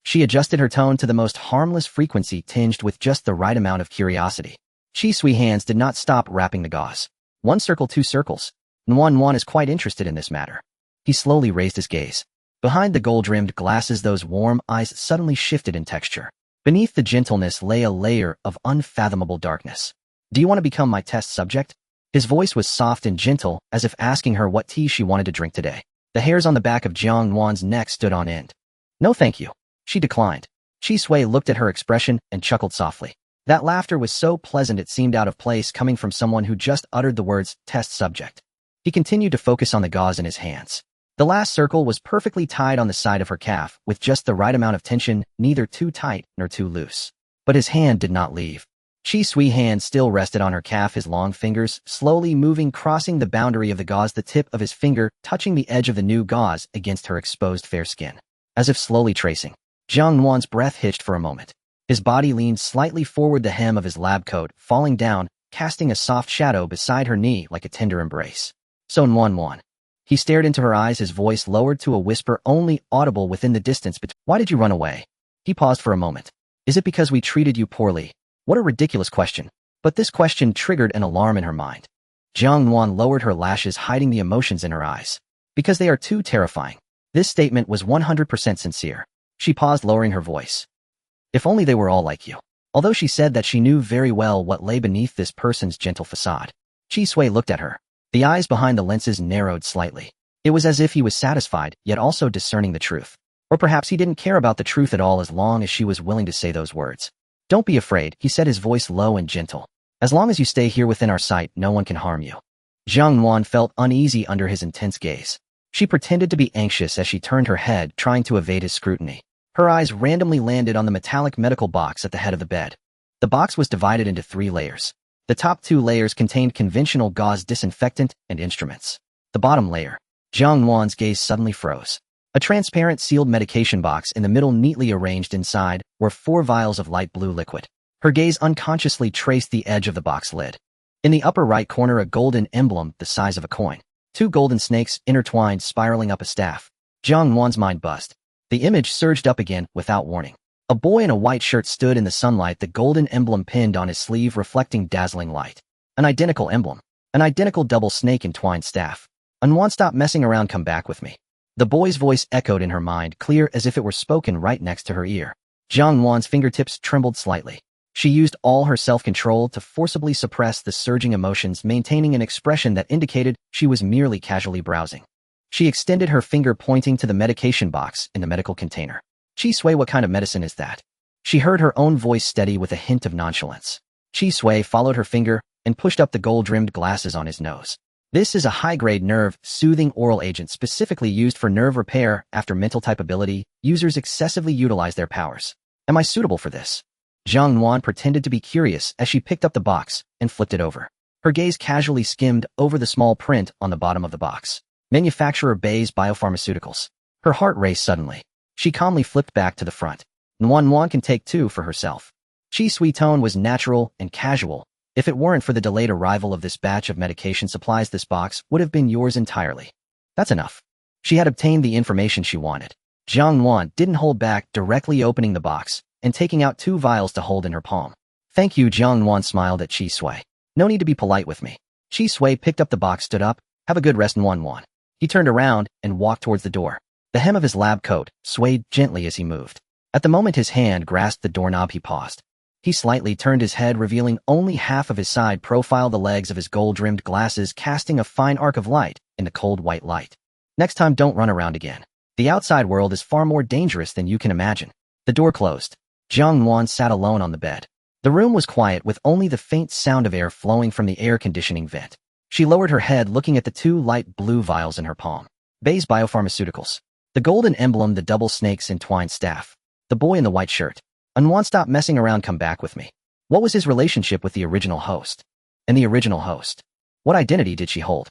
Speaker 1: She adjusted her tone to the most harmless frequency, tinged with just the right amount of curiosity. Chi Sui's hands did not stop wrapping the gauze. 1 circle, 2 circles. Nuan is quite interested in this matter. He slowly raised his gaze. Behind the gold-rimmed glasses, those warm eyes suddenly shifted in texture. Beneath the gentleness lay a layer of unfathomable darkness. Do you want to become my test subject? His voice was soft and gentle, as if asking her what tea she wanted to drink today. The hairs on the back of Jiang Nuan's neck stood on end. No thank you. She declined. Chi Sui looked at her expression and chuckled softly. That laughter was so pleasant it seemed out of place, coming from someone who just uttered the words, test subject. He continued to focus on the gauze in his hands. The last circle was perfectly tied on the side of her calf, with just the right amount of tension, neither too tight nor too loose. But his hand did not leave. Chi Sui's hand still rested on her calf, his long fingers slowly moving, crossing the boundary of the gauze, the tip of his finger touching the edge of the new gauze against her exposed fair skin. As if slowly tracing. Jiang Nuan's breath hitched for a moment. His body leaned slightly forward, the hem of his lab coat falling down, casting a soft shadow beside her knee like a tender embrace. So Nuan. He stared into her eyes, his voice lowered to a whisper only audible within the distance between. Why did you run away? He paused for a moment. Is it because we treated you poorly? What a ridiculous question. But this question triggered an alarm in her mind. Jiang Nuan lowered her lashes, hiding the emotions in her eyes. Because they are too terrifying. This statement was 100% sincere. She paused, lowering her voice. If only they were all like you. Although she said that she knew very well what lay beneath this person's gentle facade. Chi Sui looked at her. The eyes behind the lenses narrowed slightly. It was as if he was satisfied, yet also discerning the truth. Or perhaps he didn't care about the truth at all, as long as she was willing to say those words. Don't be afraid, he said, his voice low and gentle. As long as you stay here within our sight, no one can harm you. Jiang Nuan felt uneasy under his intense gaze. She pretended to be anxious as she turned her head, trying to evade his scrutiny. Her eyes randomly landed on the metallic medical box at the head of the bed. The box was divided into 3 layers. The top 2 layers contained conventional gauze, disinfectant, and instruments. The bottom layer. Jiang Nuan's gaze suddenly froze. A transparent sealed medication box in the middle, neatly arranged inside, were 4 vials of light blue liquid. Her gaze unconsciously traced the edge of the box lid. In the upper right corner, a golden emblem the size of a coin. 2 golden snakes intertwined, spiraling up a staff. Jiang Nuan's mind buzzed. The image surged up again, without warning. A boy in a white shirt stood in the sunlight, the golden emblem pinned on his sleeve, reflecting dazzling light. An identical emblem. An identical double snake entwined staff. Nuan, stop messing around, come back with me. The boy's voice echoed in her mind, clear as if it were spoken right next to her ear. Jiang Nuan's fingertips trembled slightly. She used all her self-control to forcibly suppress the surging emotions, maintaining an expression that indicated she was merely casually browsing. She extended her finger, pointing to the medication box in the medical container. Chi Sui, what kind of medicine is that? She heard her own voice steady with a hint of nonchalance. Chi Sui followed her finger and pushed up the gold-rimmed glasses on his nose. This is a high-grade nerve-soothing oral agent specifically used for nerve repair after mental-type ability users excessively utilize their powers. Am I suitable for this? Jiang Nuan pretended to be curious as she picked up the box and flipped it over. Her gaze casually skimmed over the small print on the bottom of the box. Manufacturer Bayes Biopharmaceuticals. Her heart raced suddenly. She calmly flipped back to the front. Nuan can take 2 for herself. Chi Sui's tone was natural and casual. If it weren't for the delayed arrival of this batch of medication supplies, this box would have been yours entirely. That's enough. She had obtained the information she wanted. Jiang Nuan didn't hold back, directly opening the box and taking out 2 vials to hold in her palm. Thank you, Jiang Nuan smiled at Chi Sui. No need to be polite with me. Chi Sui picked up the box, stood up. Have a good rest, Nuan. He turned around and walked towards the door. The hem of his lab coat swayed gently as he moved. At the moment his hand grasped the doorknob, he paused. He slightly turned his head, revealing only half of his side profile, the legs of his gold-rimmed glasses casting a fine arc of light in the cold white light. Next time, don't run around again. The outside world is far more dangerous than you can imagine. The door closed. Jiang Nuan sat alone on the bed. The room was quiet, with only the faint sound of air flowing from the air conditioning vent. She lowered her head, looking at the two light blue vials in her palm. Bayes Biopharmaceuticals. The golden emblem, the double snake's entwined staff. The boy in the white shirt. Nuan, stop messing around, come back with me. What was his relationship with the original host? And the original host? What identity did she hold?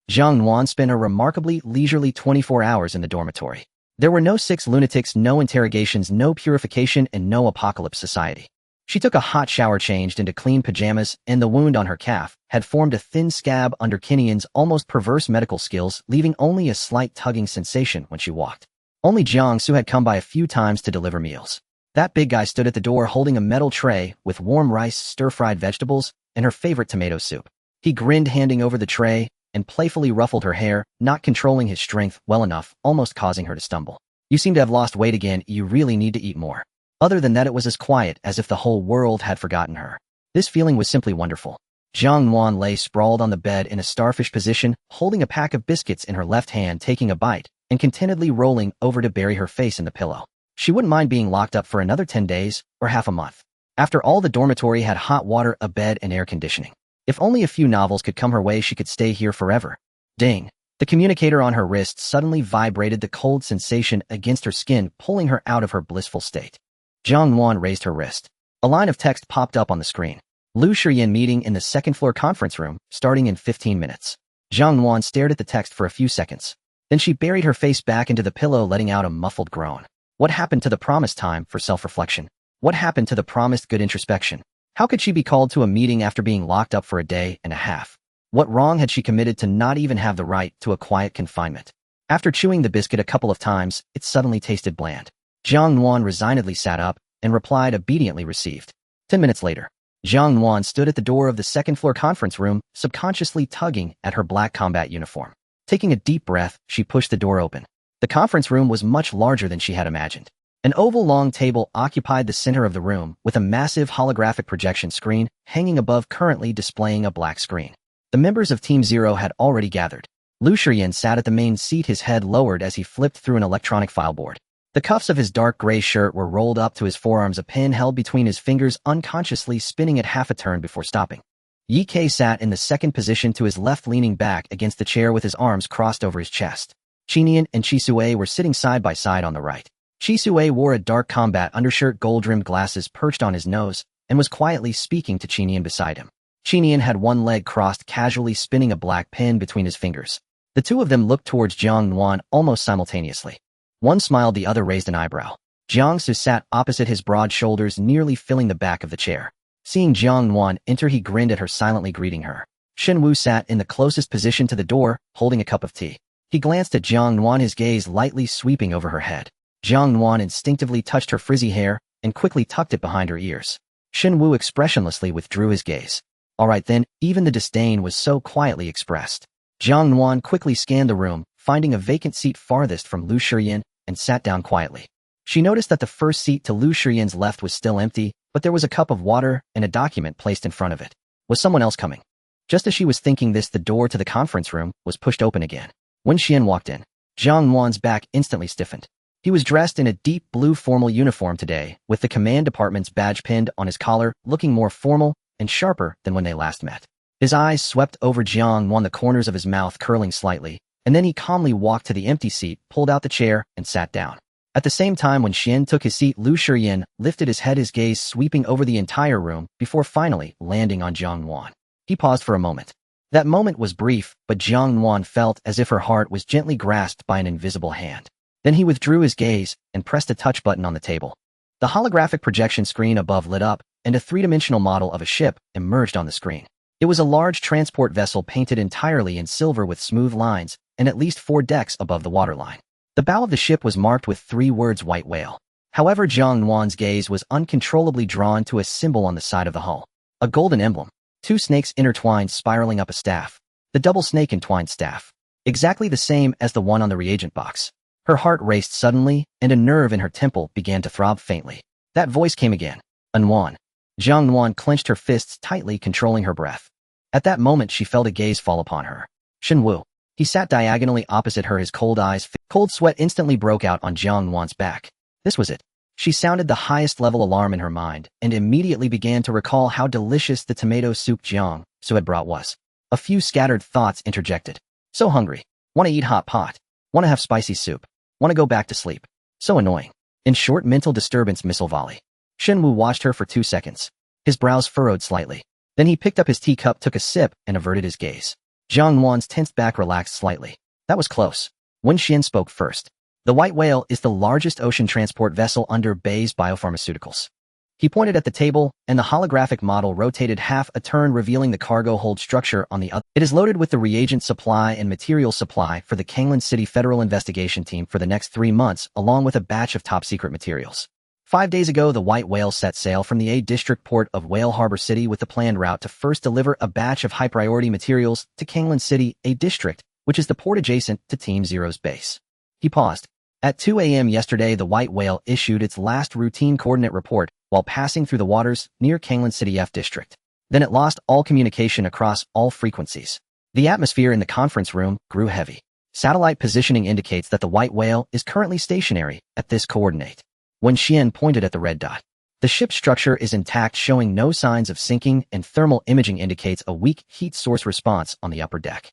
Speaker 1: Jiang Nuan spent a remarkably leisurely 24 hours in the dormitory. There were no 6 lunatics, no interrogations, no purification, and no apocalypse society. She took a hot shower, changed into clean pajamas, and the wound on her calf had formed a thin scab under Kinian's almost perverse medical skills, leaving only a slight tugging sensation when she walked. Only Jiang Su had come by a few times to deliver meals. That big guy stood at the door holding a metal tray with warm rice, stir-fried vegetables, and her favorite tomato soup. He grinned, handing over the tray, and playfully ruffled her hair, not controlling his strength well enough, almost causing her to stumble. You seem to have lost weight again, you really need to eat more. Other than that, it was as quiet as if the whole world had forgotten her. This feeling was simply wonderful. Jiang Nuan lay sprawled on the bed in a starfish position, holding a pack of biscuits in her left hand, taking a bite, and contentedly rolling over to bury her face in the pillow. She wouldn't mind being locked up for another 10 days, or half a month. After all, the dormitory had hot water, a bed, and air conditioning. If only a few novels could come her way, she could stay here forever. Ding! The communicator on her wrist suddenly vibrated, the cold sensation against her skin pulling her out of her blissful state. Jiang Nuan raised her wrist. A line of text popped up on the screen. Lu Shiyan meeting in the second-floor conference room, starting in 15 minutes. Jiang Nuan stared at the text for a few seconds. Then she buried her face back into the pillow, letting out a muffled groan. What happened to the promised time for self-reflection? What happened to the promised good introspection? How could she be called to a meeting after being locked up for a day and a half? What wrong had she committed to not even have the right to a quiet confinement? After chewing the biscuit a couple of times, it suddenly tasted bland. Jiang Nuan resignedly sat up and replied, obediently received. 10 minutes later, Jiang Nuan stood at the door of the second-floor conference room, subconsciously tugging at her black combat uniform. Taking a deep breath, she pushed the door open. The conference room was much larger than she had imagined. An oval long table occupied the center of the room, with a massive holographic projection screen hanging above, currently displaying a black screen. The members of Team Zero had already gathered. Lu Shiyan sat at the main seat, his head lowered as he flipped through an electronic file board. The cuffs of his dark gray shirt were rolled up to his forearms, a pen held between his fingers, unconsciously spinning at half a turn before stopping. Yi Kei sat in the second position to his left, leaning back against the chair with his arms crossed over his chest. Qinian and Chisue were sitting side by side on the right. Chisue wore a dark combat undershirt, gold-rimmed glasses perched on his nose, and was quietly speaking to Qinian beside him. Qinian had one leg crossed, casually spinning a black pen between his fingers. The two of them looked towards Jiang Nuan almost simultaneously. One smiled, the other raised an eyebrow. Jiang Su sat opposite his, broad shoulders nearly filling the back of the chair. Seeing Jiang Nuan enter, he grinned at her, silently greeting her. Shen Wu sat in the closest position to the door, holding a cup of tea. He glanced at Jiang Nuan, his gaze lightly sweeping over her head. Jiang Nuan instinctively touched her frizzy hair and quickly tucked it behind her ears. Shen Wu expressionlessly withdrew his gaze. All right then, even the disdain was so quietly expressed. Jiang Nuan quickly scanned the room, finding a vacant seat farthest from Lu Shiyan, and sat down quietly. She noticed that the first seat to Lu Shiyan's left was still empty, but there was a cup of water and a document placed in front of it. Was someone else coming? Just as she was thinking this, the door to the conference room was pushed open again. When Xian walked in, Jiang Nuan's back instantly stiffened. He was dressed in a deep blue formal uniform today, with the command department's badge pinned on his collar, looking more formal and sharper than when they last met. His eyes swept over Jiang Nuan, the corners of his mouth curling slightly, and then he calmly walked to the empty seat, pulled out the chair, and sat down. At the same time, when Xian took his seat, Lu Shiyan lifted his head, his gaze sweeping over the entire room before finally landing on Jiang Nuan. He paused for a moment. That moment was brief, but Jiang Nuan felt as if her heart was gently grasped by an invisible hand. Then he withdrew his gaze and pressed a touch button on the table. The holographic projection screen above lit up, and a three-dimensional model of a ship emerged on the screen. It was a large transport vessel painted entirely in silver with smooth lines and at least 4 decks above the waterline. The bow of the ship was marked with 3 words, white whale. However, Jiang Nuan's gaze was uncontrollably drawn to a symbol on the side of the hull. A golden emblem. 2 snakes intertwined spiraling up a staff. The double snake entwined staff. Exactly the same as the one on the reagent box. Her heart raced suddenly, and a nerve in her temple began to throb faintly. That voice came again. Nuan. Jiang Nuan clenched her fists tightly, controlling her breath. At that moment she felt a gaze fall upon her. Shenwu. He sat diagonally opposite her, his cold eyes. Cold sweat instantly broke out on Jiang Nuan's back. This was it. She sounded the highest level alarm in her mind, and immediately began to recall how delicious the tomato soup Jiang Su had brought was. A few scattered thoughts interjected. So hungry. Want to eat hot pot. Want to have spicy soup. Want to go back to sleep. So annoying. In short mental disturbance missile volley. Shenwu watched her for 2 seconds. His brows furrowed slightly. Then he picked up his teacup, took a sip, and averted his gaze. Jiang Nuan's tensed back relaxed slightly. That was close. Wen Xian spoke first. The White Whale is the largest ocean transport vessel under Bay's Biopharmaceuticals. He pointed at the table, and the holographic model rotated half a turn, revealing the cargo hold structure on the other. It is loaded with the reagent supply and material supply for the Kanglan City Federal Investigation Team for the next 3 months, along with a batch of top-secret materials. 5 days ago, the White Whale set sail from the A District port of Whale Harbor City with the planned route to first deliver a batch of high-priority materials to Kanglan City, A District, which is the port adjacent to Team Zero's base. He paused. At 2 a.m. yesterday, the White Whale issued its last routine coordinate report while passing through the waters near Kanglan City F District. Then it lost all communication across all frequencies. The atmosphere in the conference room grew heavy. Satellite positioning indicates that the White Whale is currently stationary at this coordinate. Wen Xian pointed at the red dot. The ship's structure is intact, showing no signs of sinking, and thermal imaging indicates a weak heat source response on the upper deck.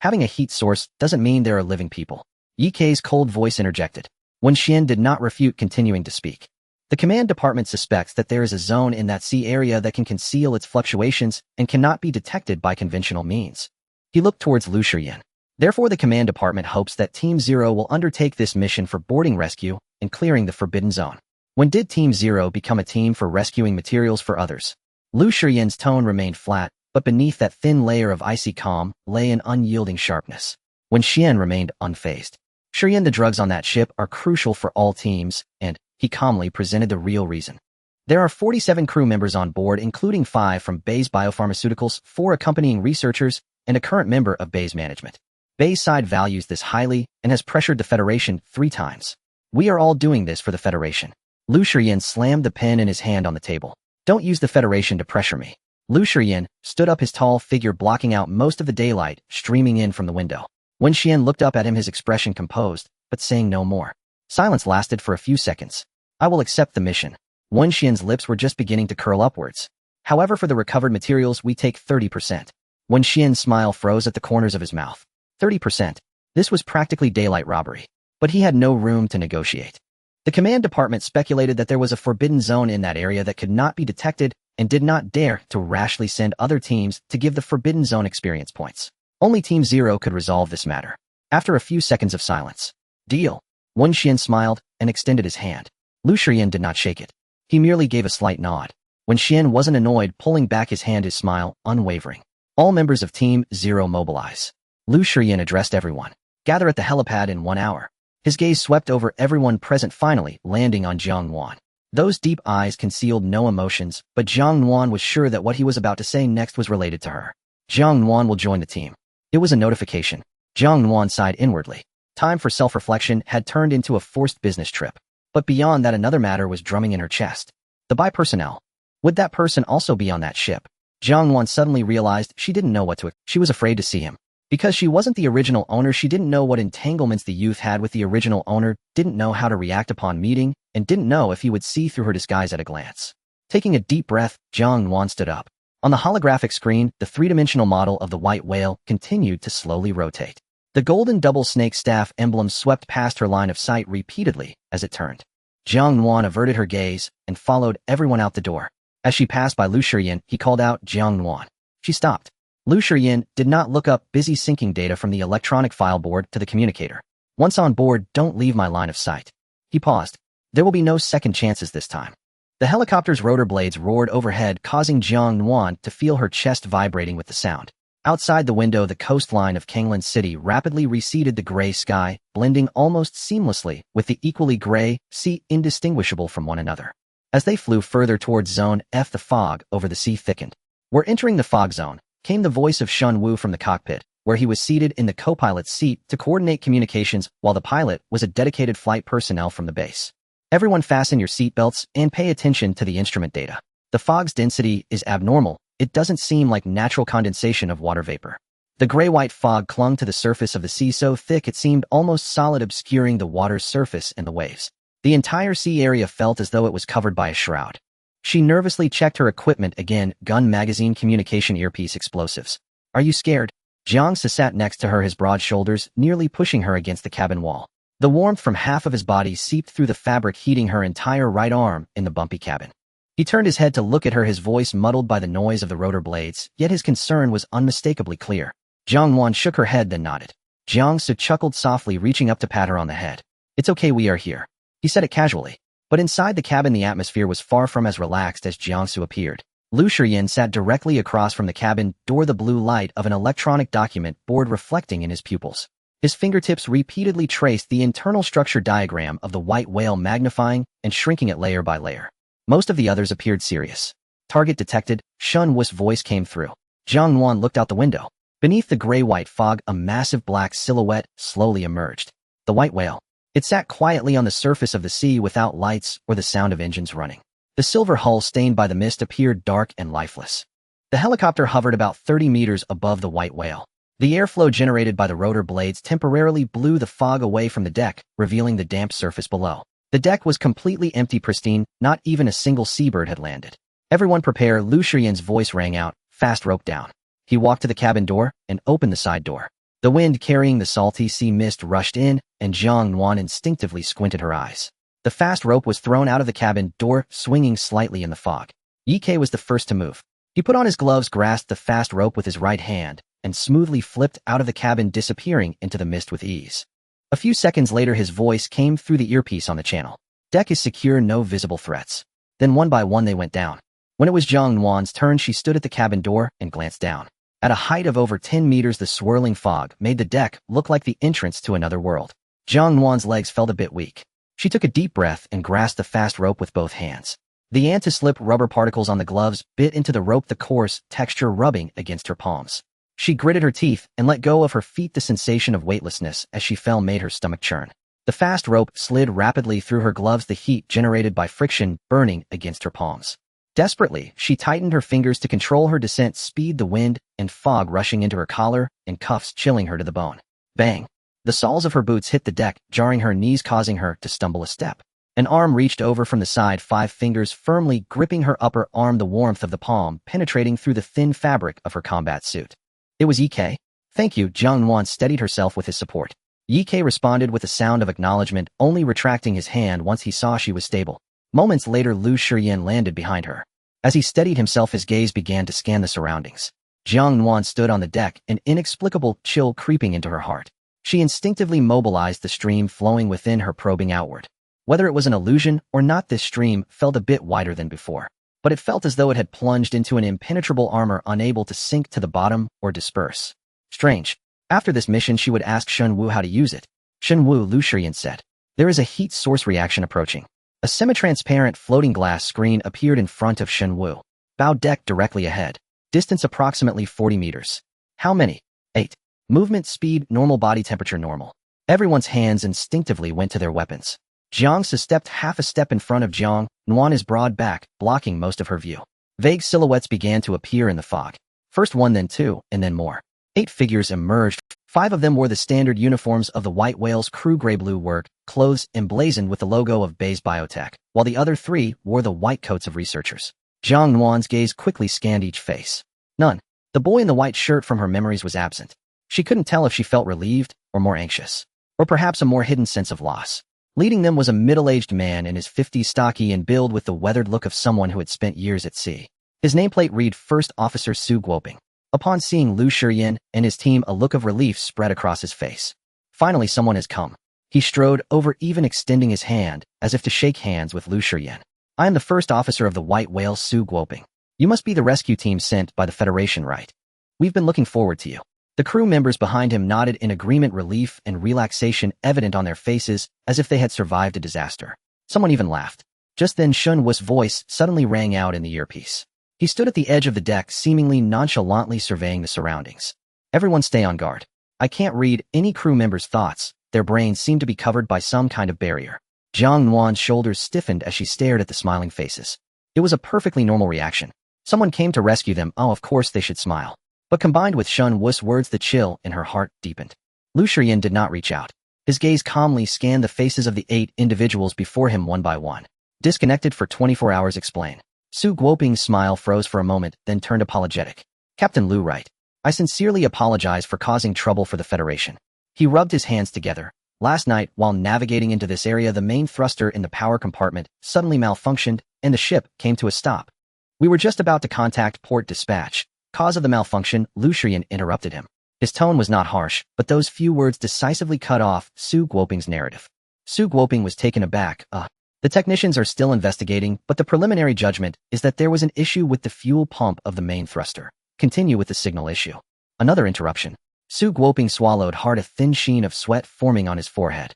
Speaker 1: Having a heat source doesn't mean there are living people. Yi Kei's cold voice interjected. Wen Xian did not refute, continuing to speak. The command department suspects that there is a zone in that sea area that can conceal its fluctuations and cannot be detected by conventional means. He looked towards Lu Shiyan. Therefore, the command department hopes that Team Zero will undertake this mission for boarding rescue and clearing the forbidden zone. When did Team Zero become a team for rescuing materials for others? Lu Shiyan's tone remained flat, but beneath that thin layer of icy calm lay an unyielding sharpness. Wen Xian remained unfazed. Shiyan, the drugs on that ship are crucial for all teams, and he calmly presented the real reason. There are 47 crew members on board, including 5 from Bay's Biopharmaceuticals, 4 accompanying researchers, and a current member of Bay's management. Bay's side values this highly and has pressured the Federation 3 times. We are all doing this for the Federation. Lu Shiyan slammed the pen in his hand on the table. Don't use the Federation to pressure me. Lu Shiyan stood up, his tall figure blocking out most of the daylight streaming in from the window. Wen Xian looked up at him, his expression composed, but saying no more. Silence lasted for a few seconds. I will accept the mission. Wen Xian's lips were just beginning to curl upwards. However, for the recovered materials, we take 30%. Wen Xian's smile froze at the corners of his mouth. 30%. This was practically daylight robbery. But he had no room to negotiate. The command department speculated that there was a forbidden zone in that area that could not be detected and did not dare to rashly send other teams to give the forbidden zone experience points. Only Team Zero could resolve this matter. After a few seconds of silence. Deal. Wen Xian smiled and extended his hand. Lu Shiyan did not shake it. He merely gave a slight nod. Wen Xian wasn't annoyed, pulling back his hand, his smile unwavering. All members of Team Zero mobilize. Lu Shiyan addressed everyone. Gather at the helipad in 1 hour. His gaze swept over everyone present, finally landing on Jiang Nuan. Those deep eyes concealed no emotions, but Jiang Nuan was sure that what he was about to say next was related to her. Jiang Nuan will join the team. It was a notification. Jiang Nuan sighed inwardly. Time for self-reflection had turned into a forced business trip. But beyond that, another matter was drumming in her chest. The Bai personnel. Would that person also be on that ship? Jiang Nuan suddenly realized she didn't know what to expect. She was afraid to see him. Because she wasn't the original owner, she didn't know what entanglements the youth had with the original owner, didn't know how to react upon meeting, and didn't know if he would see through her disguise at a glance. Taking a deep breath, Jiang Nuan stood up. On the holographic screen, the 3-dimensional model of the White Whale continued to slowly rotate. The golden double snake staff emblem swept past her line of sight repeatedly as it turned. Jiang Nuan averted her gaze and followed everyone out the door. As she passed by Lu Shiyan, he called out, Jiang Nuan. She stopped. Lu Shiyan did not look up, busy syncing data from the electronic file board to the communicator. Once on board, don't leave my line of sight. He paused. There will be no second chances this time. The helicopter's rotor blades roared overhead, causing Jiang Nuan to feel her chest vibrating with the sound. Outside the window, the coastline of Kanglan City rapidly receded, the gray sky blending almost seamlessly with the equally gray sea, indistinguishable from one another. As they flew further towards Zone F, the fog over the sea thickened. We're entering the fog zone, came the voice of Shen Wu from the cockpit, where he was seated in the co-pilot's seat to coordinate communications while the pilot was a dedicated flight personnel from the base. Everyone fasten your seatbelts and pay attention to the instrument data. The fog's density is abnormal. It doesn't seem like natural condensation of water vapor. The gray-white fog clung to the surface of the sea so thick it seemed almost solid, obscuring the water's surface and the waves. The entire sea area felt as though it was covered by a shroud. She nervously checked her equipment again: gun, magazine, communication, earpiece, explosives. Are you scared? Jiang sat next to her, his broad shoulders nearly pushing her against the cabin wall. The warmth from half of his body seeped through the fabric, heating her entire right arm in the bumpy cabin. He turned his head to look at her, his voice muddled by the noise of the rotor blades, yet his concern was unmistakably clear. Jiang Nuan shook her head, then nodded. Jiang Su chuckled softly, reaching up to pat her on the head. It's okay, we are here. He said it casually. But inside the cabin, the atmosphere was far from as relaxed as Jiang Su appeared. Lu Shiyan sat directly across from the cabin door, the blue light of an electronic document board reflecting in his pupils. His fingertips repeatedly traced the internal structure diagram of the white whale, magnifying and shrinking it layer by layer. Most of the others appeared serious. Target detected, Shun Wu's voice came through. Jiang Nuan looked out the window. Beneath the gray-white fog, a massive black silhouette slowly emerged. The white whale. It sat quietly on the surface of the sea without lights or the sound of engines running. The silver hull, stained by the mist, appeared dark and lifeless. The helicopter hovered about 30 meters above the white whale. The airflow generated by the rotor blades temporarily blew the fog away from the deck, revealing the damp surface below. The deck was completely empty, pristine. Not even a single seabird had landed. Everyone prepare, Lu Shiyan's voice rang out. Fast rope down. He walked to the cabin door and opened the side door. The wind carrying the salty sea mist rushed in, and Jiang Nuan instinctively squinted her eyes. The fast rope was thrown out of the cabin door, swinging slightly in the fog. Ye Ke was the first to move. He put on his gloves, grasped the fast rope with his right hand, and smoothly flipped out of the cabin, disappearing into the mist with ease. A few seconds later, his voice came through the earpiece on the channel. Deck is secure, no visible threats. Then one by one they went down. When it was Jiang Nuan's turn, she stood at the cabin door and glanced down. At a height of over 10 meters, the swirling fog made the deck look like the entrance to another world. Jiang Nuan's legs felt a bit weak. She took a deep breath and grasped the fast rope with both hands. The anti-slip rubber particles on the gloves bit into the rope, the coarse texture rubbing against her palms. She gritted her teeth and let go of her feet. The sensation of weightlessness as she fell made her stomach churn. The fast rope slid rapidly through her gloves, the heat generated by friction burning against her palms. Desperately, she tightened her fingers to control her descent, speed, the wind and fog rushing into her collar and cuffs, chilling her to the bone. Bang! The soles of her boots hit the deck, jarring her knees, causing her to stumble a step. An arm reached over from the side, 5 fingers firmly gripping her upper arm, the warmth of the palm penetrating through the thin fabric of her combat suit. It was Ye Ke. Thank you, Jiang Nuan steadied herself with his support. Ye Ke responded with a sound of acknowledgement, only retracting his hand once he saw she was stable. Moments later, Lu Shiyan landed behind her. As he steadied himself, his gaze began to scan the surroundings. Jiang Nuan stood on the deck, an inexplicable chill creeping into her heart. She instinctively mobilized the stream flowing within her, probing outward. Whether it was an illusion or not, this stream felt a bit wider than before. But it felt as though it had plunged into an impenetrable armor, unable to sink to the bottom or disperse. Strange. After this mission, she would ask Shun Wu how to use it. Shun Wu, Lu Shiyan said. There is a heat source reaction approaching. A semi-transparent floating glass screen appeared in front of Shun Wu. Bow deck directly ahead. Distance approximately 40 meters. How many? 8. Movement speed, normal, body temperature, normal. Everyone's hands instinctively went to their weapons. Jiang Su stepped half a step in front of Jiang Nuan, his broad back blocking most of her view. Vague silhouettes began to appear in the fog. First one, then 2, and then more. 8 figures emerged. 5 of them wore the standard uniforms of the White Whale's crew, gray-blue work, clothes emblazoned with the logo of Bayes Biotech, while the other 3 wore the white coats of researchers. Jiang Nuan's gaze quickly scanned each face. None. The boy in the white shirt from her memories was absent. She couldn't tell if she felt relieved or more anxious, or perhaps a more hidden sense of loss. Leading them was a middle-aged man in his 50s, stocky in build with the weathered look of someone who had spent years at sea. His nameplate read First Officer Su Guoping. Upon seeing Lu Shiyan and his team, a look of relief spread across his face. Finally, someone has come. He strode over, even extending his hand as if to shake hands with Lu Shiyan. I am the first officer of the White Whale, Su Guoping. You must be the rescue team sent by the Federation, right? We've been looking forward to you. The crew members behind him nodded in agreement, relief and relaxation evident on their faces as if they had survived a disaster. Someone even laughed. Just then Shun Wu's voice suddenly rang out in the earpiece. He stood at the edge of the deck, seemingly nonchalantly surveying the surroundings. Everyone stay on guard. I can't read any crew member's thoughts. Their brains seem to be covered by some kind of barrier. Jiang Nuan's shoulders stiffened as she stared at the smiling faces. It was a perfectly normal reaction. Someone came to rescue them, oh of course they should smile. But combined with Shen Wu's words, the chill in her heart deepened. Lu Shiyan did not reach out. His gaze calmly scanned the faces of the 8 individuals before him one by one. Disconnected for 24 hours, explain. Su Guoping's smile froze for a moment, then turned apologetic. Captain Lu, right. I sincerely apologize for causing trouble for the Federation. He rubbed his hands together. Last night, while navigating into this area, the main thruster in the power compartment suddenly malfunctioned, and the ship came to a stop. We were just about to contact port dispatch. Cause of the malfunction, Lu Shiyan interrupted him. His tone was not harsh, but those few words decisively cut off Su Guoping's narrative. Su Guoping was taken aback. The technicians are still investigating, but the preliminary judgment is that there was an issue with the fuel pump of the main thruster. Continue with the signal issue. Another interruption. Su Guoping swallowed hard, a thin sheen of sweat forming on his forehead.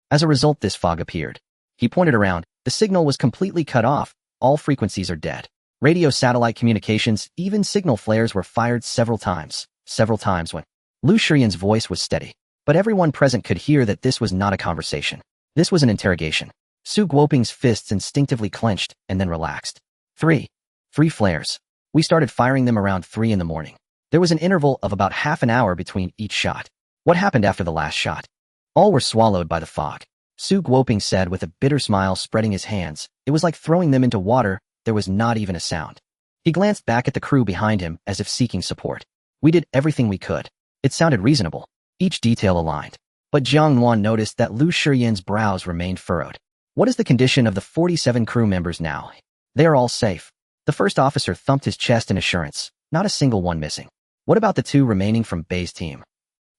Speaker 1: As a result, this fog appeared. He pointed around. The signal was completely cut off. All frequencies are dead. Radio satellite communications, even signal flares were fired several times when Lu Shiyan's voice was steady. But everyone present could hear that this was not a conversation. This was an interrogation. Su Guoping's fists instinctively clenched and then relaxed. Three flares. We started firing them around 3 in the morning. There was an interval of about half an hour between each shot. What happened after the last shot? All were swallowed by the fog. Su Guoping said with a bitter smile, spreading his hands. It was like throwing them into water. There was not even a sound. He glanced back at the crew behind him as if seeking support. We did everything we could. It sounded reasonable. Each detail aligned. But Jiang Nuan noticed that Lu Shiyan's brows remained furrowed. What is the condition of the 47 crew members now? They are all safe. The first officer thumped his chest in assurance. Not a single one missing. What about the 2 remaining from Bei's team?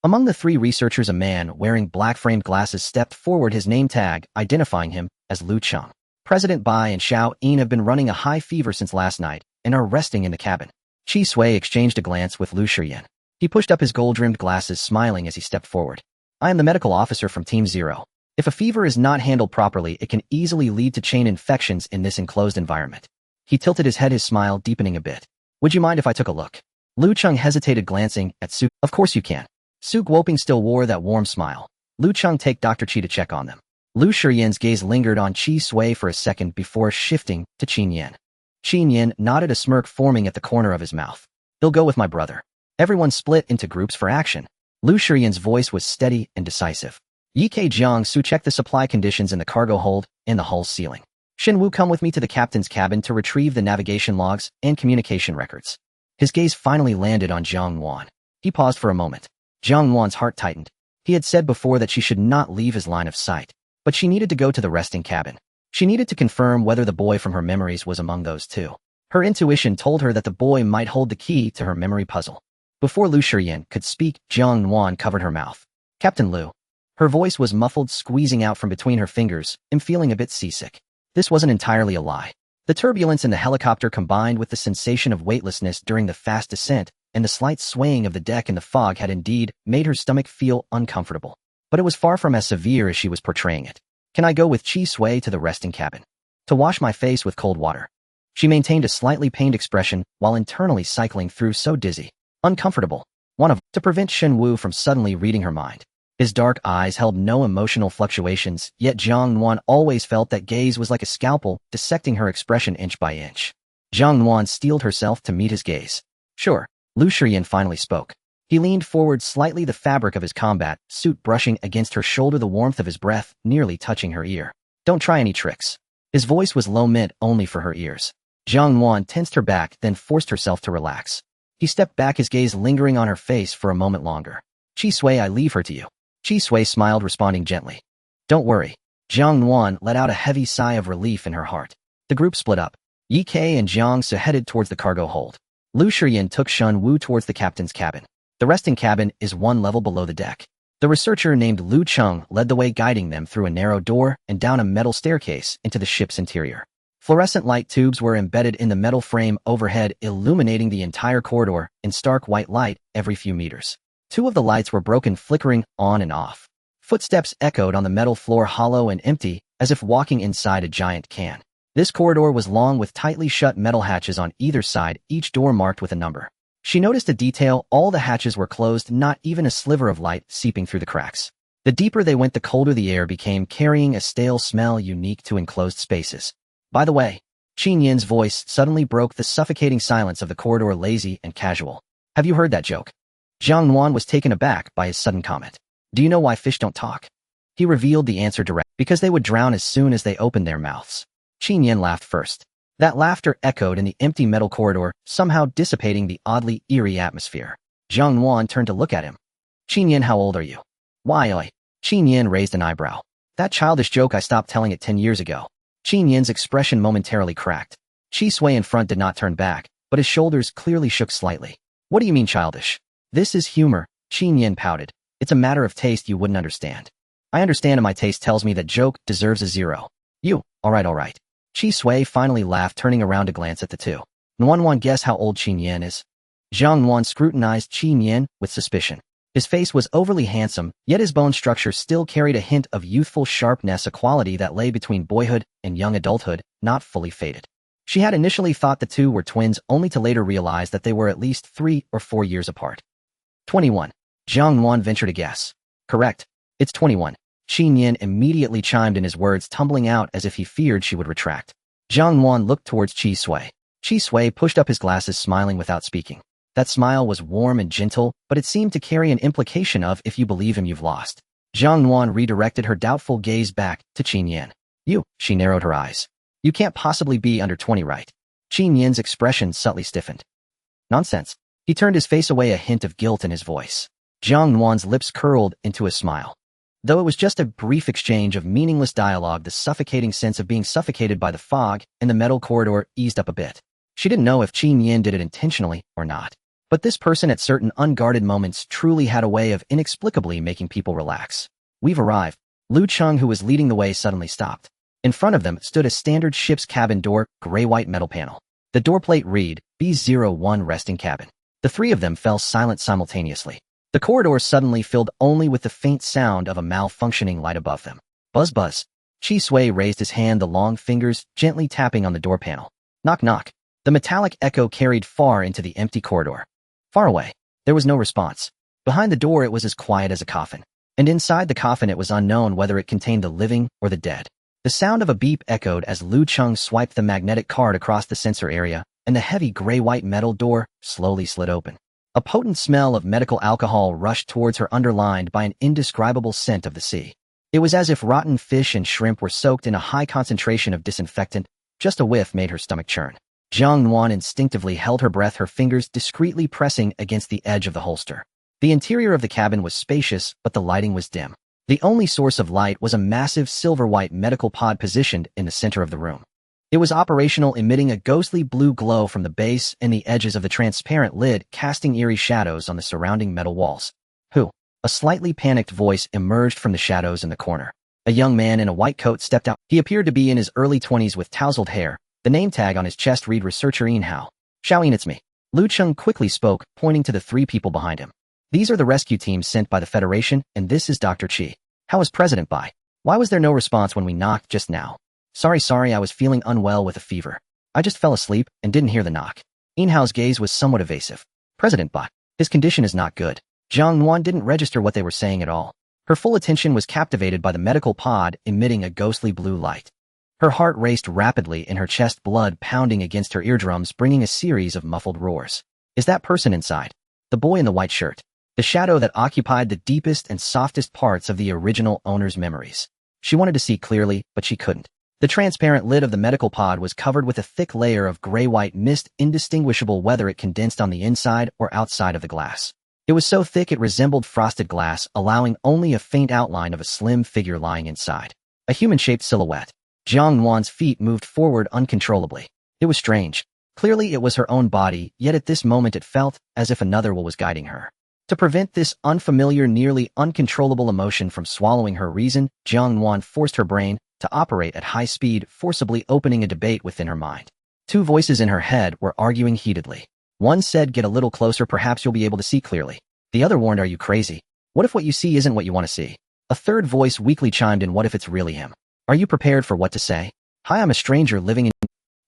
Speaker 1: Among the 3 researchers, a man wearing black-framed glasses stepped forward, his name tag identifying him as Lu Cheng. President Bai and Xiao Yin have been running a high fever since last night and are resting in the cabin. Qi Sui exchanged a glance with Lu Shiyan. He pushed up his gold-rimmed glasses, smiling as he stepped forward. I am the medical officer from Team Zero. If a fever is not handled properly, it can easily lead to chain infections in this enclosed environment. He tilted his head, his smile deepening a bit. Would you mind if I took a look? Lu Cheng hesitated, glancing at Su. Of course you can. Su Guoping still wore that warm smile. Lu Cheng, take Dr. Qi to check on them. Lu Shiyan's gaze lingered on Qi Sui for a second before shifting to Qin Yan. Qin Yan nodded, a smirk forming at the corner of his mouth. He'll go with my brother. Everyone split into groups for action. Lu Shiyan's voice was steady and decisive. Yi Ke Jiang Su, check the supply conditions in the cargo hold and the hull ceiling. Shen Wu, come with me to the captain's cabin to retrieve the navigation logs and communication records. His gaze finally landed on Jiang Nuan. He paused for a moment. Jiang Nuan's heart tightened. He had said before that she should not leave his line of sight. But she needed to go to the resting cabin. She needed to confirm whether the boy from her memories was among those 2. Her intuition told her that the boy might hold the key to her memory puzzle. Before Lu Shiyan could speak, Jiang Nuan covered her mouth. Captain Lu. Her voice was muffled, squeezing out from between her fingers. I'm feeling a bit seasick. This wasn't entirely a lie. The turbulence in the helicopter, combined with the sensation of weightlessness during the fast descent and the slight swaying of the deck in the fog, had indeed made her stomach feel uncomfortable. But it was far from as severe as she was portraying it. Can I go with Qi Sui to the resting cabin? To wash my face with cold water. She maintained a slightly pained expression while internally cycling through so dizzy. Uncomfortable. To prevent Shen Wu from suddenly reading her mind. His dark eyes held no emotional fluctuations, yet Jiang Nuan always felt that gaze was like a scalpel, dissecting her expression inch by inch. Jiang Nuan steeled herself to meet his gaze. Sure. Lu Shiyan finally spoke. He leaned forward slightly, the fabric of his combat suit brushing against her shoulder, the warmth of his breath nearly touching her ear. Don't try any tricks. His voice was low, meant only for her ears. Jiang Nuan tensed her back, then forced herself to relax. He stepped back, his gaze lingering on her face for a moment longer. Qi Sui, I leave her to you. Qi Sui smiled, responding gently. Don't worry. Jiang Nuan let out a heavy sigh of relief in her heart. The group split up. Yi Ke and Jiang Su headed towards the cargo hold. Lu Shiyan took Shen Wu towards the captain's cabin. The resting cabin is 1 level below the deck. The researcher named Lu Cheng led the way, guiding them through a narrow door and down a metal staircase into the ship's interior. Fluorescent light tubes were embedded in the metal frame overhead, illuminating the entire corridor in stark white light every few meters. 2 of the lights were broken, flickering on and off. Footsteps echoed on the metal floor, hollow and empty, as if walking inside a giant can. This corridor was long, with tightly shut metal hatches on either side, each door marked with a number. She noticed a detail: all the hatches were closed, not even a sliver of light seeping through the cracks. The deeper they went, the colder the air became, carrying a stale smell unique to enclosed spaces. By the way, Qin Yin's voice suddenly broke the suffocating silence of the corridor, lazy and casual. Have you heard that joke? Jiang Nuan was taken aback by his sudden comment. Do you know why fish don't talk? He revealed the answer direct: because they would drown as soon as they opened their mouths. Qin Yin laughed first. That laughter echoed in the empty metal corridor, somehow dissipating the oddly eerie atmosphere. Jiang Nuan turned to look at him. Qin Yin, how old are you? Why, oi? Qin Yin raised an eyebrow. That childish joke, I stopped telling it 10 years ago. Qin Yin's expression momentarily cracked. Qi Sui in front did not turn back, but his shoulders clearly shook slightly. What do you mean childish? This is humor, Qin Yin pouted. It's a matter of taste, you wouldn't understand. I understand, and my taste tells me that joke deserves a 0. You, alright. Qi Sui finally laughed, turning around to glance at the two. Nuan, guess how old Qin Yin is? Jiang Nuan scrutinized Qin Yin with suspicion. His face was overly handsome, yet his bone structure still carried a hint of youthful sharpness, a quality that lay between boyhood and young adulthood, not fully faded. She had initially thought the two were twins, only to later realize that they were at least 3 or 4 years apart. 21. Jiang Nuan ventured a guess. Correct. It's 21. Qin Yin immediately chimed in, his words tumbling out as if he feared she would retract. Jiang Nuan looked towards Qi Sui. Qi Sui pushed up his glasses, smiling without speaking. That smile was warm and gentle, but it seemed to carry an implication of, if you believe him, you've lost. Jiang Nuan redirected her doubtful gaze back to Qin Yin. You, she narrowed her eyes. You can't possibly be under 20, right? Qin Yin's expression subtly stiffened. Nonsense. He turned his face away, a hint of guilt in his voice. Jiang Nuan's lips curled into a smile. Though it was just a brief exchange of meaningless dialogue, the suffocating sense of being suffocated by the fog in the metal corridor eased up a bit. She didn't know if Qin Yin did it intentionally or not. But this person at certain unguarded moments truly had a way of inexplicably making people relax. We've arrived. Lu Cheng, who was leading the way, suddenly stopped. In front of them stood a standard ship's cabin door, gray-white metal panel. The door plate read, B01 resting cabin. The three of them fell silent simultaneously. The corridor suddenly filled only with the faint sound of a malfunctioning light above them. Buzz buzz. Qi Sui raised his hand, the long fingers gently tapping on the door panel. Knock knock. The metallic echo carried far into the empty corridor. Far away, there was no response. Behind the door it was as quiet as a coffin. And inside the coffin it was unknown whether it contained the living or the dead. The sound of a beep echoed as Lu Cheng swiped the magnetic card across the sensor area, and the heavy gray-white metal door slowly slid open. A potent smell of medical alcohol rushed towards her, underlined by an indescribable scent of the sea. It was as if rotten fish and shrimp were soaked in a high concentration of disinfectant. Just a whiff made her stomach churn. Jiang Nuan instinctively held her breath, her fingers discreetly pressing against the edge of the holster. The interior of the cabin was spacious, but the lighting was dim. The only source of light was a massive silver-white medical pod positioned in the center of the room. It was operational, emitting a ghostly blue glow from the base and the edges of the transparent lid, casting eerie shadows on the surrounding metal walls. Who? A slightly panicked voice emerged from the shadows in the corner. A young man in a white coat stepped out. He appeared to be in his early 20s with tousled hair. The name tag on his chest read Researcher Yin Hao. Xiaoyin, it's me. Lu Cheng quickly spoke, pointing to the three people behind him. These are the rescue teams sent by the Federation, and this is Dr. Qi. How is President Bai? Why was there no response when we knocked just now? Sorry, I was feeling unwell with a fever. I just fell asleep and didn't hear the knock. Yin Hao's gaze was somewhat evasive. President Bai, his condition is not good. Jiang Nuan didn't register what they were saying at all. Her full attention was captivated by the medical pod emitting a ghostly blue light. Her heart raced rapidly in her chest, blood pounding against her eardrums, bringing a series of muffled roars. Is that person inside? The boy in the white shirt. The shadow that occupied the deepest and softest parts of the original owner's memories. She wanted to see clearly, but she couldn't. The transparent lid of the medical pod was covered with a thick layer of gray-white mist, indistinguishable whether it condensed on the inside or outside of the glass. It was so thick it resembled frosted glass, allowing only a faint outline of a slim figure lying inside. A human-shaped silhouette. Jiang Nuan's feet moved forward uncontrollably. It was strange. Clearly it was her own body, yet at this moment it felt as if another will was guiding her. To prevent this unfamiliar, nearly uncontrollable emotion from swallowing her reason, Jiang Nuan forced her brain to operate at high speed, forcibly opening a debate within her mind. Two voices in her head were arguing heatedly. One said, get a little closer, perhaps you'll be able to see clearly. The other warned, are you crazy? What if what you see isn't what you want to see? A third voice weakly chimed in, what if it's really him? Are you prepared for what to say? Hi, I'm a stranger living in...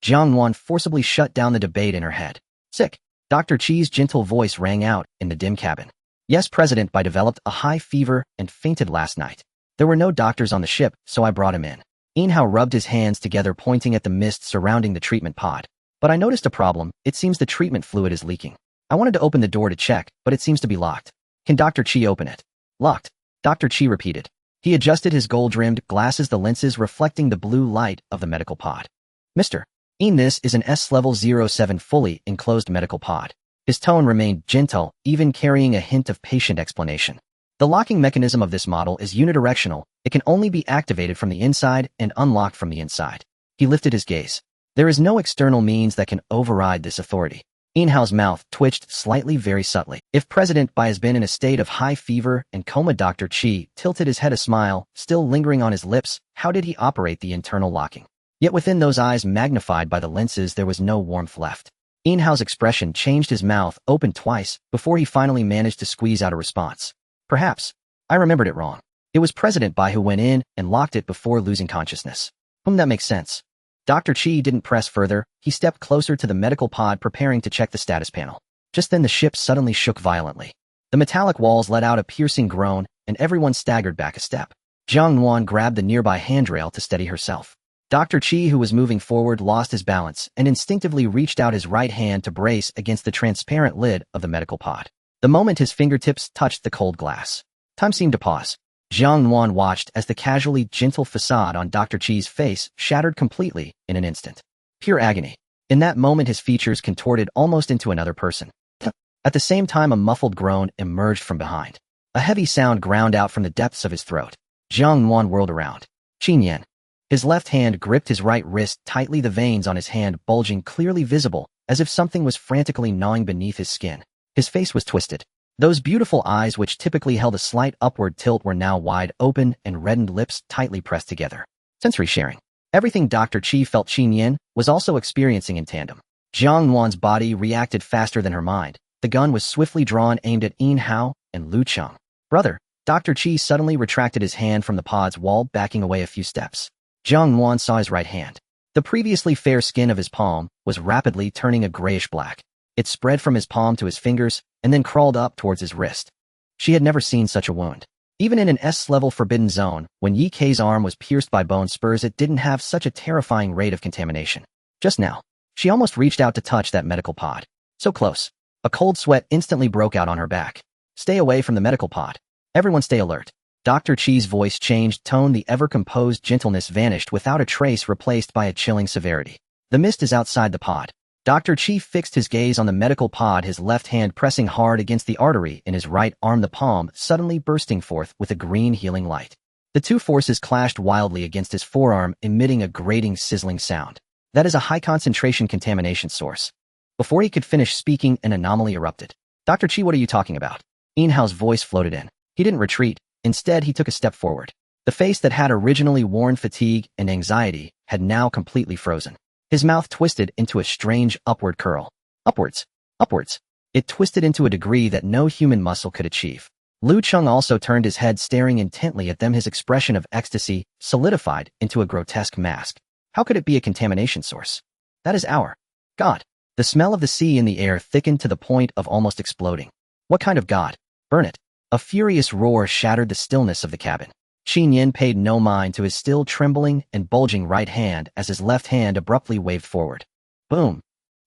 Speaker 1: Jiang Nuan forcibly shut down the debate in her head. Sick. Dr. Chi's gentle voice rang out in the dim cabin. Yes, President, I developed a high fever and fainted last night. There were no doctors on the ship, so I brought him in. Inhao rubbed his hands together, pointing at the mist surrounding the treatment pod. But I noticed a problem. It seems the treatment fluid is leaking. I wanted to open the door to check, but it seems to be locked. Can Dr. Chi open it? Locked. Dr. Chi repeated. He adjusted his gold-rimmed glasses, the lenses reflecting the blue light of the medical pod. Mr. This is an S-Level 07 fully enclosed medical pod. His tone remained gentle, even carrying a hint of patient explanation. The locking mechanism of this model is unidirectional. It can only be activated from the inside and unlocked from the inside. He lifted his gaze. There is no external means that can override this authority. Inhao's mouth twitched slightly, very subtly. If President Bai has been in a state of high fever and coma, Dr. Chi tilted his head, a smile still lingering on his lips. How did he operate the internal locking? Yet within those eyes magnified by the lenses there was no warmth left. Inhao's expression changed, his mouth opened twice before he finally managed to squeeze out a response. Perhaps I remembered it wrong. It was President Bai who went in and locked it before losing consciousness. That makes sense. Dr. Chi didn't press further. He stepped closer to the medical pod, preparing to check the status panel. Just then the ship suddenly shook violently. The metallic walls let out a piercing groan, and everyone staggered back a step. Jiang Nuan grabbed the nearby handrail to steady herself. Dr. Chi, who was moving forward, lost his balance and instinctively reached out his right hand to brace against the transparent lid of the medical pod. The moment his fingertips touched the cold glass, time seemed to pause. Jiang Nuan watched as the casually gentle facade on Dr. Chi's face shattered completely in an instant. Pure agony. In that moment his features contorted almost into another person. At the same time a muffled groan emerged from behind. A heavy sound ground out from the depths of his throat. Jiang Nuan whirled around. Qin. His left hand gripped his right wrist tightly, the veins on his hand bulging clearly visible, as if something was frantically gnawing beneath his skin. His face was twisted. Those beautiful eyes, which typically held a slight upward tilt, were now wide open and reddened lips tightly pressed together. Sensory sharing. Everything Dr. Chi felt, Qin was also experiencing in tandem. Jiang Nuan's body reacted faster than her mind. The gun was swiftly drawn, aimed at Inhao and Lu Cheng. Brother. Dr. Chi suddenly retracted his hand from the pod's wall, backing away a few steps. Jiang Nuan saw his right hand. The previously fair skin of his palm was rapidly turning a grayish black. It spread from his palm to his fingers and then crawled up towards his wrist. She had never seen such a wound. Even in an S-level forbidden zone, when Yi Kei's arm was pierced by bone spurs, it didn't have such a terrifying rate of contamination. Just now, she almost reached out to touch that medical pod. So close. A cold sweat instantly broke out on her back. Stay away from the medical pod. Everyone stay alert. Dr. Chi's voice changed tone. The ever-composed gentleness vanished without a trace, replaced by a chilling severity. The mist is outside the pod. Dr. Chi fixed his gaze on the medical pod, his left hand pressing hard against the artery in his right arm, the palm suddenly bursting forth with a green healing light. The two forces clashed wildly against his forearm, emitting a grating, sizzling sound. That is a high-concentration contamination source. Before he could finish speaking, an anomaly erupted. Dr. Chi, what are you talking about? Inhao's voice floated in. He didn't retreat. Instead, he took a step forward. The face that had originally worn fatigue and anxiety had now completely frozen. His mouth twisted into a strange upward curl. Upwards. Upwards. It twisted into a degree that no human muscle could achieve. Lu Cheng also turned his head, staring intently at them, his expression of ecstasy solidified into a grotesque mask. How could it be a contamination source? That is our God. The smell of the sea in the air thickened to the point of almost exploding. What kind of God? Burn it. A furious roar shattered the stillness of the cabin. Qin paid no mind to his still trembling and bulging right hand as his left hand abruptly waved forward. Boom!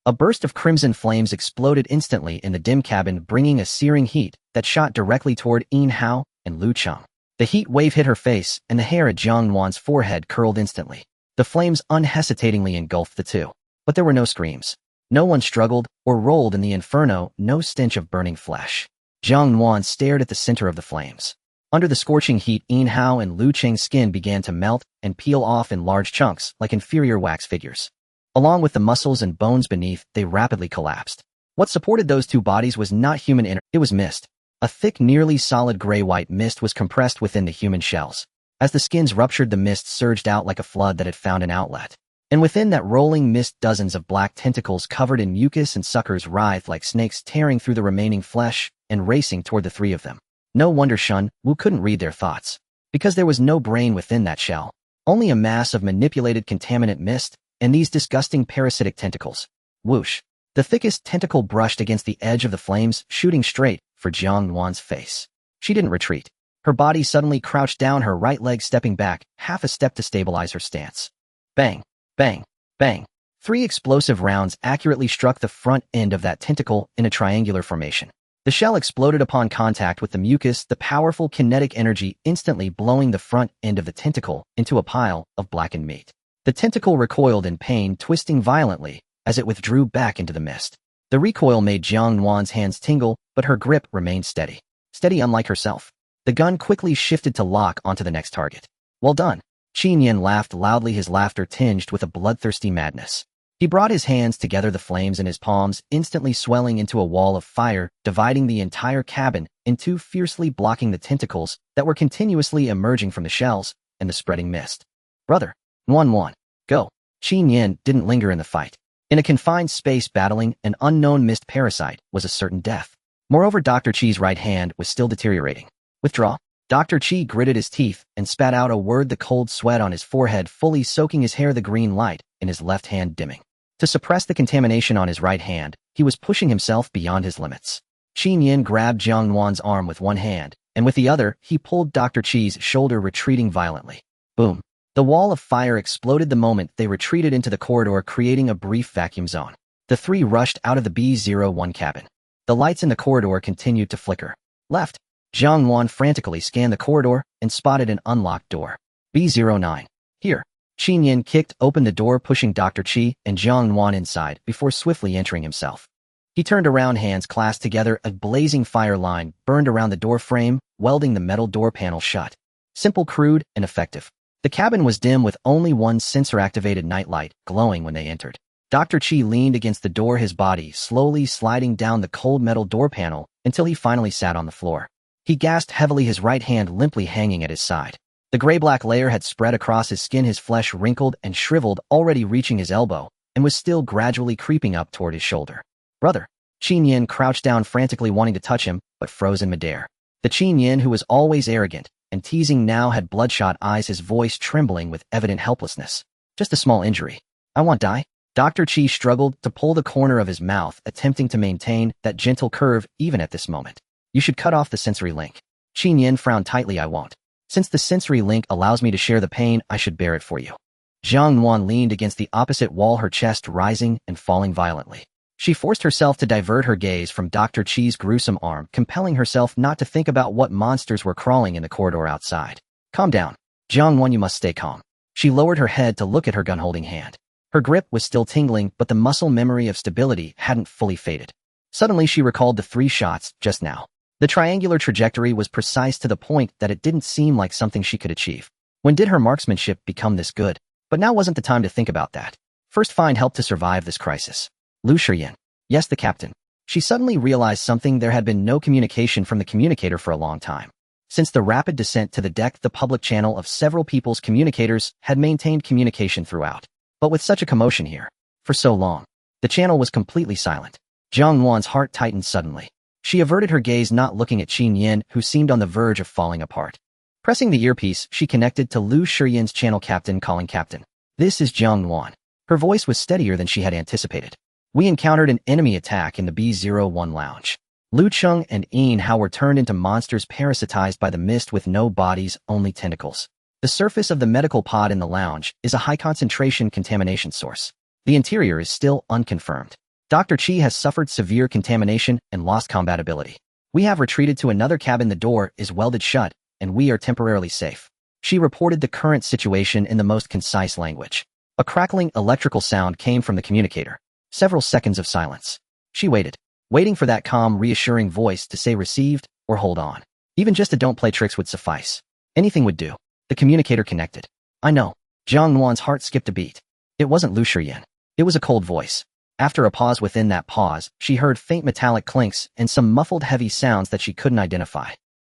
Speaker 1: A burst of crimson flames exploded instantly in the dim cabin, bringing a searing heat that shot directly toward Inhao and Lu Cheng. The heat wave hit her face, and the hair at Jiang Nuan's forehead curled instantly. The flames unhesitatingly engulfed the two. But there were no screams. No one struggled or rolled in the inferno, no stench of burning flesh. Jiang Nuan stared at the center of the flames. Under the scorching heat, Inhao and Lu Cheng's skin began to melt and peel off in large chunks like inferior wax figures. Along with the muscles and bones beneath, they rapidly collapsed. What supported those two bodies was not human energy, it was mist. A thick, nearly solid gray-white mist was compressed within the human shells. As the skins ruptured, the mist surged out like a flood that had found an outlet. And within that rolling mist, dozens of black tentacles covered in mucus and suckers writhed like snakes, tearing through the remaining flesh and racing toward the three of them. No wonder Shun Wu couldn't read their thoughts. Because there was no brain within that shell. Only a mass of manipulated contaminant mist and these disgusting parasitic tentacles. Whoosh. The thickest tentacle brushed against the edge of the flames, shooting straight for Jiang Nuan's face. She didn't retreat. Her body suddenly crouched down, her right leg stepping back, half a step to stabilize her stance. Bang, bang, bang. 3 explosive rounds accurately struck the front end of that tentacle in a triangular formation. The shell exploded upon contact with the mucus, the powerful kinetic energy instantly blowing the front end of the tentacle into a pile of blackened meat. The tentacle recoiled in pain, twisting violently as it withdrew back into the mist. The recoil made Jiang Nuan's hands tingle, but her grip remained steady. Steady unlike herself. The gun quickly shifted to lock onto the next target. Well done. Qin Yin laughed loudly, his laughter tinged with a bloodthirsty madness. He brought his hands together, the flames in his palms instantly swelling into a wall of fire, dividing the entire cabin in two, fiercely blocking the tentacles that were continuously emerging from the shells and the spreading mist. Brother, Nuan, go. Qin Yin didn't linger in the fight. In a confined space battling an unknown mist parasite was a certain death. Moreover, Dr. Qi's right hand was still deteriorating. Withdraw. Dr. Qi gritted his teeth and spat out a word, the cold sweat on his forehead fully soaking his hair, the green light in his left hand dimming. To suppress the contamination on his right hand, he was pushing himself beyond his limits. Qin Yin grabbed Jiang Nuan's arm with one hand, and with the other, he pulled Dr. Qi's shoulder, retreating violently. Boom. The wall of fire exploded the moment they retreated into the corridor, creating a brief vacuum zone. The 3 rushed out of the B-01 cabin. The lights in the corridor continued to flicker. Left. Jiang Nuan frantically scanned the corridor and spotted an unlocked door. B-09. Here. Qin Yin kicked open the door, pushing Dr. Qi and Jiang Nuan inside before swiftly entering himself. He turned around, hands clasped together, a blazing fire line burned around the door frame, welding the metal door panel shut. Simple, crude, and effective. The cabin was dim with only one sensor-activated nightlight glowing when they entered. Dr. Qi leaned against the door, his body slowly sliding down the cold metal door panel until he finally sat on the floor. He gasped heavily, his right hand limply hanging at his side. The gray-black layer had spread across his skin, his flesh wrinkled and shriveled, already reaching his elbow, and was still gradually creeping up toward his shoulder. Brother. Qin Yin crouched down, frantically wanting to touch him, but froze in midair. The Qin Yin who was always arrogant and teasing now had bloodshot eyes, his voice trembling with evident helplessness. Just a small injury. I won't die. Dr. Qi struggled to pull the corner of his mouth, attempting to maintain that gentle curve even at this moment. You should cut off the sensory link. Qin Yin frowned tightly. I won't. Since the sensory link allows me to share the pain, I should bear it for you. Jiang Nuan leaned against the opposite wall, her chest rising and falling violently. She forced herself to divert her gaze from Dr. Qi's gruesome arm, compelling herself not to think about what monsters were crawling in the corridor outside. Calm down. Jiang Nuan, you must stay calm. She lowered her head to look at her gun-holding hand. Her grip was still tingling, but the muscle memory of stability hadn't fully faded. Suddenly she recalled the 3 shots just now. The triangular trajectory was precise to the point that it didn't seem like something she could achieve. When did her marksmanship become this good? But now wasn't the time to think about that. First, find help to survive this crisis. Lu Shiyan. Yes, the captain. She suddenly realized something. There had been no communication from the communicator for a long time. Since the rapid descent to the deck, the public channel of several people's communicators had maintained communication throughout. But with such a commotion here, for so long, the channel was completely silent. Jiang Nuan's heart tightened suddenly. She averted her gaze, not looking at Qin Yin, who seemed on the verge of falling apart. Pressing the earpiece, she connected to Lu Shiyan's channel. Captain calling. Captain. This is Jiang Nuan. Her voice was steadier than she had anticipated. We encountered an enemy attack in the B-01 lounge. Lu Cheng and Yin Hao were turned into monsters parasitized by the mist with no bodies, only tentacles. The surface of the medical pod in the lounge is a high-concentration contamination source. The interior is still unconfirmed. Dr. Qi has suffered severe contamination and lost combatability. We have retreated to another cabin. The door is welded shut, and we are temporarily safe. She reported the current situation in the most concise language. A crackling electrical sound came from the communicator. Several seconds of silence. She waited, waiting for that calm, reassuring voice to say received or hold on. Even just a don't play tricks would suffice. Anything would do. The communicator connected. I know. Jiang Nuan's heart skipped a beat. It wasn't Lu Shiyan. It was a cold voice. After a pause, within that pause, she heard faint metallic clinks and some muffled heavy sounds that she couldn't identify.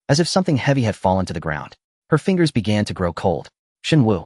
Speaker 1: As if something heavy had fallen to the ground. Her fingers began to grow cold. Shenwu.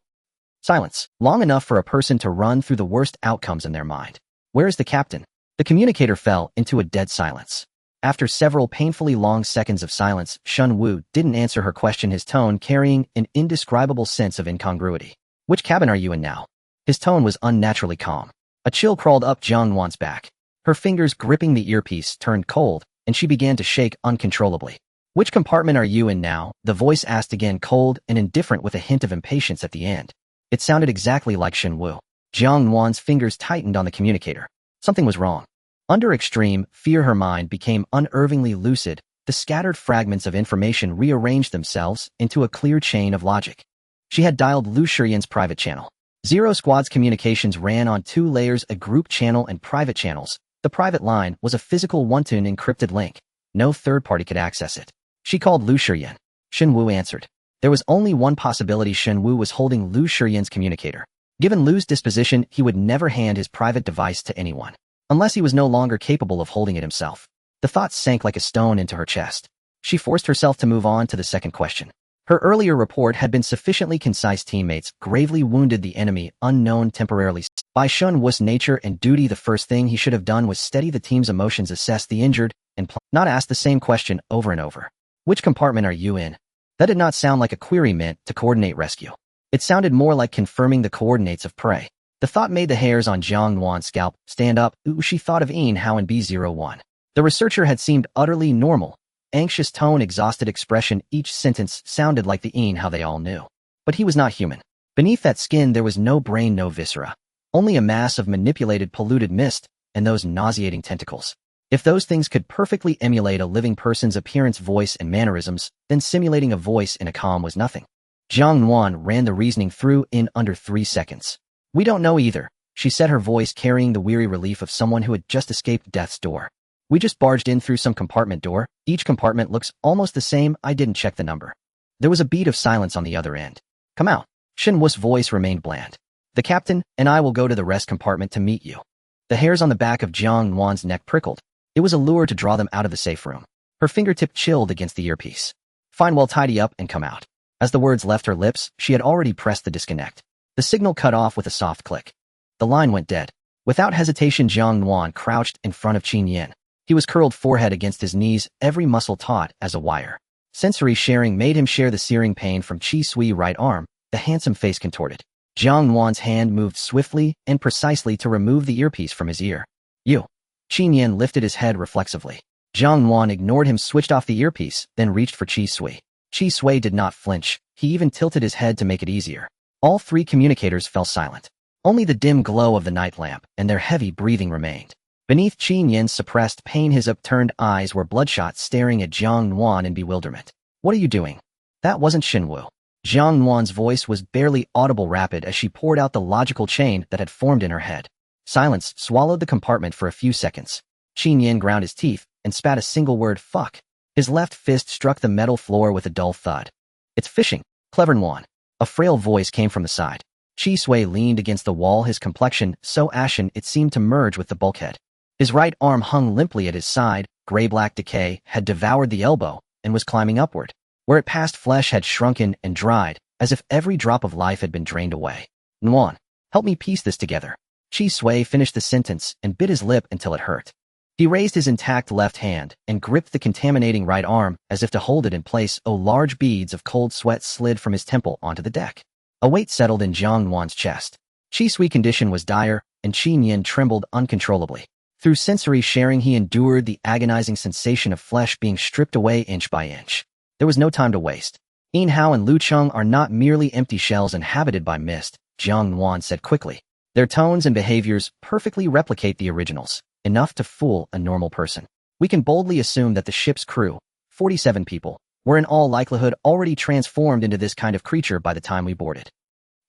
Speaker 1: Silence. Long enough for a person to run through the worst outcomes in their mind. Where is the captain? The communicator fell into a dead silence. After several painfully long seconds of silence, Shen Wu didn't answer her question, his tone carrying an indescribable sense of incongruity. Which cabin are you in now? His tone was unnaturally calm. A chill crawled up Jiang Nuan's back. Her fingers gripping the earpiece turned cold, and she began to shake uncontrollably. "Which compartment are you in now?" the voice asked again, cold and indifferent with a hint of impatience at the end. It sounded exactly like Shen Wu. Jiang Nuan's fingers tightened on the communicator. Something was wrong. Under extreme fear, her mind became unnervingly lucid. The scattered fragments of information rearranged themselves into a clear chain of logic. She had dialed Lu Shiyan's private channel. Zero Squad's communications ran on two layers, a group channel and private channels. The private line was a physical one-to-one encrypted link. No third party could access it. She called Lu Shiyan. Shen Wu answered. There was only one possibility: Shen Wu was holding Lu Shiyan's communicator. Given Lu's disposition, he would never hand his private device to anyone, unless he was no longer capable of holding it himself. The thought sank like a stone into her chest. She forced herself to move on to the second question. Her earlier report had been sufficiently concise. Teammates gravely wounded the enemy, unknown temporarily. By Shen Wu's nature and duty, the first thing he should have done was steady the team's emotions, assess the injured, and not ask the same question over and over. "Which compartment are you in?" That did not sound like a query meant to coordinate rescue. It sounded more like confirming the coordinates of prey. The thought made the hairs on Jiang Nuan's scalp stand up. She thought of Yin Hao and B01. The researcher had seemed utterly normal. Anxious tone, exhausted expression, each sentence sounded like the Yin Hao they all knew. But he was not human. Beneath that skin there was no brain, no viscera. Only a mass of manipulated, polluted mist, and those nauseating tentacles. If those things could perfectly emulate a living person's appearance, voice, and mannerisms, then simulating a voice in a calm was nothing. Jiang Nuan ran the reasoning through in under 3 seconds. "We don't know either," she said, her voice carrying the weary relief of someone who had just escaped death's door. "We just barged in through some compartment door. Each compartment looks almost the same. I didn't check the number." There was a beat of silence on the other end. "Come out." Shen Wu's voice remained bland. "The captain and I will go to the rest compartment to meet you." The hairs on the back of Jiang Nuan's neck prickled. It was a lure to draw them out of the safe room. Her fingertip chilled against the earpiece. "Fine, well, tidy up and come out." As the words left her lips, she had already pressed the disconnect. The signal cut off with a soft click. The line went dead. Without hesitation, Jiang Nuan crouched in front of Qin Yin. He was curled, forehead against his knees, every muscle taut as a wire. Sensory sharing made him share the searing pain from Qi Sui's right arm. The handsome face contorted. Jiang Nuan's hand moved swiftly and precisely to remove the earpiece from his ear. "You." Qin Yin lifted his head reflexively. Jiang Nuan ignored him, switched off the earpiece, then reached for Qi Sui. Qi Sui did not flinch. He even tilted his head to make it easier. All three communicators fell silent. Only the dim glow of the night lamp and their heavy breathing remained. Beneath Qin Yin's suppressed pain, his upturned eyes were bloodshot, staring at Jiang Nuan in bewilderment. "What are you doing?" That wasn't Shen Wu. Jiang Nuan's voice was barely audible, rapid as she poured out the logical chain that had formed in her head. Silence swallowed the compartment for a few seconds. Qin Yin ground his teeth and spat a single word: "Fuck." His left fist struck the metal floor with a dull thud. "It's fishing. Clever Nuan." A frail voice came from the side. Qi Sui leaned against the wall, his complexion so ashen it seemed to merge with the bulkhead. His right arm hung limply at his side. Gray-black decay had devoured the elbow and was climbing upward. Where it passed, flesh had shrunken and dried, as if every drop of life had been drained away. "Nuan, help me piece this together." Qi Sui finished the sentence and bit his lip until it hurt. He raised his intact left hand and gripped the contaminating right arm as if to hold it in place. Large beads of cold sweat slid from his temple onto the deck. A weight settled in Jiang Nuan's chest. Qi Sui's condition was dire, and Qin Yin trembled uncontrollably. Through sensory sharing, he endured the agonizing sensation of flesh being stripped away inch by inch. There was no time to waste. "Yin Hao and Lu Cheng are not merely empty shells inhabited by mist," Jiang Nuan said quickly. "Their tones and behaviors perfectly replicate the originals, enough to fool a normal person. We can boldly assume that the ship's crew, 47 people, were in all likelihood already transformed into this kind of creature by the time we boarded."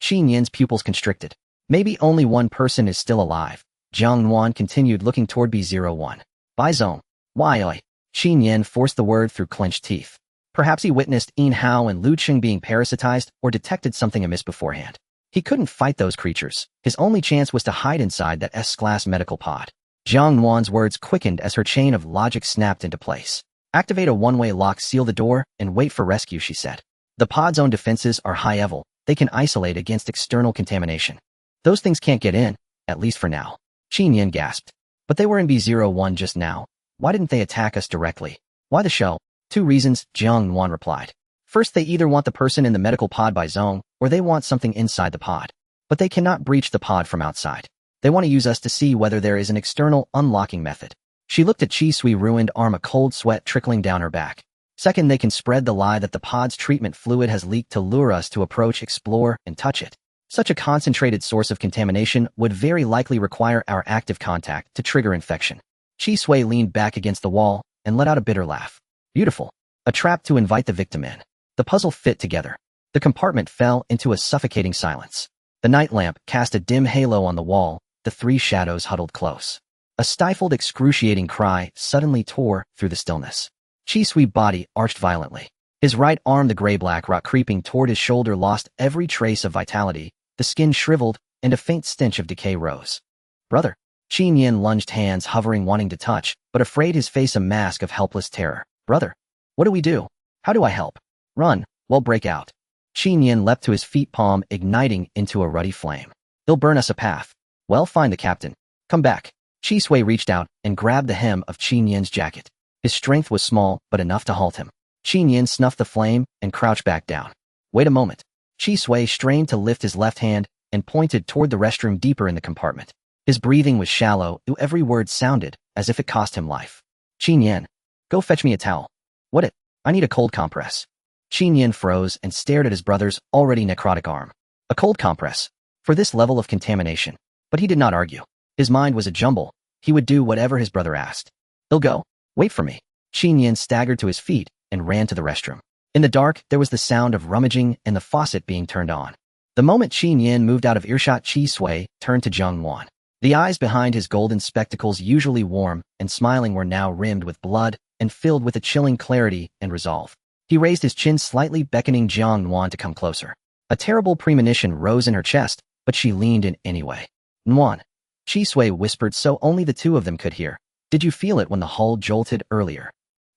Speaker 1: Qin Yin's pupils constricted. "Maybe only one person is still alive," Jiang Nuan continued, looking toward B01. "Bai Zong. Why?" Qin Yin forced the word through clenched teeth. Perhaps he witnessed Yin Hao and Lu Cheng being parasitized or detected something amiss beforehand. He couldn't fight those creatures. His only chance was to hide inside that S-class medical pod. Jiang Nuan's words quickened as her chain of logic snapped into place. "Activate a one-way lock, seal the door, and wait for rescue," she said. "The pod's own defenses are high-level. They can isolate against external contamination. Those things can't get in, at least for now." Qin Yin gasped. "But they were in B01 just now. Why didn't they attack us directly? Why the show?" "Two reasons," Jiang Nuan replied. "First, they either want the person in the medical pod by Zong, or they want something inside the pod. But they cannot breach the pod from outside. They want to use us to see whether there is an external unlocking method. She looked at Chi Sui's ruined arm, a cold sweat trickling down her back. Second, they can spread the lie that the pod's treatment fluid has leaked to lure us to approach, explore, and touch it. Such a concentrated source of contamination would very likely require our active contact to trigger infection. Chi Sui leaned back against the wall and let out a bitter laugh. Beautiful. A trap to invite the victim in. The puzzle fit together. The compartment fell into a suffocating silence. The night lamp cast a dim halo on the wall, the three shadows huddled close. A stifled, excruciating cry suddenly tore through the stillness. Chi Sui's body arched violently. His right arm, the gray-black rot creeping toward his shoulder, lost every trace of vitality. The skin shriveled, and a faint stench of decay rose. Brother. Qin Yin lunged, hands hovering, wanting to touch, but afraid, his face a mask of helpless terror. Brother. What do we do? How do I help? Run. Well, break out. Qin Yin leapt to his feet, palm igniting into a ruddy flame. They'll burn us a path. Well, find the captain. Come back. Chi Sui reached out and grabbed the hem of Qin Yin's jacket. His strength was small, but enough to halt him. Qin Yin snuffed the flame and crouched back down. Wait a moment. Chi Sui strained to lift his left hand and pointed toward the restroom deeper in the compartment. His breathing was shallow, every word sounded as if it cost him life. Qin Yin, go fetch me a towel. What it? I need a cold compress. Qin Yin froze and stared at his brother's already necrotic arm. A cold compress? For this level of contamination? But he did not argue. His mind was a jumble. He would do whatever his brother asked. He'll go. Wait for me. Qin Yin staggered to his feet and ran to the restroom. In the dark, there was the sound of rummaging and the faucet being turned on. The moment Qin Yin moved out of earshot, Chi Sui turned to Jiang Nuan. The eyes behind his golden spectacles, usually warm and smiling, were now rimmed with blood and filled with a chilling clarity and resolve. He raised his chin slightly, beckoning Jiang Nuan to come closer. A terrible premonition rose in her chest, but she leaned in anyway. Nuan. Chi Sui whispered so only the two of them could hear. Did you feel it when the hull jolted earlier?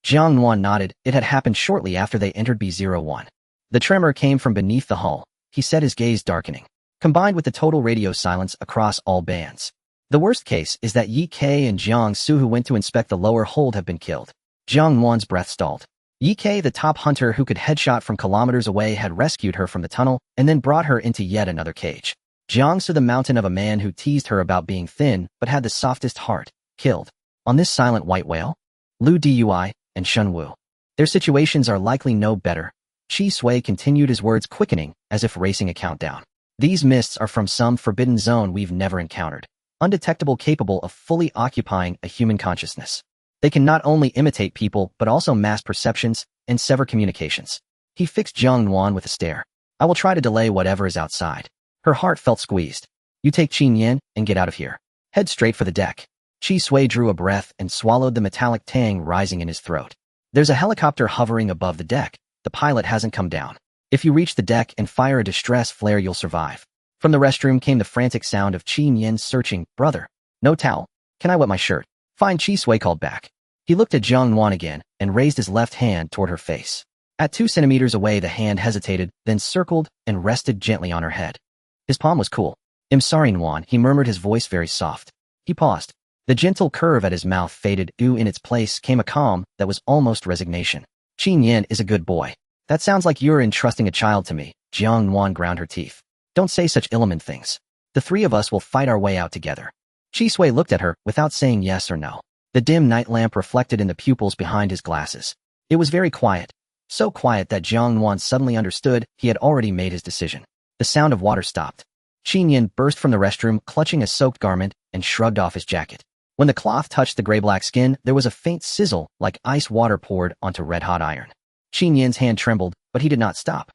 Speaker 1: Jiang Nuan nodded. It had happened shortly after they entered B01. The tremor came from beneath the hull, he said, his gaze darkening, combined with the total radio silence across all bands. The worst case is that Yi Ke and Jiang Su, who went to inspect the lower hold, have been killed. Jiang Nuan's breath stalled. Yi Ke, the top hunter who could headshot from kilometers away, had rescued her from the tunnel and then brought her into yet another cage. Jiang Su, the mountain of a man who teased her about being thin but had the softest heart, killed. On this silent white whale? Lu Dui and Shun Wu. Their situations are likely no better. Chi Sui continued, his words quickening as if racing a countdown. These mists are from some forbidden zone we've never encountered. Undetectable, capable of fully occupying a human consciousness. They can not only imitate people but also mask perceptions and sever communications. He fixed Jiang Nuan with a stare. I will try to delay whatever is outside. Her heart felt squeezed. You take Qin Yin and get out of here. Head straight for the deck. Chi Sui drew a breath and swallowed the metallic tang rising in his throat. There's a helicopter hovering above the deck. The pilot hasn't come down. If you reach the deck and fire a distress flare, you'll survive. From the restroom came the frantic sound of Qin Yin searching. Brother. No towel. Can I wet my shirt? Fine, Chi Sui called back. He looked at Jiang Nuan again and raised his left hand toward her face. At 2 centimeters away, the hand hesitated, then circled and rested gently on her head. His palm was cool. I'm sorry, Nuan, he murmured, his voice very soft. He paused. The gentle curve at his mouth faded. In its place came a calm that was almost resignation. Qin Yin is a good boy. That sounds like you're entrusting a child to me. Jiang Nuan ground her teeth. Don't say such illumined things. The three of us will fight our way out together. Chi Sui looked at her without saying yes or no. The dim night lamp reflected in the pupils behind his glasses. It was very quiet. So quiet that Jiang Nuan suddenly understood he had already made his decision. The sound of water stopped. Qin Yin burst from the restroom, clutching a soaked garment, and shrugged off his jacket. When the cloth touched the gray-black skin, there was a faint sizzle like ice water poured onto red-hot iron. Qin Yin's hand trembled, but he did not stop.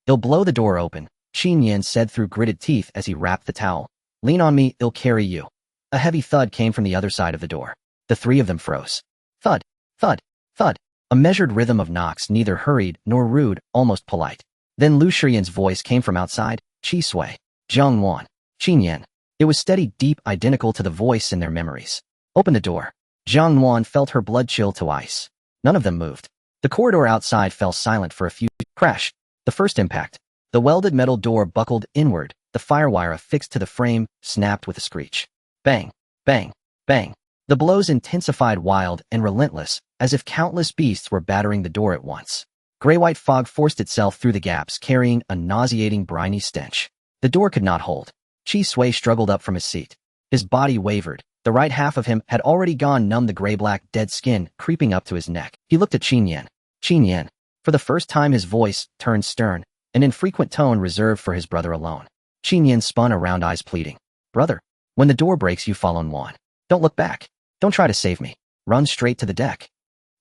Speaker 1: I'll blow the door open, Qin Yin said through gritted teeth as he wrapped the towel. Lean on me, I'll carry you. A heavy thud came from the other side of the door. The three of them froze. Thud, thud, thud. A measured rhythm of knocks, neither hurried nor rude, almost polite. Then Lu Shiyan's voice came from outside. Chi Sui. Jiang Nuan. Qin Yin. It was steady, deep, identical to the voice in their memories. Open the door. Jiang Nuan felt her blood chill to ice. None of them moved. The corridor outside fell silent for a few. Crash. The first impact. The welded metal door buckled inward. The firewire affixed to the frame snapped with a screech. Bang, bang, bang. The blows intensified, wild and relentless, as if countless beasts were battering the door at once. Gray-white fog forced itself through the gaps, carrying a nauseating, briny stench. The door could not hold. Chi Sui struggled up from his seat. His body wavered. The right half of him had already gone numb, the gray-black dead skin creeping up to his neck. He looked at Qin Yan. Qin Yan. For the first time his voice turned stern, an infrequent tone reserved for his brother alone. Qin Yan spun around, eyes pleading. Brother, when the door breaks you follow Nuan. Don't look back. Don't try to save me. Run straight to the deck.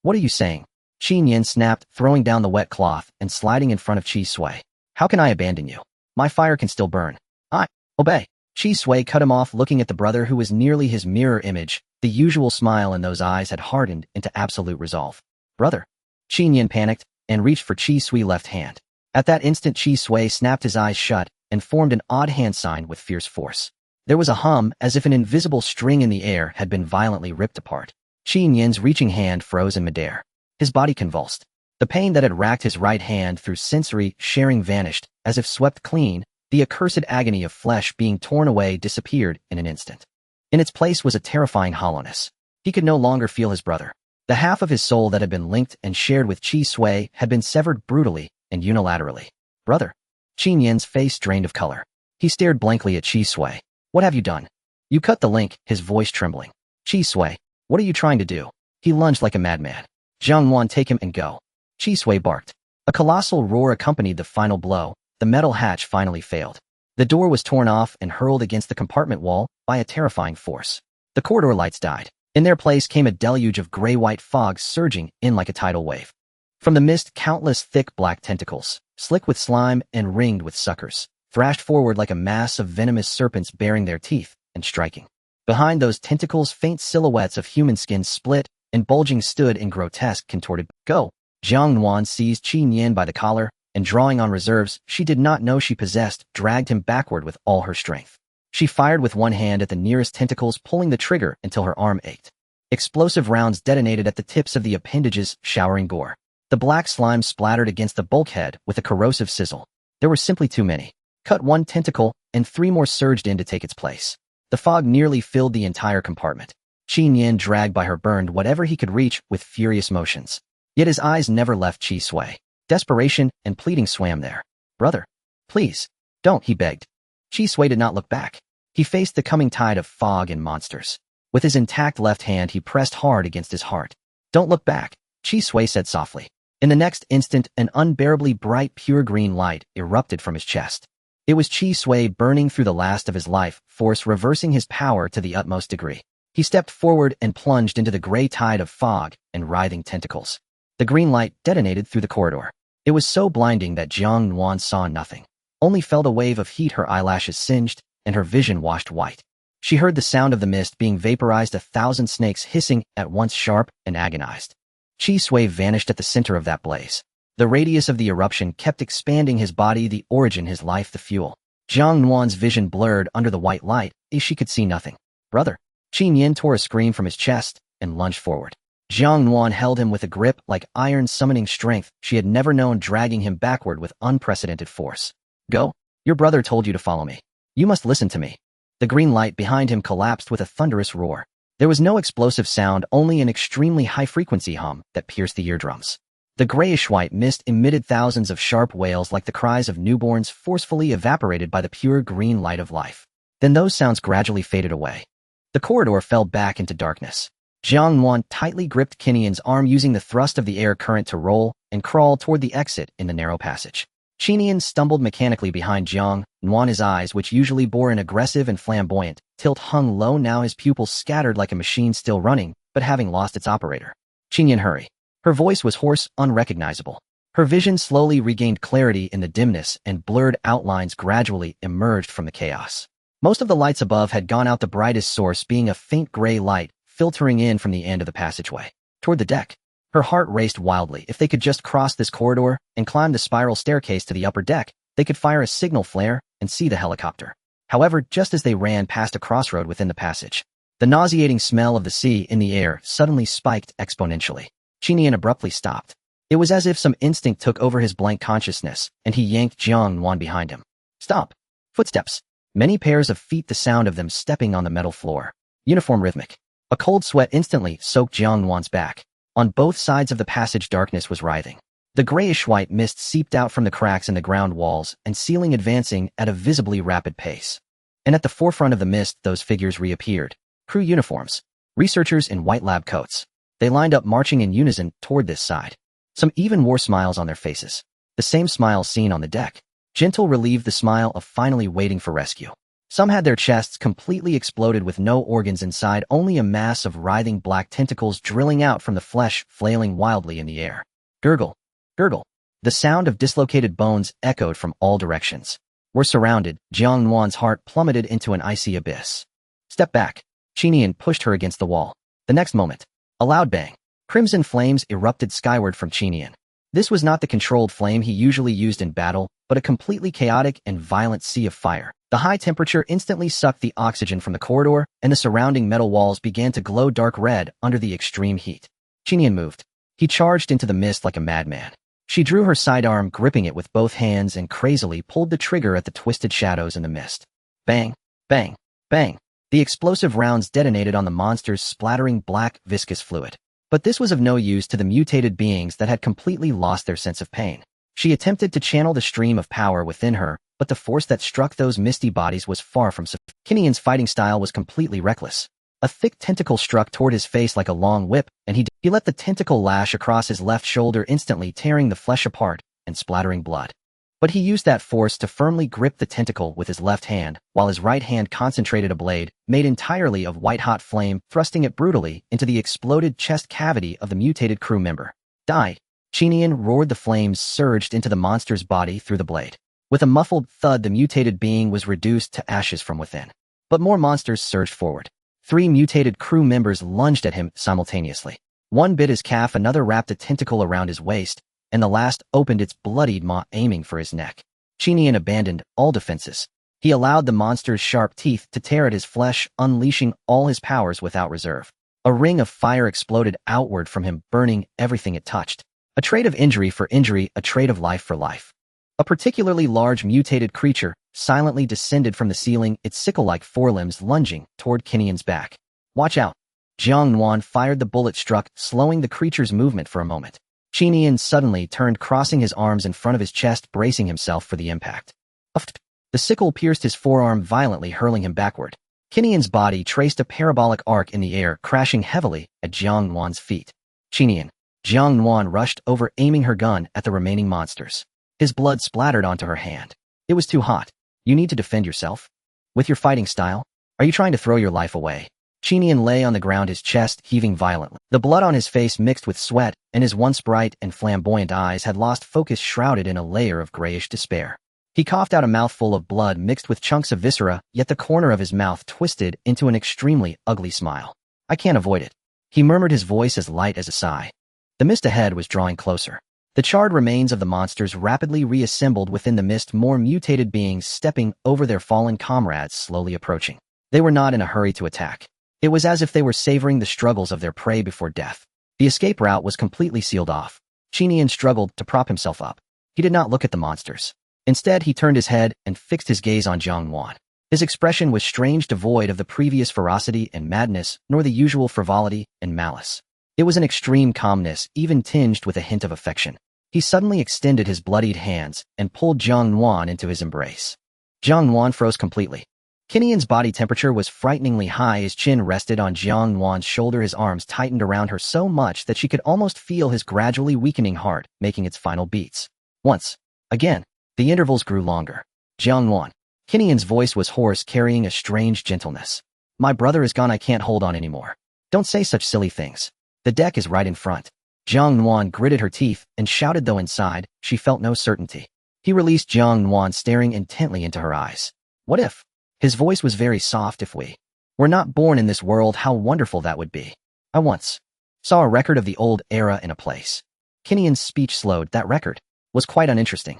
Speaker 1: What are you saying? Qin Yan snapped, throwing down the wet cloth and sliding in front of Qi Sui. How can I abandon you? My fire can still burn. I obey. Qi Sui cut him off, looking at the brother who was nearly his mirror image. The usual smile in those eyes had hardened into absolute resolve. Brother. Qin Yan panicked and reached for Qi Sui's left hand. At that instant Qi Sui snapped his eyes shut and formed an odd hand sign with fierce force. There was a hum, as if an invisible string in the air had been violently ripped apart. Qin Yan's reaching hand froze in midair. His body convulsed. The pain that had racked his right hand through sensory sharing vanished, as if swept clean. The accursed agony of flesh being torn away disappeared in an instant. In its place was a terrifying hollowness. He could no longer feel his brother. The half of his soul that had been linked and shared with Qi Sui had been severed brutally and unilaterally. Brother. Qin Yan's face drained of color. He stared blankly at Qi Sui. What have you done? You cut the link, his voice trembling. Qi Sui, what are you trying to do? He lunged like a madman. Jiang Nuan, take him and go. Qi Sui barked. A colossal roar accompanied the final blow. The metal hatch finally failed. The door was torn off and hurled against the compartment wall by a terrifying force. The corridor lights died. In their place came a deluge of gray-white fog surging in like a tidal wave. From the mist, countless thick black tentacles, slick with slime and ringed with suckers, thrashed forward like a mass of venomous serpents baring their teeth and striking. Behind those tentacles, faint silhouettes of human skin split and bulging stood in grotesque, contorted. Go! Jiang Nuan seized Qin Yan by the collar, and drawing on reserves she did not know she possessed, dragged him backward with all her strength. She fired with one hand at the nearest tentacles, pulling the trigger until her arm ached. Explosive rounds detonated at the tips of the appendages, showering gore. The black slime splattered against the bulkhead with a corrosive sizzle. There were simply too many. Cut one tentacle, and three more surged in to take its place. The fog nearly filled the entire compartment. Qin Yan, dragged by her, burned whatever he could reach with furious motions. Yet his eyes never left Qi Sui. Desperation and pleading swam there. Brother, please, don't, he begged. Qi Sui did not look back. He faced the coming tide of fog and monsters. With his intact left hand he pressed hard against his heart. Don't look back, Qi Sui said softly. In the next instant, an unbearably bright, pure green light erupted from his chest. It was Qi Sui burning through the last of his life force, reversing his power to the utmost degree. He stepped forward and plunged into the gray tide of fog and writhing tentacles. The green light detonated through the corridor. It was so blinding that Jiang Nuan saw nothing. Only felt a wave of heat, her eyelashes singed, and her vision washed white. She heard the sound of the mist being vaporized, 1,000 snakes hissing, at once sharp and agonized. Qi Sui vanished at the center of that blaze. The radius of the eruption kept expanding, his body the origin, his life the fuel. Jiang Nuan's vision blurred under the white light, as she could see nothing. Brother. Qin Yan tore a scream from his chest and lunged forward. Jiang Nuan held him with a grip like iron, summoning strength she had never known, dragging him backward with unprecedented force. Go. Your brother told you to follow me. You must listen to me. The green light behind him collapsed with a thunderous roar. There was no explosive sound, only an extremely high-frequency hum that pierced the eardrums. The grayish-white mist emitted thousands of sharp wails like the cries of newborns, forcefully evaporated by the pure green light of life. Then those sounds gradually faded away. The corridor fell back into darkness. Jiang Nuan tightly gripped Qin Yan's arm, using the thrust of the air current to roll and crawl toward the exit in the narrow passage. Qin Yan stumbled mechanically behind Jiang Nuan, his eyes, which usually bore an aggressive and flamboyant tilt, hung low now, his pupils scattered like a machine still running, but having lost its operator. Qin Yan, hurry. Her voice was hoarse, unrecognizable. Her vision slowly regained clarity in the dimness, and blurred outlines gradually emerged from the chaos. Most of the lights above had gone out, the brightest source being a faint gray light filtering in from the end of the passageway toward the deck. Her heart raced wildly. If they could just cross this corridor and climb the spiral staircase to the upper deck, they could fire a signal flare and see the helicopter. However, just as they ran past a crossroad within the passage, the nauseating smell of the sea in the air suddenly spiked exponentially. Qin Yan abruptly stopped. It was as if some instinct took over his blank consciousness, and he yanked Jiang Nuan behind him. Stop! Footsteps. Many pairs of feet, the sound of them stepping on the metal floor. Uniform rhythmic. A cold sweat instantly soaked Jiang Nuan's back. On both sides of the passage, darkness was writhing. The grayish-white mist seeped out from the cracks in the ground walls and ceiling, advancing at a visibly rapid pace. And at the forefront of the mist, those figures reappeared. Crew uniforms. Researchers in white lab coats. They lined up marching in unison toward this side. Some even wore smiles on their faces. The same smile seen on the deck. Gentle, relieved, the smile of finally waiting for rescue. Some had their chests completely exploded with no organs inside, only a mass of writhing black tentacles drilling out from the flesh, flailing wildly in the air. Gurgle. Gurgle. The sound of dislocated bones echoed from all directions. We're surrounded. Jiang Nuan's heart plummeted into an icy abyss. Step back. Qinian pushed her against the wall. The next moment, a loud bang. Crimson flames erupted skyward from Qinian. This was not the controlled flame he usually used in battle, but a completely chaotic and violent sea of fire. The high temperature instantly sucked the oxygen from the corridor, and the surrounding metal walls began to glow dark red under the extreme heat. Qinian moved. He charged into the mist like a madman. She drew her sidearm, gripping it with both hands, and crazily pulled the trigger at the twisted shadows in the mist. Bang, bang, bang. The explosive rounds detonated on the monster's splattering black, viscous fluid. But this was of no use to the mutated beings that had completely lost their sense of pain. She attempted to channel the stream of power within her, but the force that struck those misty bodies was far from sufficient. Qinian's fighting style was completely reckless. A thick tentacle struck toward his face like a long whip, and he let the tentacle lash across his left shoulder, instantly tearing the flesh apart and splattering blood. But he used that force to firmly grip the tentacle with his left hand, while his right hand concentrated a blade, made entirely of white-hot flame, thrusting it brutally into the exploded chest cavity of the mutated crew member. Die! Qinian roared. The flames surged into the monster's body through the blade. With a muffled thud, the mutated being was reduced to ashes from within. But more monsters surged forward. 3 mutated crew members lunged at him simultaneously. One bit his calf, another wrapped a tentacle around his waist, and the last opened its bloodied maw, aiming for his neck. Qinian abandoned all defenses. He allowed the monster's sharp teeth to tear at his flesh, unleashing all his powers without reserve. A ring of fire exploded outward from him, burning everything it touched. A trade of injury for injury, a trade of life for life. A particularly large mutated creature silently descended from the ceiling, its sickle-like forelimbs lunging toward Qinian's back. Watch out! Jiang Nuan fired. The bullet struck, slowing the creature's movement for a moment. Qinian suddenly turned, crossing his arms in front of his chest, bracing himself for the impact. Uft! The sickle pierced his forearm violently, hurling him backward. Qinian's body traced a parabolic arc in the air, crashing heavily at Jiang Nuan's feet. Qinian. Jiang Nuan rushed over, aiming her gun at the remaining monsters. His blood splattered onto her hand. It was too hot. You need to defend yourself? With your fighting style? Are you trying to throw your life away? Qinian lay on the ground, his chest heaving violently. The blood on his face mixed with sweat, and his once bright and flamboyant eyes had lost focus, shrouded in a layer of grayish despair. He coughed out a mouthful of blood mixed with chunks of viscera, yet the corner of his mouth twisted into an extremely ugly smile. I can't avoid it. He murmured, his voice as light as a sigh. The mist ahead was drawing closer. The charred remains of the monsters rapidly reassembled within the mist, more mutated beings stepping over their fallen comrades, slowly approaching. They were not in a hurry to attack. It was as if they were savoring the struggles of their prey before death. The escape route was completely sealed off. Qinian struggled to prop himself up. He did not look at the monsters. Instead, he turned his head and fixed his gaze on Jiang Nuan. His expression was strange, devoid of the previous ferocity and madness, nor the usual frivolity and malice. It was an extreme calmness, even tinged with a hint of affection. He suddenly extended his bloodied hands and pulled Jiang Nuan into his embrace. Jiang Nuan froze completely. Qinian's body temperature was frighteningly high. His chin rested on Jiang Nuan's shoulder. His arms tightened around her so much that she could almost feel his gradually weakening heart making its final beats. Once again, the intervals grew longer. Jiang Nuan. Qinian's voice was hoarse, carrying a strange gentleness. My brother is gone. I can't hold on anymore. Don't say such silly things. The deck is right in front. Jiang Nuan gritted her teeth and shouted, though inside, she felt no certainty. He released Jiang Nuan, staring intently into her eyes. What if? His voice was very soft. If we were not born in this world, how wonderful that would be. I once saw a record of the old era in a place. Qinian's speech slowed. That record was quite uninteresting.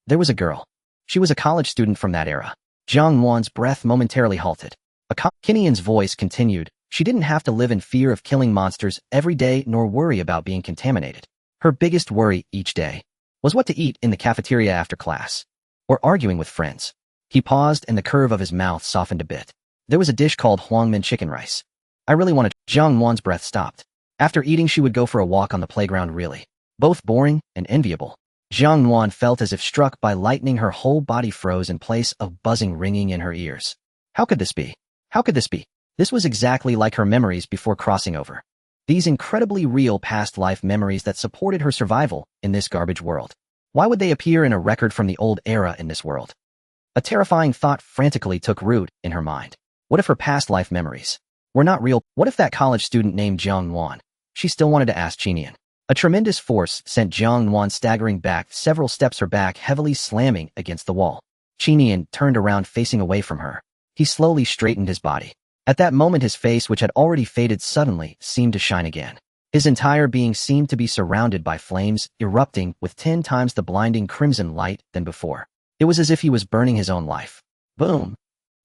Speaker 1: There was a girl. She was a college student from that era. Jiang Nuan's breath momentarily halted. Qinian's voice continued. She didn't have to live in fear of killing monsters every day, nor worry about being contaminated. Her biggest worry each day was what to eat in the cafeteria after class, or arguing with friends. He paused, and the curve of his mouth softened a bit. There was a dish called Huangmin chicken rice. I really wanted. Jiang Nuan's breath stopped. After eating, she would go for a walk on the playground. Really, both boring and enviable. Jiang Nuan felt as if struck by lightning. Her whole body froze in place, a buzzing ringing in her ears. How could this be? How could this be? This was exactly like her memories before crossing over. These incredibly real past life memories that supported her survival in this garbage world. Why would they appear in a record from the old era in this world? A terrifying thought frantically took root in her mind. What if her past life memories were not real? What if that college student named Jiang Nuan? She still wanted to ask Qinian. A tremendous force sent Jiang Nuan staggering back several steps, her back heavily slamming against the wall. Qinian turned around facing away from her. He slowly straightened his body. At that moment his face, which had already faded suddenly, seemed to shine again. His entire being seemed to be surrounded by flames, erupting with 10 times the blinding crimson light than before. It was as if he was burning his own life. Boom!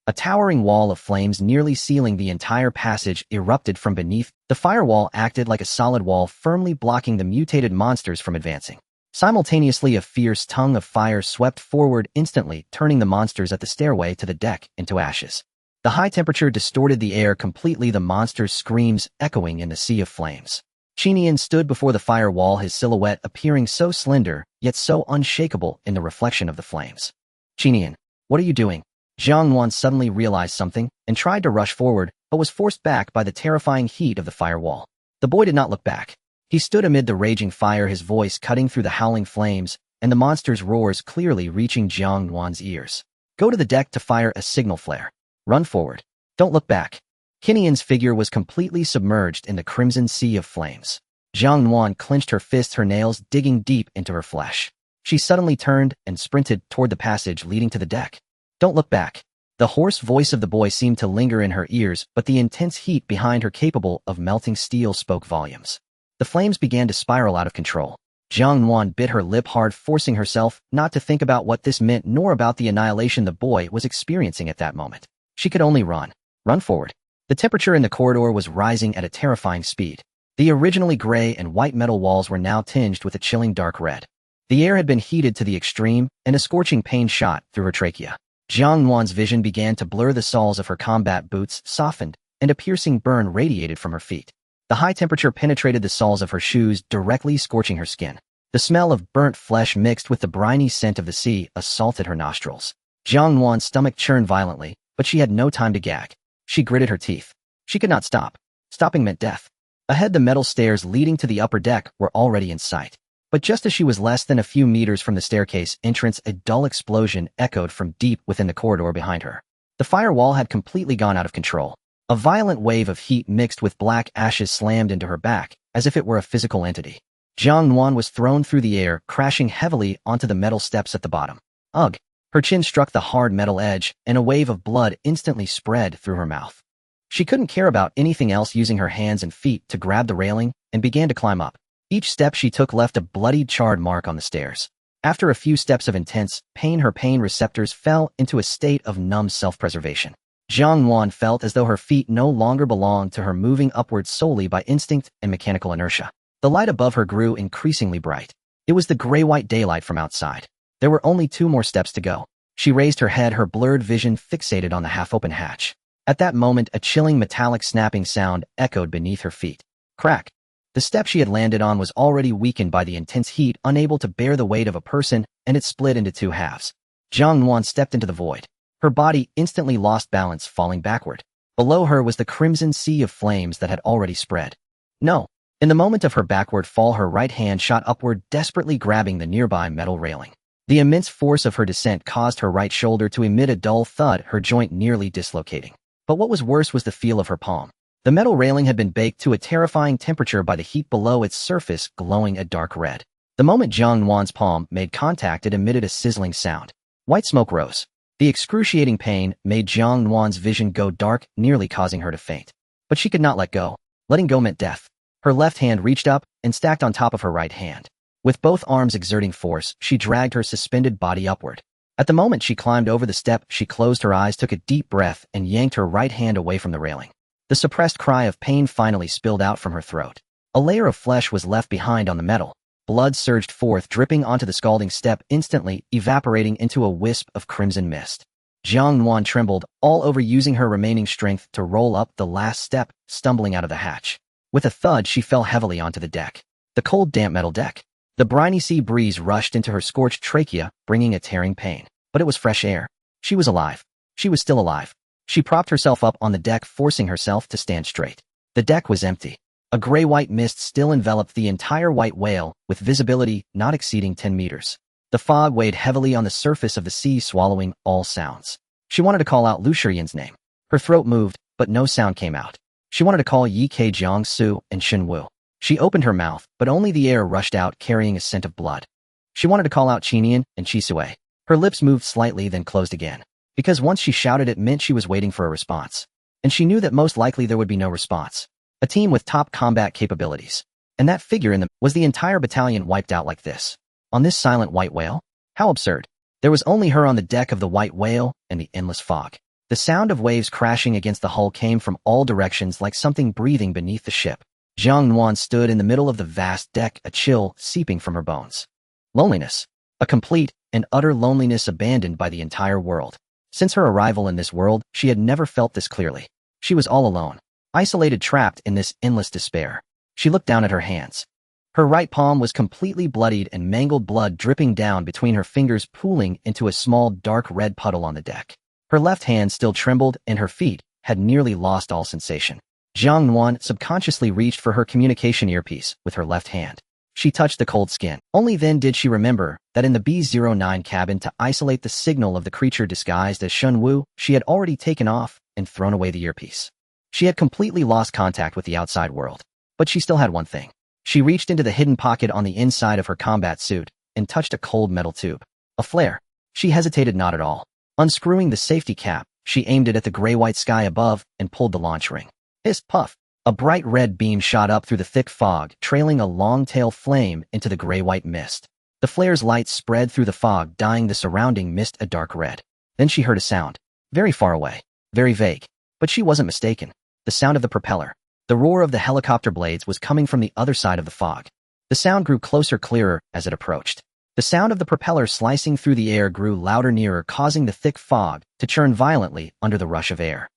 Speaker 1: A towering wall of flames nearly sealing the entire passage erupted from beneath. The firewall acted like a solid wall, firmly blocking the mutated monsters from advancing. Simultaneously, a fierce tongue of fire swept forward, instantly turning the monsters at the stairway to the deck into ashes. The high temperature distorted the air completely, the monsters' screams echoing in the sea of flames. Qinian stood before the firewall, his silhouette appearing so slender, yet so unshakable in the reflection of the flames. Qinian, what are you doing? Jiang Nuan suddenly realized something and tried to rush forward, but was forced back by the terrifying heat of the firewall. The boy did not look back. He stood amid the raging fire, his voice cutting through the howling flames, and the monster's roars clearly reaching Jiang Nuan's ears. Go to the deck to fire a signal flare. Run forward. Don't look back. Qinian's figure was completely submerged in the crimson sea of flames. Jiang Nuan clenched her fists, her nails digging deep into her flesh. She suddenly turned and sprinted toward the passage leading to the deck. Don't look back. The hoarse voice of the boy seemed to linger in her ears, but the intense heat behind her, capable of melting steel, spoke volumes. The flames began to spiral out of control. Jiang Nuan bit her lip hard, forcing herself not to think about what this meant nor about the annihilation the boy was experiencing at that moment. She could only run. Run forward. The temperature in the corridor was rising at a terrifying speed. The originally gray and white metal walls were now tinged with a chilling dark red. The air had been heated to the extreme, and a scorching pain shot through her trachea. Jiang Nuan's vision began to blur. The soles of her combat boots softened, and a piercing burn radiated from her feet. The high temperature penetrated the soles of her shoes, directly scorching her skin. The smell of burnt flesh mixed with the briny scent of the sea assaulted her nostrils. Jiang Nuan's stomach churned violently, but she had no time to gag. She gritted her teeth. She could not stop. Stopping meant death. Ahead, the metal stairs leading to the upper deck were already in sight. But just as she was less than a few meters from the staircase entrance, a dull explosion echoed from deep within the corridor behind her. The firewall had completely gone out of control. A violent wave of heat mixed with black ashes slammed into her back, as if it were a physical entity. Jiang Nuan was thrown through the air, crashing heavily onto the metal steps at the bottom. Ugh! Her chin struck the hard metal edge, and a wave of blood instantly spread through her mouth. She couldn't care about anything else, using her hands and feet to grab the railing, and began to climb up. Each step she took left a bloodied, charred mark on the stairs. After a few steps of intense pain, her pain receptors fell into a state of numb self-preservation. Jiang Nuan felt as though her feet no longer belonged to her, moving upwards solely by instinct and mechanical inertia. The light above her grew increasingly bright. It was the gray-white daylight from outside. There were only 2 more steps to go. She raised her head, her blurred vision fixated on the half-open hatch. At that moment, a chilling metallic snapping sound echoed beneath her feet. Crack! The step she had landed on was already weakened by the intense heat, unable to bear the weight of a person, and it split into 2 halves. Jiang Nuan stepped into the void. Her body instantly lost balance, falling backward. Below her was the crimson sea of flames that had already spread. No! In the moment of her backward fall, her right hand shot upward, desperately grabbing the nearby metal railing. The immense force of her descent caused her right shoulder to emit a dull thud, her joint nearly dislocating. But what was worse was the feel of her palm. The metal railing had been baked to a terrifying temperature by the heat below, its surface glowing a dark red. The moment Jiang Nuan's palm made contact, it emitted a sizzling sound. White smoke rose. The excruciating pain made Jiang Nuan's vision go dark, nearly causing her to faint. But she could not let go. Letting go meant death. Her left hand reached up and stacked on top of her right hand. With both arms exerting force, she dragged her suspended body upward. At the moment she climbed over the step, she closed her eyes, took a deep breath, and yanked her right hand away from the railing. The suppressed cry of pain finally spilled out from her throat. A layer of flesh was left behind on the metal. Blood surged forth, dripping onto the scalding step, instantly evaporating into a wisp of crimson mist. Jiang Nuan trembled all over, using her remaining strength to roll up the last step, stumbling out of the hatch. With a thud, she fell heavily onto the deck. The cold, damp metal deck. The briny sea breeze rushed into her scorched trachea, bringing a tearing pain. But it was fresh air. She was alive. She was still alive. She propped herself up on the deck, forcing herself to stand straight. The deck was empty. A gray-white mist still enveloped the entire white whale, with visibility not exceeding 10 meters. The fog weighed heavily on the surface of the sea, swallowing all sounds. She wanted to call out Lu Shiyan's name. Her throat moved, but no sound came out. She wanted to call Yi Ke, Jiang Su, and Shen Wu. She opened her mouth, but only the air rushed out, carrying a scent of blood. She wanted to call out Qinian and Chi Sui. Her lips moved slightly, then closed again. Because once she shouted, it meant she was waiting for a response. And she knew that most likely there would be no response. A team with top combat capabilities. And that figure in them was the entire battalion wiped out like this. On this silent white whale? How absurd. There was only her on the deck of the white whale and the endless fog. The sound of waves crashing against the hull came from all directions like something breathing beneath the ship. Jiang Nuan stood in the middle of the vast deck, a chill seeping from her bones. Loneliness. A complete and utter loneliness, abandoned by the entire world. Since her arrival in this world, she had never felt this clearly. She was all alone, isolated, trapped in this endless despair. She looked down at her hands. Her right palm was completely bloodied and mangled, blood dripping down between her fingers, pooling into a small dark red puddle on the deck. Her left hand still trembled, and her feet had nearly lost all sensation. Jiang Nuan subconsciously reached for her communication earpiece with her left hand. She touched the cold skin. Only then did she remember that in the B-09 cabin, to isolate the signal of the creature disguised as Shen Wu, she had already taken off and thrown away the earpiece. She had completely lost contact with the outside world. But she still had one thing. She reached into the hidden pocket on the inside of her combat suit and touched a cold metal tube. A flare. She hesitated not at all. Unscrewing the safety cap, she aimed it at the gray-white sky above and pulled the launch ring. Hiss, puff. A bright red beam shot up through the thick fog, trailing a long-tail flame into the gray-white mist. The flare's light spread through the fog, dyeing the surrounding mist a dark red. Then she heard a sound. Very far away. Very vague. But she wasn't mistaken. The sound of the propeller. The roar of the helicopter blades was coming from the other side of the fog. The sound grew closer, clearer, as it approached. The sound of the propeller slicing through the air grew louder, nearer, causing the thick fog to churn violently under the rush of air.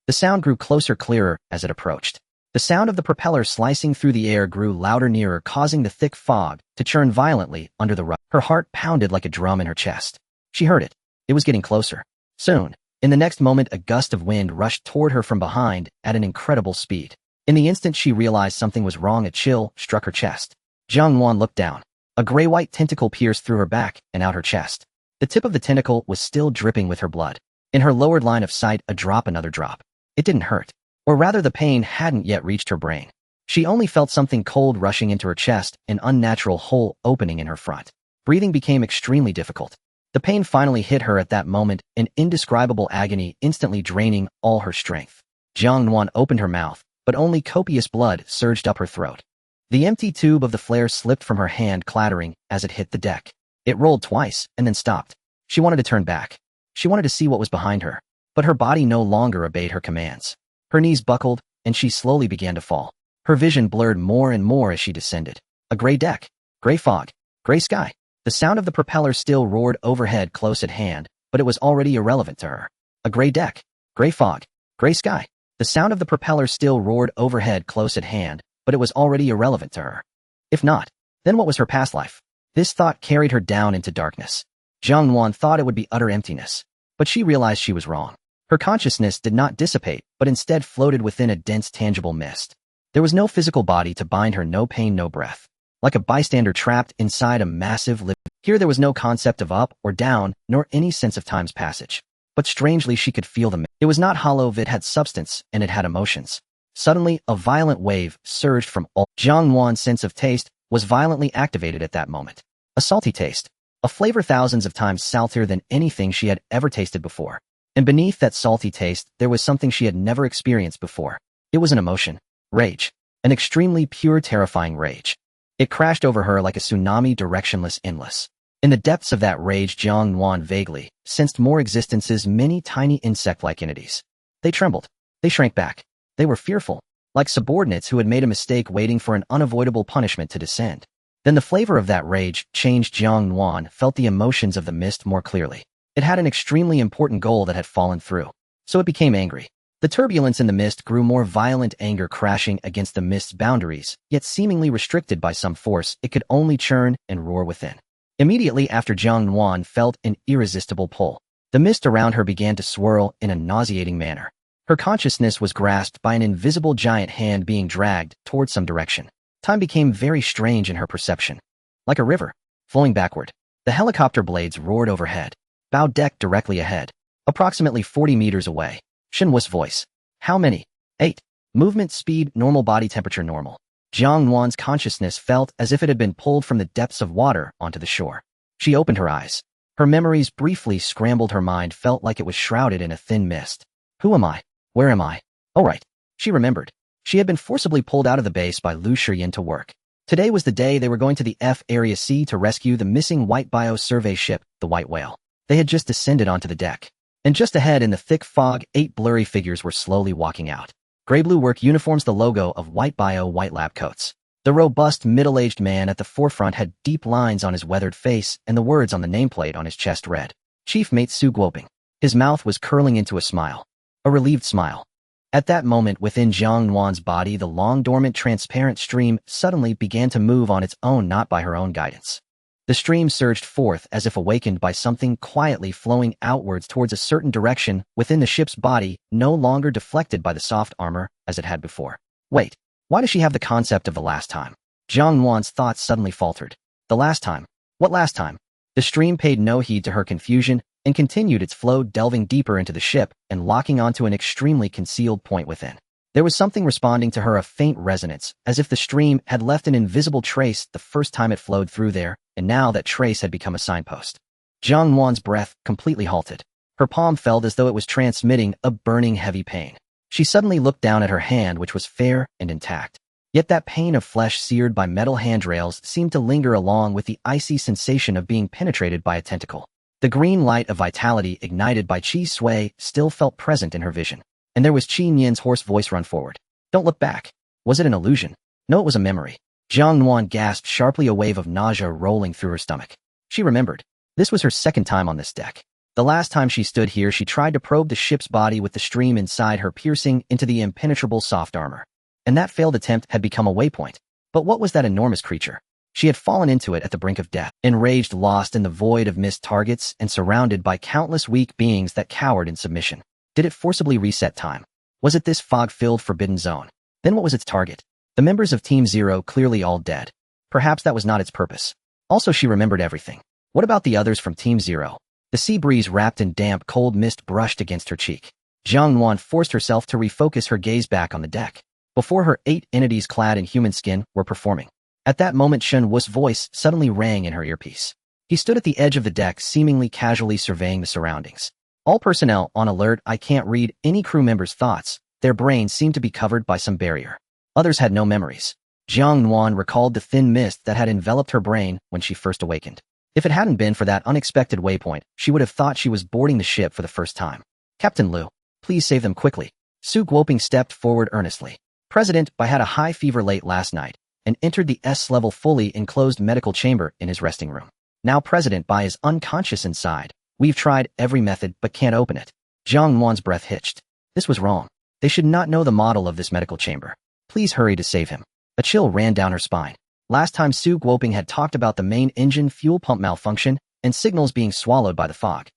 Speaker 1: The sound grew closer, clearer, as it approached. The sound of the propeller slicing through the air grew louder, nearer, causing the thick fog to churn violently under the rush. Her heart pounded like a drum in her chest. She heard it. It was getting closer. Soon. In the next moment, a gust of wind rushed toward her from behind at an incredible speed. In the instant she realized something was wrong, a chill struck her chest. Jiang Nuan looked down. A gray-white tentacle pierced through her back and out her chest. The tip of the tentacle was still dripping with her blood. In her lowered line of sight, a drop, another drop. It didn't hurt. Or rather, the pain hadn't yet reached her brain. She only felt something cold rushing into her chest, an unnatural hole opening in her front. Breathing became extremely difficult. The pain finally hit her at that moment, an indescribable agony instantly draining all her strength. Jiang Nuan opened her mouth, but only copious blood surged up her throat. The empty tube of the flare slipped from her hand, clattering as it hit the deck. It rolled twice and then stopped. She wanted to turn back. She wanted to see what was behind her, but her body no longer obeyed her commands. Her knees buckled, and she slowly began to fall. Her vision blurred more and more as she descended. A gray deck, gray fog, gray sky. The sound of the propeller still roared overhead, close at hand, but it was already irrelevant to her. A gray deck, gray fog, gray sky. The sound of the propeller still roared overhead, close at hand, but it was already irrelevant to her. If not, then what was her past life? This thought carried her down into darkness. Jiang Nuan thought it would be utter emptiness, but she realized she was wrong. Her consciousness did not dissipate, but instead floated within a dense, tangible mist. There was no physical body to bind her, no pain, no breath. Like a bystander trapped inside a massive living. Here there was no concept of up or down, nor any sense of time's passage. But strangely she could feel them. It was not hollow, it had substance, and it had emotions. Suddenly, a violent wave surged from all. Jiang Nuan's sense of taste was violently activated at that moment. A salty taste. A flavor thousands of times saltier than anything she had ever tasted before. And beneath that salty taste, there was something she had never experienced before. It was an emotion. Rage. An extremely pure, terrifying rage. It crashed over her like a tsunami, directionless, endless. In the depths of that rage, Jiang Nuan vaguely sensed more existences, many tiny insect-like entities. They trembled. They shrank back. They were fearful, like subordinates who had made a mistake, waiting for an unavoidable punishment to descend. Then the flavor of that rage changed. Jiang Nuan felt the emotions of the mist more clearly. It had an extremely important goal that had fallen through. So it became angry. The turbulence in the mist grew more violent, anger crashing against the mist's boundaries, yet seemingly restricted by some force. It could only churn and roar within. Immediately after, Jiang Nuan felt an irresistible pull. The mist around her began to swirl in a nauseating manner. Her consciousness was grasped by an invisible giant hand being dragged towards some direction. Time became very strange in her perception. Like a river, flowing backward. The helicopter blades roared overhead. Bow deck directly ahead. Approximately 40 meters away. Shen Wu's voice. How many? 8. Movement speed, normal, body temperature, normal. Jiang Nuan's consciousness felt as if it had been pulled from the depths of water onto the shore. She opened her eyes. Her memories briefly scrambled. Her mind felt like it was shrouded in a thin mist. Who am I? Where am I? Oh right. She remembered. She had been forcibly pulled out of the base by Lu Shiyin to work. Today was the day they were going to the F Area C to rescue the missing White Bio survey ship, the White Whale. They had just descended onto the deck. And just ahead in the thick fog, 8 blurry figures were slowly walking out. Gray-blue work uniforms, the logo of White Bio white lab coats. The robust, middle-aged man at the forefront had deep lines on his weathered face, and the words on the nameplate on his chest read, Chief Mate Su Guoping. His mouth was curling into a smile. A relieved smile. At that moment, within Jiang Nuan's body, the long dormant transparent stream suddenly began to move on its own, not by her own guidance. The stream surged forth as if awakened by something, quietly flowing outwards towards a certain direction within the ship's body, no longer deflected by the soft armor as it had before. Wait, why does she have the concept of the last time? Jiang Nuan's thoughts suddenly faltered. The last time? What last time? The stream paid no heed to her confusion and continued its flow, delving deeper into the ship and locking onto an extremely concealed point within. There was something responding to her, a faint resonance, as if the stream had left an invisible trace the first time it flowed through there, and now that trace had become a signpost. Jiang Nuan's breath completely halted. Her palm felt as though it was transmitting a burning heavy pain. She suddenly looked down at her hand, which was fair and intact. Yet that pain of flesh seared by metal handrails seemed to linger along with the icy sensation of being penetrated by a tentacle. The green light of vitality ignited by Qi Sui still felt present in her vision. And there was Qi Nian's hoarse voice, run forward. Don't look back. Was it an illusion? No, it was a memory. Jiang Nuan gasped sharply, a wave of nausea rolling through her stomach. She remembered. This was her second time on this deck. The last time she stood here, she tried to probe the ship's body with the stream inside her, piercing into the impenetrable soft armor. And that failed attempt had become a waypoint. But what was that enormous creature? She had fallen into it at the brink of death, enraged, lost in the void of missed targets, and surrounded by countless weak beings that cowered in submission. Did it forcibly reset time? Was it this fog-filled forbidden zone? Then what was its target? The members of Team Zero, clearly all dead. Perhaps that was not its purpose. Also, she remembered everything. What about the others from Team Zero? The sea breeze wrapped in damp, cold mist brushed against her cheek. Jiang Nuan forced herself to refocus her gaze back on the deck. Before her, 8 entities clad in human skin were performing. At that moment, Shen Wu's voice suddenly rang in her earpiece. He stood at the edge of the deck, seemingly casually surveying the surroundings. All personnel on alert. I can't read any crew member's thoughts. Their brains seemed to be covered by some barrier. Others had no memories. Jiang Nuan recalled the thin mist that had enveloped her brain when she first awakened. If it hadn't been for that unexpected waypoint, she would have thought she was boarding the ship for the first time. Captain Lu, please save them quickly. Su Guoping stepped forward earnestly. President Bai had a high fever late last night and entered the S-level fully enclosed medical chamber in his resting room. Now President Bai is unconscious inside. We've tried every method but can't open it. Jiang Nuan's breath hitched. This was wrong. They should not know the model of this medical chamber. Please hurry to save him. A chill ran down her spine. Last time Su Guoping had talked about the main engine fuel pump malfunction and signals being swallowed by the fog.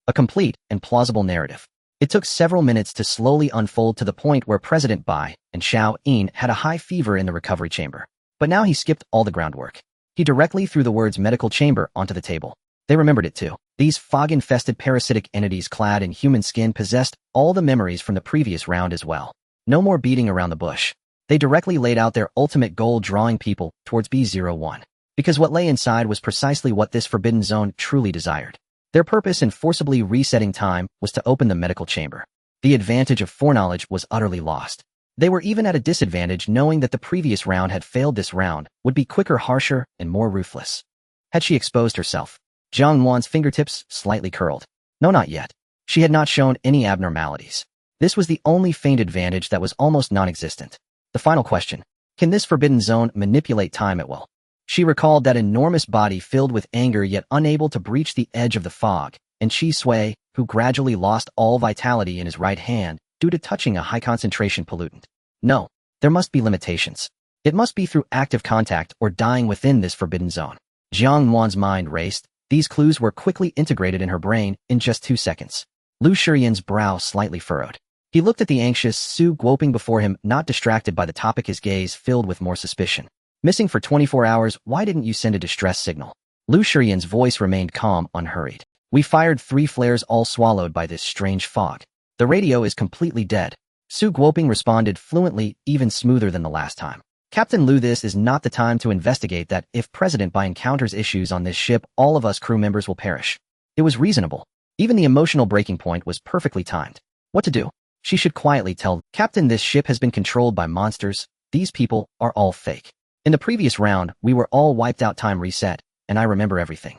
Speaker 1: A complete and plausible narrative. It took several minutes to slowly unfold to the point where President Bai and Xiao Yin had a high fever in the recovery chamber. But now he skipped all the groundwork. He directly threw the words medical chamber onto the table. They remembered it too. These fog-infested parasitic entities clad in human skin possessed all the memories from the previous round as well. No more beating around the bush. They directly laid out their ultimate goal, drawing people towards B01. Because what lay inside was precisely what this forbidden zone truly desired. Their purpose in forcibly resetting time was to open the medical chamber. The advantage of foreknowledge was utterly lost. They were even at a disadvantage, knowing that the previous round had failed. This round would be quicker, harsher, and more ruthless. Had she exposed herself? Jiang Nuan's fingertips slightly curled. No, not yet. She had not shown any abnormalities. This was the only faint advantage that was almost non-existent. The final question. Can this forbidden zone manipulate time at will? She recalled that enormous body filled with anger yet unable to breach the edge of the fog, and Qi Sui, who gradually lost all vitality in his right hand due to touching a high-concentration pollutant. No, there must be limitations. It must be through active contact or dying within this forbidden zone. Jiang Nuan's mind raced, These clues were quickly integrated in her brain in just 2 seconds. Lu Shiyan's brow slightly furrowed. He looked at the anxious Su Guoping before him, not distracted by the topic, his gaze filled with more suspicion. Missing for 24 hours, why didn't you send a distress signal? Lu Shiyan's voice remained calm, unhurried. We fired 3 flares, all swallowed by this strange fog. The radio is completely dead. Su Guoping responded fluently, even smoother than the last time. Captain Lu, this is not the time to investigate that. If President Bai encounters issues on this ship, all of us crew members will perish. It was reasonable. Even the emotional breaking point was perfectly timed. What to do? She should quietly tell, Captain, this ship has been controlled by monsters. These people are all fake. In the previous round, we were all wiped out, time reset, and I remember everything.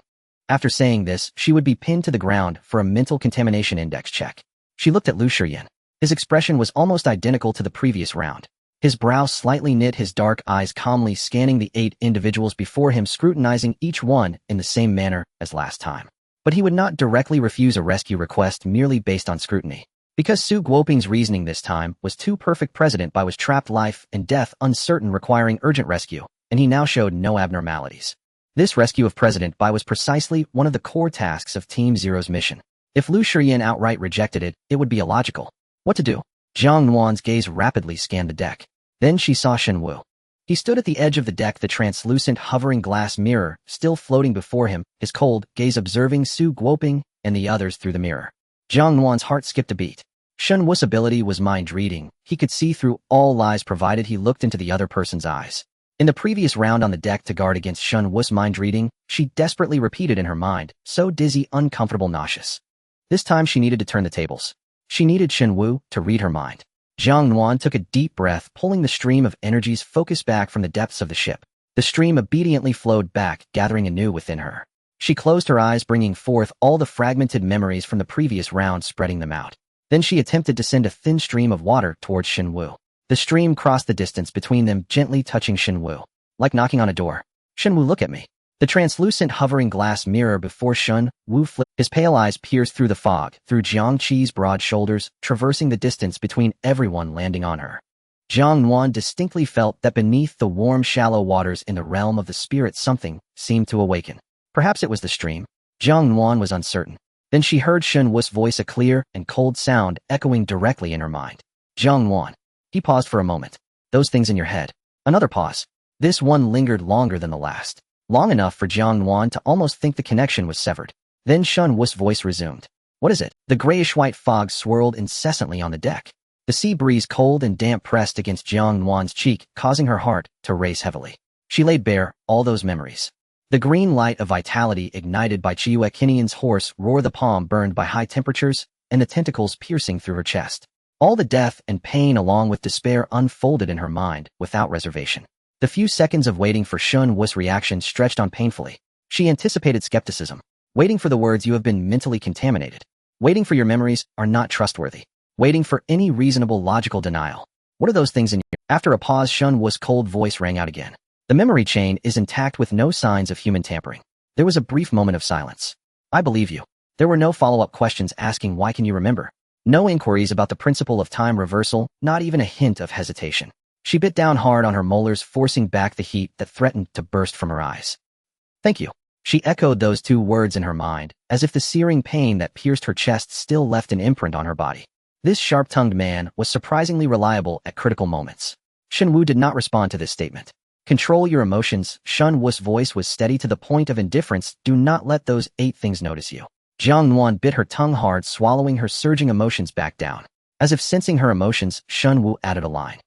Speaker 1: After saying this, she would be pinned to the ground for a mental contamination index check. She looked at Lu Shiyan. His expression was almost identical to the previous round. His brow slightly knit, his dark eyes calmly scanning the 8 individuals before him, scrutinizing each one in the same manner as last time. But he would not directly refuse a rescue request merely based on scrutiny. Because Su Guoping's reasoning this time was too perfect, President Bai was trapped, life and death uncertain, requiring urgent rescue, and he now showed no abnormalities. This rescue of President Bai was precisely one of the core tasks of Team Zero's mission. If Lu Shiyan outright rejected it, it would be illogical. What to do? Jiang Nuan's gaze rapidly scanned the deck. Then she saw Shen Wu. He stood at the edge of the deck, the translucent hovering glass mirror still floating before him, his cold gaze observing Su Guoping and the others through the mirror. Jiang Nuan's heart skipped a beat. Shen Wu's ability was mind reading. He could see through all lies provided he looked into the other person's eyes. In the previous round on the deck, to guard against Shen Wu's mind reading, she desperately repeated in her mind, so dizzy, uncomfortable, nauseous. This time she needed to turn the tables. She needed Shen Wu to read her mind. Jiang Nuan took a deep breath, pulling the stream of energies focus back from the depths of the ship. The stream obediently flowed back, gathering anew within her. She closed her eyes, bringing forth all the fragmented memories from the previous round, spreading them out. Then she attempted to send a thin stream of water towards Shen Wu. The stream crossed the distance between them, gently touching Shen Wu. Like knocking on a door. Shen Wu, look at me. The translucent hovering glass mirror before Shen Wu flipped. His pale eyes pierced through the fog, through Jiang Qi's broad shoulders, traversing the distance between everyone, landing on her. Jiang Nuan distinctly felt that beneath the warm, shallow waters in the realm of the spirit, something seemed to awaken. Perhaps it was the stream. Jiang Nuan was uncertain. Then she heard Shen Wu's voice, a clear and cold sound echoing directly in her mind. Jiang Nuan. He paused for a moment. Those things in your head. Another pause. This one lingered longer than the last. Long enough for Jiang Nuan to almost think the connection was severed. Then Shen Wu's voice resumed. What is it? The grayish-white fog swirled incessantly on the deck. The sea breeze, cold and damp, pressed against Jiang Nuan's cheek, causing her heart to race heavily. She laid bare all those memories. The green light of vitality ignited by Chiue Kinian's horse roar, the palm burned by high temperatures, and the tentacles piercing through her chest. All the death and pain along with despair unfolded in her mind without reservation. The few seconds of waiting for Shen Wu's reaction stretched on painfully. She anticipated skepticism. Waiting for the words, you have been mentally contaminated. Waiting for your memories are not trustworthy. Waiting for any reasonable logical denial. What are those things in your... After a pause, Shen Wu's cold voice rang out again. The memory chain is intact with no signs of human tampering. There was a brief moment of silence. I believe you. There were no follow-up questions asking why can you remember. No inquiries about the principle of time reversal, not even a hint of hesitation. She bit down hard on her molars, forcing back the heat that threatened to burst from her eyes. Thank you. She echoed those 2 words in her mind, as if the searing pain that pierced her chest still left an imprint on her body. This sharp-tongued man was surprisingly reliable at critical moments. Shen Wu did not respond to this statement. Control your emotions. Shen Wu's voice was steady to the point of indifference. Do not let those 8 things notice you. Jiang Nuan bit her tongue hard, swallowing her surging emotions back down. As if sensing her emotions, Shen Wu added a line.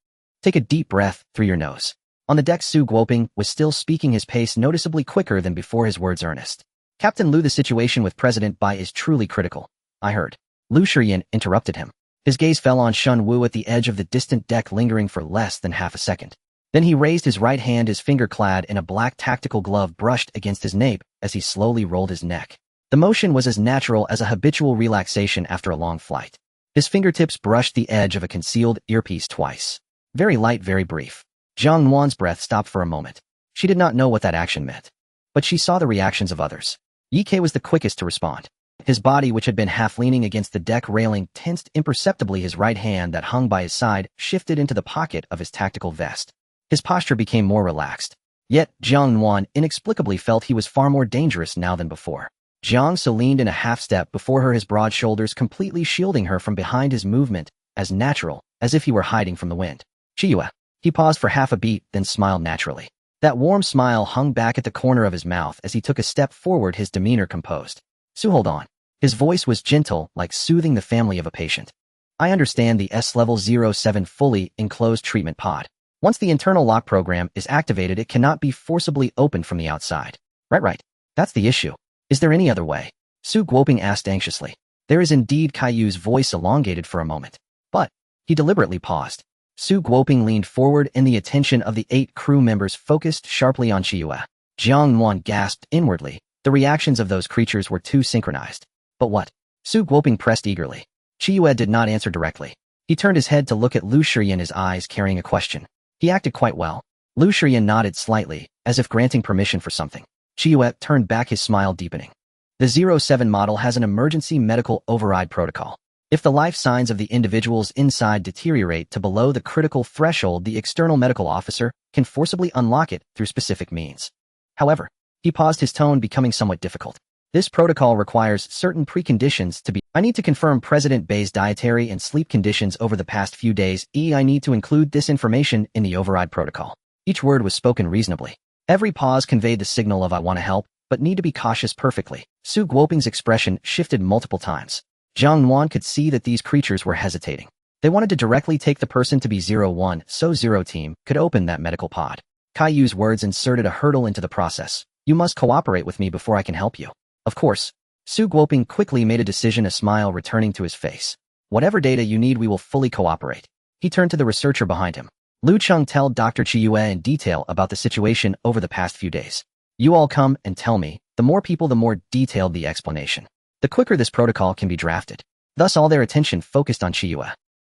Speaker 1: Take a deep breath through your nose. On the deck, Su Guoping was still speaking, his pace noticeably quicker than before, his words earnest. Captain Lu, the situation with President Bai is truly critical. I heard. Lu Shiyan interrupted him. His gaze fell on Shen Wu at the edge of the distant deck, lingering for less than half a second. Then he raised his right hand, his finger clad in a black tactical glove brushed against his nape as he slowly rolled his neck. The motion was as natural as a habitual relaxation after a long flight. His fingertips brushed the edge of a concealed earpiece twice. Very light, very brief. Jiang Nuan's breath stopped for a moment. She did not know what that action meant. But she saw the reactions of others. Ye Ke was the quickest to respond. His body, which had been half leaning against the deck railing, tensed imperceptibly. His right hand that hung by his side shifted into the pocket of his tactical vest. His posture became more relaxed. Yet, Jiang Nuan inexplicably felt he was far more dangerous now than before. Jiang Su leaned in a half-step before her, his broad shoulders completely shielding her from behind, his movement as natural as if he were hiding from the wind. Chiyue. He paused for half a beat, then smiled naturally. That warm smile hung back at the corner of his mouth as he took a step forward, his demeanor composed. Su, hold on. His voice was gentle, like soothing the family of a patient. I understand the S-Level 07 fully enclosed treatment pod. Once the internal lock program is activated, it cannot be forcibly opened from the outside. Right. That's the issue. Is there any other way? Su Guoping asked anxiously. There is indeed. Caillou's voice elongated for a moment. But, he deliberately paused. Su Guoping leaned forward and the attention of the 8 crew members focused sharply on Chiyue. Jiang Nuan gasped inwardly. The reactions of those creatures were too synchronized. But what? Su Guoping pressed eagerly. Chiyue did not answer directly. He turned his head to look at Lu Shiyan, his eyes carrying a question. He acted quite well. Lu Shiyan nodded slightly, as if granting permission for something. Chiyue turned back, his smile deepening. The 07 model has an emergency medical override protocol. If the life signs of the individuals inside deteriorate to below the critical threshold, the external medical officer can forcibly unlock it through specific means. However, he paused, his tone becoming somewhat difficult. This protocol requires certain preconditions to be. I need to confirm President Bay's dietary and sleep conditions over the past few days. I need to include this information in the override protocol. Each word was spoken reasonably. Every pause conveyed the signal of I want to help, but need to be cautious perfectly. Su Guoping's expression shifted multiple times. Jiang Nuan could see that these creatures were hesitating. They wanted to directly take the person to be 01, so 0 team could open that medical pod. Caillou's words inserted a hurdle into the process. You must cooperate with me before I can help you. Of course. Su Guoping quickly made a decision, a smile returning to his face. Whatever data you need, we will fully cooperate. He turned to the researcher behind him. Lu Cheng, tell Dr. Chiyue in detail about the situation over the past few days. You all come and tell me. The more people, the more detailed the explanation. The quicker this protocol can be drafted. Thus all their attention focused on Chiyue.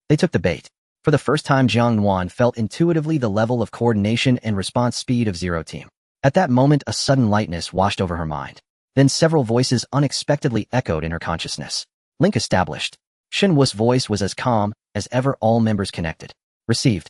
Speaker 1: They took the bait. For the first time, Jiang Nuan felt intuitively the level of coordination and response speed of 0 team. At that moment, a sudden lightness washed over her mind. Then several voices unexpectedly echoed in her consciousness. Link established. Shen Wu's voice was as calm as ever, all members connected. Received.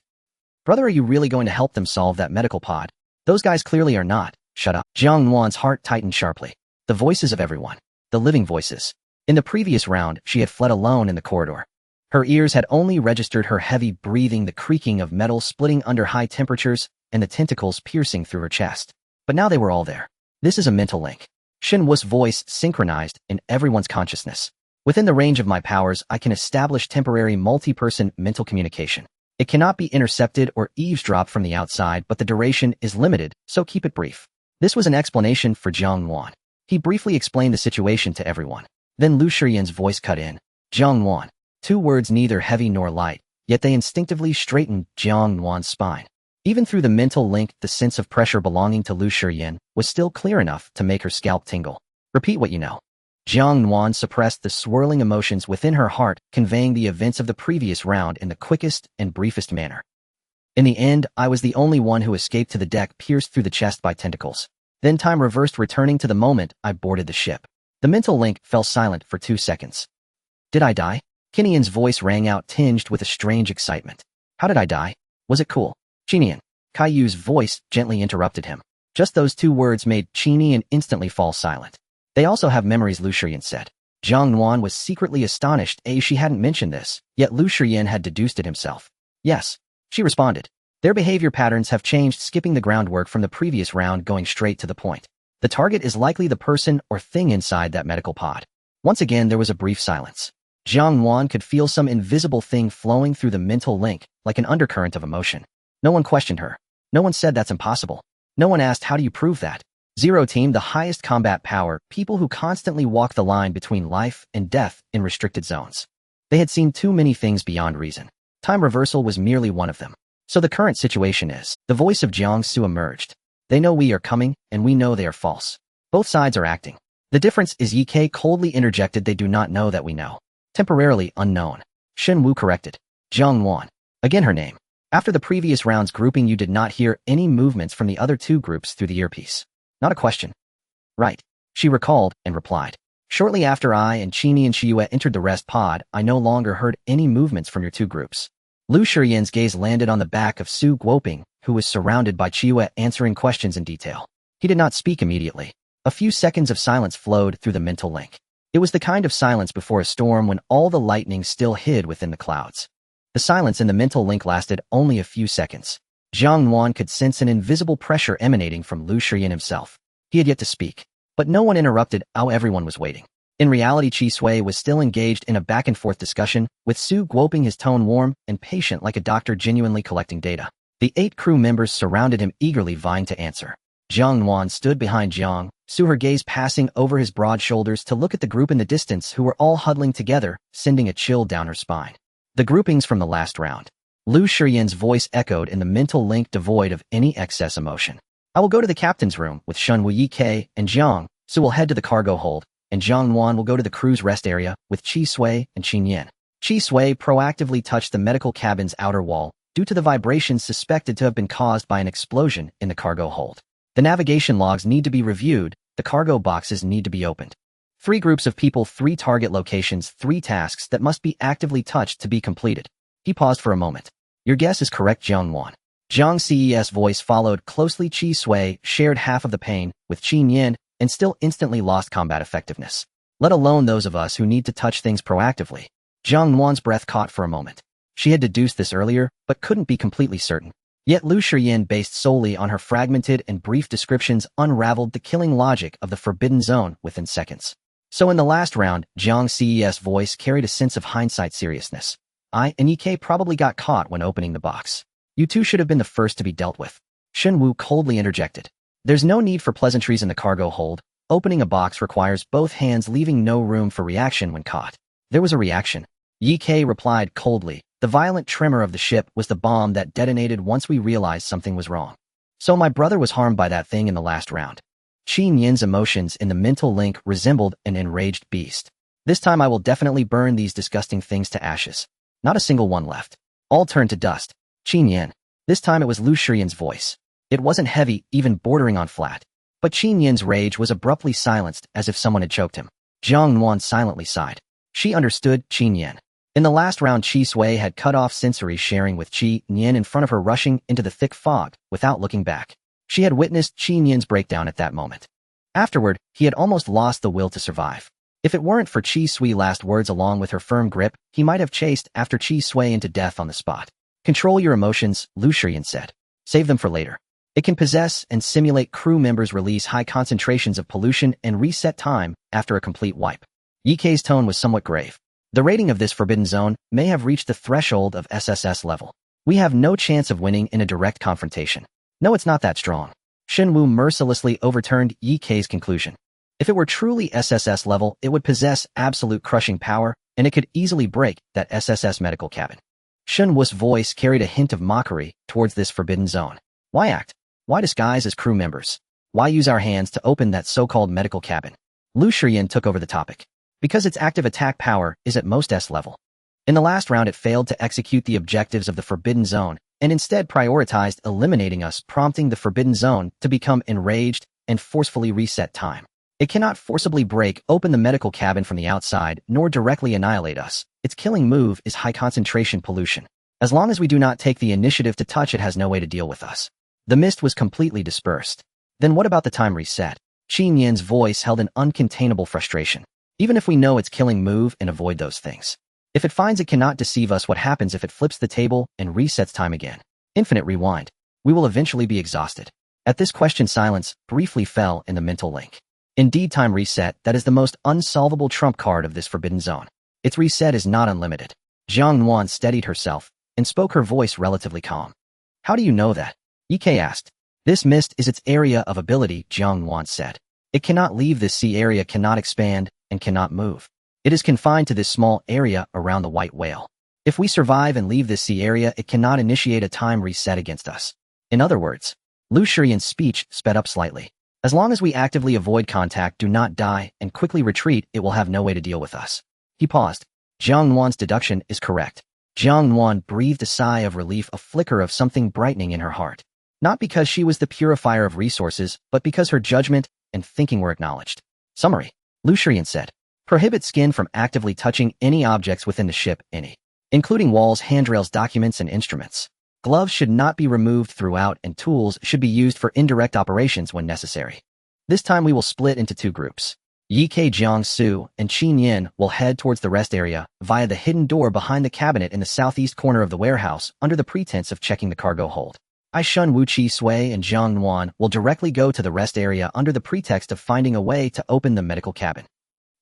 Speaker 1: Brother, are you really going to help them solve that medical pod? Those guys clearly are not. Shut up. Jiang Nuan's heart tightened sharply. The voices of everyone. The living voices. In the previous round, she had fled alone in the corridor. Her ears had only registered her heavy breathing, the creaking of metal splitting under high temperatures, and the tentacles piercing through her chest. But now they were all there. This is a mental link. Shen Wu's voice synchronized in everyone's consciousness. Within the range of my powers, I can establish temporary multi-person mental communication. It cannot be intercepted or eavesdropped from the outside, but the duration is limited, so keep it brief. This was an explanation for Jiang Nuan. He briefly explained the situation to everyone. Then Lu Shiyan's voice cut in. Jiang Nuan. 2 words, neither heavy nor light, yet they instinctively straightened Jiang Nuan's spine. Even through the mental link, the sense of pressure belonging to Lu Shiyan was still clear enough to make her scalp tingle. Repeat what you know. Jiang Nuan suppressed the swirling emotions within her heart, conveying the events of the previous round in the quickest and briefest manner. In the end, I was the only one who escaped to the deck, pierced through the chest by tentacles. Then time reversed, returning to the moment I boarded the ship. The mental link fell silent for 2 seconds. Did I die? Kinian's voice rang out, tinged with a strange excitement. How did I die? Was it cool? Chinian. Caillou's voice gently interrupted him. Just those 2 words made Chinian instantly fall silent. They also have memories, Lu Shiyan said. Jiang Nuan was secretly astonished. She hadn't mentioned this, yet Lu Shiyan had deduced it himself. Yes, she responded. Their behavior patterns have changed, skipping the groundwork from the previous round, going straight to the point. The target is likely the person or thing inside that medical pod. Once again, there was a brief silence. Jiang Nuan could feel some invisible thing flowing through the mental link, like an undercurrent of emotion. No one questioned her. No one said that's impossible. No one asked, how do you prove that? 0 team, the highest combat power, people who constantly walk the line between life and death in restricted zones. They had seen too many things beyond reason. Time reversal was merely one of them. So the current situation is, the voice of Jiang Su emerged. They know we are coming, and we know they are false. Both sides are acting. The difference is Ye coldly interjected, they do not know that we know. Temporarily unknown. Shen Wu corrected. Jiang Nuan. Again her name. After the previous round's grouping, you did not hear any movements from the other 2 groups through the earpiece. Not a question. Right. She recalled and replied. Shortly after I and Chini and Chiyue entered the rest pod, I no longer heard any movements from your 2 groups. Lu Shiyan's gaze landed on the back of Su Guoping, who was surrounded by Chiwa answering questions in detail. He did not speak immediately. A few seconds of silence flowed through the mental link. It was the kind of silence before a storm when all the lightning still hid within the clouds. The silence in the mental link lasted only a few seconds. Jiang Nuan could sense an invisible pressure emanating from Lu Shiyan himself. He had yet to speak, but no one interrupted how everyone was waiting. In reality, Qi Sui was still engaged in a back-and-forth discussion, with Su Guoping his tone warm and patient like a doctor genuinely collecting data. The 8 crew members surrounded him eagerly vying to answer. Jiang Nuan stood behind Jiang, Su her gaze passing over his broad shoulders to look at the group in the distance who were all huddling together, sending a chill down her spine. The groupings from the last round. Lu Shiyan's voice echoed in the mental link devoid of any excess emotion. I will go to the captain's room with Shen Wu Yike and Jiang. Su will head to the cargo hold, and Jiang Nuan will go to the crew's rest area with Qi Sui and Qin Yan. Qi Sui proactively touched the medical cabin's outer wall due to the vibrations suspected to have been caused by an explosion in the cargo hold. The navigation logs need to be reviewed, the cargo boxes need to be opened. 3 groups of people, 3 target locations, 3 tasks that must be actively touched to be completed. He paused for a moment. Your guess is correct, Jiang Nuan. Jiang Ces voice followed closely. Qi Sui shared half of the pain with Qin Yan and still instantly lost combat effectiveness. Let alone those of us who need to touch things proactively. Jiang Nuan's breath caught for a moment. She had deduced this earlier, but couldn't be completely certain. Yet Lu Shiyan, based solely on her fragmented and brief descriptions, unraveled the killing logic of the Forbidden Zone within seconds. So in the last round, Jiang Ces voice carried a sense of hindsight seriousness. I and Ek probably got caught when opening the box. You two should have been the first to be dealt with. Shen Wu coldly interjected. There's no need for pleasantries in the cargo hold. Opening a box requires both hands, leaving no room for reaction when caught. There was a reaction. Ek replied coldly. The violent tremor of the ship was the bomb that detonated once we realized something was wrong. So my brother was harmed by that thing in the last round. Qin Yan's emotions in the mental link resembled an enraged beast. This time I will definitely burn these disgusting things to ashes. Not a single one left. All turned to dust. Qin Yan. This time it was Lu Shiyan's voice. It wasn't heavy, even bordering on flat. But Qin Yan's rage was abruptly silenced as if someone had choked him. Jiang Nuan silently sighed. She understood Qin Yan. In the last round, Qi Sui had cut off sensory sharing with Qin Yan in front of her, rushing into the thick fog without looking back. She had witnessed Qin Yan's breakdown at that moment. Afterward, he had almost lost the will to survive. If it weren't for Qi Sui's last words along with her firm grip, he might have chased after Qi Sui into death on the spot. Control your emotions, Lu Shiyan said. Save them for later. It can possess and simulate crew members, release high concentrations of pollution, and reset time after a complete wipe. Yike's tone was somewhat grave. The rating of this Forbidden Zone may have reached the threshold of SSS level. We have no chance of winning in a direct confrontation. No, it's not that strong. Shen Wu mercilessly overturned Yike's conclusion. If it were truly SSS level, it would possess absolute crushing power, and it could easily break that SSS medical cabin. Shen Wu's voice carried a hint of mockery towards this Forbidden Zone. Why act? Why disguise as crew members? Why use our hands to open that so-called medical cabin? Lu Shiyan took over the topic. Because its active attack power is at most S level. In the last round, it failed to execute the objectives of the Forbidden Zone, and instead prioritized eliminating us, prompting the Forbidden Zone to become enraged and forcefully reset time. It cannot forcibly break open the medical cabin from the outside, nor directly annihilate us. Its killing move is high concentration pollution. As long as we do not take the initiative to touch it, has no way to deal with us. The mist was completely dispersed. Then what about the time reset? Qin Yan's voice held an uncontainable frustration. Even if we know its killing move and avoid those things. If it finds it cannot deceive us, what happens if it flips the table and resets time again? Infinite rewind. We will eventually be exhausted. At this question, silence briefly fell in the mental link. Indeed, time reset, that is the most unsolvable trump card of this Forbidden Zone. Its reset is not unlimited. Jiang Nuan steadied herself and spoke, her voice relatively calm. How do you know that? Ek asked. This mist is its area of ability, Jiang Nuan said. It cannot leave this sea area, cannot expand, and cannot move. It is confined to this small area around the white whale. If we survive and leave this sea area, it cannot initiate a time reset against us. In other words, Lu Shiyan's speech sped up slightly. As long as we actively avoid contact, do not die, and quickly retreat, it will have no way to deal with us. He paused. Jiang Nuan's deduction is correct. Jiang Nuan breathed a sigh of relief, a flicker of something brightening in her heart. Not because she was the purifier of resources, but because her judgment and thinking were acknowledged. Summary. Lu Shiyan said. Prohibit skin from actively touching any objects within the ship, including walls, handrails, documents, and instruments. Gloves should not be removed throughout and tools should be used for indirect operations when necessary. This time we will split into two groups. Yike Jiangsu and Qin Yin will head towards the rest area via the hidden door behind the cabinet in the southeast corner of the warehouse under the pretense of checking the cargo hold. Shun Wu Qi Sui and Jiang Nuan will directly go to the rest area under the pretext of finding a way to open the medical cabin.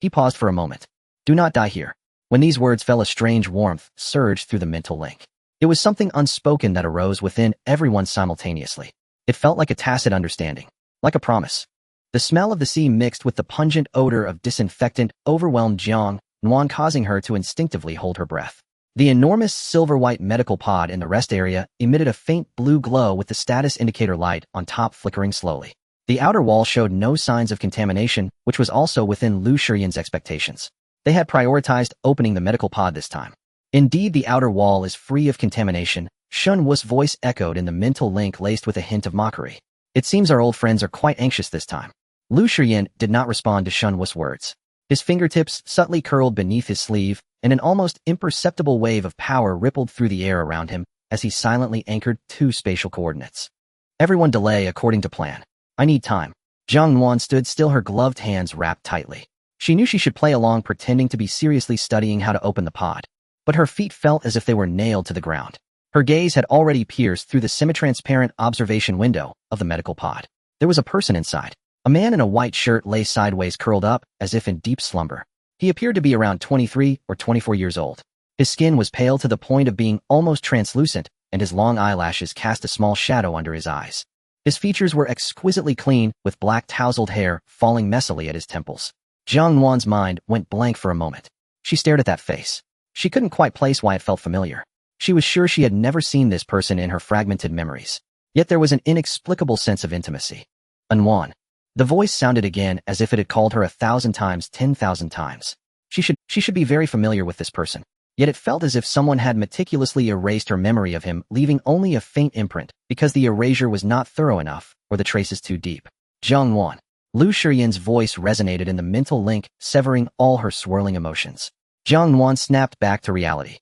Speaker 1: He paused for a moment. Do not die here. When these words fell, a strange warmth surged through the mental link. It was something unspoken that arose within everyone simultaneously. It felt like a tacit understanding, like a promise. The smell of the sea mixed with the pungent odor of disinfectant overwhelmed Jiang Nuan, causing her to instinctively hold her breath. The enormous silver-white medical pod in the rest area emitted a faint blue glow with the status indicator light on top flickering slowly. The outer wall showed no signs of contamination, which was also within Lu Shiyan's expectations. They had prioritized opening the medical pod this time. Indeed, the outer wall is free of contamination, Shun Wu's voice echoed in the mental link laced with a hint of mockery. It seems our old friends are quite anxious this time. Lu Shiyan did not respond to Shun Wu's words. His fingertips subtly curled beneath his sleeve, and an almost imperceptible wave of power rippled through the air around him as he silently anchored two spatial coordinates. Everyone delay according to plan. I need time. Jiang Nuan stood still, her gloved hands wrapped tightly. She knew she should play along, pretending to be seriously studying how to open the pod. But her feet felt as if they were nailed to the ground. Her gaze had already pierced through the semi-transparent observation window of the medical pod. There was a person inside. A man in a white shirt lay sideways, curled up, as if in deep slumber. He appeared to be around 23 or 24 years old. His skin was pale to the point of being almost translucent, and his long eyelashes cast a small shadow under his eyes. His features were exquisitely clean, with black tousled hair falling messily at his temples. Jiang Nuan's mind went blank for a moment. She stared at that face. She couldn't quite place why it felt familiar. She was sure she had never seen this person in her fragmented memories. Yet there was an inexplicable sense of intimacy. Nuan. The voice sounded again as if it had called her 1,000 times, 10,000 times. She should be very familiar with this person. Yet it felt as if someone had meticulously erased her memory of him, leaving only a faint imprint, because the erasure was not thorough enough, or the traces too deep. Jiang Nuan. Lu Shiyan's voice resonated in the mental link, severing all her swirling emotions. Jiang Nuan snapped back to reality.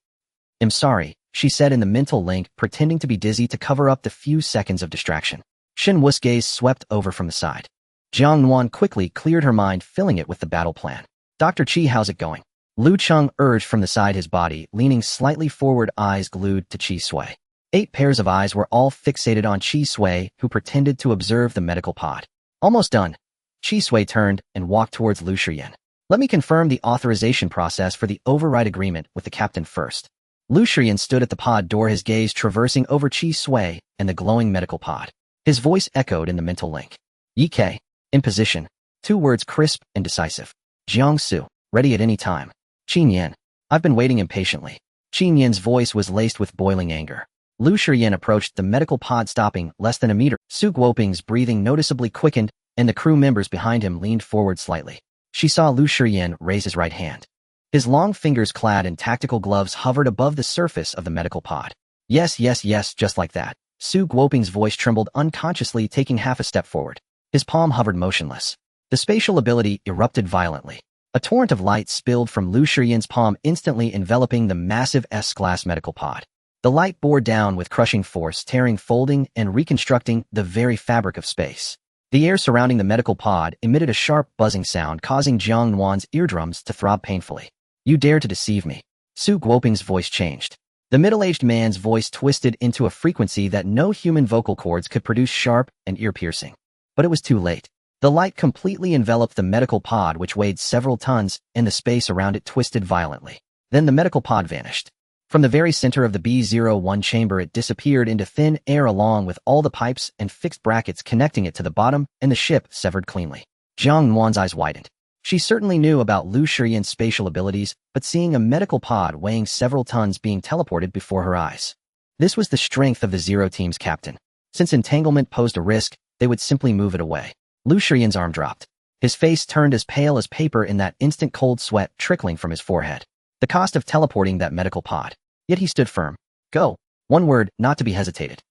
Speaker 1: I'm sorry, she said in the mental link, pretending to be dizzy to cover up the few seconds of distraction. Shen Wu's gaze swept over from the side. Jiang Nuan quickly cleared her mind, filling it with the battle plan. Dr. Qi, how's it going? Lu Cheng urged from the side, his body leaning slightly forward, eyes glued to Qi Sui. 8 pairs of eyes were all fixated on Qi Sui, who pretended to observe the medical pod. Almost done. Qi Sui turned and walked towards Lu Shiyan. Let me confirm the authorization process for the override agreement with the captain first. Lu Shiyan stood at the pod door, his gaze traversing over Qi Sui and the glowing medical pod. His voice echoed in the mental link. Yike. In position. 2 words crisp and decisive. Jiangsu. Ready at any time. Qin Yin. I've been waiting impatiently. Qin Yin's voice was laced with boiling anger. Lu Shiyan approached the medical pod, stopping less than a meter. Su Guoping's breathing noticeably quickened, and the crew members behind him leaned forward slightly. She saw Lu Shiyan raise his right hand. His long fingers, clad in tactical gloves, hovered above the surface of the medical pod. Yes, yes, yes, just like that. Su Guoping's voice trembled, unconsciously taking half a step forward. His palm hovered motionless. The spatial ability erupted violently. A torrent of light spilled from Lu Shiyan's palm, instantly enveloping the massive S-class medical pod. The light bore down with crushing force, tearing, folding, and reconstructing the very fabric of space. The air surrounding the medical pod emitted a sharp buzzing sound, causing Jiang Nuan's eardrums to throb painfully. You dare to deceive me. Su Guoping's voice changed. The middle-aged man's voice twisted into a frequency that no human vocal cords could produce, sharp and ear-piercing. But it was too late. The light completely enveloped the medical pod, which weighed several tons, and the space around it twisted violently. Then the medical pod vanished. From the very center of the B-01 chamber, it disappeared into thin air, along with all the pipes and fixed brackets connecting it to the bottom, and the ship severed cleanly. Jiang Nuan's eyes widened. She certainly knew about Lu Shiyan's spatial abilities, but seeing a medical pod weighing several tons being teleported before her eyes. This was the strength of the Zero Team's captain. Since entanglement posed a risk, they would simply move it away. Lu Shiyan's arm dropped. His face turned as pale as paper in that instant, cold sweat trickling from his forehead. The cost of teleporting that medical pod. Yet he stood firm. Go. One word, not to be hesitated.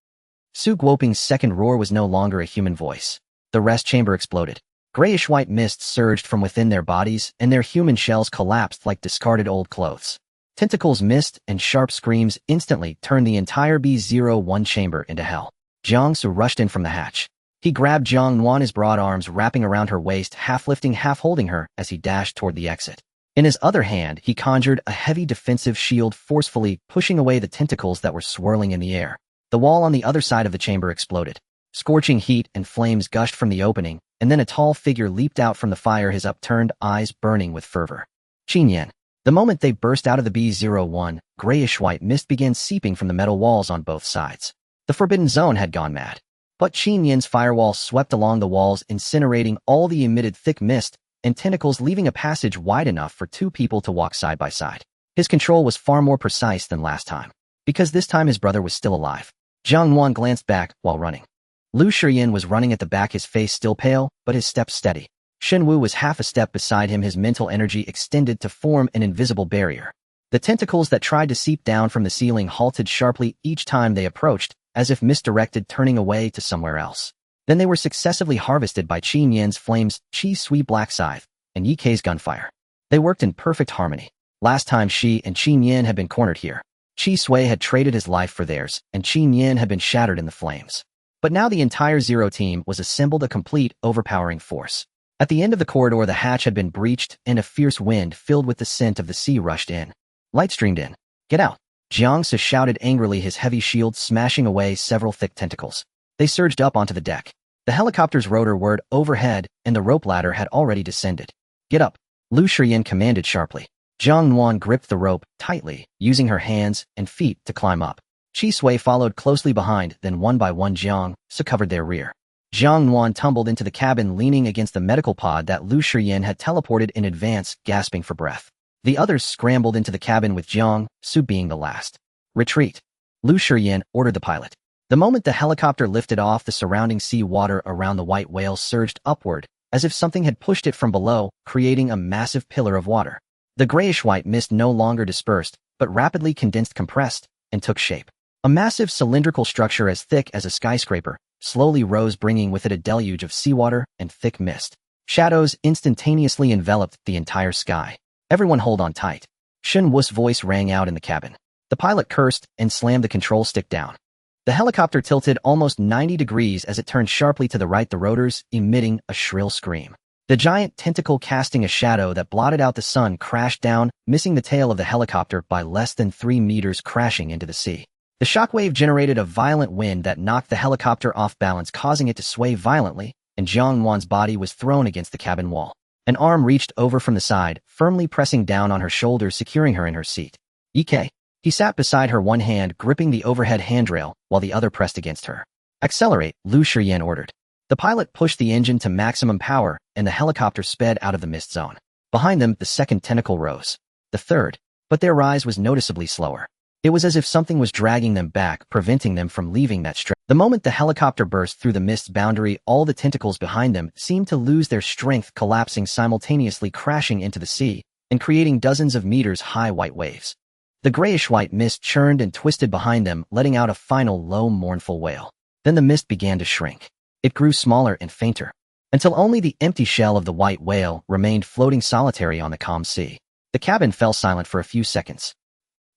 Speaker 1: Su Guoping's second roar was no longer a human voice. The rest chamber exploded. Grayish-white mist surged from within their bodies, and their human shells collapsed like discarded old clothes. Tentacles missed and sharp screams instantly turned the entire B-01 chamber into hell. Jiang Su rushed in from the hatch. He grabbed Jiang Nuan, his broad arms wrapping around her waist, half lifting, half holding her as he dashed toward the exit. In his other hand, he conjured a heavy defensive shield, forcefully pushing away the tentacles that were swirling in the air. The wall on the other side of the chamber exploded. Scorching heat and flames gushed from the opening, and then a tall figure leaped out from the fire, his upturned eyes burning with fervor. Qin Yan. The moment they burst out of the B-01, grayish-white mist began seeping from the metal walls on both sides. The Forbidden Zone had gone mad. But Qin Yan's firewall swept along the walls, incinerating all the emitted thick mist and tentacles, leaving a passage wide enough for two people to walk side by side. His control was far more precise than last time, because this time his brother was still alive. Jiang Nuan glanced back while running. Lu Shiyan was running at the back, his face still pale, but his steps steady. Shen Wu was half a step beside him, his mental energy extended to form an invisible barrier. The tentacles that tried to seep down from the ceiling halted sharply each time they approached, as if misdirected, turning away to somewhere else. Then they were successively harvested by Qin Yan's flames, Qi Sui black scythe, and Yi Kei's gunfire. They worked in perfect harmony. Last time Xi and Qin Yan had been cornered here. Qi Sui had traded his life for theirs, and Qin Yan had been shattered in the flames. But now the entire Zero team was assembled, a complete, overpowering force. At the end of the corridor, the hatch had been breached, and a fierce wind filled with the scent of the sea rushed in. Light streamed in. "Get out!" Jiang Su shouted angrily, his heavy shield smashing away several thick tentacles. They surged up onto the deck. The helicopter's rotor whirred overhead, and the rope ladder had already descended. "Get up!" Lu Shiyan commanded sharply. Jiang Nuan gripped the rope tightly, using her hands and feet to climb up. Qi Sui followed closely behind, then one by one Jiang Su covered their rear. Jiang Nuan tumbled into the cabin, leaning against the medical pod that Lu Shiyan had teleported in advance, gasping for breath. The others scrambled into the cabin, with Jiang Su being the last. "Retreat!" Lu Shiyan ordered the pilot. The moment the helicopter lifted off, the surrounding sea water around the white whale surged upward, as if something had pushed it from below, creating a massive pillar of water. The grayish-white mist no longer dispersed, but rapidly condensed, compressed, and took shape. A massive cylindrical structure as thick as a skyscraper slowly rose, bringing with it a deluge of seawater and thick mist. Shadows instantaneously enveloped the entire sky. "Everyone hold on tight." Shen Wu's voice rang out in the cabin. The pilot cursed and slammed the control stick down. The helicopter tilted almost 90 degrees as it turned sharply to the right, the rotors emitting a shrill scream. The giant tentacle, casting a shadow that blotted out the sun, crashed down, missing the tail of the helicopter by less than 3 meters, crashing into the sea. The shockwave generated a violent wind that knocked the helicopter off balance, causing it to sway violently, and Jiang Nuan's body was thrown against the cabin wall. An arm reached over from the side, firmly pressing down on her shoulder, securing her in her seat. Yi Kei. He sat beside her, one hand gripping the overhead handrail, while the other pressed against her. "Accelerate," Lu Shiyan ordered. The pilot pushed the engine to maximum power, and the helicopter sped out of the mist zone. Behind them, the second tentacle rose. The third. But their rise was noticeably slower. It was as if something was dragging them back, preventing them from leaving that stretch. The moment the helicopter burst through the mist's boundary, all the tentacles behind them seemed to lose their strength, collapsing simultaneously, crashing into the sea, and creating dozens of meters high white waves. The grayish-white mist churned and twisted behind them, letting out a final low, mournful wail. Then the mist began to shrink. It grew smaller and fainter, until only the empty shell of the white whale remained floating solitary on the calm sea. The cabin fell silent for a few seconds.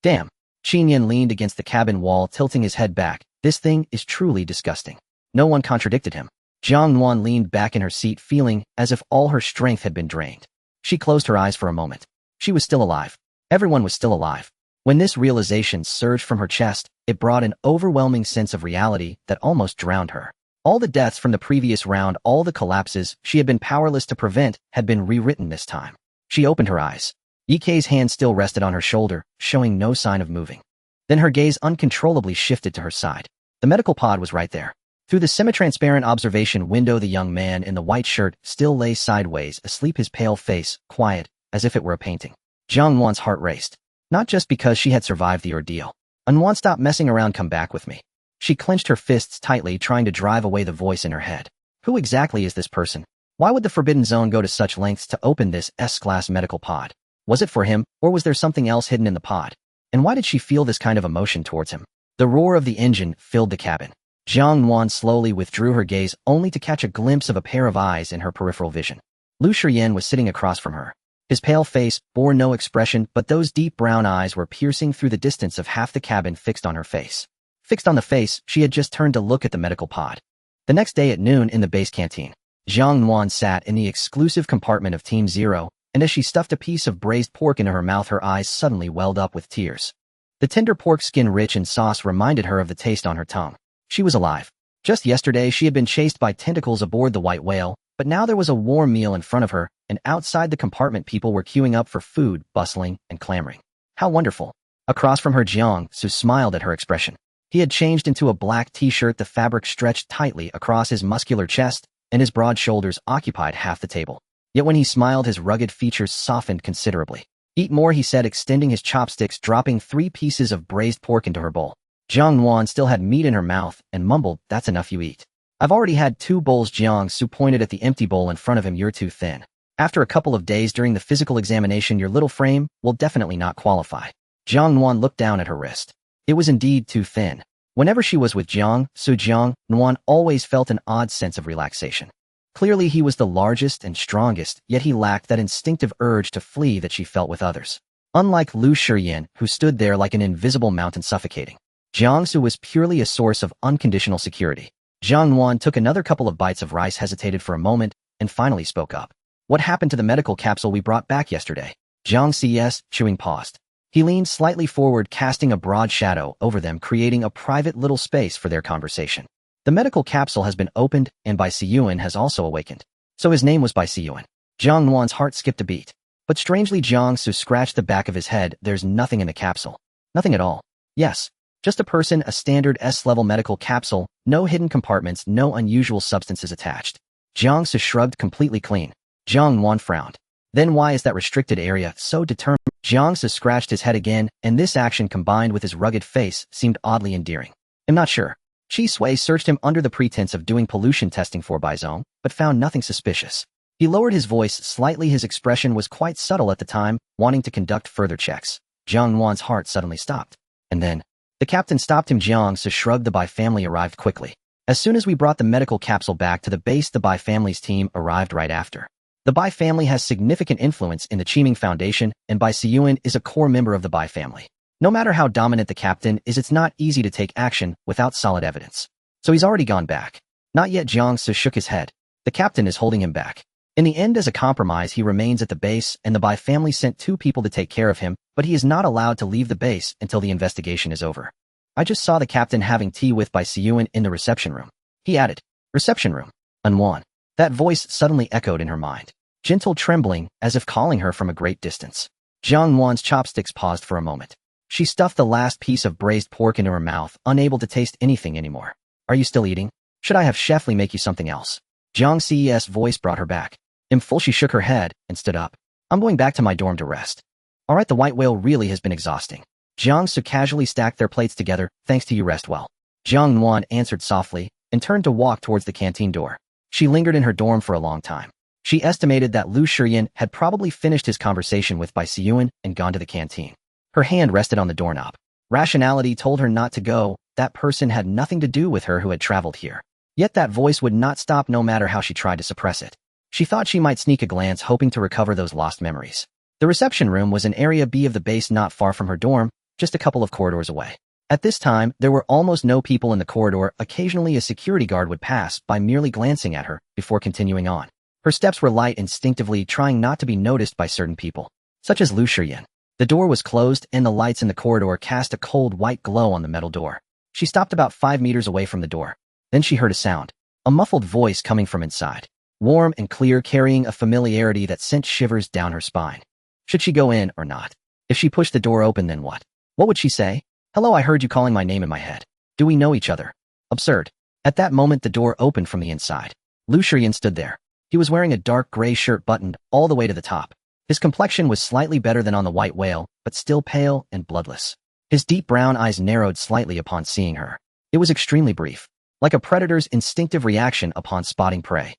Speaker 1: "Damn." Qin Yan leaned against the cabin wall, tilting his head back. "This thing is truly disgusting." No one contradicted him. Jiang Nuan leaned back in her seat, feeling as if all her strength had been drained. She closed her eyes for a moment. She was still alive. Everyone was still alive. When this realization surged from her chest, it brought an overwhelming sense of reality that almost drowned her. All the deaths from the previous round, all the collapses she had been powerless to prevent, had been rewritten this time. She opened her eyes. Yi Kei's hand still rested on her shoulder, showing no sign of moving. Then her gaze uncontrollably shifted to her side. The medical pod was right there. Through the semi-transparent observation window, the young man in the white shirt still lay sideways, asleep, his pale face quiet, as if it were a painting. Jiang Nuan's heart raced. Not just because she had survived the ordeal. "Nuan, stop messing around, come back with me." She clenched her fists tightly, trying to drive away the voice in her head. Who exactly is this person? Why would the Forbidden Zone go to such lengths to open this S-class medical pod? Was it for him, or was there something else hidden in the pod? And why did she feel this kind of emotion towards him? The roar of the engine filled the cabin. Jiang Nuan slowly withdrew her gaze, only to catch a glimpse of a pair of eyes in her peripheral vision. Lu Shiyan was sitting across from her. His pale face bore no expression, but those deep brown eyes were piercing through the distance of half the cabin fixed on her face. Fixed on the face, she had just turned to look at the medical pod. The next day at noon in the base canteen, Jiang Nuan sat in the exclusive compartment of Team Zero, and as she stuffed a piece of braised pork into her mouth, her eyes suddenly welled up with tears. The tender pork skin rich in sauce reminded her of the taste on her tongue. She was alive. Just yesterday she had been chased by tentacles aboard the white whale, but now there was a warm meal in front of her, and outside the compartment people were queuing up for food, bustling and clamoring. How wonderful. Across from her, Jiang Su smiled at her expression. He had changed into a black t-shirt, the fabric stretched tightly across his muscular chest, and his broad shoulders occupied half the table. Yet when he smiled, his rugged features softened considerably. Eat more, he said, extending his chopsticks, dropping 3 pieces of braised pork into her bowl. Jiang Nuan still had meat in her mouth and mumbled, "That's enough, you eat." "I've already had 2 bowls." Jiang Su pointed at the empty bowl in front of him. "You're too thin. After a couple of days during the physical examination, your little frame will definitely not qualify." Jiang Nuan looked down at her wrist. It was indeed too thin. Whenever she was with Jiang Su, Jiang Nuan always felt an odd sense of relaxation. Clearly he was the largest and strongest, yet he lacked that instinctive urge to flee that she felt with others. Unlike Lu Shiyin, who stood there like an invisible mountain suffocating, Jiang Su was purely a source of unconditional security. Jiang Nuan took another couple of bites of rice, hesitated for a moment, and finally spoke up. "What happened to the medical capsule we brought back yesterday?" Jiang Cs, chewing, paused. He leaned slightly forward, casting a broad shadow over them, creating a private little space for their conversation. "The medical capsule has been opened, and Bai Siyuan has also awakened." So his name was Bai Siyuan. Jiang Nuan's heart skipped a beat. But strangely, Jiang Su scratched the back of his head. "There's nothing in the capsule." "Nothing at all?" "Yes. Just a person, a standard S-level medical capsule, no hidden compartments, no unusual substances attached." Jiang Su shrugged, completely clean. Jiang Nuan frowned. "Then why is that restricted area so determined?" Jiang Su scratched his head again, and this action combined with his rugged face seemed oddly endearing. "I'm not sure." Chi Sui searched him under the pretense of doing pollution testing for Bai Zong, but found nothing suspicious. He lowered his voice slightly. His expression was quite subtle at the time, wanting to conduct further checks. Jiang Nuan's heart suddenly stopped. And then, the captain stopped him. Jiang Su shrugged. "The Bai family arrived quickly. As soon as we brought the medical capsule back to the base, the Bai family's team arrived right after. The Bai family has significant influence in the Qiming Foundation, and Bai Siyuan is a core member of the Bai family. No matter how dominant the captain is, it's not easy to take action without solid evidence. So he's already gone back." "Not yet." Jiang Su shook his head. "The captain is holding him back. In the end, as a compromise, he remains at the base, and the Bai family sent 2 people to take care of him, but he is not allowed to leave the base until the investigation is over." "I just saw the captain having tea with Bai Siyuan in the reception room," he added. "Reception room? Unwan." That voice suddenly echoed in her mind. Gentle trembling, as if calling her from a great distance. Jiang Nuan's chopsticks paused for a moment. She stuffed the last piece of braised pork into her mouth, unable to taste anything anymore. "Are you still eating? Should I have Chef Li make you something else?" Jiang Ces voice brought her back. "I'm full." She shook her head and stood up. "I'm going back to my dorm to rest." "All right." The white whale really has been exhausting. Jiang Su casually stacked their plates together. "Thanks to you, rest well." Jiang Nuan answered softly and turned to walk towards the canteen door. She lingered in her dorm for a long time. She estimated that Lu Shiyin had probably finished his conversation with Bai Siyuan and gone to the canteen. Her hand rested on the doorknob. Rationality told her not to go. That person had nothing to do with her who had traveled here. Yet that voice would not stop no matter how she tried to suppress it. She thought she might sneak a glance, hoping to recover those lost memories. The reception room was in Area B of the base, not far from her dorm, just a couple of corridors away. At this time, there were almost no people in the corridor. Occasionally a security guard would pass by, merely glancing at her before continuing on. Her steps were light, instinctively trying not to be noticed by certain people, such as Lu Shiyin. The door was closed, and the lights in the corridor cast a cold white glow on the metal door. She stopped about 5 meters away from the door. Then she heard a sound, a muffled voice coming from inside. Warm and clear, carrying a familiarity that sent shivers down her spine. Should she go in or not? If she pushed the door open, then what? What would she say? "Hello, I heard you calling my name in my head. Do we know each other?" Absurd. At that moment, the door opened from the inside. Lu Shiyin stood there. He was wearing a dark gray shirt buttoned all the way to the top. His complexion was slightly better than on the white whale, but still pale and bloodless. His deep brown eyes narrowed slightly upon seeing her. It was extremely brief, like a predator's instinctive reaction upon spotting prey.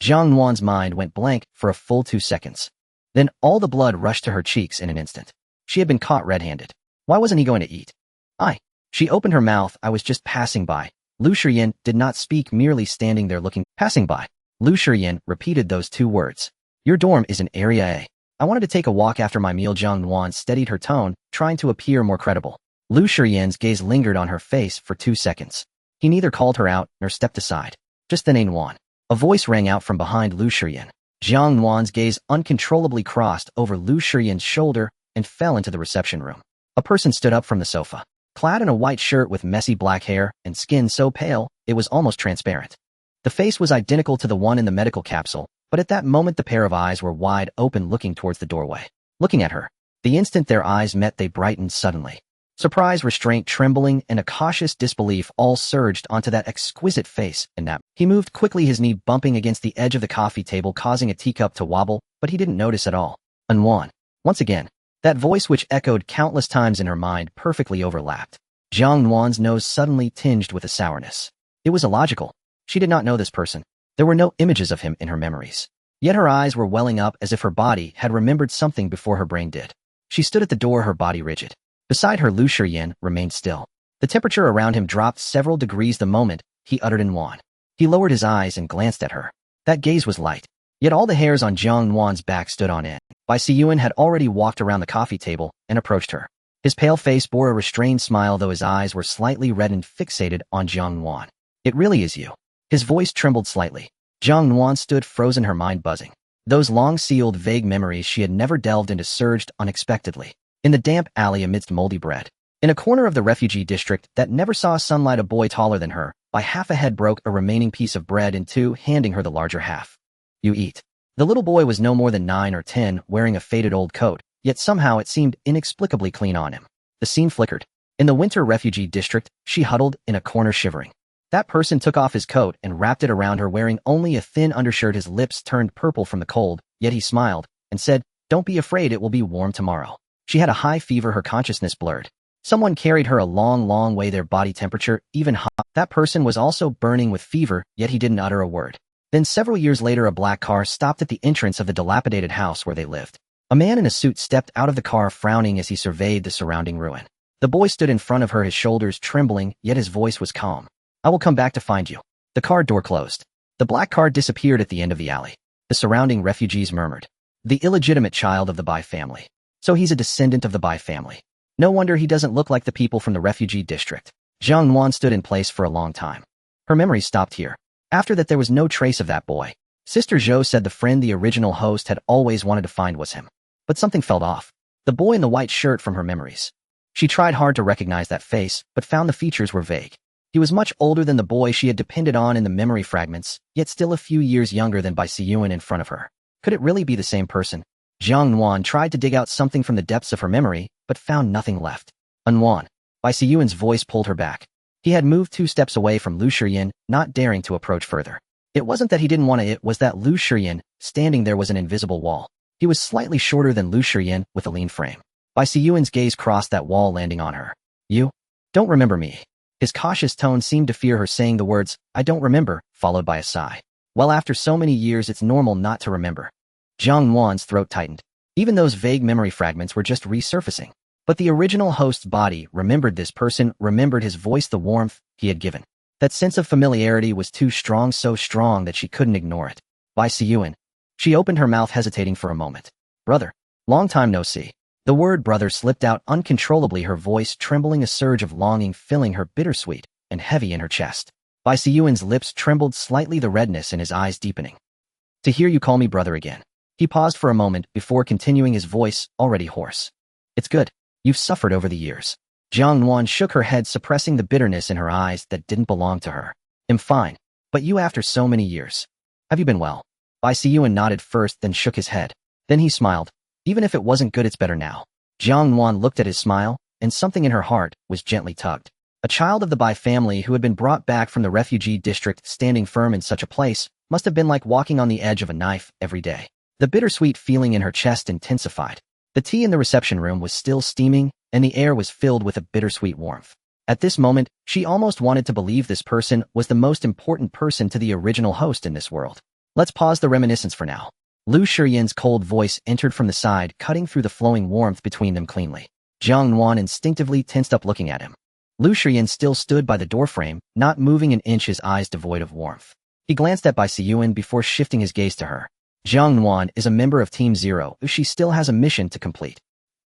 Speaker 1: Jiang Nuan's mind went blank for a full 2 seconds. Then all the blood rushed to her cheeks in an instant. She had been caught red-handed. Why wasn't he going to eat? She opened her mouth. "I was just passing by." Lu Shiyin did not speak, merely standing there looking. "Passing by." Lu Shiyin repeated those 2 words. "Your dorm is in Area A." I wanted to take a walk after my meal. Jiang Nuan steadied her tone, trying to appear more credible. Lu Shiyan's gaze lingered on her face for 2 seconds. He neither called her out nor stepped aside. Just then Nuan. A voice rang out from behind Lu Shiyan. Jiang Nuan's gaze uncontrollably crossed over Lu Shiyan's shoulder and fell into the reception room. A person stood up from the sofa, clad in a white shirt with messy black hair and skin so pale it was almost transparent. The face was identical to the one in the medical capsule, but at that moment the pair of eyes were wide open, looking towards the doorway. Looking at her, the instant their eyes met they brightened suddenly. Surprise, restraint, trembling, and a cautious disbelief all surged onto that exquisite face, and that. He moved quickly, his knee bumping against the edge of the coffee table, causing a teacup to wobble, but he didn't notice at all. Nuan. Once again, that voice which echoed countless times in her mind perfectly overlapped. Jiang Nuan's nose suddenly tinged with a sourness. It was illogical. She did not know this person. There were no images of him in her memories. Yet her eyes were welling up as if her body had remembered something before her brain did. She stood at the door, her body rigid. Beside her, Lu Shiyan remained still. The temperature around him dropped several degrees the moment he uttered Nuan. He lowered his eyes and glanced at her. That gaze was light. Yet all the hairs on Jiang Nuan's back stood on end. Bai Siyuan had already walked around the coffee table and approached her. His pale face bore a restrained smile, though his eyes were slightly red and fixated on Jiang Nuan. It really is you. His voice trembled slightly. Jiang Nuan stood frozen, her mind buzzing. Those long-sealed, vague memories she had never delved into surged unexpectedly. In the damp alley amidst moldy bread. In a corner of the refugee district that never saw sunlight, a boy taller than her, by half a head, broke a remaining piece of bread in two, handing her the larger half. You eat. The little boy was no more than 9 or 10, wearing a faded old coat, yet somehow it seemed inexplicably clean on him. The scene flickered. In the winter refugee district, she huddled in a corner shivering. That person took off his coat and wrapped it around her, wearing only a thin undershirt. His lips turned purple from the cold, yet he smiled and said, "Don't be afraid, it will be warm tomorrow." She had a high fever, her consciousness blurred. Someone carried her a long way, their body temperature even hot. That person was also burning with fever, yet he didn't utter a word. Then several years later, a black car stopped at the entrance of the dilapidated house where they lived. A man in a suit stepped out of the car, frowning as he surveyed the surrounding ruin. The boy stood in front of her, his shoulders trembling, yet his voice was calm. "I will come back to find you." The car door closed. The black car disappeared at the end of the alley. The surrounding refugees murmured. The illegitimate child of the Bai family. So he's a descendant of the Bai family. No wonder he doesn't look like the people from the refugee district. Jiang Nuan stood in place for a long time. Her memory stopped here. After that, there was no trace of that boy. Sister Zhou said the friend the original host had always wanted to find was him. But something felt off. The boy in the white shirt from her memories. She tried hard to recognize that face, but found the features were vague. He was much older than the boy she had depended on in the memory fragments, yet still a few years younger than Bai Siyuan in front of her. Could it really be the same person? Jiang Nuan tried to dig out something from the depths of her memory, but found nothing left. Nuan. Bai Siyuan's voice pulled her back. He had moved 2 steps away from Lu Shiyan, not daring to approach further. It wasn't that he didn't want to, it was that Lu Shiyan, standing there, was an invisible wall. He was slightly shorter than Lu Shiyan, with a lean frame. Bai Siyuan's gaze crossed that wall, landing on her. "You don't remember me?" His cautious tone seemed to fear her saying the words, "I don't remember," followed by a sigh. "Well, after so many years, it's normal not to remember." Jiang Nuan's throat tightened. Even those vague memory fragments were just resurfacing. But the original host's body remembered this person, remembered his voice, the warmth he had given. That sense of familiarity was too strong, so strong that she couldn't ignore it. "Bai Siyuan." She opened her mouth, hesitating for a moment. "Brother. Long time no see." The word brother slipped out uncontrollably, her voice trembling, a surge of longing filling her, bittersweet and heavy in her chest. Bai Siyuan's lips trembled slightly, the redness in his eyes deepening. "To hear you call me brother again." He paused for a moment before continuing, his voice already hoarse. "It's good. You've suffered over the years." Jiang Nuan shook her head, suppressing the bitterness in her eyes that didn't belong to her. "I'm fine. But you, after so many years. Have you been well?" Bai Siyuan nodded first, then shook his head. Then he smiled. "Even if it wasn't good, it's better now." Jiang Nuan looked at his smile, and something in her heart was gently tugged. A child of the Bai family who had been brought back from the refugee district, standing firm in such a place, must have been like walking on the edge of a knife every day. The bittersweet feeling in her chest intensified. The tea in the reception room was still steaming, and the air was filled with a bittersweet warmth. At this moment, she almost wanted to believe this person was the most important person to the original host in this world. Let's pause the reminiscence for now. Lu Shiyan's cold voice entered from the side, cutting through the flowing warmth between them cleanly. Jiang Nuan instinctively tensed up, looking at him. Lu Shiyan still stood by the doorframe, not moving an inch, his eyes devoid of warmth. He glanced at Bai Siyuan before shifting his gaze to her. Jiang Nuan is a member of Team Zero, she still has a mission to complete.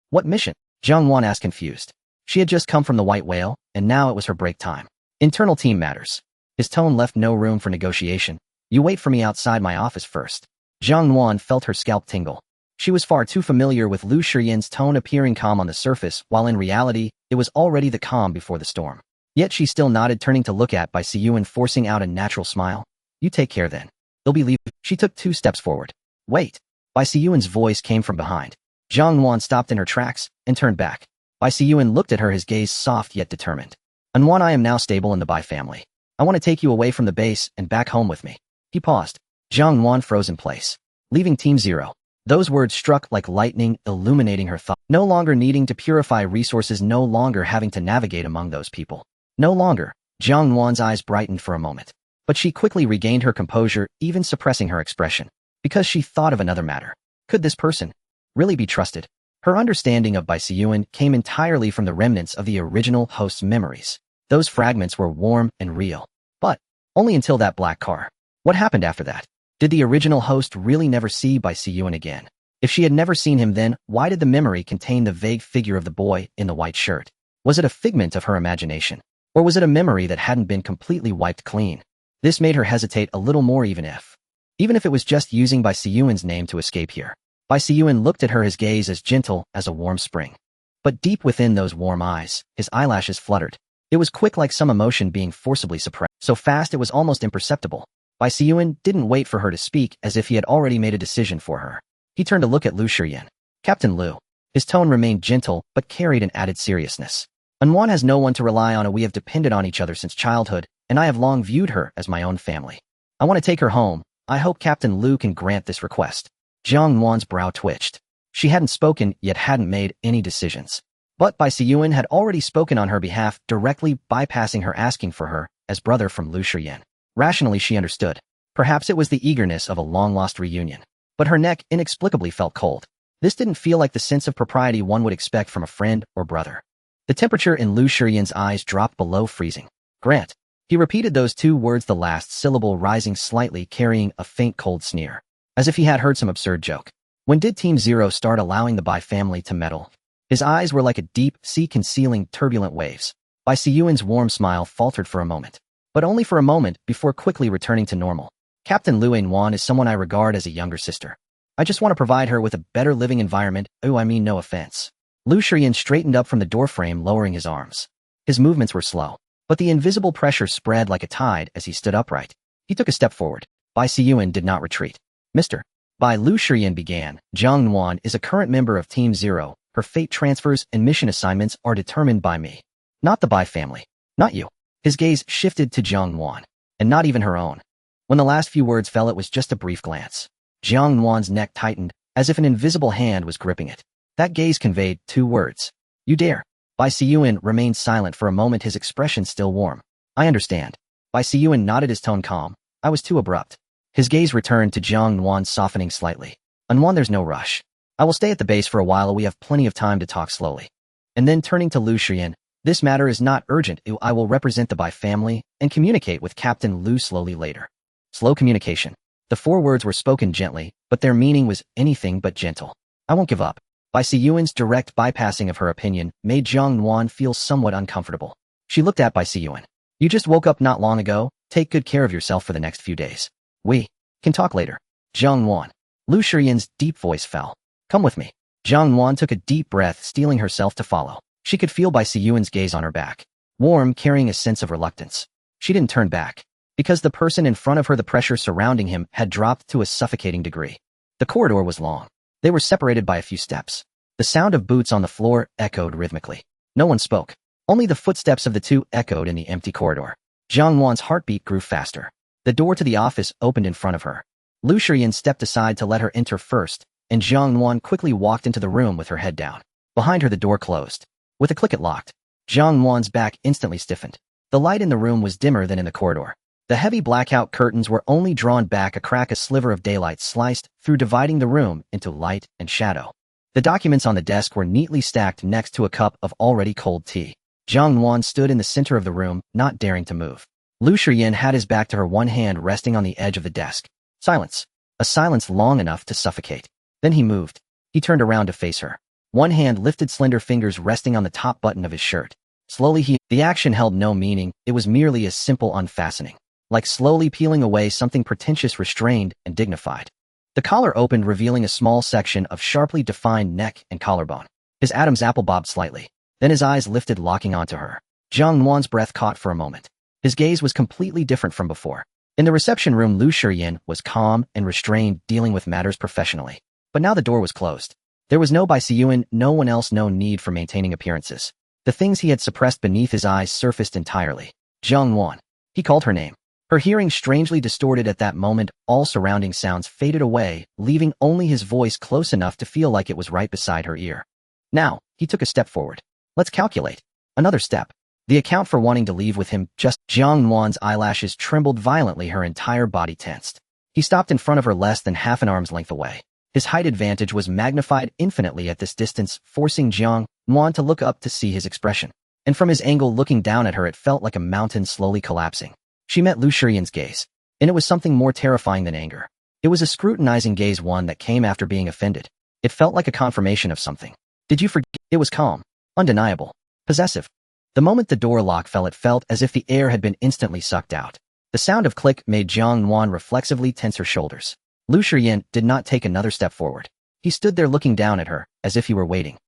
Speaker 1: What mission? Jiang Nuan asked confused. She had just come from the White Whale, and now it was her break time. Internal team matters. His tone left no room for negotiation. You wait for me outside my office first. Jiang Nuan felt her scalp tingle. She was far too familiar with Lu Shiyan's tone appearing calm on the surface, while in reality, it was already the calm before the storm. Yet she still nodded, turning to look at Bai Siyuan, forcing out a natural smile. You take care then. They'll be leaving. She took 2 steps forward. Wait. Bai Siyuan's voice came from behind. Jiang Nuan stopped in her tracks and turned back. Bai Siyuan looked at her, his gaze soft yet determined. Nuan, I am now stable in the Bai family. I want to take you away from the base and back home with me. He paused. Jiang Nuan froze in place. Leaving Team Zero. Those words struck like lightning, illuminating her thought. No longer needing to purify resources, no longer having to navigate among those people. No longer. Jiang Nuan's eyes brightened for a moment. But she quickly regained her composure, even suppressing her expression. Because she thought of another matter. Could this person really be trusted? Her understanding of Bai Siyuan came entirely from the remnants of the original host's memories. Those fragments were warm and real. But only until that black car. What happened after that? Did the original host really never see Bai Siyuan again? If she had never seen him, then why did the memory contain the vague figure of the boy in the white shirt? Was it a figment of her imagination? Or was it a memory that hadn't been completely wiped clean? This made her hesitate a little more, even if it was just using Bai Siyuan's name to escape here. Bai Siyuan looked at her, his gaze as gentle as a warm spring. But deep within those warm eyes, his eyelashes fluttered. It was quick, like some emotion being forcibly suppressed. So fast it was almost imperceptible. Bai Siyuan didn't wait for her to speak, as if he had already made a decision for her. He turned to look at Lu Shiyan. Captain Lu. His tone remained gentle, but carried an added seriousness. Nuan has no one to rely on, and we have depended on each other since childhood, and I have long viewed her as my own family. I want to take her home. I hope Captain Lu can grant this request. Jiang Nuan's brow twitched. She hadn't spoken, yet hadn't made any decisions. But Bai Siyuan had already spoken on her behalf, directly bypassing her asking for her, as brother from Lu Shiyan. Rationally, she understood. Perhaps it was the eagerness of a long-lost reunion. But her neck inexplicably felt cold. This didn't feel like the sense of propriety one would expect from a friend or brother. The temperature in Lu Shiyan's eyes dropped below freezing. Grant. He repeated those 2 words, the last syllable rising slightly, carrying a faint cold sneer. As if he had heard some absurd joke. When did Team Zero start allowing the Bai family to meddle? His eyes were like a deep sea concealing turbulent waves. Bai Siyuan's warm smile faltered for a moment. But only for a moment, before quickly returning to normal. Captain Lu Nuan is someone I regard as a younger sister. I just want to provide her with a better living environment. Oh, I mean no offense. Lu Shiyan straightened up from the doorframe, lowering his arms. His movements were slow, but the invisible pressure spread like a tide as he stood upright. He took a step forward. Bai Siyuan did not retreat. Mr. Bai, Lu Shiyan began. Jiang Nuan is a current member of Team Zero. Her fate transfers and mission assignments are determined by me. Not the Bai family. Not you. His gaze shifted to Jiang Nuan. And not even her own. When the last few words fell, it was just a brief glance. Jiang Nuan's neck tightened, as if an invisible hand was gripping it. That gaze conveyed 2 words. You dare. Bai Siyuan remained silent for a moment, his expression still warm. I understand. Bai Siyuan nodded, his tone calm. I was too abrupt. His gaze returned to Jiang Nuan, softening slightly. Nuan, there's no rush. I will stay at the base for a while. We have plenty of time to talk slowly. And then turning to Lu Shiyan, this matter is not urgent. I will represent the Bai family and communicate with Captain Lu slowly later. Slow communication. The 4 words were spoken gently, but their meaning was anything but gentle. I won't give up. Bai Siyuan's direct bypassing of her opinion made Jiang Nuan feel somewhat uncomfortable. She looked at Bai Siyuan. You just woke up not long ago. Take good care of yourself for the next few days. We can talk later. Jiang Nuan. Lu Shiyan's deep voice fell. Come with me. Jiang Nuan took a deep breath, steeling herself to follow. She could feel Bai Siyuan's gaze on her back. Warm, carrying a sense of reluctance. She didn't turn back. Because the person in front of her, the pressure surrounding him, had dropped to a suffocating degree. The corridor was long. They were separated by a few steps. The sound of boots on the floor echoed rhythmically. No one spoke. Only the footsteps of the 2 echoed in the empty corridor. Jiang Nuan's heartbeat grew faster. The door to the office opened in front of her. Lu Shiyan stepped aside to let her enter first, and Jiang Nuan quickly walked into the room with her head down. Behind her, the door closed. With a click, it locked. Jiang Nuan's back instantly stiffened. The light in the room was dimmer than in the corridor. The heavy blackout curtains were only drawn back a crack, a sliver of daylight sliced through, dividing the room into light and shadow. The documents on the desk were neatly stacked next to a cup of already cold tea. Jiang Nuan stood in the center of the room, not daring to move. Lu Shiyan had his back to her, one hand resting on the edge of the desk. Silence. A silence long enough to suffocate. Then he moved. He turned around to face her. One hand lifted, slender fingers resting on the top button of his shirt. Slowly the action held no meaning, it was merely a simple unfastening. Like slowly peeling away something pretentious, restrained, and dignified. The collar opened, revealing a small section of sharply defined neck and collarbone. His Adam's apple bobbed slightly. Then his eyes lifted, locking onto her. Jiang Nuan's breath caught for a moment. His gaze was completely different from before. In the reception room, Lu Shiyan was calm and restrained, dealing with matters professionally. But now the door was closed. There was no Bai Siyuan, no one else, no need for maintaining appearances. The things he had suppressed beneath his eyes surfaced entirely. Jiang Nuan. He called her name. Her hearing strangely distorted at that moment, all surrounding sounds faded away, leaving only his voice close enough to feel like it was right beside her ear. Now, he took a step forward. Let's calculate. Another step. The account for wanting to leave with him. Just Jiang Nuan's eyelashes trembled violently, her entire body tensed. He stopped in front of her, less than half an arm's length away. His height advantage was magnified infinitely at this distance, forcing Jiang Nuan to look up to see his expression. And from his angle looking down at her, it felt like a mountain slowly collapsing. She met Lu Shiyan's gaze, and it was something more terrifying than anger. It was a scrutinizing gaze, one that came after being offended. It felt like a confirmation of something. Did you forget? It was calm, undeniable, possessive. The moment the door lock fell, it felt as if the air had been instantly sucked out. The sound of click made Jiang Nuan reflexively tense her shoulders. Lu Shiyan did not take another step forward. He stood there looking down at her, as if he were waiting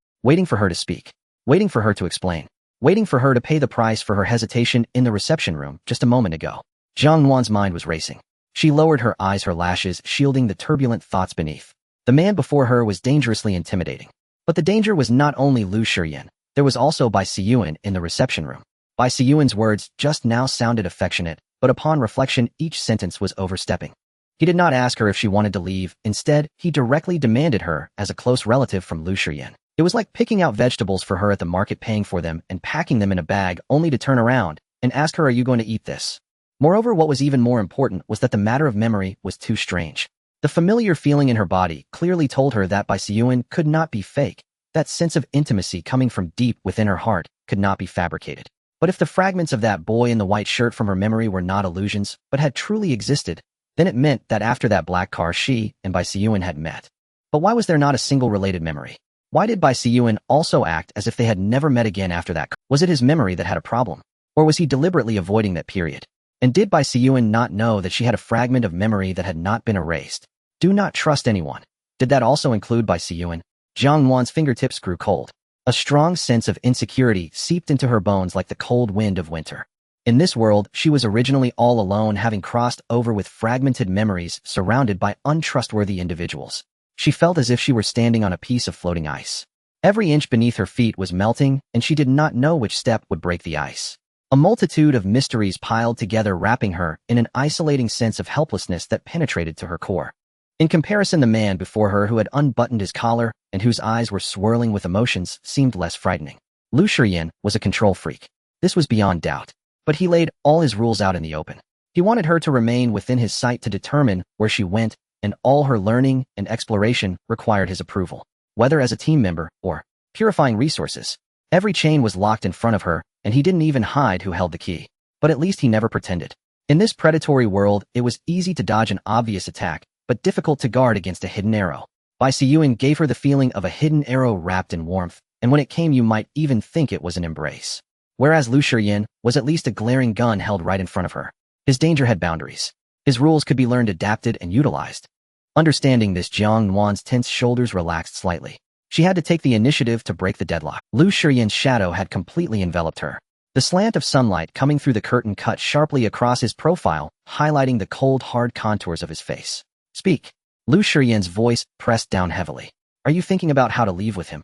Speaker 1: for her to speak, waiting for her to explain, waiting for her to pay the price for her hesitation in the reception room just a moment ago. Jiang Nuan's mind was racing. She lowered her eyes, her lashes shielding the turbulent thoughts beneath. The man before her was dangerously intimidating. But the danger was not only Lu Shiyan. There was also Bai Siyuan in the reception room. Bai Siyuan's words just now sounded affectionate, but upon reflection, each sentence was overstepping. He did not ask her if she wanted to leave. Instead, he directly demanded her as a close relative from Lu Shiyan. It was like picking out vegetables for her at the market, paying for them and packing them in a bag, only to turn around and ask her, "Are you going to eat this?" Moreover, what was even more important was that the matter of memory was too strange. The familiar feeling in her body clearly told her that Bai Siyuan could not be fake. That sense of intimacy coming from deep within her heart could not be fabricated. But if the fragments of that boy in the white shirt from her memory were not illusions, but had truly existed, then it meant that after that black car she and Bai Siyuan had met. But why was there not a single related memory? Why did Bai Siyuan also act as if they had never met again after that? Was it his memory that had a problem? Or was he deliberately avoiding that period? And did Bai Siyuan not know that she had a fragment of memory that had not been erased? Do not trust anyone. Did that also include Bai Siyuan? Jiang Nuan's fingertips grew cold. A strong sense of insecurity seeped into her bones like the cold wind of winter. In this world, she was originally all alone, having crossed over with fragmented memories, surrounded by untrustworthy individuals. She felt as if she were standing on a piece of floating ice. Every inch beneath her feet was melting, and she did not know which step would break the ice. A multitude of mysteries piled together, wrapping her in an isolating sense of helplessness that penetrated to her core. In comparison, the man before her, who had unbuttoned his collar and whose eyes were swirling with emotions, seemed less frightening. Lu Shiyan was a control freak. This was beyond doubt. But he laid all his rules out in the open. He wanted her to remain within his sight, to determine where she went, and all her learning and exploration required his approval, whether as a team member or purifying resources. Every chain was locked in front of her, and he didn't even hide who held the key. But at least he never pretended. In this predatory world, it was easy to dodge an obvious attack, but difficult to guard against a hidden arrow. Bai Siyuan gave her the feeling of a hidden arrow wrapped in warmth, and when it came you might even think it was an embrace. Whereas Lu Shiyan was at least a glaring gun held right in front of her. His danger had boundaries. His rules could be learned, adapted, and utilized. Understanding this, Jiang Nuan's tense shoulders relaxed slightly. She had to take the initiative to break the deadlock. Lu Shiyan's shadow had completely enveloped her. The slant of sunlight coming through the curtain cut sharply across his profile, highlighting the cold, hard contours of his face. "Speak." Lu Shiyan's voice pressed down heavily. "Are you thinking about how to leave with him?"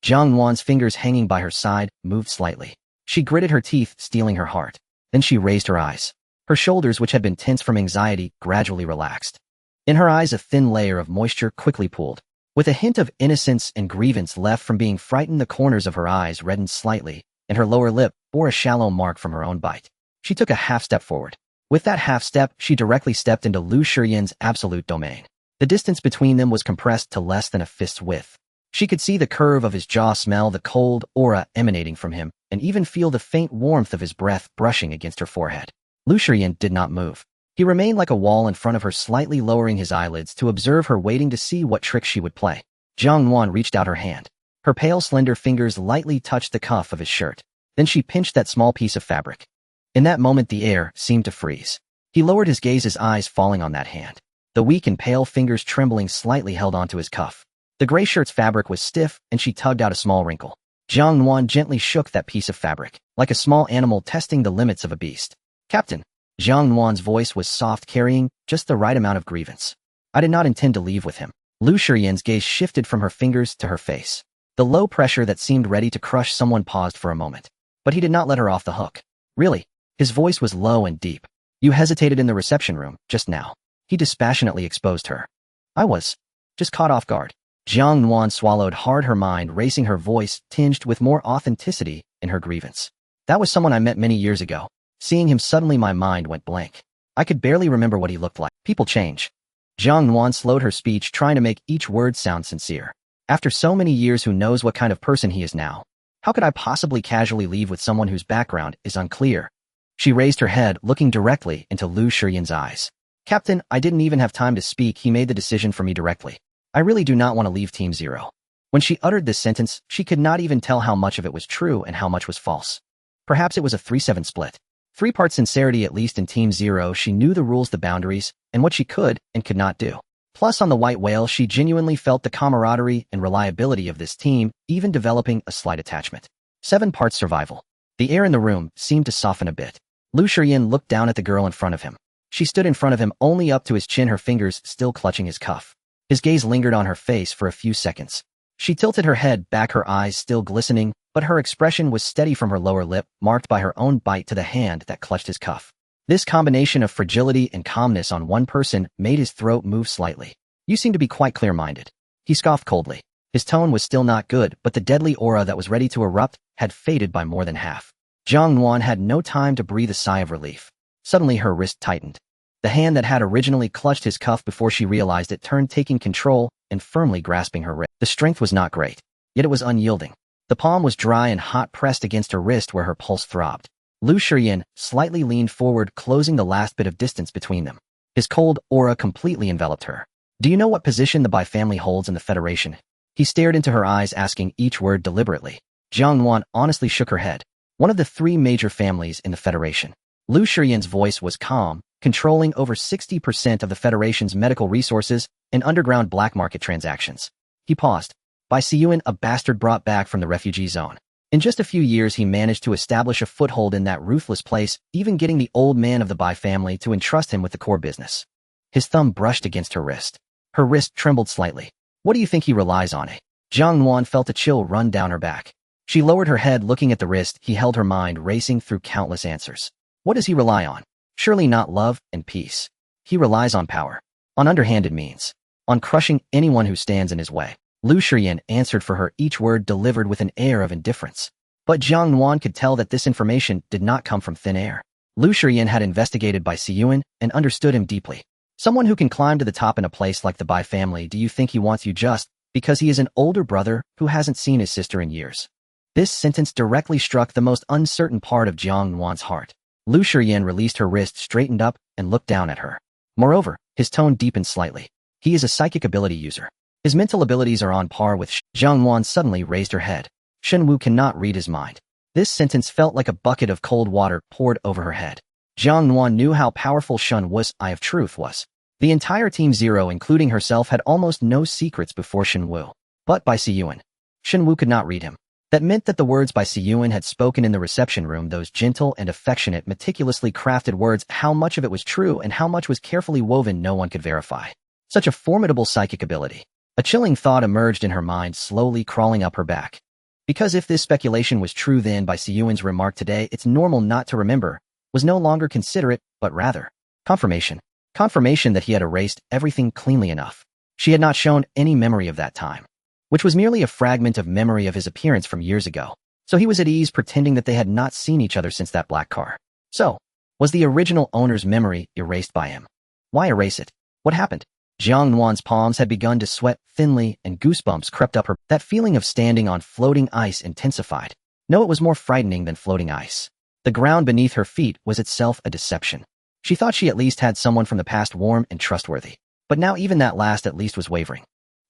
Speaker 1: Jiang Nuan's fingers hanging by her side moved slightly. She gritted her teeth, steeling her heart. Then she raised her eyes. Her shoulders, which had been tense from anxiety, gradually relaxed. In her eyes, a thin layer of moisture quickly pooled. With a hint of innocence and grievance left from being frightened, the corners of her eyes reddened slightly, and her lower lip bore a shallow mark from her own bite. She took a half step forward. With that half step, she directly stepped into Lu Shiyan's absolute domain. The distance between them was compressed to less than a fist's width. She could see the curve of his jaw, smell the cold aura emanating from him, and even feel the faint warmth of his breath brushing against her forehead. Lu Shiyan did not move. He remained like a wall in front of her, slightly lowering his eyelids to observe her, waiting to see what trick she would play. Jiang Nuan reached out her hand. Her pale, slender fingers lightly touched the cuff of his shirt. Then she pinched that small piece of fabric. In that moment, the air seemed to freeze. He lowered his gaze, his eyes falling on that hand. The weak and pale fingers, trembling slightly, held onto his cuff. The gray shirt's fabric was stiff, and she tugged out a small wrinkle. Jiang Nuan gently shook that piece of fabric, like a small animal testing the limits of a beast. "Captain." Jiang Nuan's voice was soft, carrying just the right amount of grievance. "I did not intend to leave with him." Lu Shiyan's gaze shifted from her fingers to her face. The low pressure that seemed ready to crush someone paused for a moment. But he did not let her off the hook. "Really?" His voice was low and deep. "You hesitated in the reception room, just now." He dispassionately exposed her. "I was just caught off guard." Jiang Nuan swallowed hard, her mind racing, her voice tinged with more authenticity in her grievance. "That was someone I met many years ago." Seeing him suddenly, my mind went blank. I could barely remember what he looked like. People change. Jiang Nuan slowed her speech, trying to make each word sound sincere. "After so many years, who knows what kind of person he is now? How could I possibly casually leave with someone whose background is unclear?" She raised her head, looking directly into Lu Shiyan's eyes. "Captain, I didn't even have time to speak. He made the decision for me directly. I really do not want to leave Team Zero." When she uttered this sentence, she could not even tell how much of it was true and how much was false. Perhaps it was a 3-7 split. 3-part sincerity, at least in Team Zero. She knew the rules, the boundaries, and what she could and could not do. Plus, on the White Whale, she genuinely felt the camaraderie and reliability of this team, even developing a slight attachment. 7-part survival. The air in the room seemed to soften a bit. Lu Shiyan looked down at the girl in front of him. She stood in front of him, only up to his chin, her fingers still clutching his cuff. His gaze lingered on her face for a few seconds. She tilted her head back, her eyes still glistening, but her expression was steady from her lower lip, marked by her own bite to the hand that clutched his cuff. This combination of fragility and calmness on one person made his throat move slightly. "You seem to be quite clear-minded." He scoffed coldly. His tone was still not good, but the deadly aura that was ready to erupt had faded by more than half. Jiang Nuan had no time to breathe a sigh of relief. Suddenly her wrist tightened. The hand that had originally clutched his cuff before she realized it turned, taking control and firmly grasping her wrist. The strength was not great, yet it was unyielding. The palm was dry and hot, pressed against her wrist where her pulse throbbed. Lu Shiyan slightly leaned forward, closing the last bit of distance between them. His cold aura completely enveloped her. "Do you know what position the Bai family holds in the Federation?" He stared into her eyes, asking each word deliberately. Jiang Nuan honestly shook her head. "One of the 3 major families in the Federation." Lu Shiyan's voice was calm, controlling over 60% of the Federation's medical resources and underground black market transactions. He paused. "Bai Siyuan, a bastard brought back from the refugee zone. In just a few years, he managed to establish a foothold in that ruthless place, even getting the old man of the Bai family to entrust him with the core business." His thumb brushed against her wrist. Her wrist trembled slightly. "What do you think he relies on?" Jiang Nuan felt a chill run down her back. She lowered her head, looking at the wrist. He held her mind racing through countless answers. What does he rely on? Surely not love and peace. He relies on power. On underhanded means. On crushing anyone who stands in his way. Lu Shiyan answered for her, each word delivered with an air of indifference. But Jiang Nuan could tell that this information did not come from thin air. Lu Shiyan had investigated Bai Siyuan and understood him deeply. Someone who can climb to the top in a place like the Bai family. Do you think he wants you just because he is an older brother who hasn't seen his sister in years? This sentence directly struck the most uncertain part of Jiang Nuan's heart. Lu Shiyan released her wrist, straightened up, and looked down at her. Moreover, his tone deepened slightly. He is a psychic ability user. His mental abilities are on par with Jiang Nuan suddenly raised her head. Shen Wu cannot read his mind. This sentence felt like a bucket of cold water poured over her head. Jiang Nuan knew how powerful Shen Wu's eye of truth was. The entire Team Zero, including herself, had almost no secrets before Shen Wu. But Bai Siyuan. Shen Wu could not read him. That meant that the words Bai Siyuan had spoken in the reception room, those gentle and affectionate, meticulously crafted words, how much of it was true and how much was carefully woven, no one could verify. Such a formidable psychic ability. A chilling thought emerged in her mind, slowly crawling up her back. Because if this speculation was true, then Bai Siyuan's remark today, "It's normal not to remember," was no longer considerate, but rather confirmation. Confirmation that he had erased everything cleanly enough. She had not shown any memory of that time, which was merely a fragment of memory of his appearance from years ago. So he was at ease, pretending that they had not seen each other since that black car. So, was the original owner's memory erased by him? Why erase it? What happened? Jiang Nuan's palms had begun to sweat thinly, and goosebumps crept up her. That feeling of standing on floating ice intensified. No, it was more frightening than floating ice. The ground beneath her feet was itself a deception. She thought she at least had someone from the past warm and trustworthy. But now even that last at least was wavering.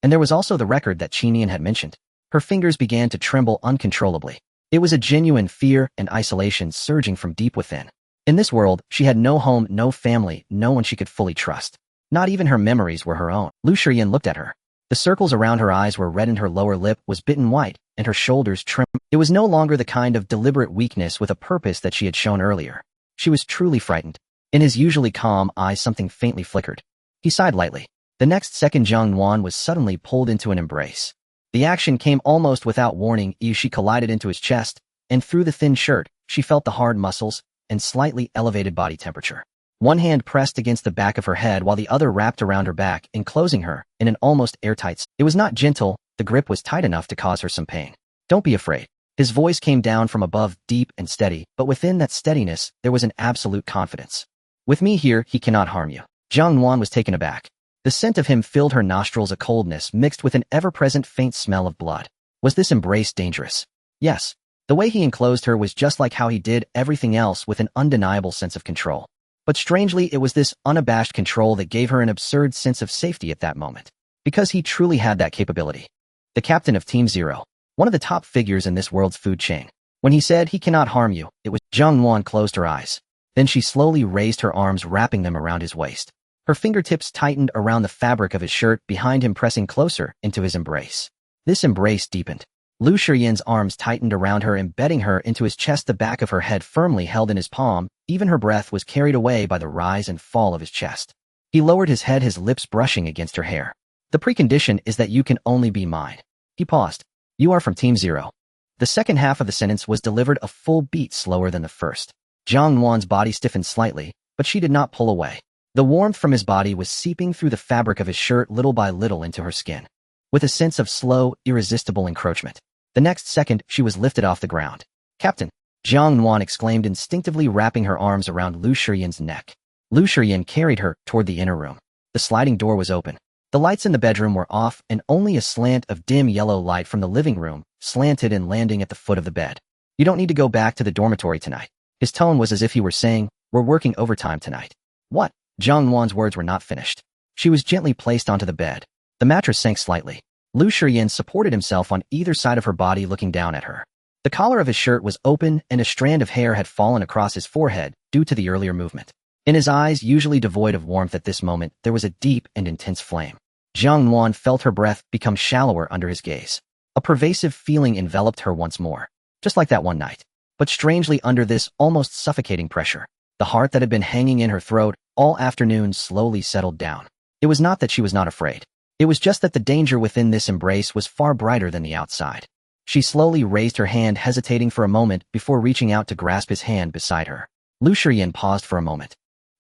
Speaker 1: And there was also the record that Jiang Nuan had mentioned. Her fingers began to tremble uncontrollably. It was a genuine fear and isolation surging from deep within. In this world, she had no home, no family, no one she could fully trust. Not even her memories were her own. Lu Shiyan looked at her. The circles around her eyes were red and her lower lip was bitten white, and her shoulders trembled. It was no longer the kind of deliberate weakness with a purpose that she had shown earlier. She was truly frightened. In his usually calm eyes something faintly flickered. He sighed lightly. The next second Jiang Nuan was suddenly pulled into an embrace. The action came almost without warning as she collided into his chest, and through the thin shirt, she felt the hard muscles and slightly elevated body temperature. One hand pressed against the back of her head while the other wrapped around her back, enclosing her in an almost airtight. It was not gentle, the grip was tight enough to cause her some pain. Don't be afraid. His voice came down from above, deep and steady, but within that steadiness, there was an absolute confidence. With me here, he cannot harm you. Jiang Nuan was taken aback. The scent of him filled her nostrils, a coldness mixed with an ever-present faint smell of blood. Was this embrace dangerous? Yes. The way he enclosed her was just like how he did everything else, with an undeniable sense of control. But strangely, it was this unabashed control that gave her an absurd sense of safety at that moment. Because he truly had that capability. The captain of Team Zero. One of the top figures in this world's food chain. When he said he cannot harm you, it was. Jiang Nuan closed her eyes. Then she slowly raised her arms, wrapping them around his waist. Her fingertips tightened around the fabric of his shirt behind him, pressing closer into his embrace. This embrace deepened. Lu Shiyan's arms tightened around her, embedding her into his chest, the back of her head firmly held in his palm. Even her breath was carried away by the rise and fall of his chest. He lowered his head, his lips brushing against her hair. The precondition is that you can only be mine. He paused. You are from Team Zero. The second half of the sentence was delivered a full beat slower than the first. Jiang Nuan's body stiffened slightly, but she did not pull away. The warmth from his body was seeping through the fabric of his shirt little by little into her skin. With a sense of slow, irresistible encroachment. The next second, she was lifted off the ground. Captain! Jiang Nuan exclaimed, instinctively wrapping her arms around Lu Shiyan's neck. Lu Shiyan carried her toward the inner room. The sliding door was open. The lights in the bedroom were off, and only a slant of dim yellow light from the living room slanted and landing at the foot of the bed. You don't need to go back to the dormitory tonight. His tone was as if he were saying, we're working overtime tonight. What? Jiang Nuan's words were not finished. She was gently placed onto the bed. The mattress sank slightly. Lu Shiyan supported himself on either side of her body, looking down at her. The collar of his shirt was open, and a strand of hair had fallen across his forehead due to the earlier movement. In his eyes, usually devoid of warmth at this moment, there was a deep and intense flame. Jiang Nuan felt her breath become shallower under his gaze. A pervasive feeling enveloped her once more, just like that one night. But strangely, under this almost suffocating pressure, the heart that had been hanging in her throat all afternoon slowly settled down. It was not that she was not afraid. It was just that the danger within this embrace was far brighter than the outside. She slowly raised her hand, hesitating for a moment before reaching out to grasp his hand beside her. Lu Shiyan paused for a moment.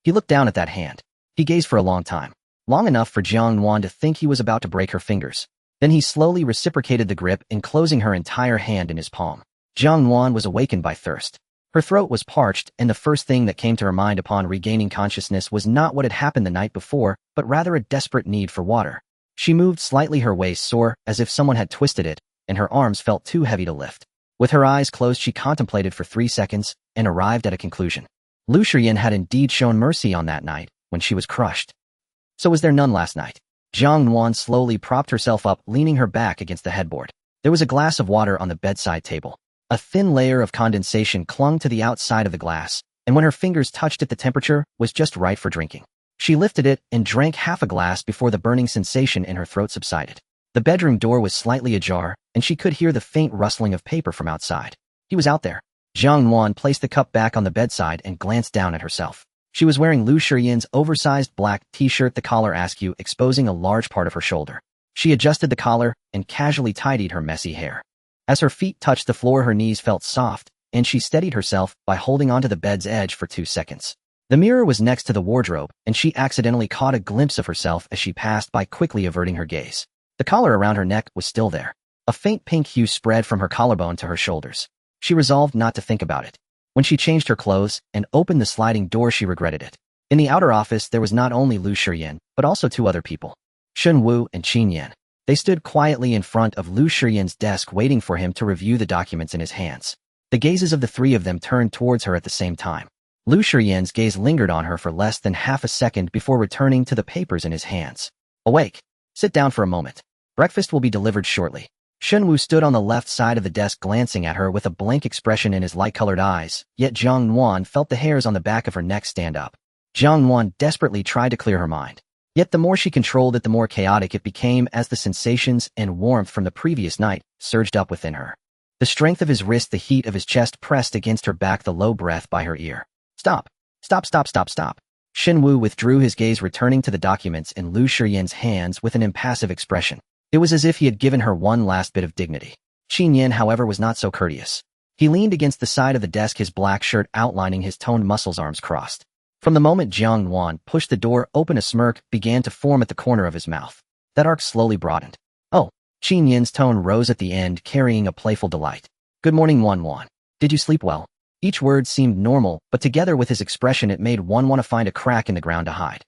Speaker 1: He looked down at that hand. He gazed for a long time. Long enough for Jiang Nuan to think he was about to break her fingers. Then he slowly reciprocated the grip, enclosing her entire hand in his palm. Jiang Nuan was awakened by thirst. Her throat was parched, and the first thing that came to her mind upon regaining consciousness was not what had happened the night before, but rather a desperate need for water. She moved slightly, her waist sore, as if someone had twisted it, and her arms felt too heavy to lift. With her eyes closed, she contemplated for 3 seconds, and arrived at a conclusion. Lu Shiyan had indeed shown mercy on that night, when she was crushed. So was there none last night? Jiang Nuan slowly propped herself up, leaning her back against the headboard. There was a glass of water on the bedside table. A thin layer of condensation clung to the outside of the glass, and when her fingers touched it, the temperature was just right for drinking. She lifted it and drank half a glass before the burning sensation in her throat subsided. The bedroom door was slightly ajar, and she could hear the faint rustling of paper from outside. He was out there. Jiang Nuan placed the cup back on the bedside and glanced down at herself. She was wearing Lu Shiyan's oversized black t-shirt, the collar askew, exposing a large part of her shoulder. She adjusted the collar and casually tidied her messy hair. As her feet touched the floor, her knees felt soft, and she steadied herself by holding onto the bed's edge for 2 seconds. The mirror was next to the wardrobe, and she accidentally caught a glimpse of herself as she passed by, quickly averting her gaze. The collar around her neck was still there. A faint pink hue spread from her collarbone to her shoulders. She resolved not to think about it. When she changed her clothes and opened the sliding door, she regretted it. In the outer office, there was not only Lu Shiyan, but also 2 other people. Shun Wu and Qin Yan. They stood quietly in front of Lu Shiyan's desk, waiting for him to review the documents in his hands. The gazes of the 3 of them turned towards her at the same time. Lu Shiyan's gaze lingered on her for less than half a second before returning to the papers in his hands. Awake. Sit down for a moment. Breakfast will be delivered shortly. Shenwu stood on the left side of the desk glancing at her with a blank expression in his light-colored eyes, yet Jiang Nuan felt the hairs on the back of her neck stand up. Jiang Nuan desperately tried to clear her mind. Yet the more she controlled it, the more chaotic it became as the sensations and warmth from the previous night surged up within her. The strength of his wrist, the heat of his chest pressed against her back, the low breath by her ear. Stop. Stop, stop, stop, stop. Shenwu withdrew his gaze, returning to the documents in Lu Shiyan's hands with an impassive expression. It was as if he had given her one last bit of dignity. Qin Yan, however, was not so courteous. He leaned against the side of the desk, his black shirt outlining his toned muscles, arms crossed. From the moment Jiang Nuan pushed the door open, a smirk began to form at the corner of his mouth. That arc slowly broadened. Oh, Qin Yan's tone rose at the end, carrying a playful delight. Good morning, Nuan. Did you sleep well? Each word seemed normal, but together with his expression it made one want to find a crack in the ground to hide.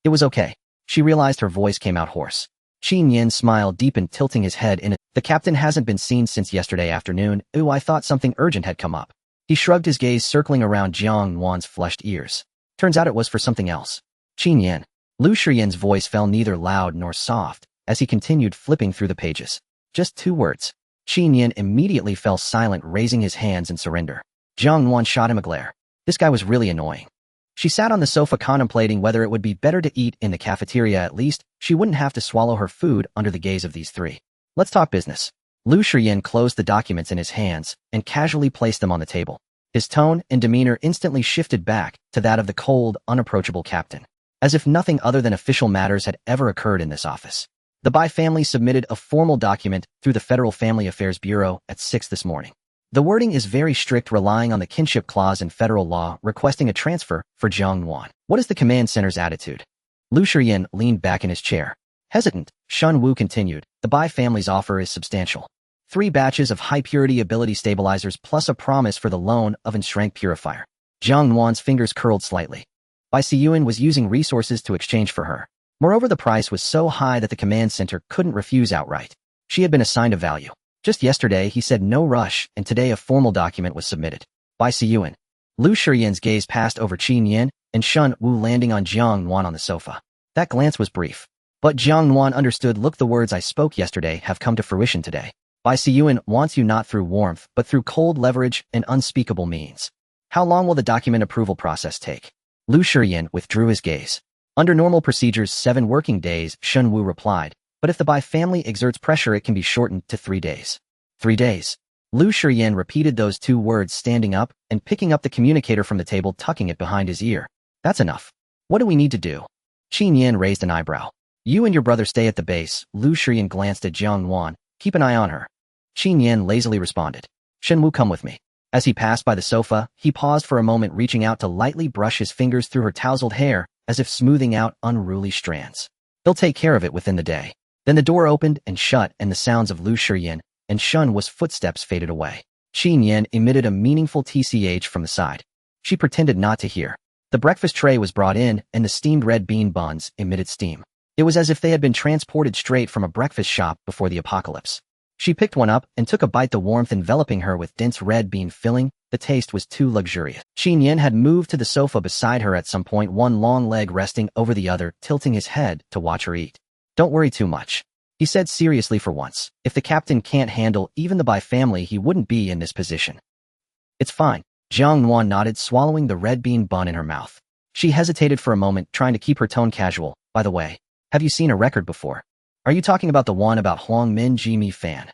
Speaker 1: It was okay. She realized her voice came out hoarse. Qin Yan's smile deepened, tilting his head in it. The captain hasn't been seen since yesterday afternoon. Ooh, I thought something urgent had come up. He shrugged, his gaze circling around Jiang Nuan's flushed ears. Turns out it was for something else. Qin Yan. Lu Shiyan's voice fell neither loud nor soft as he continued flipping through the pages. Just 2 words. Qin Yan immediately fell silent, raising his hands in surrender. Jiang Nuan shot him a glare. This guy was really annoying. She sat on the sofa contemplating whether it would be better to eat in the cafeteria. At least, she wouldn't have to swallow her food under the gaze of these 3. Let's talk business. Lu Shiyan closed the documents in his hands and casually placed them on the table. His tone and demeanor instantly shifted back to that of the cold, unapproachable captain, as if nothing other than official matters had ever occurred in this office. The Bai family submitted a formal document through the Federal Family Affairs Bureau at 6 this morning. The wording is very strict, relying on the kinship clause in federal law, requesting a transfer for Jiang Nuan. What is the command center's attitude? Lu Shiyan leaned back in his chair. Hesitant, Shen Wu continued, the Bai family's offer is substantial. 3 batches of high-purity ability stabilizers plus a promise for the loan of an strength purifier. Jiang Nuan's fingers curled slightly. Bai Siyuan was using resources to exchange for her. Moreover, the price was so high that the command center couldn't refuse outright. She had been assigned a value. Just yesterday, he said no rush, and today a formal document was submitted. Bai Siyuan. Lu Shiyan's gaze passed over Qin Yan and Shen Wu, landing on Jiang Nuan on the sofa. That glance was brief. But Jiang Nuan understood. Look, the words I spoke yesterday have come to fruition today. Bai Siyuan wants you not through warmth, but through cold leverage and unspeakable means. How long will the document approval process take? Lu Shiyan withdrew his gaze. Under normal procedures, 7 working days, Shen Wu replied. But if the Bai family exerts pressure, it can be shortened to 3 days. 3 days. Lu Shiyan repeated those 2 words, standing up and picking up the communicator from the table, tucking it behind his ear. That's enough. What do we need to do? Qin Yan raised an eyebrow. You and your brother stay at the base. Lu Shiyan glanced at Jiang Nuan. Keep an eye on her. Qin Yan lazily responded. Shen Wu, come with me. As he passed by the sofa, he paused for a moment, reaching out to lightly brush his fingers through her tousled hair, as if smoothing out unruly strands. He'll take care of it within the day. Then the door opened and shut, and the sounds of Lu Shiyan and Shen Wu's footsteps faded away. Qin Yan emitted a meaningful tch from the side. She pretended not to hear. The breakfast tray was brought in, and the steamed red bean buns emitted steam. It was as if they had been transported straight from a breakfast shop before the apocalypse. She picked one up and took a bite, the warmth enveloping her with dense red bean filling. The taste was too luxurious. Qin Yan had moved to the sofa beside her at some point, one long leg resting over the other, tilting his head to watch her eat. Don't worry too much, he said seriously for once. If the captain can't handle even the Bai family, he wouldn't be in this position. It's fine. Jiang Nuan nodded, swallowing the red bean bun in her mouth. She hesitated for a moment, trying to keep her tone casual. By the way, have you seen a record before? Are you talking about the one about Huang Min Jimi Fan?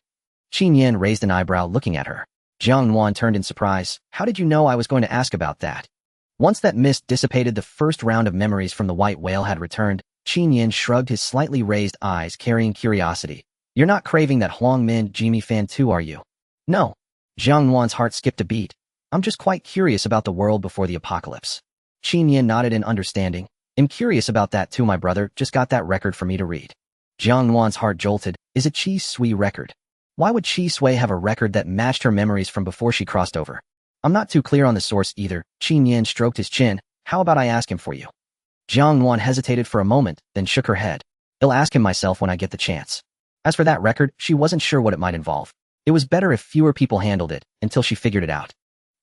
Speaker 1: Qin Yan raised an eyebrow, looking at her. Jiang Nuan turned in surprise. How did you know I was going to ask about that? Once that mist dissipated, the first round of memories from the white whale had returned. Qin Yan shrugged, his slightly raised eyes carrying curiosity. You're not craving that Huang Min Jimi Fan too, are you? No. Jiang Nuan's heart skipped a beat. I'm just quite curious about the world before the apocalypse. Qin Yan nodded in understanding. I'm curious about that too. My brother just got that record for me to read. Jiang Nuan's heart jolted. Is it Chi Sui record? Why would Chi Sui have a record that matched her memories from before she crossed over? I'm not too clear on the source either. Qin Yan stroked his chin. How about I ask him for you? Jiang Nuan hesitated for a moment, then shook her head. I'll ask him myself when I get the chance. As for that record, she wasn't sure what it might involve. It was better if fewer people handled it, until she figured it out.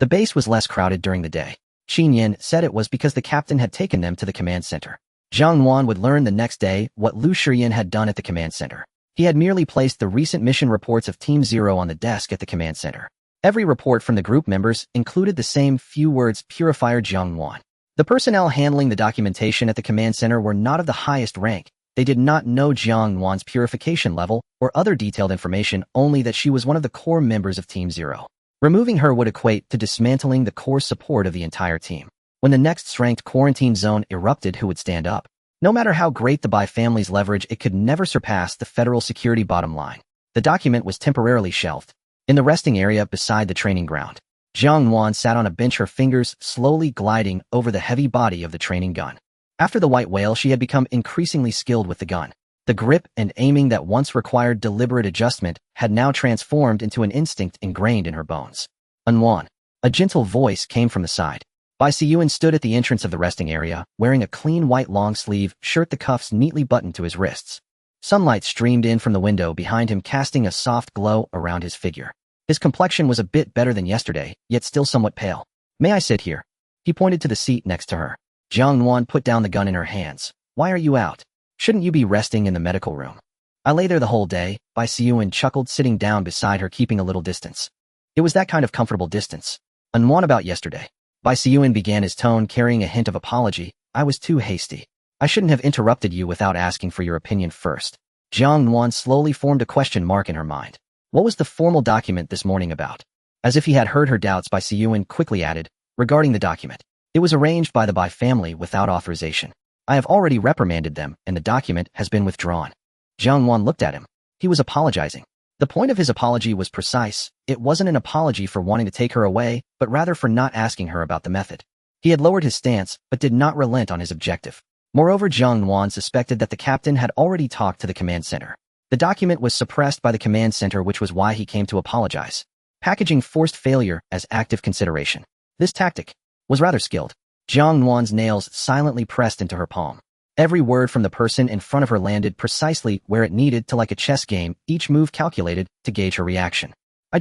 Speaker 1: The base was less crowded during the day. Qin Yin said it was because the captain had taken them to the command center. Jiang Nuan would learn the next day what Lu Shiyan had done at the command center. He had merely placed the recent mission reports of Team Zero on the desk at the command center. Every report from the group members included the same few words: Purifier Jiang Nuan. The personnel handling the documentation at the command center were not of the highest rank. They did not know Jiang Nuan's purification level or other detailed information, only that she was one of the core members of Team Zero. Removing her would equate to dismantling the core support of the entire team. When the next strength quarantine zone erupted, who would stand up? No matter how great the Bai family's leverage, it could never surpass the federal security bottom line. The document was temporarily shelved. In the resting area beside the training ground, Jiang Nuan sat on a bench, her fingers slowly gliding over the heavy body of the training gun. After the white whale, she had become increasingly skilled with the gun. The grip and aiming that once required deliberate adjustment had now transformed into an instinct ingrained in her bones. Nuan. A gentle voice came from the side. Bai Siyuan stood at the entrance of the resting area, wearing a clean white long-sleeve shirt, the cuffs neatly buttoned to his wrists. Sunlight streamed in from the window behind him, casting a soft glow around his figure. His complexion was a bit better than yesterday, yet still somewhat pale. "May I sit here?" He pointed to the seat next to her. Jiang Nuan put down the gun in her hands. "Why are you out? Shouldn't you be resting in the medical room?" "I lay there the whole day," Bai Siyuan chuckled, sitting down beside her, keeping a little distance. It was that kind of comfortable distance. "Nuan, about yesterday." Bai Siyuan began, his tone carrying a hint of apology. "I was too hasty. I shouldn't have interrupted you without asking for your opinion first." Jiang Nuan slowly formed a question mark in her mind. What was the formal document this morning about? As if he had heard her doubts, Bai Siyuan quickly added, "Regarding the document. It was arranged by the Bai family without authorization. I have already reprimanded them, and the document has been withdrawn." Jiang Nuan looked at him. He was apologizing. The point of his apology was precise. It wasn't an apology for wanting to take her away, but rather for not asking her about the method. He had lowered his stance, but did not relent on his objective. Moreover, Jiang Nuan suspected that the captain had already talked to the command center. The document was suppressed by the command center, which was why he came to apologize. Packaging forced failure as active consideration. This tactic was rather skilled. Jiang Nuan's nails silently pressed into her palm. Every word from the person in front of her landed precisely where it needed to, like a chess game, each move calculated to gauge her reaction. Bai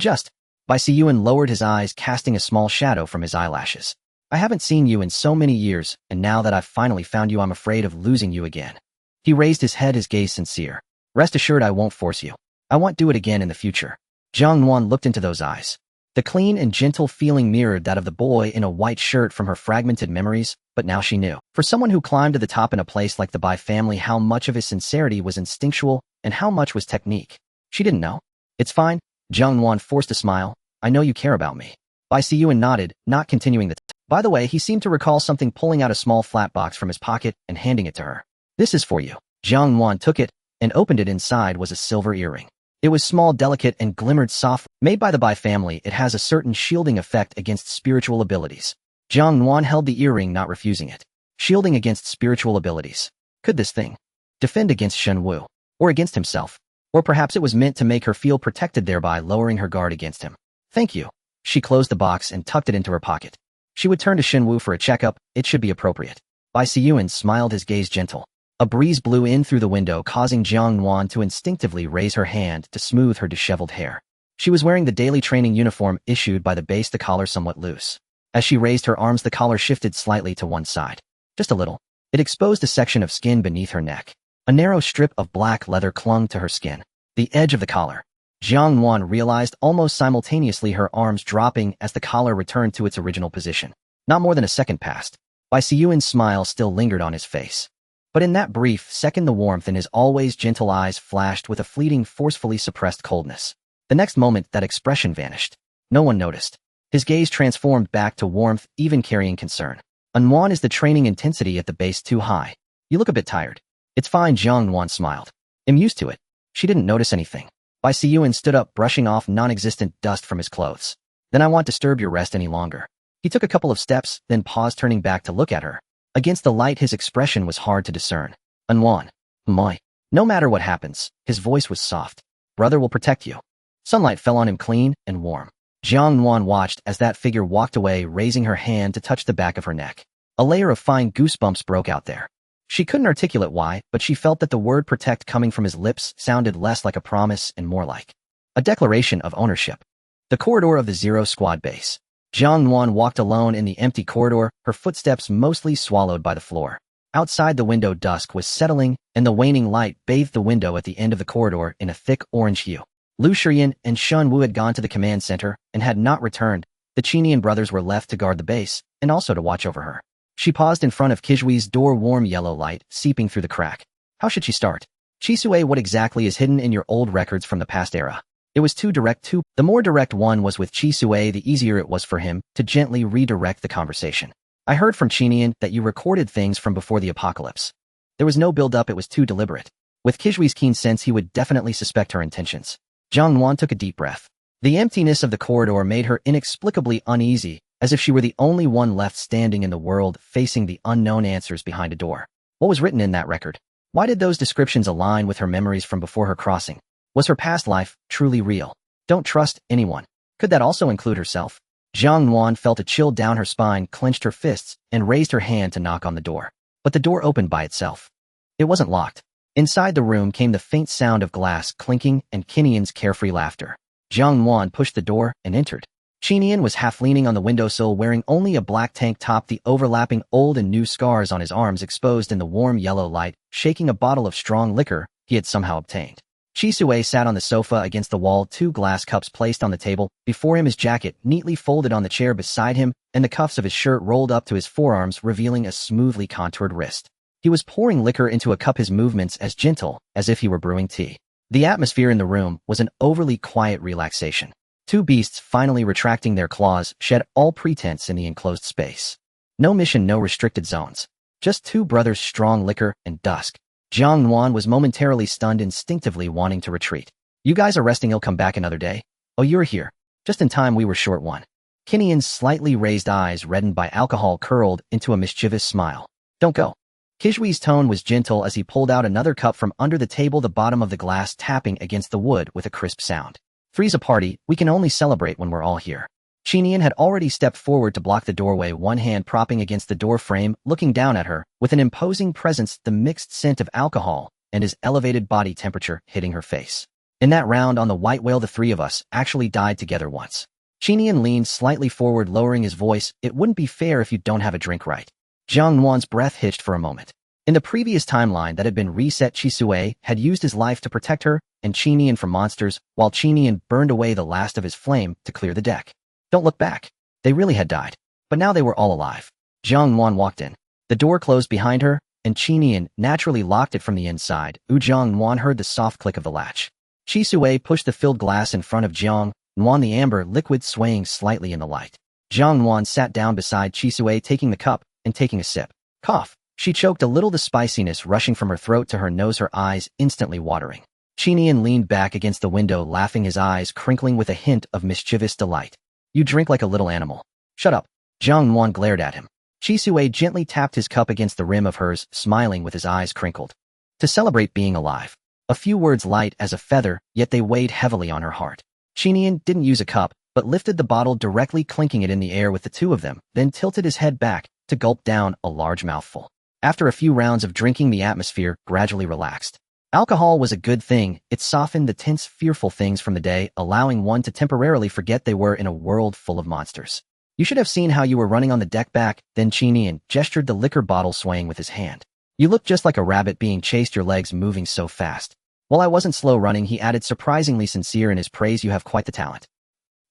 Speaker 1: Siyuan lowered his eyes, casting a small shadow from his eyelashes. "I haven't seen you in so many years, and now that I've finally found you, I'm afraid of losing you again." He raised his head, his gaze sincere. "Rest assured, I won't force you. I won't do it again in the future." Jiang Nuan looked into those eyes. The clean and gentle feeling mirrored that of the boy in a white shirt from her fragmented memories, but now she knew. For someone who climbed to the top in a place like the Bai family, how much of his sincerity was instinctual and how much was technique. She didn't know. "It's fine." Jiang Nuan forced a smile. "I know you care about me." Bai Siyuan nodded, not continuing the By the way, he seemed to recall something, pulling out a small flat box from his pocket and handing it to her. "This is for you." Jiang Nuan took it and opened it. Inside was a silver earring. It was small, delicate, and glimmered softly. Made by the Bai family, it has a certain shielding effect against spiritual abilities. Jiang Nuan held the earring, not refusing it. Shielding against spiritual abilities. Could this thing defend against Shen Wu? Or against himself? Or perhaps it was meant to make her feel protected, thereby lowering her guard against him. "Thank you." She closed the box and tucked it into her pocket. She would turn to Shen Wu for a checkup. It should be appropriate. Bai Siyuan smiled, his gaze gentle. A breeze blew in through the window, causing Jiang Nuan to instinctively raise her hand to smooth her disheveled hair. She was wearing the daily training uniform issued by the base, the collar somewhat loose. As she raised her arms, the collar shifted slightly to one side. Just a little. It exposed a section of skin beneath her neck. A narrow strip of black leather clung to her skin. The edge of the collar. Jiang Nuan realized almost simultaneously, her arms dropping as the collar returned to its original position. Not more than a second passed. Bai Siyuan's smile still lingered on his face. But in that brief second, the warmth in his always gentle eyes flashed with a fleeting, forcefully suppressed coldness. The next moment, that expression vanished. No one noticed. His gaze transformed back to warmth, even carrying concern. "Nuan, is the training intensity at the base too high? You look a bit tired." "It's fine," Jiang Nuan smiled. "I'm used to it." She didn't notice anything. Bai Siyuan stood up, brushing off non-existent dust from his clothes. "Then I won't disturb your rest any longer." He took a couple of steps, then paused, turning back to look at her. Against the light, his expression was hard to discern. "Nuan, moi." "No matter what happens," his voice was soft. "Brother will protect you." Sunlight fell on him, clean and warm. Jiang Nuan watched as that figure walked away, raising her hand to touch the back of her neck. A layer of fine goosebumps broke out there. She couldn't articulate why, but she felt that the word protect coming from his lips sounded less like a promise and more like a declaration of ownership. The corridor of the Zero Squad base. Jiang Nuan walked alone in the empty corridor, her footsteps mostly swallowed by the floor. Outside the window, dusk was settling, and the waning light bathed the window at the end of the corridor in a thick orange hue. Lu Shiyan and Shun Wu had gone to the command center and had not returned. The Qinian brothers were left to guard the base, and also to watch over her. She paused in front of Qishui's door, warm yellow light seeping through the crack. How should she start? Qisue, what exactly is hidden in your old records from the past era? It was too direct. The more direct one was with Qisue, the easier it was for him to gently redirect the conversation. I heard from Qinian that you recorded things from before the apocalypse. There was no build-up, it was too deliberate. With Qishui's keen sense, he would definitely suspect her intentions. Jiang Nuan took a deep breath. The emptiness of the corridor made her inexplicably uneasy, as if she were the only one left standing in the world, facing the unknown answers behind a door. What was written in that record? Why did those descriptions align with her memories from before her crossing? Was her past life truly real? Don't trust anyone. Could that also include herself? Jiang Nuan felt a chill down her spine, clenched her fists, and raised her hand to knock on the door. But the door opened by itself. It wasn't locked. Inside the room came the faint sound of glass clinking and Qinian's carefree laughter. Jiang Nuan pushed the door and entered. Qinian was half leaning on the windowsill, wearing only a black tank top, the overlapping old and new scars on his arms exposed in the warm yellow light, shaking a bottle of strong liquor he had somehow obtained. Qisue sat on the sofa against the wall, two glass cups placed on the table, before him his jacket neatly folded on the chair beside him, and the cuffs of his shirt rolled up to his forearms, revealing a smoothly contoured wrist. He was pouring liquor into a cup, his movements as gentle as if he were brewing tea. The atmosphere in the room was an overly quiet relaxation. Two beasts, finally retracting their claws, shed all pretense in the enclosed space. No mission, no restricted zones. Just two brothers, strong liquor, and dusk. Jiang Nuan was momentarily stunned, instinctively wanting to retreat. You guys are resting, he'll come back another day? Oh, you're here. Just in time, we were short one. Qinian's slightly raised eyes, reddened by alcohol, curled into a mischievous smile. Don't go. Qishui's tone was gentle as he pulled out another cup from under the table, the bottom of the glass tapping against the wood with a crisp sound. Three's a party, we can only celebrate when we're all here. Qinian had already stepped forward to block the doorway, one hand propping against the door frame, looking down at her, with an imposing presence, the mixed scent of alcohol and his elevated body temperature hitting her face. In that round on the white whale, the three of us actually died together once. Qinian leaned slightly forward, lowering his voice. It wouldn't be fair if you don't have a drink, right? Jiang Nuan's breath hitched for a moment. In the previous timeline that had been reset, Qisue had used his life to protect her and Qinian from monsters, while Qinian burned away the last of his flame to clear the deck. Don't look back. They really had died. But now they were all alive. Jiang Nuan walked in. The door closed behind her, and Qinian naturally locked it from the inside. Jiang Nuan heard the soft click of the latch. Qisue pushed the filled glass in front of Jiang Nuan, the amber liquid swaying slightly in the light. Jiang Nuan sat down beside Qisue, taking the cup and taking a sip. Cough. She choked a little, the spiciness rushing from her throat to her nose, her eyes instantly watering. Qinian leaned back against the window, laughing, his eyes crinkling with a hint of mischievous delight. You drink like a little animal. Shut up. Jiang Nuan glared at him. Qisue gently tapped his cup against the rim of hers, smiling with his eyes crinkled. To celebrate being alive. A few words light as a feather, yet they weighed heavily on her heart. Qinian didn't use a cup, but lifted the bottle, directly clinking it in the air with the two of them, then tilted his head back to gulp down a large mouthful. After a few rounds of drinking, the atmosphere gradually relaxed. Alcohol was a good thing. It softened the tense, fearful things from the day, allowing one to temporarily forget they were in a world full of monsters. You should have seen how you were running on the deck back, then Qinian gestured, the liquor bottle swaying with his hand. You looked just like a rabbit being chased, your legs moving so fast. Well, I wasn't slow running, he added, surprisingly sincere in his praise. You have quite the talent.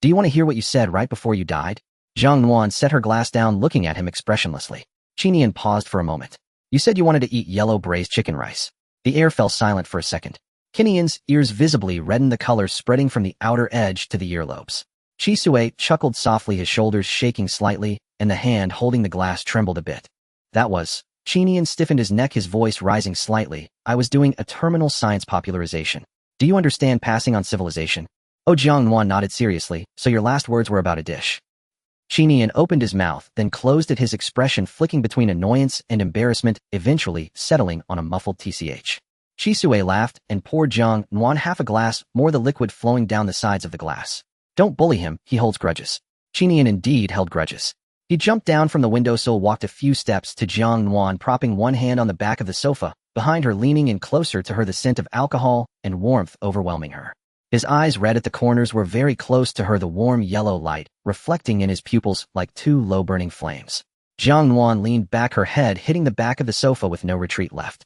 Speaker 1: Do you want to hear what you said right before you died? Jiang Nuan set her glass down, looking at him expressionlessly. Qinian paused for a moment. You said you wanted to eat yellow braised chicken rice. The air fell silent for a second. Qinian's ears visibly reddened, the color spreading from the outer edge to the earlobes. Qisue chuckled softly, his shoulders shaking slightly, and the hand holding the glass trembled a bit. That was. Qinian stiffened his neck, his voice rising slightly. I was doing a terminal science popularization. Do you understand passing on civilization? Oh, Jiang Nuan nodded seriously. So your last words were about a dish. Qinian opened his mouth, then closed it, his expression flicking between annoyance and embarrassment, eventually settling on a muffled tch. Qisue laughed and poured Jiang Nuan half a glass more, the liquid flowing down the sides of the glass. Don't bully him, he holds grudges. Qinian indeed held grudges. He jumped down from the windowsill, walked a few steps to Jiang Nuan, propping one hand on the back of the sofa, behind her, leaning in closer to her, the scent of alcohol and warmth overwhelming her. His eyes, red at the corners, were very close to her, the warm yellow light reflecting in his pupils like two low-burning flames. Jiang Nuan leaned back, her head hitting the back of the sofa with no retreat left.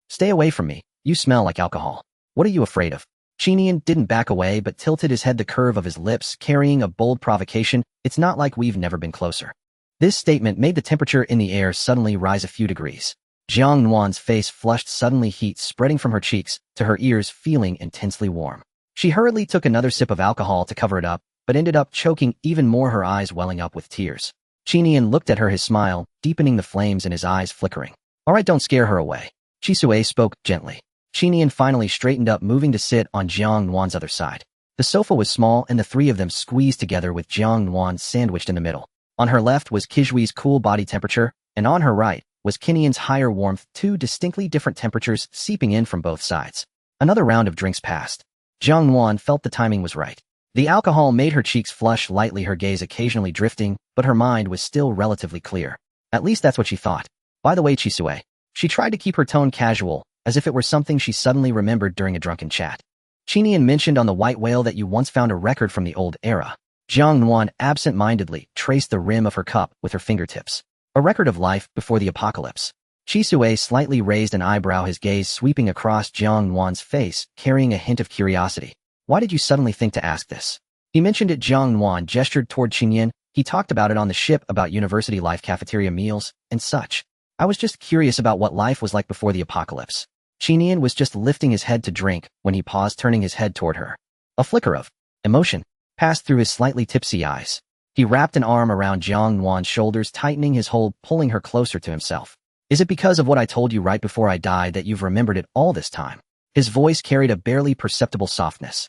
Speaker 1: "Stay away from me. You smell like alcohol. What are you afraid of?" Qinian didn't back away but tilted his head, the curve of his lips carrying a bold provocation. "It's not like we've never been closer." This statement made the temperature in the air suddenly rise a few degrees. Jiang Nuan's face flushed, suddenly heat spreading from her cheeks to her ears, feeling intensely warm. She hurriedly took another sip of alcohol to cover it up, but ended up choking even more, her eyes welling up with tears. Qinian looked at her, his smile deepening, the flames in his eyes flickering. "All right, don't scare her away." Chisue spoke gently. Qinian finally straightened up, moving to sit on Jiang Nuan's other side. The sofa was small, and the three of them squeezed together with Jiang Nuan sandwiched in the middle. On her left was Qijui's cool body temperature, and on her right was Qinian's higher warmth, two distinctly different temperatures seeping in from both sides. Another round of drinks passed. Jiang Nuan felt the timing was right. The alcohol made her cheeks flush lightly, her gaze occasionally drifting, but her mind was still relatively clear. At least that's what she thought. "By the way, Chisue." She tried to keep her tone casual, as if it were something she suddenly remembered during a drunken chat. "Qinian mentioned on the white whale that you once found a record from the old era." Jiang Nuan absent-mindedly traced the rim of her cup with her fingertips. "A record of life before the apocalypse." Chisue slightly raised an eyebrow, his gaze sweeping across Jiang Nuan's face, carrying a hint of curiosity. "Why did you suddenly think to ask this?" "He mentioned it." Jiang Nuan gestured toward Qinian. "He talked about it on the ship, about university life, cafeteria meals, and such. I was just curious about what life was like before the apocalypse." Qinian was just lifting his head to drink when he paused, turning his head toward her. A flicker of emotion passed through his slightly tipsy eyes. He wrapped an arm around Jiang Nuan's shoulders, tightening his hold, pulling her closer to himself. "Is it because of what I told you right before I died that you've remembered it all this time?" His voice carried a barely perceptible softness.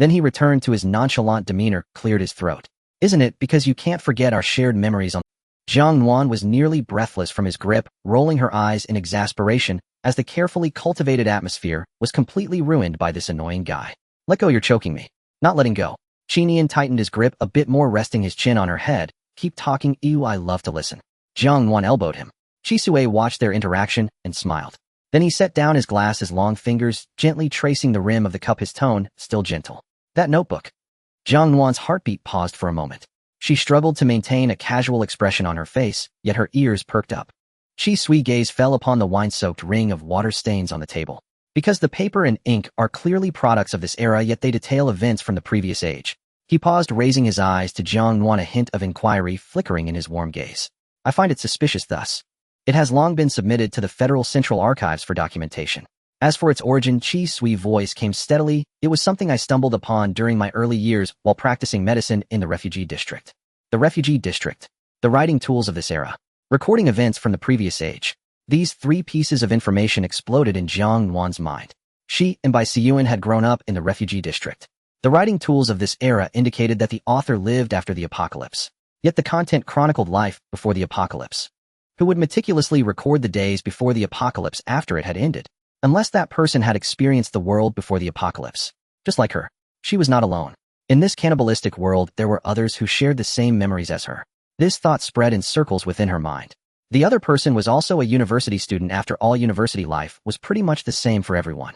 Speaker 1: Then he returned to his nonchalant demeanor, cleared his throat. "Isn't it because you can't forget our shared memories on—" Jiang Nuan was nearly breathless from his grip, rolling her eyes in exasperation as the carefully cultivated atmosphere was completely ruined by this annoying guy. "Let go, you're choking me." "Not letting go." Qinian tightened his grip a bit more, resting his chin on her head. "Keep talking, ew, I love to listen." Jiang Nuan elbowed him. Chisue watched their interaction and smiled. Then he set down his glass, his long fingers gently tracing the rim of the cup, his tone still gentle. "That notebook." Jiang Nuan's heartbeat paused for a moment. She struggled to maintain a casual expression on her face, yet her ears perked up. Chisui's gaze fell upon the wine-soaked ring of water stains on the table. Because the paper and ink are clearly products of this era, yet they detail events from the previous age. He paused, raising his eyes to Jiang Nuan, a hint of inquiry flickering in his warm gaze. "I find it suspicious thus. It has long been submitted to the Federal Central Archives for documentation. As for its origin," Chisui's voice came steadily, "it was something I stumbled upon during my early years while practicing medicine in the refugee district." The refugee district. The writing tools of this era. Recording events from the previous age. These three pieces of information exploded in Jiang Nuan's mind. She and Bai Siyuan had grown up in the refugee district. The writing tools of this era indicated that the author lived after the apocalypse. Yet the content chronicled life before the apocalypse. Who would meticulously record the days before the apocalypse after it had ended? Unless that person had experienced the world before the apocalypse. Just like her, she was not alone. In this cannibalistic world, there were others who shared the same memories as her. This thought spread in circles within her mind. The other person was also a university student. After all, university life was pretty much the same for everyone.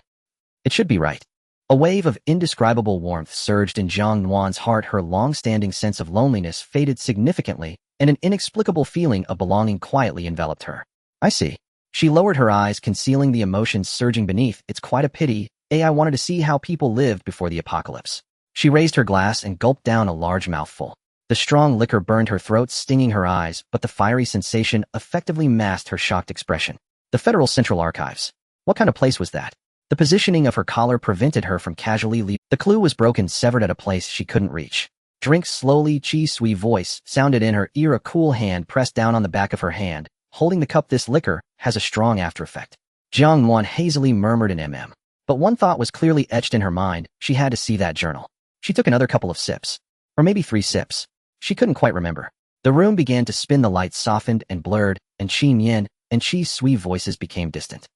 Speaker 1: It should be right. A wave of indescribable warmth surged in Jiang Nuan's heart. Her long-standing sense of loneliness faded significantly, and an inexplicable feeling of belonging quietly enveloped her. "I see." She lowered her eyes, concealing the emotions surging beneath. "It's quite a pity. I wanted to see how people lived before the apocalypse." She raised her glass and gulped down a large mouthful. The strong liquor burned her throat, stinging her eyes, but the fiery sensation effectively masked her shocked expression. The Federal Central Archives. What kind of place was that? The positioning of her collar prevented her from casually leaving. The clue was broken, severed at a place she couldn't reach. "Drink slowly," Chisui's voice sounded in her ear. A cool hand pressed down on the back of her hand, holding the cup. "This liquor has a strong after effect." Jiang Nuan hazily murmured an mm. But one thought was clearly etched in her mind. She had to see that journal. She took another couple of sips. Or maybe 3 sips. She couldn't quite remember. The room began to spin, the lights softened and blurred, and Qin Yin and Chisui's voices became distant.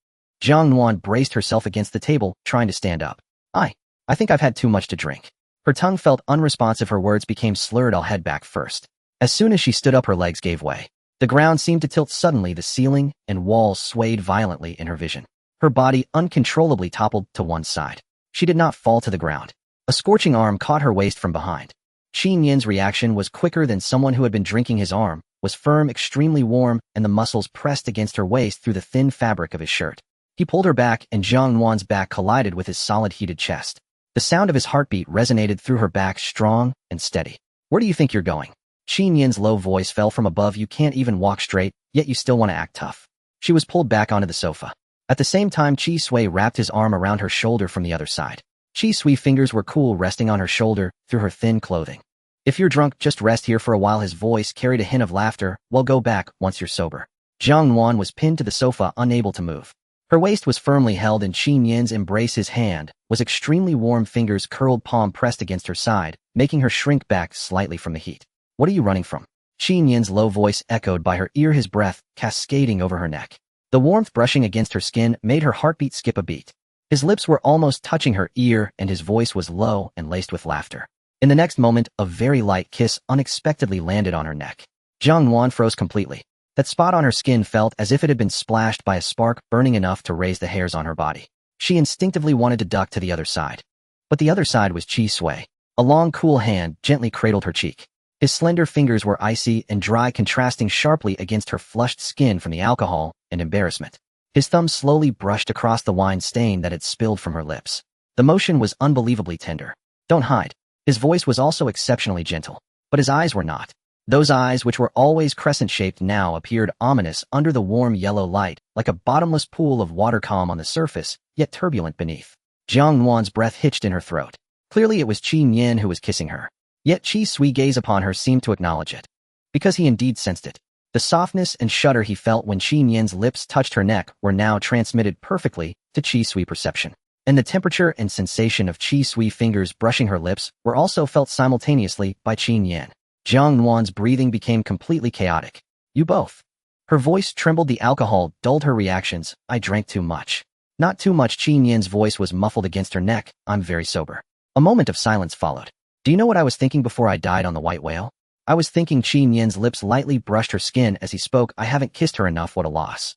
Speaker 1: Jiang Nuan braced herself against the table, trying to stand up. I think I've had too much to drink." Her tongue felt unresponsive, her words became slurred. "I'll head back first." As soon as she stood up, her legs gave way. The ground seemed to tilt suddenly, the ceiling and walls swayed violently in her vision. Her body uncontrollably toppled to one side. She did not fall to the ground. A scorching arm caught her waist from behind. Qin Yin's reaction was quicker than someone who had been drinking. His arm was firm, extremely warm, and the muscles pressed against her waist through the thin fabric of his shirt. He pulled her back, and Jiang Nuan's back collided with his solid, heated chest. The sound of his heartbeat resonated through her back, strong and steady. "Where do you think you're going?" Qin Yin's low voice fell from above. "You can't even walk straight, yet you still want to act tough." She was pulled back onto the sofa. At the same time, Qi Sui wrapped his arm around her shoulder from the other side. Qi Sui's fingers were cool, resting on her shoulder through her thin clothing. "If you're drunk, just rest here for a while." His voice carried a hint of laughter. "Well, go back once you're sober." Jiang Nuan was pinned to the sofa, unable to move. Her waist was firmly held in Qin Yin's embrace. His hand was extremely warm, fingers curled, palm pressed against her side, making her shrink back slightly from the heat. "What are you running from?" Qin Yin's low voice echoed by her ear, his breath cascading over her neck. The warmth brushing against her skin made her heartbeat skip a beat. His lips were almost touching her ear, and his voice was low and laced with laughter. In the next moment, a very light kiss unexpectedly landed on her neck. Jiang Nuan froze completely. That spot on her skin felt as if it had been splashed by a spark, burning enough to raise the hairs on her body. She instinctively wanted to duck to the other side. But the other side was Qi Sui. A long, cool hand gently cradled her cheek. His slender fingers were icy and dry, contrasting sharply against her flushed skin from the alcohol and embarrassment. His thumb slowly brushed across the wine stain that had spilled from her lips. The motion was unbelievably tender. "Don't hide." His voice was also exceptionally gentle. But his eyes were not. Those eyes, which were always crescent-shaped, now appeared ominous under the warm yellow light, like a bottomless pool of water, calm on the surface, yet turbulent beneath. Jiang Nuan's breath hitched in her throat. Clearly it was Qin Yin who was kissing her. Yet Qi Sui's gaze upon her seemed to acknowledge it. Because he indeed sensed it. The softness and shudder he felt when Qin Yin's lips touched her neck were now transmitted perfectly to Qi Sui's perception. And the temperature and sensation of Qi Sui's fingers brushing her lips were also felt simultaneously by Qin Yin. Jiang Nuan's breathing became completely chaotic. "You both." Her voice trembled. The alcohol dulled her reactions. "I drank too much." "Not too much." Qin Yin's voice was muffled against her neck. "I'm very sober." A moment of silence followed. "Do you know what I was thinking before I died on the white whale?" "I was thinking." Qin Yin's lips lightly brushed her skin as he spoke. "I haven't kissed her enough. What a loss.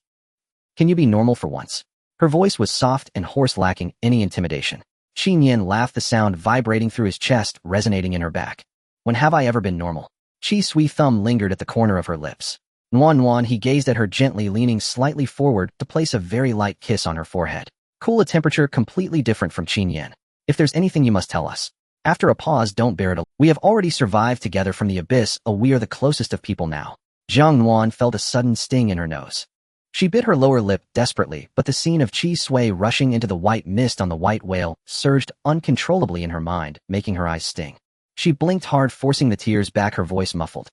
Speaker 1: Can you be normal for once?" Her voice was soft and hoarse, lacking any intimidation. Qin Yin laughed, the sound vibrating through his chest, resonating in her back. "When have I ever been normal?" Qi Sui's thumb lingered at the corner of her lips. Nuan, he gazed at her gently, leaning slightly forward to place a very light kiss on her forehead. "Cool." A temperature completely different from Qin Yin. "If there's anything you must tell us." After a pause, "Don't bear it alone. We have already survived together from the abyss. We are the closest of people now." Jiang Nuan felt a sudden sting in her nose. She bit her lower lip desperately, but the scene of Qi Sui rushing into the white mist on the white whale surged uncontrollably in her mind, making her eyes sting. She blinked hard, forcing the tears back, her voice muffled.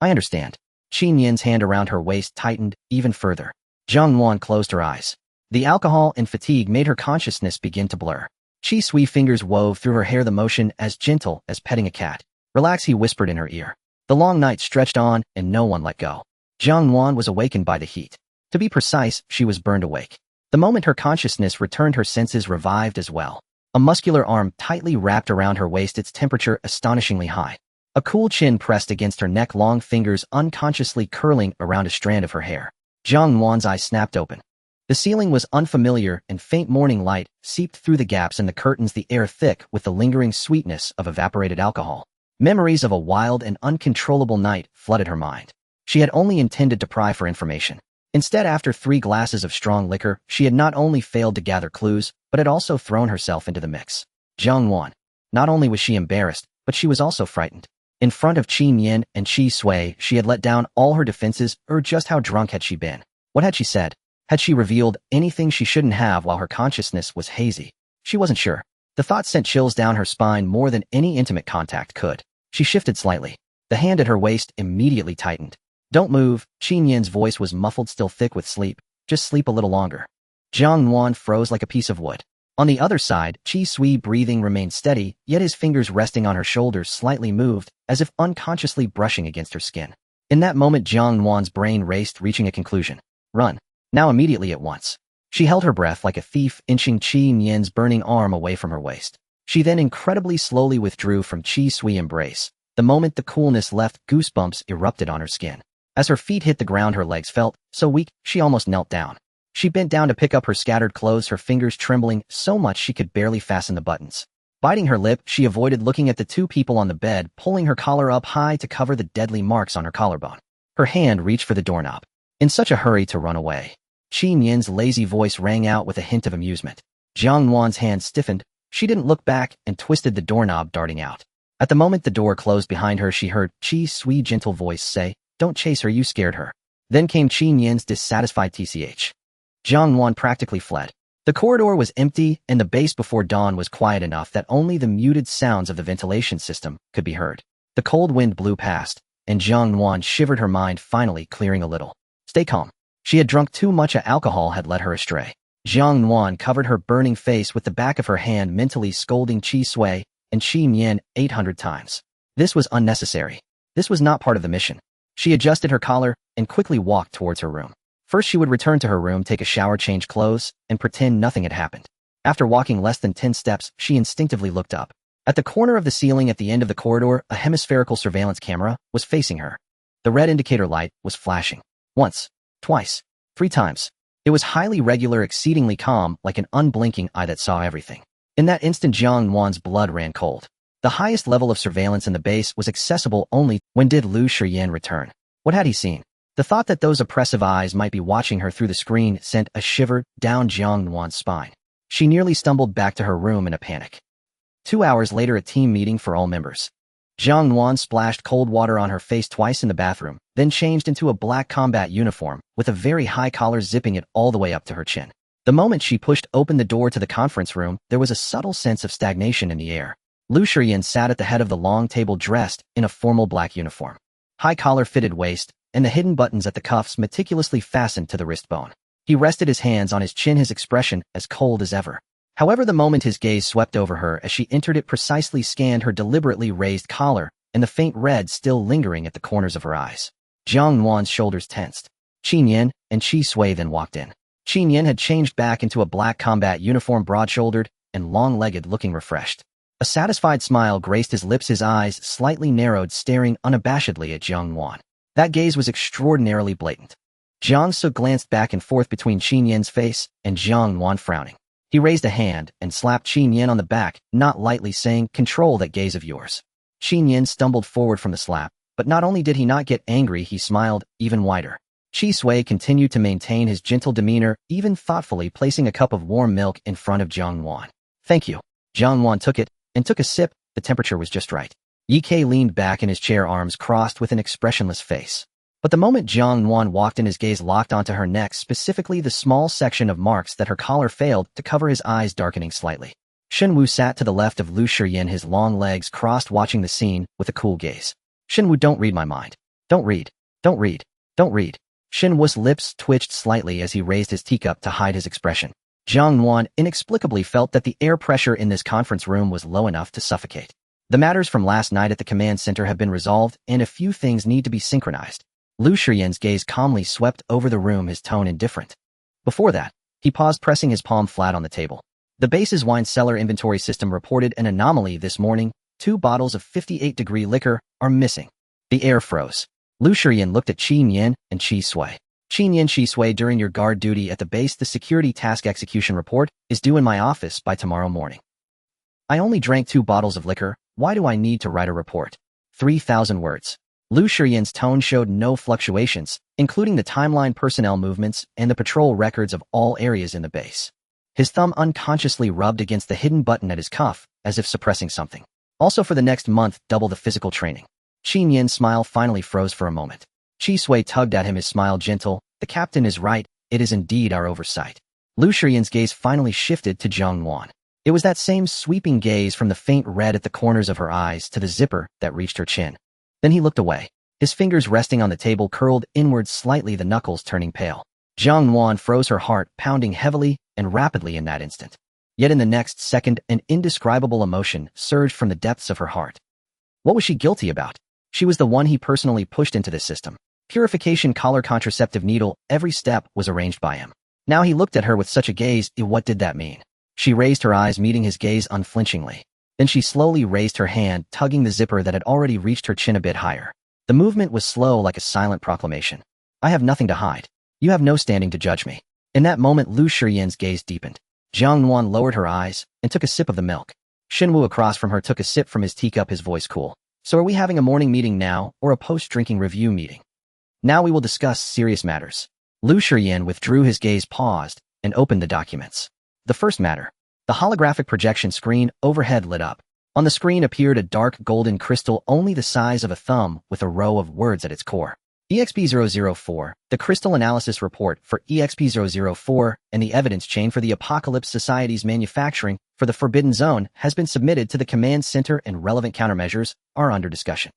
Speaker 1: "I understand." Qin Yin's hand around her waist tightened even further. Jiang Nuan closed her eyes. The alcohol and fatigue made her consciousness begin to blur. Qi Sui's fingers wove through her hair, the motion as gentle as petting a cat. "Relax," he whispered in her ear. The long night stretched on, and no one let go. Jiang Nuan was awakened by the heat. To be precise, she was burned awake. The moment her consciousness returned, her senses revived as well. A muscular arm tightly wrapped around her waist, its temperature astonishingly high. A cool chin pressed against her neck, long fingers unconsciously curling around a strand of her hair. Jiang Nuan's eyes snapped open. The ceiling was unfamiliar, and faint morning light seeped through the gaps in the curtains, the air thick with the lingering sweetness of evaporated alcohol. Memories of a wild and uncontrollable night flooded her mind. She had only intended to pry for information. Instead, after 3 glasses of strong liquor, she had not only failed to gather clues, but had also thrown herself into the mix. Jiang Nuan. Not only was she embarrassed, but she was also frightened. In front of Qin Yin and Qi Sui, she had let down all her defenses, or just how drunk had she been? What had she said? Had she revealed anything she shouldn't have while her consciousness was hazy? She wasn't sure. The thought sent chills down her spine more than any intimate contact could. She shifted slightly. The hand at her waist immediately tightened. "Don't move." Qin Yin's voice was muffled, still thick with sleep. "Just sleep a little longer." Jiang Nuan froze like a piece of wood. On the other side, Qi Sui's breathing remained steady, yet his fingers resting on her shoulders slightly moved, as if unconsciously brushing against her skin. In that moment, Jiang Nuan's brain raced, reaching a conclusion. Run. Now, immediately, at once. She held her breath like a thief, inching Qin Yin's burning arm away from her waist. She then incredibly slowly withdrew from Qi Sui's embrace. The moment the coolness left, goosebumps erupted on her skin. As her feet hit the ground, her legs felt so weak, she almost knelt down. She bent down to pick up her scattered clothes, her fingers trembling so much she could barely fasten the buttons. Biting her lip, she avoided looking at the two people on the bed, pulling her collar up high to cover the deadly marks on her collarbone. Her hand reached for the doorknob. In such a hurry to run away. Qi Nian's lazy voice rang out with a hint of amusement. Jiang Nuan's hand stiffened. She didn't look back and twisted the doorknob, darting out. At the moment the door closed behind her, she heard Qi Sui's gentle voice say, "Don't chase her, you scared her." Then came Qi Nian's dissatisfied tch. Jiang Nuan practically fled. The corridor was empty, and the base before dawn was quiet enough that only the muted sounds of the ventilation system could be heard. The cold wind blew past, and Jiang Nuan shivered, her mind finally clearing a little. Stay calm. She had drunk too much, alcohol had led her astray. Jiang Nuan covered her burning face with the back of her hand, mentally scolding Qi Sui and Qi Nian 800 times. This was unnecessary. This was not part of the mission. She adjusted her collar and quickly walked towards her room. First she would return to her room, take a shower, change clothes, and pretend nothing had happened. After walking less than 10 steps, she instinctively looked up. At the corner of the ceiling at the end of the corridor, a hemispherical surveillance camera was facing her. The red indicator light was flashing. Once, twice, 3 times. It was highly regular, exceedingly calm, like an unblinking eye that saw everything. In that instant, Jiang Nuan's blood ran cold. The highest level of surveillance in the base was accessible only when did Lu Shiyan return. What had he seen? The thought that those oppressive eyes might be watching her through the screen sent a shiver down Jiang Nuan's spine. She nearly stumbled back to her room in a panic. 2 hours later, a team meeting for all members. Jiang Nuan splashed cold water on her face twice in the bathroom, then changed into a black combat uniform with a very high collar zipping it all the way up to her chin. The moment she pushed open the door to the conference room, there was a subtle sense of stagnation in the air. Lu Shiyan sat at the head of the long table, dressed in a formal black uniform. High collar, fitted waist, and the hidden buttons at the cuffs meticulously fastened to the wrist bone. He rested his hands on his chin, his expression as cold as ever. However, the moment his gaze swept over her as she entered, it precisely scanned her deliberately raised collar and the faint red still lingering at the corners of her eyes. Jiang Nuan's shoulders tensed. Qi Nian and Qi Sui then walked in. Qi Nian had changed back into a black combat uniform, broad-shouldered and long-legged, looking refreshed. A satisfied smile graced his lips, his eyes slightly narrowed, staring unabashedly at Jiang Nuan. That gaze was extraordinarily blatant. Jiang Sui glanced back and forth between Qi Nian's face and Jiang Nuan, frowning. He raised a hand and slapped Qi Nian on the back, not lightly, saying, "Control that gaze of yours." Qi Nian stumbled forward from the slap, but not only did he not get angry, he smiled even wider. Qi Sui continued to maintain his gentle demeanor, even thoughtfully placing a cup of warm milk in front of Jiang Nuan. "Thank you." Jiang Nuan took it and took a sip. The temperature was just right. Ye Ke leaned back in his chair, arms crossed with an expressionless face. But the moment Jiang Nuan walked in, his gaze locked onto her neck, specifically the small section of marks that her collar failed to cover, his eyes darkening slightly. Shenwu sat to the left of Lu Shiyan, his long legs crossed, watching the scene with a cool gaze. "Shenwu, don't read my mind. Don't read. Don't read. Don't read." Shenwu's lips twitched slightly as he raised his teacup to hide his expression. Jiang Nuan inexplicably felt that the air pressure in this conference room was low enough to suffocate. The matters from last night at the command center have been resolved, and a few things need to be synchronized. Lu Shiyan's gaze calmly swept over the room, his tone indifferent. Before that, he paused, pressing his palm flat on the table. The base's wine cellar inventory system reported an anomaly this morning. 2 bottles of 58-degree liquor are missing. The air froze. Lu Shiyan looked at Qi Nian and Qi Sui. "Qi Nian, Qi Sui, during your guard duty at the base, the security task execution report is due in my office by tomorrow morning. I only drank 2 bottles of liquor. Why do I need to write a report?" 3,000 words. Lu Shiyan's tone showed no fluctuations, including the timeline, personnel movements, and the patrol records of all areas in the base. His thumb unconsciously rubbed against the hidden button at his cuff, as if suppressing something. "Also, for the next month, double the physical training." Qi Nian's smile finally froze for a moment. Qi Sui tugged at him, his smile gentle. "The captain is right. It is indeed our oversight." Lu Shiyan's gaze finally shifted to Jiang Nuan. It was that same sweeping gaze, from the faint red at the corners of her eyes to the zipper that reached her chin. Then he looked away. His fingers resting on the table curled inwards slightly, the knuckles turning pale. Jiang Nuan froze, her heart pounding heavily and rapidly in that instant. Yet in the next second, an indescribable emotion surged from the depths of her heart. What was she guilty about? She was the one he personally pushed into the system. Purification, collar, contraceptive needle, every step was arranged by him. Now he looked at her with such a gaze. What did that mean? She raised her eyes, meeting his gaze unflinchingly. Then she slowly raised her hand, tugging the zipper that had already reached her chin a bit higher. The movement was slow, like a silent proclamation. "I have nothing to hide. You have no standing to judge me." In that moment, Lu Shiyan's gaze deepened. Jiang Nuan lowered her eyes and took a sip of the milk. Shinwu across from her took a sip from his teacup, his voice cool. So are we having a morning meeting now, or a post-drinking review meeting? Now we will discuss serious matters. Lu Shiyan withdrew his gaze, paused, and opened the documents. The first matter. The holographic projection screen overhead lit up. On the screen appeared a dark golden crystal only the size of a thumb with a row of words at its core. EXP-004, the crystal analysis report for EXP-004 and the evidence chain for the Apocalypse Society's manufacturing for the Forbidden Zone has been submitted to the command center and relevant countermeasures are under discussion.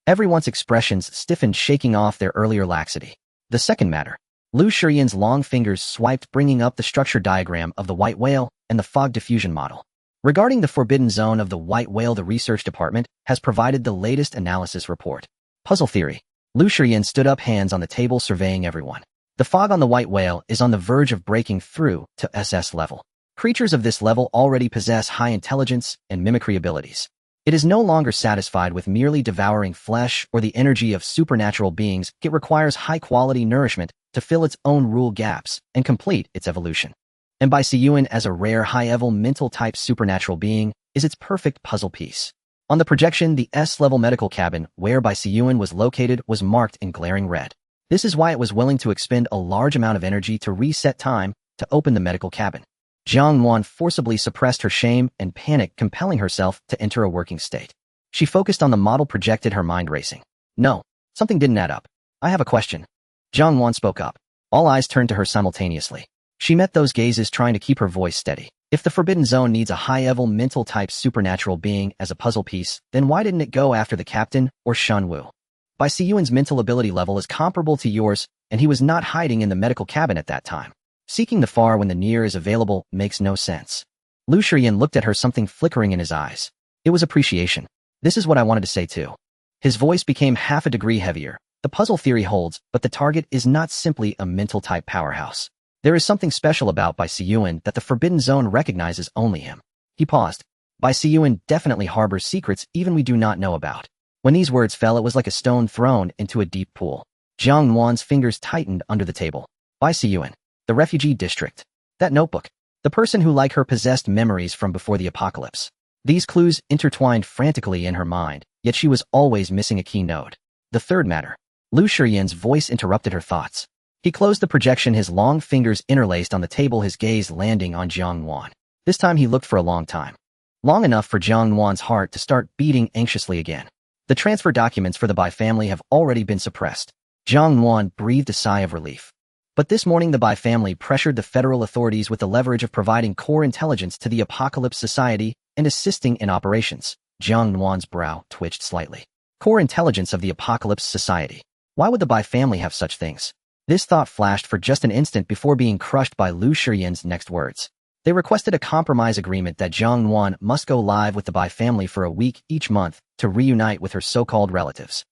Speaker 1: Everyone's expressions stiffened, shaking off their earlier laxity. The second matter. Lu Shiyan's long fingers swiped, bringing up the structure diagram of the white whale and the fog diffusion model. Regarding the Forbidden Zone of the white whale, the research department has provided the latest analysis report. Puzzle theory. Lu Shiyan stood up, hands on the table, surveying everyone. The fog on the white whale is on the verge of breaking through to SS level. Creatures of this level already possess high intelligence and mimicry abilities. It is no longer satisfied with merely devouring flesh or the energy of supernatural beings. It requires high-quality nourishment to fill its own rule gaps and complete its evolution. And Bai Siyuan, as a rare high-level mental-type supernatural being, is its perfect puzzle piece. On the projection, the S-level medical cabin where Bai Siyuan was located was marked in glaring red. This is why it was willing to expend a large amount of energy to reset time to open the medical cabin. Jiang Nuan forcibly suppressed her shame and panic, compelling herself to enter a working state. She focused on the model, projected, her mind racing. No, something didn't add up. I have a question. Jiang Nuan spoke up. All eyes turned to her simultaneously. She met those gazes, trying to keep her voice steady. If the Forbidden Zone needs a high-level mental-type supernatural being as a puzzle piece, then why didn't it go after the captain or Shenwu? Bai Siyuan's mental ability level is comparable to yours, and he was not hiding in the medical cabin at that time. Seeking the far when the near is available makes no sense. Lu Shiyan looked at her, something flickering in his eyes. It was appreciation. This is what I wanted to say too. His voice became half a degree heavier. The puzzle theory holds, but the target is not simply a mental-type powerhouse. There is something special about Bai Siyuan that the Forbidden Zone recognizes only him. He paused. Bai Siyuan definitely harbors secrets even we do not know about. When these words fell, it was like a stone thrown into a deep pool. Jiang Nuan's fingers tightened under the table. Bai Siyuan. The refugee district. That notebook. The person who, like her, possessed memories from before the apocalypse. These clues intertwined frantically in her mind, yet she was always missing a key node. The third matter. Lu Shiyan's voice interrupted her thoughts. He closed the projection, his long fingers interlaced on the table, his gaze landing on Jiang Nuan. This time he looked for a long time. Long enough for Jiang Nuan's heart to start beating anxiously again. The transfer documents for the Bai family have already been suppressed. Jiang Nuan breathed a sigh of relief. But this morning the Bai family pressured the federal authorities with the leverage of providing core intelligence to the Apocalypse Society and assisting in operations. Jiang Nuan's brow twitched slightly. Core intelligence of the Apocalypse Society. Why would the Bai family have such things? This thought flashed for just an instant before being crushed by Lu Shiyan's next words. They requested a compromise agreement that Jiang Nuan must go live with the Bai family for a week each month to reunite with her so-called relatives.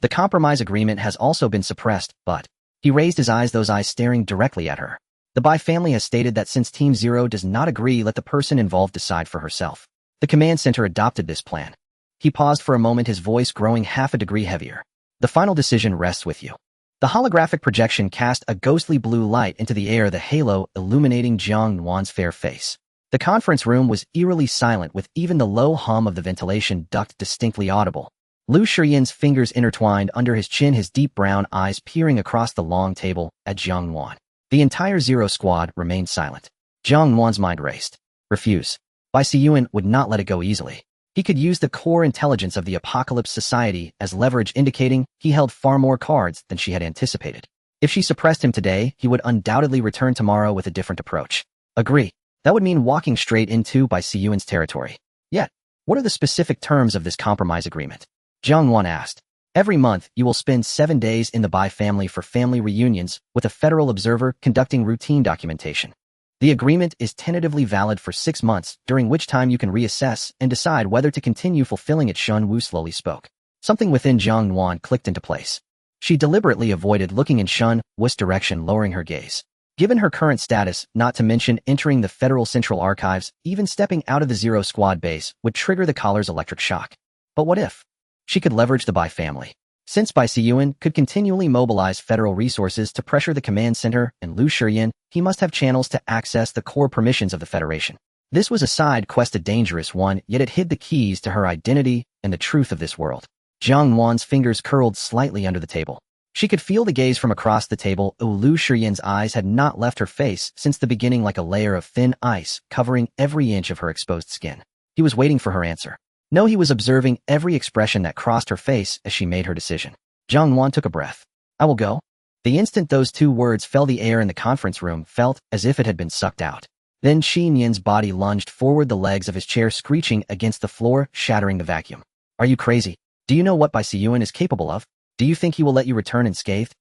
Speaker 1: The compromise agreement has also been suppressed, but he raised his eyes, those eyes staring directly at her. The Bai family has stated that since Team Zero does not agree, let the person involved decide for herself. The command center adopted this plan. He paused for a moment, his voice growing half a degree heavier. The final decision rests with you. The holographic projection cast a ghostly blue light into the air, the halo illuminating Jiang Nuan's fair face. The conference room was eerily silent, with even the low hum of the ventilation duct distinctly audible. Lu Shiyan's fingers intertwined under his chin, his deep brown eyes peering across the long table at Jiang Nuan. The entire Zero Squad remained silent. Jiang Nuan's mind raced. Refuse. Bai Siyuan would not let it go easily. He could use the core intelligence of the Apocalypse Society as leverage, indicating he held far more cards than she had anticipated. If she suppressed him today, he would undoubtedly return tomorrow with a different approach. Agree. That would mean walking straight into Bai Siyuan's territory. Yet, what are the specific terms of this compromise agreement? Jiang Nuan asked. Every month, you will spend 7 days in the Bai family for family reunions, with a federal observer conducting routine documentation. The agreement is tentatively valid for 6 months, during which time you can reassess and decide whether to continue fulfilling it. Shenwu slowly spoke. Something within Jiang Nuan clicked into place. She deliberately avoided looking in Shenwu's direction, lowering her gaze. Given her current status, not to mention entering the Federal Central Archives, even stepping out of the Zero Squad base would trigger the caller's electric shock. But what if? She could leverage the Bai family. Since Bai Siyuan could continually mobilize federal resources to pressure the command center and Lu Shiyan, he must have channels to access the core permissions of the Federation. This was a side quest, a dangerous one, yet it hid the keys to her identity and the truth of this world. Jiang Nuan's fingers curled slightly under the table. She could feel the gaze from across the table. Lu Shiyan's eyes had not left her face since the beginning, like a layer of thin ice covering every inch of her exposed skin. He was waiting for her answer. No, he was observing every expression that crossed her face as she made her decision. Jiang Nuan took a breath. I will go. The instant those two words fell, the air in the conference room felt as if it had been sucked out. Then Qin Yin's body lunged forward, the legs of his chair screeching against the floor, shattering the vacuum. Are you crazy? Do you know what Bai Siyuan is capable of? Do you think he will let you return unscathed?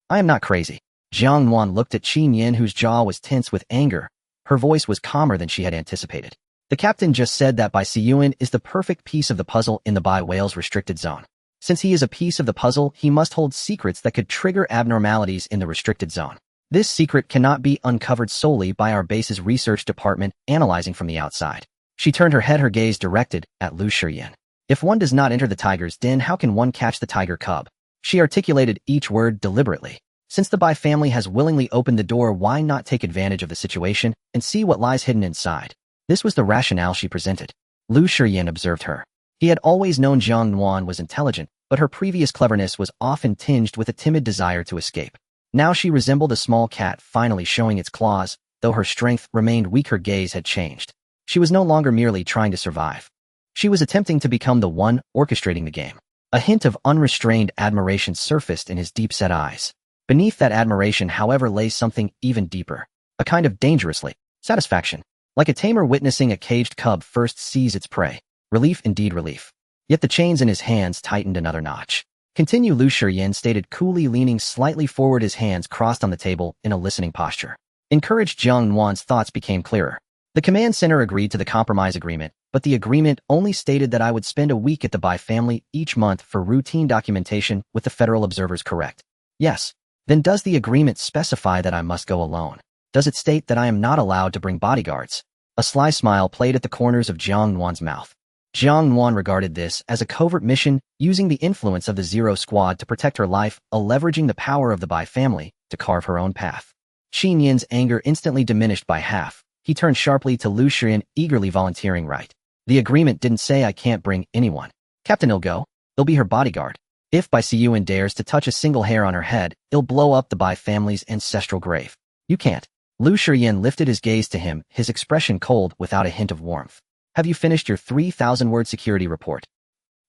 Speaker 1: I am not crazy. Jiang Nuan looked at Qin Yin, whose jaw was tense with anger. Her voice was calmer than she had anticipated. The captain just said that Bai Siyuan is the perfect piece of the puzzle in the Bai Whale's restricted zone. Since he is a piece of the puzzle, he must hold secrets that could trigger abnormalities in the restricted zone. This secret cannot be uncovered solely by our base's research department analyzing from the outside. She turned her head, her gaze directed at Lu Shiyan. If one does not enter the tiger's den, how can one catch the tiger cub? She articulated each word deliberately. Since the Bai family has willingly opened the door, why not take advantage of the situation and see what lies hidden inside? This was the rationale she presented. Lu Shiyan observed her. He had always known Jiang Nuan was intelligent, but her previous cleverness was often tinged with a timid desire to escape. Now she resembled a small cat finally showing its claws. Though her strength remained weak, her gaze had changed. She was no longer merely trying to survive. She was attempting to become the one orchestrating the game. A hint of unrestrained admiration surfaced in his deep-set eyes. Beneath that admiration, however, lay something even deeper. A kind of dangerously satisfaction. Like a tamer witnessing a caged cub first seize its prey. Relief, indeed relief. Yet the chains in his hands tightened another notch. Continue, Lu Shiyan stated coolly, leaning slightly forward, his hands crossed on the table in a listening posture. Encouraged, Jiang Nuan's thoughts became clearer. The command center agreed to the compromise agreement, but the agreement only stated that I would spend a week at the Bai family each month for routine documentation with the federal observers, correct? Yes. Then does the agreement specify that I must go alone? Does it state that I am not allowed to bring bodyguards? A sly smile played at the corners of Jiang Nuan's mouth. Jiang Nuan regarded this as a covert mission, using the influence of the Zero Squad to protect her life, leveraging the power of the Bai family to carve her own path. Qin Yin's anger instantly diminished by half. He turned sharply to Lu Shiyan, eagerly volunteering. Right. The agreement didn't say I can't bring anyone. Captain, he'll go. He'll be her bodyguard. If Bai Siyuan dares to touch a single hair on her head, he'll blow up the Bai family's ancestral grave. You can't. Lu Shiyan lifted his gaze to him, his expression cold without a hint of warmth. Have you finished your 3,000-word security report?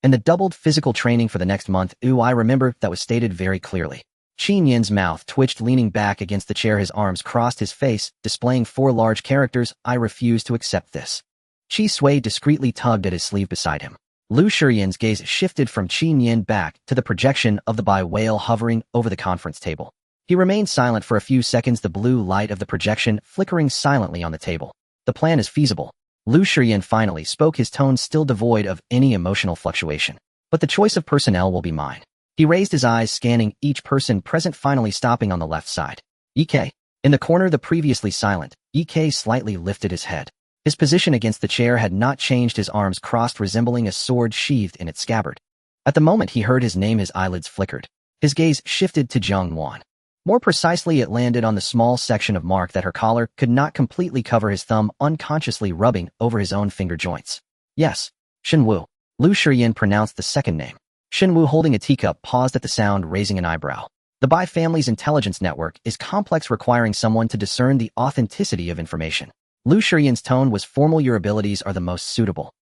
Speaker 1: And the doubled physical training for the next month? I remember that was stated very clearly. Qin Yin's mouth twitched, leaning back against the chair, his arms crossed, his face displaying 4 large characters. I refuse to accept this. Qi Sui discreetly tugged at his sleeve beside him. Lu Shiyan's gaze shifted from Qin Yin back to the projection of the Bai whale hovering over the conference table. He remained silent for a few seconds, the blue light of the projection flickering silently on the table. The plan is feasible. Lu Shiyan finally spoke, his tone still devoid of any emotional fluctuation. But the choice of personnel will be mine. He raised his eyes, scanning each person present, finally stopping on the left side. EK. In the corner, the previously silent EK slightly lifted his head. His position against the chair had not changed, his arms crossed, resembling a sword sheathed in its scabbard. At the moment he heard his name, his eyelids flickered. His gaze shifted to Jiang Nuan. More precisely, it landed on the small section of mark that her collar could not completely cover, his thumb unconsciously rubbing over his own finger joints. Yes. Shenwu. Lu Shiyan pronounced the second name. Shenwu, holding a teacup, paused at the sound, raising an eyebrow. The Bai family's intelligence network is complex, requiring someone to discern the authenticity of information. Lu Shiyan's tone was formal. Your abilities are the most suitable.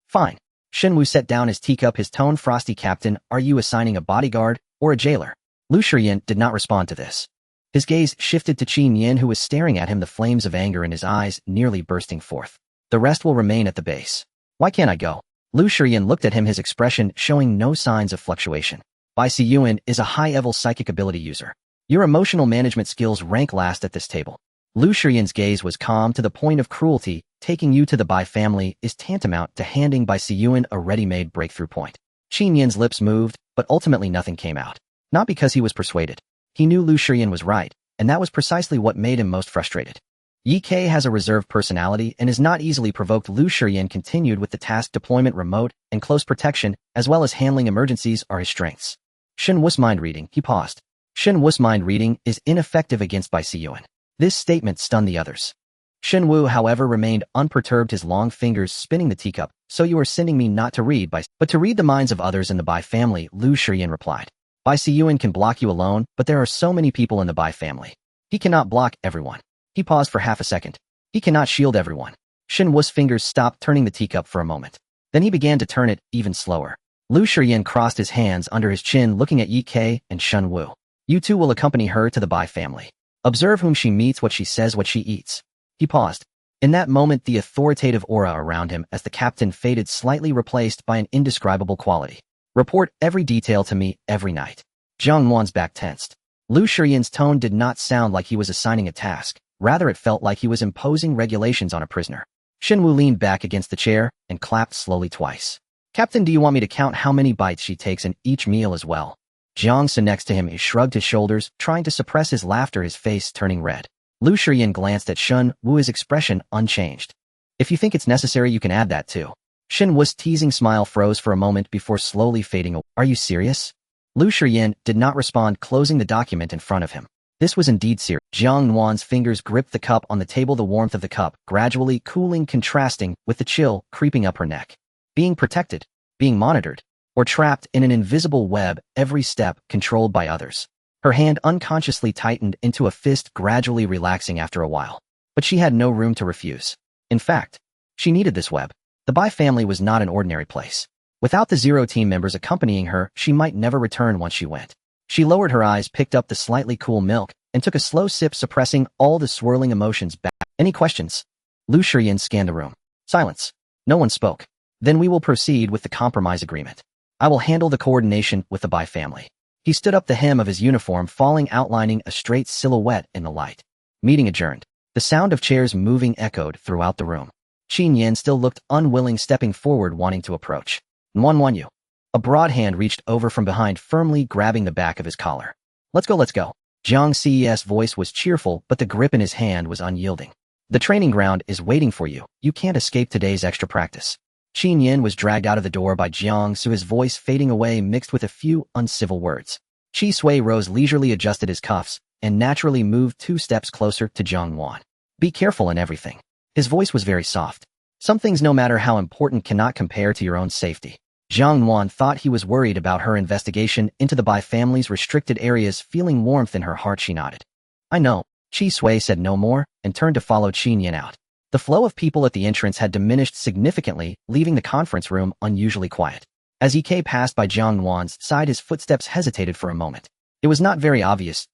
Speaker 1: Fine. Shenwu set down his teacup, his tone frosty. Captain, are you assigning a bodyguard or a jailer? Lu Shiyan did not respond to this. His gaze shifted to Qin Yin, who was staring at him, the flames of anger in his eyes nearly bursting forth. The rest will remain at the base. Why can't I go? Lu Shiyan looked at him, his expression showing no signs of fluctuation. Bai Siyuan is a high-level psychic ability user. Your emotional management skills rank last at this table. Lu Shiyan's gaze was calm to the point of cruelty. Taking you to the Bai family is tantamount to handing Bai Siyuan a ready-made breakthrough point. Qin Yin's lips moved, but ultimately nothing came out. Not because he was persuaded. He knew Lu Shiyan was right, and that was precisely what made him most frustrated. Yi Ke has a reserved personality and is not easily provoked. Lu Shiyan continued with the task. Deployment, remote, and close protection, as well as handling emergencies, are his strengths. Shen Wu's mind reading. He paused. Shen Wu's mind reading is ineffective against Bai Siyuan. This statement stunned the others. Shen Wu, however, remained unperturbed, his long fingers spinning the teacup. So you are sending me not to read but to read the minds of others in the Bai family, Lu Shiyan replied. Bai Siyuan can block you alone, but there are so many people in the Bai family. He cannot block everyone. He paused for half a second. He cannot shield everyone. Shen Wu's fingers stopped turning the teacup for a moment. Then he began to turn it even slower. Lu Shiyan crossed his hands under his chin, looking at Yi Ke and Shen Wu. You two will accompany her to the Bai family. Observe whom she meets, what she says, what she eats. He paused. In that moment, the authoritative aura around him as the captain faded, slightly replaced by an indescribable quality. Report every detail to me every night. Jiang Nuan's back tensed. Lu Shiyan's tone did not sound like he was assigning a task. Rather, it felt like he was imposing regulations on a prisoner. Shen Wu leaned back against the chair and clapped slowly twice. Captain, do you want me to count how many bites she takes in each meal as well? Jiang Su next to him shrugged his shoulders, trying to suppress his laughter, his face turning red. Lu Shiyan glanced at Shen Wu, his expression unchanged. If you think it's necessary, you can add that too. Shen Wu's teasing smile froze for a moment before slowly fading away. Are you serious? Lu Shiyan did not respond, closing the document in front of him. This was indeed serious. Jiang Nuan's fingers gripped the cup on the table, the warmth of the cup gradually cooling, contrasting with the chill creeping up her neck. Being protected, being monitored, or trapped in an invisible web, every step controlled by others. Her hand unconsciously tightened into a fist, gradually relaxing after a while. But she had no room to refuse. In fact, she needed this web. The Bai family was not an ordinary place. Without the Zero team members accompanying her, she might never return once she went. She lowered her eyes, picked up the slightly cool milk, and took a slow sip, suppressing all the swirling emotions back. Any questions? Lu Shiyan scanned the room. Silence. No one spoke. Then we will proceed with the compromise agreement. I will handle the coordination with the Bai family. He stood up, the hem of his uniform falling, outlining a straight silhouette in the light. Meeting adjourned. The sound of chairs moving echoed throughout the room. Qin Yan still looked unwilling, stepping forward, wanting to approach. Nuan Yu. A broad hand reached over from behind, firmly grabbing the back of his collar. Let's go, let's go. Jiang Ce's voice was cheerful, but the grip in his hand was unyielding. The training ground is waiting for you. You can't escape today's extra practice. Qin Yan was dragged out of the door by Jiang Su, his voice fading away, mixed with a few uncivil words. Chi Sui rose leisurely, adjusted his cuffs, and naturally moved 2 steps closer to Jiang Nuan. Be careful in everything. His voice was very soft. Some things, no matter how important, cannot compare to your own safety. Jiang Nuan thought he was worried about her investigation into the Bai family's restricted areas. Feeling warmth in her heart, she nodded. I know. Chi Sui said no more and turned to follow Qin Yan out. The flow of people at the entrance had diminished significantly, leaving the conference room unusually quiet. As Yi passed by Jiang Nuan's side, his footsteps hesitated for a moment. It was not very obvious,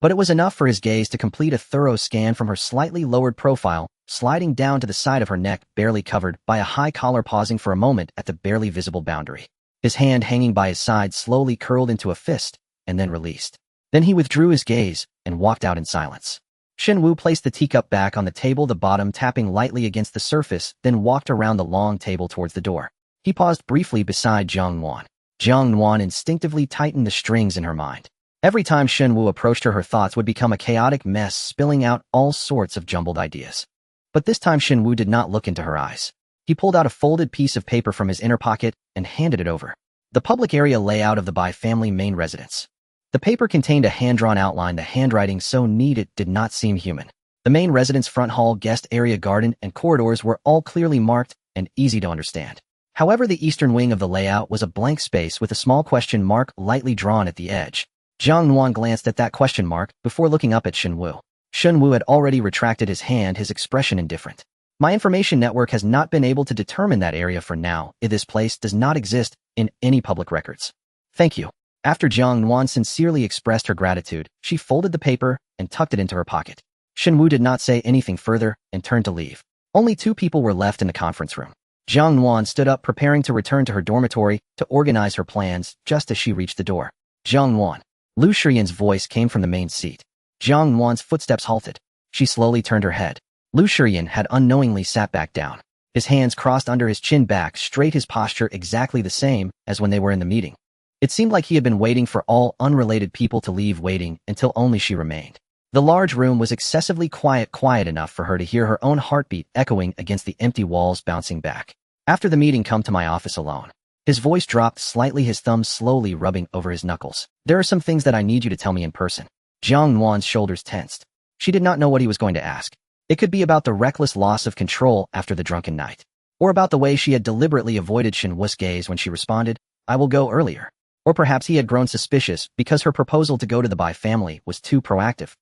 Speaker 1: but it was enough for his gaze to complete a thorough scan from her slightly lowered profile, sliding down to the side of her neck, barely covered by a high collar, pausing for a moment at the barely visible boundary. His hand hanging by his side slowly curled into a fist, and then released. Then he withdrew his gaze and walked out in silence. Shen Wu placed the teacup back on the table, the bottom tapping lightly against the surface, then walked around the long table towards the door. He paused briefly beside Jiang Nuan. Jiang Nuan instinctively tightened the strings in her mind. Every time Shen Wu approached her, her thoughts would become a chaotic mess, spilling out all sorts of jumbled ideas. But this time Shen Wu did not look into her eyes. He pulled out a folded piece of paper from his inner pocket and handed it over. The public area layout of the Bai family main residence. The paper contained a hand-drawn outline, the handwriting so neat it did not seem human. The main residence front hall, guest area, garden, and corridors were all clearly marked and easy to understand. However, the eastern wing of the layout was a blank space with a small question mark lightly drawn at the edge. Jiang Nuan glanced at that question mark before looking up at Shen Wu. Shen Wu had already retracted his hand, his expression indifferent. My information network has not been able to determine that area for now. This place does not exist in any public records. Thank you. After Jiang Nuan sincerely expressed her gratitude, she folded the paper and tucked it into her pocket. Shen Wu did not say anything further and turned to leave. Only 2 people were left in the conference room. Jiang Nuan stood up, preparing to return to her dormitory to organize her plans, just as she reached the door. Jiang Nuan. Lu Shiyan's voice came from the main seat. Jiang Nuan's footsteps halted. She slowly turned her head. Lu Shiyan had unknowingly sat back down. His hands crossed under his chin, back straight, his posture exactly the same as when they were in the meeting. It seemed like he had been waiting for all unrelated people to leave, waiting until only she remained. The large room was excessively quiet enough for her to hear her own heartbeat echoing against the empty walls, bouncing back. After the meeting, come to my office alone. His voice dropped slightly, his thumbs slowly rubbing over his knuckles. There are some things that I need you to tell me in person. Jiang Nuan's shoulders tensed. She did not know what he was going to ask. It could be about the reckless loss of control after the drunken night, or about the way she had deliberately avoided Shinwoo's gaze when she responded, "I will go earlier." Or perhaps he had grown suspicious because her proposal to go to the Bai family was too proactive.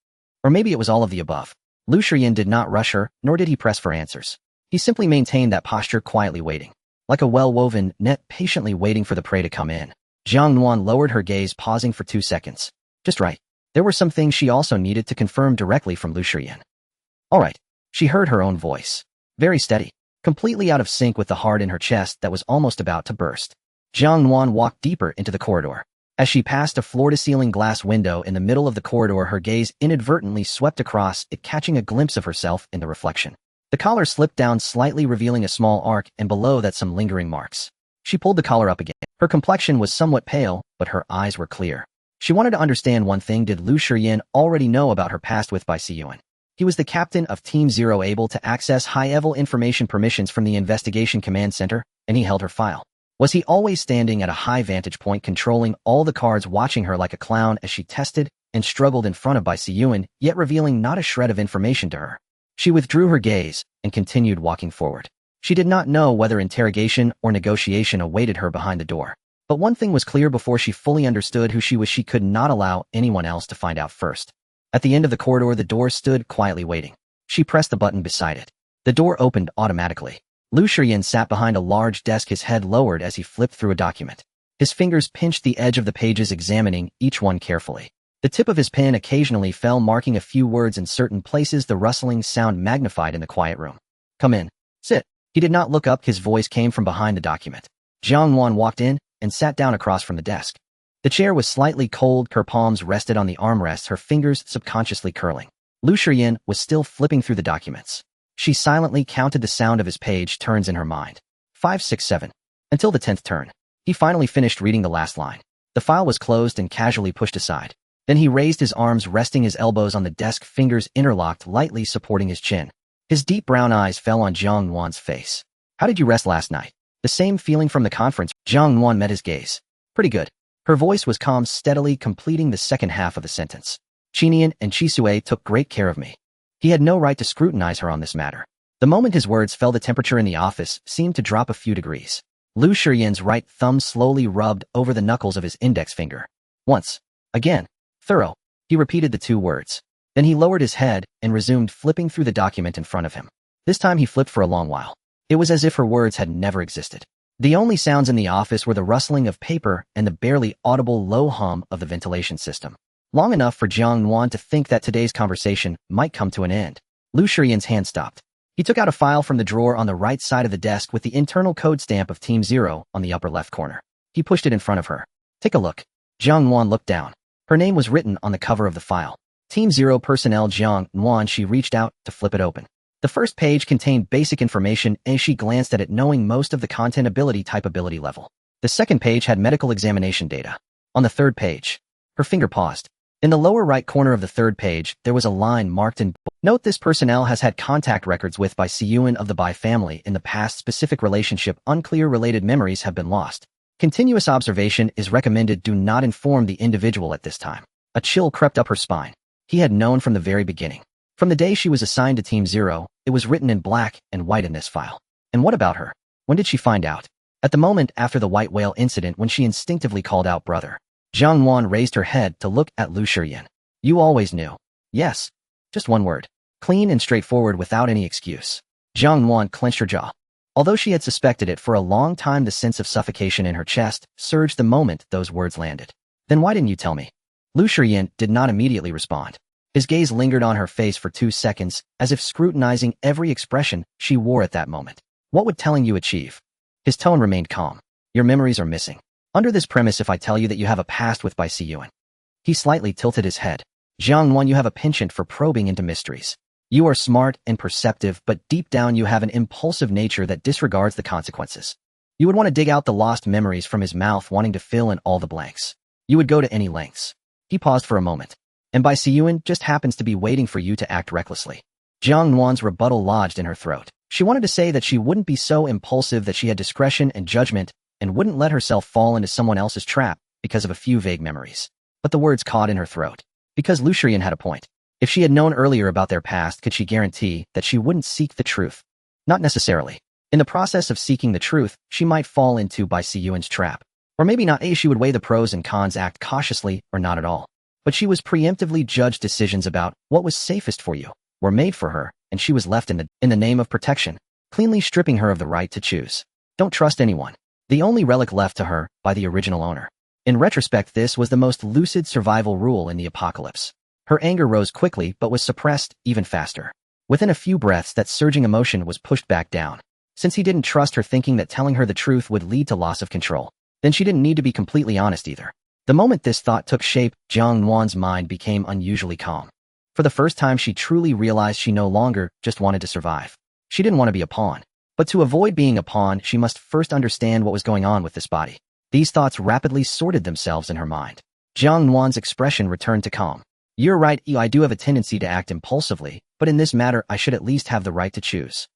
Speaker 1: Or maybe it was all of the above. Lu Shiyan did not rush her, nor did he press for answers. He simply maintained that posture, quietly waiting, like a well-woven net patiently waiting for the prey to come in. Jiang Nuan lowered her gaze, pausing for 2 seconds. Just right. There were some things she also needed to confirm directly from Lu Shiyan. All right. She heard her own voice. Very steady, completely out of sync with the heart in her chest that was almost about to burst. Jiang Nuan walked deeper into the corridor. As she passed a floor-to-ceiling glass window in the middle of the corridor, her gaze inadvertently swept across it, catching a glimpse of herself in the reflection. The collar slipped down slightly, revealing a small arc, and below that some lingering marks. She pulled the collar up again. Her complexion was somewhat pale, but her eyes were clear. She wanted to understand one thing. Did Lu Shiyan already know about her past with Bai Siyuan? He was the captain of Team Zero, able to access high-level information permissions from the Investigation Command Center, and he held her file. Was he always standing at a high vantage point, controlling all the cards, watching her like a clown as she tested and struggled in front of Bai Siyuan, yet revealing not a shred of information to her? She withdrew her gaze and continued walking forward. She did not know whether interrogation or negotiation awaited her behind the door. But one thing was clear: before she fully understood who she was, she could not allow anyone else to find out first. At the end of the corridor, the door stood quietly waiting. She pressed the button beside it. The door opened automatically. Lu Shiyan sat behind a large desk, his head lowered as he flipped through a document. His fingers pinched the edge of the pages, examining each one carefully. The tip of his pen occasionally fell, marking a few words in certain places, the rustling sound magnified in the quiet room. "Come in. Sit." He did not look up. His voice came from behind the document. Jiang Nuan walked in and sat down across from the desk. The chair was slightly cold. Her palms rested on the armrests, her fingers subconsciously curling. Lu Shiyan was still flipping through the documents. She silently counted the sound of his page turns in her mind. 5, 6, 7. Until the 10th turn. He finally finished reading the last line. The file was closed and casually pushed aside. Then he raised his arms, resting his elbows on the desk, fingers interlocked, lightly supporting his chin. His deep brown eyes fell on Jiang Nuan's face. "How did you rest last night?" "The same feeling from the conference." Jiang Nuan met his gaze. "Pretty good." Her voice was calm, steadily completing the second half of the sentence. "Qinian and Chisue took great care of me." He had no right to scrutinize her on this matter. The moment his words fell, the temperature in the office seemed to drop a few degrees. Lu Shiyan's right thumb slowly rubbed over the knuckles of his index finger. "Once. Again. Thorough." He repeated the 2 words. Then he lowered his head and resumed flipping through the document in front of him. This time he flipped for a long while. It was as if her words had never existed. The only sounds in the office were the rustling of paper and the barely audible low hum of the ventilation system. Long enough for Jiang Nuan to think that today's conversation might come to an end. Lu Shiyan's hand stopped. He took out a file from the drawer on the right side of the desk with the internal code stamp of Team Zero on the upper left corner. He pushed it in front of her. "Take a look." Jiang Nuan looked down. Her name was written on the cover of the file. Team Zero personnel Jiang Nuan. She reached out to flip it open. The first page contained basic information as she glanced at it, knowing most of the content: ability type, ability level. The second page had medical examination data. On the third page, her finger paused. In the lower right corner of the third page, there was a line marked in bold. "Note: this personnel has had contact records with Bai Siyuan of the Bai family in the past. Specific relationship unclear. Related memories have been lost. Continuous observation is recommended. Do not inform the individual at this time." A chill crept up her spine. He had known from the very beginning. From the day she was assigned to Team Zero, it was written in black and white in this file. And what about her? When did she find out? At the moment after the white whale incident, when she instinctively called out brother. Jiang Nuan raised her head to look at Lu Shiyan. "You always knew?" "Yes." Just one word. Clean and straightforward, without any excuse. Jiang Nuan clenched her jaw. Although she had suspected it for a long time, the sense of suffocation in her chest surged the moment those words landed. "Then why didn't you tell me?" Lu Shiyan did not immediately respond. His gaze lingered on her face for 2 seconds, as if scrutinizing every expression she wore at that moment. "What would telling you achieve?" His tone remained calm. "Your memories are missing. Under this premise, if I tell you that you have a past with Bai Siyuan." He slightly tilted his head. "Jiang Nuan, you have a penchant for probing into mysteries. You are smart and perceptive, but deep down you have an impulsive nature that disregards the consequences. You would want to dig out the lost memories from." His mouth wanting to fill in all the blanks. "You would go to any lengths." He paused for a moment. "And Bai Siyuan just happens to be waiting for you to act recklessly." Jiang Nuan's rebuttal lodged in her throat. She wanted to say that she wouldn't be so impulsive, that she had discretion and judgment, and wouldn't let herself fall into someone else's trap because of a few vague memories. But the words caught in her throat. Because Lu Shiyan had a point. If she had known earlier about their past, could she guarantee that she wouldn't seek the truth? Not necessarily. In the process of seeking the truth, she might fall into Bai Siyuan's trap. Or maybe not. She would weigh the pros and cons, act cautiously or not at all. But she was preemptively judged. Decisions about what was safest for you were made for her, and she was left in the name of protection, cleanly stripping her of the right to choose. Don't trust anyone. The only relic left to her by the original owner. In retrospect, this was the most lucid survival rule in the apocalypse. Her anger rose quickly but was suppressed even faster. Within a few breaths, that surging emotion was pushed back down. Since he didn't trust her, thinking that telling her the truth would lead to loss of control, then she didn't need to be completely honest either. The moment this thought took shape, Jiang Nuan's mind became unusually calm. For the first time, she truly realized she no longer just wanted to survive. She didn't want to be a pawn. But to avoid being a pawn, she must first understand what was going on with this body. These thoughts rapidly sorted themselves in her mind. Jiang Nuan's expression returned to calm. You're right, I do have a tendency to act impulsively, but in this matter, I should at least have the right to choose.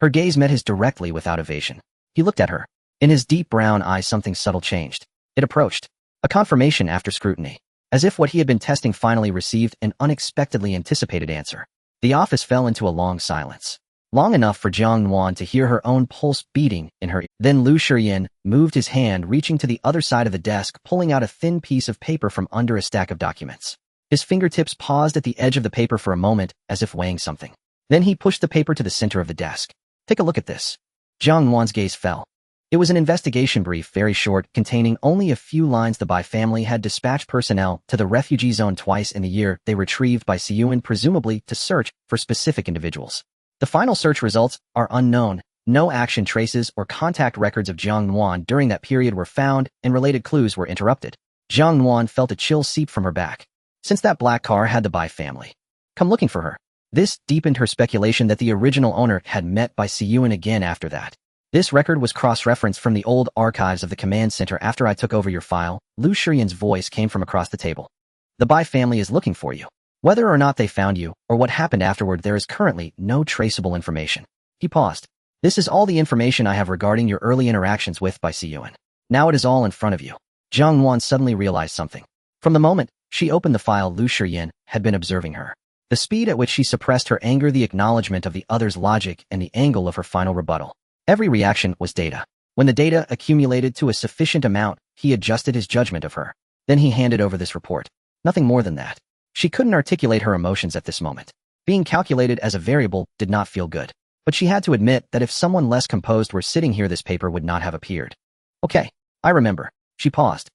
Speaker 1: Her gaze met his directly without evasion. He looked at her. In his deep brown eyes, something subtle changed. It approached. A confirmation after scrutiny. As if what he had been testing finally received an unexpectedly anticipated answer. The office fell into a long silence. Long enough for Jiang Nuan to hear her own pulse beating in her ear. Then Lu Shiyan moved his hand, reaching to the other side of the desk, pulling out a thin piece of paper from under a stack of documents. His fingertips paused at the edge of the paper for a moment, as if weighing something. Then he pushed the paper to the center of the desk. Take a look at this. Jiang Nuan's gaze fell. It was an investigation brief, very short, containing only a few lines. The Bai family had dispatched personnel to the refugee zone twice in the year. They retrieved Bai Siyuan, presumably to search for specific individuals. The final search results are unknown. No action traces or contact records of Jiang Nuan during that period were found, and related clues were interrupted. Jiang Nuan felt a chill seep from her back. Since that black car had the Bai family come looking for her, this deepened her speculation that the original owner had met Bai Siyuan again after that. This record was cross-referenced from the old archives of the command center after I took over your file. Lu Shiyan's voice came from across the table. The Bai family is looking for you. Whether or not they found you, or what happened afterward, there is currently no traceable information. He paused. This is all the information I have regarding your early interactions with Bai Siyuan. Now it is all in front of you. Jiang Nuan suddenly realized something. From the moment she opened the file, Lu Shiyan had been observing her. The speed at which she suppressed her anger, the acknowledgement of the other's logic, and the angle of her final rebuttal. Every reaction was data. When the data accumulated to a sufficient amount, he adjusted his judgment of her. Then he handed over this report. Nothing more than that. She couldn't articulate her emotions at this moment. Being calculated as a variable did not feel good. But she had to admit that if someone less composed were sitting here, this paper would not have appeared. Okay, I remember. She paused.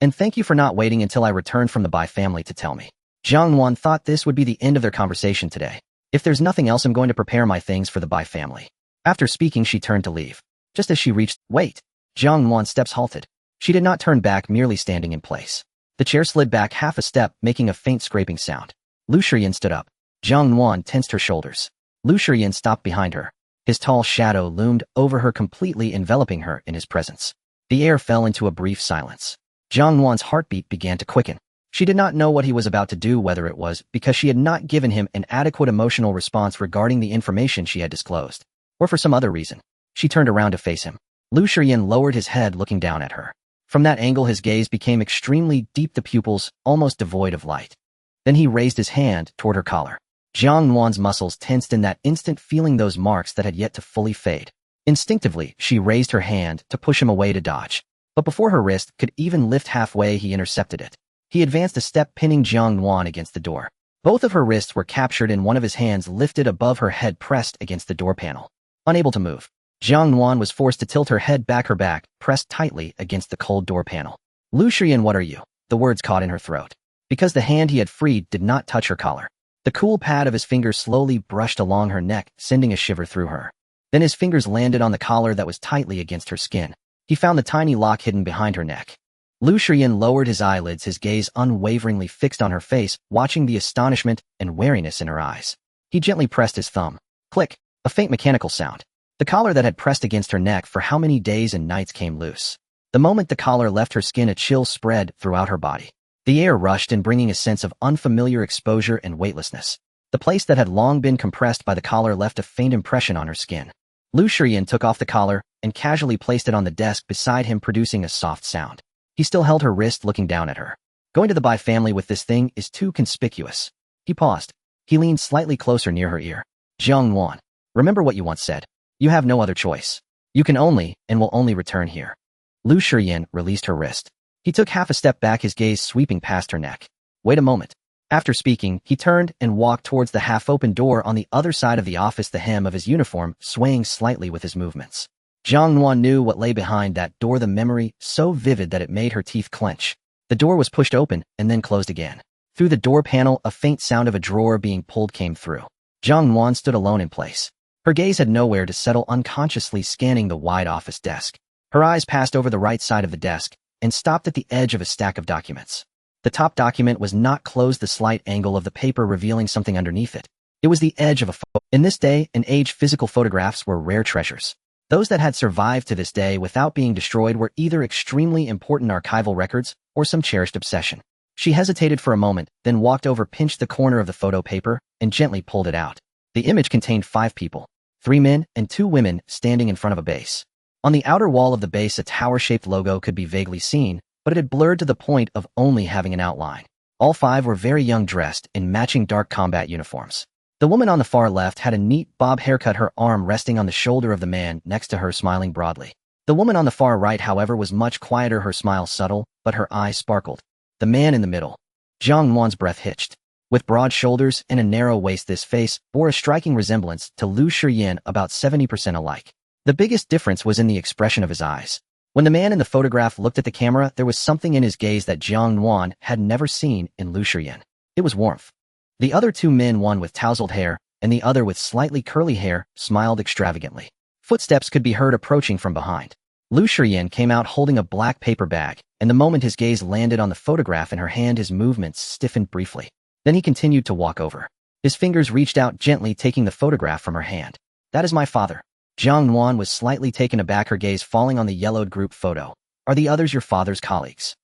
Speaker 1: And thank you for not waiting until I returned from the Bai family to tell me. Jiang Nuan thought this would be the end of their conversation today. If there's nothing else, I'm going to prepare my things for the Bai family. After speaking, she turned to leave. Just as she reached, wait. Jiang Nuan's steps halted. She did not turn back, merely standing in place. The chair slid back half a step, making a faint scraping sound. Lu Shiyan stood up. Jiang Nuan tensed her shoulders. Lu Shiyan stopped behind her. His tall shadow loomed over her, completely enveloping her in his presence. The air fell into a brief silence. Jiang Nuan's heartbeat began to quicken. She did not know what he was about to do, whether it was because she had not given him an adequate emotional response regarding the information she had disclosed, or for some other reason. She turned around to face him. Lu Shiyan lowered his head, looking down at her. From that angle, his gaze became extremely deep, the pupils almost devoid of light. Then he raised his hand toward her collar. Jiang Nuan's muscles tensed in that instant, feeling those marks that had yet to fully fade. Instinctively, she raised her hand to push him away, to dodge. But before her wrist could even lift halfway, he intercepted it. He advanced a step, pinning Jiang Nuan against the door. Both of her wrists were captured, and one of his hands lifted above her head, pressed against the door panel. Unable to move, Jiang Nuan was forced to tilt her head back, her back pressed tightly against the cold door panel. Lu Shiyan, what are you? The words caught in her throat. Because the hand he had freed did not touch her collar. The cool pad of his fingers slowly brushed along her neck, sending a shiver through her. Then his fingers landed on the collar that was tightly against her skin. He found the tiny lock hidden behind her neck. Lu Shiyan lowered his eyelids, his gaze unwaveringly fixed on her face, watching the astonishment and wariness in her eyes. He gently pressed his thumb. Click. A faint mechanical sound. The collar that had pressed against her neck for how many days and nights came loose. The moment the collar left her skin, a chill spread throughout her body. The air rushed in, bringing a sense of unfamiliar exposure and weightlessness. The place that had long been compressed by the collar left a faint impression on her skin. Lu Shiyan took off the collar and casually placed it on the desk beside him, producing a soft sound. He still held her wrist, looking down at her. Going to the Bai family with this thing is too conspicuous. He paused. He leaned slightly closer near her ear. Jiang Nuan, remember what you once said. You have no other choice. You can only and will only return here. Lu Shiyan released her wrist. He took half a step back, his gaze sweeping past her neck. Wait a moment. After speaking, he turned and walked towards the half-open door on the other side of the office, the hem of his uniform swaying slightly with his movements. Jiang Nuan knew what lay behind that door, the memory so vivid that it made her teeth clench. The door was pushed open and then closed again. Through the door panel, a faint sound of a drawer being pulled came through. Jiang Nuan stood alone in place. Her gaze had nowhere to settle, unconsciously scanning the wide office desk. Her eyes passed over the right side of the desk and stopped at the edge of a stack of documents. The top document was not closed, the slight angle of the paper revealing something underneath it. It was the edge of a photo. In this day and age, physical photographs were rare treasures. Those that had survived to this day without being destroyed were either extremely important archival records or some cherished obsession. She hesitated for a moment, then walked over, pinched the corner of the photo paper, and gently pulled it out. The image contained 5 people, 3 men and 2 women standing in front of a base. On the outer wall of the base, a tower-shaped logo could be vaguely seen, but it had blurred to the point of only having an outline. All 5 were very young, dressed in matching dark combat uniforms. The woman on the far left had a neat bob haircut, her arm resting on the shoulder of the man next to her, smiling broadly. The woman on the far right, however, was much quieter, her smile subtle, but her eyes sparkled. The man in the middle. Jiang Nuan's breath hitched. With broad shoulders and a narrow waist, this face bore a striking resemblance to Lu Shiyan, about 70% alike. The biggest difference was in the expression of his eyes. When the man in the photograph looked at the camera, there was something in his gaze that Jiang Nuan had never seen in Lu Shiyan. It was warmth. The other 2 men, one with tousled hair and the other with slightly curly hair, smiled extravagantly. Footsteps could be heard approaching from behind. Lu Shiyan came out holding a black paper bag, and the moment his gaze landed on the photograph in her hand, his movements stiffened briefly. Then he continued to walk over. His fingers reached out gently, taking the photograph from her hand. That is my father. Jiang Nuan was slightly taken aback, her gaze falling on the yellowed group photo. Are the others your father's colleagues?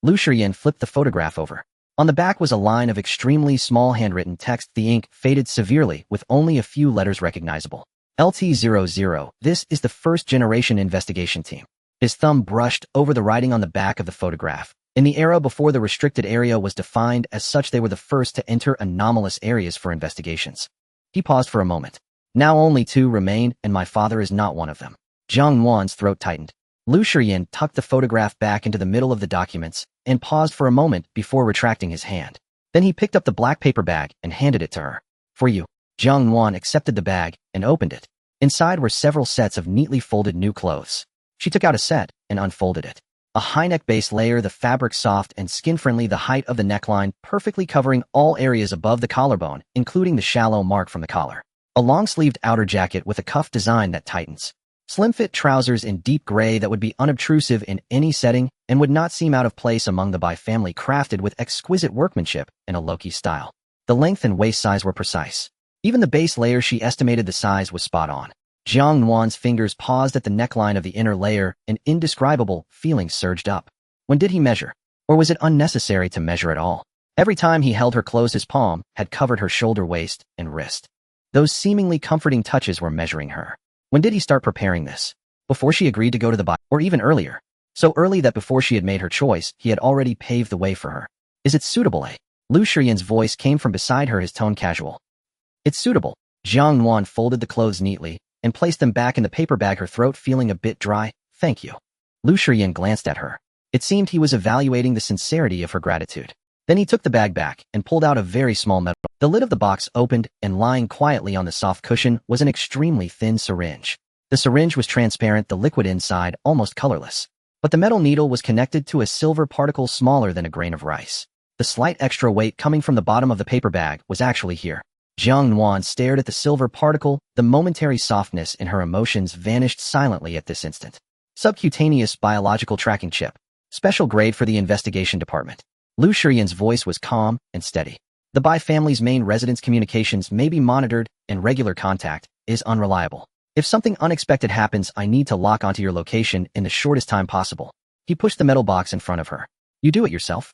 Speaker 1: Lu Shiyan flipped the photograph over. On the back was a line of extremely small handwritten text, the ink faded severely with only a few letters recognizable. LT00, this is the first-generation investigation team. His thumb brushed over the writing on the back of the photograph. In the era before the restricted area was defined as such, they were the first to enter anomalous areas for investigations. He paused for a moment. Now only 2 remain, and my father is not one of them. Jiang Nuan's throat tightened. Lu Shiyan tucked the photograph back into the middle of the documents and paused for a moment before retracting his hand. Then he picked up the black paper bag and handed it to her. For you. Jiang Nuan accepted the bag and opened it. Inside were several sets of neatly folded new clothes. She took out a set and unfolded it. A high-neck base layer, the fabric soft and skin-friendly, the height of the neckline perfectly covering all areas above the collarbone, including the shallow mark from the collar. A long-sleeved outer jacket with a cuff design that tightens. Slim-fit trousers in deep gray that would be unobtrusive in any setting and would not seem out of place among the Bai family, crafted with exquisite workmanship in a Loki style. The length and waist size were precise. Even the base layer, she estimated the size was spot on. Jiang Nuan's fingers paused at the neckline of the inner layer, an indescribable feeling surged up. When did he measure? Or was it unnecessary to measure at all? Every time he held her close, his palm had covered her shoulder, waist, and wrist. Those seemingly comforting touches were measuring her. When did he start preparing this? Before she agreed to go to the Bai, or even earlier? So early that before she had made her choice, he had already paved the way for her. Is it suitable, eh? Lu Shiyan's voice came from beside her, his tone casual. It's suitable. Jiang Nuan folded the clothes neatly and placed them back in the paper bag, her throat feeling a bit dry. Thank you. Lu Shiyan glanced at her. It seemed he was evaluating the sincerity of her gratitude. Then he took the bag back and pulled out a very small metal. The lid of the box opened, and lying quietly on the soft cushion was an extremely thin syringe. The syringe was transparent, the liquid inside almost colorless. But the metal needle was connected to a silver particle smaller than a grain of rice. The slight extra weight coming from the bottom of the paper bag was actually here. Jiang Nuan stared at the silver particle, the momentary softness in her emotions vanished silently at this instant. Subcutaneous biological tracking chip. Special grade for the investigation department. Lu Shiyan's voice was calm and steady. The Bai family's main residence communications may be monitored, and regular contact is unreliable. If something unexpected happens, I need to lock onto your location in the shortest time possible. He pushed the metal box in front of her. You do it yourself?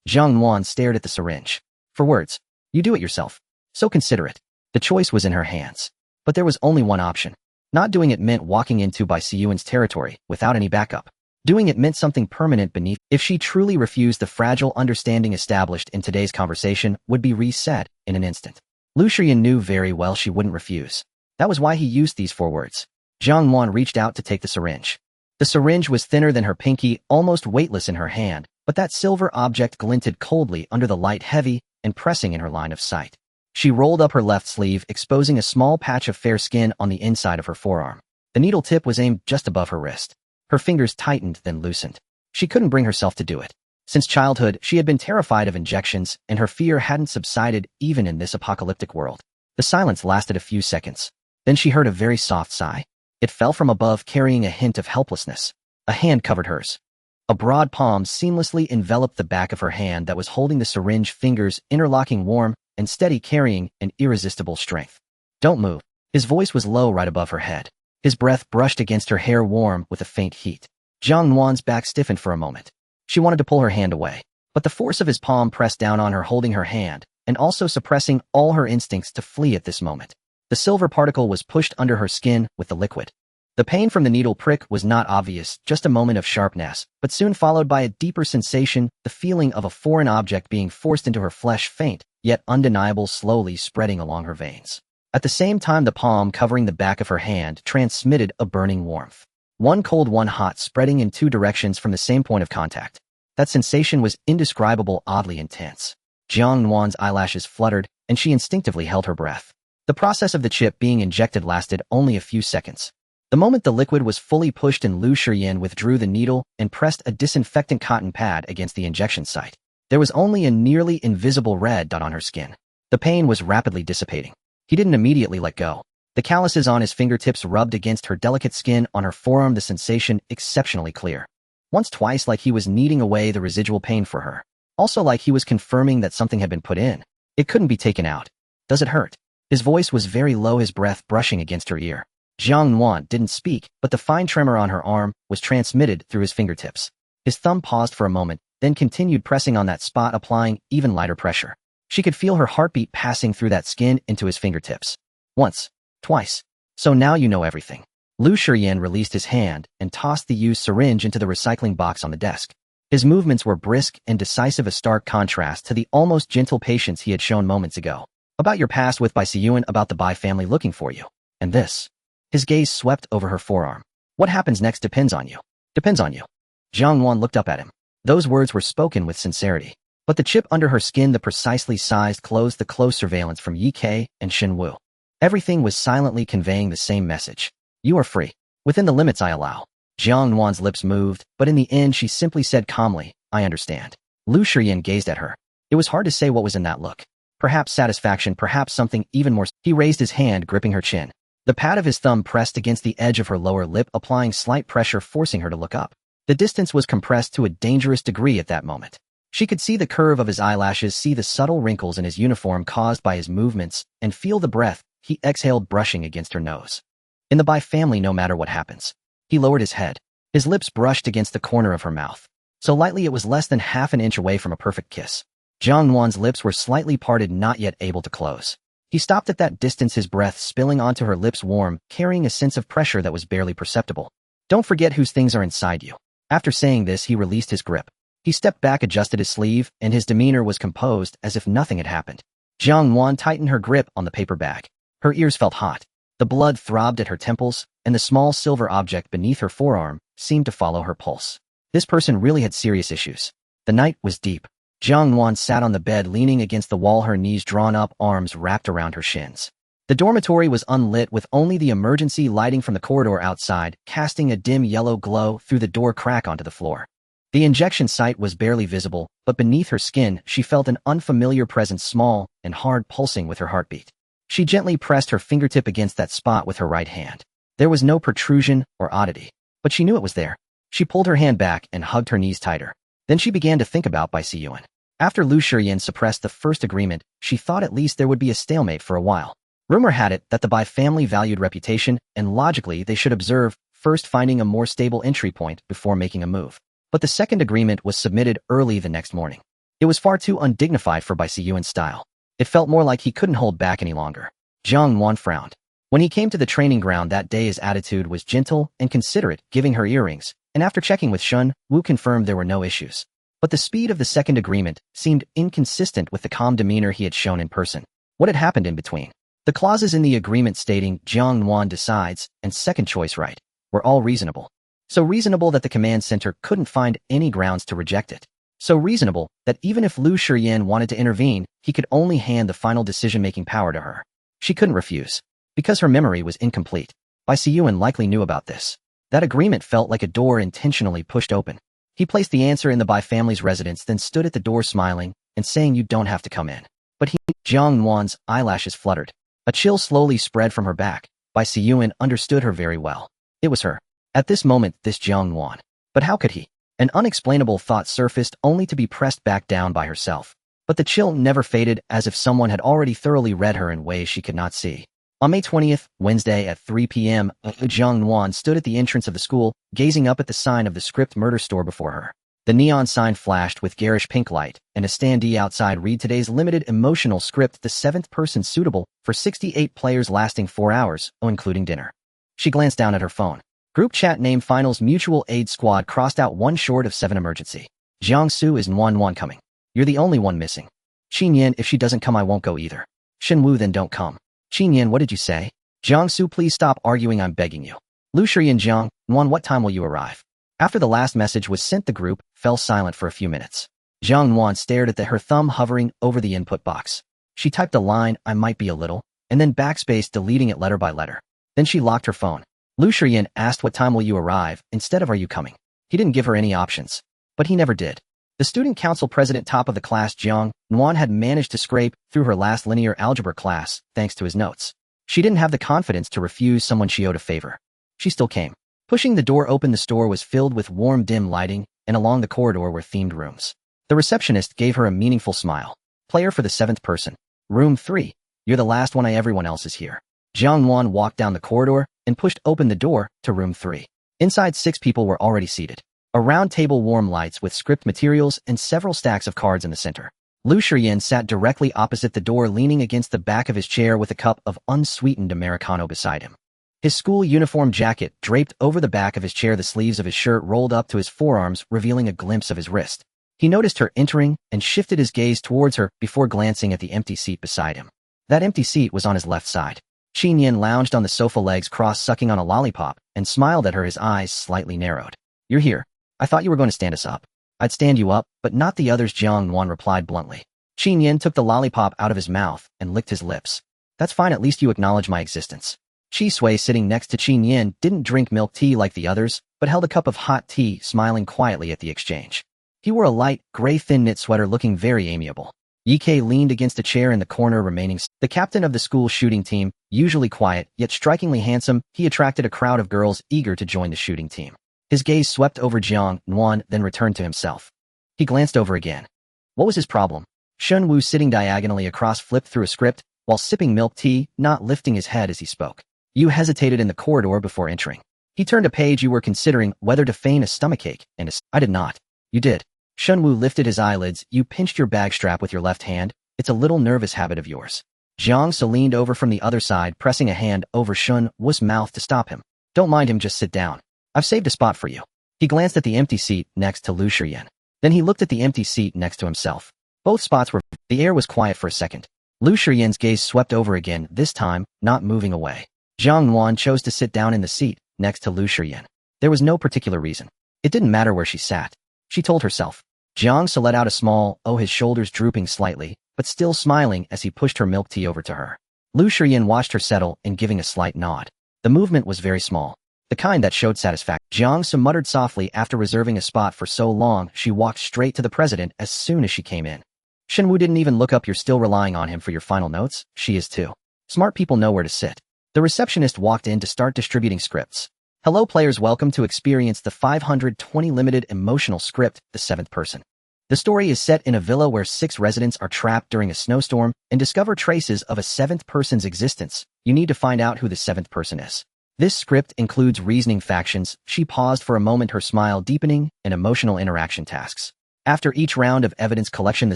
Speaker 1: Jiang Nuan stared at the syringe. For words. You do it yourself. So considerate. The choice was in her hands. But there was only one option. Not doing it meant walking into Bai Siyuan's territory without any backup. Doing it meant something permanent beneath. If she truly refused, the fragile understanding established in today's conversation would be reset in an instant. Lu Shiyan knew very well she wouldn't refuse. That was why he used these 4 words. Jiang Nuan reached out to take the syringe. The syringe was thinner than her pinky, almost weightless in her hand, but that silver object glinted coldly under the light, heavy and pressing in her line of sight. She rolled up her left sleeve, exposing a small patch of fair skin on the inside of her forearm. The needle tip was aimed just above her wrist. Her fingers tightened, then loosened. She couldn't bring herself to do it. Since childhood, she had been terrified of injections, and her fear hadn't subsided even in this apocalyptic world. The silence lasted a few seconds. Then she heard a very soft sigh. It fell from above, carrying a hint of helplessness. A hand covered hers. A broad palm seamlessly enveloped the back of her hand that was holding the syringe, fingers interlocking, warm and steady, carrying an irresistible strength. "Don't move." His voice was low right above her head. His breath brushed against her hair, warm with a faint heat. Jiang Nuan's back stiffened for a moment. She wanted to pull her hand away, but the force of his palm pressed down on her, holding her hand, and also suppressing all her instincts to flee at this moment. The silver particle was pushed under her skin with the liquid. The pain from the needle prick was not obvious, just a moment of sharpness, but soon followed by a deeper sensation, the feeling of a foreign object being forced into her flesh, faint, yet undeniable, slowly spreading along her veins. At the same time, the palm covering the back of her hand transmitted a burning warmth. One cold, one hot, spreading in 2 directions from the same point of contact. That sensation was indescribable, oddly intense. Jiang Nuan's eyelashes fluttered, and she instinctively held her breath. The process of the chip being injected lasted only a few seconds. The moment the liquid was fully pushed in, Lu Shiyan withdrew the needle and pressed a disinfectant cotton pad against the injection site. There was only a nearly invisible red dot on her skin. The pain was rapidly dissipating. He didn't immediately let go. The calluses on his fingertips rubbed against her delicate skin on her forearm, the sensation exceptionally clear. Once, twice, like he was kneading away the residual pain for her. Also like he was confirming that something had been put in. It couldn't be taken out. "Does it hurt?" His voice was very low, his breath brushing against her ear. Jiang Nuan didn't speak, but the fine tremor on her arm was transmitted through his fingertips. His thumb paused for a moment, then continued pressing on that spot, applying even lighter pressure. She could feel her heartbeat passing through that skin into his fingertips. Once. Twice. "So now you know everything." Lu Shiyan released his hand and tossed the used syringe into the recycling box on the desk. His movements were brisk and decisive, a stark contrast to the almost gentle patience he had shown moments ago. "About your past with Bai Siyuan, about the Bai family looking for you. And this." His gaze swept over her forearm. "What happens next depends on you." "Depends on you." Jiang Nuan looked up at him. Those words were spoken with sincerity. But the chip under her skin, the precisely sized, closed the close surveillance from Yi Ke and Shen Wu. Everything was silently conveying the same message. "You are free. Within the limits I allow." Jiang Nuan's lips moved, but in the end she simply said calmly, "I understand." Lu Shiyan gazed at her. It was hard to say what was in that look. Perhaps satisfaction, perhaps something even more. He raised his hand, gripping her chin. The pad of his thumb pressed against the edge of her lower lip, applying slight pressure, forcing her to look up. The distance was compressed to a dangerous degree at that moment. She could see the curve of his eyelashes, see the subtle wrinkles in his uniform caused by his movements, and feel the breath he exhaled brushing against her nose. "In the Bai family, no matter what happens." He lowered his head. His lips brushed against the corner of her mouth. So lightly it was less than half an inch away from a perfect kiss. Jiang Nuan's lips were slightly parted, not yet able to close. He stopped at that distance, his breath spilling onto her lips, warm, carrying a sense of pressure that was barely perceptible. "Don't forget whose things are inside you." After saying this, he released his grip. He stepped back, adjusted his sleeve, and his demeanor was composed as if nothing had happened. Jiang Nuan tightened her grip on the paper bag. Her ears felt hot. The blood throbbed at her temples, and the small silver object beneath her forearm seemed to follow her pulse. This person really had serious issues. The night was deep. Jiang Nuan sat on the bed, leaning against the wall, her knees drawn up, arms wrapped around her shins. The dormitory was unlit, with only the emergency lighting from the corridor outside casting a dim yellow glow through the door crack onto the floor. The injection site was barely visible, but beneath her skin she felt an unfamiliar presence, small and hard, pulsing with her heartbeat. She gently pressed her fingertip against that spot with her right hand. There was no protrusion or oddity, but she knew it was there. She pulled her hand back and hugged her knees tighter. Then she began to think about Bai Siyuan. After Lu Shiyan suppressed the first agreement, she thought at least there would be a stalemate for a while. Rumor had it that the Bai family valued reputation, and logically they should observe, first finding a more stable entry point before making a move. But the second agreement was submitted early the next morning. It was far too undignified for Bai Siyuan's style. It felt more like he couldn't hold back any longer. Jiang Nuan frowned. When he came to the training ground that day, his attitude was gentle and considerate, giving her earrings, and after checking with Shen Wu confirmed there were no issues. But the speed of the second agreement seemed inconsistent with the calm demeanor he had shown in person. What had happened in between? The clauses in the agreement stating Jiang Nuan decides and second choice right were all reasonable. So reasonable that the command center couldn't find any grounds to reject it. So reasonable that even if Lu Shiyan wanted to intervene, he could only hand the final decision-making power to her. She couldn't refuse, because her memory was incomplete. Bai Siyuan likely knew about this. That agreement felt like a door intentionally pushed open. He placed the answer in the Bai family's residence, then stood at the door smiling and saying you don't have to come in. But Jiang Nuan's eyelashes fluttered. A chill slowly spread from her back. Bai Siyuan understood her very well. It was her. At this moment, this Jiang Nuan. But how could he? An unexplainable thought surfaced only to be pressed back down by herself. But the chill never faded, as if someone had already thoroughly read her in ways she could not see. On May 20th, Wednesday at 3 p.m., Jiang Nuan stood at the entrance of the school, gazing up at the sign of the script murder store before her. The neon sign flashed with garish pink light, and a standee outside read today's limited emotional script, the 7th person suitable for 68 players lasting 4 hours, including dinner. She glanced down at her phone. Group chat name finals mutual aid squad crossed out 1 short of 7 emergency. Jiangsu is Nuan coming. You're the only one missing. Qinyan, if she doesn't come I won't go either. Shenwu, then don't come. Qinyan, what did you say? Jiangsu, please stop arguing, I'm begging you. Lu Shiyan, Jiang Nuan, what time will you arrive? After the last message was sent, the group fell silent for a few minutes. Jiang Nuan stared at her thumb hovering over the input box. She typed a line, I might be a little, and then backspace, deleting it letter by letter. Then she locked her phone. Lu Shiyan asked what time will you arrive instead of are you coming. He didn't give her any options. But he never did. The student council president top of the class Jiang Nuan had managed to scrape through her last linear algebra class thanks to his notes. She didn't have the confidence to refuse someone she owed a favor. She still came. Pushing the door open, the store was filled with warm dim lighting, and along the corridor were themed rooms. The receptionist gave her a meaningful smile. Player for the 7th person. Room 3. You're the last one, everyone else is here. Jiang Nuan walked down the corridor and pushed open the door to room 3. Inside, 6 people were already seated. A round table, warm lights with script materials, and several stacks of cards in the center. Lu Shiyan sat directly opposite the door, leaning against the back of his chair with a cup of unsweetened Americano beside him. His school uniform jacket draped over the back of his chair, the sleeves of his shirt rolled up to his forearms, revealing a glimpse of his wrist. He noticed her entering and shifted his gaze towards her before glancing at the empty seat beside him. That empty seat was on his left side. Qinyan lounged on the sofa, legs crossed, sucking on a lollipop, and smiled at her, his eyes slightly narrowed. You're here. I thought you were going to stand us up. I'd stand you up, but not the others, Jiang Nuan replied bluntly. Qinyan took the lollipop out of his mouth and licked his lips. That's fine, at least you acknowledge my existence. Chi Sui, sitting next to Qinyan, didn't drink milk tea like the others, but held a cup of hot tea, smiling quietly at the exchange. He wore a light, gray thin knit sweater, looking very amiable. Yi Kei leaned against a chair in the corner, remaining the captain of the school shooting team, usually quiet, yet strikingly handsome. He attracted a crowd of girls eager to join the shooting team. His gaze swept over Jiang Nuan, then returned to himself. He glanced over again. What was his problem? Shenwu, sitting diagonally across, flipped through a script while sipping milk tea, not lifting his head as he spoke. You hesitated in the corridor before entering. He turned a page. You were considering whether to feign a stomachache, and I did not. You did. Shenwu lifted his eyelids. You pinched your bag strap with your left hand. It's a little nervous habit of yours. Jiang Su leaned over from the other side, pressing a hand over Shenwu's mouth to stop him. Don't mind him, just sit down. I've saved a spot for you. He glanced at the empty seat next to Lu Shiyan. Then he looked at the empty seat next to himself. Both spots were. The air was quiet for a second. Lu Shiyan's gaze swept over again, this time not moving away. Jiang Nuan chose to sit down in the seat next to Lu Shiyan. There was no particular reason. It didn't matter where she sat. She told herself. Jiang Su let out a small, his shoulders drooping slightly, but still smiling as he pushed her milk tea over to her. Lu Shiyan watched her settle and giving a slight nod. The movement was very small. The kind that showed satisfaction. Jiang Su muttered softly. After reserving a spot for so long, she walked straight to the president as soon as she came in. Shenwu didn't even look up. You're still relying on him for your final notes? She is too. Smart people know where to sit. The receptionist walked in to start distributing scripts. Hello players, welcome to experience the 520 limited emotional script, the 7th person. The story is set in a villa where 6 residents are trapped during a snowstorm and discover traces of a 7th person's existence. You need to find out who the 7th person is. This script includes reasoning factions. She paused for a moment, her smile deepening, and emotional interaction tasks. After each round of evidence collection, the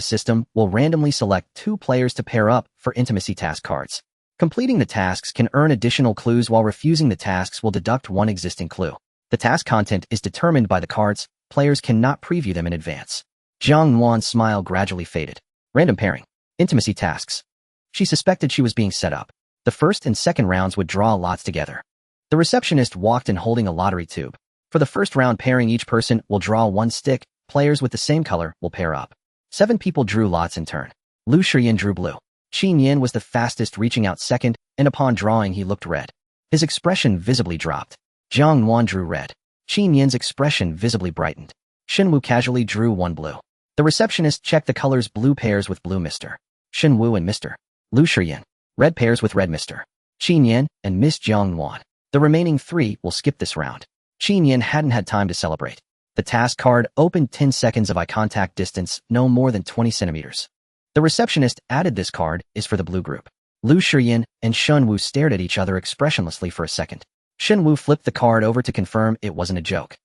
Speaker 1: system will randomly select 2 players to pair up for intimacy task cards. Completing the tasks can earn additional clues, while refusing the tasks will deduct 1 existing clue. The task content is determined by the cards. Players cannot preview them in advance. Jiang Nuan's smile gradually faded. Random pairing. Intimacy tasks. She suspected she was being set up. The first and second rounds would draw lots together. The receptionist walked in holding a lottery tube. For the first round pairing, each person will draw one stick. Players with the same color will pair up. 7 people drew lots in turn. Lu Shiyan drew blue. Qin Yin was the fastest, reaching out second, and upon drawing he looked red. His expression visibly dropped. Jiang Nuan drew red. Qin Yin's expression visibly brightened. Shen Wu casually drew one blue. The receptionist checked the colors. Blue pairs with blue Mr. Shen Wu and Mr. Lu Shiyan. Red pairs with red Mr. Qin Yin and Miss Jiang Nuan. The remaining 3 will skip this round. Qin Yin hadn't had time to celebrate. The task card opened. 10 seconds of eye contact, distance no more than 20 centimeters. The receptionist added this card is for the blue group. Lu Shiyan and Shen Wu stared at each other expressionlessly for a second. Shen Wu flipped the card over to confirm it wasn't a joke.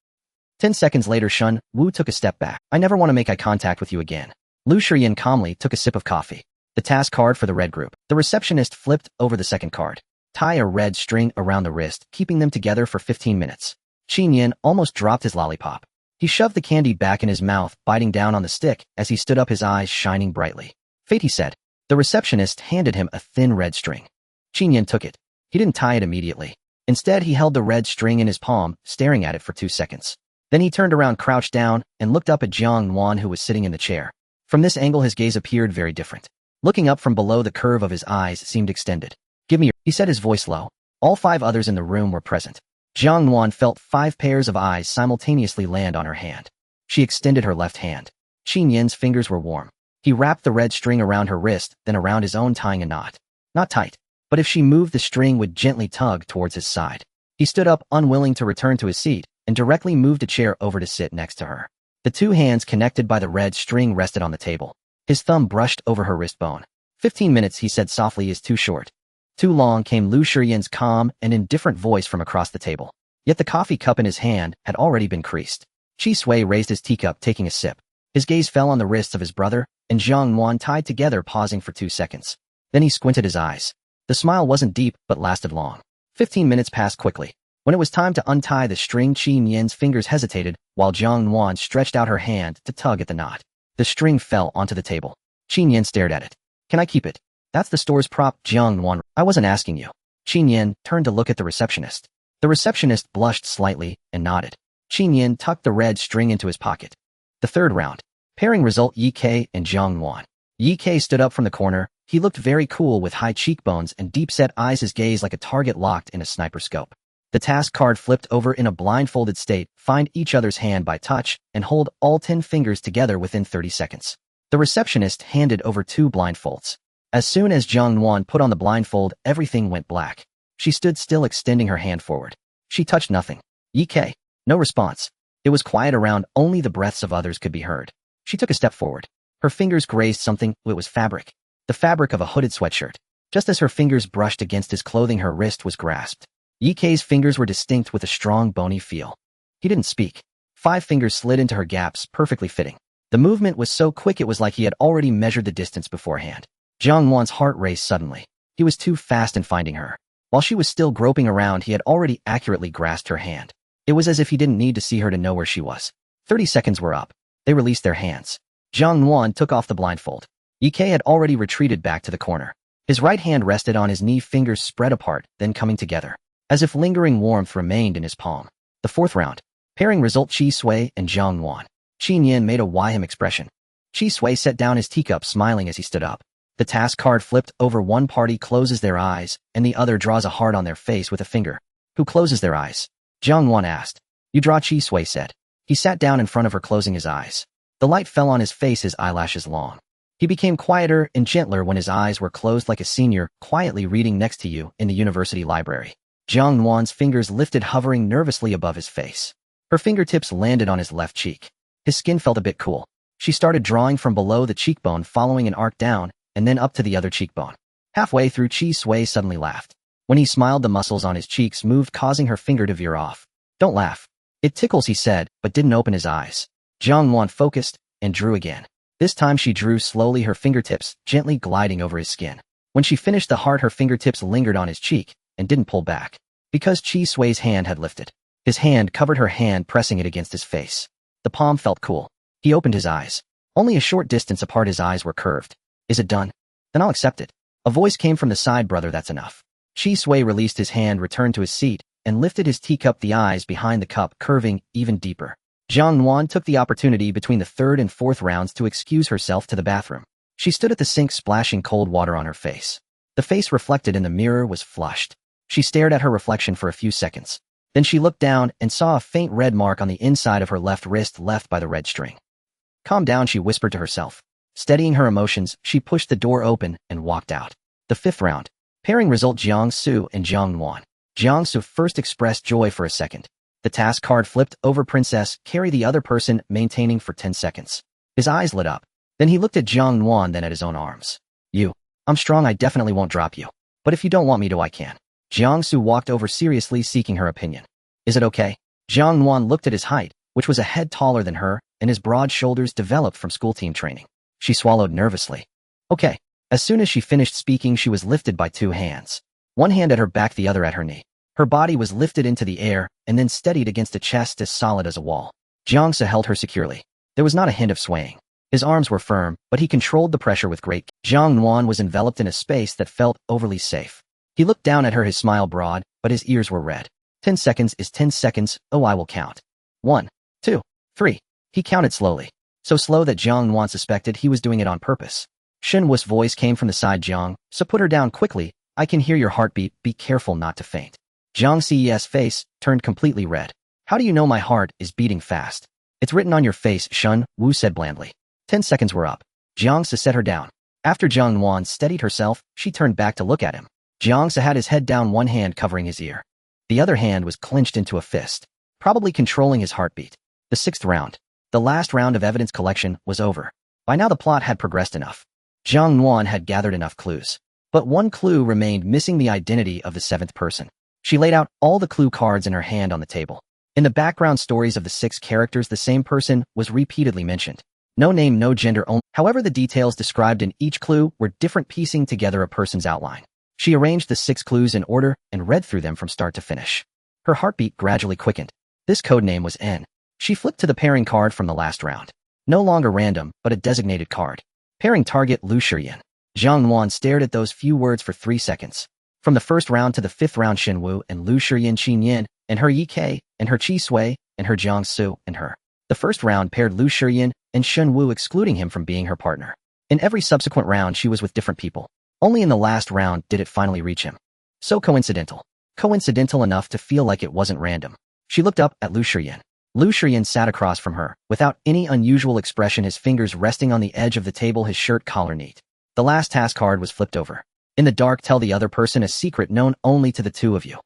Speaker 1: 10 seconds later, Shen Wu took a step back. I never want to make eye contact with you again. Lu Shiyan calmly took a sip of coffee. The task card for the red group. The receptionist flipped over the second card. Tie a red string around the wrist, keeping them together for 15 minutes. Qin Yin almost dropped his lollipop. He shoved the candy back in his mouth, biting down on the stick as he stood up, his eyes shining brightly. Fate, he said. The receptionist handed him a thin red string. Qin Yin took it. He didn't tie it immediately. Instead, he held the red string in his palm, staring at it for 2 seconds. Then he turned around, crouched down, and looked up at Jiang Nuan, who was sitting in the chair. From this angle, his gaze appeared very different. Looking up from below, the curve of his eyes seemed extended. Give me your, he said, his voice low. All 5 others in the room were present. Jiang Nuan felt 5 pairs of eyes simultaneously land on her hand. She extended her left hand. Qin Yin's fingers were warm. He wrapped the red string around her wrist, then around his own, tying a knot. Not tight, but if she moved, the string would gently tug towards his side. He stood up, unwilling to return to his seat, and directly moved a chair over to sit next to her. The 2 hands connected by the red string rested on the table. His thumb brushed over her wrist bone. 15 minutes, he said softly, is too short. Too long, came Lu Shiyan's calm and indifferent voice from across the table. Yet the coffee cup in his hand had already been creased. Qi Sui raised his teacup, taking a sip. His gaze fell on the wrists of his brother and Jiang Nuan, tied together, pausing for 2 seconds. Then he squinted his eyes. The smile wasn't deep, but lasted long. 15 minutes passed quickly. When it was time to untie the string, Qin Yin's fingers hesitated, while Jiang Nuan stretched out her hand to tug at the knot. The string fell onto the table. Qin Yin stared at it. Can I keep it? That's the store's prop, Jiang Nuan. I wasn't asking you. Qin Yin turned to look at the receptionist. The receptionist blushed slightly and nodded. Qin Yin tucked the red string into his pocket. The third round. Pairing result, Yi Ke and Jiang Nuan. Yi Ke stood up from the corner. He looked very cool with high cheekbones and deep-set eyes, his gaze like a target locked in a sniper scope. The task card flipped over in a blindfolded state. Find each other's hand by touch and hold all 10 fingers together within 30 seconds. The receptionist handed over 2 blindfolds. As soon as Jiang Nuan put on the blindfold, everything went black. She stood still, extending her hand forward. She touched nothing. Yi Ke. No response. It was quiet around, only the breaths of others could be heard. She took a step forward. Her fingers grazed something. It was fabric. The fabric of a hooded sweatshirt. Just as her fingers brushed against his clothing, her wrist was grasped. Yi Ke's fingers were distinct with a strong, bony feel. He didn't speak. 5 fingers slid into her gaps, perfectly fitting. The movement was so quick it was like he had already measured the distance beforehand. Jiang Nuan's heart raced suddenly. He was too fast in finding her. While she was still groping around, he had already accurately grasped her hand. It was as if he didn't need to see her to know where she was. 30 seconds were up. They released their hands. Jiang Nuan took off the blindfold. Yi Ke had already retreated back to the corner. His right hand rested on his knee, fingers spread apart, then coming together, as if lingering warmth remained in his palm. The fourth round. Pairing result, Qi Sui and Jiang Nuan. Qin Yin made a why-him expression. Qi Sui set down his teacup, smiling as he stood up. The task card flipped over. One party closes their eyes, and the other draws a heart on their face with a finger. Who closes their eyes? Jiang Nuan asked. You draw, Qi Sui said. He sat down in front of her, closing his eyes. The light fell on his face, his eyelashes long. He became quieter and gentler when his eyes were closed, like a senior quietly reading next to you in the university library. Jiang Nuan's fingers lifted, hovering nervously above his face. Her fingertips landed on his left cheek. His skin felt a bit cool. She started drawing from below the cheekbone, following an arc down, and then up to the other cheekbone. Halfway through, Qi Sui suddenly laughed. When he smiled, the muscles on his cheeks moved, causing her finger to veer off. Don't laugh. It tickles, he said, but didn't open his eyes. Jiang Nuan focused and drew again. This time she drew slowly, her fingertips gently gliding over his skin. When she finished the heart, her fingertips lingered on his cheek and didn't pull back, because Qi Sui's hand had lifted. His hand covered her hand, pressing it against his face. The palm felt cool. He opened his eyes. Only a short distance apart, his eyes were curved. Is it done? Then I'll accept it. A voice came from the side. Brother, that's enough. Chi Sui released his hand, returned to his seat, and lifted his teacup, the eyes behind the cup curving even deeper. Jiang Nuan took the opportunity between the third and fourth rounds to excuse herself to the bathroom. She stood at the sink, splashing cold water on her face. The face reflected in the mirror was flushed. She stared at her reflection for a few seconds. Then she looked down and saw a faint red mark on the inside of her left wrist left by the red string. Calm down, she whispered to herself. Steadying her emotions, she pushed the door open and walked out. The fifth round. Pairing result: Jiang Su and Jiang Nuan. Jiang Su first expressed joy for a second. The task card flipped over. Princess, carry the other person, maintaining for 10 seconds. His eyes lit up. Then he looked at Jiang Nuan, then at his own arms. I'm strong, I definitely won't drop you. But if you don't want me to, I can. Jiang Su walked over seriously, seeking her opinion. Is it okay? Jiang Nuan looked at his height, which was a head taller than her, and his broad shoulders developed from school team training. She swallowed nervously. Okay. As soon as she finished speaking, she was lifted by two hands. One hand at her back, the other at her knee. Her body was lifted into the air and then steadied against a chest as solid as a wall. Jiang Su held her securely. There was not a hint of swaying. His arms were firm, but he controlled the pressure with great care. Jiang Nuan was enveloped in a space that felt overly safe. He looked down at her, his smile broad, but his ears were red. 10 seconds is 10 seconds. Oh, I will count. 1, 2, 3. He counted slowly. So slow that Jiang Nuan suspected he was doing it on purpose. Shen Wu's voice came from the side. Jiang, so put her down quickly. I can hear your heartbeat. Be careful not to faint. Jiang Ce's face turned completely red. How do you know my heart is beating fast? It's written on your face, Shen Wu said blandly. 10 seconds were up. Jiang Se set her down. After Jiang Nuan steadied herself, she turned back to look at him. Jiang Se had his head down, one hand covering his ear. The other hand was clenched into a fist, probably controlling his heartbeat. The sixth round. The last round of evidence collection was over. By now the plot had progressed enough. Jiang Nuan had gathered enough clues. But one clue remained missing: the identity of the seventh person. She laid out all the clue cards in her hand on the table. In the background stories of the 6 characters, the same person was repeatedly mentioned. No name, no gender only. However, the details described in each clue were different, piecing together a person's outline. She arranged the 6 clues in order and read through them from start to finish. Her heartbeat gradually quickened. This codename was N. She flipped to the pairing card from the last round. No longer random, but a designated card. Pairing target: Lu Shiyan. Jiang Nuan stared at those few words for 3 seconds. From the first round to the 5th round, Shen Wu and Lu Shiyan, Qin Yin, and her Yi Ke, and her Chi Sui, and her Jiang Su, and her. The first round paired Lu Shiyan and Shen Wu, excluding him from being her partner. In every subsequent round, she was with different people. Only in the last round did it finally reach him. So coincidental. Coincidental enough to feel like it wasn't random. She looked up at Lu Shiyan. Lu Shiyan sat across from her, without any unusual expression, his fingers resting on the edge of the table, his shirt collar neat. The last task card was flipped over. In the dark, tell the other person a secret known only to the two of you.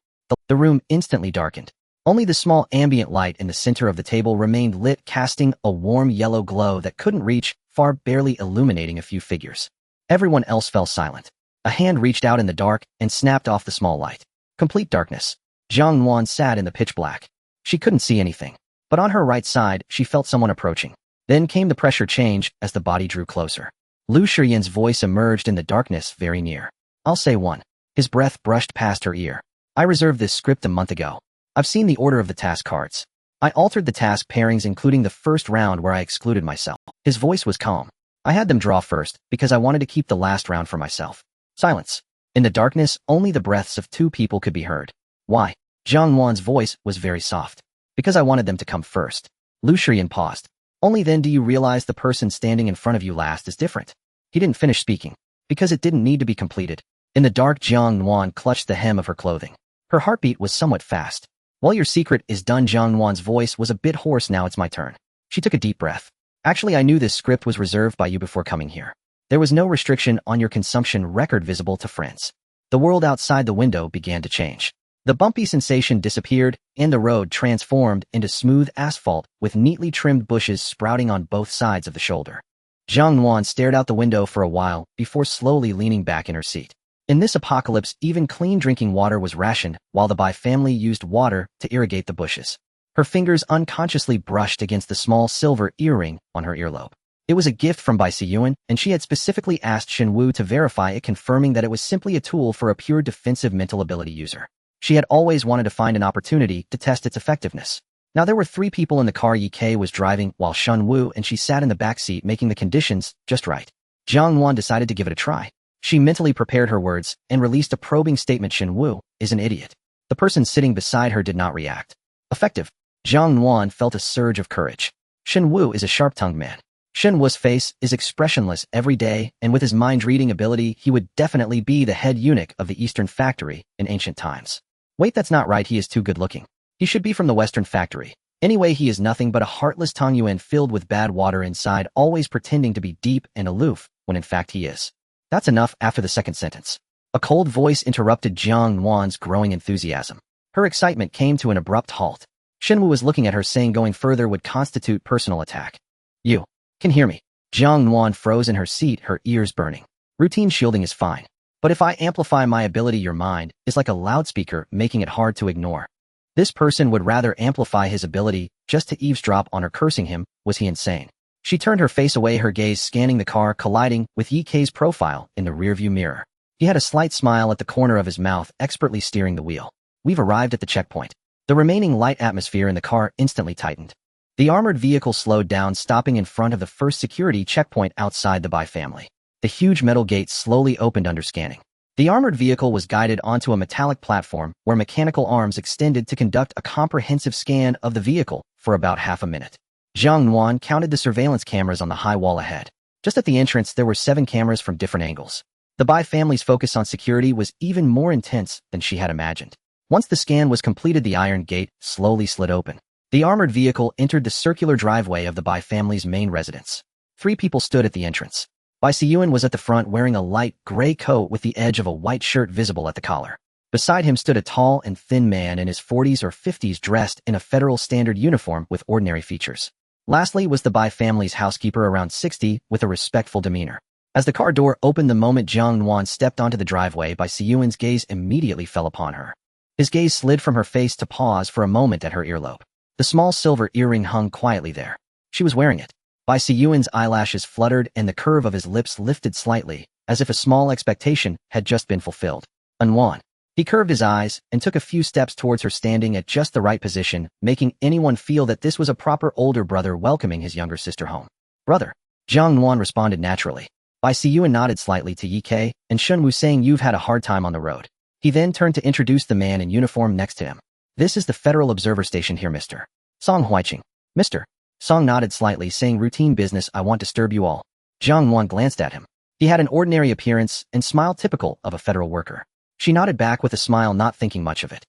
Speaker 1: The room instantly darkened. Only the small ambient light in the center of the table remained lit, casting a warm yellow glow that couldn't reach far, barely illuminating a few figures. Everyone else fell silent. A hand reached out in the dark and snapped off the small light. Complete darkness. Jiang Nuan sat in the pitch black. She couldn't see anything. But on her right side, she felt someone approaching. Then came the pressure change as the body drew closer. Lu Shiyan's voice emerged in the darkness, very near. I'll say one. His breath brushed past her ear. I reserved this script a month ago. I've seen the order of the task cards. I altered the task pairings, including the first round where I excluded myself. His voice was calm. I had them draw first because I wanted to keep the last round for myself. Silence. In the darkness, only the breaths of 2 people could be heard. Why? Jiang Nuan's voice was very soft. Because I wanted them to come first. Lu Shiyan paused. Only then do you realize the person standing in front of you last is different. He didn't finish speaking. Because it didn't need to be completed. In the dark, Jiang Nuan clutched the hem of her clothing. Her heartbeat was somewhat fast. Well, your secret is done. Jiang Nuan's voice was a bit hoarse. Now it's my turn. She took a deep breath. Actually, I knew this script was reserved by you before coming here. There was no restriction on your consumption record visible to friends. The world outside the window began to change. The bumpy sensation disappeared, and the road transformed into smooth asphalt with neatly trimmed bushes sprouting on both sides of the shoulder. Jiang Nuan stared out the window for a while before slowly leaning back in her seat. In this apocalypse, even clean drinking water was rationed, while the Bai family used water to irrigate the bushes. Her fingers unconsciously brushed against the small silver earring on her earlobe. It was a gift from Bai Siyuan, and she had specifically asked Shen Wu to verify it, confirming that it was simply a tool for a pure defensive mental ability user. She had always wanted to find an opportunity to test its effectiveness. Now there were 3 people in the car. Yi Ke was driving, while Shen Wu and she sat in the back seat, making the conditions just right. Jiang Nuan decided to give it a try. She mentally prepared her words and released a probing statement. Shen Wu is an idiot. The person sitting beside her did not react. Effective. Jiang Nuan felt a surge of courage. Shen Wu is a sharp-tongued man. Shen Wu's face is expressionless every day, and with his mind-reading ability, he would definitely be the head eunuch of the Eastern Factory in ancient times. Wait, that's not right. He is too good-looking. He should be from the Western Factory. Anyway, he is nothing but a heartless Tang Yuan filled with bad water inside, always pretending to be deep and aloof, when in fact he is. That's enough. After the second sentence, a cold voice interrupted Jiang Nuan's growing enthusiasm. Her excitement came to an abrupt halt. Shen Wu was looking at her, saying going further would constitute personal attack. You can hear me. Jiang Nuan froze in her seat, her ears burning. Routine shielding is fine. But if I amplify my ability, your mind is like a loudspeaker, making it hard to ignore. This person would rather amplify his ability just to eavesdrop on her cursing him. Was he insane? She turned her face away, her gaze scanning the car, colliding with Yi Kei's profile in the rearview mirror. He had a slight smile at the corner of his mouth, expertly steering the wheel. We've arrived at the checkpoint. The remaining light atmosphere in the car instantly tightened. The armored vehicle slowed down, stopping in front of the first security checkpoint outside the Bai family. The huge metal gate slowly opened under scanning. The armored vehicle was guided onto a metallic platform where mechanical arms extended to conduct a comprehensive scan of the vehicle for about half a minute. Jiang Nuan counted the surveillance cameras on the high wall ahead. Just at the entrance, there were 7 cameras from different angles. The Bai family's focus on security was even more intense than she had imagined. Once the scan was completed, the iron gate slowly slid open. The armored vehicle entered the circular driveway of the Bai family's main residence. 3 people stood at the entrance. Bai Siyuan was at the front, wearing a light gray coat with the edge of a white shirt visible at the collar. Beside him stood a tall and thin man in his 40s or 50s, dressed in a federal standard uniform with ordinary features. Lastly was the Bai family's housekeeper, around 60, with a respectful demeanor. As the car door opened the moment Jiang Nuan stepped onto the driveway, Bai Siyuan's gaze immediately fell upon her. His gaze slid from her face to pause for a moment at her earlobe. The small silver earring hung quietly there. She was wearing it. Bai Siyuan's eyelashes fluttered and the curve of his lips lifted slightly, as if a small expectation had just been fulfilled. Nuan. He curved his eyes and took a few steps towards her, standing at just the right position, making anyone feel that this was a proper older brother welcoming his younger sister home. Brother. Jiang Nuan responded naturally. Bai Siyuan nodded slightly to Yi Kei and Shen Wu, saying, "You've had a hard time on the road." He then turned to introduce the man in uniform next to him. "This is the Federal Observer Station here, Mr. Song Huiqing." Mr. Song nodded slightly, saying, "Routine business, I won't disturb you all." Jiang Nuan glanced at him. He had an ordinary appearance and smile typical of a federal worker. She nodded back with a smile, not thinking much of it.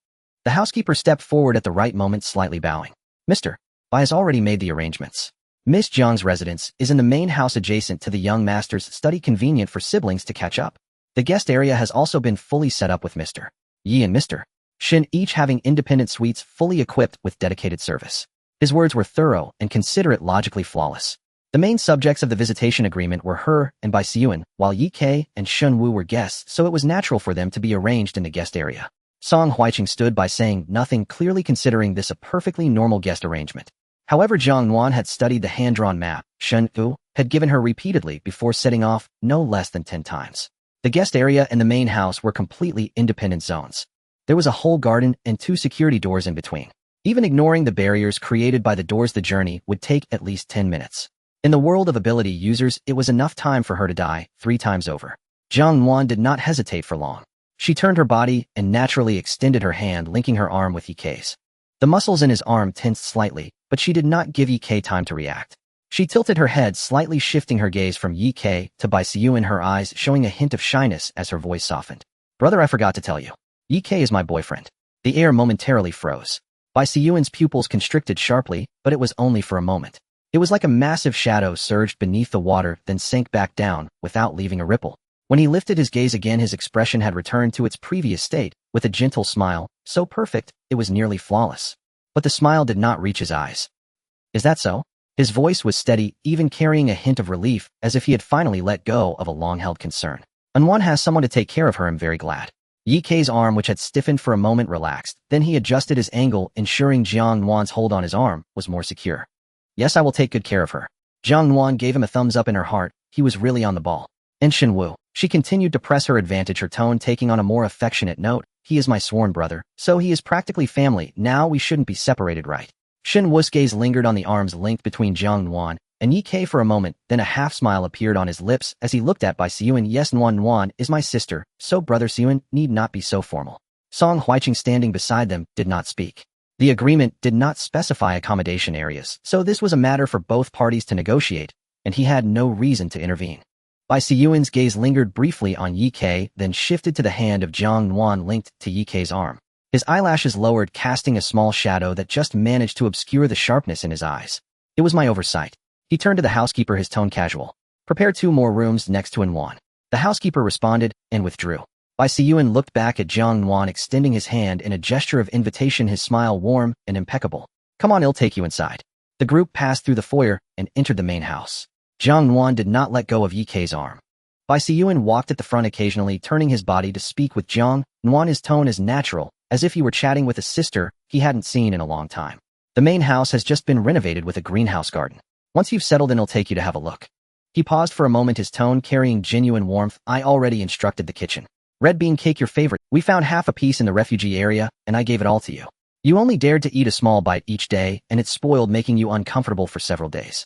Speaker 1: The housekeeper stepped forward at the right moment, slightly bowing. "Mr. Bai has already made the arrangements. Miss Jiang's residence is in the main house adjacent to the young master's study, convenient for siblings to catch up. The guest area has also been fully set up with Mr. Yi and Mr. Shin each having independent suites fully equipped with dedicated service." His words were thorough and considerate, logically flawless. The main subjects of the visitation agreement were her and Bai Siyuan, while Yi Kei and Shen Wu were guests, so it was natural for them to be arranged in the guest area. Song Huiqing stood by, saying nothing, clearly considering this a perfectly normal guest arrangement. However, Jiang Nuan had studied the hand-drawn map Shen Wu had given her repeatedly before setting off, no less than 10 times. The guest area and the main house were completely independent zones. There was a whole garden and 2 security doors in between. Even ignoring the barriers created by the doors, the journey would take at least 10 minutes. In the world of ability users, it was enough time for her to die 3 times over. Jiang Nuan did not hesitate for long. She turned her body and naturally extended her hand, linking her arm with Yi Kei's. The muscles in his arm tensed slightly, but she did not give Yi Kei time to react. She tilted her head, slightly shifting her gaze from Yi Kei to Bai Siyuan, her eyes showing a hint of shyness as her voice softened. "Brother, I forgot to tell you. Yi Kei is my boyfriend." The air momentarily froze. Bai Siyuan's pupils constricted sharply, but it was only for a moment. It was like a massive shadow surged beneath the water, then sank back down without leaving a ripple. When he lifted his gaze again, his expression had returned to its previous state, with a gentle smile, so perfect it was nearly flawless. But the smile did not reach his eyes. "Is that so?" His voice was steady, even carrying a hint of relief, as if he had finally let go of a long-held concern. "Nuan has someone to take care of her. I'm very glad." Yi Kei's arm, which had stiffened for a moment, relaxed. Then he adjusted his angle, ensuring Jiang Nuan's hold on his arm was more secure. "Yes, I will take good care of her." Jiang Nuan gave him a thumbs up. In her heart, he was really on the ball. "And Shen Wu." She continued to press her advantage, her tone taking on a more affectionate note. "He is my sworn brother, so he is practically family. Now we shouldn't be separated, right?" Shen Wu's gaze lingered on the arm's length between Jiang Nuan and Yi Kei for a moment, then a half-smile appeared on his lips as he looked at Bai Siyuan. Yes, Nuan is my sister, so Brother Siyuan need not be so formal. Song Huiqing standing beside them did not speak. The agreement did not specify accommodation areas, so this was a matter for both parties to negotiate, and he had no reason to intervene. Bai Siyuan's gaze lingered briefly on Yi Kei, then shifted to the hand of Jiang Nuan linked to Yi Kei's arm. His eyelashes lowered, casting a small shadow that just managed to obscure the sharpness in his eyes. It was my oversight. He turned to the housekeeper, his tone casual. Prepare 2 more rooms next to Nuan. The housekeeper responded and withdrew. Bai Siyuan looked back at Jiang Nuan, extending his hand in a gesture of invitation, his smile warm and impeccable. Come on, I'll take you inside. The group passed through the foyer and entered the main house. Jiang Nuan did not let go of Yi Kei's arm. Bai Siyuan walked at the front, occasionally turning his body to speak with Jiang Nuan, his tone as natural, as if he were chatting with a sister he hadn't seen in a long time. The main house has just been renovated with a greenhouse garden. Once you've settled in, I'll take you to have a look. He paused for a moment, his tone carrying genuine warmth. I already instructed the kitchen. Red bean cake, your favorite. We found half a piece in the refugee area, and I gave it all to you. You only dared to eat a small bite each day, and it spoiled, making you uncomfortable for several days.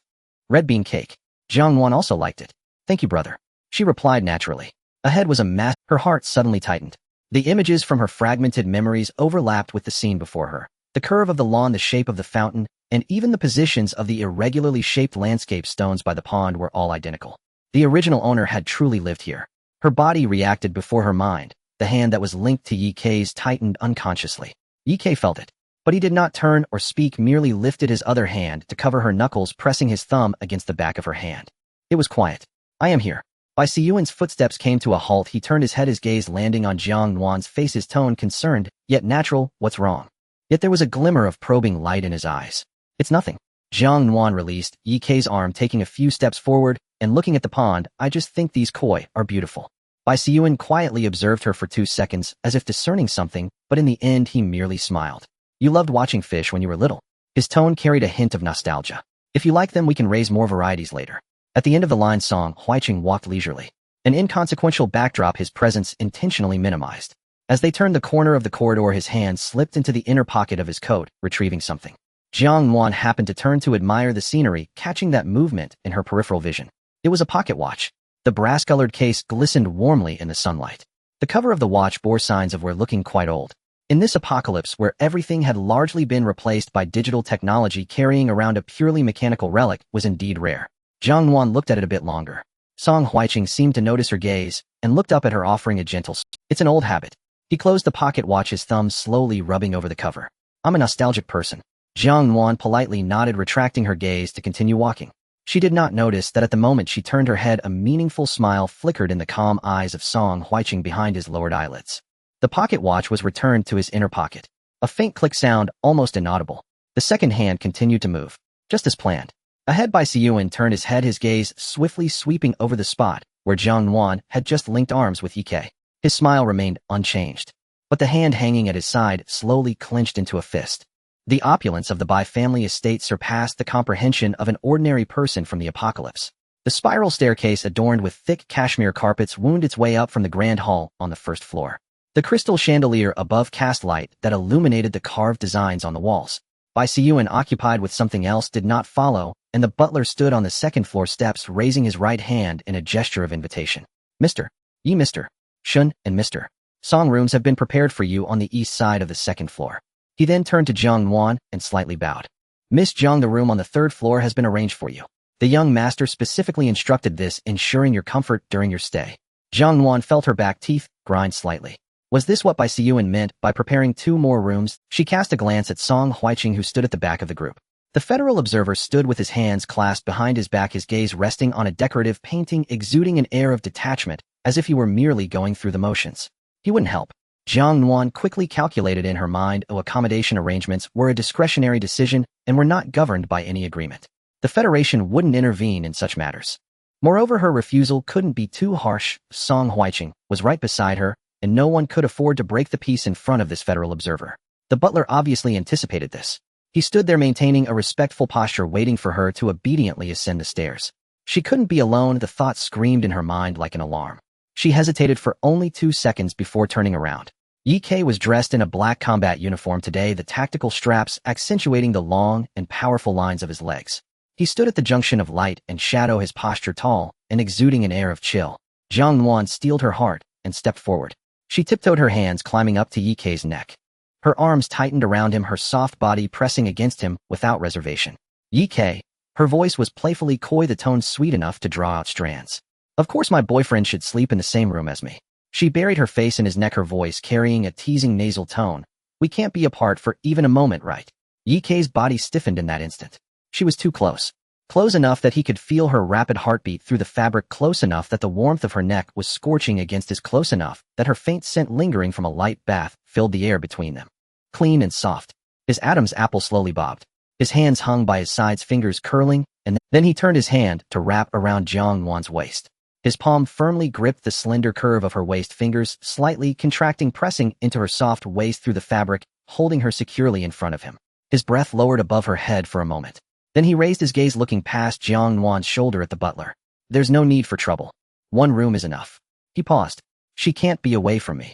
Speaker 1: Red bean cake. Jiang Nuan also liked it. Thank you, brother. She replied naturally. Ahead was a mass. Her heart suddenly tightened. The images from her fragmented memories overlapped with the scene before her. The curve of the lawn, the shape of the fountain, and even the positions of the irregularly shaped landscape stones by the pond were all identical. The original owner had truly lived here. Her body reacted before her mind. The hand that was linked to Yi Kei's tightened unconsciously. Yi Kei felt it, but he did not turn or speak, merely lifted his other hand to cover her knuckles, pressing his thumb against the back of her hand. It was quiet. I am here. Bai Siyuan's footsteps came to a halt. He turned his head, his gaze landing on Jiang Nuan's face, his tone concerned, yet natural. What's wrong? Yet there was a glimmer of probing light in his eyes. It's nothing. Jiang Nuan released Yi Kei's arm, taking a few steps forward and looking at the pond. I just think these koi are beautiful. Bai Siyuan quietly observed her for 2 seconds, as if discerning something, but in the end he merely smiled. You loved watching fish when you were little. His tone carried a hint of nostalgia. If you like them, we can raise more varieties later. At the end of the line, Song Huiqing walked leisurely. An inconsequential backdrop, his presence intentionally minimized. As they turned the corner of the corridor, his hand slipped into the inner pocket of his coat, retrieving something. Jiang Nuan happened to turn to admire the scenery, catching that movement in her peripheral vision. It was a pocket watch. The brass-colored case glistened warmly in the sunlight. The cover of the watch bore signs of wear, looking quite old. In this apocalypse where everything had largely been replaced by digital technology, carrying around a purely mechanical relic was indeed rare. Jiang Nuan looked at it a bit longer. Song Huiqing seemed to notice her gaze and looked up at her, offering a gentle smile. It's an old habit. He closed the pocket watch, his thumb slowly rubbing over the cover. I'm a nostalgic person. Jiang Nuan politely nodded, retracting her gaze to continue walking. She did not notice that at the moment she turned her head, a meaningful smile flickered in the calm eyes of Song Huiqing behind his lowered eyelids. The pocket watch was returned to his inner pocket. A faint click sound, almost inaudible. The second hand continued to move, just as planned. Ahead, Bai Siyuan turned his head, his gaze swiftly sweeping over the spot where Jiang Nuan had just linked arms with Yi Kei. His smile remained unchanged, but the hand hanging at his side slowly clenched into a fist. The opulence of the Bai family estate surpassed the comprehension of an ordinary person from the apocalypse. The spiral staircase adorned with thick cashmere carpets wound its way up from the grand hall on the first floor. The crystal chandelier above cast light that illuminated the carved designs on the walls. Bai Siyuan, occupied with something else, did not follow, and the butler stood on the second floor steps, raising his right hand in a gesture of invitation. Mr. Yi, Mr. Shun, and Mr. Song rooms have been prepared for you on the east side of the second floor. He then turned to Jiang Nuan and slightly bowed. Miss Jiang, the room on the third floor has been arranged for you. The young master specifically instructed this, ensuring your comfort during your stay. Jiang Nuan felt her back teeth grind slightly. Was this what Bai Siyuan meant by preparing 2 more rooms? She cast a glance at Song Huiqing, who stood at the back of the group. The federal observer stood with his hands clasped behind his back, his gaze resting on a decorative painting, exuding an air of detachment, as if he were merely going through the motions. He wouldn't help. Jiang Nuan quickly calculated in her mind, accommodation arrangements were a discretionary decision and were not governed by any agreement. The Federation wouldn't intervene in such matters. Moreover, her refusal couldn't be too harsh. Song Huiqing was right beside her, and no one could afford to break the peace in front of this federal observer. The butler obviously anticipated this. He stood there maintaining a respectful posture, waiting for her to obediently ascend the stairs. She couldn't be alone, the thought screamed in her mind like an alarm. She hesitated for only 2 seconds before turning around. Yi Kei was dressed in a black combat uniform today, the tactical straps accentuating the long and powerful lines of his legs. He stood at the junction of light and shadow, his posture tall and exuding an air of chill. Jiang Nuan steeled her heart and stepped forward. She tiptoed, her hands climbing up to Yi Kei's neck. Her arms tightened around him, her soft body pressing against him without reservation. Yi Kei. Her voice was playfully coy, the tone sweet enough to draw out strands. Of course my boyfriend should sleep in the same room as me. She buried her face in his neck, her voice carrying a teasing nasal tone. We can't be apart for even a moment, right? Yi Kei's body stiffened in that instant. She was too close. Close enough that he could feel her rapid heartbeat through the fabric, close enough that the warmth of her neck was scorching against his, close enough that her faint scent lingering from a light bath filled the air between them. Clean and soft. His Adam's apple slowly bobbed. His hands hung by his sides, fingers curling, and then he turned his hand to wrap around Jiang Nuan's waist. His palm firmly gripped the slender curve of her waist, fingers slightly contracting, pressing into her soft waist through the fabric, holding her securely in front of him. His breath lowered above her head for a moment. Then he raised his gaze, looking past Jiang Nuan's shoulder at the butler. There's no need for trouble. One room is enough. He paused. She can't be away from me.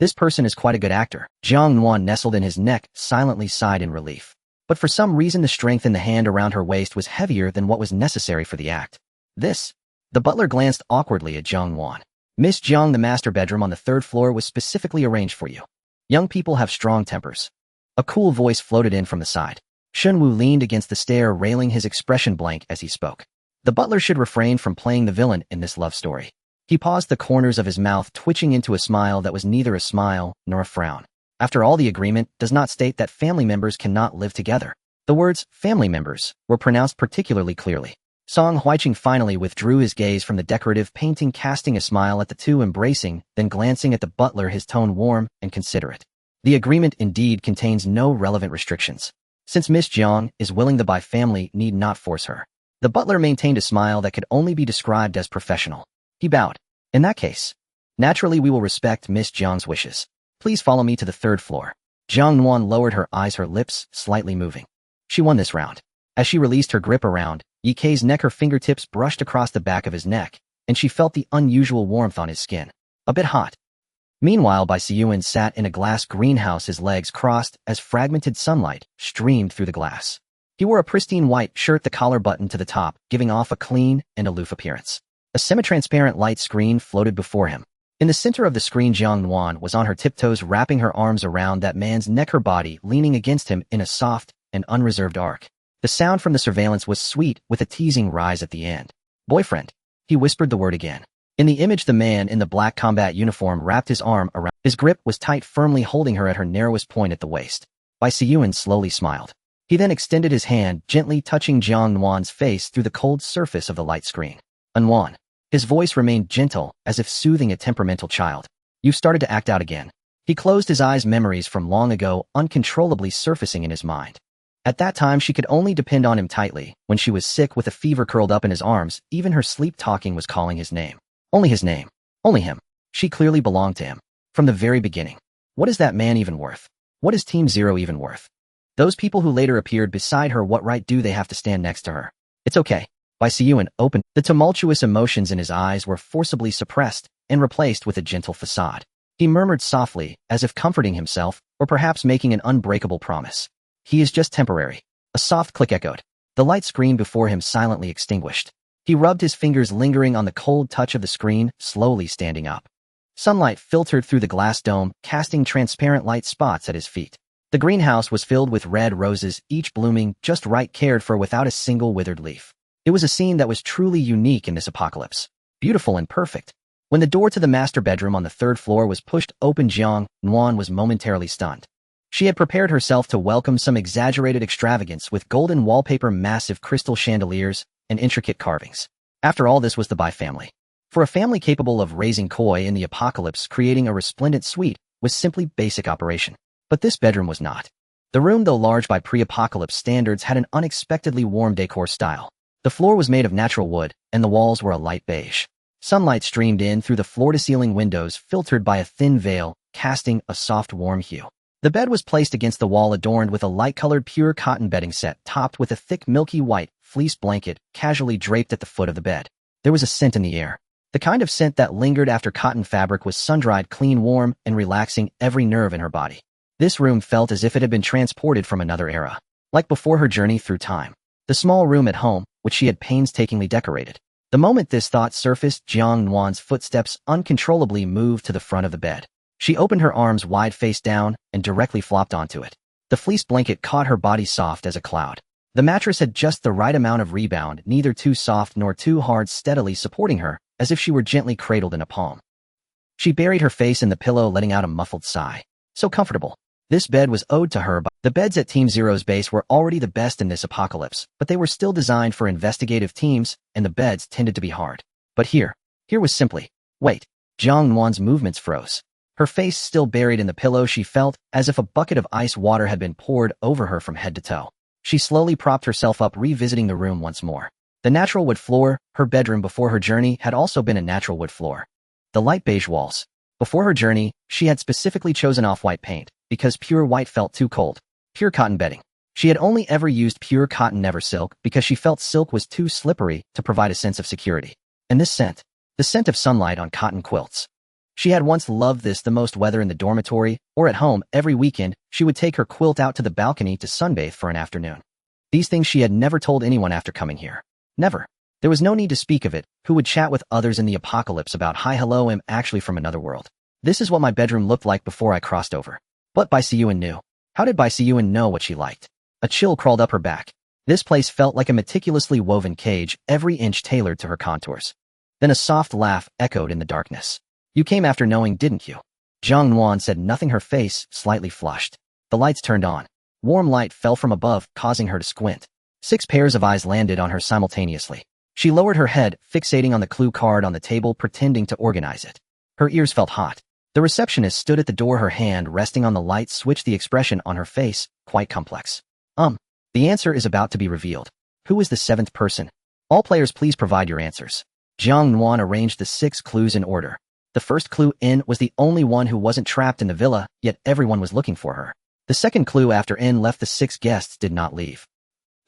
Speaker 1: This person is quite a good actor. Jiang Nuan nestled in his neck, silently sighed in relief. But for some reason the strength in the hand around her waist was heavier than what was necessary for the act. The butler glanced awkwardly at Jiang Nuan. Miss Jiang, the master bedroom on the 3rd floor was specifically arranged for you. Young people have strong tempers. A cool voice floated in from the side. Shunwu leaned against the stair railing, his expression blank as he spoke. The butler should refrain from playing the villain in this love story. He paused, the corners of his mouth twitching into a smile that was neither a smile nor a frown. After all, the agreement does not state that family members cannot live together. The words, family members, were pronounced particularly clearly. Song Huiqing finally withdrew his gaze from the decorative painting, casting a smile at the two embracing, then glancing at the butler, his tone warm and considerate. The agreement indeed contains no relevant restrictions. Since Miss Jiang is willing, the Bai family need not force her. The butler maintained a smile that could only be described as professional. He bowed. In that case, naturally we will respect Miss Jiang's wishes. Please follow me to the 3rd floor. Jiang Nuan lowered her eyes, her lips slightly moving. She won this round. As she released her grip around Yi Kei's neck, her fingertips brushed across the back of his neck, and she felt the unusual warmth on his skin. A bit hot. Meanwhile, Bai Siyuan sat in a glass greenhouse, his legs crossed as fragmented sunlight streamed through the glass. He wore a pristine white shirt, the collar buttoned to the top, giving off a clean and aloof appearance. A semi-transparent light screen floated before him. In the center of the screen, Jiang Nuan was on her tiptoes, wrapping her arms around that man's neck, her body leaning against him in a soft and unreserved arc. The sound from the surveillance was sweet, with a teasing rise at the end. Boyfriend. He whispered the word again. In the image, the man in the black combat uniform wrapped his arm around. His grip was tight, firmly holding her at her narrowest point at the waist. Bai Siyuan slowly smiled. He then extended his hand, gently touching Jiang Nuan's face through the cold surface of the light screen. Nuan. His voice remained gentle, as if soothing a temperamental child. You've started to act out again. He closed his eyes, memories from long ago uncontrollably surfacing in his mind. At that time she could only depend on him tightly. When she was sick with a fever curled up in his arms, even her sleep-talking was calling his name. Only his name. Only him. She clearly belonged to him. From the very beginning. What is that man even worth? What is Team Zero even worth? Those people who later appeared beside her, what right do they have to stand next to her? It's okay. Bai Siyuan opened. The tumultuous emotions in his eyes were forcibly suppressed and replaced with a gentle facade. He murmured softly, as if comforting himself, or perhaps making an unbreakable promise. He is just temporary. A soft click echoed. The light screen before him silently extinguished. He rubbed his fingers, lingering on the cold touch of the screen, slowly standing up. Sunlight filtered through the glass dome, casting transparent light spots at his feet. The greenhouse was filled with red roses, each blooming just right, cared for without a single withered leaf. It was a scene that was truly unique in this apocalypse. Beautiful and perfect. When the door to the master bedroom on the 3rd floor was pushed open, Jiang Nuan was momentarily stunned. She had prepared herself to welcome some exaggerated extravagance with golden wallpaper, massive crystal chandeliers, and intricate carvings. After all, this was the Bai family. For a family capable of raising koi in the apocalypse, creating a resplendent suite was simply basic operation. But this bedroom was not. The room, though large by pre-apocalypse standards, had an unexpectedly warm decor style. The floor was made of natural wood, and the walls were a light beige. Sunlight streamed in through the floor-to-ceiling windows, filtered by a thin veil, casting a soft, warm hue. The bed was placed against the wall, adorned with a light-colored pure cotton bedding set, topped with a thick milky white fleece blanket casually draped at the foot of the bed. There was a scent in the air. The kind of scent that lingered after cotton fabric was sun-dried, clean, warm, and relaxing every nerve in her body. This room felt as if it had been transported from another era. Like before her journey through time. The small room at home, which she had painstakingly decorated. The moment this thought surfaced, Jiang Nuan's footsteps uncontrollably moved to the front of the bed. She opened her arms wide face down and directly flopped onto it. The fleece blanket caught her body soft as a cloud. The mattress had just the right amount of rebound, neither too soft nor too hard, steadily supporting her, as if she were gently cradled in a palm. She buried her face in the pillow, letting out a muffled sigh. So comfortable. This bed was owed to her, but the beds at Team Zero's base were already the best in this apocalypse, but they were still designed for investigative teams, and the beds tended to be hard. But here was simply, wait. Jiang Nuan's movements froze. Her face still buried in the pillow, she felt as if a bucket of ice water had been poured over her from head to toe. She slowly propped herself up, revisiting the room once more. The natural wood floor, her bedroom before her journey, had also been a natural wood floor. The light beige walls. Before her journey, she had specifically chosen off-white paint, because pure white felt too cold. Pure cotton bedding. She had only ever used pure cotton, never silk, because she felt silk was too slippery to provide a sense of security. And this scent. The scent of sunlight on cotton quilts. She had once loved this the most, whether in the dormitory or at home. Every weekend, she would take her quilt out to the balcony to sunbathe for an afternoon. These things she had never told anyone after coming here. Never. There was no need to speak of it. Who would chat with others in the apocalypse about, hi, hello, I'm actually from another world. This is what my bedroom looked like before I crossed over. But Bai Siyuan knew. How did Bai Siyuan know what she liked? A chill crawled up her back. This place felt like a meticulously woven cage, every inch tailored to her contours. Then a soft laugh echoed in the darkness. You came after knowing, didn't you? Jiang Nuan said nothing, her face slightly flushed. The lights turned on. Warm light fell from above, causing her to squint. 6 pairs of eyes landed on her simultaneously. She lowered her head, fixating on the clue card on the table, pretending to organize it. Her ears felt hot. The receptionist stood at the door, her hand resting on the light switch, the expression on her face quite complex. The answer is about to be revealed. Who is the 7th person? All players, please provide your answers. Jiang Nuan arranged the 6 clues in order. The first clue, N, was the only one who wasn't trapped in the villa, yet everyone was looking for her. The second clue, after N left, the 6 guests did not leave.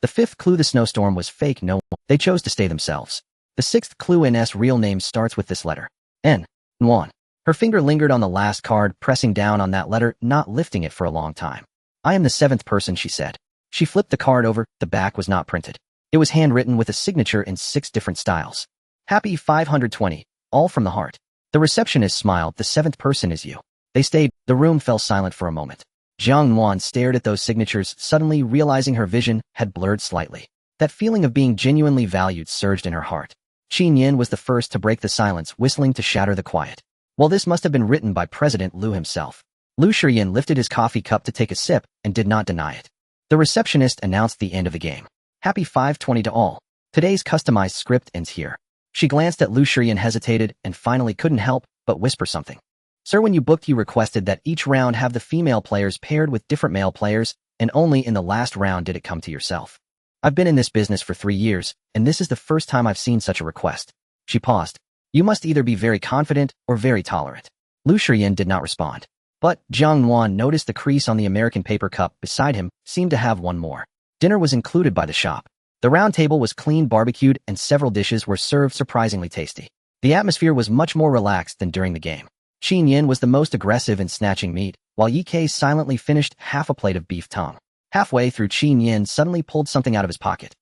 Speaker 1: The 5th clue, the snowstorm was fake, no, they chose to stay themselves. The 6th clue, N's real name starts with this letter. N. Nuan. Her finger lingered on the last card, pressing down on that letter, not lifting it for a long time. I am the 7th person, she said. She flipped the card over. The back was not printed. It was handwritten with a signature in 6 different styles. Happy 520, all from the heart. The receptionist smiled. The 7th person is you. They stayed. The room fell silent for a moment. Jiang Nuan stared at those signatures, suddenly realizing her vision had blurred slightly. That feeling of being genuinely valued surged in her heart. Qin Yin was the first to break the silence, whistling to shatter the quiet. Well, this must have been written by President Liu himself. Lu Shiyan lifted his coffee cup to take a sip and did not deny it. The receptionist announced the end of the game. Happy 520 to all. Today's customized script ends here. She glanced at Lu Shiyan, hesitated, and finally couldn't help but whisper something. Sir, when you booked, you requested that each round have the female players paired with different male players, and only in the last round did it come to yourself. I've been in this business for 3 years, and this is the first time I've seen such a request. She paused. You must either be very confident or very tolerant. Lu Shiyan did not respond. But Jiang Nuan noticed the crease on the American paper cup beside him seemed to have one more. Dinner was included by the shop. The round table was clean, barbecued, and several dishes were served surprisingly tasty. The atmosphere was much more relaxed than during the game. Qin Yin was the most aggressive in snatching meat, while Yi Kei silently finished half a plate of beef tongue. Halfway through, Qin Yin suddenly pulled something out of his pocket.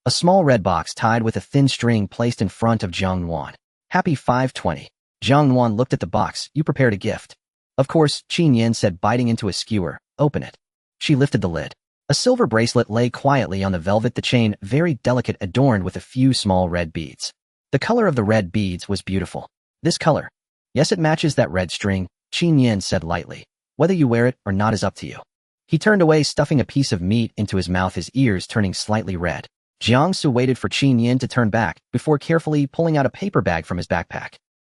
Speaker 1: A small red box tied with a thin string placed in front of Jiang Nuan. Happy 520. Jiang Nuan looked at the box. You prepared a gift. Of course, Qin Yin said, biting into a skewer. Open it. She lifted the lid. A silver bracelet lay quietly on the velvet, the chain very delicate, adorned with a few small red beads. The color of the red beads was beautiful. This color. Yes, it matches that red string, Qin Yin said lightly. Whether you wear it or not is up to you. He turned away, stuffing a piece of meat into his mouth, his ears turning slightly red. Jiang Su waited for Qin Yin to turn back before carefully pulling out a paper bag from his backpack.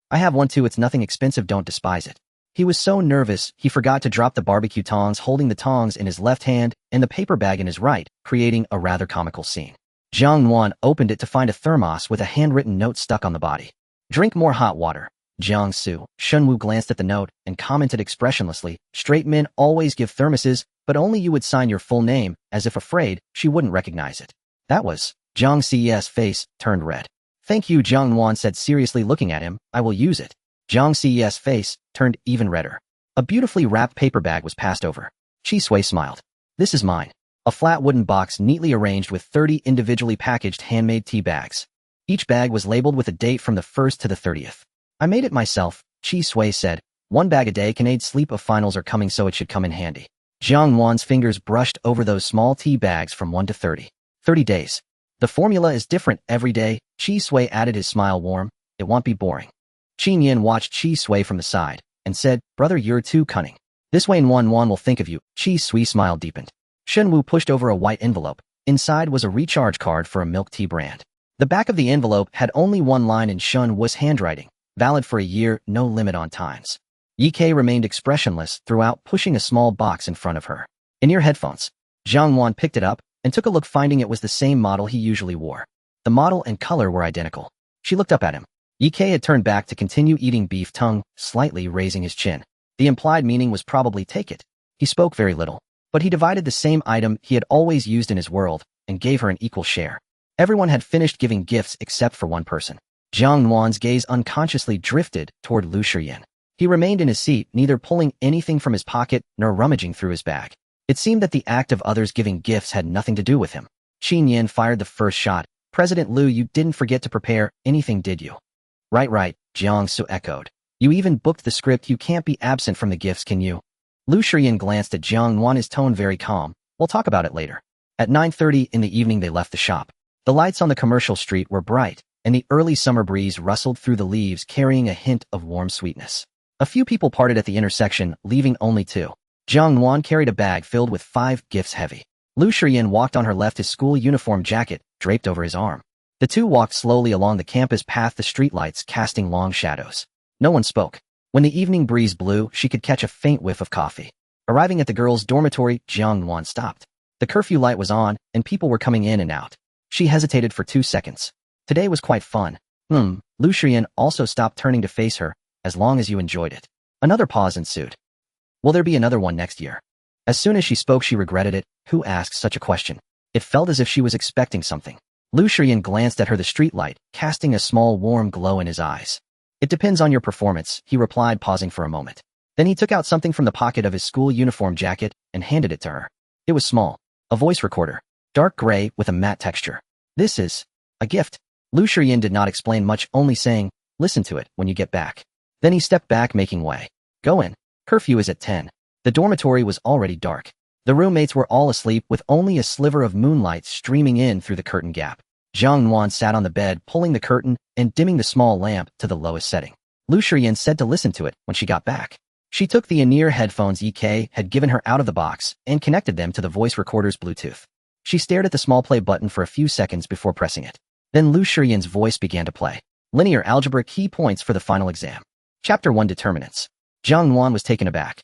Speaker 1: I have one too, it's nothing expensive, don't despise it. He was so nervous, he forgot to drop the barbecue tongs, holding the tongs in his left hand and the paper bag in his right, creating a rather comical scene. Jiang Nuan opened it to find a thermos with a handwritten note stuck on the body. Drink more hot water. Jiang Su. Shunwu glanced at the note and commented expressionlessly, straight men always give thermoses, but only you would sign your full name, as if afraid she wouldn't recognize it. That was. Jiang Si's face turned red. Thank you, Jiang Nuan said seriously, looking at him. I will use it. Jiang Si's face turned even redder. A beautifully wrapped paper bag was passed over. Chi Sui smiled. This is mine. A flat wooden box neatly arranged with 30 individually packaged handmade tea bags. Each bag was labeled with a date from the 1st to the 30th. I made it myself, Chi Sui said. 1 bag a day can aid sleep if finals are coming, so it should come in handy. Jiang Nuan's fingers brushed over those small tea bags from 1 to 30. 30 days. The formula is different every day, Chi Sui added, his smile warm. It won't be boring. Qin Yin watched Chi Sui from the side and said, brother, you're too cunning. This way Nuan will think of you. Chi Sui smile deepened. Shen Wu pushed over a white envelope. Inside was a recharge card for a milk tea brand. The back of the envelope had only one line in Shen Wu's handwriting, valid for a year, no limit on times. Ye Kei remained expressionless throughout, pushing a small box in front of her. In-ear headphones. Jiang Nuan picked it up and took a look, finding it was the same model he usually wore. The model and color were identical. She looked up at him. Ye Kei had turned back to continue eating beef tongue, slightly raising his chin. The implied meaning was probably take it. He spoke very little, but he divided the same item he had always used in his world and gave her an equal share. Everyone had finished giving gifts except for one person. Jiang Nuan's gaze unconsciously drifted toward Lu Shiyan. He remained in his seat, neither pulling anything from his pocket nor rummaging through his bag. It seemed that the act of others giving gifts had nothing to do with him. Qin Yin fired the first shot. President Lu, you didn't forget to prepare anything, did you? Right, Jiang Su echoed. You even booked the script. You can't be absent from the gifts, can you? Lu Shiyan glanced at Jiang Nuan, his tone very calm. We'll talk about it later. At 9:30 in the evening they left the shop. The lights on the commercial street were bright, and the early summer breeze rustled through the leaves, carrying a hint of warm sweetness. A few people parted at the intersection, leaving only 2. Jiang Nuan carried a bag filled with 5 gifts heavy. Lu Shiyan walked on her left, his school uniform jacket draped over his arm. The two walked slowly along the campus path, the streetlights casting long shadows. No one spoke. When the evening breeze blew, she could catch a faint whiff of coffee. Arriving at the girls' dormitory, Jiang Nuan stopped. The curfew light was on, and people were coming in and out. She hesitated for 2 seconds. Today was quite fun. Lu Shiyan also stopped, turning to face her. As long as you enjoyed it. Another pause ensued. Will there be another one next year? As soon as she spoke, she regretted it. Who asked such a question? It felt as if she was expecting something. Lu Shiyan glanced at her, the streetlight, casting a small warm glow in his eyes. It depends on your performance, he replied, pausing for a moment. Then he took out something from the pocket of his school uniform jacket and handed it to her. It was small. A voice recorder. Dark gray with a matte texture. This is a gift. Lu Shiyan did not explain much, only saying, listen to it when you get back. Then he stepped back, making way. Go in. Curfew is at 10. The dormitory was already dark. The roommates were all asleep, with only a sliver of moonlight streaming in through the curtain gap. Jiang Nuan sat on the bed, pulling the curtain and dimming the small lamp to the lowest setting. Lu Shiyan said to listen to it when she got back. She took the in-ear headphones Ye Kei had given her out of the box and connected them to the voice recorder's Bluetooth. She stared at the small play button for a few seconds before pressing it. Then Lu Shiyan's voice began to play. Linear algebra key points for the final exam. Chapter 1 Determinants. Jiang Nuan was taken aback.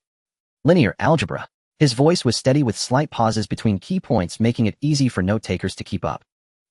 Speaker 1: Linear algebra. His voice was steady with slight pauses between key points, making it easy for note-takers to keep up.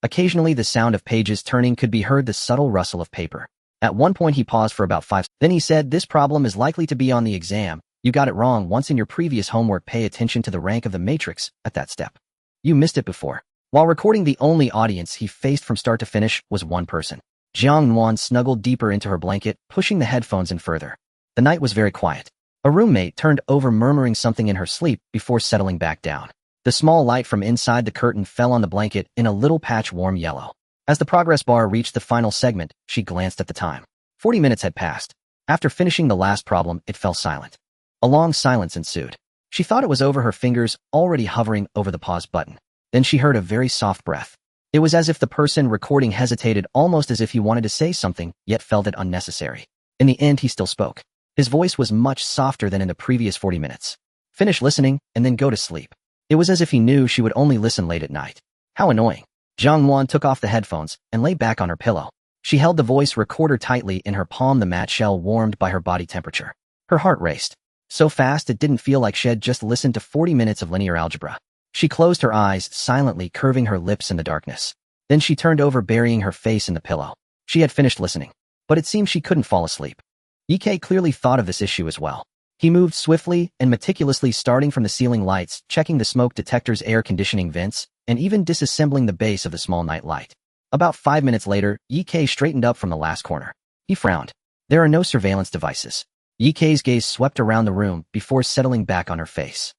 Speaker 1: Occasionally the sound of pages turning could be heard, the subtle rustle of paper. At one point he paused for about 5. Then he said, this problem is likely to be on the exam. You got it wrong once in your previous homework. Pay attention to the rank of the matrix at that step. You missed it before. While recording, the only audience he faced from start to finish was one person. Jiang Nuan snuggled deeper into her blanket, pushing the headphones in further. The night was very quiet. A roommate turned over, murmuring something in her sleep before settling back down. The small light from inside the curtain fell on the blanket in a little patch warm yellow. As the progress bar reached the final segment, she glanced at the time. 40 minutes had passed. After finishing the last problem, it fell silent. A long silence ensued. She thought it was over, her fingers already hovering over the pause button. Then she heard a very soft breath. It was as if the person recording hesitated, almost as if he wanted to say something, yet felt it unnecessary. In the end, he still spoke. His voice was much softer than in the previous 40 minutes. Finish listening, and then go to sleep. It was as if he knew she would only listen late at night. How annoying. Jiang Nuan took off the headphones and lay back on her pillow. She held the voice recorder tightly in her palm, the matte shell warmed by her body temperature. Her heart raced. So fast it didn't feel like she had just listened to 40 minutes of linear algebra. She closed her eyes, silently curving her lips in the darkness. Then she turned over, burying her face in the pillow. She had finished listening, but it seemed she couldn't fall asleep. Ye Kei clearly thought of this issue as well. He moved swiftly and meticulously, starting from the ceiling lights, checking the smoke detector's air conditioning vents, and even disassembling the base of the small night light. About 5 minutes later, Ye Kei straightened up from the last corner. He frowned. There are no surveillance devices. Ye Kei's gaze swept around the room before settling back on her face.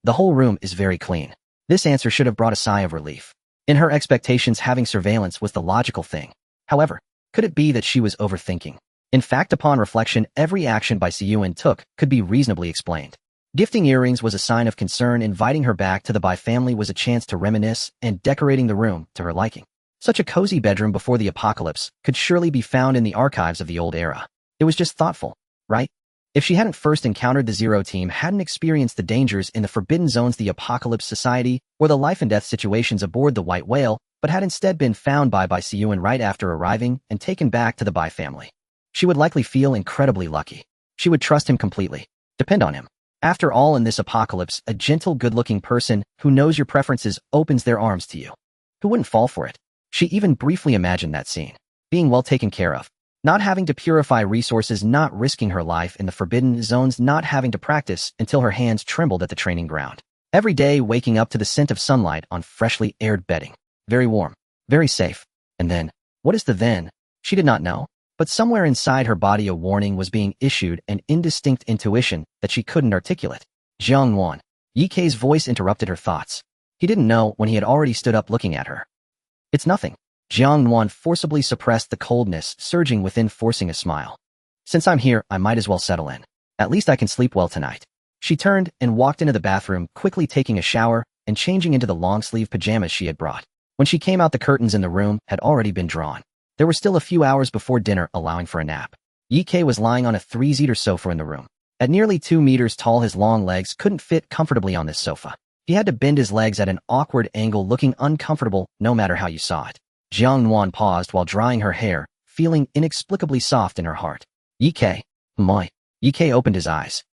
Speaker 1: The whole room is very clean. This answer should have brought a sigh of relief. In her expectations, having surveillance was the logical thing. However, could it be that she was overthinking? In fact, upon reflection, every action Bai Siyuan took could be reasonably explained. Gifting earrings was a sign of concern, inviting her back to the Bai family was a chance to reminisce, and decorating the room to her liking. Such a cozy bedroom before the apocalypse could surely be found in the archives of the old era. It was just thoughtful, right? If she hadn't first encountered the Zero Team, hadn't experienced the dangers in the Forbidden Zones, the Apocalypse Society, or the life-and-death situations aboard the White Whale, but had instead been found by Bai Siyuan right after arriving and taken back to the Bai family, she would likely feel incredibly lucky. She would trust him completely, depend on him. After all, in this apocalypse, a gentle, good-looking person who knows your preferences opens their arms to you. Who wouldn't fall for it? She even briefly imagined that scene. Being well taken care of. Not having to purify resources, not risking her life in the Forbidden Zones, not having to practice until her hands trembled at the training ground. Every day waking up to the scent of sunlight on freshly aired bedding. Very warm. Very safe. And then, what is the then? She did not know. But somewhere inside her body a warning was being issued, an indistinct intuition that she couldn't articulate. Jiang Nuan. Yi Kei's voice interrupted her thoughts. He didn't know when he had already stood up looking at her. It's nothing. Jiang Nuan forcibly suppressed the coldness surging within, forcing a smile. Since I'm here, I might as well settle in. At least I can sleep well tonight. She turned and walked into the bathroom, quickly taking a shower and changing into the long-sleeve pajamas she had brought. When she came out, the curtains in the room had already been drawn. There were still a few hours before dinner, allowing for a nap. Yi Kei was lying on a three-seater sofa in the room. At nearly 2 meters tall, his long legs couldn't fit comfortably on this sofa. He had to bend his legs at an awkward angle, looking uncomfortable no matter how you saw it. Jiang Nuan paused while drying her hair, feeling inexplicably soft in her heart. Yi Kei. Moi. Yi Kei opened his eyes.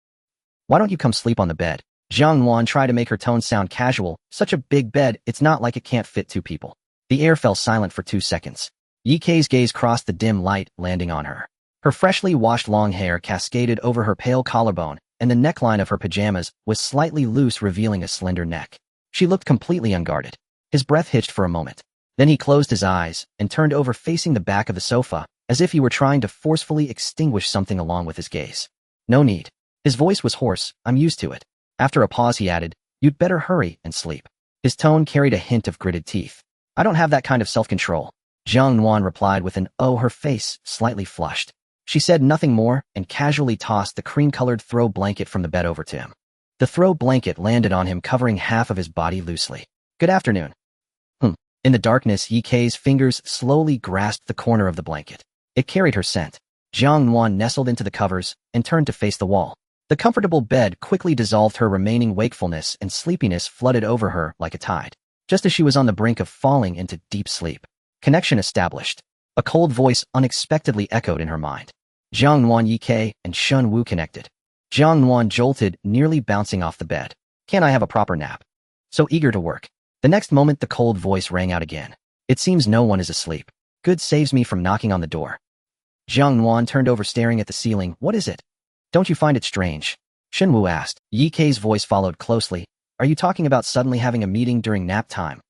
Speaker 1: Why don't you come sleep on the bed? Jiang Nuan tried to make her tone sound casual. Such a big bed, it's not like it can't fit 2 people. The air fell silent for 2 seconds. Yi Kei's gaze crossed the dim light, landing on her. Her freshly washed long hair cascaded over her pale collarbone, and the neckline of her pajamas was slightly loose, revealing a slender neck. She looked completely unguarded. His breath hitched for a moment. Then he closed his eyes and turned over, facing the back of the sofa, as if he were trying to forcefully extinguish something along with his gaze. No need. His voice was hoarse. I'm used to it. After a pause, he added, you'd better hurry and sleep. His tone carried a hint of gritted teeth. I don't have that kind of self-control. Jiang Nuan replied with an oh, her face slightly flushed. She said nothing more and casually tossed the cream-colored throw blanket from the bed over to him. The throw blanket landed on him, covering half of his body loosely. Good afternoon. In the darkness, Yi Kei's fingers slowly grasped the corner of the blanket. It carried her scent. Jiang Nuan nestled into the covers and turned to face the wall. The comfortable bed quickly dissolved her remaining wakefulness, and sleepiness flooded over her like a tide. Just as she was on the brink of falling into deep sleep. Connection established. A cold voice unexpectedly echoed in her mind. Jiang Nuan, Yi Kei, and Shun Wu connected. Jiang Nuan jolted, nearly bouncing off the bed. Can't I have a proper nap? So eager to work. The next moment, the cold voice rang out again. It seems no one is asleep. Good saves me from knocking on the door. Jiang Nuan turned over, staring at the ceiling. What is it? Don't you find it strange? Shun Wu asked. Yi Kei's voice followed closely. Are you talking about suddenly having a meeting during nap time?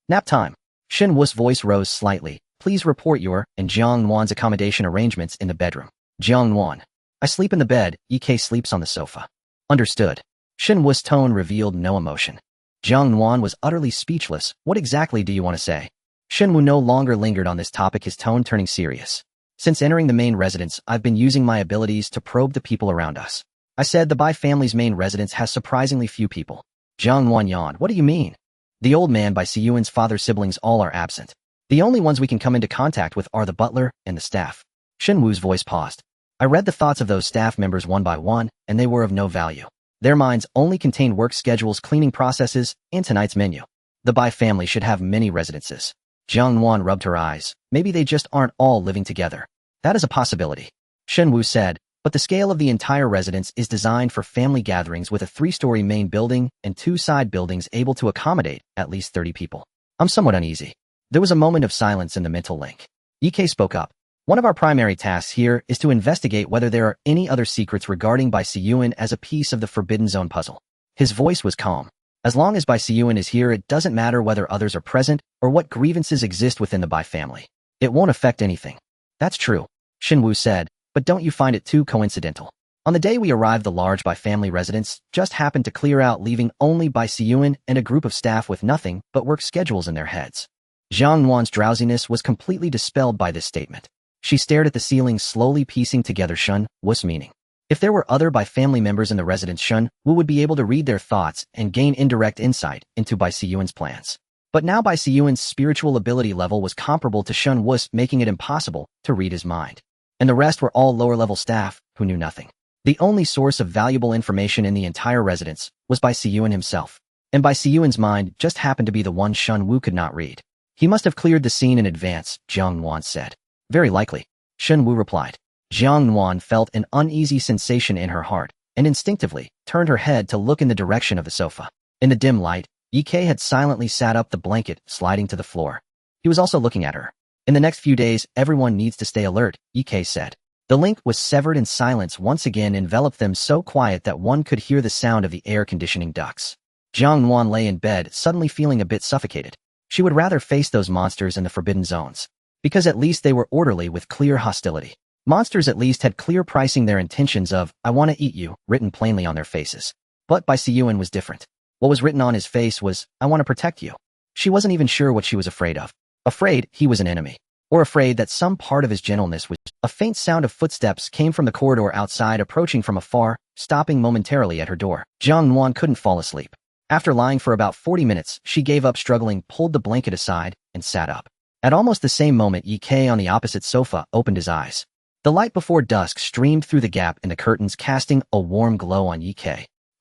Speaker 1: Nap time. Shun Wu's voice rose slightly. Please report your and Jiang Nuan's accommodation arrangements in the bedroom. Jiang Nuan. I sleep in the bed. Yi Kei sleeps on the sofa. Understood. Shun Wu's tone revealed no emotion. Jiang Nuan was utterly speechless. What exactly do you want to say? Shun Wu no longer lingered on this topic, his tone turning serious. Since entering the main residence, I've been using my abilities to probe the people around us. I said the Bai family's main residence has surprisingly few people. Jiang Nuan yawned. What do you mean? The old man, Bai Siyuan's father's siblings, all are absent. The only ones we can come into contact with are the butler and the staff. Shun Wu's voice paused. I read the thoughts of those staff members one by one, and they were of no value. Their minds only contained work schedules, cleaning processes, and tonight's menu. The Bai family should have many residences. Jiang Nuan rubbed her eyes. Maybe they just aren't all living together. That is a possibility. Shun Wu said, but the scale of the entire residence is designed for family gatherings, with a 3-story main building and 2 side buildings able to accommodate at least 30 people. I'm somewhat uneasy. There was a moment of silence in the mental link. Yi Kei spoke up. One of our primary tasks here is to investigate whether there are any other secrets regarding Bai Siyuan as a piece of the Forbidden Zone puzzle. His voice was calm. As long as Bai Siyuan is here, it doesn't matter whether others are present or what grievances exist within the Bai family. It won't affect anything. That's true, Shun Wu said, but don't you find it too coincidental? On the day we arrived, the large by-family residence just happened to clear out, leaving only Bai Siyuan and a group of staff with nothing but work schedules in their heads. Jiang Nuan's drowsiness was completely dispelled by this statement. She stared at the ceiling, slowly piecing together Shen Wu's meaning. If there were other by-family members in the residence, Shen Wu would be able to read their thoughts and gain indirect insight into Bai Siyuan's plans. But now Bai Siyuan's spiritual ability level was comparable to Shen Wu's, making it impossible to read his mind. And the rest were all lower-level staff who knew nothing. The only source of valuable information in the entire residence was Bai Siyuan himself. And Bai Siyuan's mind just happened to be the one Shen Wu could not read. He must have cleared the scene in advance, Jiang Nuan said. Very likely, Shen Wu replied. Jiang Nuan felt an uneasy sensation in her heart, and instinctively turned her head to look in the direction of the sofa. In the dim light, Ye had silently sat up, the blanket sliding to the floor. He was also looking at her. In the next few days, everyone needs to stay alert, Ye said. The link was severed and silence once again enveloped them, so quiet that one could hear the sound of the air conditioning ducts. Jiang Nuan lay in bed, suddenly feeling a bit suffocated. She would rather face those monsters in the forbidden zones, because at least they were orderly with clear hostility. Monsters at least had clear pricing their intentions of, "I want to eat you," written plainly on their faces. But Bai Siyuan was different. What was written on his face was, "I want to protect you." She wasn't even sure what she was afraid of. Afraid he was an enemy. Or afraid that some part of his gentleness was. A faint sound of footsteps came from the corridor outside, approaching from afar, stopping momentarily at her door. Jiang Nuan couldn't fall asleep. After lying for about 40 minutes, she gave up struggling, pulled the blanket aside, and sat up. At almost the same moment, Ye on the opposite sofa opened his eyes. The light before dusk streamed through the gap in the curtains, casting a warm glow on Ye.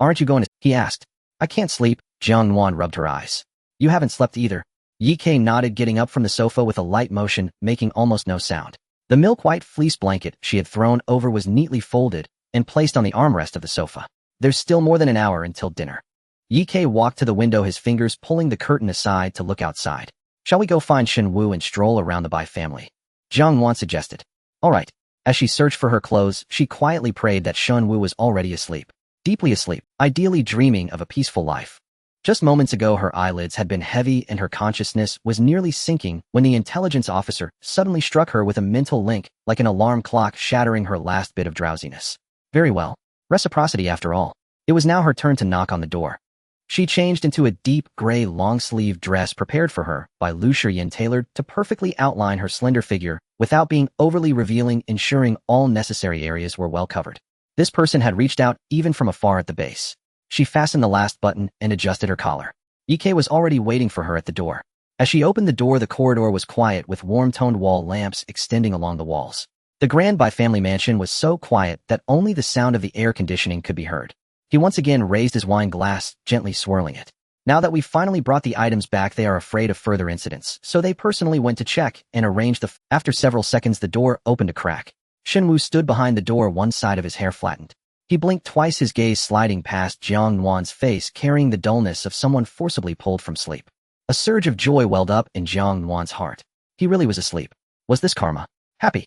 Speaker 1: "Aren't you going to?" he asked. "I can't sleep." Jiang Nuan rubbed her eyes. "You haven't slept either." Ye nodded, getting up from the sofa with a light motion, making almost no sound. The milk-white fleece blanket she had thrown over was neatly folded and placed on the armrest of the sofa. "There's still more than an hour until dinner." Ye walked to the window, his fingers pulling the curtain aside to look outside. "Shall we go find Shen Wu and stroll around the Bai family?" Jiang Nuan suggested. "All right." As she searched for her clothes, she quietly prayed that Shen Wu was already asleep. Deeply asleep, ideally dreaming of a peaceful life. Just moments ago, her eyelids had been heavy and her consciousness was nearly sinking when the intelligence officer suddenly struck her with a mental link, like an alarm clock, shattering her last bit of drowsiness. Very well. Reciprocity after all. It was now her turn to knock on the door. She changed into a deep gray long-sleeve dress prepared for her by Lu Shiyin, tailored to perfectly outline her slender figure without being overly revealing, ensuring all necessary areas were well covered. This person had reached out even from afar at the base. She fastened the last button and adjusted her collar. Ye was already waiting for her at the door. As she opened the door, the corridor was quiet, with warm-toned wall lamps extending along the walls. The Grand Bai family mansion was so quiet that only the sound of the air conditioning could be heard. He once again raised his wine glass, gently swirling it. "Now that we've finally brought the items back, they are afraid of further incidents, so they personally went to check and arrange the After several seconds, the door opened a crack. Shen Wu stood behind the door, one side of his hair flattened. He blinked twice, his gaze sliding past Jiang Nuan's face, carrying the dullness of someone forcibly pulled from sleep. A surge of joy welled up in Jiang Nuan's heart. He really was asleep. Was this karma? Happy?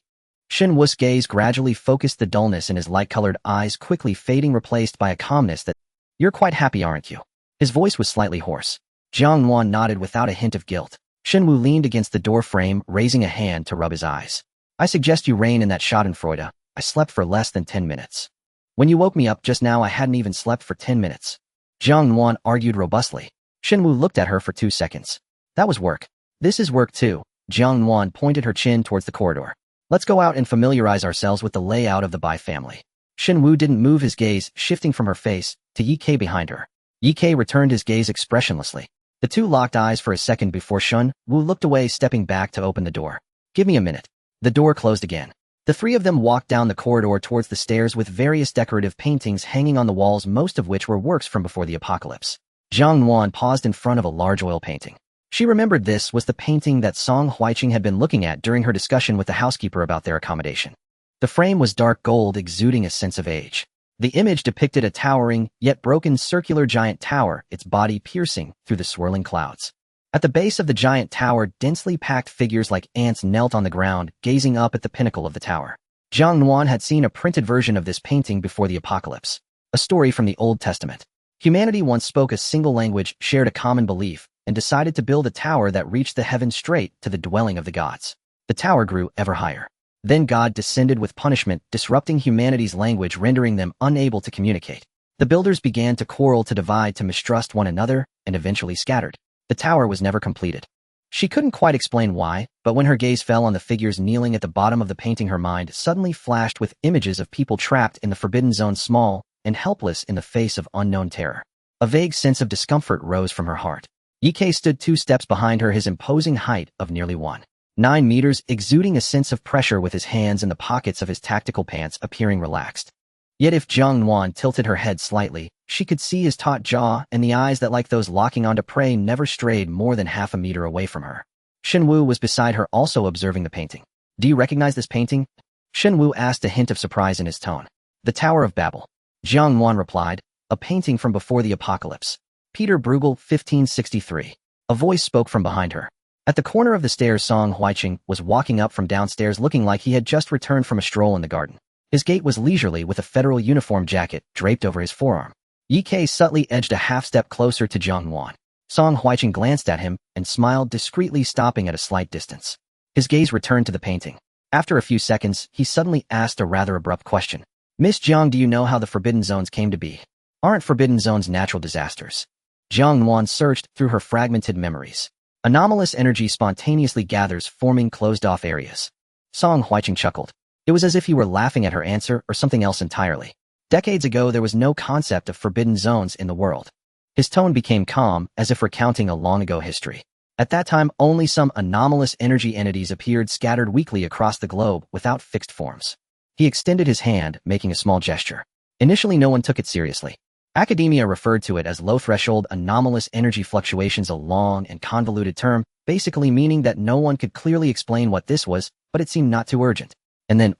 Speaker 1: Shen Wu's gaze gradually focused, the dullness in his light-colored eyes quickly fading, replaced by a calmness that, "You're quite happy, aren't you?" His voice was slightly hoarse. Jiang Nuan nodded without a hint of guilt. Shen Wu leaned against the door frame, raising a hand to rub his eyes. "I suggest you rein in that schadenfreude. I slept for less than 10 minutes. When you woke me up just now, I hadn't even slept for 10 minutes. Jiang Nuan argued robustly. Shen Wu looked at her for 2 seconds. "That was work." "This is work too." Jiang Nuan pointed her chin towards the corridor. "Let's go out and familiarize ourselves with the layout of the Bai family." Shen Wu didn't move, his gaze shifting from her face to Ye behind her. Ye returned his gaze expressionlessly. The two locked eyes for a second before Shen Wu looked away, stepping back to open the door. "Give me a minute." The door closed again. The three of them walked down the corridor towards the stairs, with various decorative paintings hanging on the walls, most of which were works from before the apocalypse. Jiang Nuan paused in front of a large oil painting. She remembered this was the painting that Song Huiqing had been looking at during her discussion with the housekeeper about their accommodation. The frame was dark gold, exuding a sense of age. The image depicted a towering, yet broken circular giant tower, its body piercing through the swirling clouds. At the base of the giant tower, densely packed figures like ants knelt on the ground, gazing up at the pinnacle of the tower. Jiang Nuan had seen a printed version of this painting before the apocalypse, a story from the Old Testament. Humanity once spoke a single language, shared a common belief, and decided to build a tower that reached the heavens, straight to the dwelling of the gods. The tower grew ever higher. Then God descended with punishment, disrupting humanity's language, rendering them unable to communicate. The builders began to quarrel, to divide, to mistrust one another, and eventually scattered. The tower was never completed. She couldn't quite explain why, but when her gaze fell on the figures kneeling at the bottom of the painting, her mind suddenly flashed with images of people trapped in the forbidden zone, small and helpless in the face of unknown terror. A vague sense of discomfort rose from her heart. Ye stood 2 steps behind her, his imposing height of nearly 1.9 meters, exuding a sense of pressure, with his hands in the pockets of his tactical pants, appearing relaxed. Yet if Jiang Nuan tilted her head slightly, she could see his taut jaw and the eyes that, like those locking onto prey, never strayed more than half a meter away from her. Shenwu was beside her, also observing the painting. "Do you recognize this painting?" Shenwu asked, a hint of surprise in his tone. "The Tower of Babel," Jiang Nuan replied, "a painting from before the apocalypse. Peter Bruegel, 1563. A voice spoke from behind her. At the corner of the stairs, Song Huiqing was walking up from downstairs, looking like he had just returned from a stroll in the garden. His gait was leisurely, with a federal uniform jacket draped over his forearm. Ye subtly edged a half-step closer to Jiang Nuan. Song Huiqing glanced at him and smiled discreetly, stopping at a slight distance. His gaze returned to the painting. After a few seconds, he suddenly asked a rather abrupt question. "Miss Jiang, do you know how the Forbidden Zones came to be? Aren't Forbidden Zones natural disasters?" Jiang Nuan searched through her fragmented memories. "Anomalous energy spontaneously gathers, forming closed-off areas." Song Huiqing chuckled. It was as if he were laughing at her answer, or something else entirely. Decades ago, there was no concept of forbidden zones in the world. His tone became calm, as if recounting a long-ago history. At that time, only some anomalous energy entities appeared, scattered weakly across the globe without fixed forms. He extended his hand, making a small gesture. Initially, no one took it seriously. Academia referred to it as low-threshold anomalous energy fluctuations, a long and convoluted term, basically meaning that no one could clearly explain what this was, but it seemed not too urgent. And then,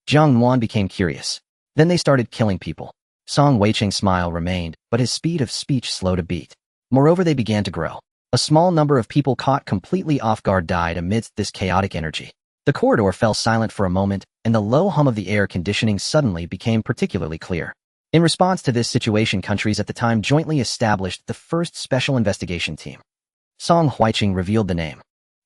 Speaker 1: Jiang Nuan became curious. Then they started killing people. Song Huiqing's smile remained, but his speed of speech slowed a beat. Moreover, they began to grow. A small number of people, caught completely off guard, died amidst this chaotic energy. The corridor fell silent for a moment, and the low hum of the air conditioning suddenly became particularly clear. In response to this situation, countries at the time jointly established the first special investigation team. Song Huiqing revealed the name.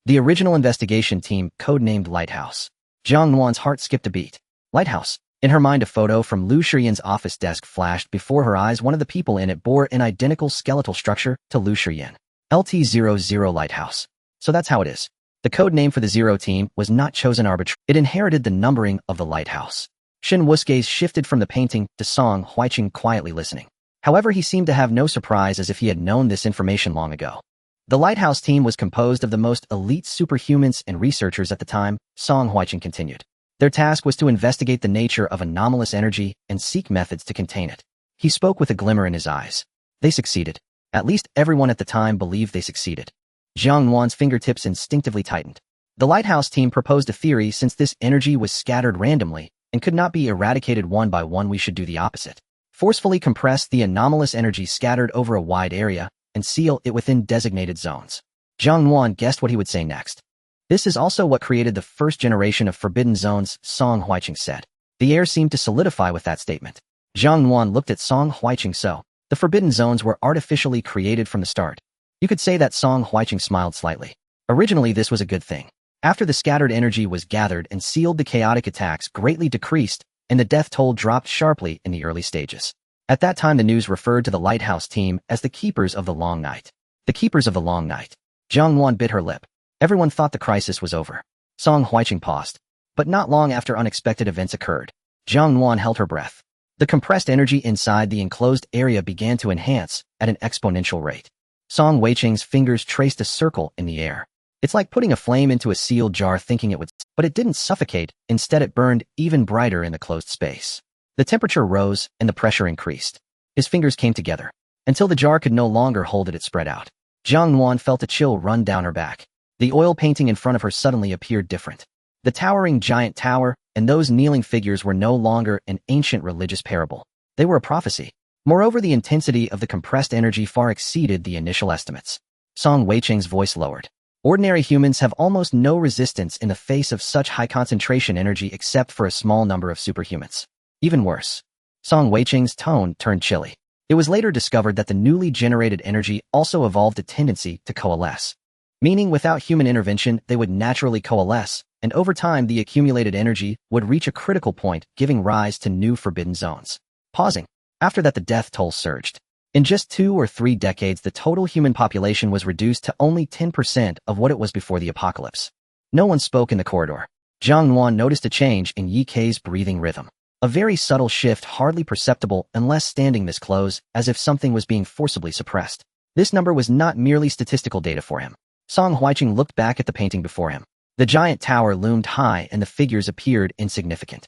Speaker 1: The original investigation team, codenamed Lighthouse. Jiang Nuan's heart skipped a beat. Lighthouse. In her mind, a photo from Lu Shiyan's office desk flashed before her eyes. One of the people in it bore an identical skeletal structure to Lu Shiyan. LT-00 Lighthouse. So that's how it is. The code name for the Zero team was not chosen arbitrarily. It inherited the numbering of the lighthouse. Shen Wu's gaze shifted from the painting to Song Huiqing, quietly listening. However, he seemed to have no surprise, as if he had known this information long ago. The lighthouse team was composed of the most elite superhumans and researchers at the time, Song Huiqing continued. Their task was to investigate the nature of anomalous energy and seek methods to contain it. He spoke with a glimmer in his eyes. They succeeded. At least everyone at the time believed they succeeded. Jiang Nuan's fingertips instinctively tightened. The lighthouse team proposed a theory: since this energy was scattered randomly and could not be eradicated one by one, we should do the opposite. Forcefully compress the anomalous energy scattered over a wide area and seal it within designated zones. Jiang Nuan guessed what he would say next. This is also what created the first generation of forbidden zones, Song Huiqing said. The air seemed to solidify with that statement. Jiang Nuan looked at Song Huiqing. So, the forbidden zones were artificially created from the start. You could say that. Song Huiqing smiled slightly. Originally, this was a good thing. After the scattered energy was gathered and sealed, the chaotic attacks greatly decreased, and the death toll dropped sharply in the early stages. At that time, the news referred to the lighthouse team as the Keepers of the Long Night. The Keepers of the Long Night. Jiang Nuan bit her lip. Everyone thought the crisis was over. Song Huiqing paused. But not long after, unexpected events occurred. Jiang Nuan held her breath. The compressed energy inside the enclosed area began to enhance at an exponential rate. Song Huiqing's fingers traced a circle in the air. It's like putting a flame into a sealed jar, thinking it would, but it didn't suffocate. Instead, it burned even brighter in the closed space. The temperature rose and the pressure increased. His fingers came together. Until the jar could no longer hold it, it spread out. Jiang Nuan felt a chill run down her back. The oil painting in front of her suddenly appeared different. The towering giant tower and those kneeling figures were no longer an ancient religious parable. They were a prophecy. Moreover, the intensity of the compressed energy far exceeded the initial estimates. Song Huiqing's voice lowered. Ordinary humans have almost no resistance in the face of such high concentration energy, except for a small number of superhumans. Even worse. Song Huiqing's tone turned chilly. It was later discovered that the newly generated energy also evolved a tendency to coalesce. Meaning, without human intervention, they would naturally coalesce, and over time the accumulated energy would reach a critical point, giving rise to new forbidden zones. Pausing. After that the death toll surged. In just 2 or 3 decades the total human population was reduced to only 10% of what it was before the apocalypse. No one spoke in the corridor. Jiang Nuan noticed a change in Yi Kei's breathing rhythm. A very subtle shift, hardly perceptible unless standing this close, as if something was being forcibly suppressed. This number was not merely statistical data for him. Song Huiqing looked back at the painting before him. The giant tower loomed high and the figures appeared insignificant.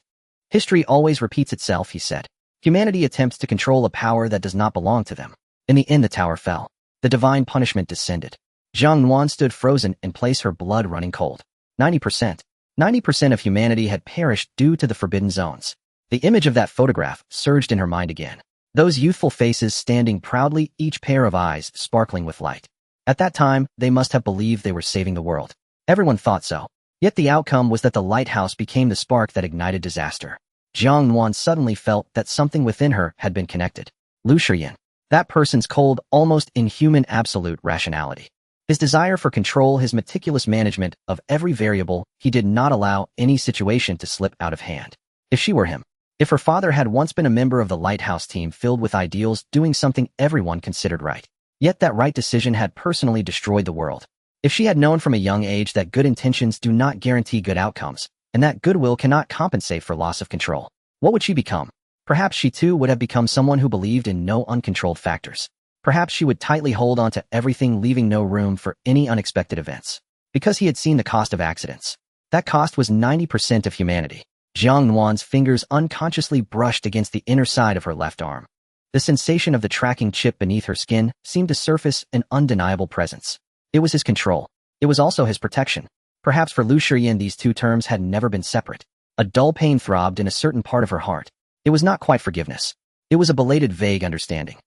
Speaker 1: History always repeats itself, he said. Humanity attempts to control a power that does not belong to them. In the end the tower fell. The divine punishment descended. Jiang Nuan stood frozen in place, her blood running cold. 90%. 90% of humanity had perished due to the forbidden zones. The image of that photograph surged in her mind again. Those youthful faces standing proudly, each pair of eyes sparkling with light. At that time, they must have believed they were saving the world. Everyone thought so. Yet the outcome was that the lighthouse became the spark that ignited disaster. Jiang Nuan suddenly felt that something within her had been connected. Lu Shiyan. That person's cold, almost inhuman absolute rationality. His desire for control, his meticulous management of every variable, he did not allow any situation to slip out of hand. If she were him, if her father had once been a member of the lighthouse team filled with ideals, doing something everyone considered right, yet that right decision had personally destroyed the world. If she had known from a young age that good intentions do not guarantee good outcomes, and that goodwill cannot compensate for loss of control, what would she become? Perhaps she too would have become someone who believed in no uncontrolled factors. Perhaps she would tightly hold on to everything, leaving no room for any unexpected events. Because he had seen the cost of accidents. That cost was 90% of humanity. Jiang Nuan's fingers unconsciously brushed against the inner side of her left arm. The sensation of the tracking chip beneath her skin seemed to surface an undeniable presence. It was his control. It was also his protection. Perhaps for Lu Shiyan these two terms had never been separate. A dull pain throbbed in a certain part of her heart. It was not quite forgiveness. It was a belated vague understanding.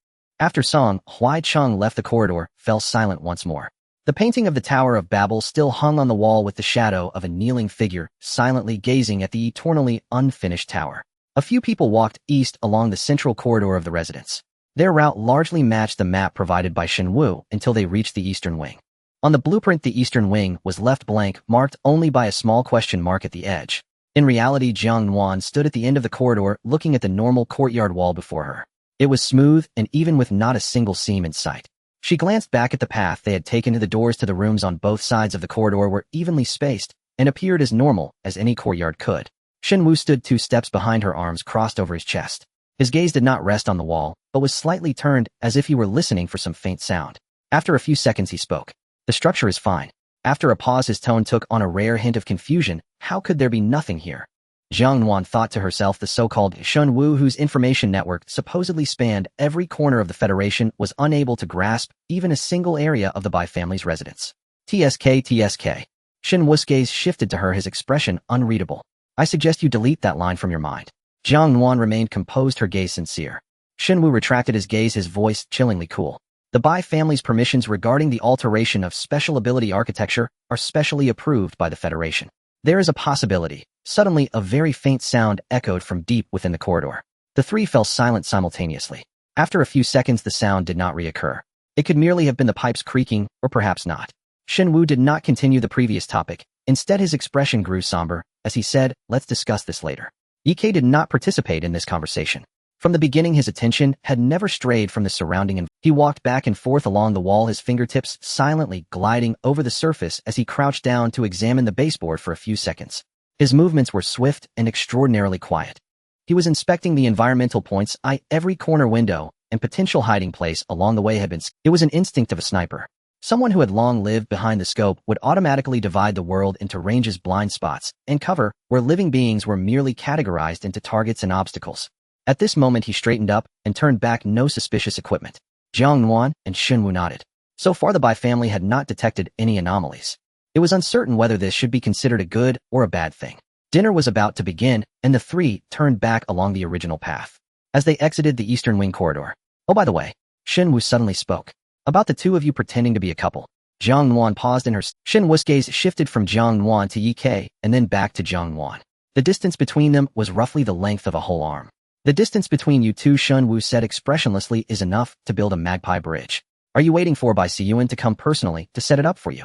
Speaker 1: After Song Huiqing left the corridor, fell silent once more. The painting of the Tower of Babel still hung on the wall with the shadow of a kneeling figure, silently gazing at the eternally unfinished tower. A few people walked east along the central corridor of the residence. Their route largely matched the map provided by Shen Wu until they reached the eastern wing. On the blueprint, the eastern wing was left blank, marked only by a small question mark at the edge. In reality, Jiang Nuan stood at the end of the corridor, looking at the normal courtyard wall before her. It was smooth, and even with not a single seam in sight. She glanced back at the path they had taken to the doors to the rooms on both sides of the corridor were evenly spaced and appeared as normal as any courtyard could. Shen Wu stood 2 steps behind her, arms crossed over his chest. His gaze did not rest on the wall, but was slightly turned as if he were listening for some faint sound. After a few seconds he spoke. The structure is fine. After a pause his tone took on a rare hint of confusion. How could there be nothing here? Jiang Nuan thought to herself, the so-called Shen Wu, whose information network supposedly spanned every corner of the Federation, was unable to grasp even a single area of the Bai family's residence. TSK. Shen Wu's gaze shifted to her, his expression unreadable. I suggest you delete that line from your mind. Jiang Nuan remained composed, her gaze sincere. Shen Wu retracted his gaze, his voice chillingly cool. The Bai family's permissions regarding the alteration of special ability architecture are specially approved by the Federation. There is a possibility. Suddenly, a very faint sound echoed from deep within the corridor. The 3 fell silent simultaneously. After a few seconds, the sound did not reoccur. It could merely have been the pipes creaking, or perhaps not. Shen Wu did not continue the previous topic. Instead, his expression grew somber as he said, let's discuss this later. Yi Kei did not participate in this conversation. From the beginning, his attention had never strayed from the surrounding environment. He walked back and forth along the wall, his fingertips silently gliding over the surface as he crouched down to examine the baseboard for a few seconds. His movements were swift and extraordinarily quiet. He was inspecting the environmental points, every corner, window, and potential hiding place along the way had been. It was an instinct of a sniper. Someone who had long lived behind the scope would automatically divide the world into ranges, blind spots, and cover, where living beings were merely categorized into targets and obstacles. At this moment he straightened up and turned back, no suspicious equipment. Jiang Nuan and Shen Wu nodded. So far the Bai family had not detected any anomalies. It was uncertain whether this should be considered a good or a bad thing. Dinner was about to begin, and the 3 turned back along the original path. As they exited the eastern wing corridor. Oh, by the way, Shen Wu suddenly spoke. About the 2 of you pretending to be a couple. Jiang Nuan paused in her. Shen Wu's gaze shifted from Jiang Nuan to Yi Kei, and then back to Jiang Nuan. The distance between them was roughly the length of a whole arm. The distance between you two, Shen Wu said expressionlessly, is enough to build a magpie bridge. Are you waiting for Bai Siyuan to come personally to set it up for you?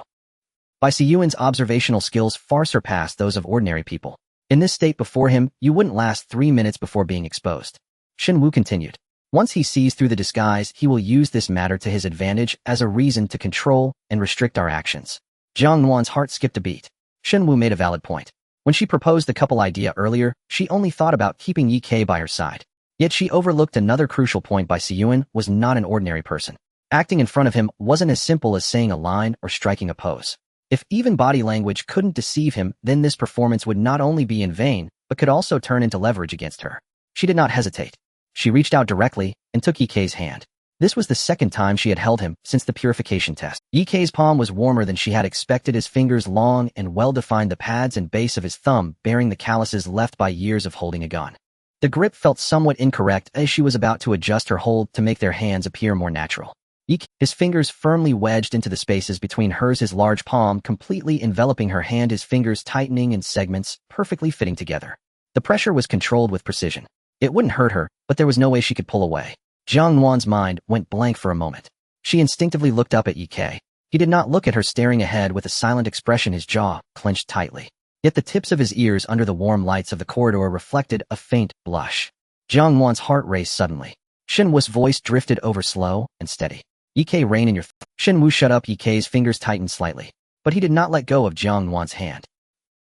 Speaker 1: Bai Siyuan's observational skills far surpassed those of ordinary people. In this state before him, you wouldn't last 3 minutes before being exposed. Shen Wu continued. Once he sees through the disguise, he will use this matter to his advantage as a reason to control and restrict our actions. Jiang Nuan's heart skipped a beat. Shen Wu made a valid point. When she proposed the couple idea earlier, she only thought about keeping Ye Ke by her side. Yet she overlooked another crucial point. Bai Siyuan was not an ordinary person. Acting in front of him wasn't as simple as saying a line or striking a pose. If even body language couldn't deceive him, then this performance would not only be in vain, but could also turn into leverage against her. She did not hesitate. She reached out directly and took Ye Ke's hand. This was the second time she had held him since the purification test. Ye Ke's palm was warmer than she had expected, his fingers long and well-defined, the pads and base of his thumb bearing the calluses left by years of holding a gun. The grip felt somewhat incorrect as she was about to adjust her hold to make their hands appear more natural. His fingers firmly wedged into the spaces between hers, his large palm completely enveloping her hand, his fingers tightening in segments, perfectly fitting together. The pressure was controlled with precision. It wouldn't hurt her, but there was no way she could pull away. Jiang Nuan's mind went blank for a moment. She instinctively looked up at Ye Ke. He did not look at her, staring ahead with a silent expression, his jaw clenched tightly. Yet the tips of his ears under the warm lights of the corridor reflected a faint blush. Jiang Nuan's heart raced suddenly. Shen Wu's voice drifted over slow and steady. Ye Ke, rein in your Shen Wu shut up. Ye Ke's fingers tightened slightly, but he did not let go of Jiang Nuan's hand.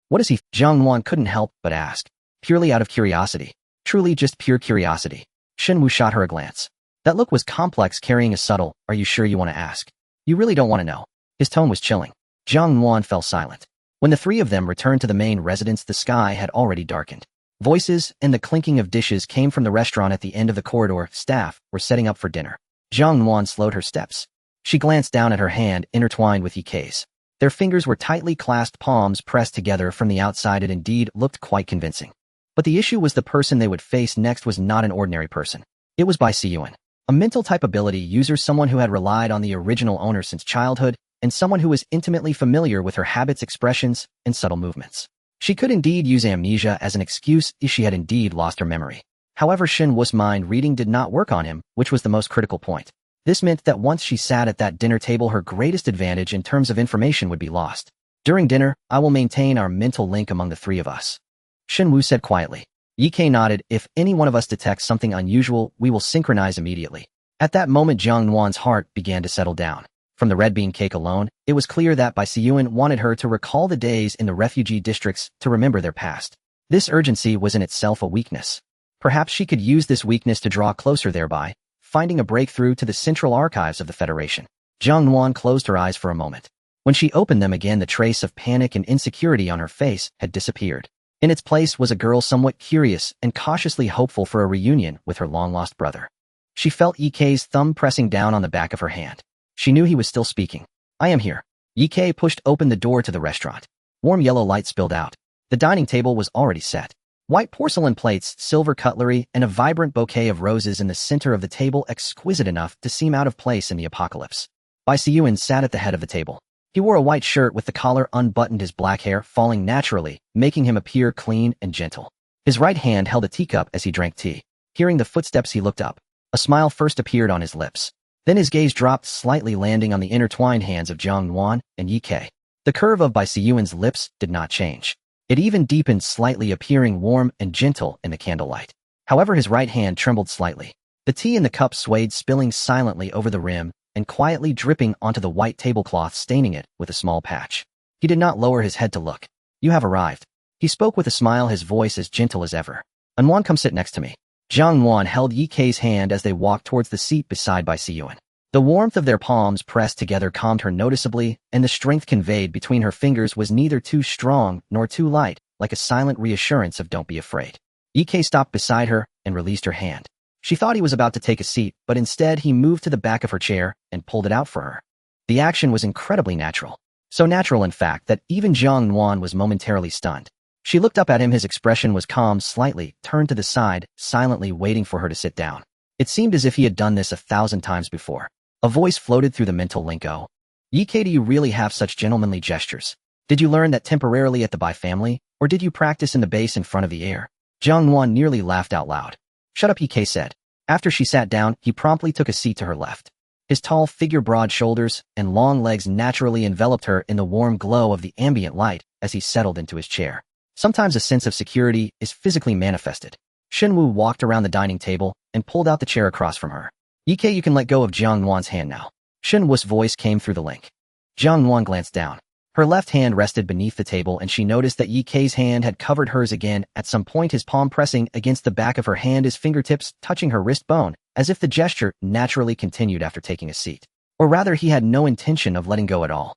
Speaker 1: What is he? Jiang Nuan couldn't help but ask. Purely out of curiosity. Truly just pure curiosity. Shen Wu shot her a glance. That look was complex, carrying a subtle, "Are you sure you want to ask? You really don't want to know." His tone was chilling. Jiang Nuan fell silent. When the three of them returned to the main residence, the sky had already darkened. Voices and the clinking of dishes came from the restaurant at the end of the corridor. Staff were setting up for dinner. Jiang Nuan slowed her steps. She glanced down at her hand intertwined with Ye Ke's. Their fingers were tightly clasped, palms pressed together from the outside. It indeed looked quite convincing. But the issue was the person they would face next was not an ordinary person. It was Bai Siyuan, a mental type ability user, someone who had relied on the original owner since childhood, and someone who was intimately familiar with her habits, expressions, and subtle movements. She could indeed use amnesia as an excuse if she had indeed lost her memory. However, Shen Wu's mind reading did not work on him, which was the most critical point. This meant that once she sat at that dinner table, her greatest advantage in terms of information would be lost. During dinner, I will maintain our mental link among the three of us. Shen Wu said quietly. Ye Ke nodded. If any one of us detects something unusual, we will synchronize immediately. At that moment, Jiang Nuan's heart began to settle down. From the red bean cake alone, it was clear that Bai Siyuan wanted her to recall the days in the refugee districts, to remember their past. This urgency was in itself a weakness. Perhaps she could use this weakness to draw closer, thereby finding a breakthrough to the central archives of the Federation. Jiang Nuan closed her eyes for a moment. When she opened them again, the trace of panic and insecurity on her face had disappeared. In its place was a girl somewhat curious and cautiously hopeful for a reunion with her long-lost brother. She felt Ye Ke's thumb pressing down on the back of her hand. She knew he was still speaking. I am here. Ye Ke pushed open the door to the restaurant. Warm yellow light spilled out. The dining table was already set. White porcelain plates, silver cutlery, and a vibrant bouquet of roses in the center of the table, exquisite enough to seem out of place in the apocalypse. Bai Siyuan sat at the head of the table. He wore a white shirt with the collar unbuttoned, his black hair falling naturally, making him appear clean and gentle. His right hand held a teacup as he drank tea. Hearing the footsteps, he looked up. A smile first appeared on his lips. Then his gaze dropped slightly, landing on the intertwined hands of Jiang Nuan and Ye Ke. The curve of Bai Siyuan's lips did not change. It even deepened slightly, appearing warm and gentle in the candlelight. However, his right hand trembled slightly. The tea in the cup swayed, spilling silently over the rim and quietly dripping onto the white tablecloth, staining it with a small patch. He did not lower his head to look. You have arrived. He spoke with a smile, his voice as gentle as ever. Nuan, come sit next to me. Jiang Nuan held Ye Ke's hand as they walked towards the seat beside Bai Siyuan. The warmth of their palms pressed together calmed her noticeably, and the strength conveyed between her fingers was neither too strong nor too light, like a silent reassurance of don't be afraid. Ye Ke stopped beside her and released her hand. She thought he was about to take a seat, but instead he moved to the back of her chair and pulled it out for her. The action was incredibly natural. So natural, in fact, that even Jiang Nuan was momentarily stunned. She looked up at him, his expression was calm, slightly turned to the side, silently waiting for her to sit down. It seemed as if he had done this 1,000 times before. A voice floated through the mental lingo. Ye Ke, do you really have such gentlemanly gestures? Did you learn that temporarily at the Bai family, or did you practice in the base in front of the air? Jiang Nuan nearly laughed out loud. Shut up, Ye Ke said. After she sat down, he promptly took a seat to her left. His tall figure, broad shoulders, and long legs naturally enveloped her in the warm glow of the ambient light as he settled into his chair. Sometimes a sense of security is physically manifested. Shenwu walked around the dining table and pulled out the chair across from her. "Ye, you can let go of Jiang Nuan's hand now." Shenwu's voice came through the link. Jiang Nuan glanced down. Her left hand rested beneath the table, and she noticed that Ye hand had covered hers again, at some point his palm pressing against the back of her hand, his fingertips touching her wrist bone, as if the gesture naturally continued after taking a seat. Or rather, he had no intention of letting go at all.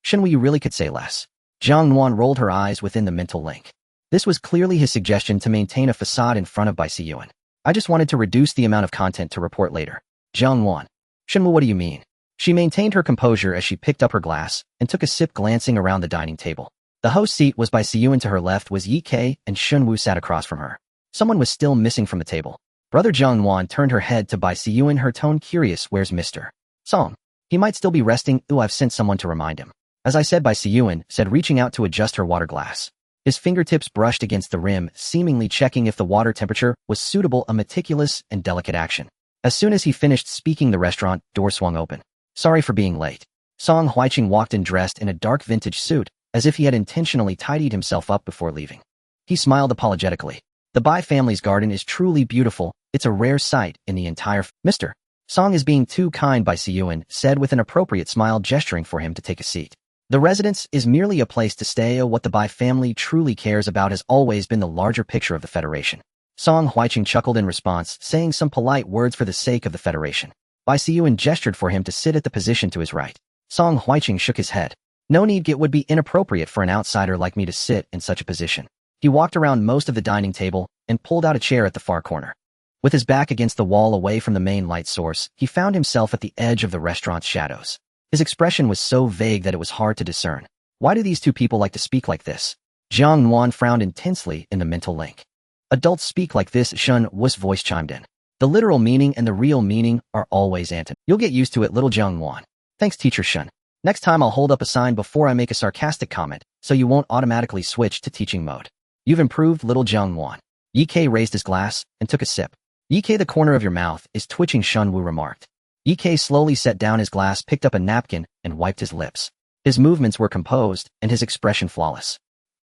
Speaker 1: "Shenwu, you really could say less." Jiang Nuan rolled her eyes within the mental link. This was clearly his suggestion to maintain a facade in front of Bai Siyuan. "I just wanted to reduce the amount of content to report later." Jiang Nuan. "Shenwu, what do you mean?" She maintained her composure as she picked up her glass and took a sip, glancing around the dining table. The host seat was Bai Siyuan, to her left was Ye, and Shenwu sat across from her. Someone was still missing from the table. Brother Jiang Nuan turned her head to Bai Siyuan, her tone curious. "Where's Mr. Song? He might still be resting." "Ooh, I've sent someone to remind him." "As I said," Bai Siyuan said, reaching out to adjust her water glass. His fingertips brushed against the rim, seemingly checking if the water temperature was suitable, a meticulous and delicate action. As soon as he finished speaking, the restaurant door swung open. "Sorry for being late." Song Huiqing walked in dressed in a dark vintage suit, as if he had intentionally tidied himself up before leaving. He smiled apologetically. "The Bai family's garden is truly beautiful. It's a rare sight in the entire Mr. Song is being too kind," Bai Siyuan said with an appropriate smile, gesturing for him to take a seat. "The residence is merely a place to stay. What the Bai family truly cares about has always been the larger picture of the Federation." Song Huiqing chuckled in response, saying some polite words for the sake of the Federation. Bai Siyuan gestured for him to sit at the position to his right. Song Huiqing shook his head. "No need. It would be inappropriate for an outsider like me to sit in such a position." He walked around most of the dining table and pulled out a chair at the far corner. With his back against the wall away from the main light source, he found himself at the edge of the restaurant's shadows. His expression was so vague that it was hard to discern. Why do these two people like to speak like this? Jiang Nuan frowned intensely in the mental link. "Adults speak like this," Shen Wu's voice chimed in. "The literal meaning and the real meaning are always antonyms. You'll get used to it, little Jiang Nuan." "Thanks, Teacher Shen. Next time I'll hold up a sign before I make a sarcastic comment, so you won't automatically switch to teaching mode." "You've improved, little Jiang Nuan." Ye raised his glass and took a sip. "Ye, the corner of your mouth is twitching," Shen Wu remarked. Ye slowly set down his glass, picked up a napkin, and wiped his lips. His movements were composed and his expression flawless.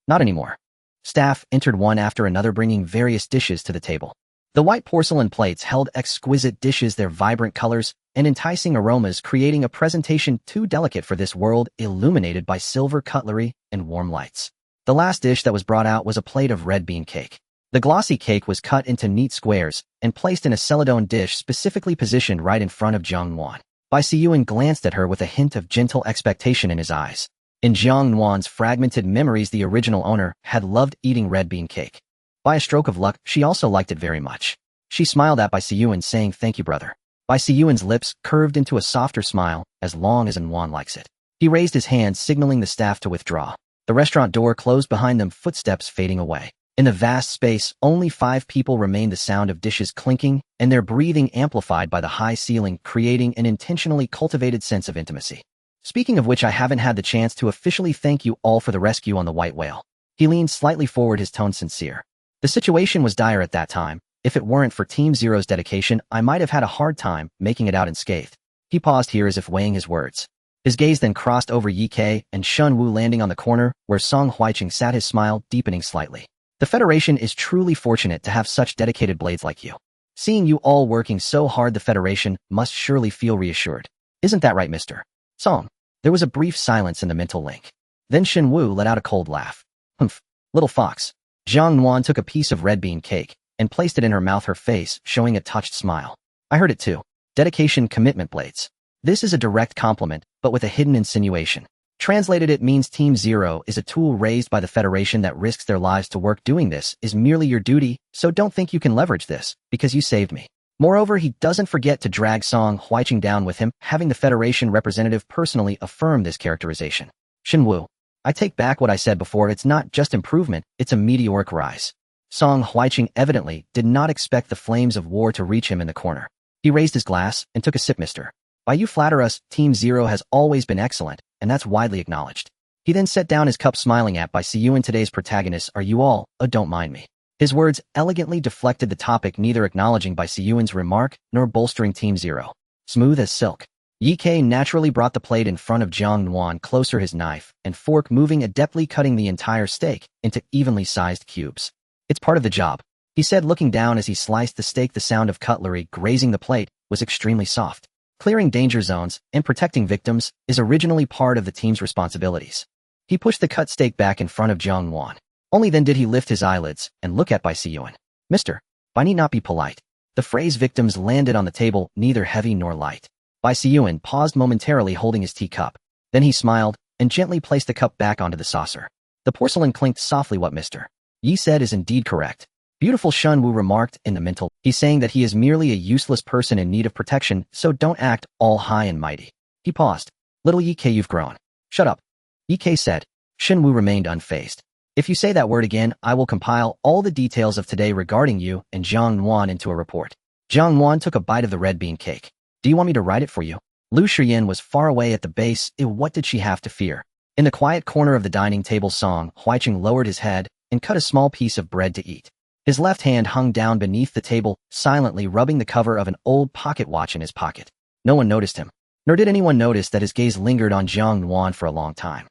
Speaker 1: "Not anymore." Staff entered one after another, bringing various dishes to the table. The white porcelain plates held exquisite dishes, their vibrant colors and enticing aromas creating a presentation too delicate for this world, illuminated by silver cutlery and warm lights. The last dish that was brought out was a plate of red bean cake. The glossy cake was cut into neat squares and placed in a celadon dish specifically positioned right in front of Jiang Nuan. Bai Siyuan glanced at her with a hint of gentle expectation in his eyes. In Jiang Nuan's fragmented memories, the original owner had loved eating red bean cake. By a stroke of luck, she also liked it very much. She smiled at Bai Siyuan, saying, "Thank you, brother." Bai Siyuan's lips curved into a softer smile, as long as Nuan likes it. He raised his hand, signaling the staff to withdraw. The restaurant door closed behind them, footsteps fading away. In the vast space, only 5 people remained, the sound of dishes clinking and their breathing amplified by the high ceiling, creating an intentionally cultivated sense of intimacy. "Speaking of which, I haven't had the chance to officially thank you all for the rescue on the White Whale." He leaned slightly forward, his tone sincere. "The situation was dire at that time. If it weren't for Team Zero's dedication, I might have had a hard time making it out unscathed." He paused here as if weighing his words. His gaze then crossed over Ye and Shen Wu, landing on the corner where Song Huiqing sat, his smile deepening slightly. "The Federation is truly fortunate to have such dedicated blades like you. Seeing you all working so hard, the Federation must surely feel reassured. Isn't that right, Mr. Song?" There was a brief silence in the mental link. Then Shen Wu let out a cold laugh. "Humph, little fox." Jiang Nuan took a piece of red bean cake and placed it in her mouth, her face showing a touched smile. "I heard it too. Dedication, commitment, blades. This is a direct compliment, but with a hidden insinuation. Translated, it means Team Zero is a tool raised by the Federation that risks their lives to work. Doing this is merely your duty, so don't think you can leverage this, because you saved me." Moreover, he doesn't forget to drag Song Huiqing down with him, having the Federation representative personally affirm this characterization. "Shen Wu, I take back what I said before. It's not just improvement, it's a meteoric rise." Song Huiqing evidently did not expect the flames of war to reach him in the corner. He raised his glass and took a sip. "Mr. By you flatter us, Team Zero has always been excellent, and that's widely acknowledged." He then set down his cup, smiling at Bai Siyuan. "Today's protagonists are you all, don't mind me." His words elegantly deflected the topic, neither acknowledging Bai Siyuan's remark nor bolstering Team Zero. smooth as silk. Yi Ke naturally brought the plate in front of Jiang Nuan closer, his knife and fork moving adeptly, cutting the entire steak into evenly sized cubes. It's part of the job, he said, looking down as he sliced the steak. The sound of cutlery grazing the plate was extremely soft. Clearing danger zones and protecting victims is originally part of the team's responsibilities. He pushed the cut steak back in front of Jiang Nuan. Only then did he lift his eyelids and look at Bai Siyuan. Mister, I need not be polite. The phrase victims landed on the table, neither heavy nor light. Bai Siyuan paused momentarily, holding his teacup. Then he smiled and gently placed the cup back onto the saucer. The porcelain clinked softly. What Mr. Yi said is indeed correct. Beautiful, Shen Wu remarked in the mental. He's saying that he is merely a useless person in need of protection, so don't act all high and mighty. He paused. Little Yi Ke, you've grown. Shut up, Yi Ke said. Shen Wu remained unfazed. If you say that word again, I will compile all the details of today regarding you and Jiang Nuan into a report. Jiang Nuan took a bite of the red bean cake. Do you want me to write it for you? Lu Shiyan was far away at the base. What did she have to fear? In the quiet corner of the dining table, Song Huicheng lowered his head and cut a small piece of bread to eat. His left hand hung down beneath the table, silently rubbing the cover of an old pocket watch in his pocket. No one noticed him, nor did anyone notice that his gaze lingered on Jiang Nuan for a long time.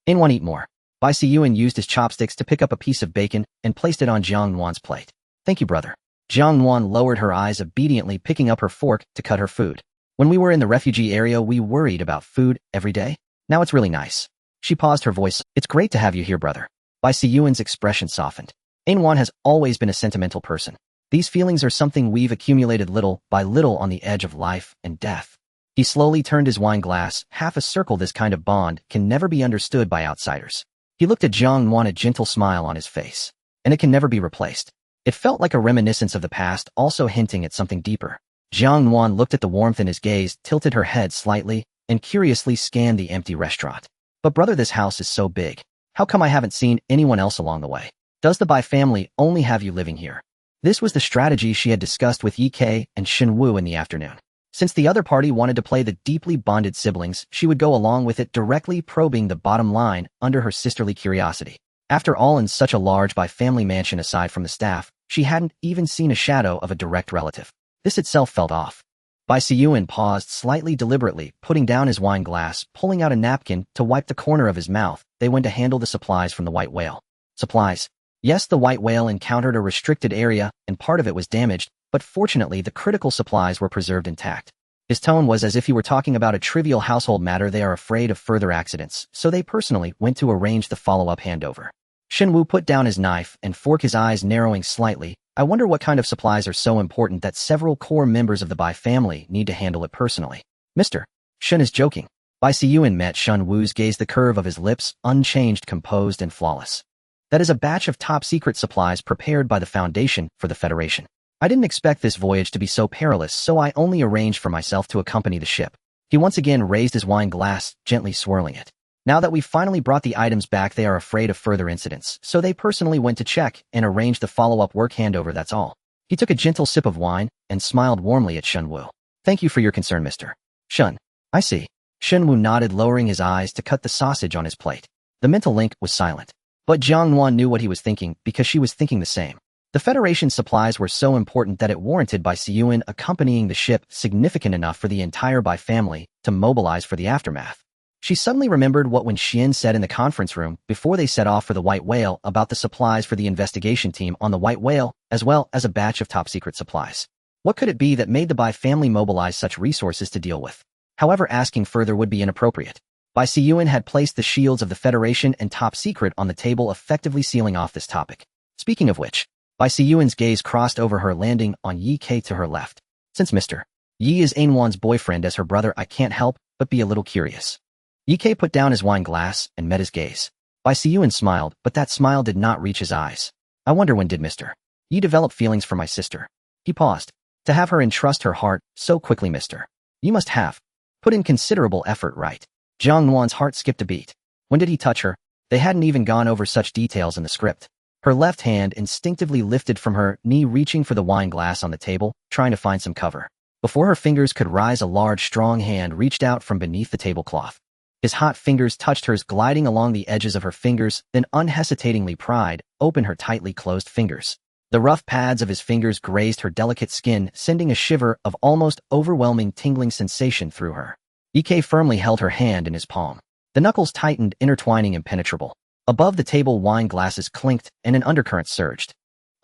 Speaker 1: Anyone eat more? Bai Siyuan used his chopsticks to pick up a piece of bacon and placed it on Jiang Nuan's plate. Thank you, brother. Jiang Nuan lowered her eyes obediently, picking up her fork to cut her food. When we were in the refugee area, we worried about food every day. Now it's really nice. She paused, her voice. It's great to have you here, brother. Bai Siyuan's expression softened. Nuan has always been a sentimental person. These feelings are something we've accumulated little by little on the edge of life and death. He slowly turned his wine glass half a circle. This kind of bond can never be understood by outsiders. He looked at Jiang Nuan, a gentle smile on his face. And it can never be replaced. It felt like a reminiscence of the past, also hinting at something deeper. Jiang Nuan looked at the warmth in his gaze, tilted her head slightly, and curiously scanned the empty restaurant. But brother, this house is so big. How come I haven't seen anyone else along the way? Does the Bai family only have you living here? This was the strategy she had discussed with Yi Ke and Shen Wu in the afternoon. Since the other party wanted to play the deeply bonded siblings, she would go along with it, directly probing the bottom line under her sisterly curiosity. After all, in such a large Bai family mansion, aside from the staff, she hadn't even seen a shadow of a direct relative. This itself felt off. Bai Siyuan paused slightly, deliberately, putting down his wine glass, pulling out a napkin to wipe the corner of his mouth. They went to handle the supplies from the white whale. Supplies? Yes, the white whale encountered a restricted area, and part of it was damaged, but fortunately the critical supplies were preserved intact. His tone was as if he were talking about a trivial household matter. They are afraid of further accidents, so they personally went to arrange the follow-up handover. Shen Wu put down his knife and fork, his eyes narrowing slightly. I wonder what kind of supplies are so important that several core members of the Bai family need to handle it personally. Mr. Shen is joking. Bai Siyuan met Shen Wu's gaze, the curve of his lips unchanged, composed and flawless. That is a batch of top-secret supplies prepared by the Foundation for the Federation. I didn't expect this voyage to be so perilous, so I only arranged for myself to accompany the ship. He once again raised his wine glass, gently swirling it. Now that we've finally brought the items back, they are afraid of further incidents, so they personally went to check and arrange the follow-up work handover, that's all. He took a gentle sip of wine and smiled warmly at Shen Wu. Thank you for your concern, Mr. Shen. I see. Shen Wu nodded, lowering his eyes to cut the sausage on his plate. The mental link was silent. But Jiang Nuan knew what he was thinking, because she was thinking the same. The Federation supplies were so important that it warranted Bai Siyuan accompanying the ship, significant enough for the entire Bai family to mobilize for the aftermath. She suddenly remembered what Wen Xian said in the conference room before they set off for the White Whale about the supplies for the investigation team on the White Whale, as well as a batch of top-secret supplies. What could it be that made the Bai family mobilize such resources to deal with? However, asking further would be inappropriate. Bai Siyuan had placed the shields of the Federation and Top Secret on the table, effectively sealing off this topic. Speaking of which, Bai Siyuan's gaze crossed over her, landing on Yi Ke to her left. Since Mr. Yi is Nuan's boyfriend as her brother, I can't help but be a little curious. Yi Ke put down his wine glass and met his gaze. Bai Siyuan smiled, but that smile did not reach his eyes. I wonder, when did Mr. Yi develop feelings for my sister? He paused. To have her entrust her heart so quickly, Mr. You must have put in considerable effort, right? Jiang Nuan's heart skipped a beat. When did he touch her? They hadn't even gone over such details in the script. Her left hand instinctively lifted from her knee, reaching for the wine glass on the table, trying to find some cover. Before her fingers could rise, a large, strong hand reached out from beneath the tablecloth. His hot fingers touched hers, gliding along the edges of her fingers, then unhesitatingly pried open her tightly closed fingers. The rough pads of his fingers grazed her delicate skin, sending a shiver of almost overwhelming tingling sensation through her. Ek firmly held her hand in his palm. The knuckles tightened, intertwining impenetrable. Above the table, wine glasses clinked, and an undercurrent surged.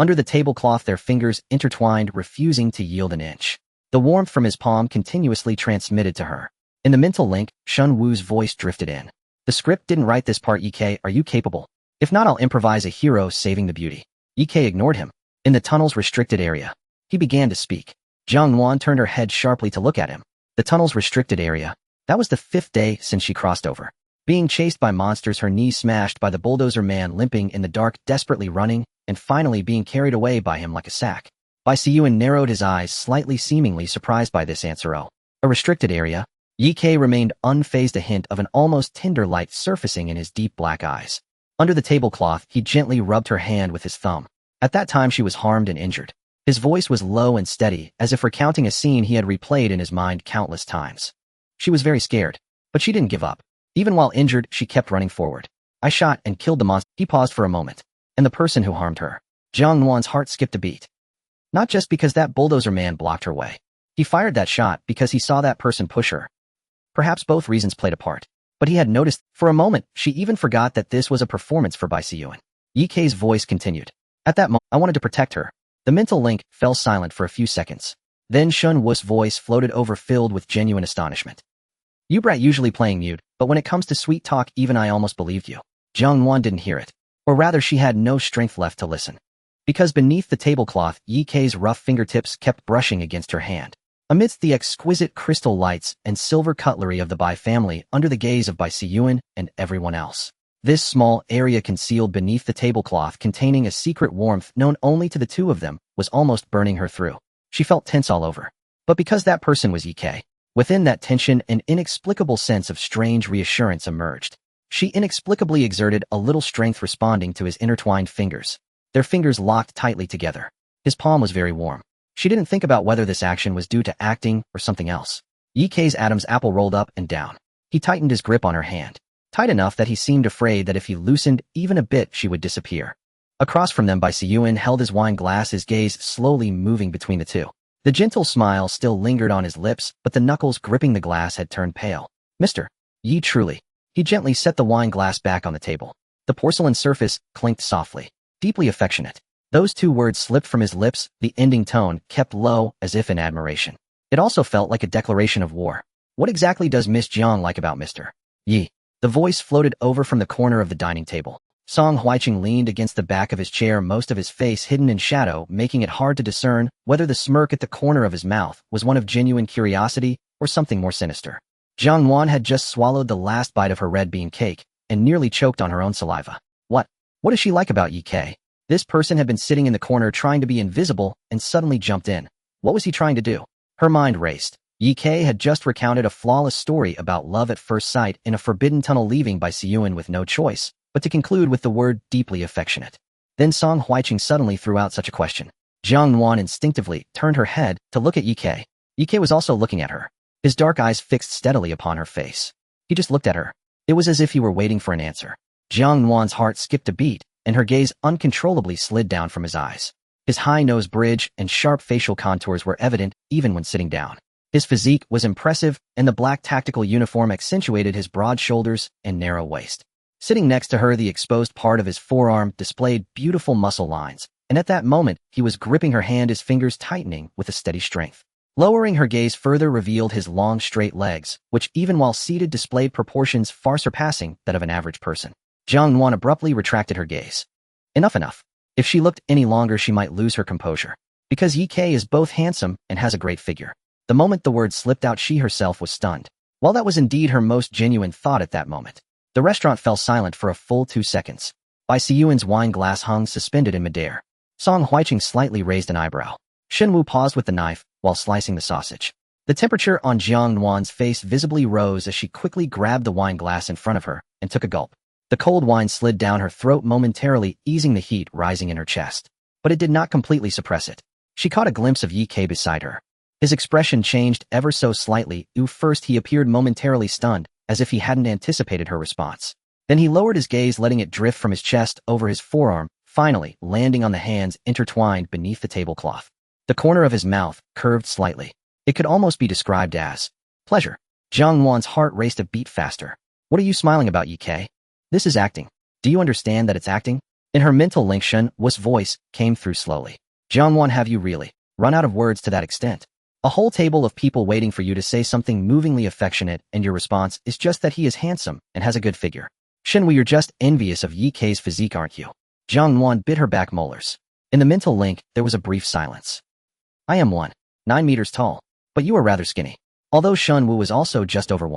Speaker 1: Under the tablecloth, their fingers intertwined, refusing to yield an inch. The warmth from his palm continuously transmitted to her. In the mental link, Shun Wu's voice drifted in. The script didn't write this part. Ek, are you capable? If not, I'll improvise a hero saving the beauty. Ek ignored him. In the tunnel's restricted area, he began to speak. Jiang Nuan turned her head sharply to look at him. The tunnel's restricted area. That was the 5th day since she crossed over. Being chased by monsters, her knees smashed by the bulldozer man, limping in the dark, desperately running, and finally being carried away by him like a sack. Bai Siyuan narrowed his eyes, slightly seemingly surprised by this answer. Oh, a restricted area? Ek remained unfazed, a hint of an almost tender light surfacing in his deep black eyes. Under the tablecloth, he gently rubbed her hand with his thumb. At that time she was harmed and injured. His voice was low and steady, as if recounting a scene he had replayed in his mind countless times. She was very scared, but she didn't give up. Even while injured, she kept running forward. I shot and killed the monster. He paused for a moment. And the person who harmed her. Jiang Nuan's heart skipped a beat. Not just because that bulldozer man blocked her way. He fired that shot because he saw that person push her. Perhaps both reasons played a part. But he had noticed, for a moment, she even forgot that this was a performance for Bai Siyuan. Ek's voice continued. At that moment, I wanted to protect her. The mental link fell silent for a few seconds. Then Shun Wu's voice floated over, filled with genuine astonishment. You brat usually playing mute, but when it comes to sweet talk, even I almost believed you. Jiang Nuan didn't hear it. Or rather, she had no strength left to listen. Because beneath the tablecloth, Ek's rough fingertips kept brushing against her hand. Amidst the exquisite crystal lights and silver cutlery of the Bai family, under the gaze of Bai Siyuan and everyone else. This small area concealed beneath the tablecloth, containing a secret warmth known only to the two of them, was almost burning her through. She felt tense all over. But because that person was Ek, within that tension, an inexplicable sense of strange reassurance emerged. She inexplicably exerted a little strength, responding to his intertwined fingers. Their fingers locked tightly together. His palm was very warm. She didn't think about whether this action was due to acting or something else. Ek's Adam's apple rolled up and down. He tightened his grip on her hand. Tight enough that he seemed afraid that if he loosened even a bit, she would disappear. Across from them, Bai Siyuan held his wine glass, his gaze slowly moving between the two. The gentle smile still lingered on his lips, but the knuckles gripping the glass had turned pale. Mr. Yi, truly. He gently set the wine glass back on the table. The porcelain surface clinked softly. Deeply affectionate. Those two words slipped from his lips, the ending tone kept low, as if in admiration. It also felt like a declaration of war. What exactly does Miss Jiang like about Mr. Yi? The voice floated over from the corner of the dining table. Song Huiqing leaned against the back of his chair, most of his face hidden in shadow, making it hard to discern whether the smirk at the corner of his mouth was one of genuine curiosity or something more sinister. Jiang Nuan had just swallowed the last bite of her red bean cake and nearly choked on her own saliva. What does she like about Ek? This person had been sitting in the corner trying to be invisible and suddenly jumped in. What was he trying to do? Her mind raced. Ek had just recounted a flawless story about love at first sight in a forbidden tunnel, leaving Bai Siyuan with no choice but to conclude with the word deeply affectionate. Then Song Huiqing suddenly threw out such a question. Jiang Nuan instinctively turned her head to look at Ek. Ek was also looking at her, his dark eyes fixed steadily upon her face. He just looked at her. It was as if he were waiting for an answer. Jiang Nuan's heart skipped a beat, and her gaze uncontrollably slid down from his eyes. His high nose bridge and sharp facial contours were evident even when sitting down. His physique was impressive, and the black tactical uniform accentuated his broad shoulders and narrow waist. Sitting next to her, the exposed part of his forearm displayed beautiful muscle lines, and at that moment, he was gripping her hand, his fingers tightening with a steady strength. Lowering her gaze further revealed his long, straight legs, which even while seated displayed proportions far surpassing that of an average person. Jiang Nuan abruptly retracted her gaze. Enough. If she looked any longer, she might lose her composure. Because Ek is both handsome and has a great figure. The moment the word slipped out, she herself was stunned. While that was indeed her most genuine thought at that moment, the restaurant fell silent for a full 2 seconds. Bai Siyuan's wine glass hung suspended in midair. Song Huiqing slightly raised an eyebrow. Shen Wu paused with the knife while slicing the sausage. The temperature on Jiang Nuan's face visibly rose as she quickly grabbed the wine glass in front of her and took a gulp. The cold wine slid down her throat, momentarily easing the heat rising in her chest. But it did not completely suppress it. She caught a glimpse of Ek beside her. His expression changed ever so slightly. First he appeared momentarily stunned, as if he hadn't anticipated her response. Then he lowered his gaze, letting it drift from his chest over his forearm, finally landing on the hands intertwined beneath the tablecloth. The corner of his mouth curved slightly. It could almost be described as pleasure. Jiang Nuan's heart raced a beat faster. What are you smiling about, Ye? This is acting. Do you understand that it's acting? In her mental link, Shen Wu's voice came through slowly. Jiang Nuan, have you really run out of words to that extent? A whole table of people waiting for you to say something movingly affectionate, and your response is just that he is handsome and has a good figure. Shen Wu, you're just envious of Ye's physique, aren't you? Jiang Nuan bit her back molars. In the mental link, there was a brief silence. I am 9 meters tall, but you are rather skinny. Although Shen Wu was also just over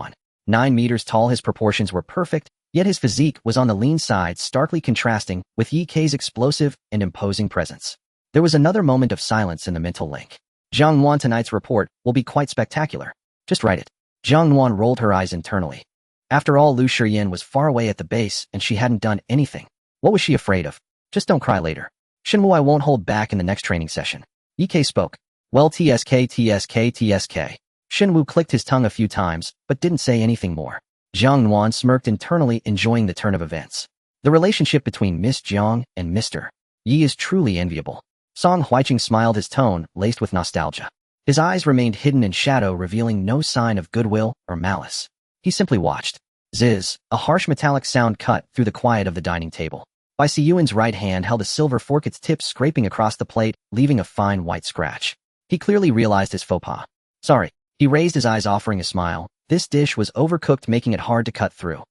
Speaker 1: 9 meters tall, his proportions were perfect, yet his physique was on the lean side, starkly contrasting with Ye's explosive and imposing presence. There was another moment of silence in the mental link. Jiang Nuan, tonight's report will be quite spectacular. Just write it. Jiang Nuan rolled her eyes internally. After all, Lu Shiyan was far away at the base, and she hadn't done anything. What was she afraid of? Just don't cry later. Shen Wu, I won't hold back in the next training session. Ye spoke. Well, TSK. Shen Wu clicked his tongue a few times, but didn't say anything more. Jiang Nuan smirked internally, enjoying the turn of events. The relationship between Miss Jiang and Mr. Yi is truly enviable. Song Huiqing smiled, his tone laced with nostalgia. His eyes remained hidden in shadow, revealing no sign of goodwill or malice. He simply watched. Ziz, a harsh metallic sound cut through the quiet of the dining table. Bai Siyuan's right hand held a silver fork, its tip scraping across the plate, leaving a fine white scratch. He clearly realized his faux pas. Sorry. He raised his eyes, offering a smile. This dish was overcooked, making it hard to cut through.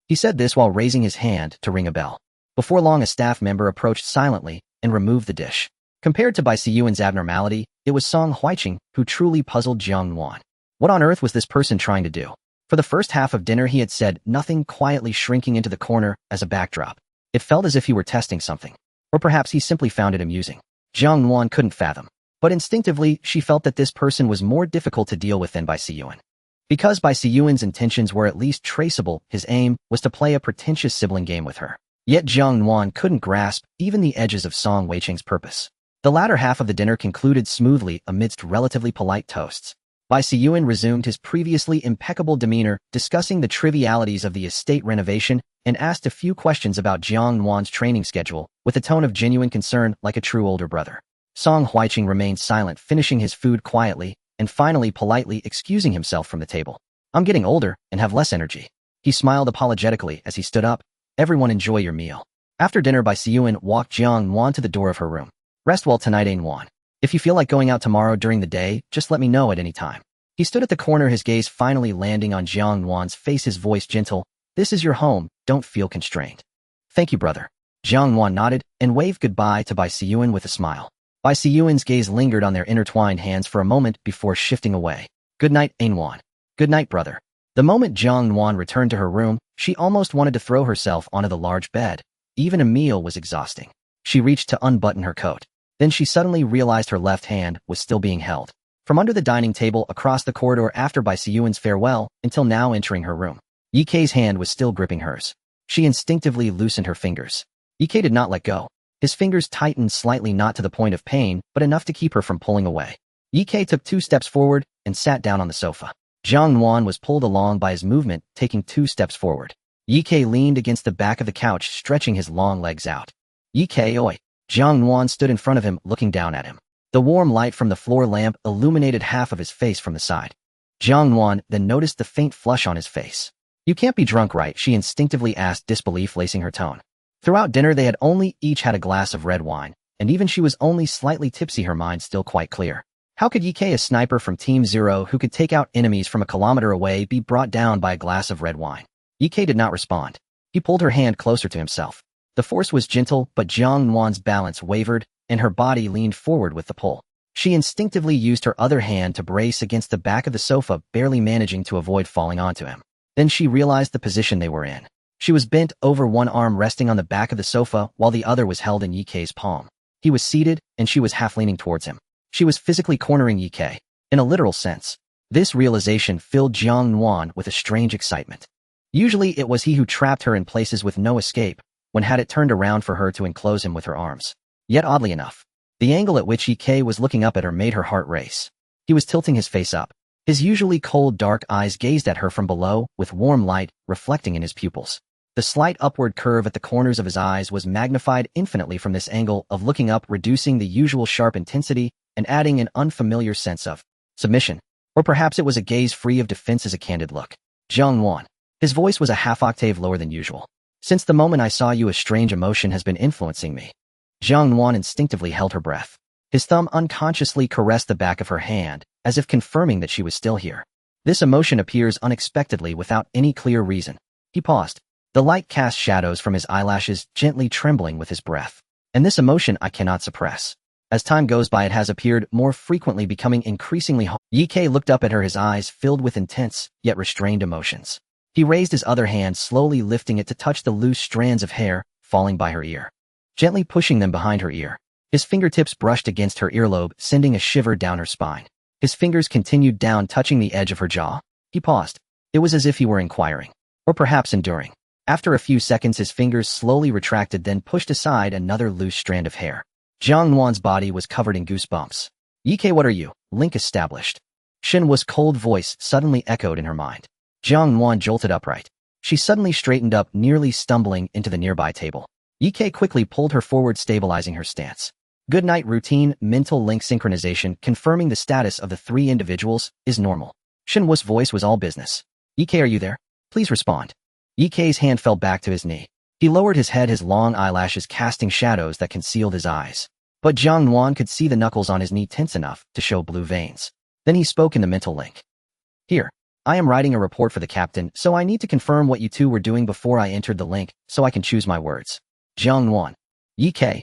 Speaker 1: He said this while raising his hand to ring a bell. Before long, a staff member approached silently and removed the dish. Compared to Bai Siyuan's abnormality, it was Song Huiqing who truly puzzled Jiang Nuan. What on earth was this person trying to do? For the first half of dinner, he had said nothing, quietly shrinking into the corner as a backdrop. It felt as if he were testing something. Or perhaps he simply found it amusing. Jiang Nuan couldn't fathom. But instinctively, she felt that this person was more difficult to deal with than Bai Siyuan. Because Bai Siyuan's intentions were at least traceable, his aim was to play a pretentious sibling game with her. Yet Jiang Nuan couldn't grasp even the edges of Song Huiqing's purpose. The latter half of the dinner concluded smoothly amidst relatively polite toasts. Bai Siyuan resumed his previously impeccable demeanor, discussing the trivialities of the estate renovation, and asked a few questions about Jiang Nuan's training schedule, with a tone of genuine concern like a true older brother. Song Huiqing remained silent, finishing his food quietly, and finally politely excusing himself from the table. I'm getting older and have less energy. He smiled apologetically as he stood up. Everyone enjoy your meal. After dinner, Bai Siyuan walked Jiang Nuan to the door of her room. Rest well tonight, Nuan. If you feel like going out tomorrow during the day, just let me know at any time. He stood at the corner, his gaze finally landing on Jiang Nuan's face, his voice gentle. This is your home, don't feel constrained. Thank you, brother. Jiang Nuan nodded and waved goodbye to Bai Siyuan with a smile. Bai Siyuan's gaze lingered on their intertwined hands for a moment before shifting away. Good night, Nuan. Good night, brother. The moment Jiang Nuan returned to her room, she almost wanted to throw herself onto the large bed. Even a meal was exhausting. She reached to unbutton her coat. Then she suddenly realized her left hand was still being held. From under the dining table across the corridor after Bai Siyuan's farewell until now entering her room, Ye's hand was still gripping hers. She instinctively loosened her fingers. Ye did not let go. His fingers tightened slightly, not to the point of pain, but enough to keep her from pulling away. Ye took 2 steps forward and sat down on the sofa. Jiang Nuan was pulled along by his movement, taking 2 steps forward. Ye leaned against the back of the couch, stretching his long legs out. Ye, oi. Jiang Nuan stood in front of him, looking down at him. The warm light from the floor lamp illuminated half of his face from the side. Jiang Nuan then noticed the faint flush on his face. You can't be drunk, right? She instinctively asked, disbelief lacing her tone. Throughout dinner, they had only each had a glass of red wine, and even she was only slightly tipsy, her mind still quite clear. How could Ye, a sniper from Team Zero who could take out enemies from a kilometer away, be brought down by a glass of red wine? Ye did not respond. He pulled her hand closer to himself. The force was gentle, but Jiang Nuan's balance wavered, and her body leaned forward with the pull. She instinctively used her other hand to brace against the back of the sofa, barely managing to avoid falling onto him. Then she realized the position they were in. She was bent over, one arm resting on the back of the sofa while the other was held in Ye's palm. He was seated, and she was half leaning towards him. She was physically cornering Ye, in a literal sense. This realization filled Jiang Nuan with a strange excitement. Usually it was he who trapped her in places with no escape, when had it turned around for her to enclose him with her arms. Yet oddly enough, the angle at which Ye was looking up at her made her heart race. He was tilting his face up. His usually cold dark eyes gazed at her from below, with warm light reflecting in his pupils. The slight upward curve at the corners of his eyes was magnified infinitely from this angle of looking up, reducing the usual sharp intensity and adding an unfamiliar sense of submission. Or perhaps it was a gaze free of defense as a candid look. Jiang Nuan. His voice was a half-octave lower than usual. Since the moment I saw you, a strange emotion has been influencing me. Jiang Nuan instinctively held her breath. His thumb unconsciously caressed the back of her hand, as if confirming that she was still here. This emotion appears unexpectedly without any clear reason. He paused. The light cast shadows from his eyelashes, gently trembling with his breath. And this emotion I cannot suppress. As time goes by, it has appeared more frequently, becoming increasingly hard. Ye Ke looked up at her, his eyes filled with intense, yet restrained emotions. He raised his other hand, slowly lifting it to touch the loose strands of hair falling by her ear, gently pushing them behind her ear. His fingertips brushed against her earlobe, sending a shiver down her spine. His fingers continued down, touching the edge of her jaw. He paused. It was as if he were inquiring, or perhaps enduring. After a few seconds, his fingers slowly retracted, then pushed aside another loose strand of hair. Jiang Nuan's body was covered in goosebumps. Ye Ke, what are you? Link established. Shen Wu's cold voice suddenly echoed in her mind. Jiang Nuan jolted upright. She suddenly straightened up, nearly stumbling into the nearby table. Ye Ke quickly pulled her forward, stabilizing her stance. Good night routine, mental link synchronization, confirming the status of the three individuals, is normal. Shen Wu's voice was all business. Ye Ke, are you there? Please respond. Ye Ke's hand fell back to his knee. He lowered his head, his long eyelashes casting shadows that concealed his eyes. But Jiang Nuan could see the knuckles on his knee tense enough to show blue veins. Then he spoke in the mental link. Here. I am writing a report for the captain, so I need to confirm what you two were doing before I entered the link, so I can choose my words. Jiang Nuan. Ye Ke.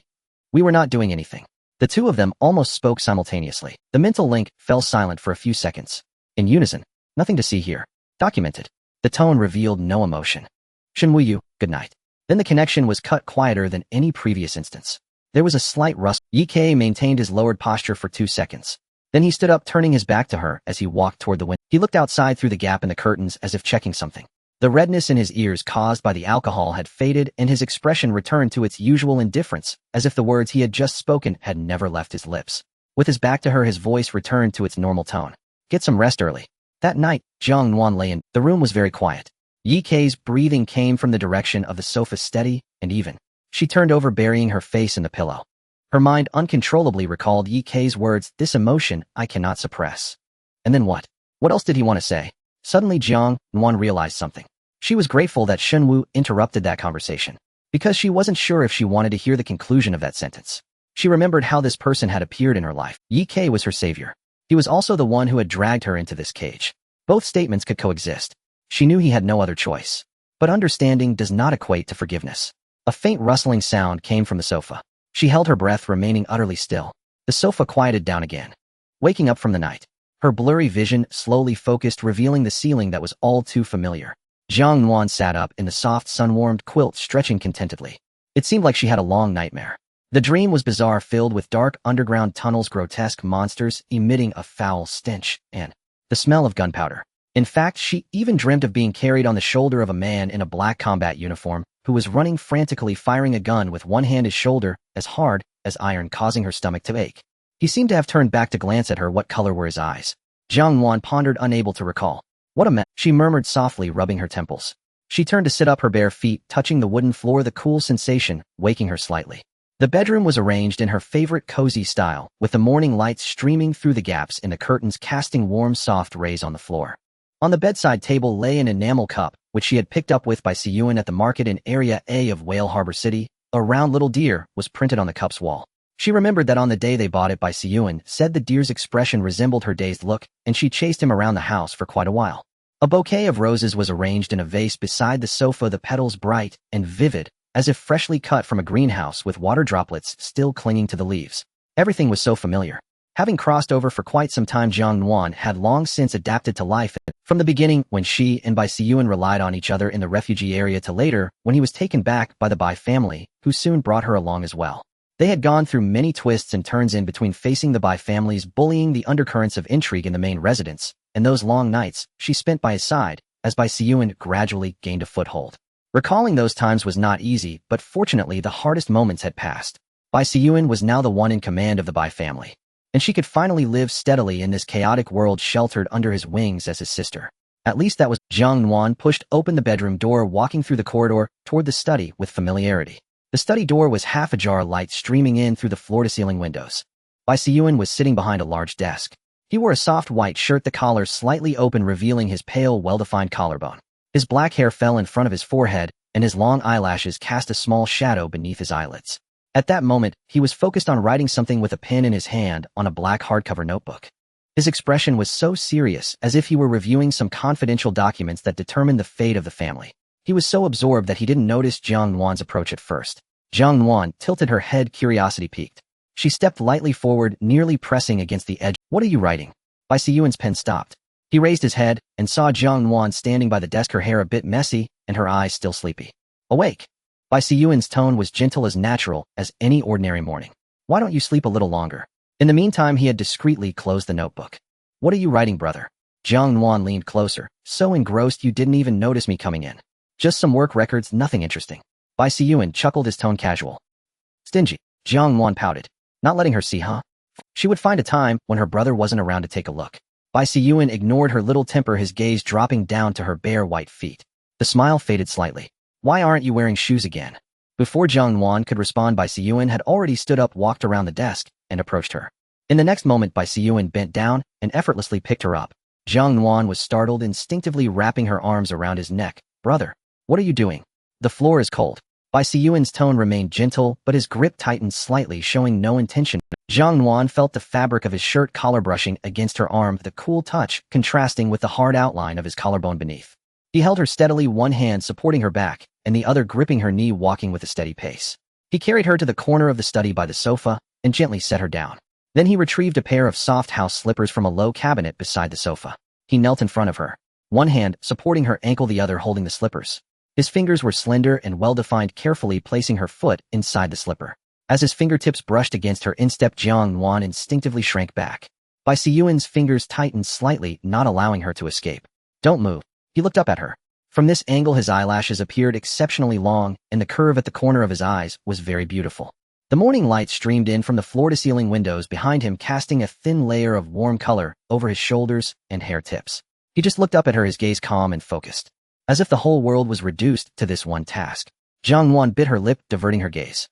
Speaker 1: We were not doing anything. The two of them almost spoke simultaneously. The mental link fell silent for a few seconds. In unison. Nothing to see here. Documented. The tone revealed no emotion. Shen Wu, good night. Then the connection was cut, quieter than any previous instance. There was a slight rustle. Ye Ke maintained his lowered posture for 2 seconds. Then he stood up, turning his back to her as he walked toward the window. He looked outside through the gap in the curtains as if checking something. The redness in his ears caused by the alcohol had faded, and his expression returned to its usual indifference, as if the words he had just spoken had never left his lips. With his back to her, his voice returned to its normal tone. Get some rest early. That night, Jiang Nuan lay in. The room was very quiet. Ye Ke's breathing came from the direction of the sofa, steady and even. She turned over, burying her face in the pillow. Her mind uncontrollably recalled Ye Ke's words, this emotion I cannot suppress. And then what? What else did he want to say? Suddenly Jiang Nuan realized something. She was grateful that Shen Wu interrupted that conversation, because she wasn't sure if she wanted to hear the conclusion of that sentence. She remembered how this person had appeared in her life. Ye Ke was her savior. He was also the one who had dragged her into this cage. Both statements could coexist. She knew he had no other choice. But understanding does not equate to forgiveness. A faint rustling sound came from the sofa. She held her breath, remaining utterly still. The sofa quieted down again. Waking up from the night, her blurry vision slowly focused, revealing the ceiling that was all too familiar. Jiang Nuan sat up in the soft, sun-warmed quilt, stretching contentedly. It seemed like she had a long nightmare. The dream was bizarre, filled with dark underground tunnels, grotesque monsters emitting a foul stench, and the smell of gunpowder. In fact, she even dreamt of being carried on the shoulder of a man in a black combat uniform who was running frantically, firing a gun with one hand, his shoulder as hard as iron, causing her stomach to ache. He seemed to have turned back to glance at her. What color were his eyes? Jiang Nuan pondered, unable to recall. What a mess, she murmured softly, rubbing her temples. She turned to sit up, her bare feet touching the wooden floor, the cool sensation waking her slightly. The bedroom was arranged in her favorite cozy style, with the morning lights streaming through the gaps in the curtains, casting warm, soft rays on the floor. On the bedside table lay an enamel cup, which she had picked up with by Siyuan at the market in Area A of Whale Harbor City. A round little deer was printed on the cup's wall. She remembered that on the day they bought it by Siyuan, said the deer's expression resembled her dazed look, and she chased him around the house for quite a while. A bouquet of roses was arranged in a vase beside the sofa, the petals bright and vivid, as if freshly cut from a greenhouse, with water droplets still clinging to the leaves. Everything was so familiar. Having crossed over for quite some time, Jiang Nuan had long since adapted to life. From the beginning, when she and Bai Siyuan relied on each other in the refugee area, to later, when he was taken back by the Bai family, who soon brought her along as well. They had gone through many twists and turns in between, facing the Bai family's bullying, the undercurrents of intrigue in the main residence, and those long nights she spent by his side, as Bai Siyuan gradually gained a foothold. Recalling those times was not easy, but fortunately the hardest moments had passed. Bai Siyuan was now the one in command of the Bai family, and she could finally live steadily in this chaotic world, sheltered under his wings as his sister. At least that was. Jiang Nuan pushed open the bedroom door, walking through the corridor toward the study with familiarity. The study door was half ajar, light streaming in through the floor-to-ceiling windows. Bai Siyuan was sitting behind a large desk. He wore a soft white shirt, the collar slightly open, revealing his pale, well-defined collarbone. His black hair fell in front of his forehead, and his long eyelashes cast a small shadow beneath his eyelids. At that moment, he was focused on writing something with a pen in his hand on a black hardcover notebook. His expression was so serious, as if he were reviewing some confidential documents that determined the fate of the family. He was so absorbed that he didn't notice Jiang Nuan's approach at first. Jiang Nuan tilted her head, curiosity piqued. She stepped lightly forward, nearly pressing against the edge. "What are you writing?" Bai Siyuan's pen stopped. He raised his head and saw Jiang Nuan standing by the desk, her hair a bit messy and her eyes still sleepy. "Awake." Bai Siyuan's tone was gentle, as natural as any ordinary morning. "Why don't you sleep a little longer?" In the meantime, he had discreetly closed the notebook. "What are you writing, brother?" Jiang Nuan leaned closer. "So engrossed you didn't even notice me coming in. Just some work records, nothing interesting." Bai Siyuan chuckled, his tone casual. "Stingy." Jiang Nuan pouted. "Not letting her see, huh?" She would find a time when her brother wasn't around to take a look. Bai Siyuan ignored her little temper, his gaze dropping down to her bare white feet. The smile faded slightly. "Why aren't you wearing shoes again?" Before Jiang Nuan could respond, Bai Siyuan had already stood up, walked around the desk, and approached her. In the next moment, Bai Siyuan bent down and effortlessly picked her up. Jiang Nuan was startled, instinctively wrapping her arms around his neck. "Brother, what are you doing? The floor is cold." Bai Siyuan's tone remained gentle, but his grip tightened slightly, showing no intention. Jiang Nuan felt the fabric of his shirt collar brushing against her arm, the cool touch contrasting with the hard outline of his collarbone beneath. He held her steadily, one hand supporting her back, and the other gripping her knee, walking with a steady pace. He carried her to the corner of the study by the sofa and gently set her down. Then he retrieved a pair of soft house slippers from a low cabinet beside the sofa. He knelt in front of her, one hand supporting her ankle, the other holding the slippers. His fingers were slender and well-defined, carefully placing her foot inside the slipper. As his fingertips brushed against her instep, Jiang Nuan instinctively shrank back. Bai Siyuan's fingers tightened slightly, not allowing her to escape. "Don't move." He looked up at her. From this angle, his eyelashes appeared exceptionally long, and the curve at the corner of his eyes was very beautiful. The morning light streamed in from the floor-to-ceiling windows behind him, casting a thin layer of warm color over his shoulders and hair tips. He just looked up at her, his gaze calm and focused, as if the whole world was reduced to this one task. Jiang Nuan bit her lip, diverting her gaze.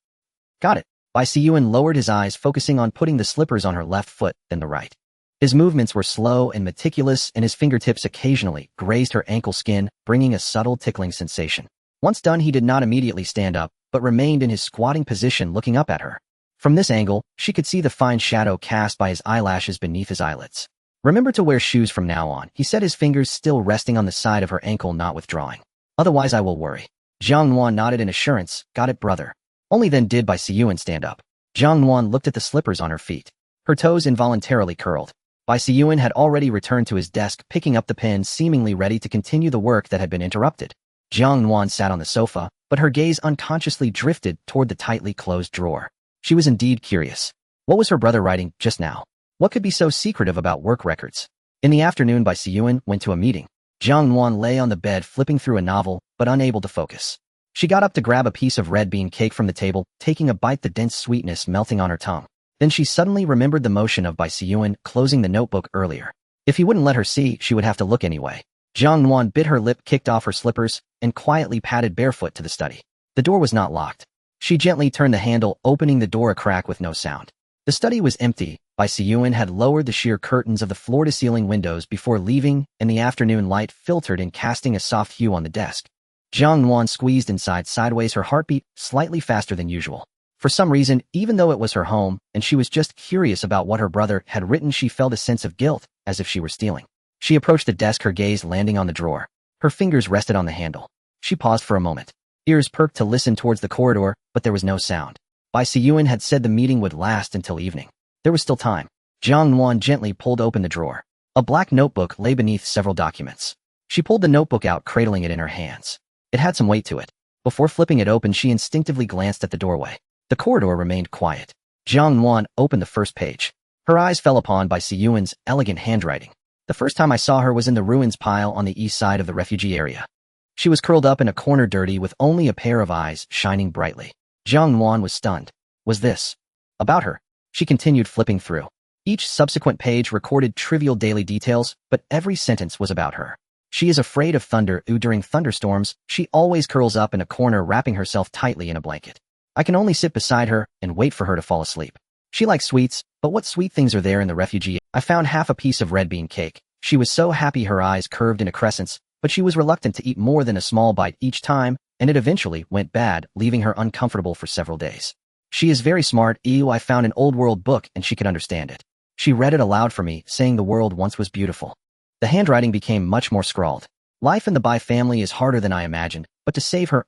Speaker 1: "Got it." Bai Siyuan lowered his eyes, focusing on putting the slippers on her left foot, then the right. His movements were slow and meticulous, and his fingertips occasionally grazed her ankle skin, bringing a subtle tickling sensation. Once done, he did not immediately stand up, but remained in his squatting position, looking up at her. From this angle, she could see the fine shadow cast by his eyelashes beneath his eyelids. "Remember to wear shoes from now on," he said, his fingers still resting on the side of her ankle, not withdrawing. "Otherwise I will worry." Jiang Nuan nodded in assurance. "Got it, brother." Only then did Bai Siyuan stand up. Jiang Nuan looked at the slippers on her feet. Her toes involuntarily curled. Bai Siyuan had already returned to his desk, picking up the pen, seemingly ready to continue the work that had been interrupted. Jiang Nuan sat on the sofa, but her gaze unconsciously drifted toward the tightly closed drawer. She was indeed curious. What was her brother writing just now? What could be so secretive about work records? In the afternoon, Bai Siyuan went to a meeting. Jiang Nuan lay on the bed, flipping through a novel, but unable to focus. She got up to grab a piece of red bean cake from the table, taking a bite, the dense sweetness melting on her tongue. Then she suddenly remembered the motion of Bai Siyuan closing the notebook earlier. If he wouldn't let her see, she would have to look anyway. Jiang Nuan bit her lip, kicked off her slippers, and quietly padded barefoot to the study. The door was not locked. She gently turned the handle, opening the door a crack with no sound. The study was empty. Bai Siyuan had lowered the sheer curtains of the floor-to-ceiling windows before leaving, and the afternoon light filtered in, casting a soft hue on the desk. Jiang Nuan squeezed inside sideways, her heartbeat slightly faster than usual. For some reason, even though it was her home, and she was just curious about what her brother had written, she felt a sense of guilt, as if she were stealing. She approached the desk, her gaze landing on the drawer. Her fingers rested on the handle. She paused for a moment. Ears perked to listen towards the corridor, but there was no sound. Bai Siyuan had said the meeting would last until evening. There was still time. Jiang Nuan gently pulled open the drawer. A black notebook lay beneath several documents. She pulled the notebook out, cradling it in her hands. It had some weight to it. Before flipping it open, she instinctively glanced at the doorway. The corridor remained quiet. Jiang Nuan opened the first page. Her eyes fell upon Bai Siyuan's elegant handwriting. "The first time I saw her was in the ruins pile on the east side of the refugee area. She was curled up in a corner, dirty, with only a pair of eyes shining brightly." Jiang Nuan was stunned. Was this about her? She continued flipping through. Each subsequent page recorded trivial daily details, but every sentence was about her. She is afraid of thunder. During thunderstorms, she always curls up in a corner, wrapping herself tightly in a blanket. I can only sit beside her and wait for her to fall asleep. She likes sweets, but what sweet things are there in the refugee? I found half a piece of red bean cake. She was so happy, her eyes curved into crescents, but she was reluctant to eat more than a small bite each time, and it eventually went bad, leaving her uncomfortable for several days. She is very smart. I found an old world book and she could understand it. She read it aloud for me, saying the world once was beautiful. The handwriting became much more scrawled. Life in the Bai family is harder than I imagined, but to save her,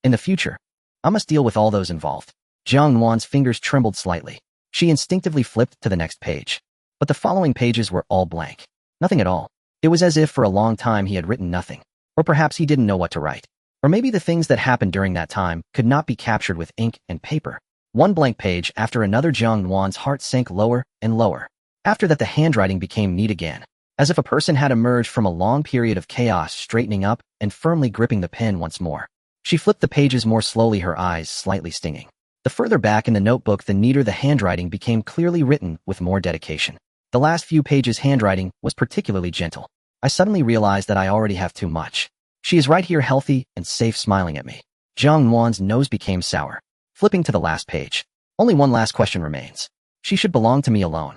Speaker 1: in the future, I must deal with all those involved. Jiang Nuan's fingers trembled slightly. She instinctively flipped to the next page. But the following pages were all blank. Nothing at all. It was as if for a long time he had written nothing. Or perhaps he didn't know what to write. Or maybe the things that happened during that time could not be captured with ink and paper. One blank page after another. Jiang Nuan's heart sank lower and lower. After that, the handwriting became neat again, as if a person had emerged from a long period of chaos, straightening up and firmly gripping the pen once more. She flipped the pages more slowly, her eyes slightly stinging. The further back in the notebook, the neater the handwriting became, clearly written with more dedication. The last few pages' handwriting was particularly gentle. I suddenly realized that I already have too much. She is right here, healthy and safe, smiling at me. Jiang Nuan's nose became sour. Flipping to the last page. Only one last question remains. She should belong to me alone.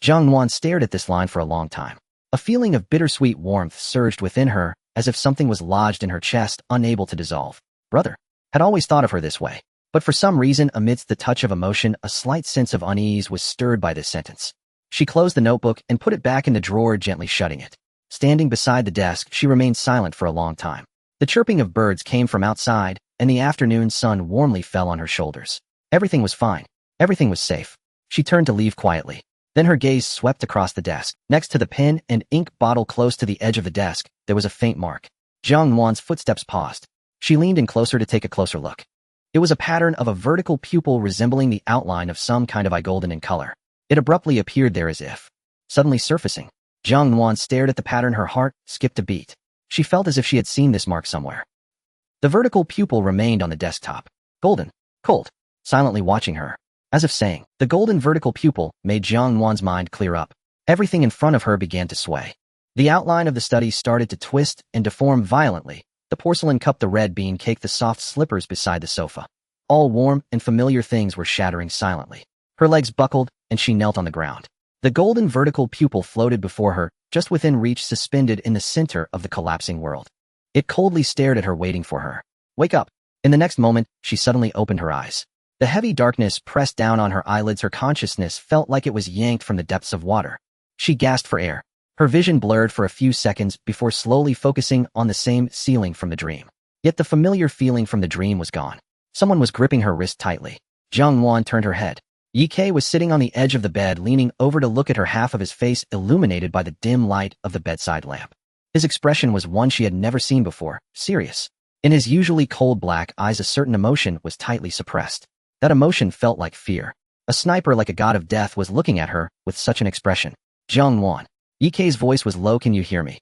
Speaker 1: Jiang Nuan stared at this line for a long time. A feeling of bittersweet warmth surged within her, as if something was lodged in her chest, unable to dissolve. Brother had always thought of her this way. But for some reason, amidst the touch of emotion, a slight sense of unease was stirred by this sentence. She closed the notebook and put it back in the drawer, gently shutting it. Standing beside the desk, she remained silent for a long time. The chirping of birds came from outside, and the afternoon sun warmly fell on her shoulders. Everything was fine. Everything was safe. She turned to leave quietly. Then her gaze swept across the desk. Next to the pen and ink bottle close to the edge of the desk, there was a faint mark. Jiang Nuan's footsteps paused. She leaned in closer to take a closer look. It was a pattern of a vertical pupil resembling the outline of some kind of eye, golden in color. It abruptly appeared there, as if suddenly surfacing. Jiang Nuan stared at the pattern. Her heart skipped a beat. She felt as if she had seen this mark somewhere. The vertical pupil remained on the desktop. Golden, cold, silently watching her. As if saying, the golden vertical pupil made Jiang Nuan's mind clear up. Everything in front of her began to sway. The outline of the study started to twist and deform violently. The porcelain cup, the red bean cake, the soft slippers beside the sofa. All warm and familiar things were shattering silently. Her legs buckled, and she knelt on the ground. The golden vertical pupil floated before her, just within reach, suspended in the center of the collapsing world. It coldly stared at her, waiting for her. Wake up. In the next moment, she suddenly opened her eyes. The heavy darkness pressed down on her eyelids. Her consciousness felt like it was yanked from the depths of water. She gasped for air. Her vision blurred for a few seconds before slowly focusing on the same ceiling from the dream. Yet the familiar feeling from the dream was gone. Someone was gripping her wrist tightly. Jiang Nuan turned her head. Yi Ke was sitting on the edge of the bed, leaning over to look at her, half of his face illuminated by the dim light of the bedside lamp. His expression was one she had never seen before, serious. In his usually cold black eyes, a certain emotion was tightly suppressed. That emotion felt like fear. A sniper, like a god of death, was looking at her with such an expression. Jiang Nuan. Yi Ke's voice was low. Can you hear me?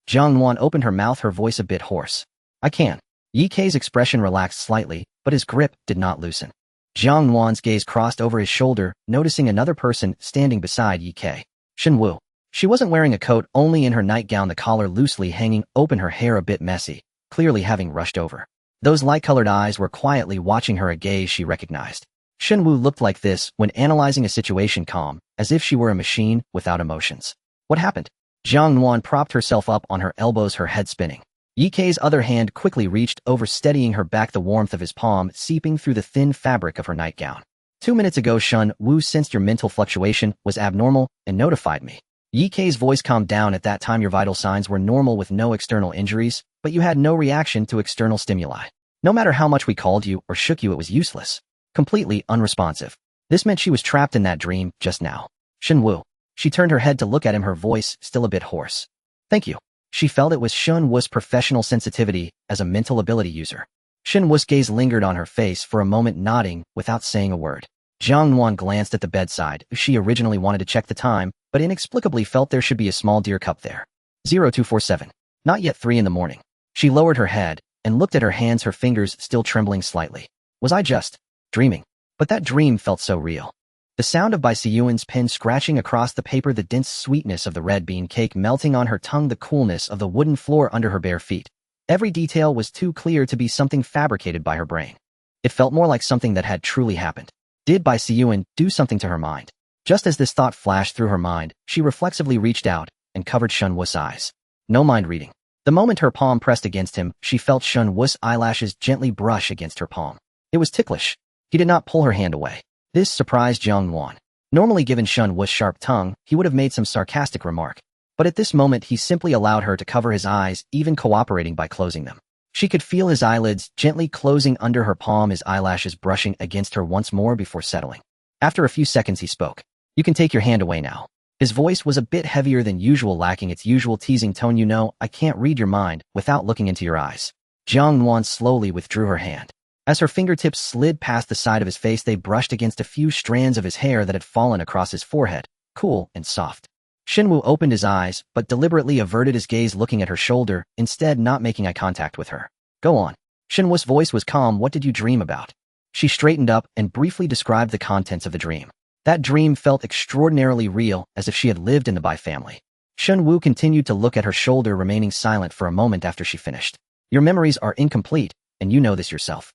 Speaker 1: Jiang Nuan opened her mouth, her voice a bit hoarse. I can. Yi Ke's expression relaxed slightly, but his grip did not loosen. Jiang Nuan's gaze crossed over his shoulder, noticing another person standing beside Yi Ke. Shen Wu. She wasn't wearing a coat, only in her nightgown, the collar loosely hanging open, her hair a bit messy, clearly having rushed over. Those light-colored eyes were quietly watching her, a gaze she recognized. Shen Wu looked like this when analyzing a situation, calm, as if she were a machine without emotions. What happened? Jiang Nuan propped herself up on her elbows, her head spinning. Yi Ke's other hand quickly reached over, steadying her back, the warmth of his palm seeping through the thin fabric of her nightgown. 2 minutes ago, Shen Wu sensed your mental fluctuation was abnormal and notified me. Yi Ke's voice calmed down. At that time, your vital signs were normal with no external injuries, but you had no reaction to external stimuli. No matter how much we called you or shook you, it was useless. Completely unresponsive. This meant she was trapped in that dream just now. Shen Wu. She turned her head to look at him, her voice still a bit hoarse. Thank you. She felt it was Shen Wu's professional sensitivity as a mental ability user. Shen Wu's gaze lingered on her face for a moment, nodding without saying a word. Jiang Nuan glanced at the bedside. She originally wanted to check the time, but inexplicably felt there should be a small deer cup there. 0247. Not yet 3 in the morning. She lowered her head and looked at her hands, her fingers still trembling slightly. Was I just dreaming? But that dream felt so real. The sound of Bai Siyuan's pen scratching across the paper, the dense sweetness of the red bean cake melting on her tongue, the coolness of the wooden floor under her bare feet. Every detail was too clear to be something fabricated by her brain. It felt more like something that had truly happened. Did Bai Siyuan do something to her mind? Just as this thought flashed through her mind, she reflexively reached out and covered Shun Wu's eyes. No mind reading. The moment her palm pressed against him, she felt Shun Wu's eyelashes gently brush against her palm. It was ticklish. He did not pull her hand away. This surprised Jiang Nuan. Normally, given Shun Wu's sharp tongue, he would have made some sarcastic remark. But at this moment, he simply allowed her to cover his eyes, even cooperating by closing them. She could feel his eyelids gently closing under her palm, his eyelashes brushing against her once more before settling. After a few seconds, he spoke. "You can take your hand away now." His voice was a bit heavier than usual, lacking its usual teasing tone. "You know, I can't read your mind without looking into your eyes." Jiang Nuan slowly withdrew her hand. As her fingertips slid past the side of his face, they brushed against a few strands of his hair that had fallen across his forehead, cool and soft. Shen Wu opened his eyes, but deliberately averted his gaze, looking at her shoulder, instead not making eye contact with her. "Go on." Shen Wu's voice was calm. "What did you dream about?" She straightened up and briefly described the contents of the dream. That dream felt extraordinarily real, as if she had lived in the Bai family. Shen Wu continued to look at her shoulder, remaining silent for a moment after she finished. "Your memories are incomplete, and you know this yourself."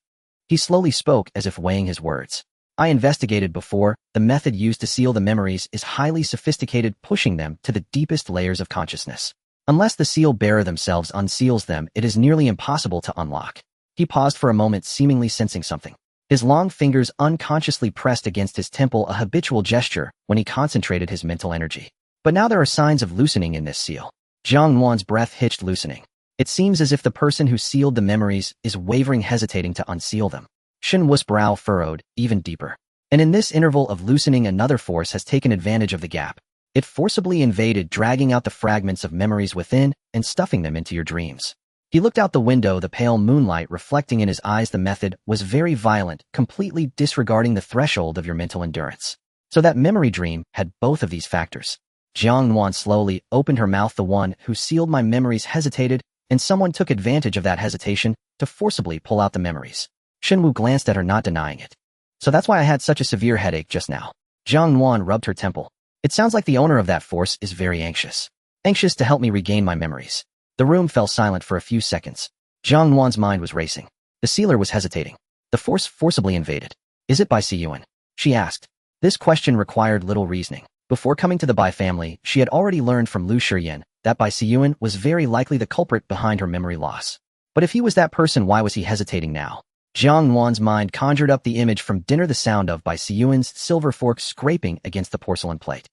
Speaker 1: He slowly spoke, as if weighing his words. "I investigated before. The method used to seal the memories is highly sophisticated, pushing them to the deepest layers of consciousness. Unless the seal bearer themselves unseals them, it is nearly impossible to unlock." He paused for a moment, seemingly sensing something. His long fingers unconsciously pressed against his temple, a habitual gesture when he concentrated his mental energy. But now there are signs of loosening in this seal. Jiang Nuan's breath hitched, loosening. It seems as if the person who sealed the memories is wavering, hesitating to unseal them. Shen Wu's brow furrowed even deeper. And in this interval of loosening, another force has taken advantage of the gap. It forcibly invaded, dragging out the fragments of memories within and stuffing them into your dreams. He looked out the window, the pale moonlight reflecting in his eyes. The method was very violent, completely disregarding the threshold of your mental endurance. So that memory dream had both of these factors. Jiang Nuan slowly opened her mouth. "The one who sealed my memories hesitated, and someone took advantage of that hesitation to forcibly pull out the memories." Shen Wu glanced at her, not denying it. "So that's why I had such a severe headache just now." Jiang Nuan rubbed her temple. "It sounds like the owner of that force is very anxious. Anxious to help me regain my memories." The room fell silent for a few seconds. Jiang Nuan's mind was racing. The sealer was hesitating. The force forcibly invaded. "Is it Bai Siyuan?" she asked. This question required little reasoning. Before coming to the Bai family, she had already learned from Lu Shiyan that Bai Siyuan was very likely the culprit behind her memory loss. But if he was that person, why was he hesitating now? Jiang Nuan's mind conjured up the image from dinner, the sound of Bai Siyuan's silver fork scraping against the porcelain plate.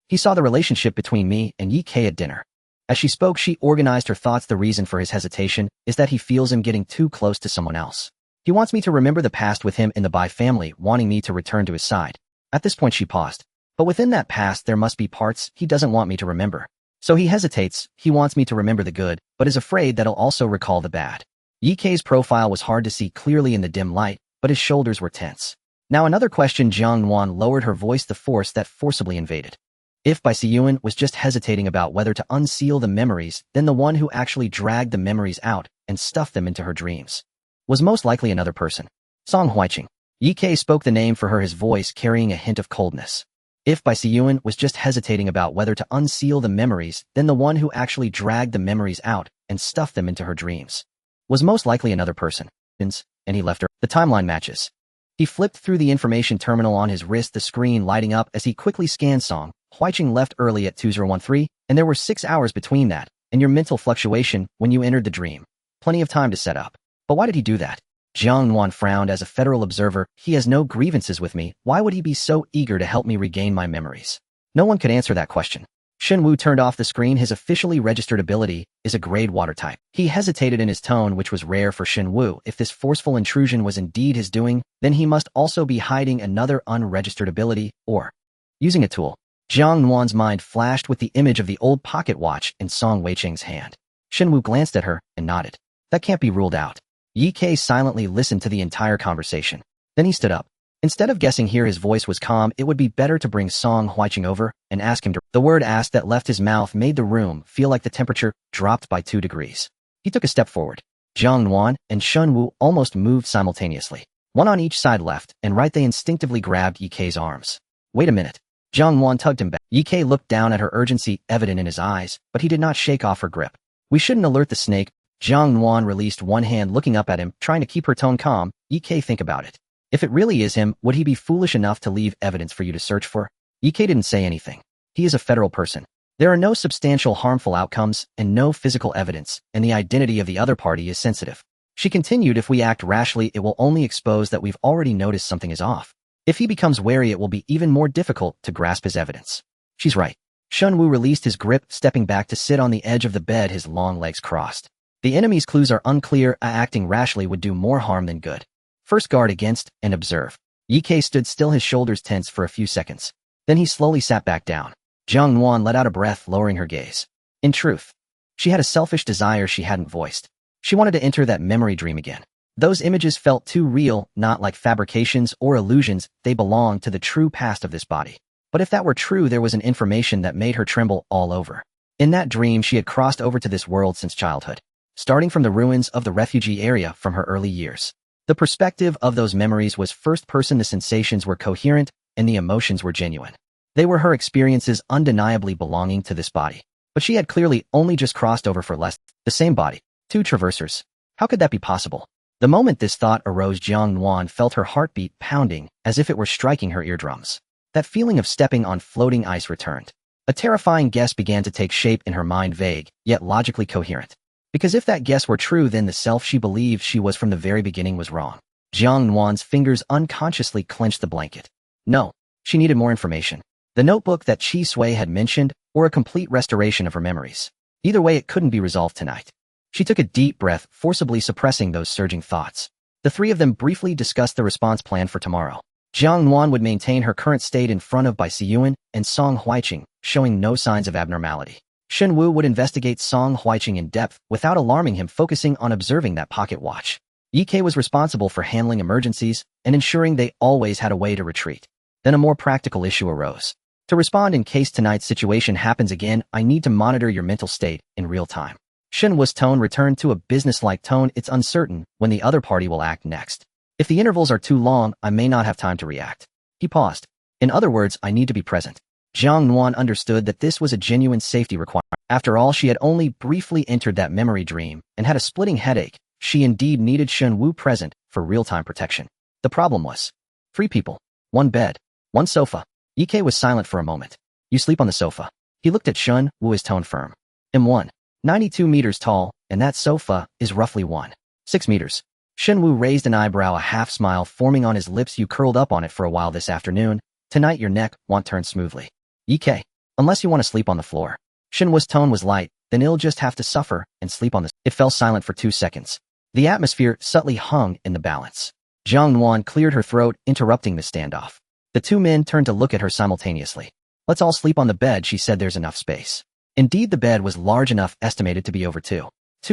Speaker 1: "He saw the relationship between me and Yi Kei at dinner." As she spoke, she organized her thoughts. "The reason for his hesitation is that he feels I'm getting too close to someone else. He wants me to remember the past with him in the Bai family, wanting me to return to his side." At this point she paused. "But within that past there must be parts he doesn't want me to remember. So he hesitates. He wants me to remember the good, but is afraid that I'll also recall the bad." Yi Kei's profile was hard to see clearly in the dim light, but his shoulders were tense. "Now another question." Jiang Nuan lowered her voice. "The force that forcibly invaded. If Bai Siyuan was just hesitating about whether to unseal the memories, then the one who actually dragged the memories out and stuffed them into her dreams was most likely another person. Song Huiqing." Yi Kei spoke the name for her, his voice carrying a hint of coldness. "If Bai Siyuan was just hesitating about whether to unseal the memories, then the one who actually dragged the memories out and stuffed them into her dreams was most likely another person." And he left her. The timeline matches. He flipped through the information terminal on his wrist, the screen lighting up as he quickly scanned. Song Huiqing left early at 2013, and there were 6 hours between that and your mental fluctuation when you entered the dream. Plenty of time to set up. But why did he do that? Jiang Nuan frowned. "As a federal observer, he has no grievances with me. Why would he be so eager to help me regain my memories?" No one could answer that question. Shen Wu turned off the screen. His officially registered ability is a grade water type. He hesitated in his tone, which was rare for Shen Wu. If this forceful intrusion was indeed his doing, then he must also be hiding another unregistered ability, or using a tool. Jiang Nuan's mind flashed with the image of the old pocket watch in Song Huiqing's hand. Shen Wu glanced at her and nodded. That can't be ruled out. Yi Kei silently listened to the entire conversation. Then he stood up. Instead of guessing here, his voice was calm. "It would be better to bring Song Huiqing over and ask him to—" The word "ask" that left his mouth made the room feel like the temperature dropped by 2 degrees. He took a step forward. Jiang Nuan and Shen Wu almost moved simultaneously. One on each side, left and right. They instinctively grabbed Yi Kei's arms. Wait a minute. Jiang Nuan tugged him back. Ye looked down at her urgency evident in his eyes, but he did not shake off her grip. We shouldn't alert the snake. Jiang Nuan released one hand looking up at him, trying to keep her tone calm. Ye, think about it. If it really is him, would he be foolish enough to leave evidence for you to search for? Ye didn't say anything. He is a federal person. There are no substantial harmful outcomes and no physical evidence, and the identity of the other party is sensitive. She continued, if we act rashly, it will only expose that we've already noticed something is off. If he becomes wary, it will be even more difficult to grasp his evidence. She's right. Shun Wu released his grip, stepping back to sit on the edge of the bed, his long legs crossed. The enemy's clues are unclear. Acting rashly would do more harm than good. First guard against and observe. Ye stood still, his shoulders tense for a few seconds. Then he slowly sat back down. Jiang Nuan let out a breath, lowering her gaze. In truth, she had a selfish desire she hadn't voiced. She wanted to enter that memory dream again. Those images felt too real, not like fabrications or illusions. They belonged to the true past of this body. But if that were true, there was an information that made her tremble all over. In that dream, she had crossed over to this world since childhood, starting from the ruins of the refugee area from her early years. The perspective of those memories was first-person. The sensations were coherent, and the emotions were genuine. They were her experiences, undeniably belonging to this body. But she had clearly only just crossed over for less. The same body. Two traversers. How could that be possible? The moment this thought arose, Jiang Nuan felt her heartbeat pounding, as if it were striking her eardrums. That feeling of stepping on floating ice returned. A terrifying guess began to take shape in her mind, vague, yet logically coherent. Because if that guess were true, then the self she believed she was from the very beginning was wrong. Jiang Nuan's fingers unconsciously clenched the blanket. No, she needed more information. The notebook that Chi Sui had mentioned, or a complete restoration of her memories. Either way, it couldn't be resolved tonight. She took a deep breath, forcibly suppressing those surging thoughts. The three of them briefly discussed the response plan for tomorrow. Jiang Nuan would maintain her current state in front of Bai Siyuan and Song Huiqing, showing no signs of abnormality. Shen Wu would investigate Song Huiqing in depth without alarming him, focusing on observing that pocket watch. Ye was responsible for handling emergencies and ensuring they always had a way to retreat. Then a more practical issue arose. To respond in case tonight's situation happens again, I need to monitor your mental state in real time. Shen Wu's tone returned to a businesslike tone. It's uncertain when the other party will act next. If the intervals are too long, I may not have time to react. He paused. In other words, I need to be present. Jiang Nuan understood that this was a genuine safety requirement. After all, she had only briefly entered that memory dream and had a splitting headache. She indeed needed Shen Wu present for real-time protection. The problem was 3 people, 1 bed, 1 sofa. Ye was silent for a moment. You sleep on the sofa. He looked at Shen Wu, his tone firm. M1, 92 meters tall, and that sofa is roughly 6 meters. Shen Wu raised an eyebrow, a half smile forming on his lips. You curled up on it for a while this afternoon. Tonight your neck won't turn smoothly. Ye, unless you want to sleep on the floor. Shen Wu's tone was light, then you'll just have to suffer and sleep on this. It fell silent for 2 seconds. The atmosphere subtly hung in the balance. Jiang Nuan cleared her throat, interrupting the standoff. The 2 men turned to look at her simultaneously. Let's all sleep on the bed, she said. There's enough space. Indeed, the bed was large enough, estimated to be over 2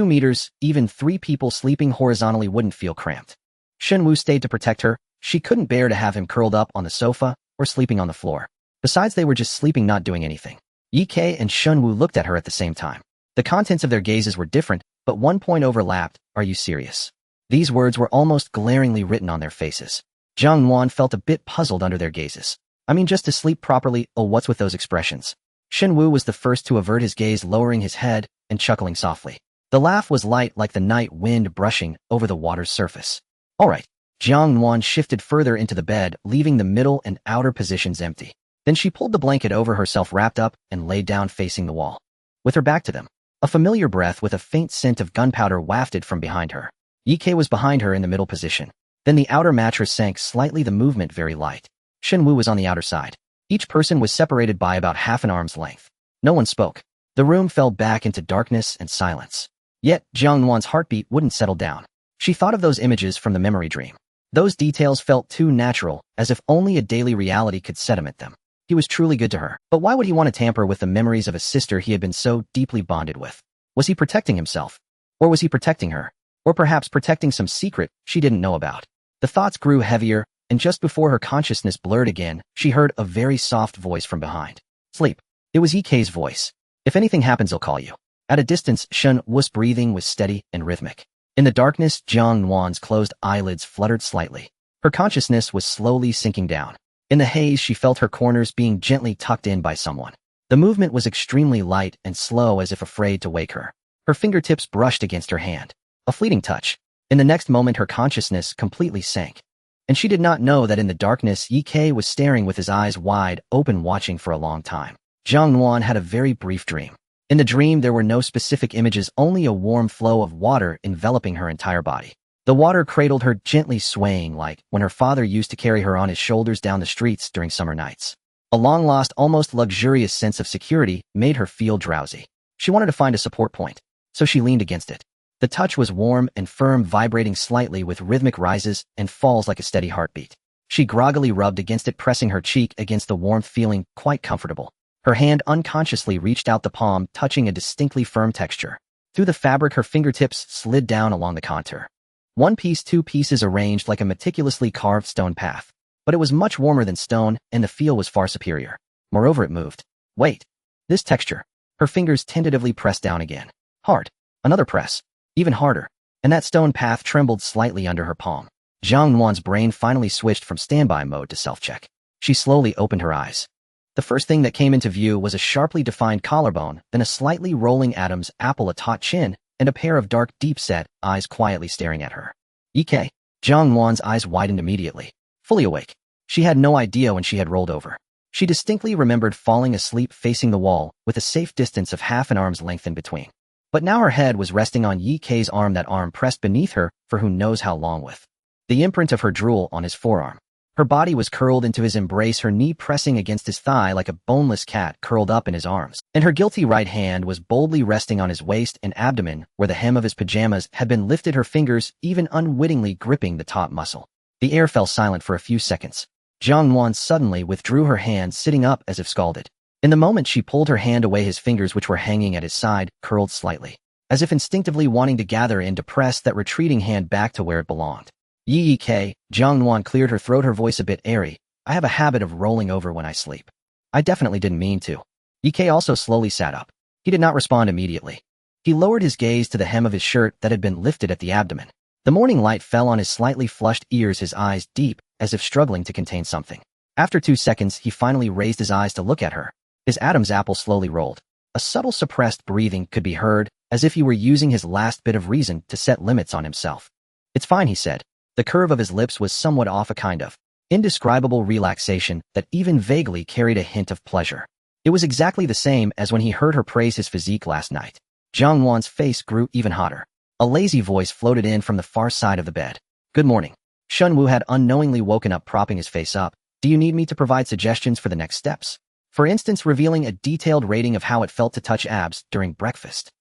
Speaker 1: meters. Even 3 people sleeping horizontally wouldn't feel cramped. Shen Wu stayed to protect her. She couldn't bear to have him curled up on the sofa or sleeping on the floor. Besides, they were just sleeping, not doing anything. Ye and Shen Wu looked at her at the same time. The contents of their gazes were different, but one point overlapped. Are you serious? These words were almost glaringly written on their faces. Jiang Nuan felt a bit puzzled under their gazes. I mean, just to sleep properly. Oh, what's with those expressions? Shen Wu was the first to avert his gaze, lowering his head and chuckling softly. The laugh was light, like the night wind brushing over the water's surface. All right. Jiang Nuan shifted further into the bed, leaving the middle and outer positions empty. Then she pulled the blanket over herself, wrapped up, and lay down facing the wall. With her back to them, a familiar breath with a faint scent of gunpowder wafted from behind her. Ye was behind her in the middle position. Then the outer mattress sank slightly, the movement very light. Shen Wu was on the outer side. Each person was separated by about half an arm's length. No one spoke. The room fell back into darkness and silence. Yet, Jiang Nuan's heartbeat wouldn't settle down. She thought of those images from the memory dream. Those details felt too natural, as if only a daily reality could sediment them. He was truly good to her. But why would he want to tamper with the memories of a sister he had been so deeply bonded with? Was he protecting himself? Or was he protecting her? Or perhaps protecting some secret she didn't know about? The thoughts grew heavier, and just before her consciousness blurred again, she heard a very soft voice from behind. Sleep. It was Ye's voice. If anything happens, I'll call you. At a distance, Shen Wu's breathing was steady and rhythmic. In the darkness, Jiang Nuan's closed eyelids fluttered slightly. Her consciousness was slowly sinking down. In the haze, she felt her corners being gently tucked in by someone. The movement was extremely light and slow, as if afraid to wake her. Her fingertips brushed against her hand. A fleeting touch. In the next moment, her consciousness completely sank. And she did not know that in the darkness, Ye was staring with his eyes wide open, watching for a long time. Jiang Nuan had a very brief dream. In the dream, there were no specific images, only a warm flow of water enveloping her entire body. The water cradled her, gently swaying like when her father used to carry her on his shoulders down the streets during summer nights. A long-lost, almost luxurious sense of security made her feel drowsy. She wanted to find a support point, so she leaned against it. The touch was warm and firm, vibrating slightly with rhythmic rises and falls like a steady heartbeat. She groggily rubbed against it, pressing her cheek against the warmth, feeling quite comfortable. Her hand unconsciously reached out, the palm touching a distinctly firm texture. Through the fabric, her fingertips slid down along the contour. One piece, two pieces arranged like a meticulously carved stone path. But it was much warmer than stone, and the feel was far superior. Moreover, it moved. Wait. This texture. Her fingers tentatively pressed down again. Hard. Another press. Even harder. And that stone path trembled slightly under her palm. Jiang Nuan's brain finally switched from standby mode to self-check. She slowly opened her eyes. The first thing that came into view was a sharply defined collarbone, then a slightly rolling Adam's apple, a taut chin, and a pair of dark, deep-set eyes quietly staring at her. Jiang Nuan's eyes widened immediately. Fully awake. She had no idea when she had rolled over. She distinctly remembered falling asleep facing the wall, with a safe distance of half an arm's length in between. But now her head was resting on Ye's arm, that arm pressed beneath her for who knows how long, with the imprint of her drool on his forearm. Her body was curled into his embrace, her knee pressing against his thigh like a boneless cat curled up in his arms. And her guilty right hand was boldly resting on his waist and abdomen, where the hem of his pajamas had been lifted, her fingers even unwittingly gripping the taut muscle. The air fell silent for a few seconds. Jiang Nuan suddenly withdrew her hand, sitting up as if scalded. In the moment, she pulled her hand away, his fingers, which were hanging at his side, curled slightly, as if instinctively wanting to gather and to press that retreating hand back to where it belonged. Jiang Nuan cleared her throat, her voice a bit airy. I have a habit of rolling over when I sleep. I definitely didn't mean to. Ye also slowly sat up. He did not respond immediately. He lowered his gaze to the hem of his shirt that had been lifted at the abdomen. The morning light fell on his slightly flushed ears, his eyes deep, as if struggling to contain something. After 2 seconds, he finally raised his eyes to look at her. His Adam's apple slowly rolled. A subtle suppressed breathing could be heard, as if he were using his last bit of reason to set limits on himself. It's fine, he said. The curve of his lips was somewhat off, a kind of indescribable relaxation that even vaguely carried a hint of pleasure. It was exactly the same as when he heard her praise his physique last night. Jiang Nuan's face grew even hotter. A lazy voice floated in from the far side of the bed. Good morning. Shen Wu had unknowingly woken up, propping his face up. Do you need me to provide suggestions for the next steps? For instance, revealing a detailed rating of how it felt to touch abs during breakfast.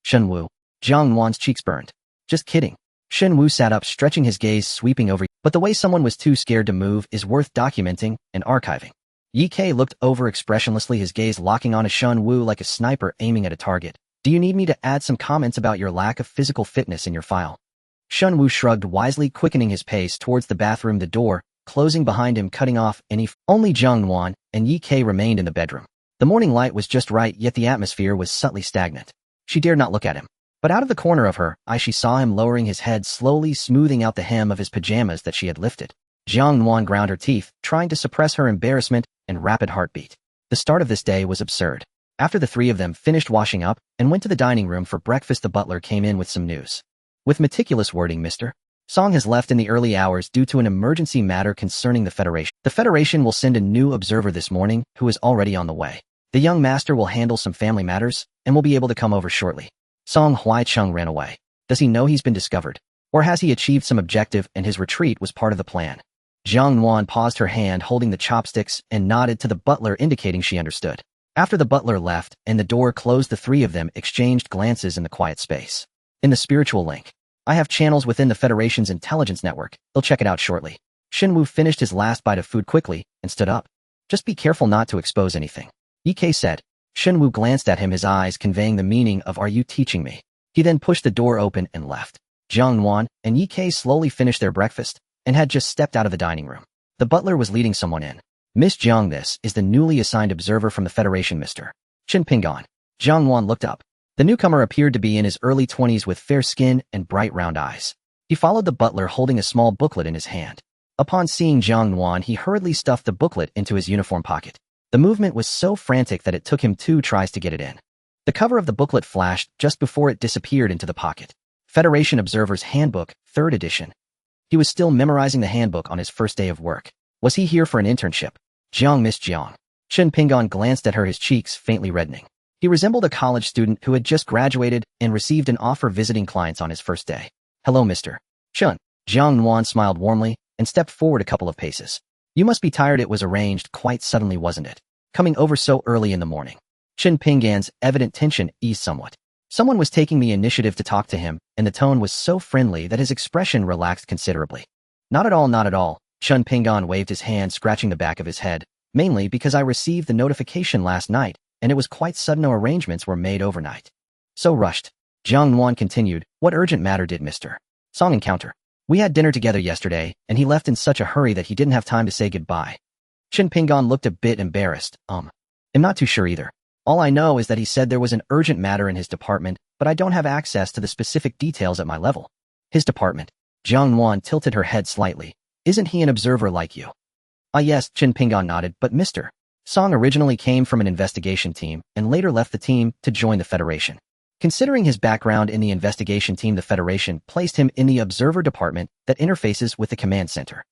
Speaker 1: Shen Wu. Jiang Nuan's cheeks burned. Just kidding. Shen Wu sat up, stretching his gaze, sweeping over. But the way someone was too scared to move is worth documenting and archiving. Ye looked over expressionlessly, his gaze locking on a Shen Wu like a sniper aiming at a target. Do you need me to add some comments about your lack of physical fitness in your file? Shen Wu shrugged, wisely quickening his pace towards the bathroom, the door closing behind him, cutting off any. Only Jiang Nuan and Ye remained in the bedroom. The morning light was just right, yet the atmosphere was subtly stagnant. She dared not look at him. But out of the corner of her eye, she saw him lowering his head, slowly smoothing out the hem of his pajamas that she had lifted. Jiang Nuan ground her teeth, trying to suppress her embarrassment and rapid heartbeat. The start of this day was absurd. After the three of them finished washing up and went to the dining room for breakfast, the butler came in with some news. With meticulous wording, Mr. Song has left in the early hours due to an emergency matter concerning the Federation. The Federation will send a new observer this morning who is already on the way. The young master will handle some family matters and will be able to come over shortly. Song Huaicheng ran away. Does he know he's been discovered? Or has he achieved some objective and his retreat was part of the plan? Jiang Nuan paused, her hand holding the chopsticks, and nodded to the butler, indicating she understood. After the butler left and the door closed, the three of them exchanged glances in the quiet space. In the spiritual link, I have channels within the Federation's intelligence network. They'll check it out shortly. Shen Wu finished his last bite of food quickly and stood up. Just be careful not to expose anything. Ye said. Shen Wu glanced at him, his eyes conveying the meaning of "Are you teaching me?" He then pushed the door open and left. Jiang Nuan and Ye slowly finished their breakfast and had just stepped out of the dining room. The butler was leading someone in. Miss Jiang, this is the newly assigned observer from the Federation, Mr. Chen Pingon. Jiang Nuan looked up. The newcomer appeared to be in his early 20s with fair skin and bright round eyes. He followed the butler, holding a small booklet in his hand. Upon seeing Jiang Nuan, he hurriedly stuffed the booklet into his uniform pocket. The movement was so frantic that it took him 2 tries to get it in. The cover of the booklet flashed just before it disappeared into the pocket. Federation Observer's Handbook, 3rd edition. He was still memorizing the handbook on his first day of work. Was he here for an internship? Jiang, Miss Jiang. Chen Pinggan glanced at her, his cheeks faintly reddening. He resembled a college student who had just graduated and received an offer visiting clients on his first day. Hello, Mr. Chen. Jiang Nuan smiled warmly and stepped forward a couple of paces. You must be tired. It was arranged quite suddenly, wasn't it? Coming over so early in the morning. Chen Pinggan's evident tension eased somewhat. Someone was taking the initiative to talk to him, and the tone was so friendly that his expression relaxed considerably. Not at all, not at all. Chen Pinggan waved his hand, scratching the back of his head, mainly because I received the notification last night, and it was quite sudden. No arrangements were made overnight. So rushed. Jiang Nuan continued, what urgent matter did Mr. Song encounter? We had dinner together yesterday, and he left in such a hurry that he didn't have time to say goodbye. Chen Pinggan looked a bit embarrassed. I'm not too sure either. All I know is that he said there was an urgent matter in his department, but I don't have access to the specific details at my level. His department. Jiang Nuan tilted her head slightly. Isn't he an observer like you? Ah yes, Chen Pinggan nodded, but Mr. Song originally came from an investigation team and later left the team to join the Federation. Considering his background in the investigation team, the Federation placed him in the observer department that interfaces with the command center.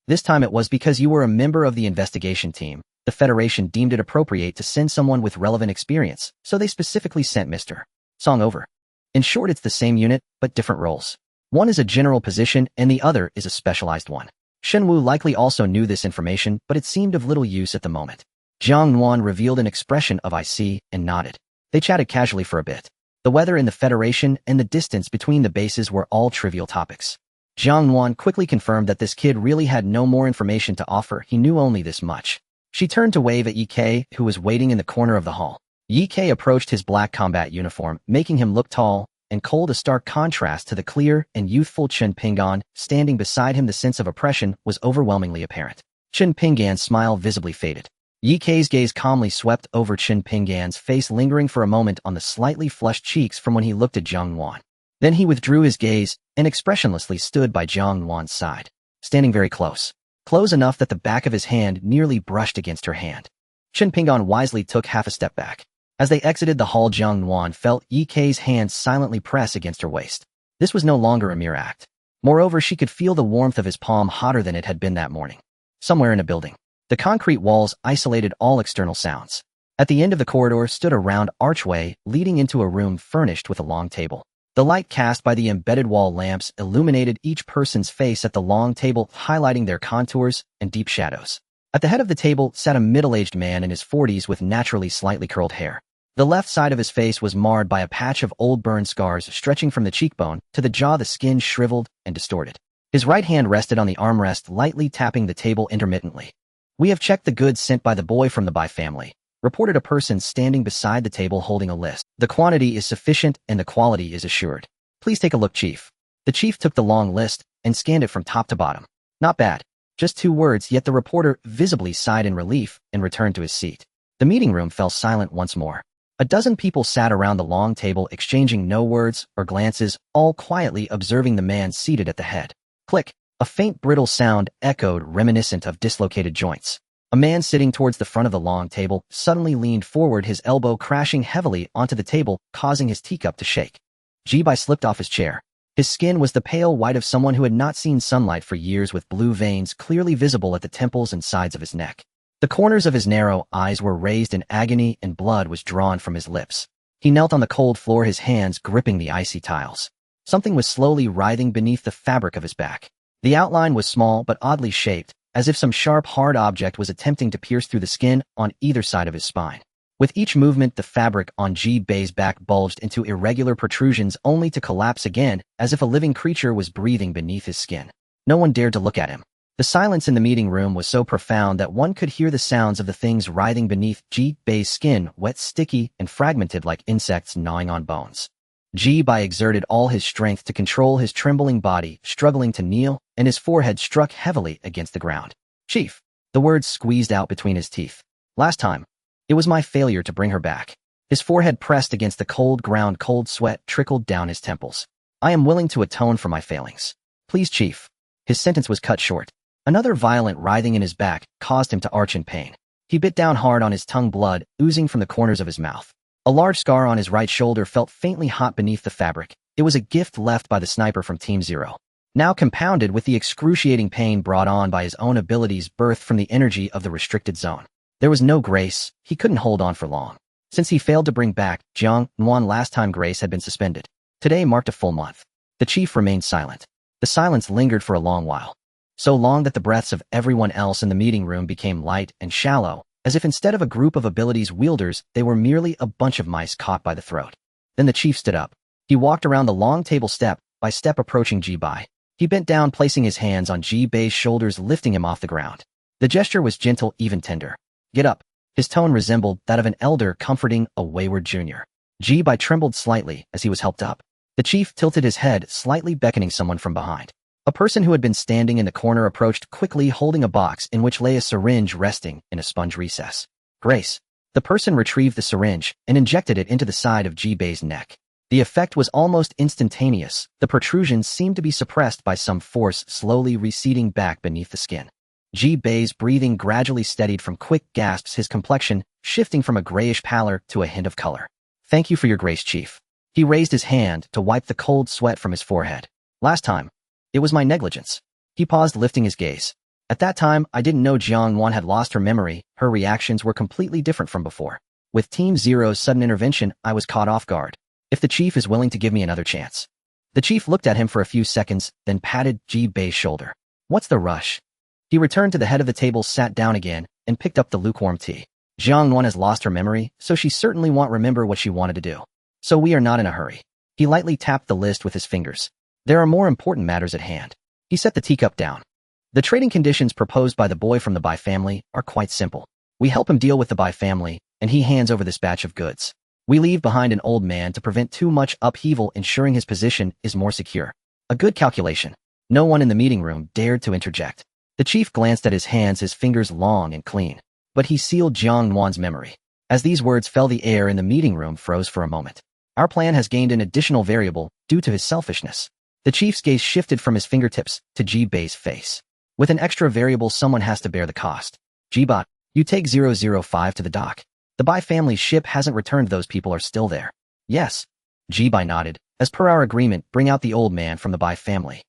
Speaker 1: This time it was because you were a member of the investigation team. The Federation deemed it appropriate to send someone with relevant experience, so they specifically sent Mr. Song over. In short, it's the same unit, but different roles. One is a general position and the other is a specialized one. Shen Wu likely also knew this information, but it seemed of little use at the moment. Jiang Nuan revealed an expression of I see and nodded. They chatted casually for a bit. The weather in the Federation and the distance between the bases were all trivial topics. Jiang Nuan quickly confirmed that this kid really had no more information to offer. He knew only this much. She turned to wave at Yi Kei, who was waiting in the corner of the hall. Yi Kei approached his black combat uniform, making him look tall and cold, a stark contrast to the clear and youthful Chen Pinggan. Standing beside him, the sense of oppression was overwhelmingly apparent. Chen Pinggan's smile visibly faded. Yi Kei's gaze calmly swept over Chen Pinggan's face, lingering for a moment on the slightly flushed cheeks from when he looked at Jiang Nuan. Then he withdrew his gaze and expressionlessly stood by Jiang Nuan's side, standing very close. Close enough that the back of his hand nearly brushed against her hand. Chen Pinggan wisely took half a step back. As they exited the hall, Jiang Nuan felt Yi Kei's hand silently press against her waist. This was no longer a mere act. Moreover, she could feel the warmth of his palm, hotter than it had been that morning. Somewhere in a building. The concrete walls isolated all external sounds. At the end of the corridor stood a round archway leading into a room furnished with a long table. The light cast by the embedded wall lamps illuminated each person's face at the long table, highlighting their contours and deep shadows. At the head of the table sat a middle-aged man in his 40s with naturally slightly curled hair. The left side of his face was marred by a patch of old burn scars stretching from the cheekbone to the jaw, the skin shriveled and distorted. His right hand rested on the armrest, lightly tapping the table intermittently. We have checked the goods sent by the boy from the Bai family, reported a person standing beside the table holding a list. The quantity is sufficient and the quality is assured. Please take a look, Chief. The chief took the long list and scanned it from top to bottom. Not bad. Just 2 words, yet the reporter visibly sighed in relief and returned to his seat. The meeting room fell silent once more. A dozen people sat around the long table, exchanging no words or glances, all quietly observing the man seated at the head. Click. A faint brittle sound echoed, reminiscent of dislocated joints. A man sitting towards the front of the long table suddenly leaned forward, his elbow crashing heavily onto the table, causing his teacup to shake. Ji-Bai slipped off his chair. His skin was the pale white of someone who had not seen sunlight for years, with blue veins clearly visible at the temples and sides of his neck. The corners of his narrow eyes were raised in agony and blood was drawn from his lips. He knelt on the cold floor, his hands gripping the icy tiles. Something was slowly writhing beneath the fabric of his back. The outline was small but oddly shaped, as if some sharp, hard object was attempting to pierce through the skin on either side of his spine. With each movement, the fabric on Ji-Bai's back bulged into irregular protrusions, only to collapse again, as if a living creature was breathing beneath his skin. No one dared to look at him. The silence in the meeting room was so profound that one could hear the sounds of the things writhing beneath Ji-Bai's skin, wet, sticky, and fragmented like insects gnawing on bones. Ji-Bai exerted all his strength to control his trembling body, struggling to kneel, and his forehead struck heavily against the ground. Chief. The words squeezed out between his teeth. Last time. It was my failure to bring her back. His forehead pressed against the cold ground, cold sweat trickled down his temples. I am willing to atone for my failings. Please, Chief. His sentence was cut short. Another violent writhing in his back caused him to arch in pain. He bit down hard on his tongue, blood oozing from the corners of his mouth. A large scar on his right shoulder felt faintly hot beneath the fabric. It was a gift left by the sniper from Team Zero, now compounded with the excruciating pain brought on by his own abilities birthed from the energy of the restricted zone. There was no grace. He couldn't hold on for long. Since he failed to bring back Jiang Nuan last time, grace had been suspended. Today marked a full month. The chief remained silent. The silence lingered for a long while. So long that the breaths of everyone else in the meeting room became light and shallow, as if instead of a group of abilities wielders, they were merely a bunch of mice caught by the throat. Then the chief stood up. He walked around the long table step by step, approaching Ji Bai. He bent down, placing his hands on Ji Bai's shoulders, lifting him off the ground. The gesture was gentle, even tender. Get up. His tone resembled that of an elder comforting a wayward junior. Ji Bai trembled slightly as he was helped up. The chief tilted his head, slightly beckoning someone from behind. A person who had been standing in the corner approached quickly, holding a box in which lay a syringe resting in a sponge recess. Grace. The person retrieved the syringe and injected it into the side of Ji Bai's neck. The effect was almost instantaneous. The protrusion seemed to be suppressed by some force, slowly receding back beneath the skin. Ji Bai's breathing gradually steadied from quick gasps, his complexion shifting from a grayish pallor to a hint of color. Thank you for your grace, Chief. He raised his hand to wipe the cold sweat from his forehead. Last time, it was my negligence. He paused, lifting his gaze. At that time, I didn't know Jiang Nuan had lost her memory. Her reactions were completely different from before. With Team Zero's sudden intervention, I was caught off guard. If the chief is willing to give me another chance. The chief looked at him for a few seconds, then patted Ji Bai's shoulder. What's the rush? He returned to the head of the table, sat down again, and picked up the lukewarm tea. Jiang Nuan has lost her memory, so she certainly won't remember what she wanted to do. So we are not in a hurry. He lightly tapped the list with his fingers. There are more important matters at hand. He set the teacup down. The trading conditions proposed by the boy from the Bai family are quite simple. We help him deal with the Bai family, and he hands over this batch of goods. We leave behind an old man to prevent too much upheaval, ensuring his position is more secure. A good calculation. No one in the meeting room dared to interject. The chief glanced at his hands, his fingers long and clean. But he sealed Jiang Nuan's memory. As these words fell, the air in the meeting room froze for a moment. Our plan has gained an additional variable due to his selfishness. The chief's gaze shifted from his fingertips to Ji Bai's face. With an extra variable, someone has to bear the cost. Ji Bai, you take 005 to the dock. The Bai family's ship hasn't returned. Those people are still there. Yes. Ji Bai nodded. As per our agreement, bring out the old man from the Bai family.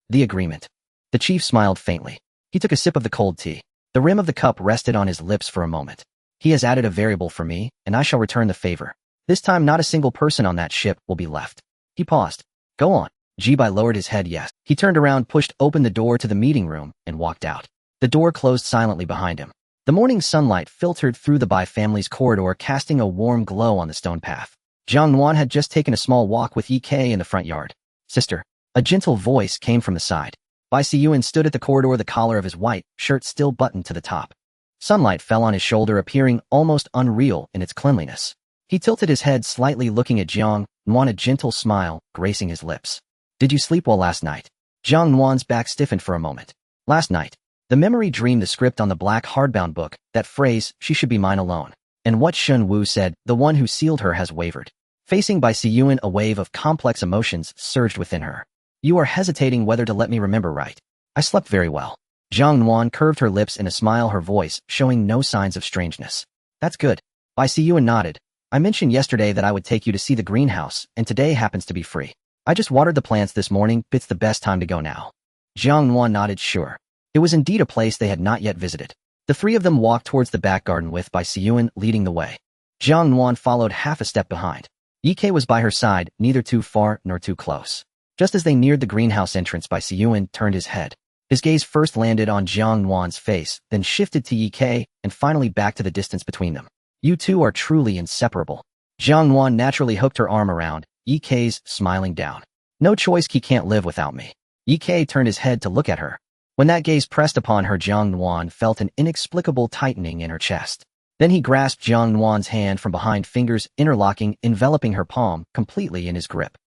Speaker 1: The agreement. The chief smiled faintly. He took a sip of the cold tea. The rim of the cup rested on his lips for a moment. He has added a variable for me, and I shall return the favor. This time not a single person on that ship will be left. He paused. Go on. Ji Bai lowered his head, yes. He turned around, pushed open the door to the meeting room, and walked out. The door closed silently behind him. The morning sunlight filtered through the Bai family's corridor, casting a warm glow on the stone path. Jiang Nuan had just taken a small walk with Ye in the front yard. Sister. A gentle voice came from the side. Bai Siyuan stood at the corridor, the collar of his white shirt still buttoned to the top. Sunlight fell on his shoulder, appearing almost unreal in its cleanliness. He tilted his head slightly, looking at Jiang Nuan, a gentle smile gracing his lips. Did you sleep well last night? Jiang Nuan's back stiffened for a moment. Last night. The memory dreamed the script on the black hardbound book, that phrase, she should be mine alone. And what Shun Wu said, the one who sealed her has wavered. Facing Bai Siyuan, a wave of complex emotions surged within her. You are hesitating whether to let me remember, right? I slept very well. Jiang Nuan curved her lips in a smile, her voice showing no signs of strangeness. That's good. Bai Siyuan nodded. I mentioned yesterday that I would take you to see the greenhouse, and today happens to be free. I just watered the plants this morning, it's the best time to go now. Jiang Nuan nodded, sure. It was indeed a place they had not yet visited. The three of them walked towards the back garden with Bai Siyuan leading the way. Jiang Nuan followed half a step behind. Ye was by her side, neither too far nor too close. Just as they neared the greenhouse entrance, Bai Siyuan turned his head. His gaze first landed on Jiang Nuan's face, then shifted to Ye, and finally back to the distance between them. You two are truly inseparable. Jiang Nuan naturally hooked her arm around Ye's, smiling down. No choice, he can't live without me. Ye turned his head to look at her. When that gaze pressed upon her, Jiang Nuan felt an inexplicable tightening in her chest. Then he grasped Jiang Nuan's hand from behind, fingers interlocking, enveloping her palm completely in his grip.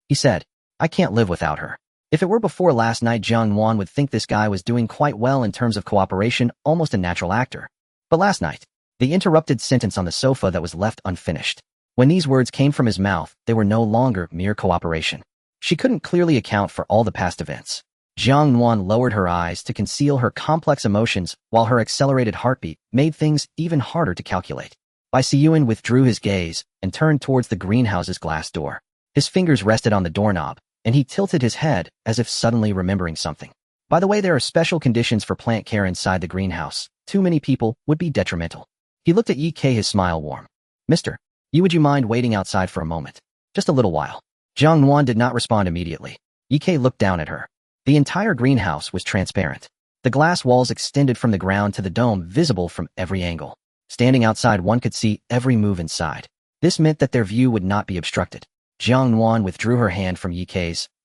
Speaker 1: He said. I can't live without her. If it were before last night, Jiang Nuan would think this guy was doing quite well in terms of cooperation, almost a natural actor. But last night, the interrupted sentence on the sofa that was left unfinished. When these words came from his mouth, they were no longer mere cooperation. She couldn't clearly account for all the past events. Jiang Nuan lowered her eyes to conceal her complex emotions while her accelerated heartbeat made things even harder to calculate. Bai Siyuan withdrew his gaze and turned towards the greenhouse's glass door. His fingers rested on the doorknob, and he tilted his head as if suddenly remembering something. By the way, there are special conditions for plant care inside the greenhouse. Too many people would be detrimental. He looked at Ye, his smile warm. Mister, would you mind waiting outside for a moment? Just a little while. Jiang Nuan did not respond immediately. Ye looked down at her. The entire greenhouse was transparent. The glass walls extended from the ground to the dome, visible from every angle. Standing outside, one could see every move inside. This meant that their view would not be obstructed. Jiang Nuan withdrew her hand from Ye.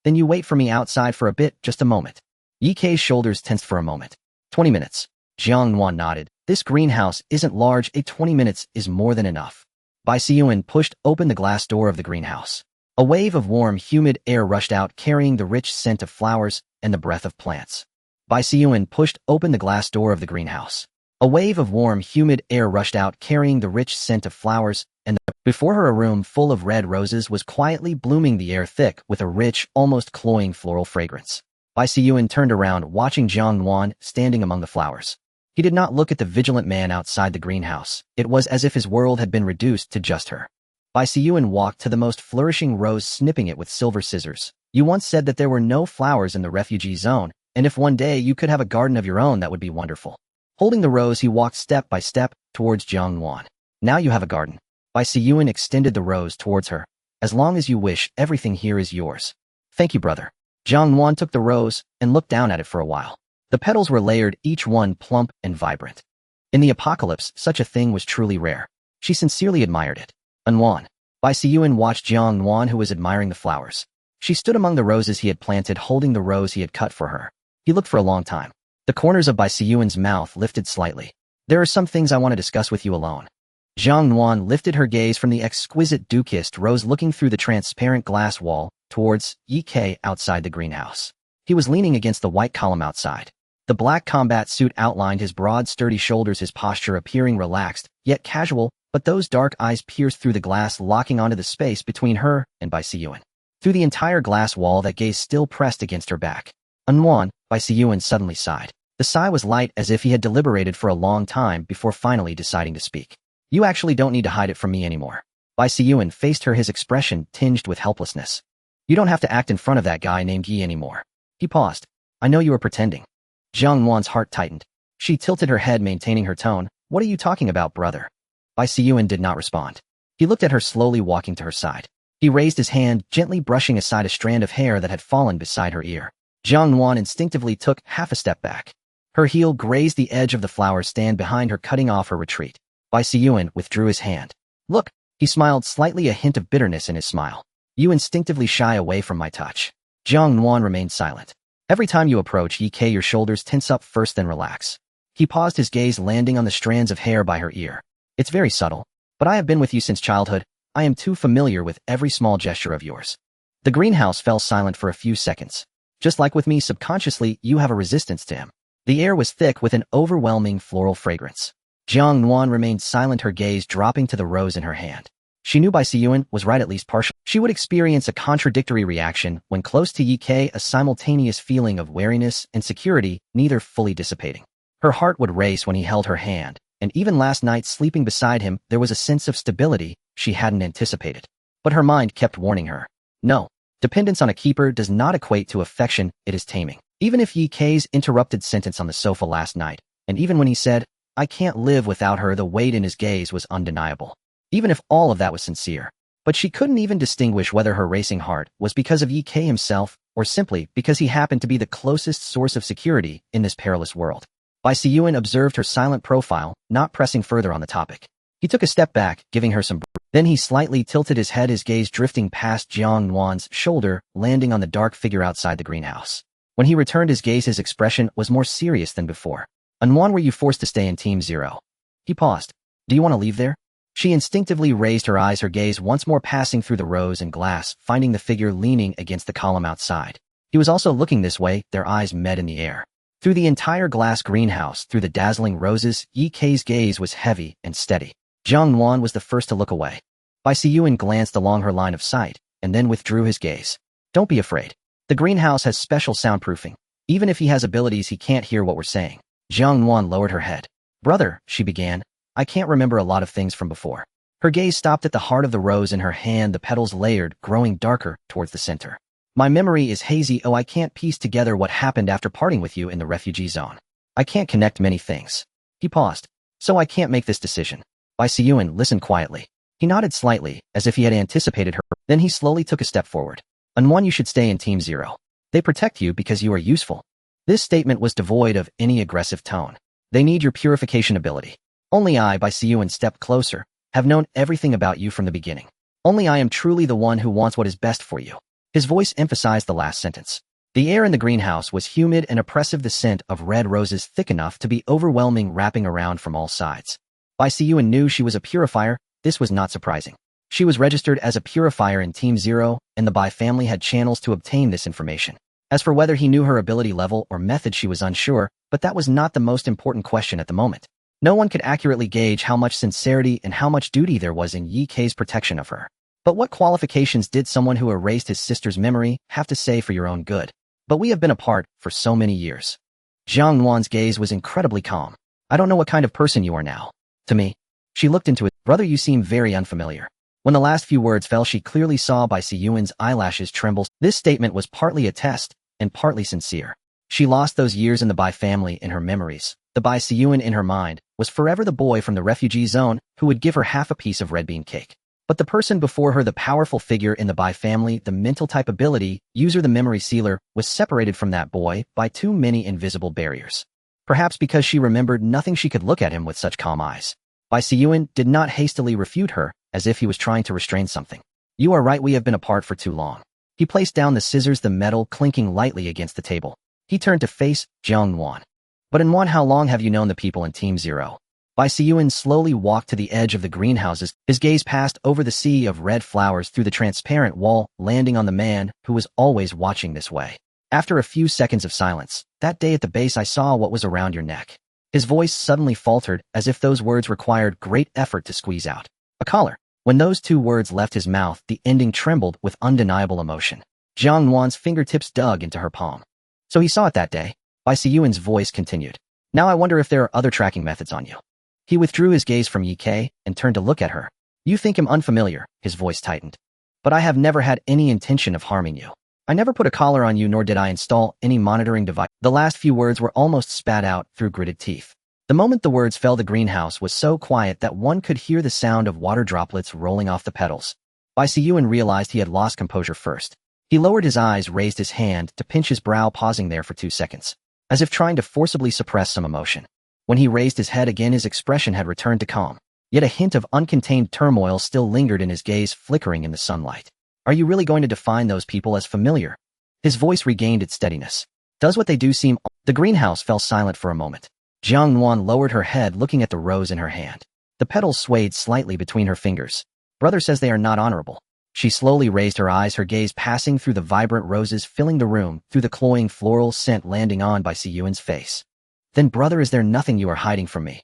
Speaker 1: Then you wait for me outside for a bit, just a moment. Ye shoulders tensed for a moment. 20 minutes. Jiang Nuan nodded. This greenhouse isn't large. 20 minutes is more than enough. Bai Siyuan pushed open the glass door of the greenhouse. A wave of warm, humid air rushed out, carrying the rich scent of flowers and the breath of plants. Bai Siyuan pushed open the glass door of the greenhouse. A wave of warm, humid air rushed out, carrying the rich scent of flowers and before her, a room full of red roses was quietly blooming, the air thick with a rich, almost cloying floral fragrance. Bai Siyuan turned around, watching Jiang Nuan standing among the flowers. He did not look at the vigilant man outside the greenhouse. It was as if his world had been reduced to just her. Bai Siyuan walked to the most flourishing rose, snipping it with silver scissors. You once said that there were no flowers in the refugee zone, and if one day you could have a garden of your own, that would be wonderful. Holding the rose, he walked step by step towards Jiang Nuan. Now you have a garden. Bai Siyuan extended the rose towards her. As long as you wish, everything here is yours. Thank you, brother. Jiang Nuan took the rose and looked down at it for a while. The petals were layered, each one plump and vibrant. In the apocalypse, such a thing was truly rare. She sincerely admired it. Nuan. Bai Siyuan watched Jiang Nuan, who was admiring the flowers. She stood among the roses he had planted, holding the rose he had cut for her. He looked for a long time. The corners of Bai Siyuan's mouth lifted slightly. There are some things I want to discuss with you alone. Jiang Nuan lifted her gaze from the exquisite dew-kissed rose, looking through the transparent glass wall towards Ye outside the greenhouse. He was leaning against the white column outside. The black combat suit outlined his broad, sturdy shoulders, his posture appearing relaxed, yet casual, but those dark eyes pierced through the glass, locking onto the space between her and Bai Siyuan. Through the entire glass wall, that gaze still pressed against her back. Nuan, Bai Siyuan suddenly sighed. The sigh was light, as if he had deliberated for a long time before finally deciding to speak. You actually don't need to hide it from me anymore. Bai Siyuan faced her, his expression tinged with helplessness. You don't have to act in front of that guy named Yi anymore. He paused. I know you were pretending. Jiang Nuan's heart tightened. She tilted her head, maintaining her tone. What are you talking about, brother? Bai Siyuan did not respond. He looked at her, slowly walking to her side. He raised his hand, gently brushing aside a strand of hair that had fallen beside her ear. Jiang Nuan instinctively took half a step back. Her heel grazed the edge of the flower stand behind her, cutting off her retreat. Bai Siyuan withdrew his hand. Look, he smiled, slightly a hint of bitterness in his smile. You instinctively shy away from my touch. Jiang Nuan remained silent. Every time you approach Ye, your shoulders tense up first, then relax. He paused, his gaze landing on the strands of hair by her ear. It's very subtle, but I have been with you since childhood. I am too familiar with every small gesture of yours. The greenhouse fell silent for a few seconds. Just like with me, subconsciously, you have a resistance to him. The air was thick with an overwhelming floral fragrance. Jiang Nuan remained silent, her gaze dropping to the rose in her hand. She knew Bai Siyuan was right, at least partially. She would experience a contradictory reaction when close to Ye, a simultaneous feeling of wariness and security, neither fully dissipating. Her heart would race when he held her hand, and even last night sleeping beside him, there was a sense of stability she hadn't anticipated. But her mind kept warning her. No, dependence on a keeper does not equate to affection, it is taming. Even if Ye interrupted sentence on the sofa last night, and even when he said, I can't live without her, the weight in his gaze was undeniable. Even if all of that was sincere. But she couldn't even distinguish whether her racing heart was because of Ye himself, or simply because he happened to be the closest source of security in this perilous world. Bai Siyuan observed her silent profile, not pressing further on the topic. He took a step back, giving her some breath. Then he slightly tilted his head, his gaze drifting past Jiang Nuan's shoulder, landing on the dark figure outside the greenhouse. When he returned his gaze, his expression was more serious than before. Nuan, were you forced to stay in Team Zero? He paused. Do you want to leave there? She instinctively raised her eyes, her gaze once more passing through the rose and glass, finding the figure leaning against the column outside. He was also looking this way, their eyes met in the air. Through the entire glass greenhouse, through the dazzling roses, Ye's gaze was heavy and steady. Jiang Nuan was the first to look away. Bai Siyuan glanced along her line of sight, and then withdrew his gaze. Don't be afraid. The greenhouse has special soundproofing. Even if he has abilities, he can't hear what we're saying. Jiang Nuan lowered her head. Brother, she began, I can't remember a lot of things from before. Her gaze stopped at the heart of the rose in her hand, the petals layered, growing darker towards the center. My memory is hazy. I can't piece together what happened after parting with you in the refugee zone. I can't connect many things. He paused. So I can't make this decision. Bai Siyuan listened quietly. He nodded slightly, as if he had anticipated her. Then he slowly took a step forward. Nuan, you should stay in Team Zero. They protect you because you are useful. This statement was devoid of any aggressive tone. They need your purification ability. Only I, Bai Siyuan, stepped closer, have known everything about you from the beginning. Only I am truly the one who wants what is best for you. His voice emphasized the last sentence. The air in the greenhouse was humid and oppressive, the scent of red roses thick enough to be overwhelming, wrapping around from all sides. Bai Siyuan knew she was a purifier. This was not surprising. She was registered as a purifier in Team Zero, and the Bai family had channels to obtain this information. As for whether he knew her ability level or method, she was unsure, but that was not the most important question at the moment. No one could accurately gauge how much sincerity and how much duty there was in Yi Kei's protection of her. But what qualifications did someone who erased his sister's memory have to say for your own good? But we have been apart for so many years. Jiang Nuan's gaze was incredibly calm. I don't know what kind of person you are now. To me. She looked into it. Brother, you seem very unfamiliar. When the last few words fell, she clearly saw Bai Siyuan's eyelashes tremble. This statement was partly a test and partly sincere. She lost those years in the Bai family in her memories. The Bai Siyuan in her mind was forever the boy from the refugee zone who would give her half a piece of red bean cake. But the person before her, the powerful figure in the Bai family, the mental type ability, user, the memory sealer, was separated from that boy by too many invisible barriers. Perhaps because she remembered nothing, she could look at him with such calm eyes. Bai Siyuan did not hastily refute her, as if he was trying to restrain something. You are right, we have been apart for too long. He placed down the scissors, the metal clinking lightly against the table. He turned to face Jiang Nuan. But Nuan, how long have you known the people in Team Zero? Bai Siyuan slowly walked to the edge of the greenhouses. His gaze passed over the sea of red flowers through the transparent wall, landing on the man who was always watching this way. After a few seconds of silence, that day at the base I saw what was around your neck. His voice suddenly faltered, as if those words required great effort to squeeze out. A collar. When those two words left his mouth, the ending trembled with undeniable emotion. Jiang Nuan's fingertips dug into her palm. So he saw it that day. Bai Siyuan's voice continued. Now I wonder if there are other tracking methods on you. He withdrew his gaze from Yi Kei and turned to look at her. You think him unfamiliar, his voice tightened. But I have never had any intention of harming you. I never put a collar on you, nor did I install any monitoring device. The last few words were almost spat out through gritted teeth. The moment the words fell, the greenhouse was so quiet that one could hear the sound of water droplets rolling off the petals. Bai Siyuan realized he had lost composure first. He lowered his eyes, raised his hand to pinch his brow, pausing there for 2 seconds, as if trying to forcibly suppress some emotion. When he raised his head again, his expression had returned to calm. Yet a hint of uncontained turmoil still lingered in his gaze, flickering in the sunlight. Are you really going to define those people as familiar? His voice regained its steadiness. Does what they do seem... The greenhouse fell silent for a moment. Jiang Nuan lowered her head, looking at the rose in her hand. The petals swayed slightly between her fingers. Brother says they are not honorable. She slowly raised her eyes, her gaze passing through the vibrant roses filling the room, through the cloying floral scent landing on Bai Siyuan's face. Then, brother, is there nothing you are hiding from me?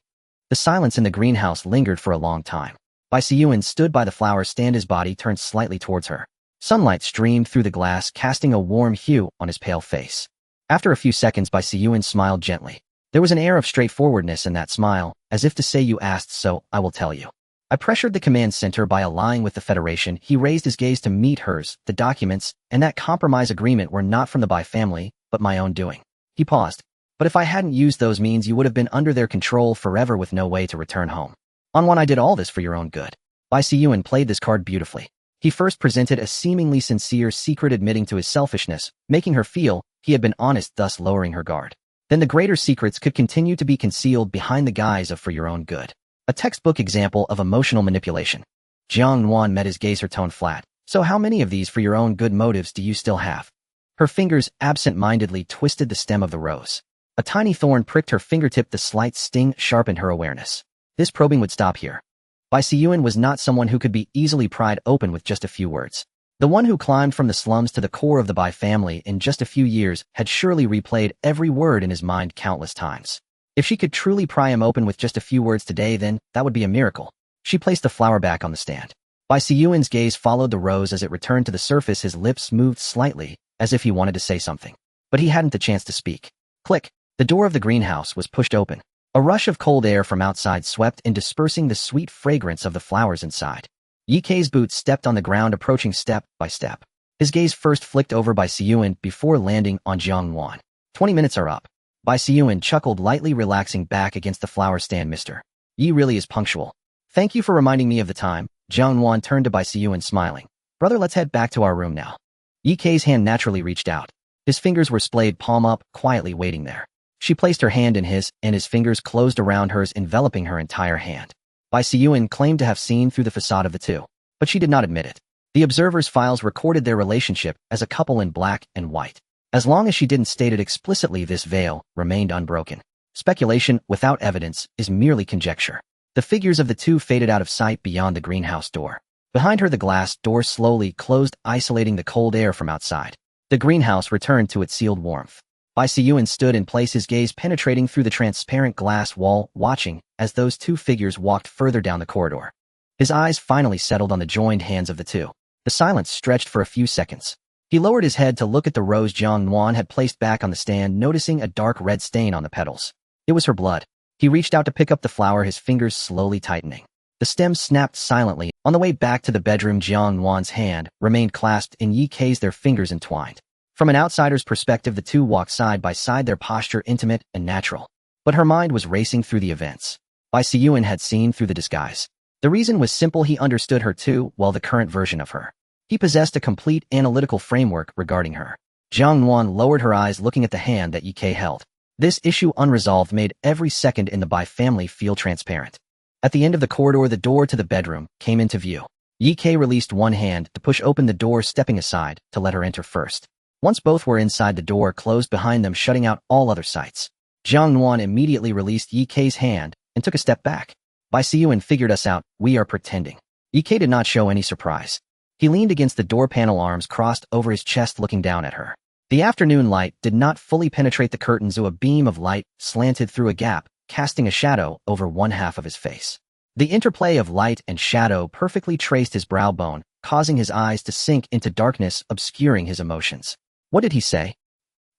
Speaker 1: The silence in the greenhouse lingered for a long time. Bai Siyuan stood by the flower stand, his body turned slightly towards her. Sunlight streamed through the glass, casting a warm hue on his pale face. After a few seconds, Bai Siyuan smiled gently. There was an air of straightforwardness in that smile, as if to say, you asked, so I will tell you. I pressured the command center by allying with the Federation. He raised his gaze to meet hers. The documents and that compromise agreement were not from the Bai family, but my own doing. He paused. But if I hadn't used those means, you would have been under their control forever with no way to return home. On one, I did all this for your own good. Bai Siyuan played this card beautifully. He first presented a seemingly sincere secret, admitting to his selfishness, making her feel he had been honest, thus lowering her guard. Then the greater secrets could continue to be concealed behind the guise of for your own good. A textbook example of emotional manipulation. Jiang Nuan met his gaze, her tone flat. So how many of these for your own good motives do you still have? Her fingers absent-mindedly twisted the stem of the rose. A tiny thorn pricked her fingertip, the slight sting sharpened her awareness. This probing would stop here. Bai Siyuan was not someone who could be easily pried open with just a few words. The one who climbed from the slums to the core of the Bai family in just a few years had surely replayed every word in his mind countless times. If she could truly pry him open with just a few words today, then that would be a miracle. She placed the flower back on the stand. Bai Siyuan's gaze followed the rose as it returned to the surface. His lips moved slightly, as if he wanted to say something. but he hadn't the chance to speak. Click. The door of the greenhouse was pushed open. A rush of cold air from outside swept in, dispersing the sweet fragrance of the flowers inside. Ye Kei's boots stepped on the ground, approaching step by step. His gaze first flicked over Bai Siyuan before landing on Jiang Nuan. 20 minutes are up. Bai Siyuan chuckled lightly, relaxing back against the flower stand. Mr. Yi really is punctual. Thank you for reminding me of the time. Jiang Nuan turned to Bai Siyuan, smiling. Brother, let's head back to our room now. Ye Kei's hand naturally reached out. His fingers were splayed, palm up, quietly waiting there. She placed her hand in his, and his fingers closed around hers, enveloping her entire hand. Bai Siyuan claimed to have seen through the facade of the two, but she did not admit it. The observer's files recorded their relationship as a couple in black and white. As long as she didn't state it explicitly, this veil remained unbroken. Speculation without evidence is merely conjecture. The figures of the two faded out of sight beyond the greenhouse door. Behind her, the glass door slowly closed, isolating the cold air from outside. The greenhouse returned to its sealed warmth. Bai Siyuan stood in place, his gaze penetrating through the transparent glass wall, watching as those two figures walked further down the corridor. His eyes finally settled on the joined hands of the two. The silence stretched for a few seconds. He lowered his head to look at the rose Jiang Nuan had placed back on the stand, noticing a dark red stain on the petals. It was her blood. He reached out to pick up the flower, his fingers slowly tightening. The stem snapped silently. On the way back to the bedroom, Jiang Nuan's hand remained clasped in Ye Kei's, their fingers entwined. From an outsider's perspective, the two walked side by side, their posture intimate and natural. But her mind was racing through the events. Bai Siyuan had seen through the disguise. The reason was simple: he understood her too well, the current version of her. He possessed a complete analytical framework regarding her. Jiang Nuan lowered her eyes, looking at the hand that Ye Kei held. This issue, unresolved, made every second in the Bai family feel transparent. At the end of the corridor, the door to the bedroom came into view. Ye Kei released one hand to push open the door, stepping aside to let her enter first. Once both were inside, the door closed behind them, shutting out all other sights. Jiang Nuan immediately released Ye Kei's hand and took a step back. Bai Siyuan figured us out. We are pretending. Ye Kei did not show any surprise. He leaned against the door panel, arms crossed over his chest, looking down at her. The afternoon light did not fully penetrate the curtains, so a beam of light slanted through a gap, casting a shadow over one half of his face. The interplay of light and shadow perfectly traced his brow bone, causing his eyes to sink into darkness, obscuring his emotions. What did he say?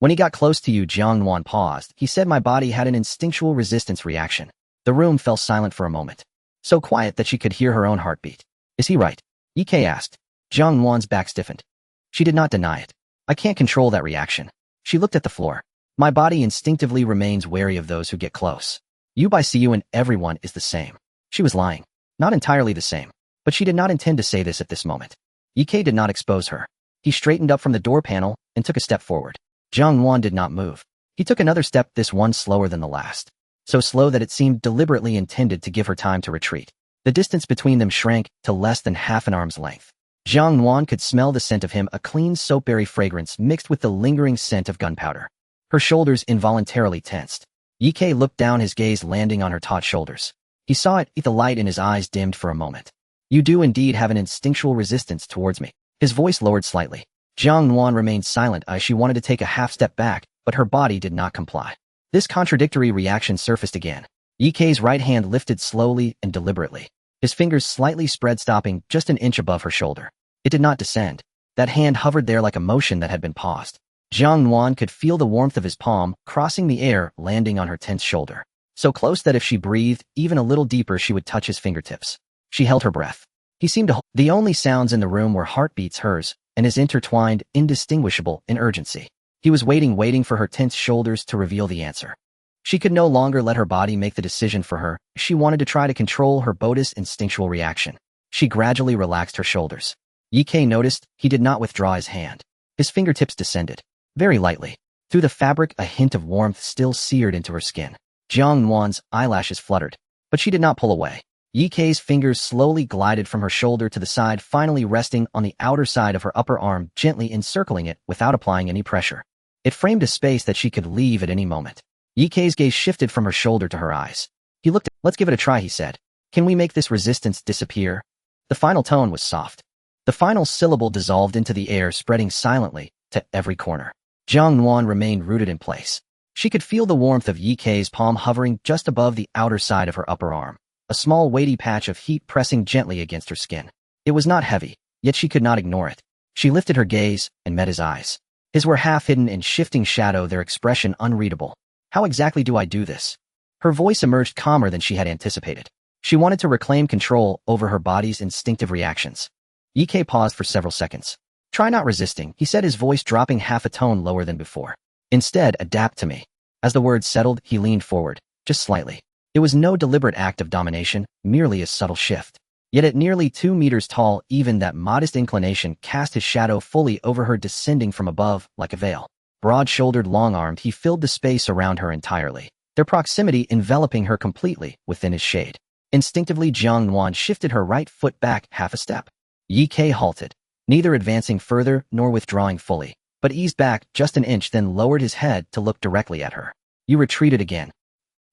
Speaker 1: When he got close to you, Jiang Nuan paused. He said my body had an instinctual resistance reaction. The room fell silent for a moment. So quiet that she could hear her own heartbeat. Is he right? Ye Kei asked. Jiang Nuan's back stiffened. She did not deny it. I can't control that reaction. She looked at the floor. My body instinctively remains wary of those who get close. You, Bai Siyuan, everyone is the same. She was lying. Not entirely the same. But she did not intend to say this at this moment. Ye Kei did not expose her. He straightened up from the door panel and took a step forward. Jiang Nuan did not move. He took another step, this one slower than the last. So slow that it seemed deliberately intended to give her time to retreat. The distance between them shrank to less than half an arm's length. Jiang Nuan could smell the scent of him, a clean soapberry fragrance mixed with the lingering scent of gunpowder. Her shoulders involuntarily tensed. Ye Kei looked down, his gaze landing on her taut shoulders. He saw it, the light in his eyes dimmed for a moment. You do indeed have an instinctual resistance towards me. His voice lowered slightly. Jiang Nuan remained silent as she wanted to take a half step back, but her body did not comply. This contradictory reaction surfaced again. Ye Kei's right hand lifted slowly and deliberately. His fingers slightly spread, stopping just an inch above her shoulder. It did not descend. That hand hovered there like a motion that had been paused. Jiang Nuan could feel the warmth of his palm crossing the air, landing on her tense shoulder. So close that if she breathed even a little deeper, she would touch his fingertips. She held her breath. He seemed to hold. The only sounds in the room were heartbeats, hers, and his intertwined, indistinguishable in urgency. He was waiting for her tense shoulders to reveal the answer. She could no longer let her body make the decision for her. She wanted to try to control her body's instinctual reaction. She gradually relaxed her shoulders. Ye Kei noticed he did not withdraw his hand. His fingertips descended, very lightly. Through the fabric, a hint of warmth still seared into her skin. Jiang Nuan's eyelashes fluttered, but she did not pull away. Ye Kei's fingers slowly glided from her shoulder to the side, finally resting on the outer side of her upper arm, gently encircling it without applying any pressure. It framed a space that she could leave at any moment. Ye Kei's gaze shifted from her shoulder to her eyes. He looked at, let's give it a try, he said. Can we make this resistance disappear? The final tone was soft. The final syllable dissolved into the air, spreading silently to every corner. Jiang Nuan remained rooted in place. She could feel the warmth of Ye Kei's palm hovering just above the outer side of her upper arm, a small weighty patch of heat pressing gently against her skin. It was not heavy, yet she could not ignore it. She lifted her gaze and met his eyes. His were half hidden in shifting shadow, their expression unreadable. How exactly do I do this? Her voice emerged calmer than she had anticipated. She wanted to reclaim control over her body's instinctive reactions. Ye paused for several seconds. Try not resisting, he said, his voice dropping half a tone lower than before. Instead, adapt to me. As the words settled, he leaned forward, just slightly. It was no deliberate act of domination, merely a subtle shift. Yet at nearly 2 meters tall, even that modest inclination cast his shadow fully over her, descending from above like a veil. Broad-shouldered, long-armed, he filled the space around her entirely, their proximity enveloping her completely within his shade. Instinctively, Jiang Nuan shifted her right foot back half a step. Ye halted, neither advancing further nor withdrawing fully, but eased back just an inch, then lowered his head to look directly at her. You retreated again.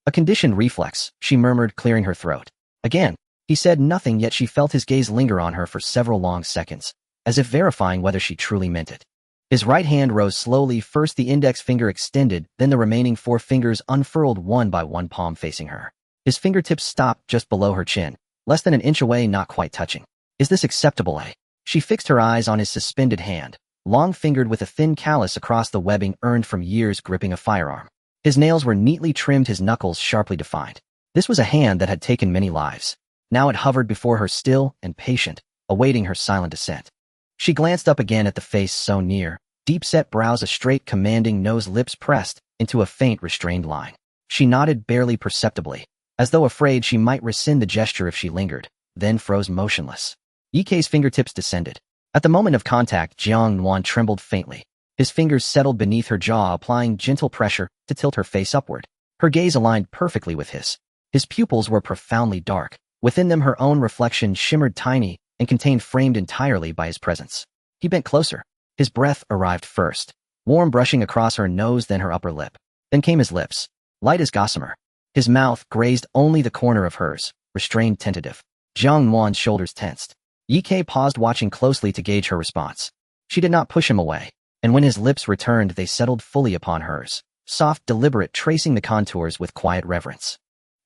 Speaker 1: A conditioned reflex, she murmured, clearing her throat. Again. He said nothing, yet she felt his gaze linger on her for several long seconds, as if verifying whether she truly meant it. His right hand rose slowly, first the index finger extended, then the remaining 4 fingers unfurled, one by one, palm facing her. His fingertips stopped just below her chin, less than an inch away, not quite touching. Is this acceptable, eh? She fixed her eyes on his suspended hand, long-fingered with a thin callus across the webbing earned from years gripping a firearm. His nails were neatly trimmed, his knuckles sharply defined. This was a hand that had taken many lives. Now it hovered before her, still and patient, awaiting her silent descent. She glanced up again at the face so near, deep-set brows, a straight, commanding nose, lips pressed into a faint, restrained line. She nodded barely perceptibly, as though afraid she might rescind the gesture if she lingered, then froze motionless. Ye's fingertips descended. At the moment of contact, Jiang Nuan trembled faintly. His fingers settled beneath her jaw, applying gentle pressure to tilt her face upward. Her gaze aligned perfectly with his. His pupils were profoundly dark. Within them, her own reflection shimmered tiny and contained, framed entirely by his presence. He bent closer. His breath arrived first, warm, brushing across her nose, then her upper lip. Then came his lips, light as gossamer. His mouth grazed only the corner of hers, restrained, tentative. Jiang Nuan's shoulders tensed. Ye paused, watching closely to gauge her response. She did not push him away, and when his lips returned, they settled fully upon hers, soft, deliberate, tracing the contours with quiet reverence.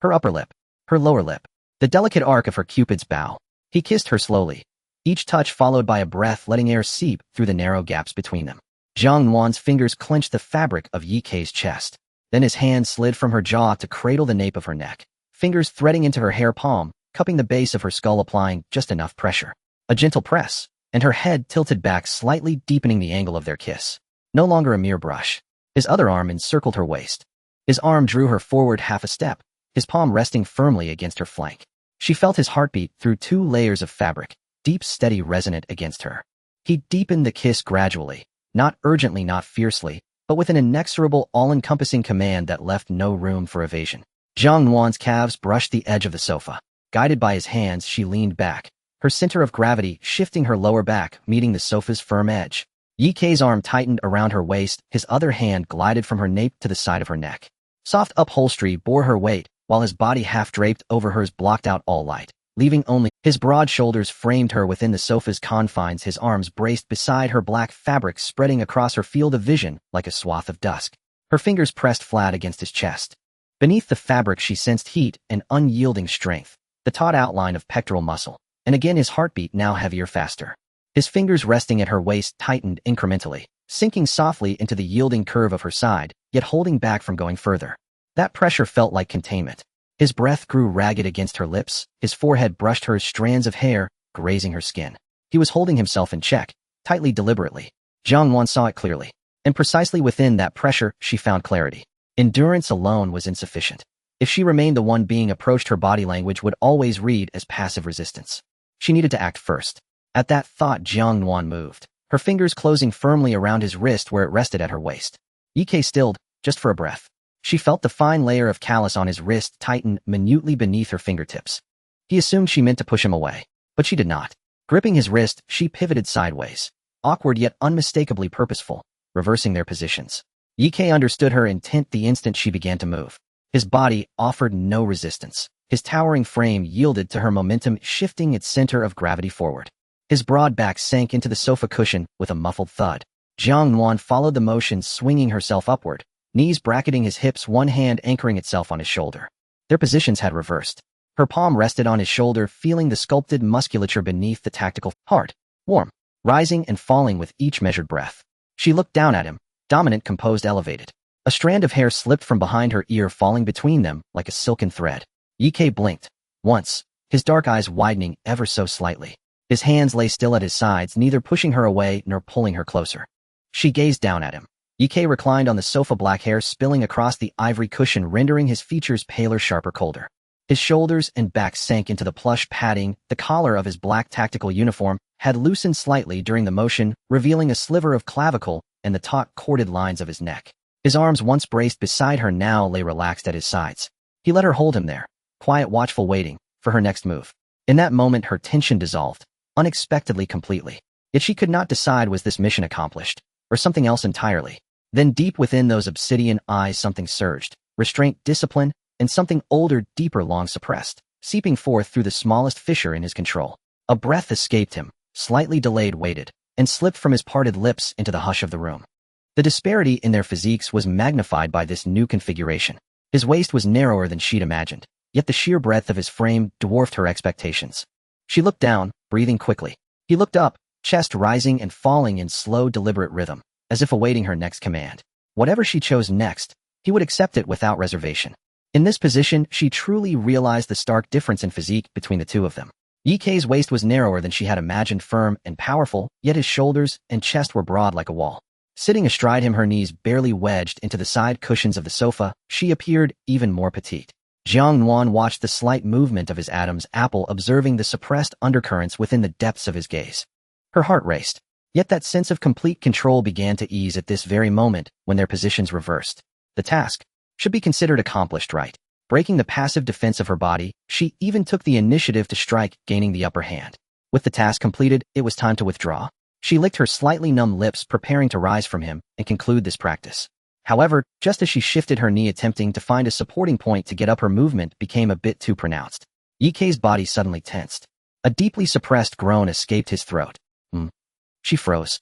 Speaker 1: Her upper lip, her lower lip, the delicate arc of her Cupid's bow. He kissed her slowly, each touch followed by a breath, letting air seep through the narrow gaps between them. Jiang Nuan's fingers clenched the fabric of Ye's chest. Then his hand slid from her jaw to cradle the nape of her neck, fingers threading into her hair palm, cupping the base of her skull, applying just enough pressure. A gentle press, and her head tilted back slightly, deepening the angle of their kiss. No longer a mere brush. His other arm encircled her waist. His arm drew her forward half a step, his palm resting firmly against her flank. She felt his heartbeat through 2 layers of fabric, deep, steady, resonant against her. He deepened the kiss gradually, not urgently, not fiercely, but with an inexorable, all-encompassing command that left no room for evasion. Jiang Nuan's calves brushed the edge of the sofa. Guided by his hands, she leaned back, her center of gravity shifting her lower back, meeting the sofa's firm edge. Ye's arm tightened around her waist, his other hand glided from her nape to the side of her neck. Soft upholstery bore her weight, while his body, half draped over hers, blocked out all light, leaving only his broad shoulders framed her within the sofa's confines, his arms braced beside her, black fabric spreading across her field of vision like a swath of dusk. Her fingers pressed flat against his chest. Beneath the fabric she sensed heat and unyielding strength, the taut outline of pectoral muscle, and again his heartbeat, now heavier, faster. His fingers resting at her waist tightened incrementally, sinking softly into the yielding curve of her side, yet holding back from going further. That pressure felt like containment. His breath grew ragged against her lips, his forehead brushed her strands of hair, grazing her skin. He was holding himself in check, tightly, deliberately. Jiang Nuan saw it clearly. And precisely within that pressure, she found clarity. Endurance alone was insufficient. If she remained the one being approached, her body language would always read as passive resistance. She needed to act first. At that thought, Jiang Nuan moved, her fingers closing firmly around his wrist where it rested at her waist. Ye stilled, just for a breath. She felt the fine layer of callus on his wrist tighten minutely beneath her fingertips. He assumed she meant to push him away, but she did not. Gripping his wrist, she pivoted sideways, awkward yet unmistakably purposeful, reversing their positions. Ye understood her intent the instant she began to move. His body offered no resistance. His towering frame yielded to her momentum, shifting its center of gravity forward. His broad back sank into the sofa cushion with a muffled thud. Jiang Nuan followed the motion, swinging herself upward, knees bracketing his hips, one hand anchoring itself on his shoulder. Their positions had reversed. Her palm rested on his shoulder, feeling the sculpted musculature beneath the tactical heart, warm, rising and falling with each measured breath. She looked down at him, dominant, composed, elevated. A strand of hair slipped from behind her ear, falling between them like a silken thread. Ye blinked. Once, his dark eyes widening ever so slightly. His hands lay still at his sides, neither pushing her away nor pulling her closer. She gazed down at him. Ye reclined on the sofa, black hair spilling across the ivory cushion, rendering his features paler, sharper, colder. His shoulders and back sank into the plush padding. The collar of his black tactical uniform had loosened slightly during the motion, revealing a sliver of clavicle and the taut, corded lines of his neck. His arms, once braced beside her, now lay relaxed at his sides. He let her hold him there, quiet, watchful, waiting for her next move. In that moment, her tension dissolved, unexpectedly, completely. Yet she could not decide, was this mission accomplished, or something else entirely? Then deep within those obsidian eyes something surged, restraint, discipline, and something older, deeper, long suppressed, seeping forth through the smallest fissure in his control. A breath escaped him, slightly delayed, waited, and slipped from his parted lips into the hush of the room. The disparity in their physiques was magnified by this new configuration. His waist was narrower than she'd imagined, yet the sheer breadth of his frame dwarfed her expectations. She looked down, breathing quickly. He looked up, chest rising and falling in slow, deliberate rhythm, as if awaiting her next command. Whatever she chose next, he would accept it without reservation. In this position, she truly realized the stark difference in physique between the two of them. Ye's waist was narrower than she had imagined, firm and powerful, yet his shoulders and chest were broad like a wall. Sitting astride him, her knees barely wedged into the side cushions of the sofa, she appeared even more petite. Jiang Nuan watched the slight movement of his Adam's apple, observing the suppressed undercurrents within the depths of his gaze. Her heart raced. Yet that sense of complete control began to ease at this very moment when their positions reversed. The task should be considered accomplished, right? Breaking the passive defense of her body, she even took the initiative to strike, gaining the upper hand. With the task completed, it was time to withdraw. She licked her slightly numb lips, preparing to rise from him and conclude this practice. However, just as she shifted her knee, attempting to find a supporting point to get up, her movement became a bit too pronounced. Ye's body suddenly tensed. A deeply suppressed groan escaped his throat. She froze.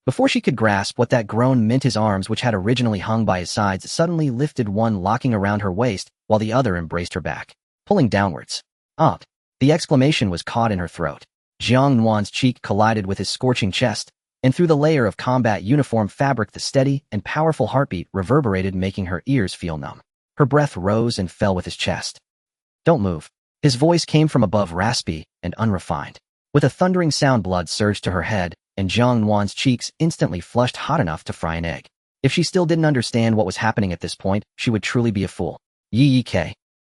Speaker 1: Before she could grasp what that groan meant, his arms, which had originally hung by his sides, suddenly lifted, one locking around her waist while the other embraced her back, pulling downwards. Up. The exclamation was caught in her throat. Jiang Nuan's cheek collided with his scorching chest, and through the layer of combat uniform fabric the steady and powerful heartbeat reverberated, making her ears feel numb. Her breath rose and fell with his chest. "Don't move." His voice came from above, raspy and unrefined. With a thundering sound, blood surged to her head, and Jiang Nuan's cheeks instantly flushed, hot enough to fry an egg. If she still didn't understand what was happening at this point, she would truly be a fool. Ye,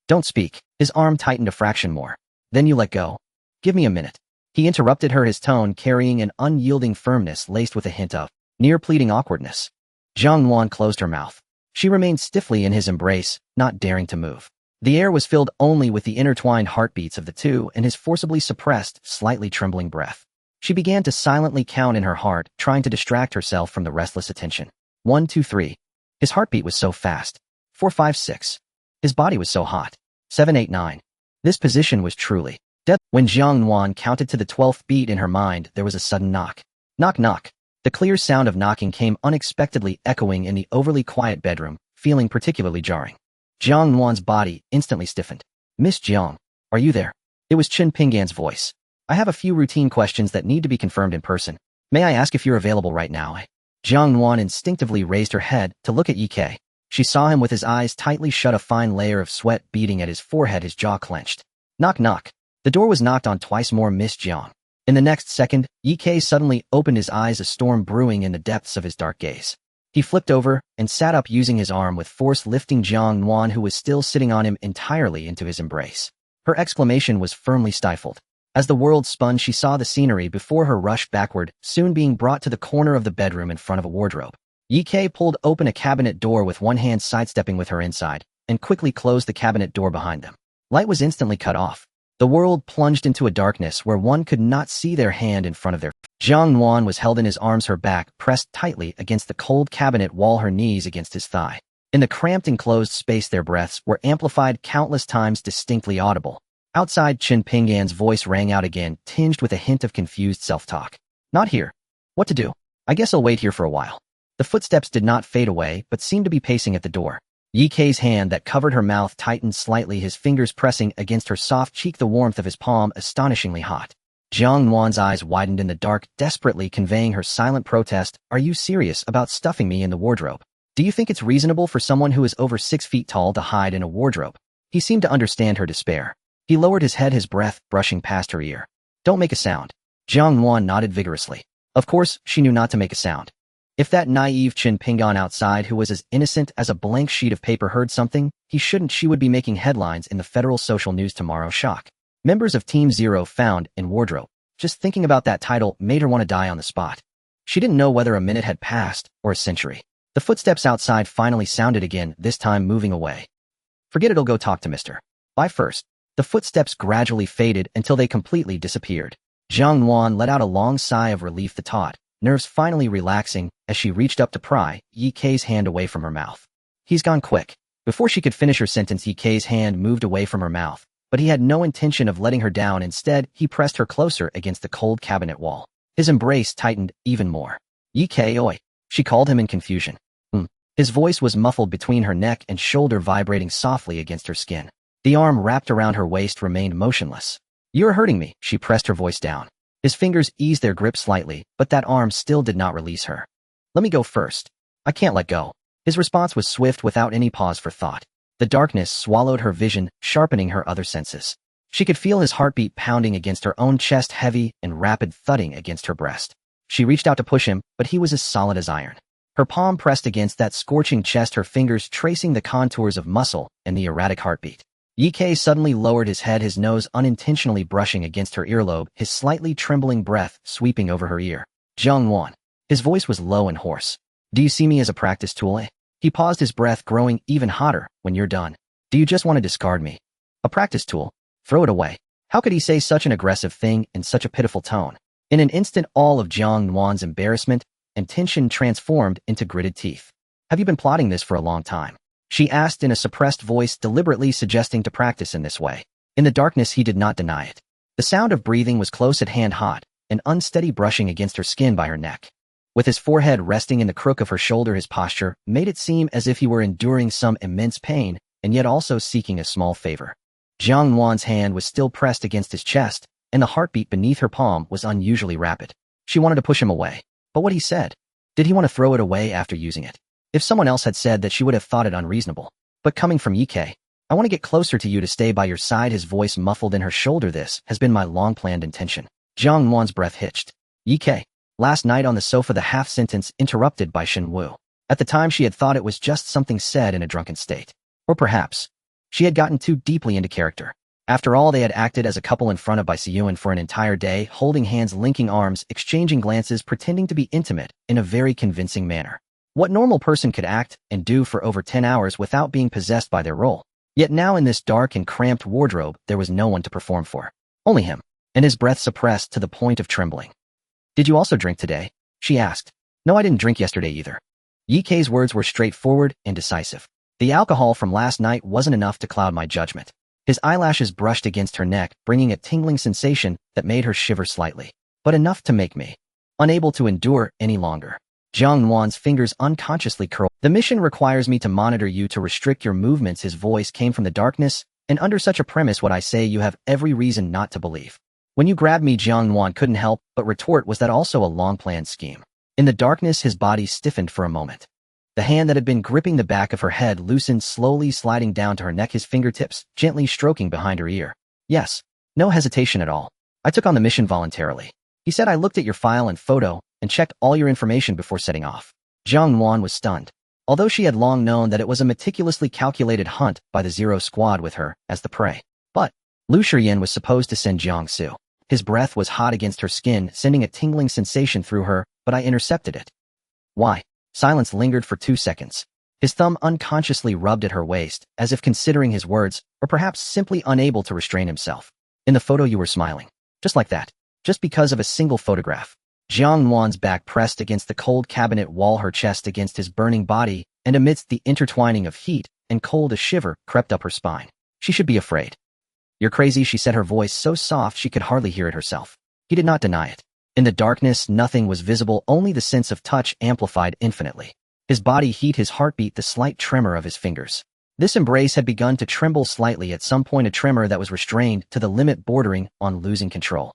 Speaker 1: don't speak." His arm tightened a fraction more. "Then you let go. Give me a minute." He interrupted her, his tone carrying an unyielding firmness laced with a hint of near-pleading awkwardness. Jiang Nuan closed her mouth. She remained stiffly in his embrace, not daring to move. The air was filled only with the intertwined heartbeats of the two and his forcibly suppressed, slightly trembling breath. She began to silently count in her heart, trying to distract herself from the restless attention. 1, 2, 3. His heartbeat was so fast. 4, 5, 6. His body was so hot. 7, 8, 9. This position was truly death. When Jiang Nuan counted to the 12th beat in her mind, there was a sudden knock. Knock, knock. The clear sound of knocking came unexpectedly, echoing in the overly quiet bedroom, feeling particularly jarring. Jiang Nuan's body instantly stiffened. "Miss Jiang, are you there?" It was Chen Pingyan's voice. "I have a few routine questions that need to be confirmed in person. May I ask if you're available right now?" Jiang Nuan instinctively raised her head to look at Ye. She saw him with his eyes tightly shut, a fine layer of sweat beading at his forehead, his jaw clenched. Knock, knock. The door was knocked on twice more. "Miss Jiang." In the next second, Ye suddenly opened his eyes, a storm brewing in the depths of his dark gaze. He flipped over and sat up, using his arm with force, lifting Jiang Nuan, who was still sitting on him, entirely into his embrace. Her exclamation was firmly stifled. As the world spun, she saw the scenery before her rush backward, soon being brought to the corner of the bedroom in front of a wardrobe. Ye pulled open a cabinet door with one hand, sidestepping with her inside, and quickly closed the cabinet door behind them. Light was instantly cut off. The world plunged into a darkness where one could not see their hand in front of their. Jiang Nuan was held in his arms, her back pressed tightly against the cold cabinet wall, her knees against his thigh. In the cramped enclosed space, their breaths were amplified countless times, distinctly audible. Outside, Chen Pingyan's voice rang out again, tinged with a hint of confused self-talk. "Not here. What to do? I guess I'll wait here for a while." The footsteps did not fade away, but seemed to be pacing at the door. Ye's hand that covered her mouth tightened slightly, his fingers pressing against her soft cheek, the warmth of his palm astonishingly hot. Jiang Nuan's eyes widened in the dark, desperately conveying her silent protest. Are you serious about stuffing me in the wardrobe? Do you think it's reasonable for someone who is over 6 feet tall to hide in a wardrobe? He seemed to understand her despair. He lowered his head, his breath brushing past her ear. Don't make a sound. Jiang Nuan nodded vigorously. Of course, she knew not to make a sound. If that naive Chin Pingon outside who was as innocent as a blank sheet of paper heard something, she would be making headlines in the Federal Social News tomorrow. Shock. Members of Team Zero found in wardrobe. Just thinking about that title made her want to die on the spot. She didn't know whether a minute had passed or a century. The footsteps outside finally sounded again, this time moving away. Forget it'll go talk to Mr. Bye first. The footsteps gradually faded until they completely disappeared. Jiang Nuan let out a long sigh of relief, the taut, nerves finally relaxing as she reached up to pry Yi Kei's hand away from her mouth. He's gone quick. Before she could finish her sentence, Yi Kei's hand moved away from her mouth, but he had no intention of letting her down. Instead, he pressed her closer against the cold cabinet wall. His embrace tightened even more. Yi Kei, oi, she called him in confusion. His voice was muffled between her neck and shoulder, vibrating softly against her skin. The arm wrapped around her waist remained motionless. You're hurting me, she pressed her voice down. His fingers eased their grip slightly, but that arm still did not release her. Let me go first. I can't let go. His response was swift, without any pause for thought. The darkness swallowed her vision, sharpening her other senses. She could feel his heartbeat pounding against her own chest, heavy and rapid thudding against her breast. She reached out to push him, but he was as solid as iron. Her palm pressed against that scorching chest, her fingers tracing the contours of muscle and the erratic heartbeat. Yi Kei suddenly lowered his head, his nose unintentionally brushing against her earlobe, his slightly trembling breath sweeping over her ear. Jiang Nuan. His voice was low and hoarse. Do you see me as a practice tool, eh? He paused, his breath growing even hotter. When you're done, do you just want to discard me? A practice tool? Throw it away. How could he say such an aggressive thing in such a pitiful tone? In an instant, all of Jiang Nuan's embarrassment and tension transformed into gritted teeth. Have you been plotting this for a long time? She asked in a suppressed voice, deliberately suggesting to practice in this way. In the darkness, he did not deny it. The sound of breathing was close at hand, hot, an unsteady brushing against her skin by her neck. With his forehead resting in the crook of her shoulder, his posture made it seem as if he were enduring some immense pain and yet also seeking a small favor. Jiang Nuan's hand was still pressed against his chest, and the heartbeat beneath her palm was unusually rapid. She wanted to push him away. But what he said? Did he want to throw it away after using it? If someone else had said that, she would have thought it unreasonable. But coming from Yi Kei, I want to get closer to you, to stay by your side, his voice muffled in her shoulder. This has been my long-planned intention. Jiang Nuan's breath hitched. Yi Kei. Last night on the sofa, the half-sentence interrupted by Shen Wu. At the time, she had thought it was just something said in a drunken state. Or perhaps she had gotten too deeply into character. After all, they had acted as a couple in front of Bai Siyuan for an entire day, holding hands, linking arms, exchanging glances, pretending to be intimate in a very convincing manner. What normal person could act and do for over 10 hours without being possessed by their role? Yet now in this dark and cramped wardrobe, there was no one to perform for. Only him, and his breath suppressed to the point of trembling. Did you also drink today? She asked. No, I didn't drink yesterday either. Yi Kei's words were straightforward and decisive. The alcohol from last night wasn't enough to cloud my judgment. His eyelashes brushed against her neck, bringing a tingling sensation that made her shiver slightly, but enough to make me unable to endure any longer. Jiang Nuan's fingers unconsciously curled. The mission requires me to monitor you, to restrict your movements. His voice came from the darkness, and under such a premise, what I say you have every reason not to believe. When you grabbed me, Jiang Nuan couldn't help but retort, was that also a long-planned scheme? In the darkness, his body stiffened for a moment. The hand that had been gripping the back of her head loosened, slowly sliding down to her neck, his fingertips gently stroking behind her ear. Yes, no hesitation at all. I took on the mission voluntarily. He said I looked at your file and photo and checked all your information before setting off. Jiang Nuan was stunned. Although she had long known that it was a meticulously calculated hunt by the Zero Squad with her as the prey. But Lu Shiyan was supposed to send Jiang Su. His breath was hot against her skin, sending a tingling sensation through her, but I intercepted it. Why? Silence lingered for 2 seconds. His thumb unconsciously rubbed at her waist, as if considering his words, or perhaps simply unable to restrain himself. In the photo you were smiling. Just like that. Just because of a single photograph. Jiang Nuan's back pressed against the cold cabinet wall, her chest against his burning body, and amidst the intertwining of heat and cold, a shiver crept up her spine. She should be afraid. You're crazy, she said, her voice so soft she could hardly hear it herself. He did not deny it. In the darkness, nothing was visible, only the sense of touch amplified infinitely. His body heat, his heartbeat, the slight tremor of his fingers. This embrace had begun to tremble slightly, at some point a tremor that was restrained to the limit, bordering on losing control.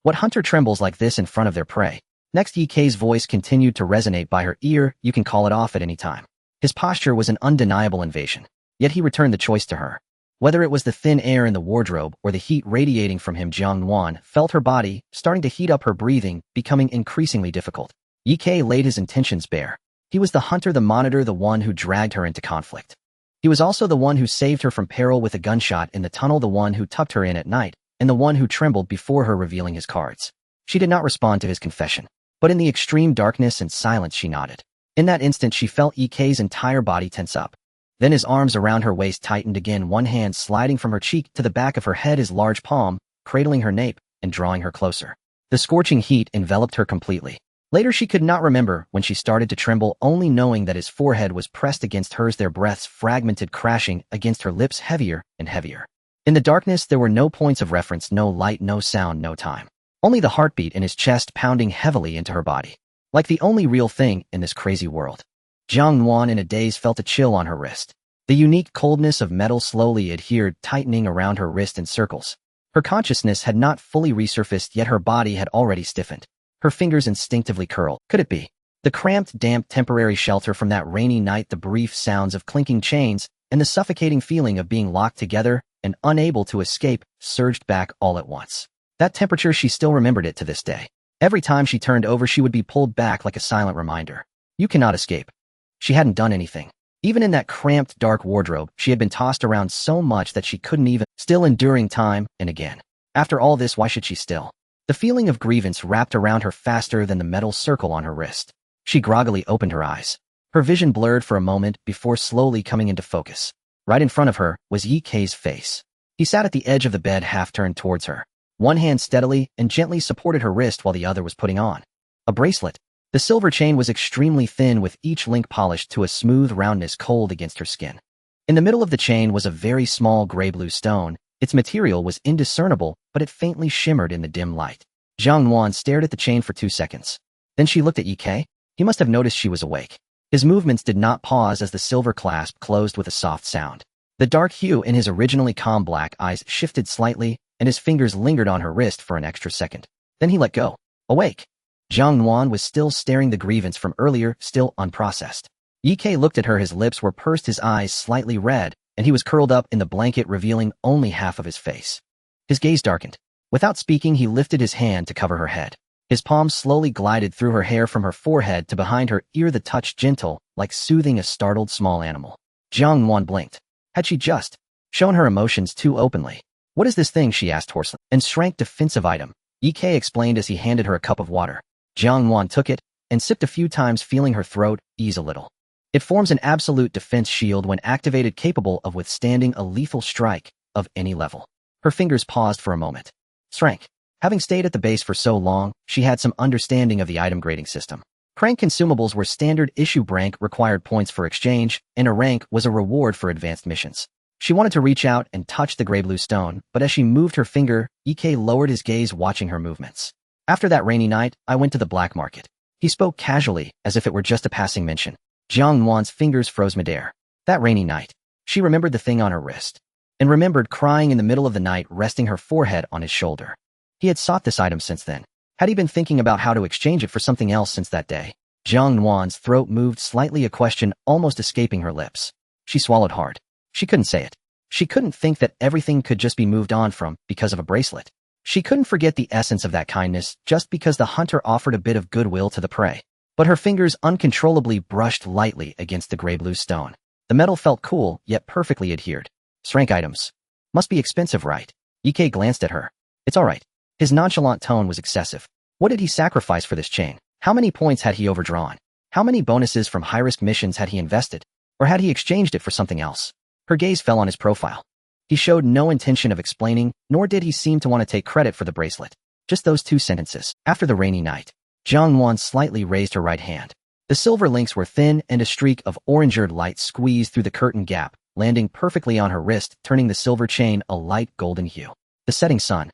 Speaker 1: What hunter trembles like this in front of their prey? Next, K's voice continued to resonate by her ear. You can call it off at any time. His posture was an undeniable invasion, yet he returned the choice to her. Whether it was the thin air in the wardrobe or the heat radiating from him, Jiang Nuan felt her body starting to heat up, her breathing becoming increasingly difficult. K laid his intentions bare. He was the hunter, the monitor, the one who dragged her into conflict. He was also the one who saved her from peril with a gunshot in the tunnel, the one who tucked her in at night, and the one who trembled before her revealing his cards. She did not respond to his confession, but in the extreme darkness and silence she nodded. In that instant she felt K's entire body tense up. Then his arms around her waist tightened again, one hand sliding from her cheek to the back of her head, his large palm cradling her nape and drawing her closer. The scorching heat enveloped her completely. Later she could not remember when she started to tremble, only knowing that his forehead was pressed against hers, their breaths fragmented, crashing against her lips heavier and heavier. In the darkness there were no points of reference, no light, no sound, no time. Only the heartbeat in his chest pounding heavily into her body, like the only real thing in this crazy world. Jiang Nuan in a daze felt a chill on her wrist. The unique coldness of metal slowly adhered, tightening around her wrist in circles. Her consciousness had not fully resurfaced, yet her body had already stiffened. Her fingers instinctively curled. Could it be? The cramped, damp, temporary shelter from that rainy night, the brief sounds of clinking chains, and the suffocating feeling of being locked together and unable to escape surged back all at once. That temperature, she still remembered it to this day. Every time she turned over, she would be pulled back like a silent reminder. You cannot escape. She hadn't done anything. Even in that cramped, dark wardrobe, she had been tossed around so much that she couldn't even, still enduring time and again. After all this, why should she still? The feeling of grievance wrapped around her faster than the metal circle on her wrist. She groggily opened her eyes. Her vision blurred for a moment before slowly coming into focus. Right in front of her was K's face. He sat at the edge of the bed, half turned towards her. One hand steadily and gently supported her wrist while the other was putting on a bracelet. The silver chain was extremely thin, with each link polished to a smooth roundness cold against her skin. In the middle of the chain was a very small gray-blue stone. Its material was indiscernible, but it faintly shimmered in the dim light. Jiang Nuan stared at the chain for 2 seconds. Then she looked at K. He must have noticed she was awake. His movements did not pause as the silver clasp closed with a soft sound. The dark hue in his originally calm black eyes shifted slightly, and his fingers lingered on her wrist for an extra second. Then he let go. Awake. Jiang Nuan was still staring, the grievance from earlier still unprocessed. K looked at her, his lips were pursed, his eyes slightly red, and he was curled up in the blanket, revealing only half of his face. His gaze darkened. Without speaking, he lifted his hand to cover her head. His palm slowly glided through her hair from her forehead to behind her ear, the touch gentle, like soothing a startled small animal. Jiang Nuan blinked. Had she just shown her emotions too openly? What is this thing, she asked hoarsely, and shrank defensive item. K explained as he handed her a cup of water. Jiang Nuan took it and sipped a few times, feeling her throat ease a little. It forms an absolute defense shield when activated, capable of withstanding a lethal strike of any level. Her fingers paused for a moment. Strength. Having stayed at the base for so long, she had some understanding of the item grading system. Crank consumables were standard issue, rank required points for exchange, and a rank was a reward for advanced missions. She wanted to reach out and touch the gray-blue stone, but as she moved her finger, K lowered his gaze, watching her movements. After that rainy night, I went to the black market. He spoke casually, as if it were just a passing mention. Jiang Nuan's fingers froze midair. That rainy night. She remembered the thing on her wrist, and remembered crying in the middle of the night, resting her forehead on his shoulder. He had sought this item since then. Had he been thinking about how to exchange it for something else since that day? Jiang Nuan's throat moved slightly, a question almost escaping her lips. She swallowed hard. She couldn't say it. She couldn't think that everything could just be moved on from because of a bracelet. She couldn't forget the essence of that kindness just because the hunter offered a bit of goodwill to the prey. But her fingers uncontrollably brushed lightly against the gray-blue stone. The metal felt cool, yet perfectly adhered. Srank items. Must be expensive, right? K glanced at her. It's all right. His nonchalant tone was excessive. What did he sacrifice for this chain? How many points had he overdrawn? How many bonuses from high-risk missions had he invested? Or had he exchanged it for something else? Her gaze fell on his profile. He showed no intention of explaining, nor did he seem to want to take credit for the bracelet. Just those 2 sentences. After the rainy night, Jiang Nuan slightly raised her right hand. The silver links were thin, and a streak of orange-eared light squeezed through the curtain gap, landing perfectly on her wrist, turning the silver chain a light golden hue. The setting sun.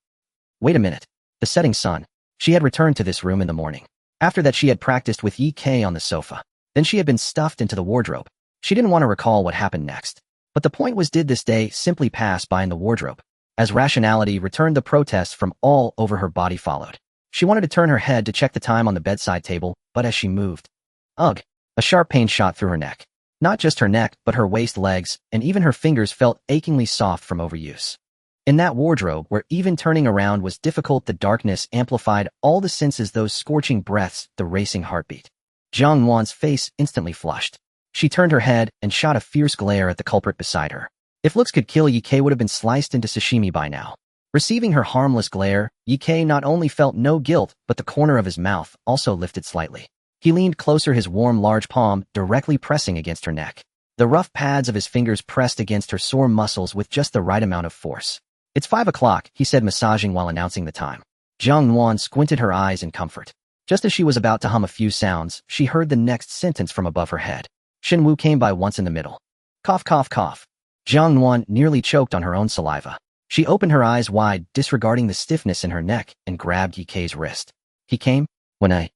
Speaker 1: Wait a minute. The setting sun. She had returned to this room in the morning. After that, she had practiced with K on the sofa. Then she had been stuffed into the wardrobe. She didn't want to recall what happened next. But the point was, did this day simply pass by in the wardrobe? As rationality returned, the protests from all over her body followed. She wanted to turn her head to check the time on the bedside table, but as she moved, ugh, a sharp pain shot through her neck. Not just her neck, but her waist, legs, and even her fingers felt achingly soft from overuse. In that wardrobe, where even turning around was difficult, the darkness amplified all the senses, those scorching breaths, the racing heartbeat. Jiang Nuan's face instantly flushed. She turned her head and shot a fierce glare at the culprit beside her. If looks could kill, Ye would have been sliced into sashimi by now. Receiving her harmless glare, Ye not only felt no guilt, but the corner of his mouth also lifted slightly. He leaned closer, his warm large palm directly pressing against her neck. The rough pads of his fingers pressed against her sore muscles with just the right amount of force. "It's 5 o'clock, he said, massaging while announcing the time. Jiang Nuan squinted her eyes in comfort. Just as she was about to hum a few sounds, she heard the next sentence from above her head. Shen Wu came by once in the middle. Cough, cough, cough. Jiang Nuan nearly choked on her own saliva. She opened her eyes wide, disregarding the stiffness in her neck, and grabbed Ye wrist. He came? When I...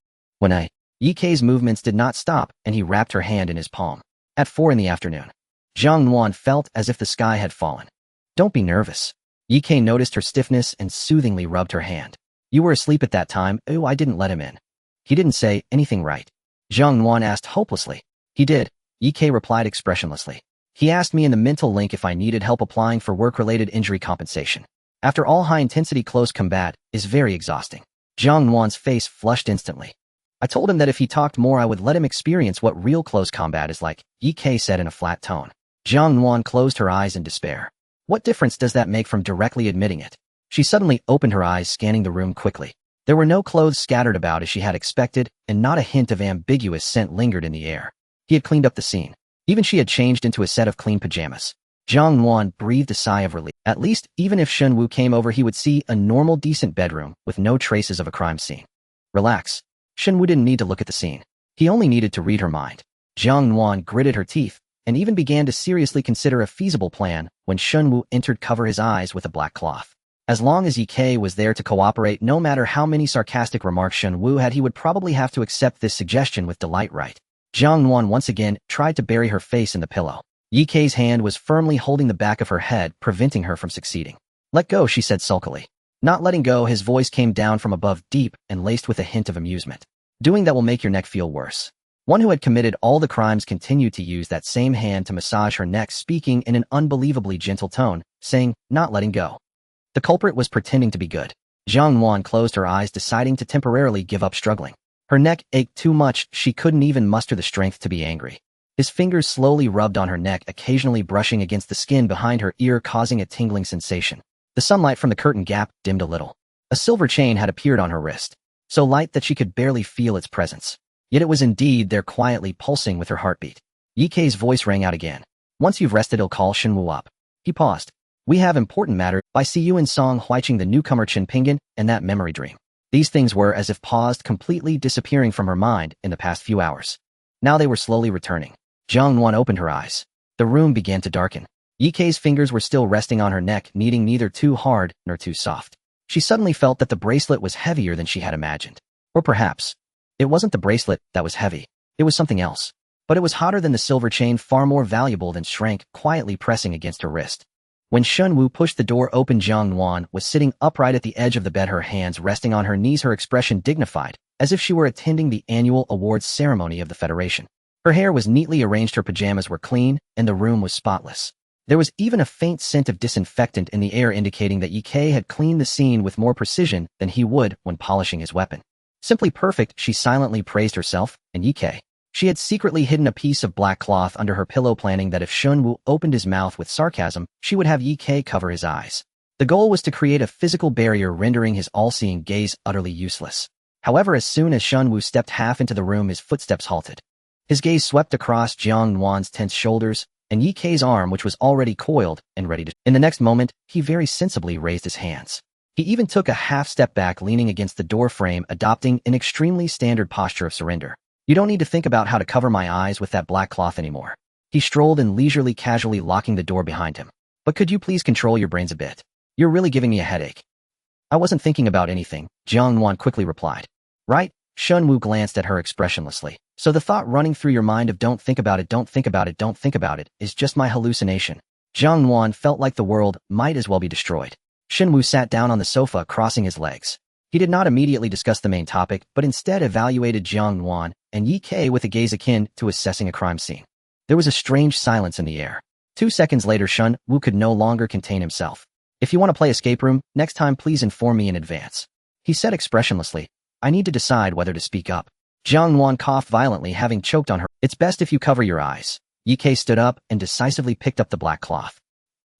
Speaker 1: Ye movements did not stop, and he wrapped her hand in his palm. At 4 in the afternoon. Jiang Nuan felt as if the sky had fallen. Don't be nervous. Ye noticed her stiffness and soothingly rubbed her hand. You were asleep at that time. Oh, I didn't let him in. He didn't say anything, right? Jiang Nuan asked hopelessly. He did, Ye replied expressionlessly. He asked me in the mental link if I needed help applying for work-related injury compensation. After all, high-intensity close combat is very exhausting. Jiang Nuan's face flushed instantly. I told him that if he talked more, I would let him experience what real close combat is like, Ye said in a flat tone. Jiang Nuan closed her eyes in despair. What difference does that make from directly admitting it? She suddenly opened her eyes, scanning the room quickly. There were no clothes scattered about as she had expected, and not a hint of ambiguous scent lingered in the air. He had cleaned up the scene. Even she had changed into a set of clean pajamas. Jiang Nuan breathed a sigh of relief. At least, even if Shen Wu came over, he would see a normal, decent bedroom with no traces of a crime scene. Relax. Shen Wu didn't need to look at the scene. He only needed to read her mind. Jiang Nuan gritted her teeth and even began to seriously consider a feasible plan when Shen Wu entered, cover his eyes with a black cloth. As long as Ye was there to cooperate, no matter how many sarcastic remarks Shen Wu had, he would probably have to accept this suggestion with delight, right? Jiang Nuan once again tried to bury her face in the pillow. Ye hand was firmly holding the back of her head, preventing her from succeeding. Let go, she said sulkily. Not letting go, his voice came down from above, deep and laced with a hint of amusement. Doing that will make your neck feel worse. One who had committed all the crimes continued to use that same hand to massage her neck, speaking in an unbelievably gentle tone, saying, not letting go. The culprit was pretending to be good. Jiang Nuan closed her eyes, deciding to temporarily give up struggling. Her neck ached too much, she couldn't even muster the strength to be angry. His fingers slowly rubbed on her neck, occasionally brushing against the skin behind her ear, causing a tingling sensation. The sunlight from the curtain gap dimmed a little. A silver chain had appeared on her wrist, so light that she could barely feel its presence. Yet it was indeed there, quietly pulsing with her heartbeat. Ye voice rang out again. Once you've rested, I'll call Shen Wu up. He paused. We have important matter by Si Yu and Song Huiqing, the newcomer Chen Pingyan, and that memory dream. These things were as if paused, completely disappearing from her mind in the past few hours. Now they were slowly returning. Jiang Nuan opened her eyes. The room began to darken. Ye's fingers were still resting on her neck, kneading neither too hard nor too soft. She suddenly felt that the bracelet was heavier than she had imagined. Or perhaps it wasn't the bracelet that was heavy. It was something else. But it was hotter than the silver chain, far more valuable than shrank, quietly pressing against her wrist. When Shen Wu pushed the door open, Jiang Nuan was sitting upright at the edge of the bed, her hands resting on her knees, her expression dignified, as if she were attending the annual awards ceremony of the Federation. Her hair was neatly arranged, her pajamas were clean, and the room was spotless. There was even a faint scent of disinfectant in the air, indicating that Ye had cleaned the scene with more precision than he would when polishing his weapon. Simply perfect, she silently praised herself, and Ye. She had secretly hidden a piece of black cloth under her pillow, planning that if Shen Wu opened his mouth with sarcasm, she would have Ye cover his eyes. The goal was to create a physical barrier, rendering his all-seeing gaze utterly useless. However, as soon as Shen Wu stepped half into the room, his footsteps halted. His gaze swept across Jiang Nuan's tense shoulders, and Ye's arm, which was already coiled and ready to... In the next moment, he very sensibly raised his hands. He even took a half step back, leaning against the door frame, adopting an extremely standard posture of surrender. You don't need to think about how to cover my eyes with that black cloth anymore. He strolled in leisurely, casually locking the door behind him. But could you please control your brains a bit? You're really giving me a headache. I wasn't thinking about anything, Jiang Nuan quickly replied. Right? Shen Wu glanced at her expressionlessly. So the thought running through your mind of don't think about it, don't think about it, don't think about it, is just my hallucination. Jiang Nuan felt like the world might as well be destroyed. Shen Wu sat down on the sofa, crossing his legs. He did not immediately discuss the main topic, but instead evaluated Jiang Nuan and Yi Kei with a gaze akin to assessing a crime scene. There was a strange silence in the air. 2 seconds later, Shun Wu could no longer contain himself. "If you want to play escape room, next time please inform me in advance," he said expressionlessly. "I need to decide whether to speak up." Jiang Nuan coughed violently, having choked on her. "It's best if you cover your eyes." Yi Kei stood up and decisively picked up the black cloth.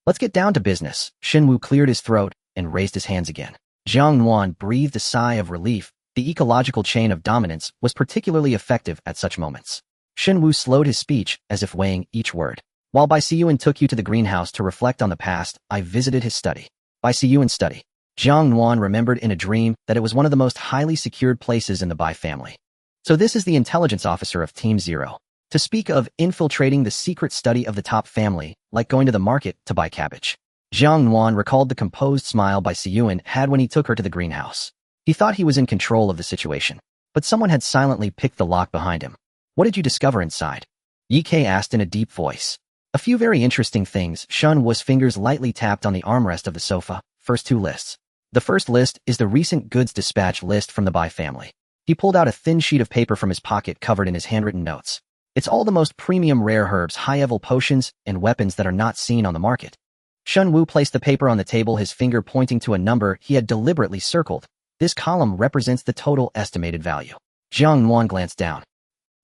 Speaker 1: "Let's get down to business." Shin Wu cleared his throat and raised his hands again. Jiang Nuan breathed a sigh of relief. The ecological chain of dominance was particularly effective at such moments. Shin Wu slowed his speech as if weighing each word. "While Bai Siyuan took you to the greenhouse to reflect on the past, I visited his study." Bai Siyuan's study. Jiang Nuan remembered in a dream that it was one of the most highly secured places in the Bai family. So this is the intelligence officer of Team Zero. To speak of infiltrating the secret study of the top family, like going to the market to buy cabbage. Jiang Nuan recalled the composed smile Bai Siyuan had when he took her to the greenhouse. He thought he was in control of the situation, but someone had silently picked the lock behind him. "What did you discover inside?" Yi Kei asked in a deep voice. "A few very interesting things." Shun Wu's fingers lightly tapped on the armrest of the sofa. "First 2 lists. The first list is the recent goods dispatch list from the Bai family." He pulled out a thin sheet of paper from his pocket covered in his handwritten notes. "It's all the most premium rare herbs, high-level potions, and weapons that are not seen on the market." Shun Wu placed the paper on the table, his finger pointing to a number he had deliberately circled. "This column represents the total estimated value." Jiang Nuan glanced down.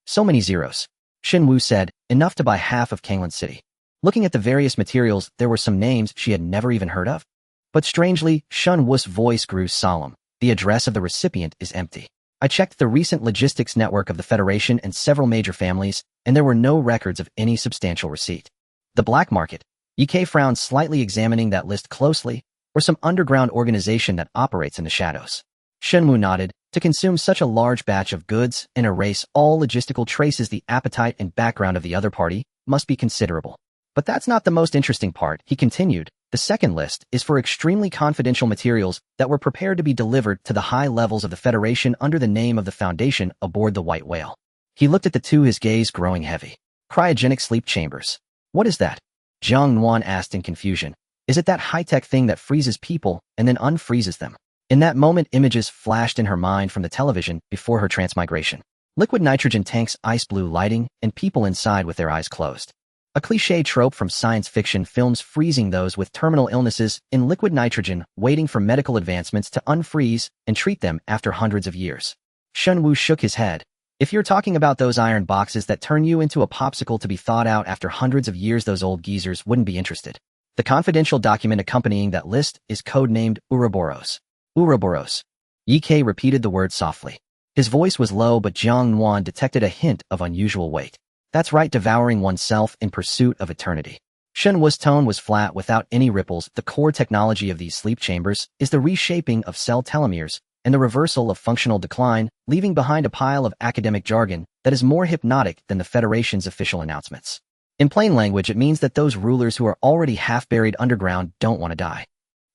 Speaker 1: "So many zeros," Shin Wu said, "enough to buy half of Kanglan City." Looking at the various materials, there were some names she had never even heard of. But strangely, Shun Wu's voice grew solemn. "The address of the recipient is empty. I checked the recent logistics network of the Federation and several major families, and there were no records of any substantial receipt." "The black market?" Yi Kei frowned slightly, examining that list closely. "Or some underground organization that operates in the shadows?" Shin Wu nodded. "To consume such a large batch of goods and erase all logistical traces, the appetite and background of the other party must be considerable. But that's not the most interesting part," he continued. "The second list is for extremely confidential materials that were prepared to be delivered to the high levels of the Federation under the name of the Foundation aboard the White Whale." He looked at the two, his gaze growing heavy. "Cryogenic sleep chambers. What is that?" Jiang Nuan asked in confusion. "Is it that high-tech thing that freezes people and then unfreezes them?" In that moment, images flashed in her mind from the television before her transmigration. Liquid nitrogen tanks, ice blue lighting, and people inside with their eyes closed. A cliché trope from science fiction films, freezing those with terminal illnesses in liquid nitrogen, waiting for medical advancements to unfreeze and treat them after hundreds of years. Shun Wu shook his head. "If you're talking about those iron boxes that turn you into a popsicle to be thawed out after hundreds of years, those old geezers wouldn't be interested." The confidential document accompanying that list is codenamed Ouroboros. Ouroboros. Yi Kei repeated the word softly. His voice was low, but Jiang Nuan detected a hint of unusual weight. "That's right, devouring oneself in pursuit of eternity." Shen Wu's tone was flat without any ripples. "The core technology of these sleep chambers is the reshaping of cell telomeres and the reversal of functional decline, leaving behind a pile of academic jargon that is more hypnotic than the Federation's official announcements. In plain language, it means that those rulers who are already half-buried underground don't want to die."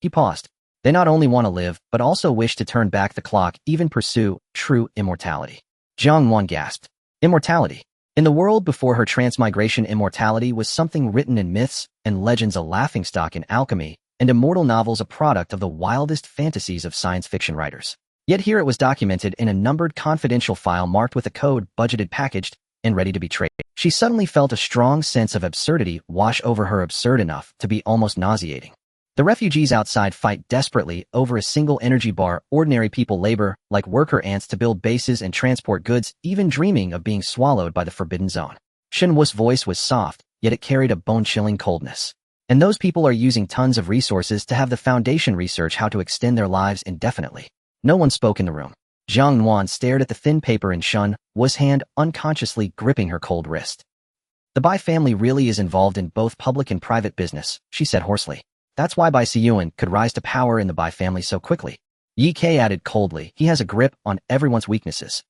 Speaker 1: He paused. "They not only want to live, but also wish to turn back the clock, even pursue true immortality." Jiang Nuan gasped. Immortality. In the world before her transmigration, immortality was something written in myths and legends, a laughingstock in alchemy, and immortal novels a product of the wildest fantasies of science fiction writers. Yet here it was documented in a numbered confidential file marked with a code, budgeted, packaged, and ready to be traded. She suddenly felt a strong sense of absurdity wash over her, absurd enough to be almost nauseating. The refugees outside fight desperately over a single energy bar. Ordinary people labor like worker ants to build bases and transport goods, even dreaming of being swallowed by the forbidden zone. Shin Wu's voice was soft, yet it carried a bone-chilling coldness. "And those people are using tons of resources to have the Foundation research how to extend their lives indefinitely." No one spoke in the room. Jiang Nuan stared at the thin paper in Shun Wu's hand, unconsciously gripping her cold wrist. "The Bai family really is involved in both public and private business," she said hoarsely. "That's why Bai Siyuan could rise to power in the Bai family so quickly." Yi Kei added coldly. "He has a grip on everyone's weaknesses."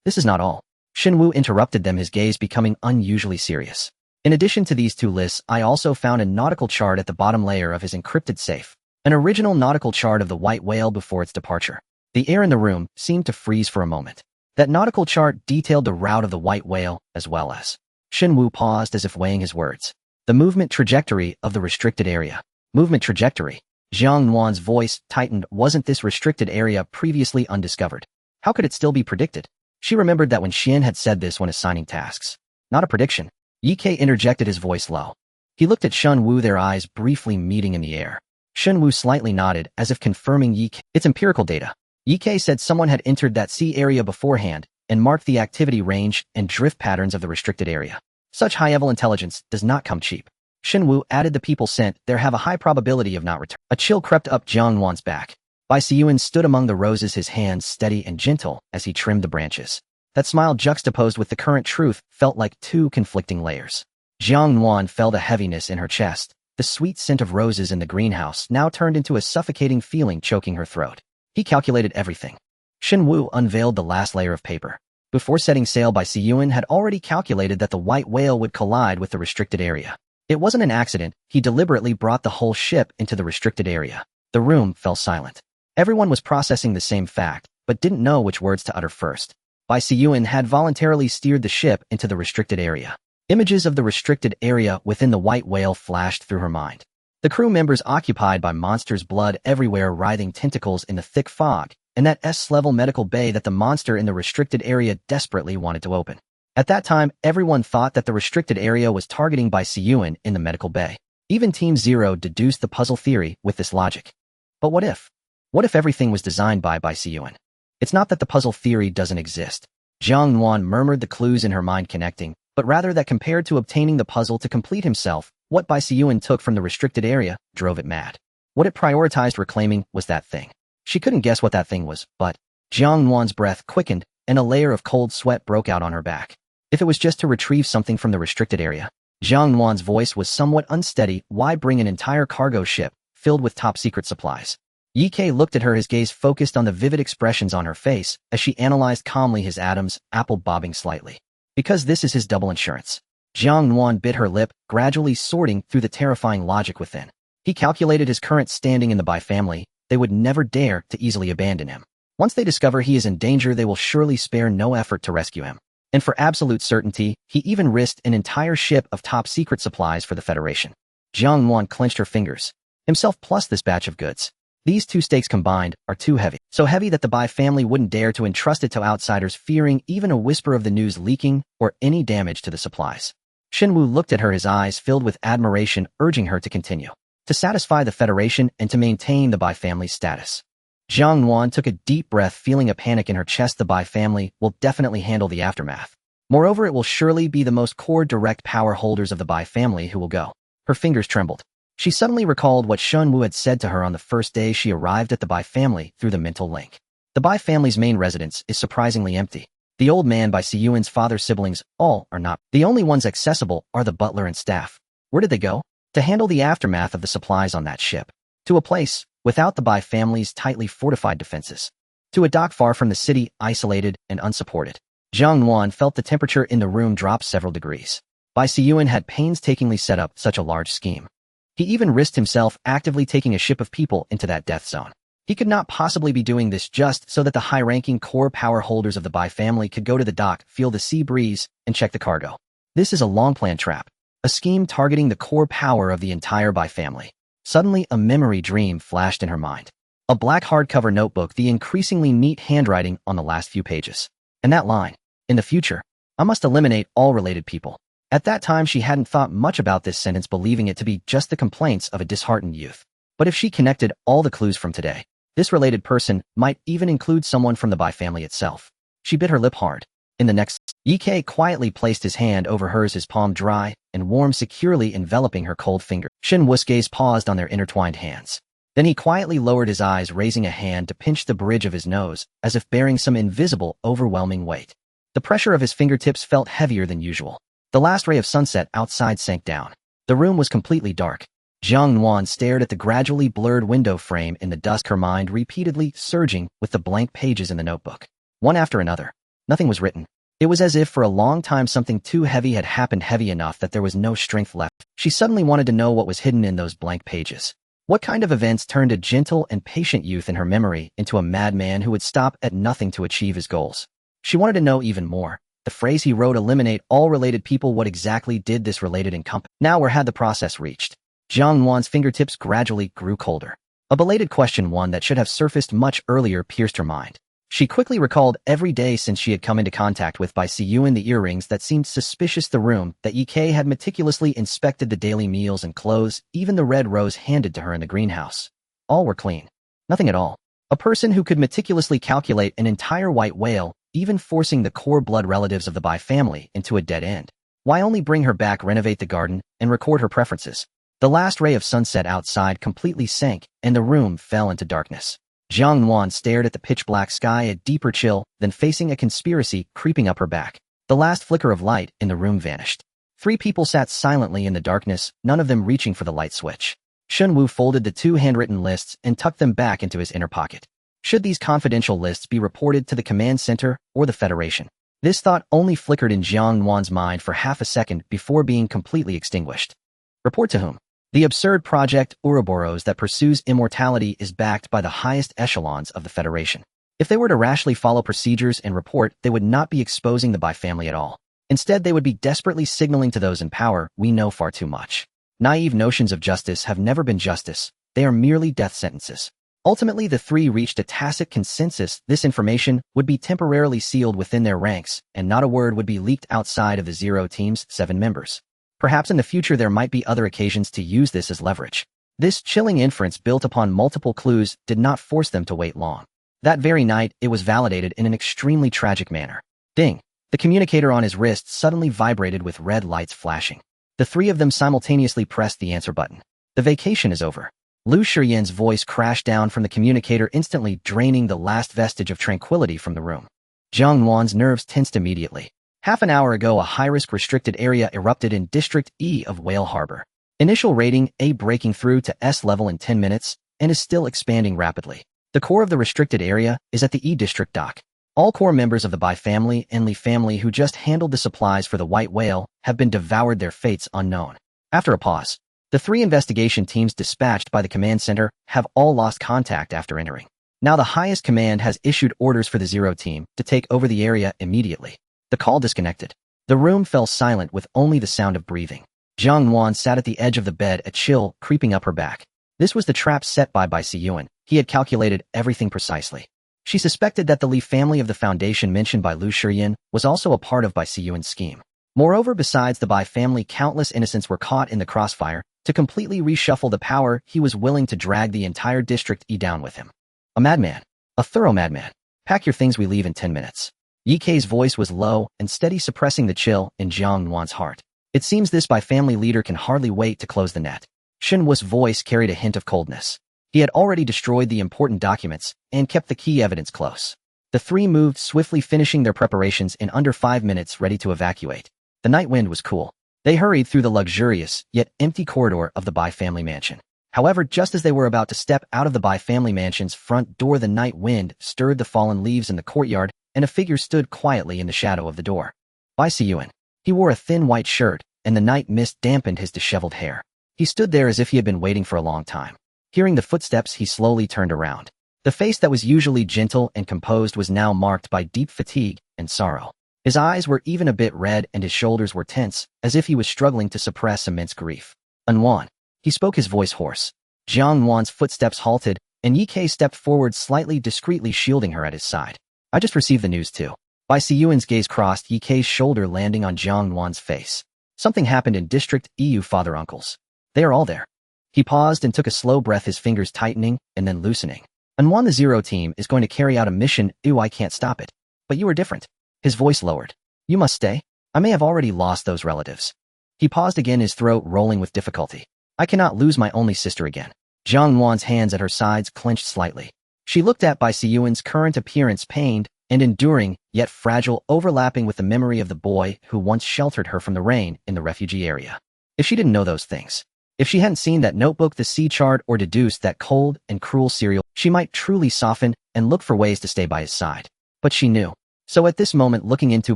Speaker 1: "This is not all." Shin Wu interrupted them, his gaze becoming unusually serious. "In addition to these 2 lists, I also found a nautical chart at the bottom layer of his encrypted safe. An original nautical chart of the White Whale before its departure." The air in the room seemed to freeze for a moment. That nautical chart detailed the route of the White Whale as well as... Shin Wu paused as if weighing his words. "The movement trajectory of the restricted area." "Movement trajectory." Jiang Nuan's voice tightened. Wasn't this restricted area previously undiscovered? How could it still be predicted? She remembered that when Xian had said this when assigning tasks. Not a prediction. Ye Ke interjected, his voice low. He looked at Shen Wu, their eyes briefly meeting in the air. Shen Wu slightly nodded, as if confirming Ye Ke. It's empirical data. Ye Ke said someone had entered that sea area beforehand and marked the activity range and drift patterns of the restricted area. Such high-level intelligence does not come cheap. Shen Wu added, the people sent there have a high probability of not return. A chill crept up Jiang Nuan's back. Bai Siyuan stood among the roses, his hands steady and gentle as he trimmed the branches. That smile, juxtaposed with the current truth, felt like two conflicting layers. Jiang Nuan felt a heaviness in her chest. The sweet scent of roses in the greenhouse now turned into a suffocating feeling, choking her throat. He calculated everything. Shen Wu unveiled the last layer of paper. Before setting sail, Bai Siyuan had already calculated that the white whale would collide with the restricted area. It wasn't an accident. He deliberately brought the whole ship into the restricted area. The room fell silent. Everyone was processing the same fact, but didn't know which words to utter first. Bai Siyuan had voluntarily steered the ship into the restricted area. Images of the restricted area within the white whale flashed through her mind. The crew members occupied by monsters, blood everywhere, writhing tentacles in the thick fog, and that S-level medical bay that the monster in the restricted area desperately wanted to open. At that time, everyone thought that the restricted area was targeting Bai Siyuan in the medical bay. Even Team Zero deduced the puzzle theory with this logic. But what if? What if everything was designed by Bai Siyuan? It's not that the puzzle theory doesn't exist. Jiang Nuan murmured, the clues in her mind connecting, but rather that compared to obtaining the puzzle to complete himself, what Bai Siyuan took from the restricted area drove it mad. What it prioritized reclaiming was that thing. She couldn't guess what that thing was, but Jiang Nuan's breath quickened, and a layer of cold sweat broke out on her back. If it was just to retrieve something from the restricted area. Jiang Nuan's voice was somewhat unsteady. Why bring an entire cargo ship filled with top-secret supplies? Ye Ke looked at her, his gaze focused on the vivid expressions on her face as she analyzed calmly, his atoms, apple bobbing slightly. Because this is his double insurance. Jiang Nuan bit her lip, gradually sorting through the terrifying logic within. He calculated his current standing in the Bai family. They would never dare to easily abandon him. Once they discover he is in danger, they will surely spare no effort to rescue him. And for absolute certainty, he even risked an entire ship of top-secret supplies for the Federation. Jiang Nuan clenched her fingers. Himself plus this batch of goods. These two stakes combined are too heavy. So heavy that the Bai family wouldn't dare to entrust it to outsiders, fearing even a whisper of the news leaking or any damage to the supplies. Shen Wu looked at her, his eyes filled with admiration, urging her to continue. To satisfy the Federation and to maintain the Bai family's status. Jiang Nuan took a deep breath, feeling a panic in her chest. The Bai family will definitely handle the aftermath. Moreover, it will surely be the most core direct power holders of the Bai family who will go. Her fingers trembled. She suddenly recalled what Shen Wu had said to her on the first day she arrived at the Bai family through the mental link. The Bai family's main residence is surprisingly empty. The old man, Bai Siyuan's father, siblings, all are not. The only ones accessible are the butler and staff. Where did they go? To handle the aftermath of the supplies on that ship. To a place without the Bai family's tightly fortified defenses. To a dock far from the city, isolated and unsupported. Jiang Nuan felt the temperature in the room drop several degrees. Bai Siyuan had painstakingly set up such a large scheme. He even risked himself actively taking a ship of people into that death zone. He could not possibly be doing this just so that the high-ranking core power holders of the Bai family could go to the dock, feel the sea breeze, and check the cargo. This is a long-planned trap. A scheme targeting the core power of the entire Bai family. Suddenly, a memory dream flashed in her mind. A black hardcover notebook, the increasingly neat handwriting on the last few pages. And that line, in the future, I must eliminate all related people. At that time, she hadn't thought much about this sentence, believing it to be just the complaints of a disheartened youth. But if she connected all the clues from today, this related person might even include someone from the Bai family itself. She bit her lip hard. In the next, Ye Ke quietly placed his hand over hers, his palm dry and warm, securely enveloping her cold finger. Shen Wu's gaze paused on their intertwined hands. Then he quietly lowered his eyes, raising a hand to pinch the bridge of his nose, as if bearing some invisible, overwhelming weight. The pressure of his fingertips felt heavier than usual. The last ray of sunset outside sank down. The room was completely dark. Jiang Nuan stared at the gradually blurred window frame in the dusk, her mind repeatedly surging with the blank pages in the notebook. One after another. Nothing was written. It was as if for a long time something too heavy had happened, heavy enough that there was no strength left. She suddenly wanted to know what was hidden in those blank pages. What kind of events turned a gentle and patient youth in her memory into a madman who would stop at nothing to achieve his goals? She wanted to know even more. The phrase he wrote, eliminate all related people, what exactly did this related encompass? Now where had the process reached? Jiang Nuan's fingertips gradually grew colder. A belated question, one that should have surfaced much earlier, pierced her mind. She quickly recalled every day since she had come into contact with Bai Siyuan, the earrings that seemed suspicious, the room that Ye Kei had meticulously inspected, the daily meals and clothes, even the red rose handed to her in the greenhouse. All were clean. Nothing at all. A person who could meticulously calculate an entire white whale, even forcing the core blood relatives of the Bai family into a dead end. Why only bring her back, renovate the garden, and record her preferences? The last ray of sunset outside completely sank, and the room fell into darkness. Jiang Nuan stared at the pitch-black sky, a deeper chill than facing a conspiracy creeping up her back. The last flicker of light in the room vanished. 3 people sat silently in the darkness, none of them reaching for the light switch. Shun Wu folded the 2 handwritten lists and tucked them back into his inner pocket. Should these confidential lists be reported to the command center or the Federation? This thought only flickered in Jiang Nuan's mind for half a second before being completely extinguished. Report to whom? The absurd project Ouroboros that pursues immortality is backed by the highest echelons of the Federation. If they were to rashly follow procedures and report, they would not be exposing the Bai family at all. Instead, they would be desperately signaling to those in power, we know far too much. Naive notions of justice have never been justice, they are merely death sentences. Ultimately, the 3 reached a tacit consensus: this information would be temporarily sealed within their ranks, and not a word would be leaked outside of the Zero Team's 7 members. Perhaps in the future there might be other occasions to use this as leverage. This chilling inference, built upon multiple clues, did not force them to wait long. That very night, it was validated in an extremely tragic manner. Ding! The communicator on his wrist suddenly vibrated with red lights flashing. The 3 of them simultaneously pressed the answer button. The vacation is over. Lu Shiyan's voice crashed down from the communicator, instantly draining the last vestige of tranquility from the room. Jiang Nuan's nerves tensed immediately. Half an hour ago, a high-risk restricted area erupted in District E of Whale Harbor. Initial rating A, breaking through to S level in 10 minutes, and is still expanding rapidly. The core of the restricted area is at the E District dock. All core members of the Bai family and Li family who just handled the supplies for the white whale have been devoured, their fates unknown. After a pause, the 3 investigation teams dispatched by the command center have all lost contact after entering. Now the highest command has issued orders for the Zero Team to take over the area immediately. The call disconnected. The room fell silent with only the sound of breathing. Jiang Nuan sat at the edge of the bed, a chill creeping up her back. This was the trap set by Bai Siyuan. He had calculated everything precisely. She suspected that the Li family of the Foundation mentioned by Lu Shiyan was also a part of Bai Siyuan's scheme. Moreover, besides the Bai family, countless innocents were caught in the crossfire. To completely reshuffle the power, he was willing to drag the entire District E down with him. A madman. A thorough madman. Pack your things, we leave in 10 minutes. Ye Kei's voice was low and steady, suppressing the chill in Jiang Nuan's heart. It seems this Bai family leader can hardly wait to close the net. Shen Wu's voice carried a hint of coldness. He had already destroyed the important documents and kept the key evidence close. The 3 moved swiftly, finishing their preparations in under 5 minutes, ready to evacuate. The night wind was cool. They hurried through the luxurious, yet empty corridor of the Bai family mansion. However, just as they were about to step out of the Bai family mansion's front door, the night wind stirred the fallen leaves in the courtyard, and a figure stood quietly in the shadow of the door. Bai Siyuan. He wore a thin white shirt, and the night mist dampened his disheveled hair. He stood there as if he had been waiting for a long time. Hearing the footsteps, he slowly turned around. The face that was usually gentle and composed was now marked by deep fatigue and sorrow. His eyes were even a bit red, and his shoulders were tense, as if he was struggling to suppress immense grief. Nuan. He spoke, his voice hoarse. Jiang Nuan's footsteps halted, and Ye Kei stepped forward slightly, discreetly shielding her at his side. I just received the news too. Bai Siyuan's gaze crossed Ye Kei's shoulder, landing on Jiang Nuan's face. Something happened in District EU, father uncles. They are all there. He paused and took a slow breath, his fingers tightening and then loosening. Nuan, the Zero Team is going to carry out a mission. I can't stop it. But you are different. His voice lowered. You must stay. I may have already lost those relatives. He paused again, his throat rolling with difficulty. I cannot lose my only sister again. Jiang Nuan's hands at her sides clenched slightly. She looked at Bai Siyuan's current appearance, pained and enduring, yet fragile, overlapping with the memory of the boy who once sheltered her from the rain in the refugee area. If she didn't know those things, if she hadn't seen that notebook, the sea chart, or deduced that cold and cruel serial, she might truly soften and look for ways to stay by his side. But she knew. So at this moment, looking into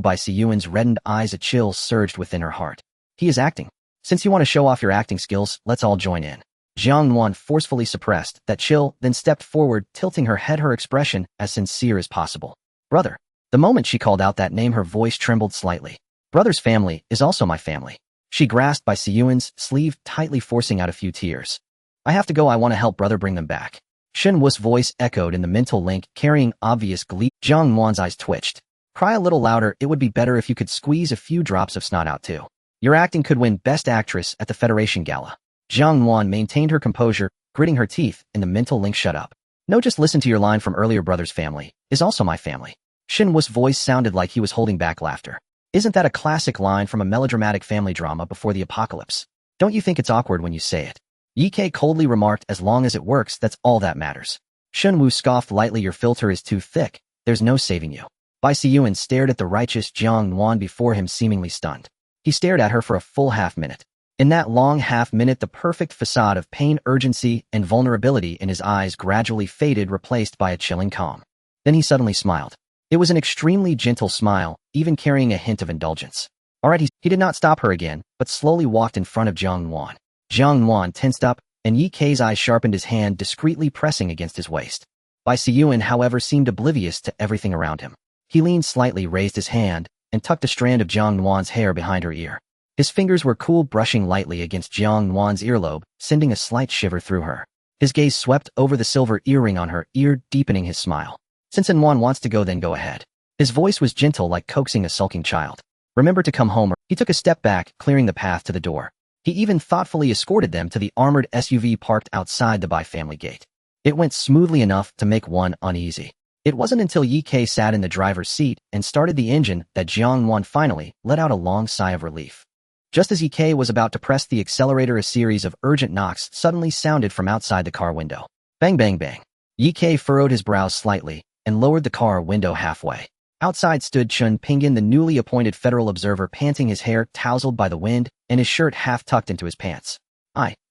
Speaker 1: Bai Siyuan's reddened eyes, a chill surged within her heart. He is acting. Since you want to show off your acting skills, let's all join in. Jiang Nuan forcefully suppressed that chill, then stepped forward, tilting her head, her expression as sincere as possible. Brother. The moment she called out that name, her voice trembled slightly. Brother's family is also my family. She grasped Bai Siyuan's sleeve tightly, forcing out a few tears. I have to go. I want to help brother bring them back. Shen Wu's voice echoed in the mental link, carrying obvious glee. Jiang Nuan's eyes twitched. Cry a little louder. It would be better if you could squeeze a few drops of snot out too. Your acting could win Best Actress at the Federation Gala. Jiang Nuan maintained her composure, gritting her teeth, and the mental link shut up. No, just listen to your line from earlier. Brother's family is also my family. Shen Wu's voice sounded like he was holding back laughter. Isn't that a classic line from a melodramatic family drama before the apocalypse? Don't you think it's awkward when you say it? Ye Ke coldly remarked, as long as it works, that's all that matters. Shen Wu scoffed lightly, your filter is too thick, there's no saving you. Bai Siyuan stared at the righteous Jiang Nuan before him, seemingly stunned. He stared at her for a full half-minute. In that long half-minute, the perfect facade of pain, urgency, and vulnerability in his eyes gradually faded, replaced by a chilling calm. Then he suddenly smiled. It was an extremely gentle smile, even carrying a hint of indulgence. Alright, he did not stop her again, but slowly walked in front of Jiang Nuan. Jiang Nuan tensed up, and Ye Ke's eyes sharpened, his hand discreetly pressing against his waist. Bai Siyuan, however, seemed oblivious to everything around him. He leaned slightly, raised his hand, and tucked a strand of Jiang Nuan's hair behind her ear. His fingers were cool, brushing lightly against Jiang Nuan's earlobe, sending a slight shiver through her. His gaze swept over the silver earring on her ear, deepening his smile. Since Nuan wants to go, then go ahead. His voice was gentle, like coaxing a sulking child. Remember to come home. He took a step back, clearing the path to the door. He even thoughtfully escorted them to the armored SUV parked outside the Bai family gate. It went smoothly enough to make one uneasy. It wasn't until Ye Ke sat in the driver's seat and started the engine that Jiang Nuan finally let out a long sigh of relief. Just as Ye Ke was about to press the accelerator, a series of urgent knocks suddenly sounded from outside the car window. Bang, bang, bang. Ye Ke furrowed his brows slightly and lowered the car window halfway. Outside stood Chun Pingan, the newly appointed federal observer, panting, his hair tousled by the wind and his shirt half tucked into his pants.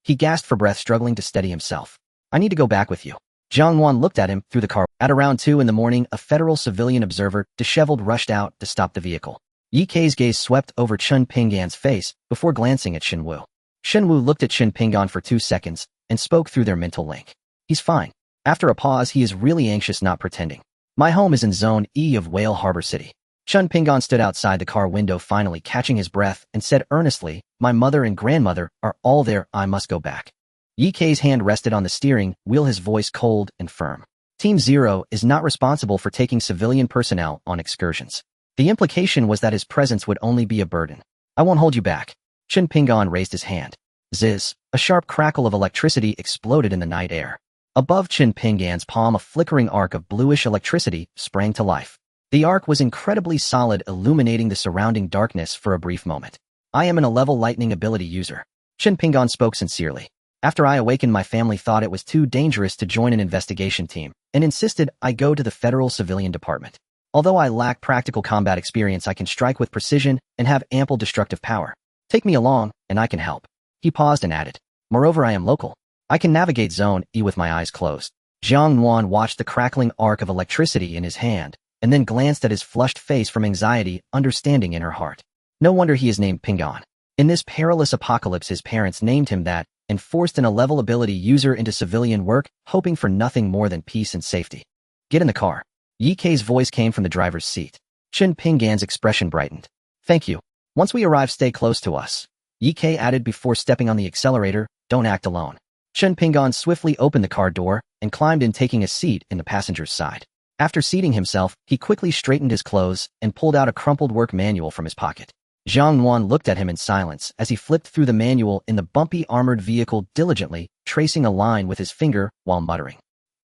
Speaker 1: He gasped for breath, struggling to steady himself. I need to go back with you. Jiang Nuan looked at him through the car. At around 2 in the morning, a federal civilian observer, disheveled, rushed out to stop the vehicle. Ye Ke's gaze swept over Chun Pingan's face before glancing at Shen Wu. Shen Wu looked at Chun Pingan for 2 seconds and spoke through their mental link. He's fine. After a pause, he is really anxious, not pretending. My home is in Zone E of Whale Harbor City. Chun Pingan stood outside the car window, finally catching his breath, and said earnestly, my mother and grandmother are all there. I must go back. Ye Ke's hand rested on the steering wheel, his voice cold and firm. Team Zero is not responsible for taking civilian personnel on excursions. The implication was that his presence would only be a burden. I won't hold you back. Chun Pingan raised his hand. Ziz, a sharp crackle of electricity exploded in the night air. Above Chun Pingan's palm, a flickering arc of bluish electricity sprang to life. The arc was incredibly solid, illuminating the surrounding darkness for a brief moment. I am an 11 lightning ability user. Chun Pingan spoke sincerely. After I awakened, my family thought it was too dangerous to join an investigation team and insisted I go to the Federal Civilian Department. Although I lack practical combat experience, I can strike with precision and have ample destructive power. Take me along, and I can help. He paused and added, moreover, I am local. I can navigate Zone E with my eyes closed. Jiang Nuan watched the crackling arc of electricity in his hand, and then glanced at his flushed face from anxiety, understanding in her heart. No wonder he is named Pingan. In this perilous apocalypse, his parents named him that, and forced an 11 ability user into civilian work, hoping for nothing more than peace and safety. Get in the car. Ye Ke's voice came from the driver's seat. Chun Pingan's expression brightened. Thank you. Once we arrive, stay close to us. Ye Ke added before stepping on the accelerator, don't act alone. Chun Pingan swiftly opened the car door and climbed in, taking a seat in the passenger's side. After seating himself, he quickly straightened his clothes and pulled out a crumpled work manual from his pocket. Jiang Nuan looked at him in silence as he flipped through the manual in the bumpy armored vehicle, diligently tracing a line with his finger while muttering.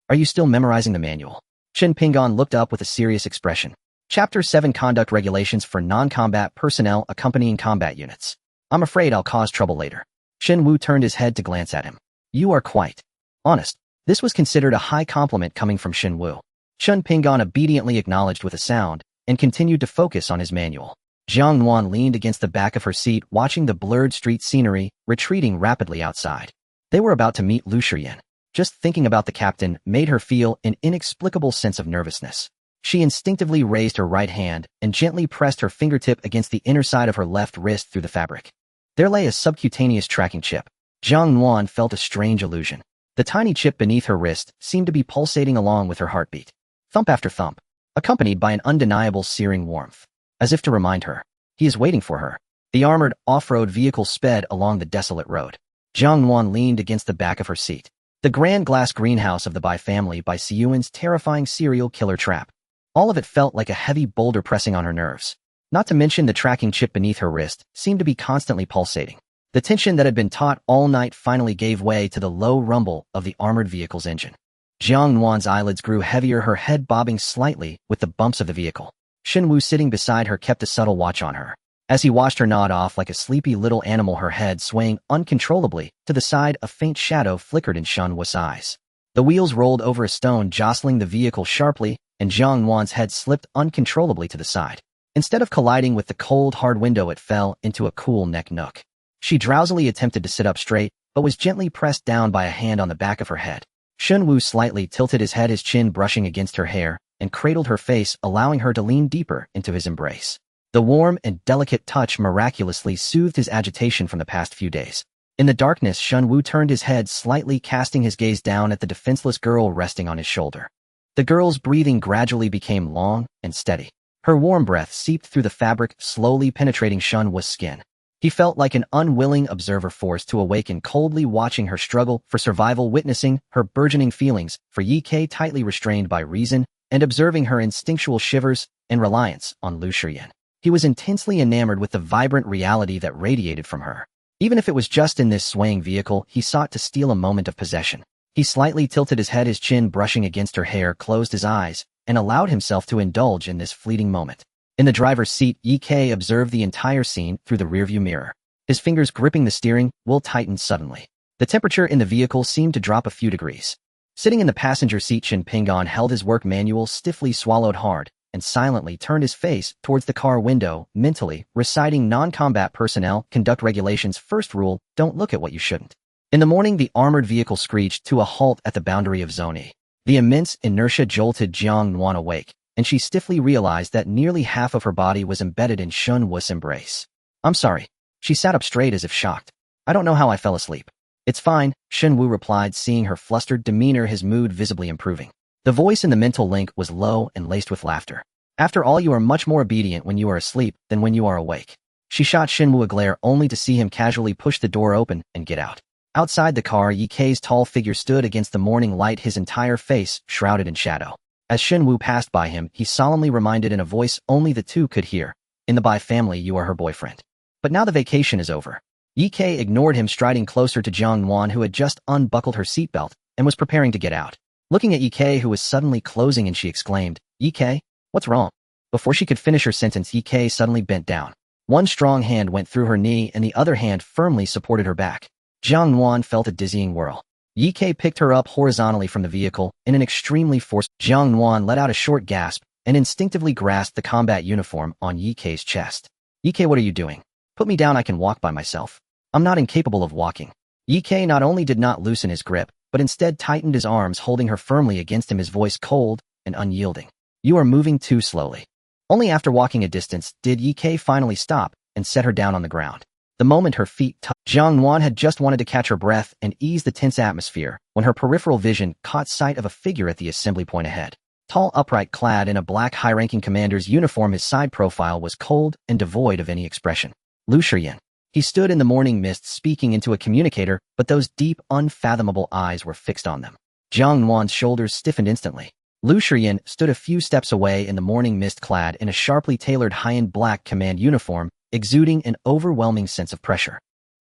Speaker 1: Are you still memorizing the manual? Chun Pingan looked up with a serious expression. Chapter 7, Conduct Regulations for Non-Combat Personnel Accompanying Combat Units. I'm afraid I'll cause trouble later. Shen Wu turned his head to glance at him. You are quite honest. This was considered a high compliment coming from Shen Wu. Chun Pingan obediently acknowledged with a sound and continued to focus on his manual. Jiang Nuan leaned against the back of her seat, watching the blurred street scenery retreating rapidly outside. They were about to meet Lu Shiyan. Just thinking about the captain made her feel an inexplicable sense of nervousness. She instinctively raised her right hand and gently pressed her fingertip against the inner side of her left wrist through the fabric. There lay a subcutaneous tracking chip. Jiang Nuan felt a strange illusion. The tiny chip beneath her wrist seemed to be pulsating along with her heartbeat. Thump after thump, accompanied by an undeniable searing warmth. As if to remind her, he is waiting for her. The armored off-road vehicle sped along the desolate road. Jiang Nuan leaned against the back of her seat. The grand glass greenhouse of the Bai family by Siyuan's terrifying serial killer trap. All of it felt like a heavy boulder pressing on her nerves. Not to mention the tracking chip beneath her wrist seemed to be constantly pulsating. The tension that had been taut all night finally gave way to the low rumble of the armored vehicle's engine. Jiang Nuan's eyelids grew heavier, her head bobbing slightly with the bumps of the vehicle. Shenwu sitting beside her kept a subtle watch on her. As he watched her nod off like a sleepy little animal, her head swaying uncontrollably to the side, a faint shadow flickered in Shenwu's eyes. The wheels rolled over a stone, jostling the vehicle sharply, and Jiang Nuan's head slipped uncontrollably to the side. Instead of colliding with the cold, hard window, it fell into a cool neck nook. She drowsily attempted to sit up straight, but was gently pressed down by a hand on the back of her head. Shenwu slightly tilted his head, his chin brushing against her hair, and cradled her face, allowing her to lean deeper into his embrace. The warm and delicate touch miraculously soothed his agitation from the past few days. In the darkness, Shenwu turned his head slightly, casting his gaze down at the defenseless girl resting on his shoulder. The girl's breathing gradually became long and steady. Her warm breath seeped through the fabric, slowly penetrating Shenwu's skin. He felt like an unwilling observer forced to awaken, coldly watching her struggle for survival, witnessing her burgeoning feelings for Ye Kai tightly restrained by reason, and observing her instinctual shivers and reliance on Lu Shiyan. He was intensely enamored with the vibrant reality that radiated from her. Even if it was just in this swaying vehicle, he sought to steal a moment of possession. He slightly tilted his head, his chin brushing against her hair, closed his eyes, and allowed himself to indulge in this fleeting moment. In the driver's seat, Ye Kai observed the entire scene through the rearview mirror. His fingers gripping the steering wheel tightened suddenly. The temperature in the vehicle seemed to drop a few degrees. Sitting in the passenger seat, Chen Pingan held his work manual, stiffly swallowed hard, and silently turned his face towards the car window, mentally reciting non-combat personnel conduct regulations. First rule, don't look at what you shouldn't. In the morning, the armored vehicle screeched to a halt at the boundary of Zone E. The immense inertia jolted Jiang Nuan awake, and she stiffly realized that nearly half of her body was embedded in Shenwu's embrace. I'm sorry. She sat up straight as if shocked. I don't know how I fell asleep. It's fine, Shenwu replied, seeing her flustered demeanor, his mood visibly improving. The voice in the mental link was low and laced with laughter. After all, you are much more obedient when you are asleep than when you are awake. She shot Shenwu a glare only to see him casually push the door open and get out. Outside the car, Ye Kai's tall figure stood against the morning light, his entire face shrouded in shadow. As Shenwu passed by him, he solemnly reminded in a voice only the two could hear, "In the Bai family, you are her boyfriend. But now the vacation is over." Ye Kai ignored him, striding closer to Jiang Nuan, who had just unbuckled her seatbelt and was preparing to get out. Looking at Ye Kai, who was suddenly closing, and she exclaimed, "Ye Kai, what's wrong?" Before she could finish her sentence, Ye Kai suddenly bent down. One strong hand went through her knee and the other hand firmly supported her back. Jiang Nuan felt a dizzying whirl. Ye Kai picked her up horizontally from the vehicle in an extremely forced. Jiang Nuan let out a short gasp and instinctively grasped the combat uniform on Ye Kai's chest. "Ye Kai, what are you doing? Put me down, I can walk by myself. I'm not incapable of walking." Ye Kai not only did not loosen his grip, but instead tightened his arms, holding her firmly against him, his voice cold and unyielding. "You are moving too slowly." Only after walking a distance did Ye Kai finally stop and set her down on the ground. The moment her feet touched, Jiang Nuan had just wanted to catch her breath and ease the tense atmosphere when her peripheral vision caught sight of a figure at the assembly point ahead. Tall, upright, clad in a black high-ranking commander's uniform, his side profile was cold and devoid of any expression. Lu Shiyan. He stood in the morning mist, speaking into a communicator, but those deep, unfathomable eyes were fixed on them. Jiang Nuan's shoulders stiffened instantly. Lu Shiyan stood a few steps away in the morning mist, clad in a sharply tailored high-end black command uniform, exuding an overwhelming sense of pressure.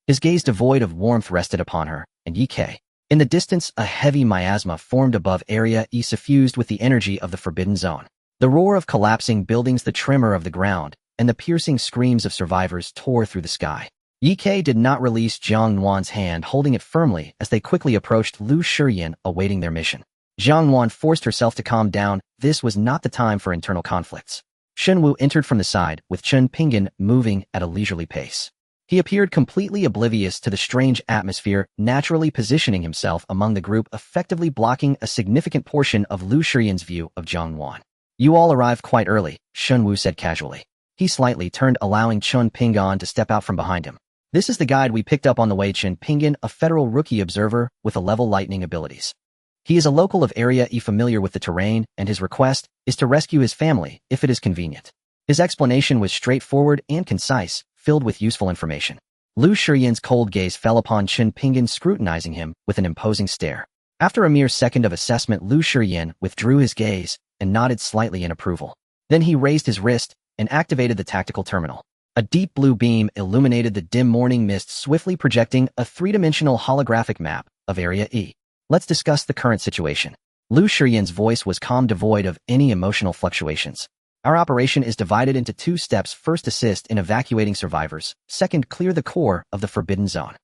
Speaker 1: His gaze devoid of warmth rested upon her, and Ye Kai. In the distance, a heavy miasma formed above Area E, suffused with the energy of the Forbidden Zone. The roar of collapsing buildings, the tremor of the ground, and the piercing screams of survivors tore through the sky. Ye Kai did not release Jiang Nuan's hand, holding it firmly as they quickly approached Lu Shiyan, awaiting their mission. Jiang Nuan forced herself to calm down. This was not the time for internal conflicts. Shenwu entered from the side, with Chen Pingan moving at a leisurely pace. He appeared completely oblivious to the strange atmosphere, naturally positioning himself among the group, effectively blocking a significant portion of Lu Shiyan's view of Jiang Nuan. "You all arrived quite early," Shenwu said casually. He slightly turned, allowing Chen Pingan to step out from behind him. "This is the guide we picked up on the way." Chen Pingan, a federal rookie observer with a level lightning abilities. He is a local of Area E, familiar with the terrain, and his request is to rescue his family if it is convenient. His explanation was straightforward and concise, filled with useful information. Lu Shiyan's cold gaze fell upon Chen Pinggan, scrutinizing him with an imposing stare. After a mere second of assessment, Lu Shiyan withdrew his gaze and nodded slightly in approval. Then he raised his wrist and activated the tactical terminal. A deep blue beam illuminated the dim morning mist, swiftly projecting a three-dimensional holographic map of Area E. Let's discuss the current situation. Lu Shiyan's voice was calm, devoid of any emotional fluctuations. Our operation is divided into 2 steps. First, assist in evacuating survivors. Second, clear the core of the Forbidden Zone.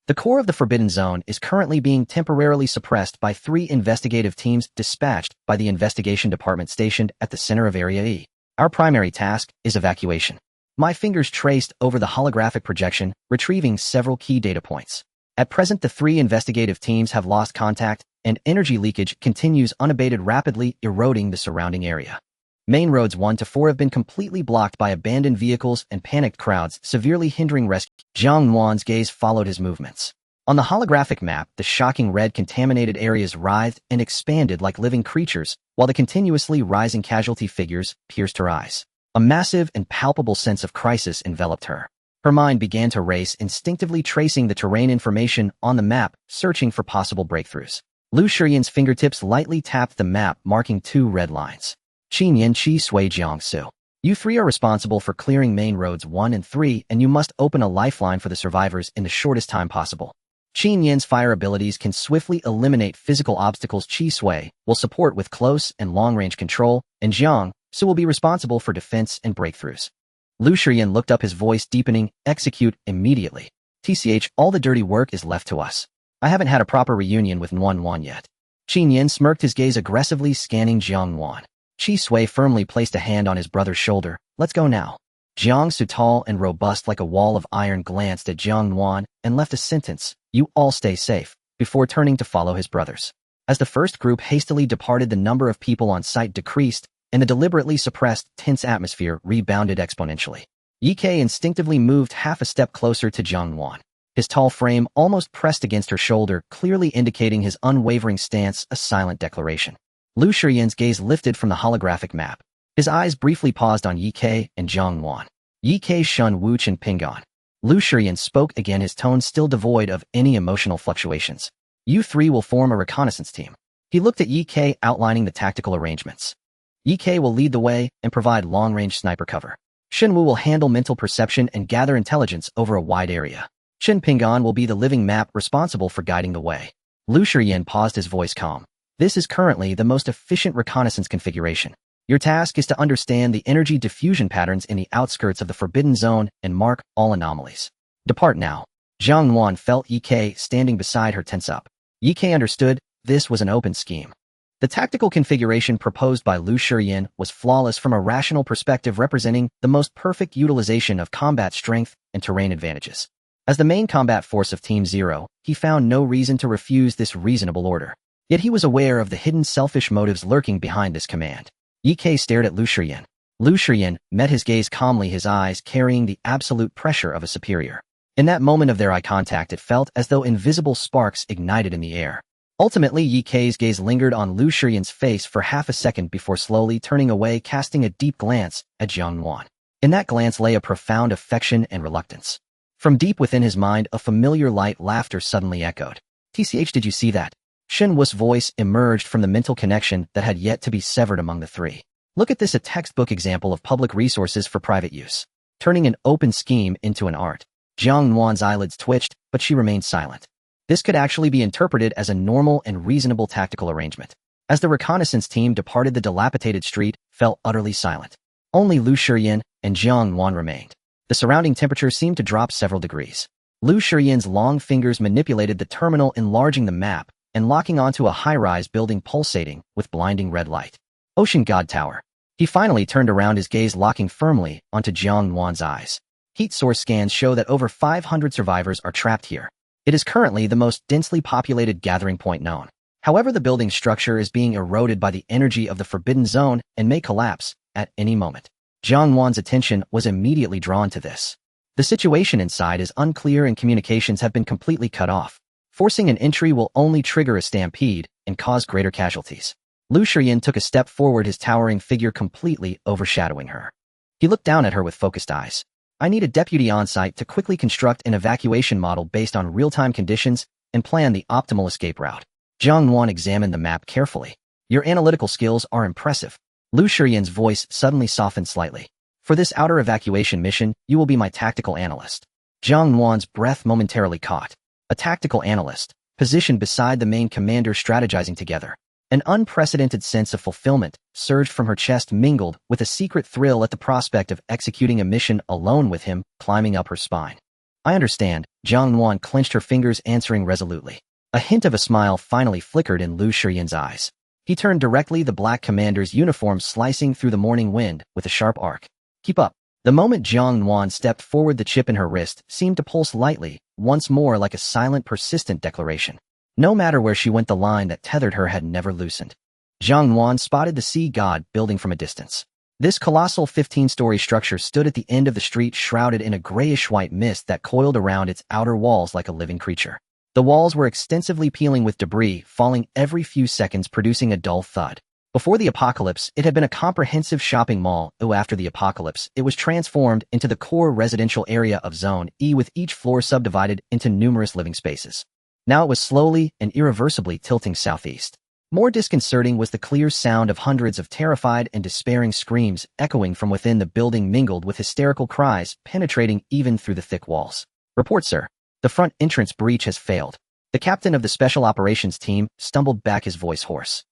Speaker 1: The core of the Forbidden Zone is currently being temporarily suppressed by 3 investigative teams dispatched by the investigation department stationed at the center of Area E. Our primary task is evacuation. My fingers traced over the holographic projection, retrieving several key data points. At present, the 3 investigative teams have lost contact, and energy leakage continues unabated, rapidly eroding the surrounding area. Main roads 1 to 4 have been completely blocked by abandoned vehicles and panicked crowds, severely hindering rescue. Jiang Nuan's gaze followed his movements. On the holographic map, the shocking red contaminated areas writhed and expanded like living creatures, while the continuously rising casualty figures pierced her eyes. A massive and palpable sense of crisis enveloped her. Her mind began to race, instinctively tracing the terrain information on the map, searching for possible breakthroughs. Lu Shiyan's fingertips lightly tapped the map, marking 2 red lines. Qin Yin, Qi Sui, Jiangsu. You 3 are responsible for clearing main roads 1 and 3, and you must open a lifeline for the survivors in the shortest time possible. Qin Yin's fire abilities can swiftly eliminate physical obstacles. Qi Sui will support with close and long-range control, and Jiang Su will be responsible for defense and breakthroughs. Lu Shiyan looked up, his voice deepening. Execute immediately. TCH, all the dirty work is left to us. I haven't had a proper reunion with Nuan yet. Qin Yin smirked, his gaze aggressively scanning Jiang Nuan. Qi Sui firmly placed a hand on his brother's shoulder. Let's go now. Jiang Su, tall and robust like a wall of iron, glanced at Jiang Nuan and left a sentence, "You all stay safe," before turning to follow his brothers. As the first group hastily departed, the number of people on site decreased, and the deliberately suppressed, tense atmosphere rebounded exponentially. Ye Kei instinctively moved half a step closer to Jiang Nuan. His tall frame almost pressed against her shoulder, clearly indicating his unwavering stance, a silent declaration. Lu Shiyan's gaze lifted from the holographic map. His eyes briefly paused on Ye Kei and Jiang Nuan. Ye Kei shunned Wu Chen Pinggan. Lu Shiyan spoke again, his tone still devoid of any emotional fluctuations. You 3 will form a reconnaissance team. He looked at Ye Kei, outlining the tactical arrangements. Ye Kei will lead the way and provide long-range sniper cover. Shen Wu will handle mental perception and gather intelligence over a wide area. Chen Pinggan will be the living map, responsible for guiding the way. Lu Shiyan paused, his voice calm. This is currently the most efficient reconnaissance configuration. Your task is to understand the energy diffusion patterns in the outskirts of the Forbidden Zone and mark all anomalies. Depart now. Jiang Nuan felt Ye Kei standing beside her tense up. Ye Kei understood this was an open scheme. The tactical configuration proposed by Lu Shiyan was flawless from a rational perspective, representing the most perfect utilization of combat strength and terrain advantages. As the main combat force of Team Zero, he found no reason to refuse this reasonable order. Yet he was aware of the hidden selfish motives lurking behind this command. Ye Kei stared at Lu Shiyan. Lu Shiyan met his gaze calmly, his eyes carrying the absolute pressure of a superior. In that moment of their eye contact, it felt as though invisible sparks ignited in the air. Ultimately, Ye Kei's gaze lingered on Lu Shiyan's face for half a second before slowly turning away, casting a deep glance at Jiang Nuan. In that glance lay a profound affection and reluctance. From deep within his mind, a familiar light laughter suddenly echoed. TCH, did you see that? Shen Wu's voice emerged from the mental connection that had yet to be severed among the 3. Look at this, a textbook example of public resources for private use. Turning an open scheme into an art. Jiang Nuan's eyelids twitched, but she remained silent. This could actually be interpreted as a normal and reasonable tactical arrangement. As the reconnaissance team departed, the dilapidated street fell utterly silent. Only Lu Shiyan and Jiang Nuan remained. The surrounding temperature seemed to drop several degrees. Lu Shiyan's long fingers manipulated the terminal, enlarging the map and locking onto a high-rise building pulsating with blinding red light. Ocean God Tower. He finally turned around, his gaze locking firmly onto Jiang Nuan's eyes. Heat source scans show that over 500 survivors are trapped here. It is currently the most densely populated gathering point known. However, the building's structure is being eroded by the energy of the Forbidden Zone and may collapse at any moment. Jiang Nuan's attention was immediately drawn to this. The situation inside is unclear and communications have been completely cut off. Forcing an entry will only trigger a stampede and cause greater casualties. Lu Shiyan took a step forward, his towering figure completely overshadowing her. He looked down at her with focused eyes. I need a deputy on site to quickly construct an evacuation model based on real-time conditions and plan the optimal escape route. Jiang Nuan examined the map carefully. Your analytical skills are impressive. Lu Shiyan's voice suddenly softened slightly. For this outer evacuation mission, you will be my tactical analyst. Jiang Nuan's breath momentarily caught. A tactical analyst, positioned beside the main commander strategizing together. An unprecedented sense of fulfillment surged from her chest, mingled with a secret thrill at the prospect of executing a mission alone with him climbing up her spine. I understand, Jiang Nuan clenched her fingers, answering resolutely. A hint of a smile finally flickered in Lu Shiyan's eyes. He turned directly, the black commander's uniform slicing through the morning wind with a sharp arc. Keep up. The moment Jiang Nuan stepped forward, the chip in her wrist seemed to pulse lightly, once more like a silent, persistent declaration. No matter where she went, the line that tethered her had never loosened. Jiang Nuan spotted the sea god building from a distance. This colossal 15-story structure stood at the end of the street, shrouded in a grayish-white mist that coiled around its outer walls like a living creature. The walls were extensively peeling with debris, falling every few seconds, producing a dull thud. Before the apocalypse, it had been a comprehensive shopping mall. After the apocalypse, it was transformed into the core residential area of Zone E, with each floor subdivided into numerous living spaces. Now it was slowly and irreversibly tilting southeast. More disconcerting was the clear sound of hundreds of terrified and despairing screams echoing from within the building, mingled with hysterical cries penetrating even through the thick walls. Report, sir. The front entrance breach has failed. The captain of the special operations team stumbled back, his voice hoarse.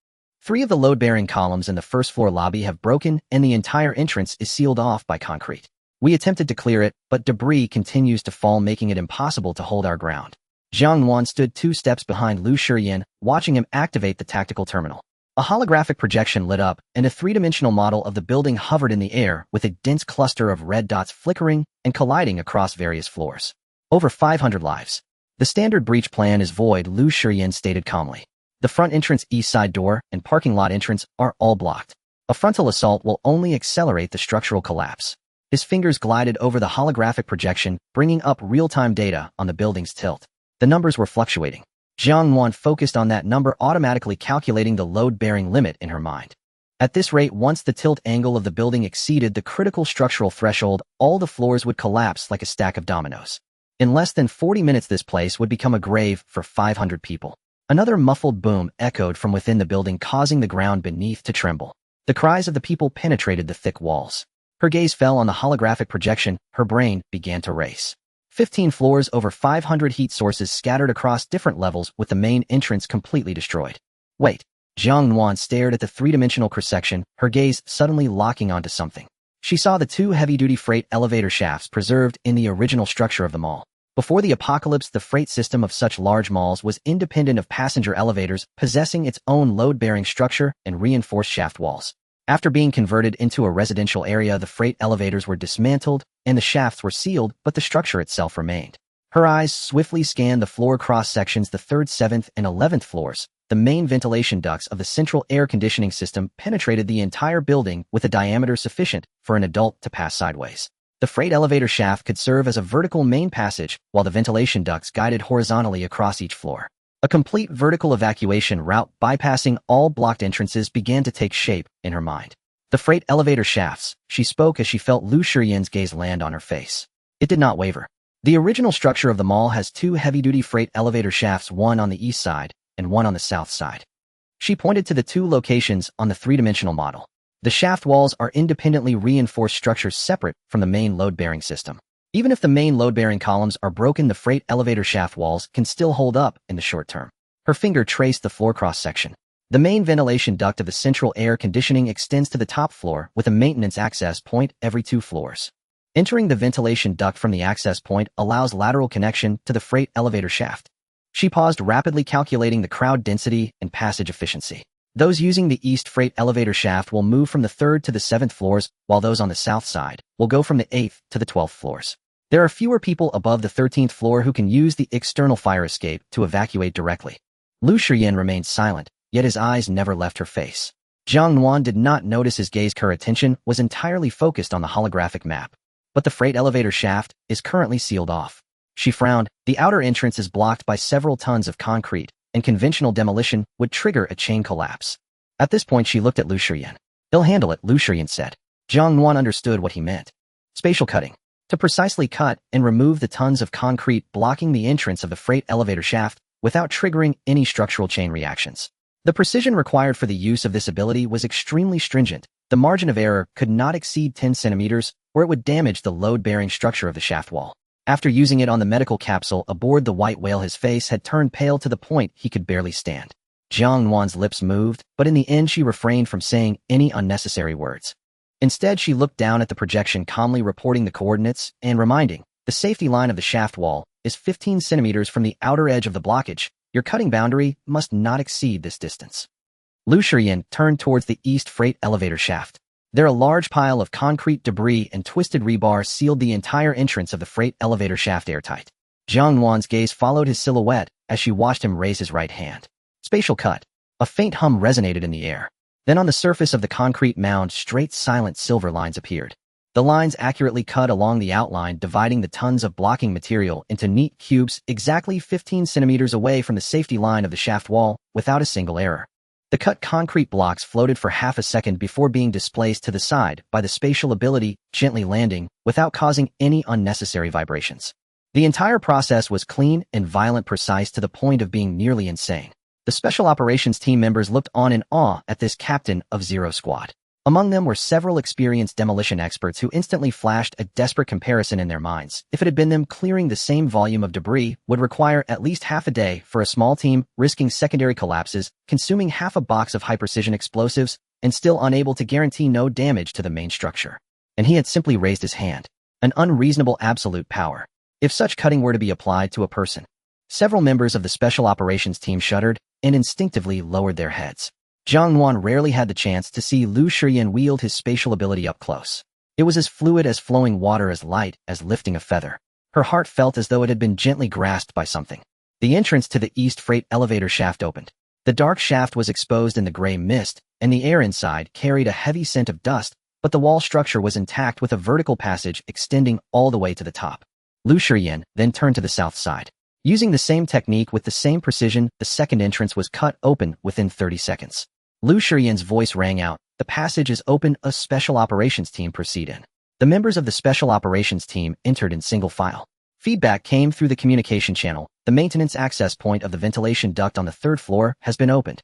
Speaker 1: 3 of the load-bearing columns in the first-floor lobby have broken, and the entire entrance is sealed off by concrete. We attempted to clear it, but debris continues to fall, making it impossible to hold our ground. Jiang Nuan stood 2 steps behind Lu Shiyan, watching him activate the tactical terminal. A holographic projection lit up, and a 3-dimensional model of the building hovered in the air, with a dense cluster of red dots flickering and colliding across various floors. Over 500 lives. The standard breach plan is void, Lu Shiyan stated calmly. The front entrance, east side door, and parking lot entrance are all blocked. A frontal assault will only accelerate the structural collapse. His fingers glided over the holographic projection, bringing up real-time data on the building's tilt. The numbers were fluctuating. Jiang Nuan focused on that number, automatically calculating the load-bearing limit in her mind. At this rate, once the tilt angle of the building exceeded the critical structural threshold, all the floors would collapse like a stack of dominoes. In less than 40 minutes, this place would become a grave for 500 people. Another muffled boom echoed from within the building, causing the ground beneath to tremble. The cries of the people penetrated the thick walls. Her gaze fell on the holographic projection. Her brain began to race. 15 floors, over 500 heat sources scattered across different levels, with the main entrance completely destroyed. Wait. Jiang Nuan stared at the 3-dimensional cross-section, her gaze suddenly locking onto something. She saw the 2 heavy-duty freight elevator shafts preserved in the original structure of the mall. Before the apocalypse, the freight system of such large malls was independent of passenger elevators, possessing its own load-bearing structure and reinforced shaft walls. After being converted into a residential area, the freight elevators were dismantled and the shafts were sealed, but the structure itself remained. Her eyes swiftly scanned the floor cross-sections, the 3rd, 7th, and 11th floors. The main ventilation ducts of the central air conditioning system penetrated the entire building with a diameter sufficient for an adult to pass sideways. The freight elevator shaft could serve as a vertical main passage, while the ventilation ducts guided horizontally across each floor. A complete vertical evacuation route bypassing all blocked entrances began to take shape in her mind. The freight elevator shafts, she spoke as she felt Lu Shiyan's gaze land on her face. It did not waver. The original structure of the mall has 2 heavy-duty freight elevator shafts, one on the east side and one on the south side. She pointed to the 2 locations on the 3-dimensional model. The shaft walls are independently reinforced structures separate from the main load-bearing system. Even if the main load-bearing columns are broken, the freight elevator shaft walls can still hold up in the short term. Her finger traced the floor cross-section. The main ventilation duct of the central air conditioning extends to the top floor, with a maintenance access point every 2 floors. Entering the ventilation duct from the access point allows lateral connection to the freight elevator shaft. She paused, rapidly calculating the crowd density and passage efficiency. Those using the east freight elevator shaft will move from the 3rd to the 7th floors, while those on the south side will go from the 8th to the 12th floors. There are fewer people above the 13th floor who can use the external fire escape to evacuate directly. Lu Shiyan remained silent, yet his eyes never left her face. Jiang Nuan did not notice his gaze. Her attention was entirely focused on the holographic map. But the freight elevator shaft is currently sealed off. She frowned. The outer entrance is blocked by several tons of concrete, and conventional demolition would trigger a chain collapse. At this point, she looked at Lu Shiyan. "He'll handle it," Lu Shiyan said. Jiang Nuan understood what he meant. Spatial cutting. to precisely cut and remove the tons of concrete blocking the entrance of the freight elevator shaft without triggering any structural chain reactions. The precision required for the use of this ability was extremely stringent. The margin of error could not exceed 10 centimeters, or it would damage the load-bearing structure of the shaft wall. After using it on the medical capsule aboard the white whale, his face had turned pale to the point he could barely stand. Jiang Nuan's lips moved, but in the end she refrained from saying any unnecessary words. Instead, she looked down at the projection, calmly reporting the coordinates and reminding, the safety line of the shaft wall is 15 centimeters from the outer edge of the blockage. Your cutting boundary must not exceed this distance. Lu Shiyan turned towards the east freight elevator shaft. There a large pile of concrete debris and twisted rebar sealed the entire entrance of the freight elevator shaft airtight. Jiang Nuan's gaze followed his silhouette as she watched him raise his right hand. Spatial cut. A faint hum resonated in the air. Then on the surface of the concrete mound, straight, silent silver lines appeared. The lines accurately cut along the outline, dividing the tons of blocking material into neat cubes exactly 15 centimeters away from the safety line of the shaft wall, without a single error. The cut concrete blocks floated for half a second before being displaced to the side by the spatial ability, gently landing, without causing any unnecessary vibrations. The entire process was clean and violent, precise to the point of being nearly insane. The Special Operations team members looked on in awe at this captain of Zero Squad. Among them were several experienced demolition experts who instantly flashed a desperate comparison in their minds. If it had been them, clearing the same volume of debris would require at least half a day for a small team, risking secondary collapses, consuming half a box of high-precision explosives, and still unable to guarantee no damage to the main structure. And he had simply raised his hand. An unreasonable absolute power. If such cutting were to be applied to a person. Several members of the Special Operations team shuddered and instinctively lowered their heads. Jiang Nuan rarely had the chance to see Lu Shiyan wield his spatial ability up close. It was as fluid as flowing water, as light as lifting a feather. Her heart felt as though it had been gently grasped by something. The entrance to the east freight elevator shaft opened. The dark shaft was exposed in the gray mist, and the air inside carried a heavy scent of dust, but the wall structure was intact with a vertical passage extending all the way to the top. Lu Shiyan then turned to the south side. Using the same technique with the same precision, the second entrance was cut open within 30 seconds. Lu Shiyan's voice rang out, "The passage is open, a Special Operations team proceed in." The members of the Special Operations team entered in single file. Feedback came through the communication channel. The maintenance access point of the ventilation duct on the 3rd floor has been opened.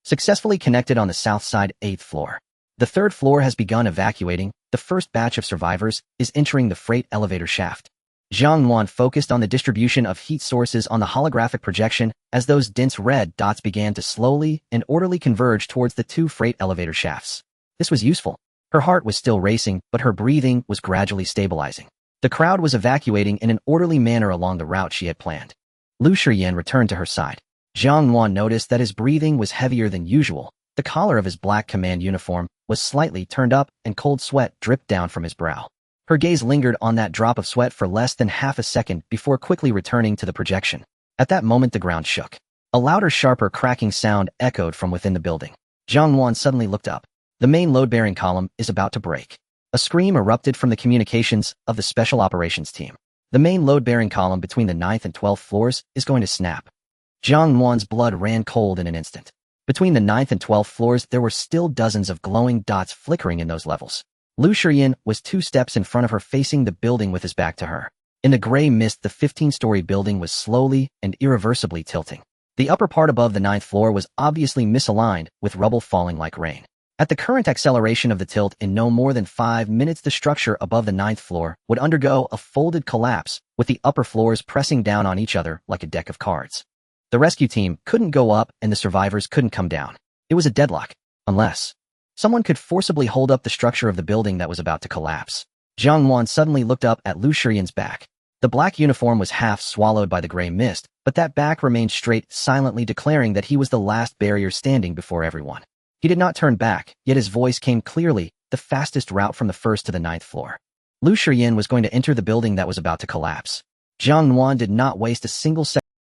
Speaker 1: Successfully connected on the south side, 8th floor. The 3rd floor has begun evacuating. The first batch of survivors is entering the freight elevator shaft. Jiang Nuan focused on the distribution of heat sources on the holographic projection as those dense red dots began to slowly and orderly converge towards the 2 freight elevator shafts. This was useful. Her heart was still racing, but her breathing was gradually stabilizing. The crowd was evacuating in an orderly manner along the route she had planned. Lu Shiyan returned to her side. Jiang Nuan noticed that his breathing was heavier than usual. The collar of his black command uniform was slightly turned up and cold sweat dripped down from his brow. Her gaze lingered on that drop of sweat for less than half a second before quickly returning to the projection. At that moment, the ground shook. A louder, sharper cracking sound echoed from within the building. Jiang Nuan suddenly looked up. The main load-bearing column is about to break. A scream erupted from the communications of the Special Operations team. The main load-bearing column between the 9th and 12th floors is going to snap. Jiang Nuan's blood ran cold in an instant. Between the 9th and 12th floors, there were still dozens of glowing dots flickering in those levels. Lu Shiyan was 2 steps in front of her, facing the building with his back to her. In the gray mist, the 15-story building was slowly and irreversibly tilting. The upper part above the 9th floor was obviously misaligned, with rubble falling like rain. At the current acceleration of the tilt, in no more than 5 minutes, the structure above the 9th floor would undergo a folded collapse, with the upper floors pressing down on each other like a deck of cards. The rescue team couldn't go up and the survivors couldn't come down. It was a deadlock. Unless someone could forcibly hold up the structure of the building that was about to collapse. Jiang Nuan suddenly looked up at Lu Shiyan's back. The black uniform was half swallowed by the gray mist, but that back remained straight, silently declaring that he was the last barrier standing before everyone. He did not turn back, yet his voice came clearly, the fastest route from the 1st to the 9th floor. Lu Shiyan was going to enter the building that was about to collapse. Jiang Nuan did not waste a single second.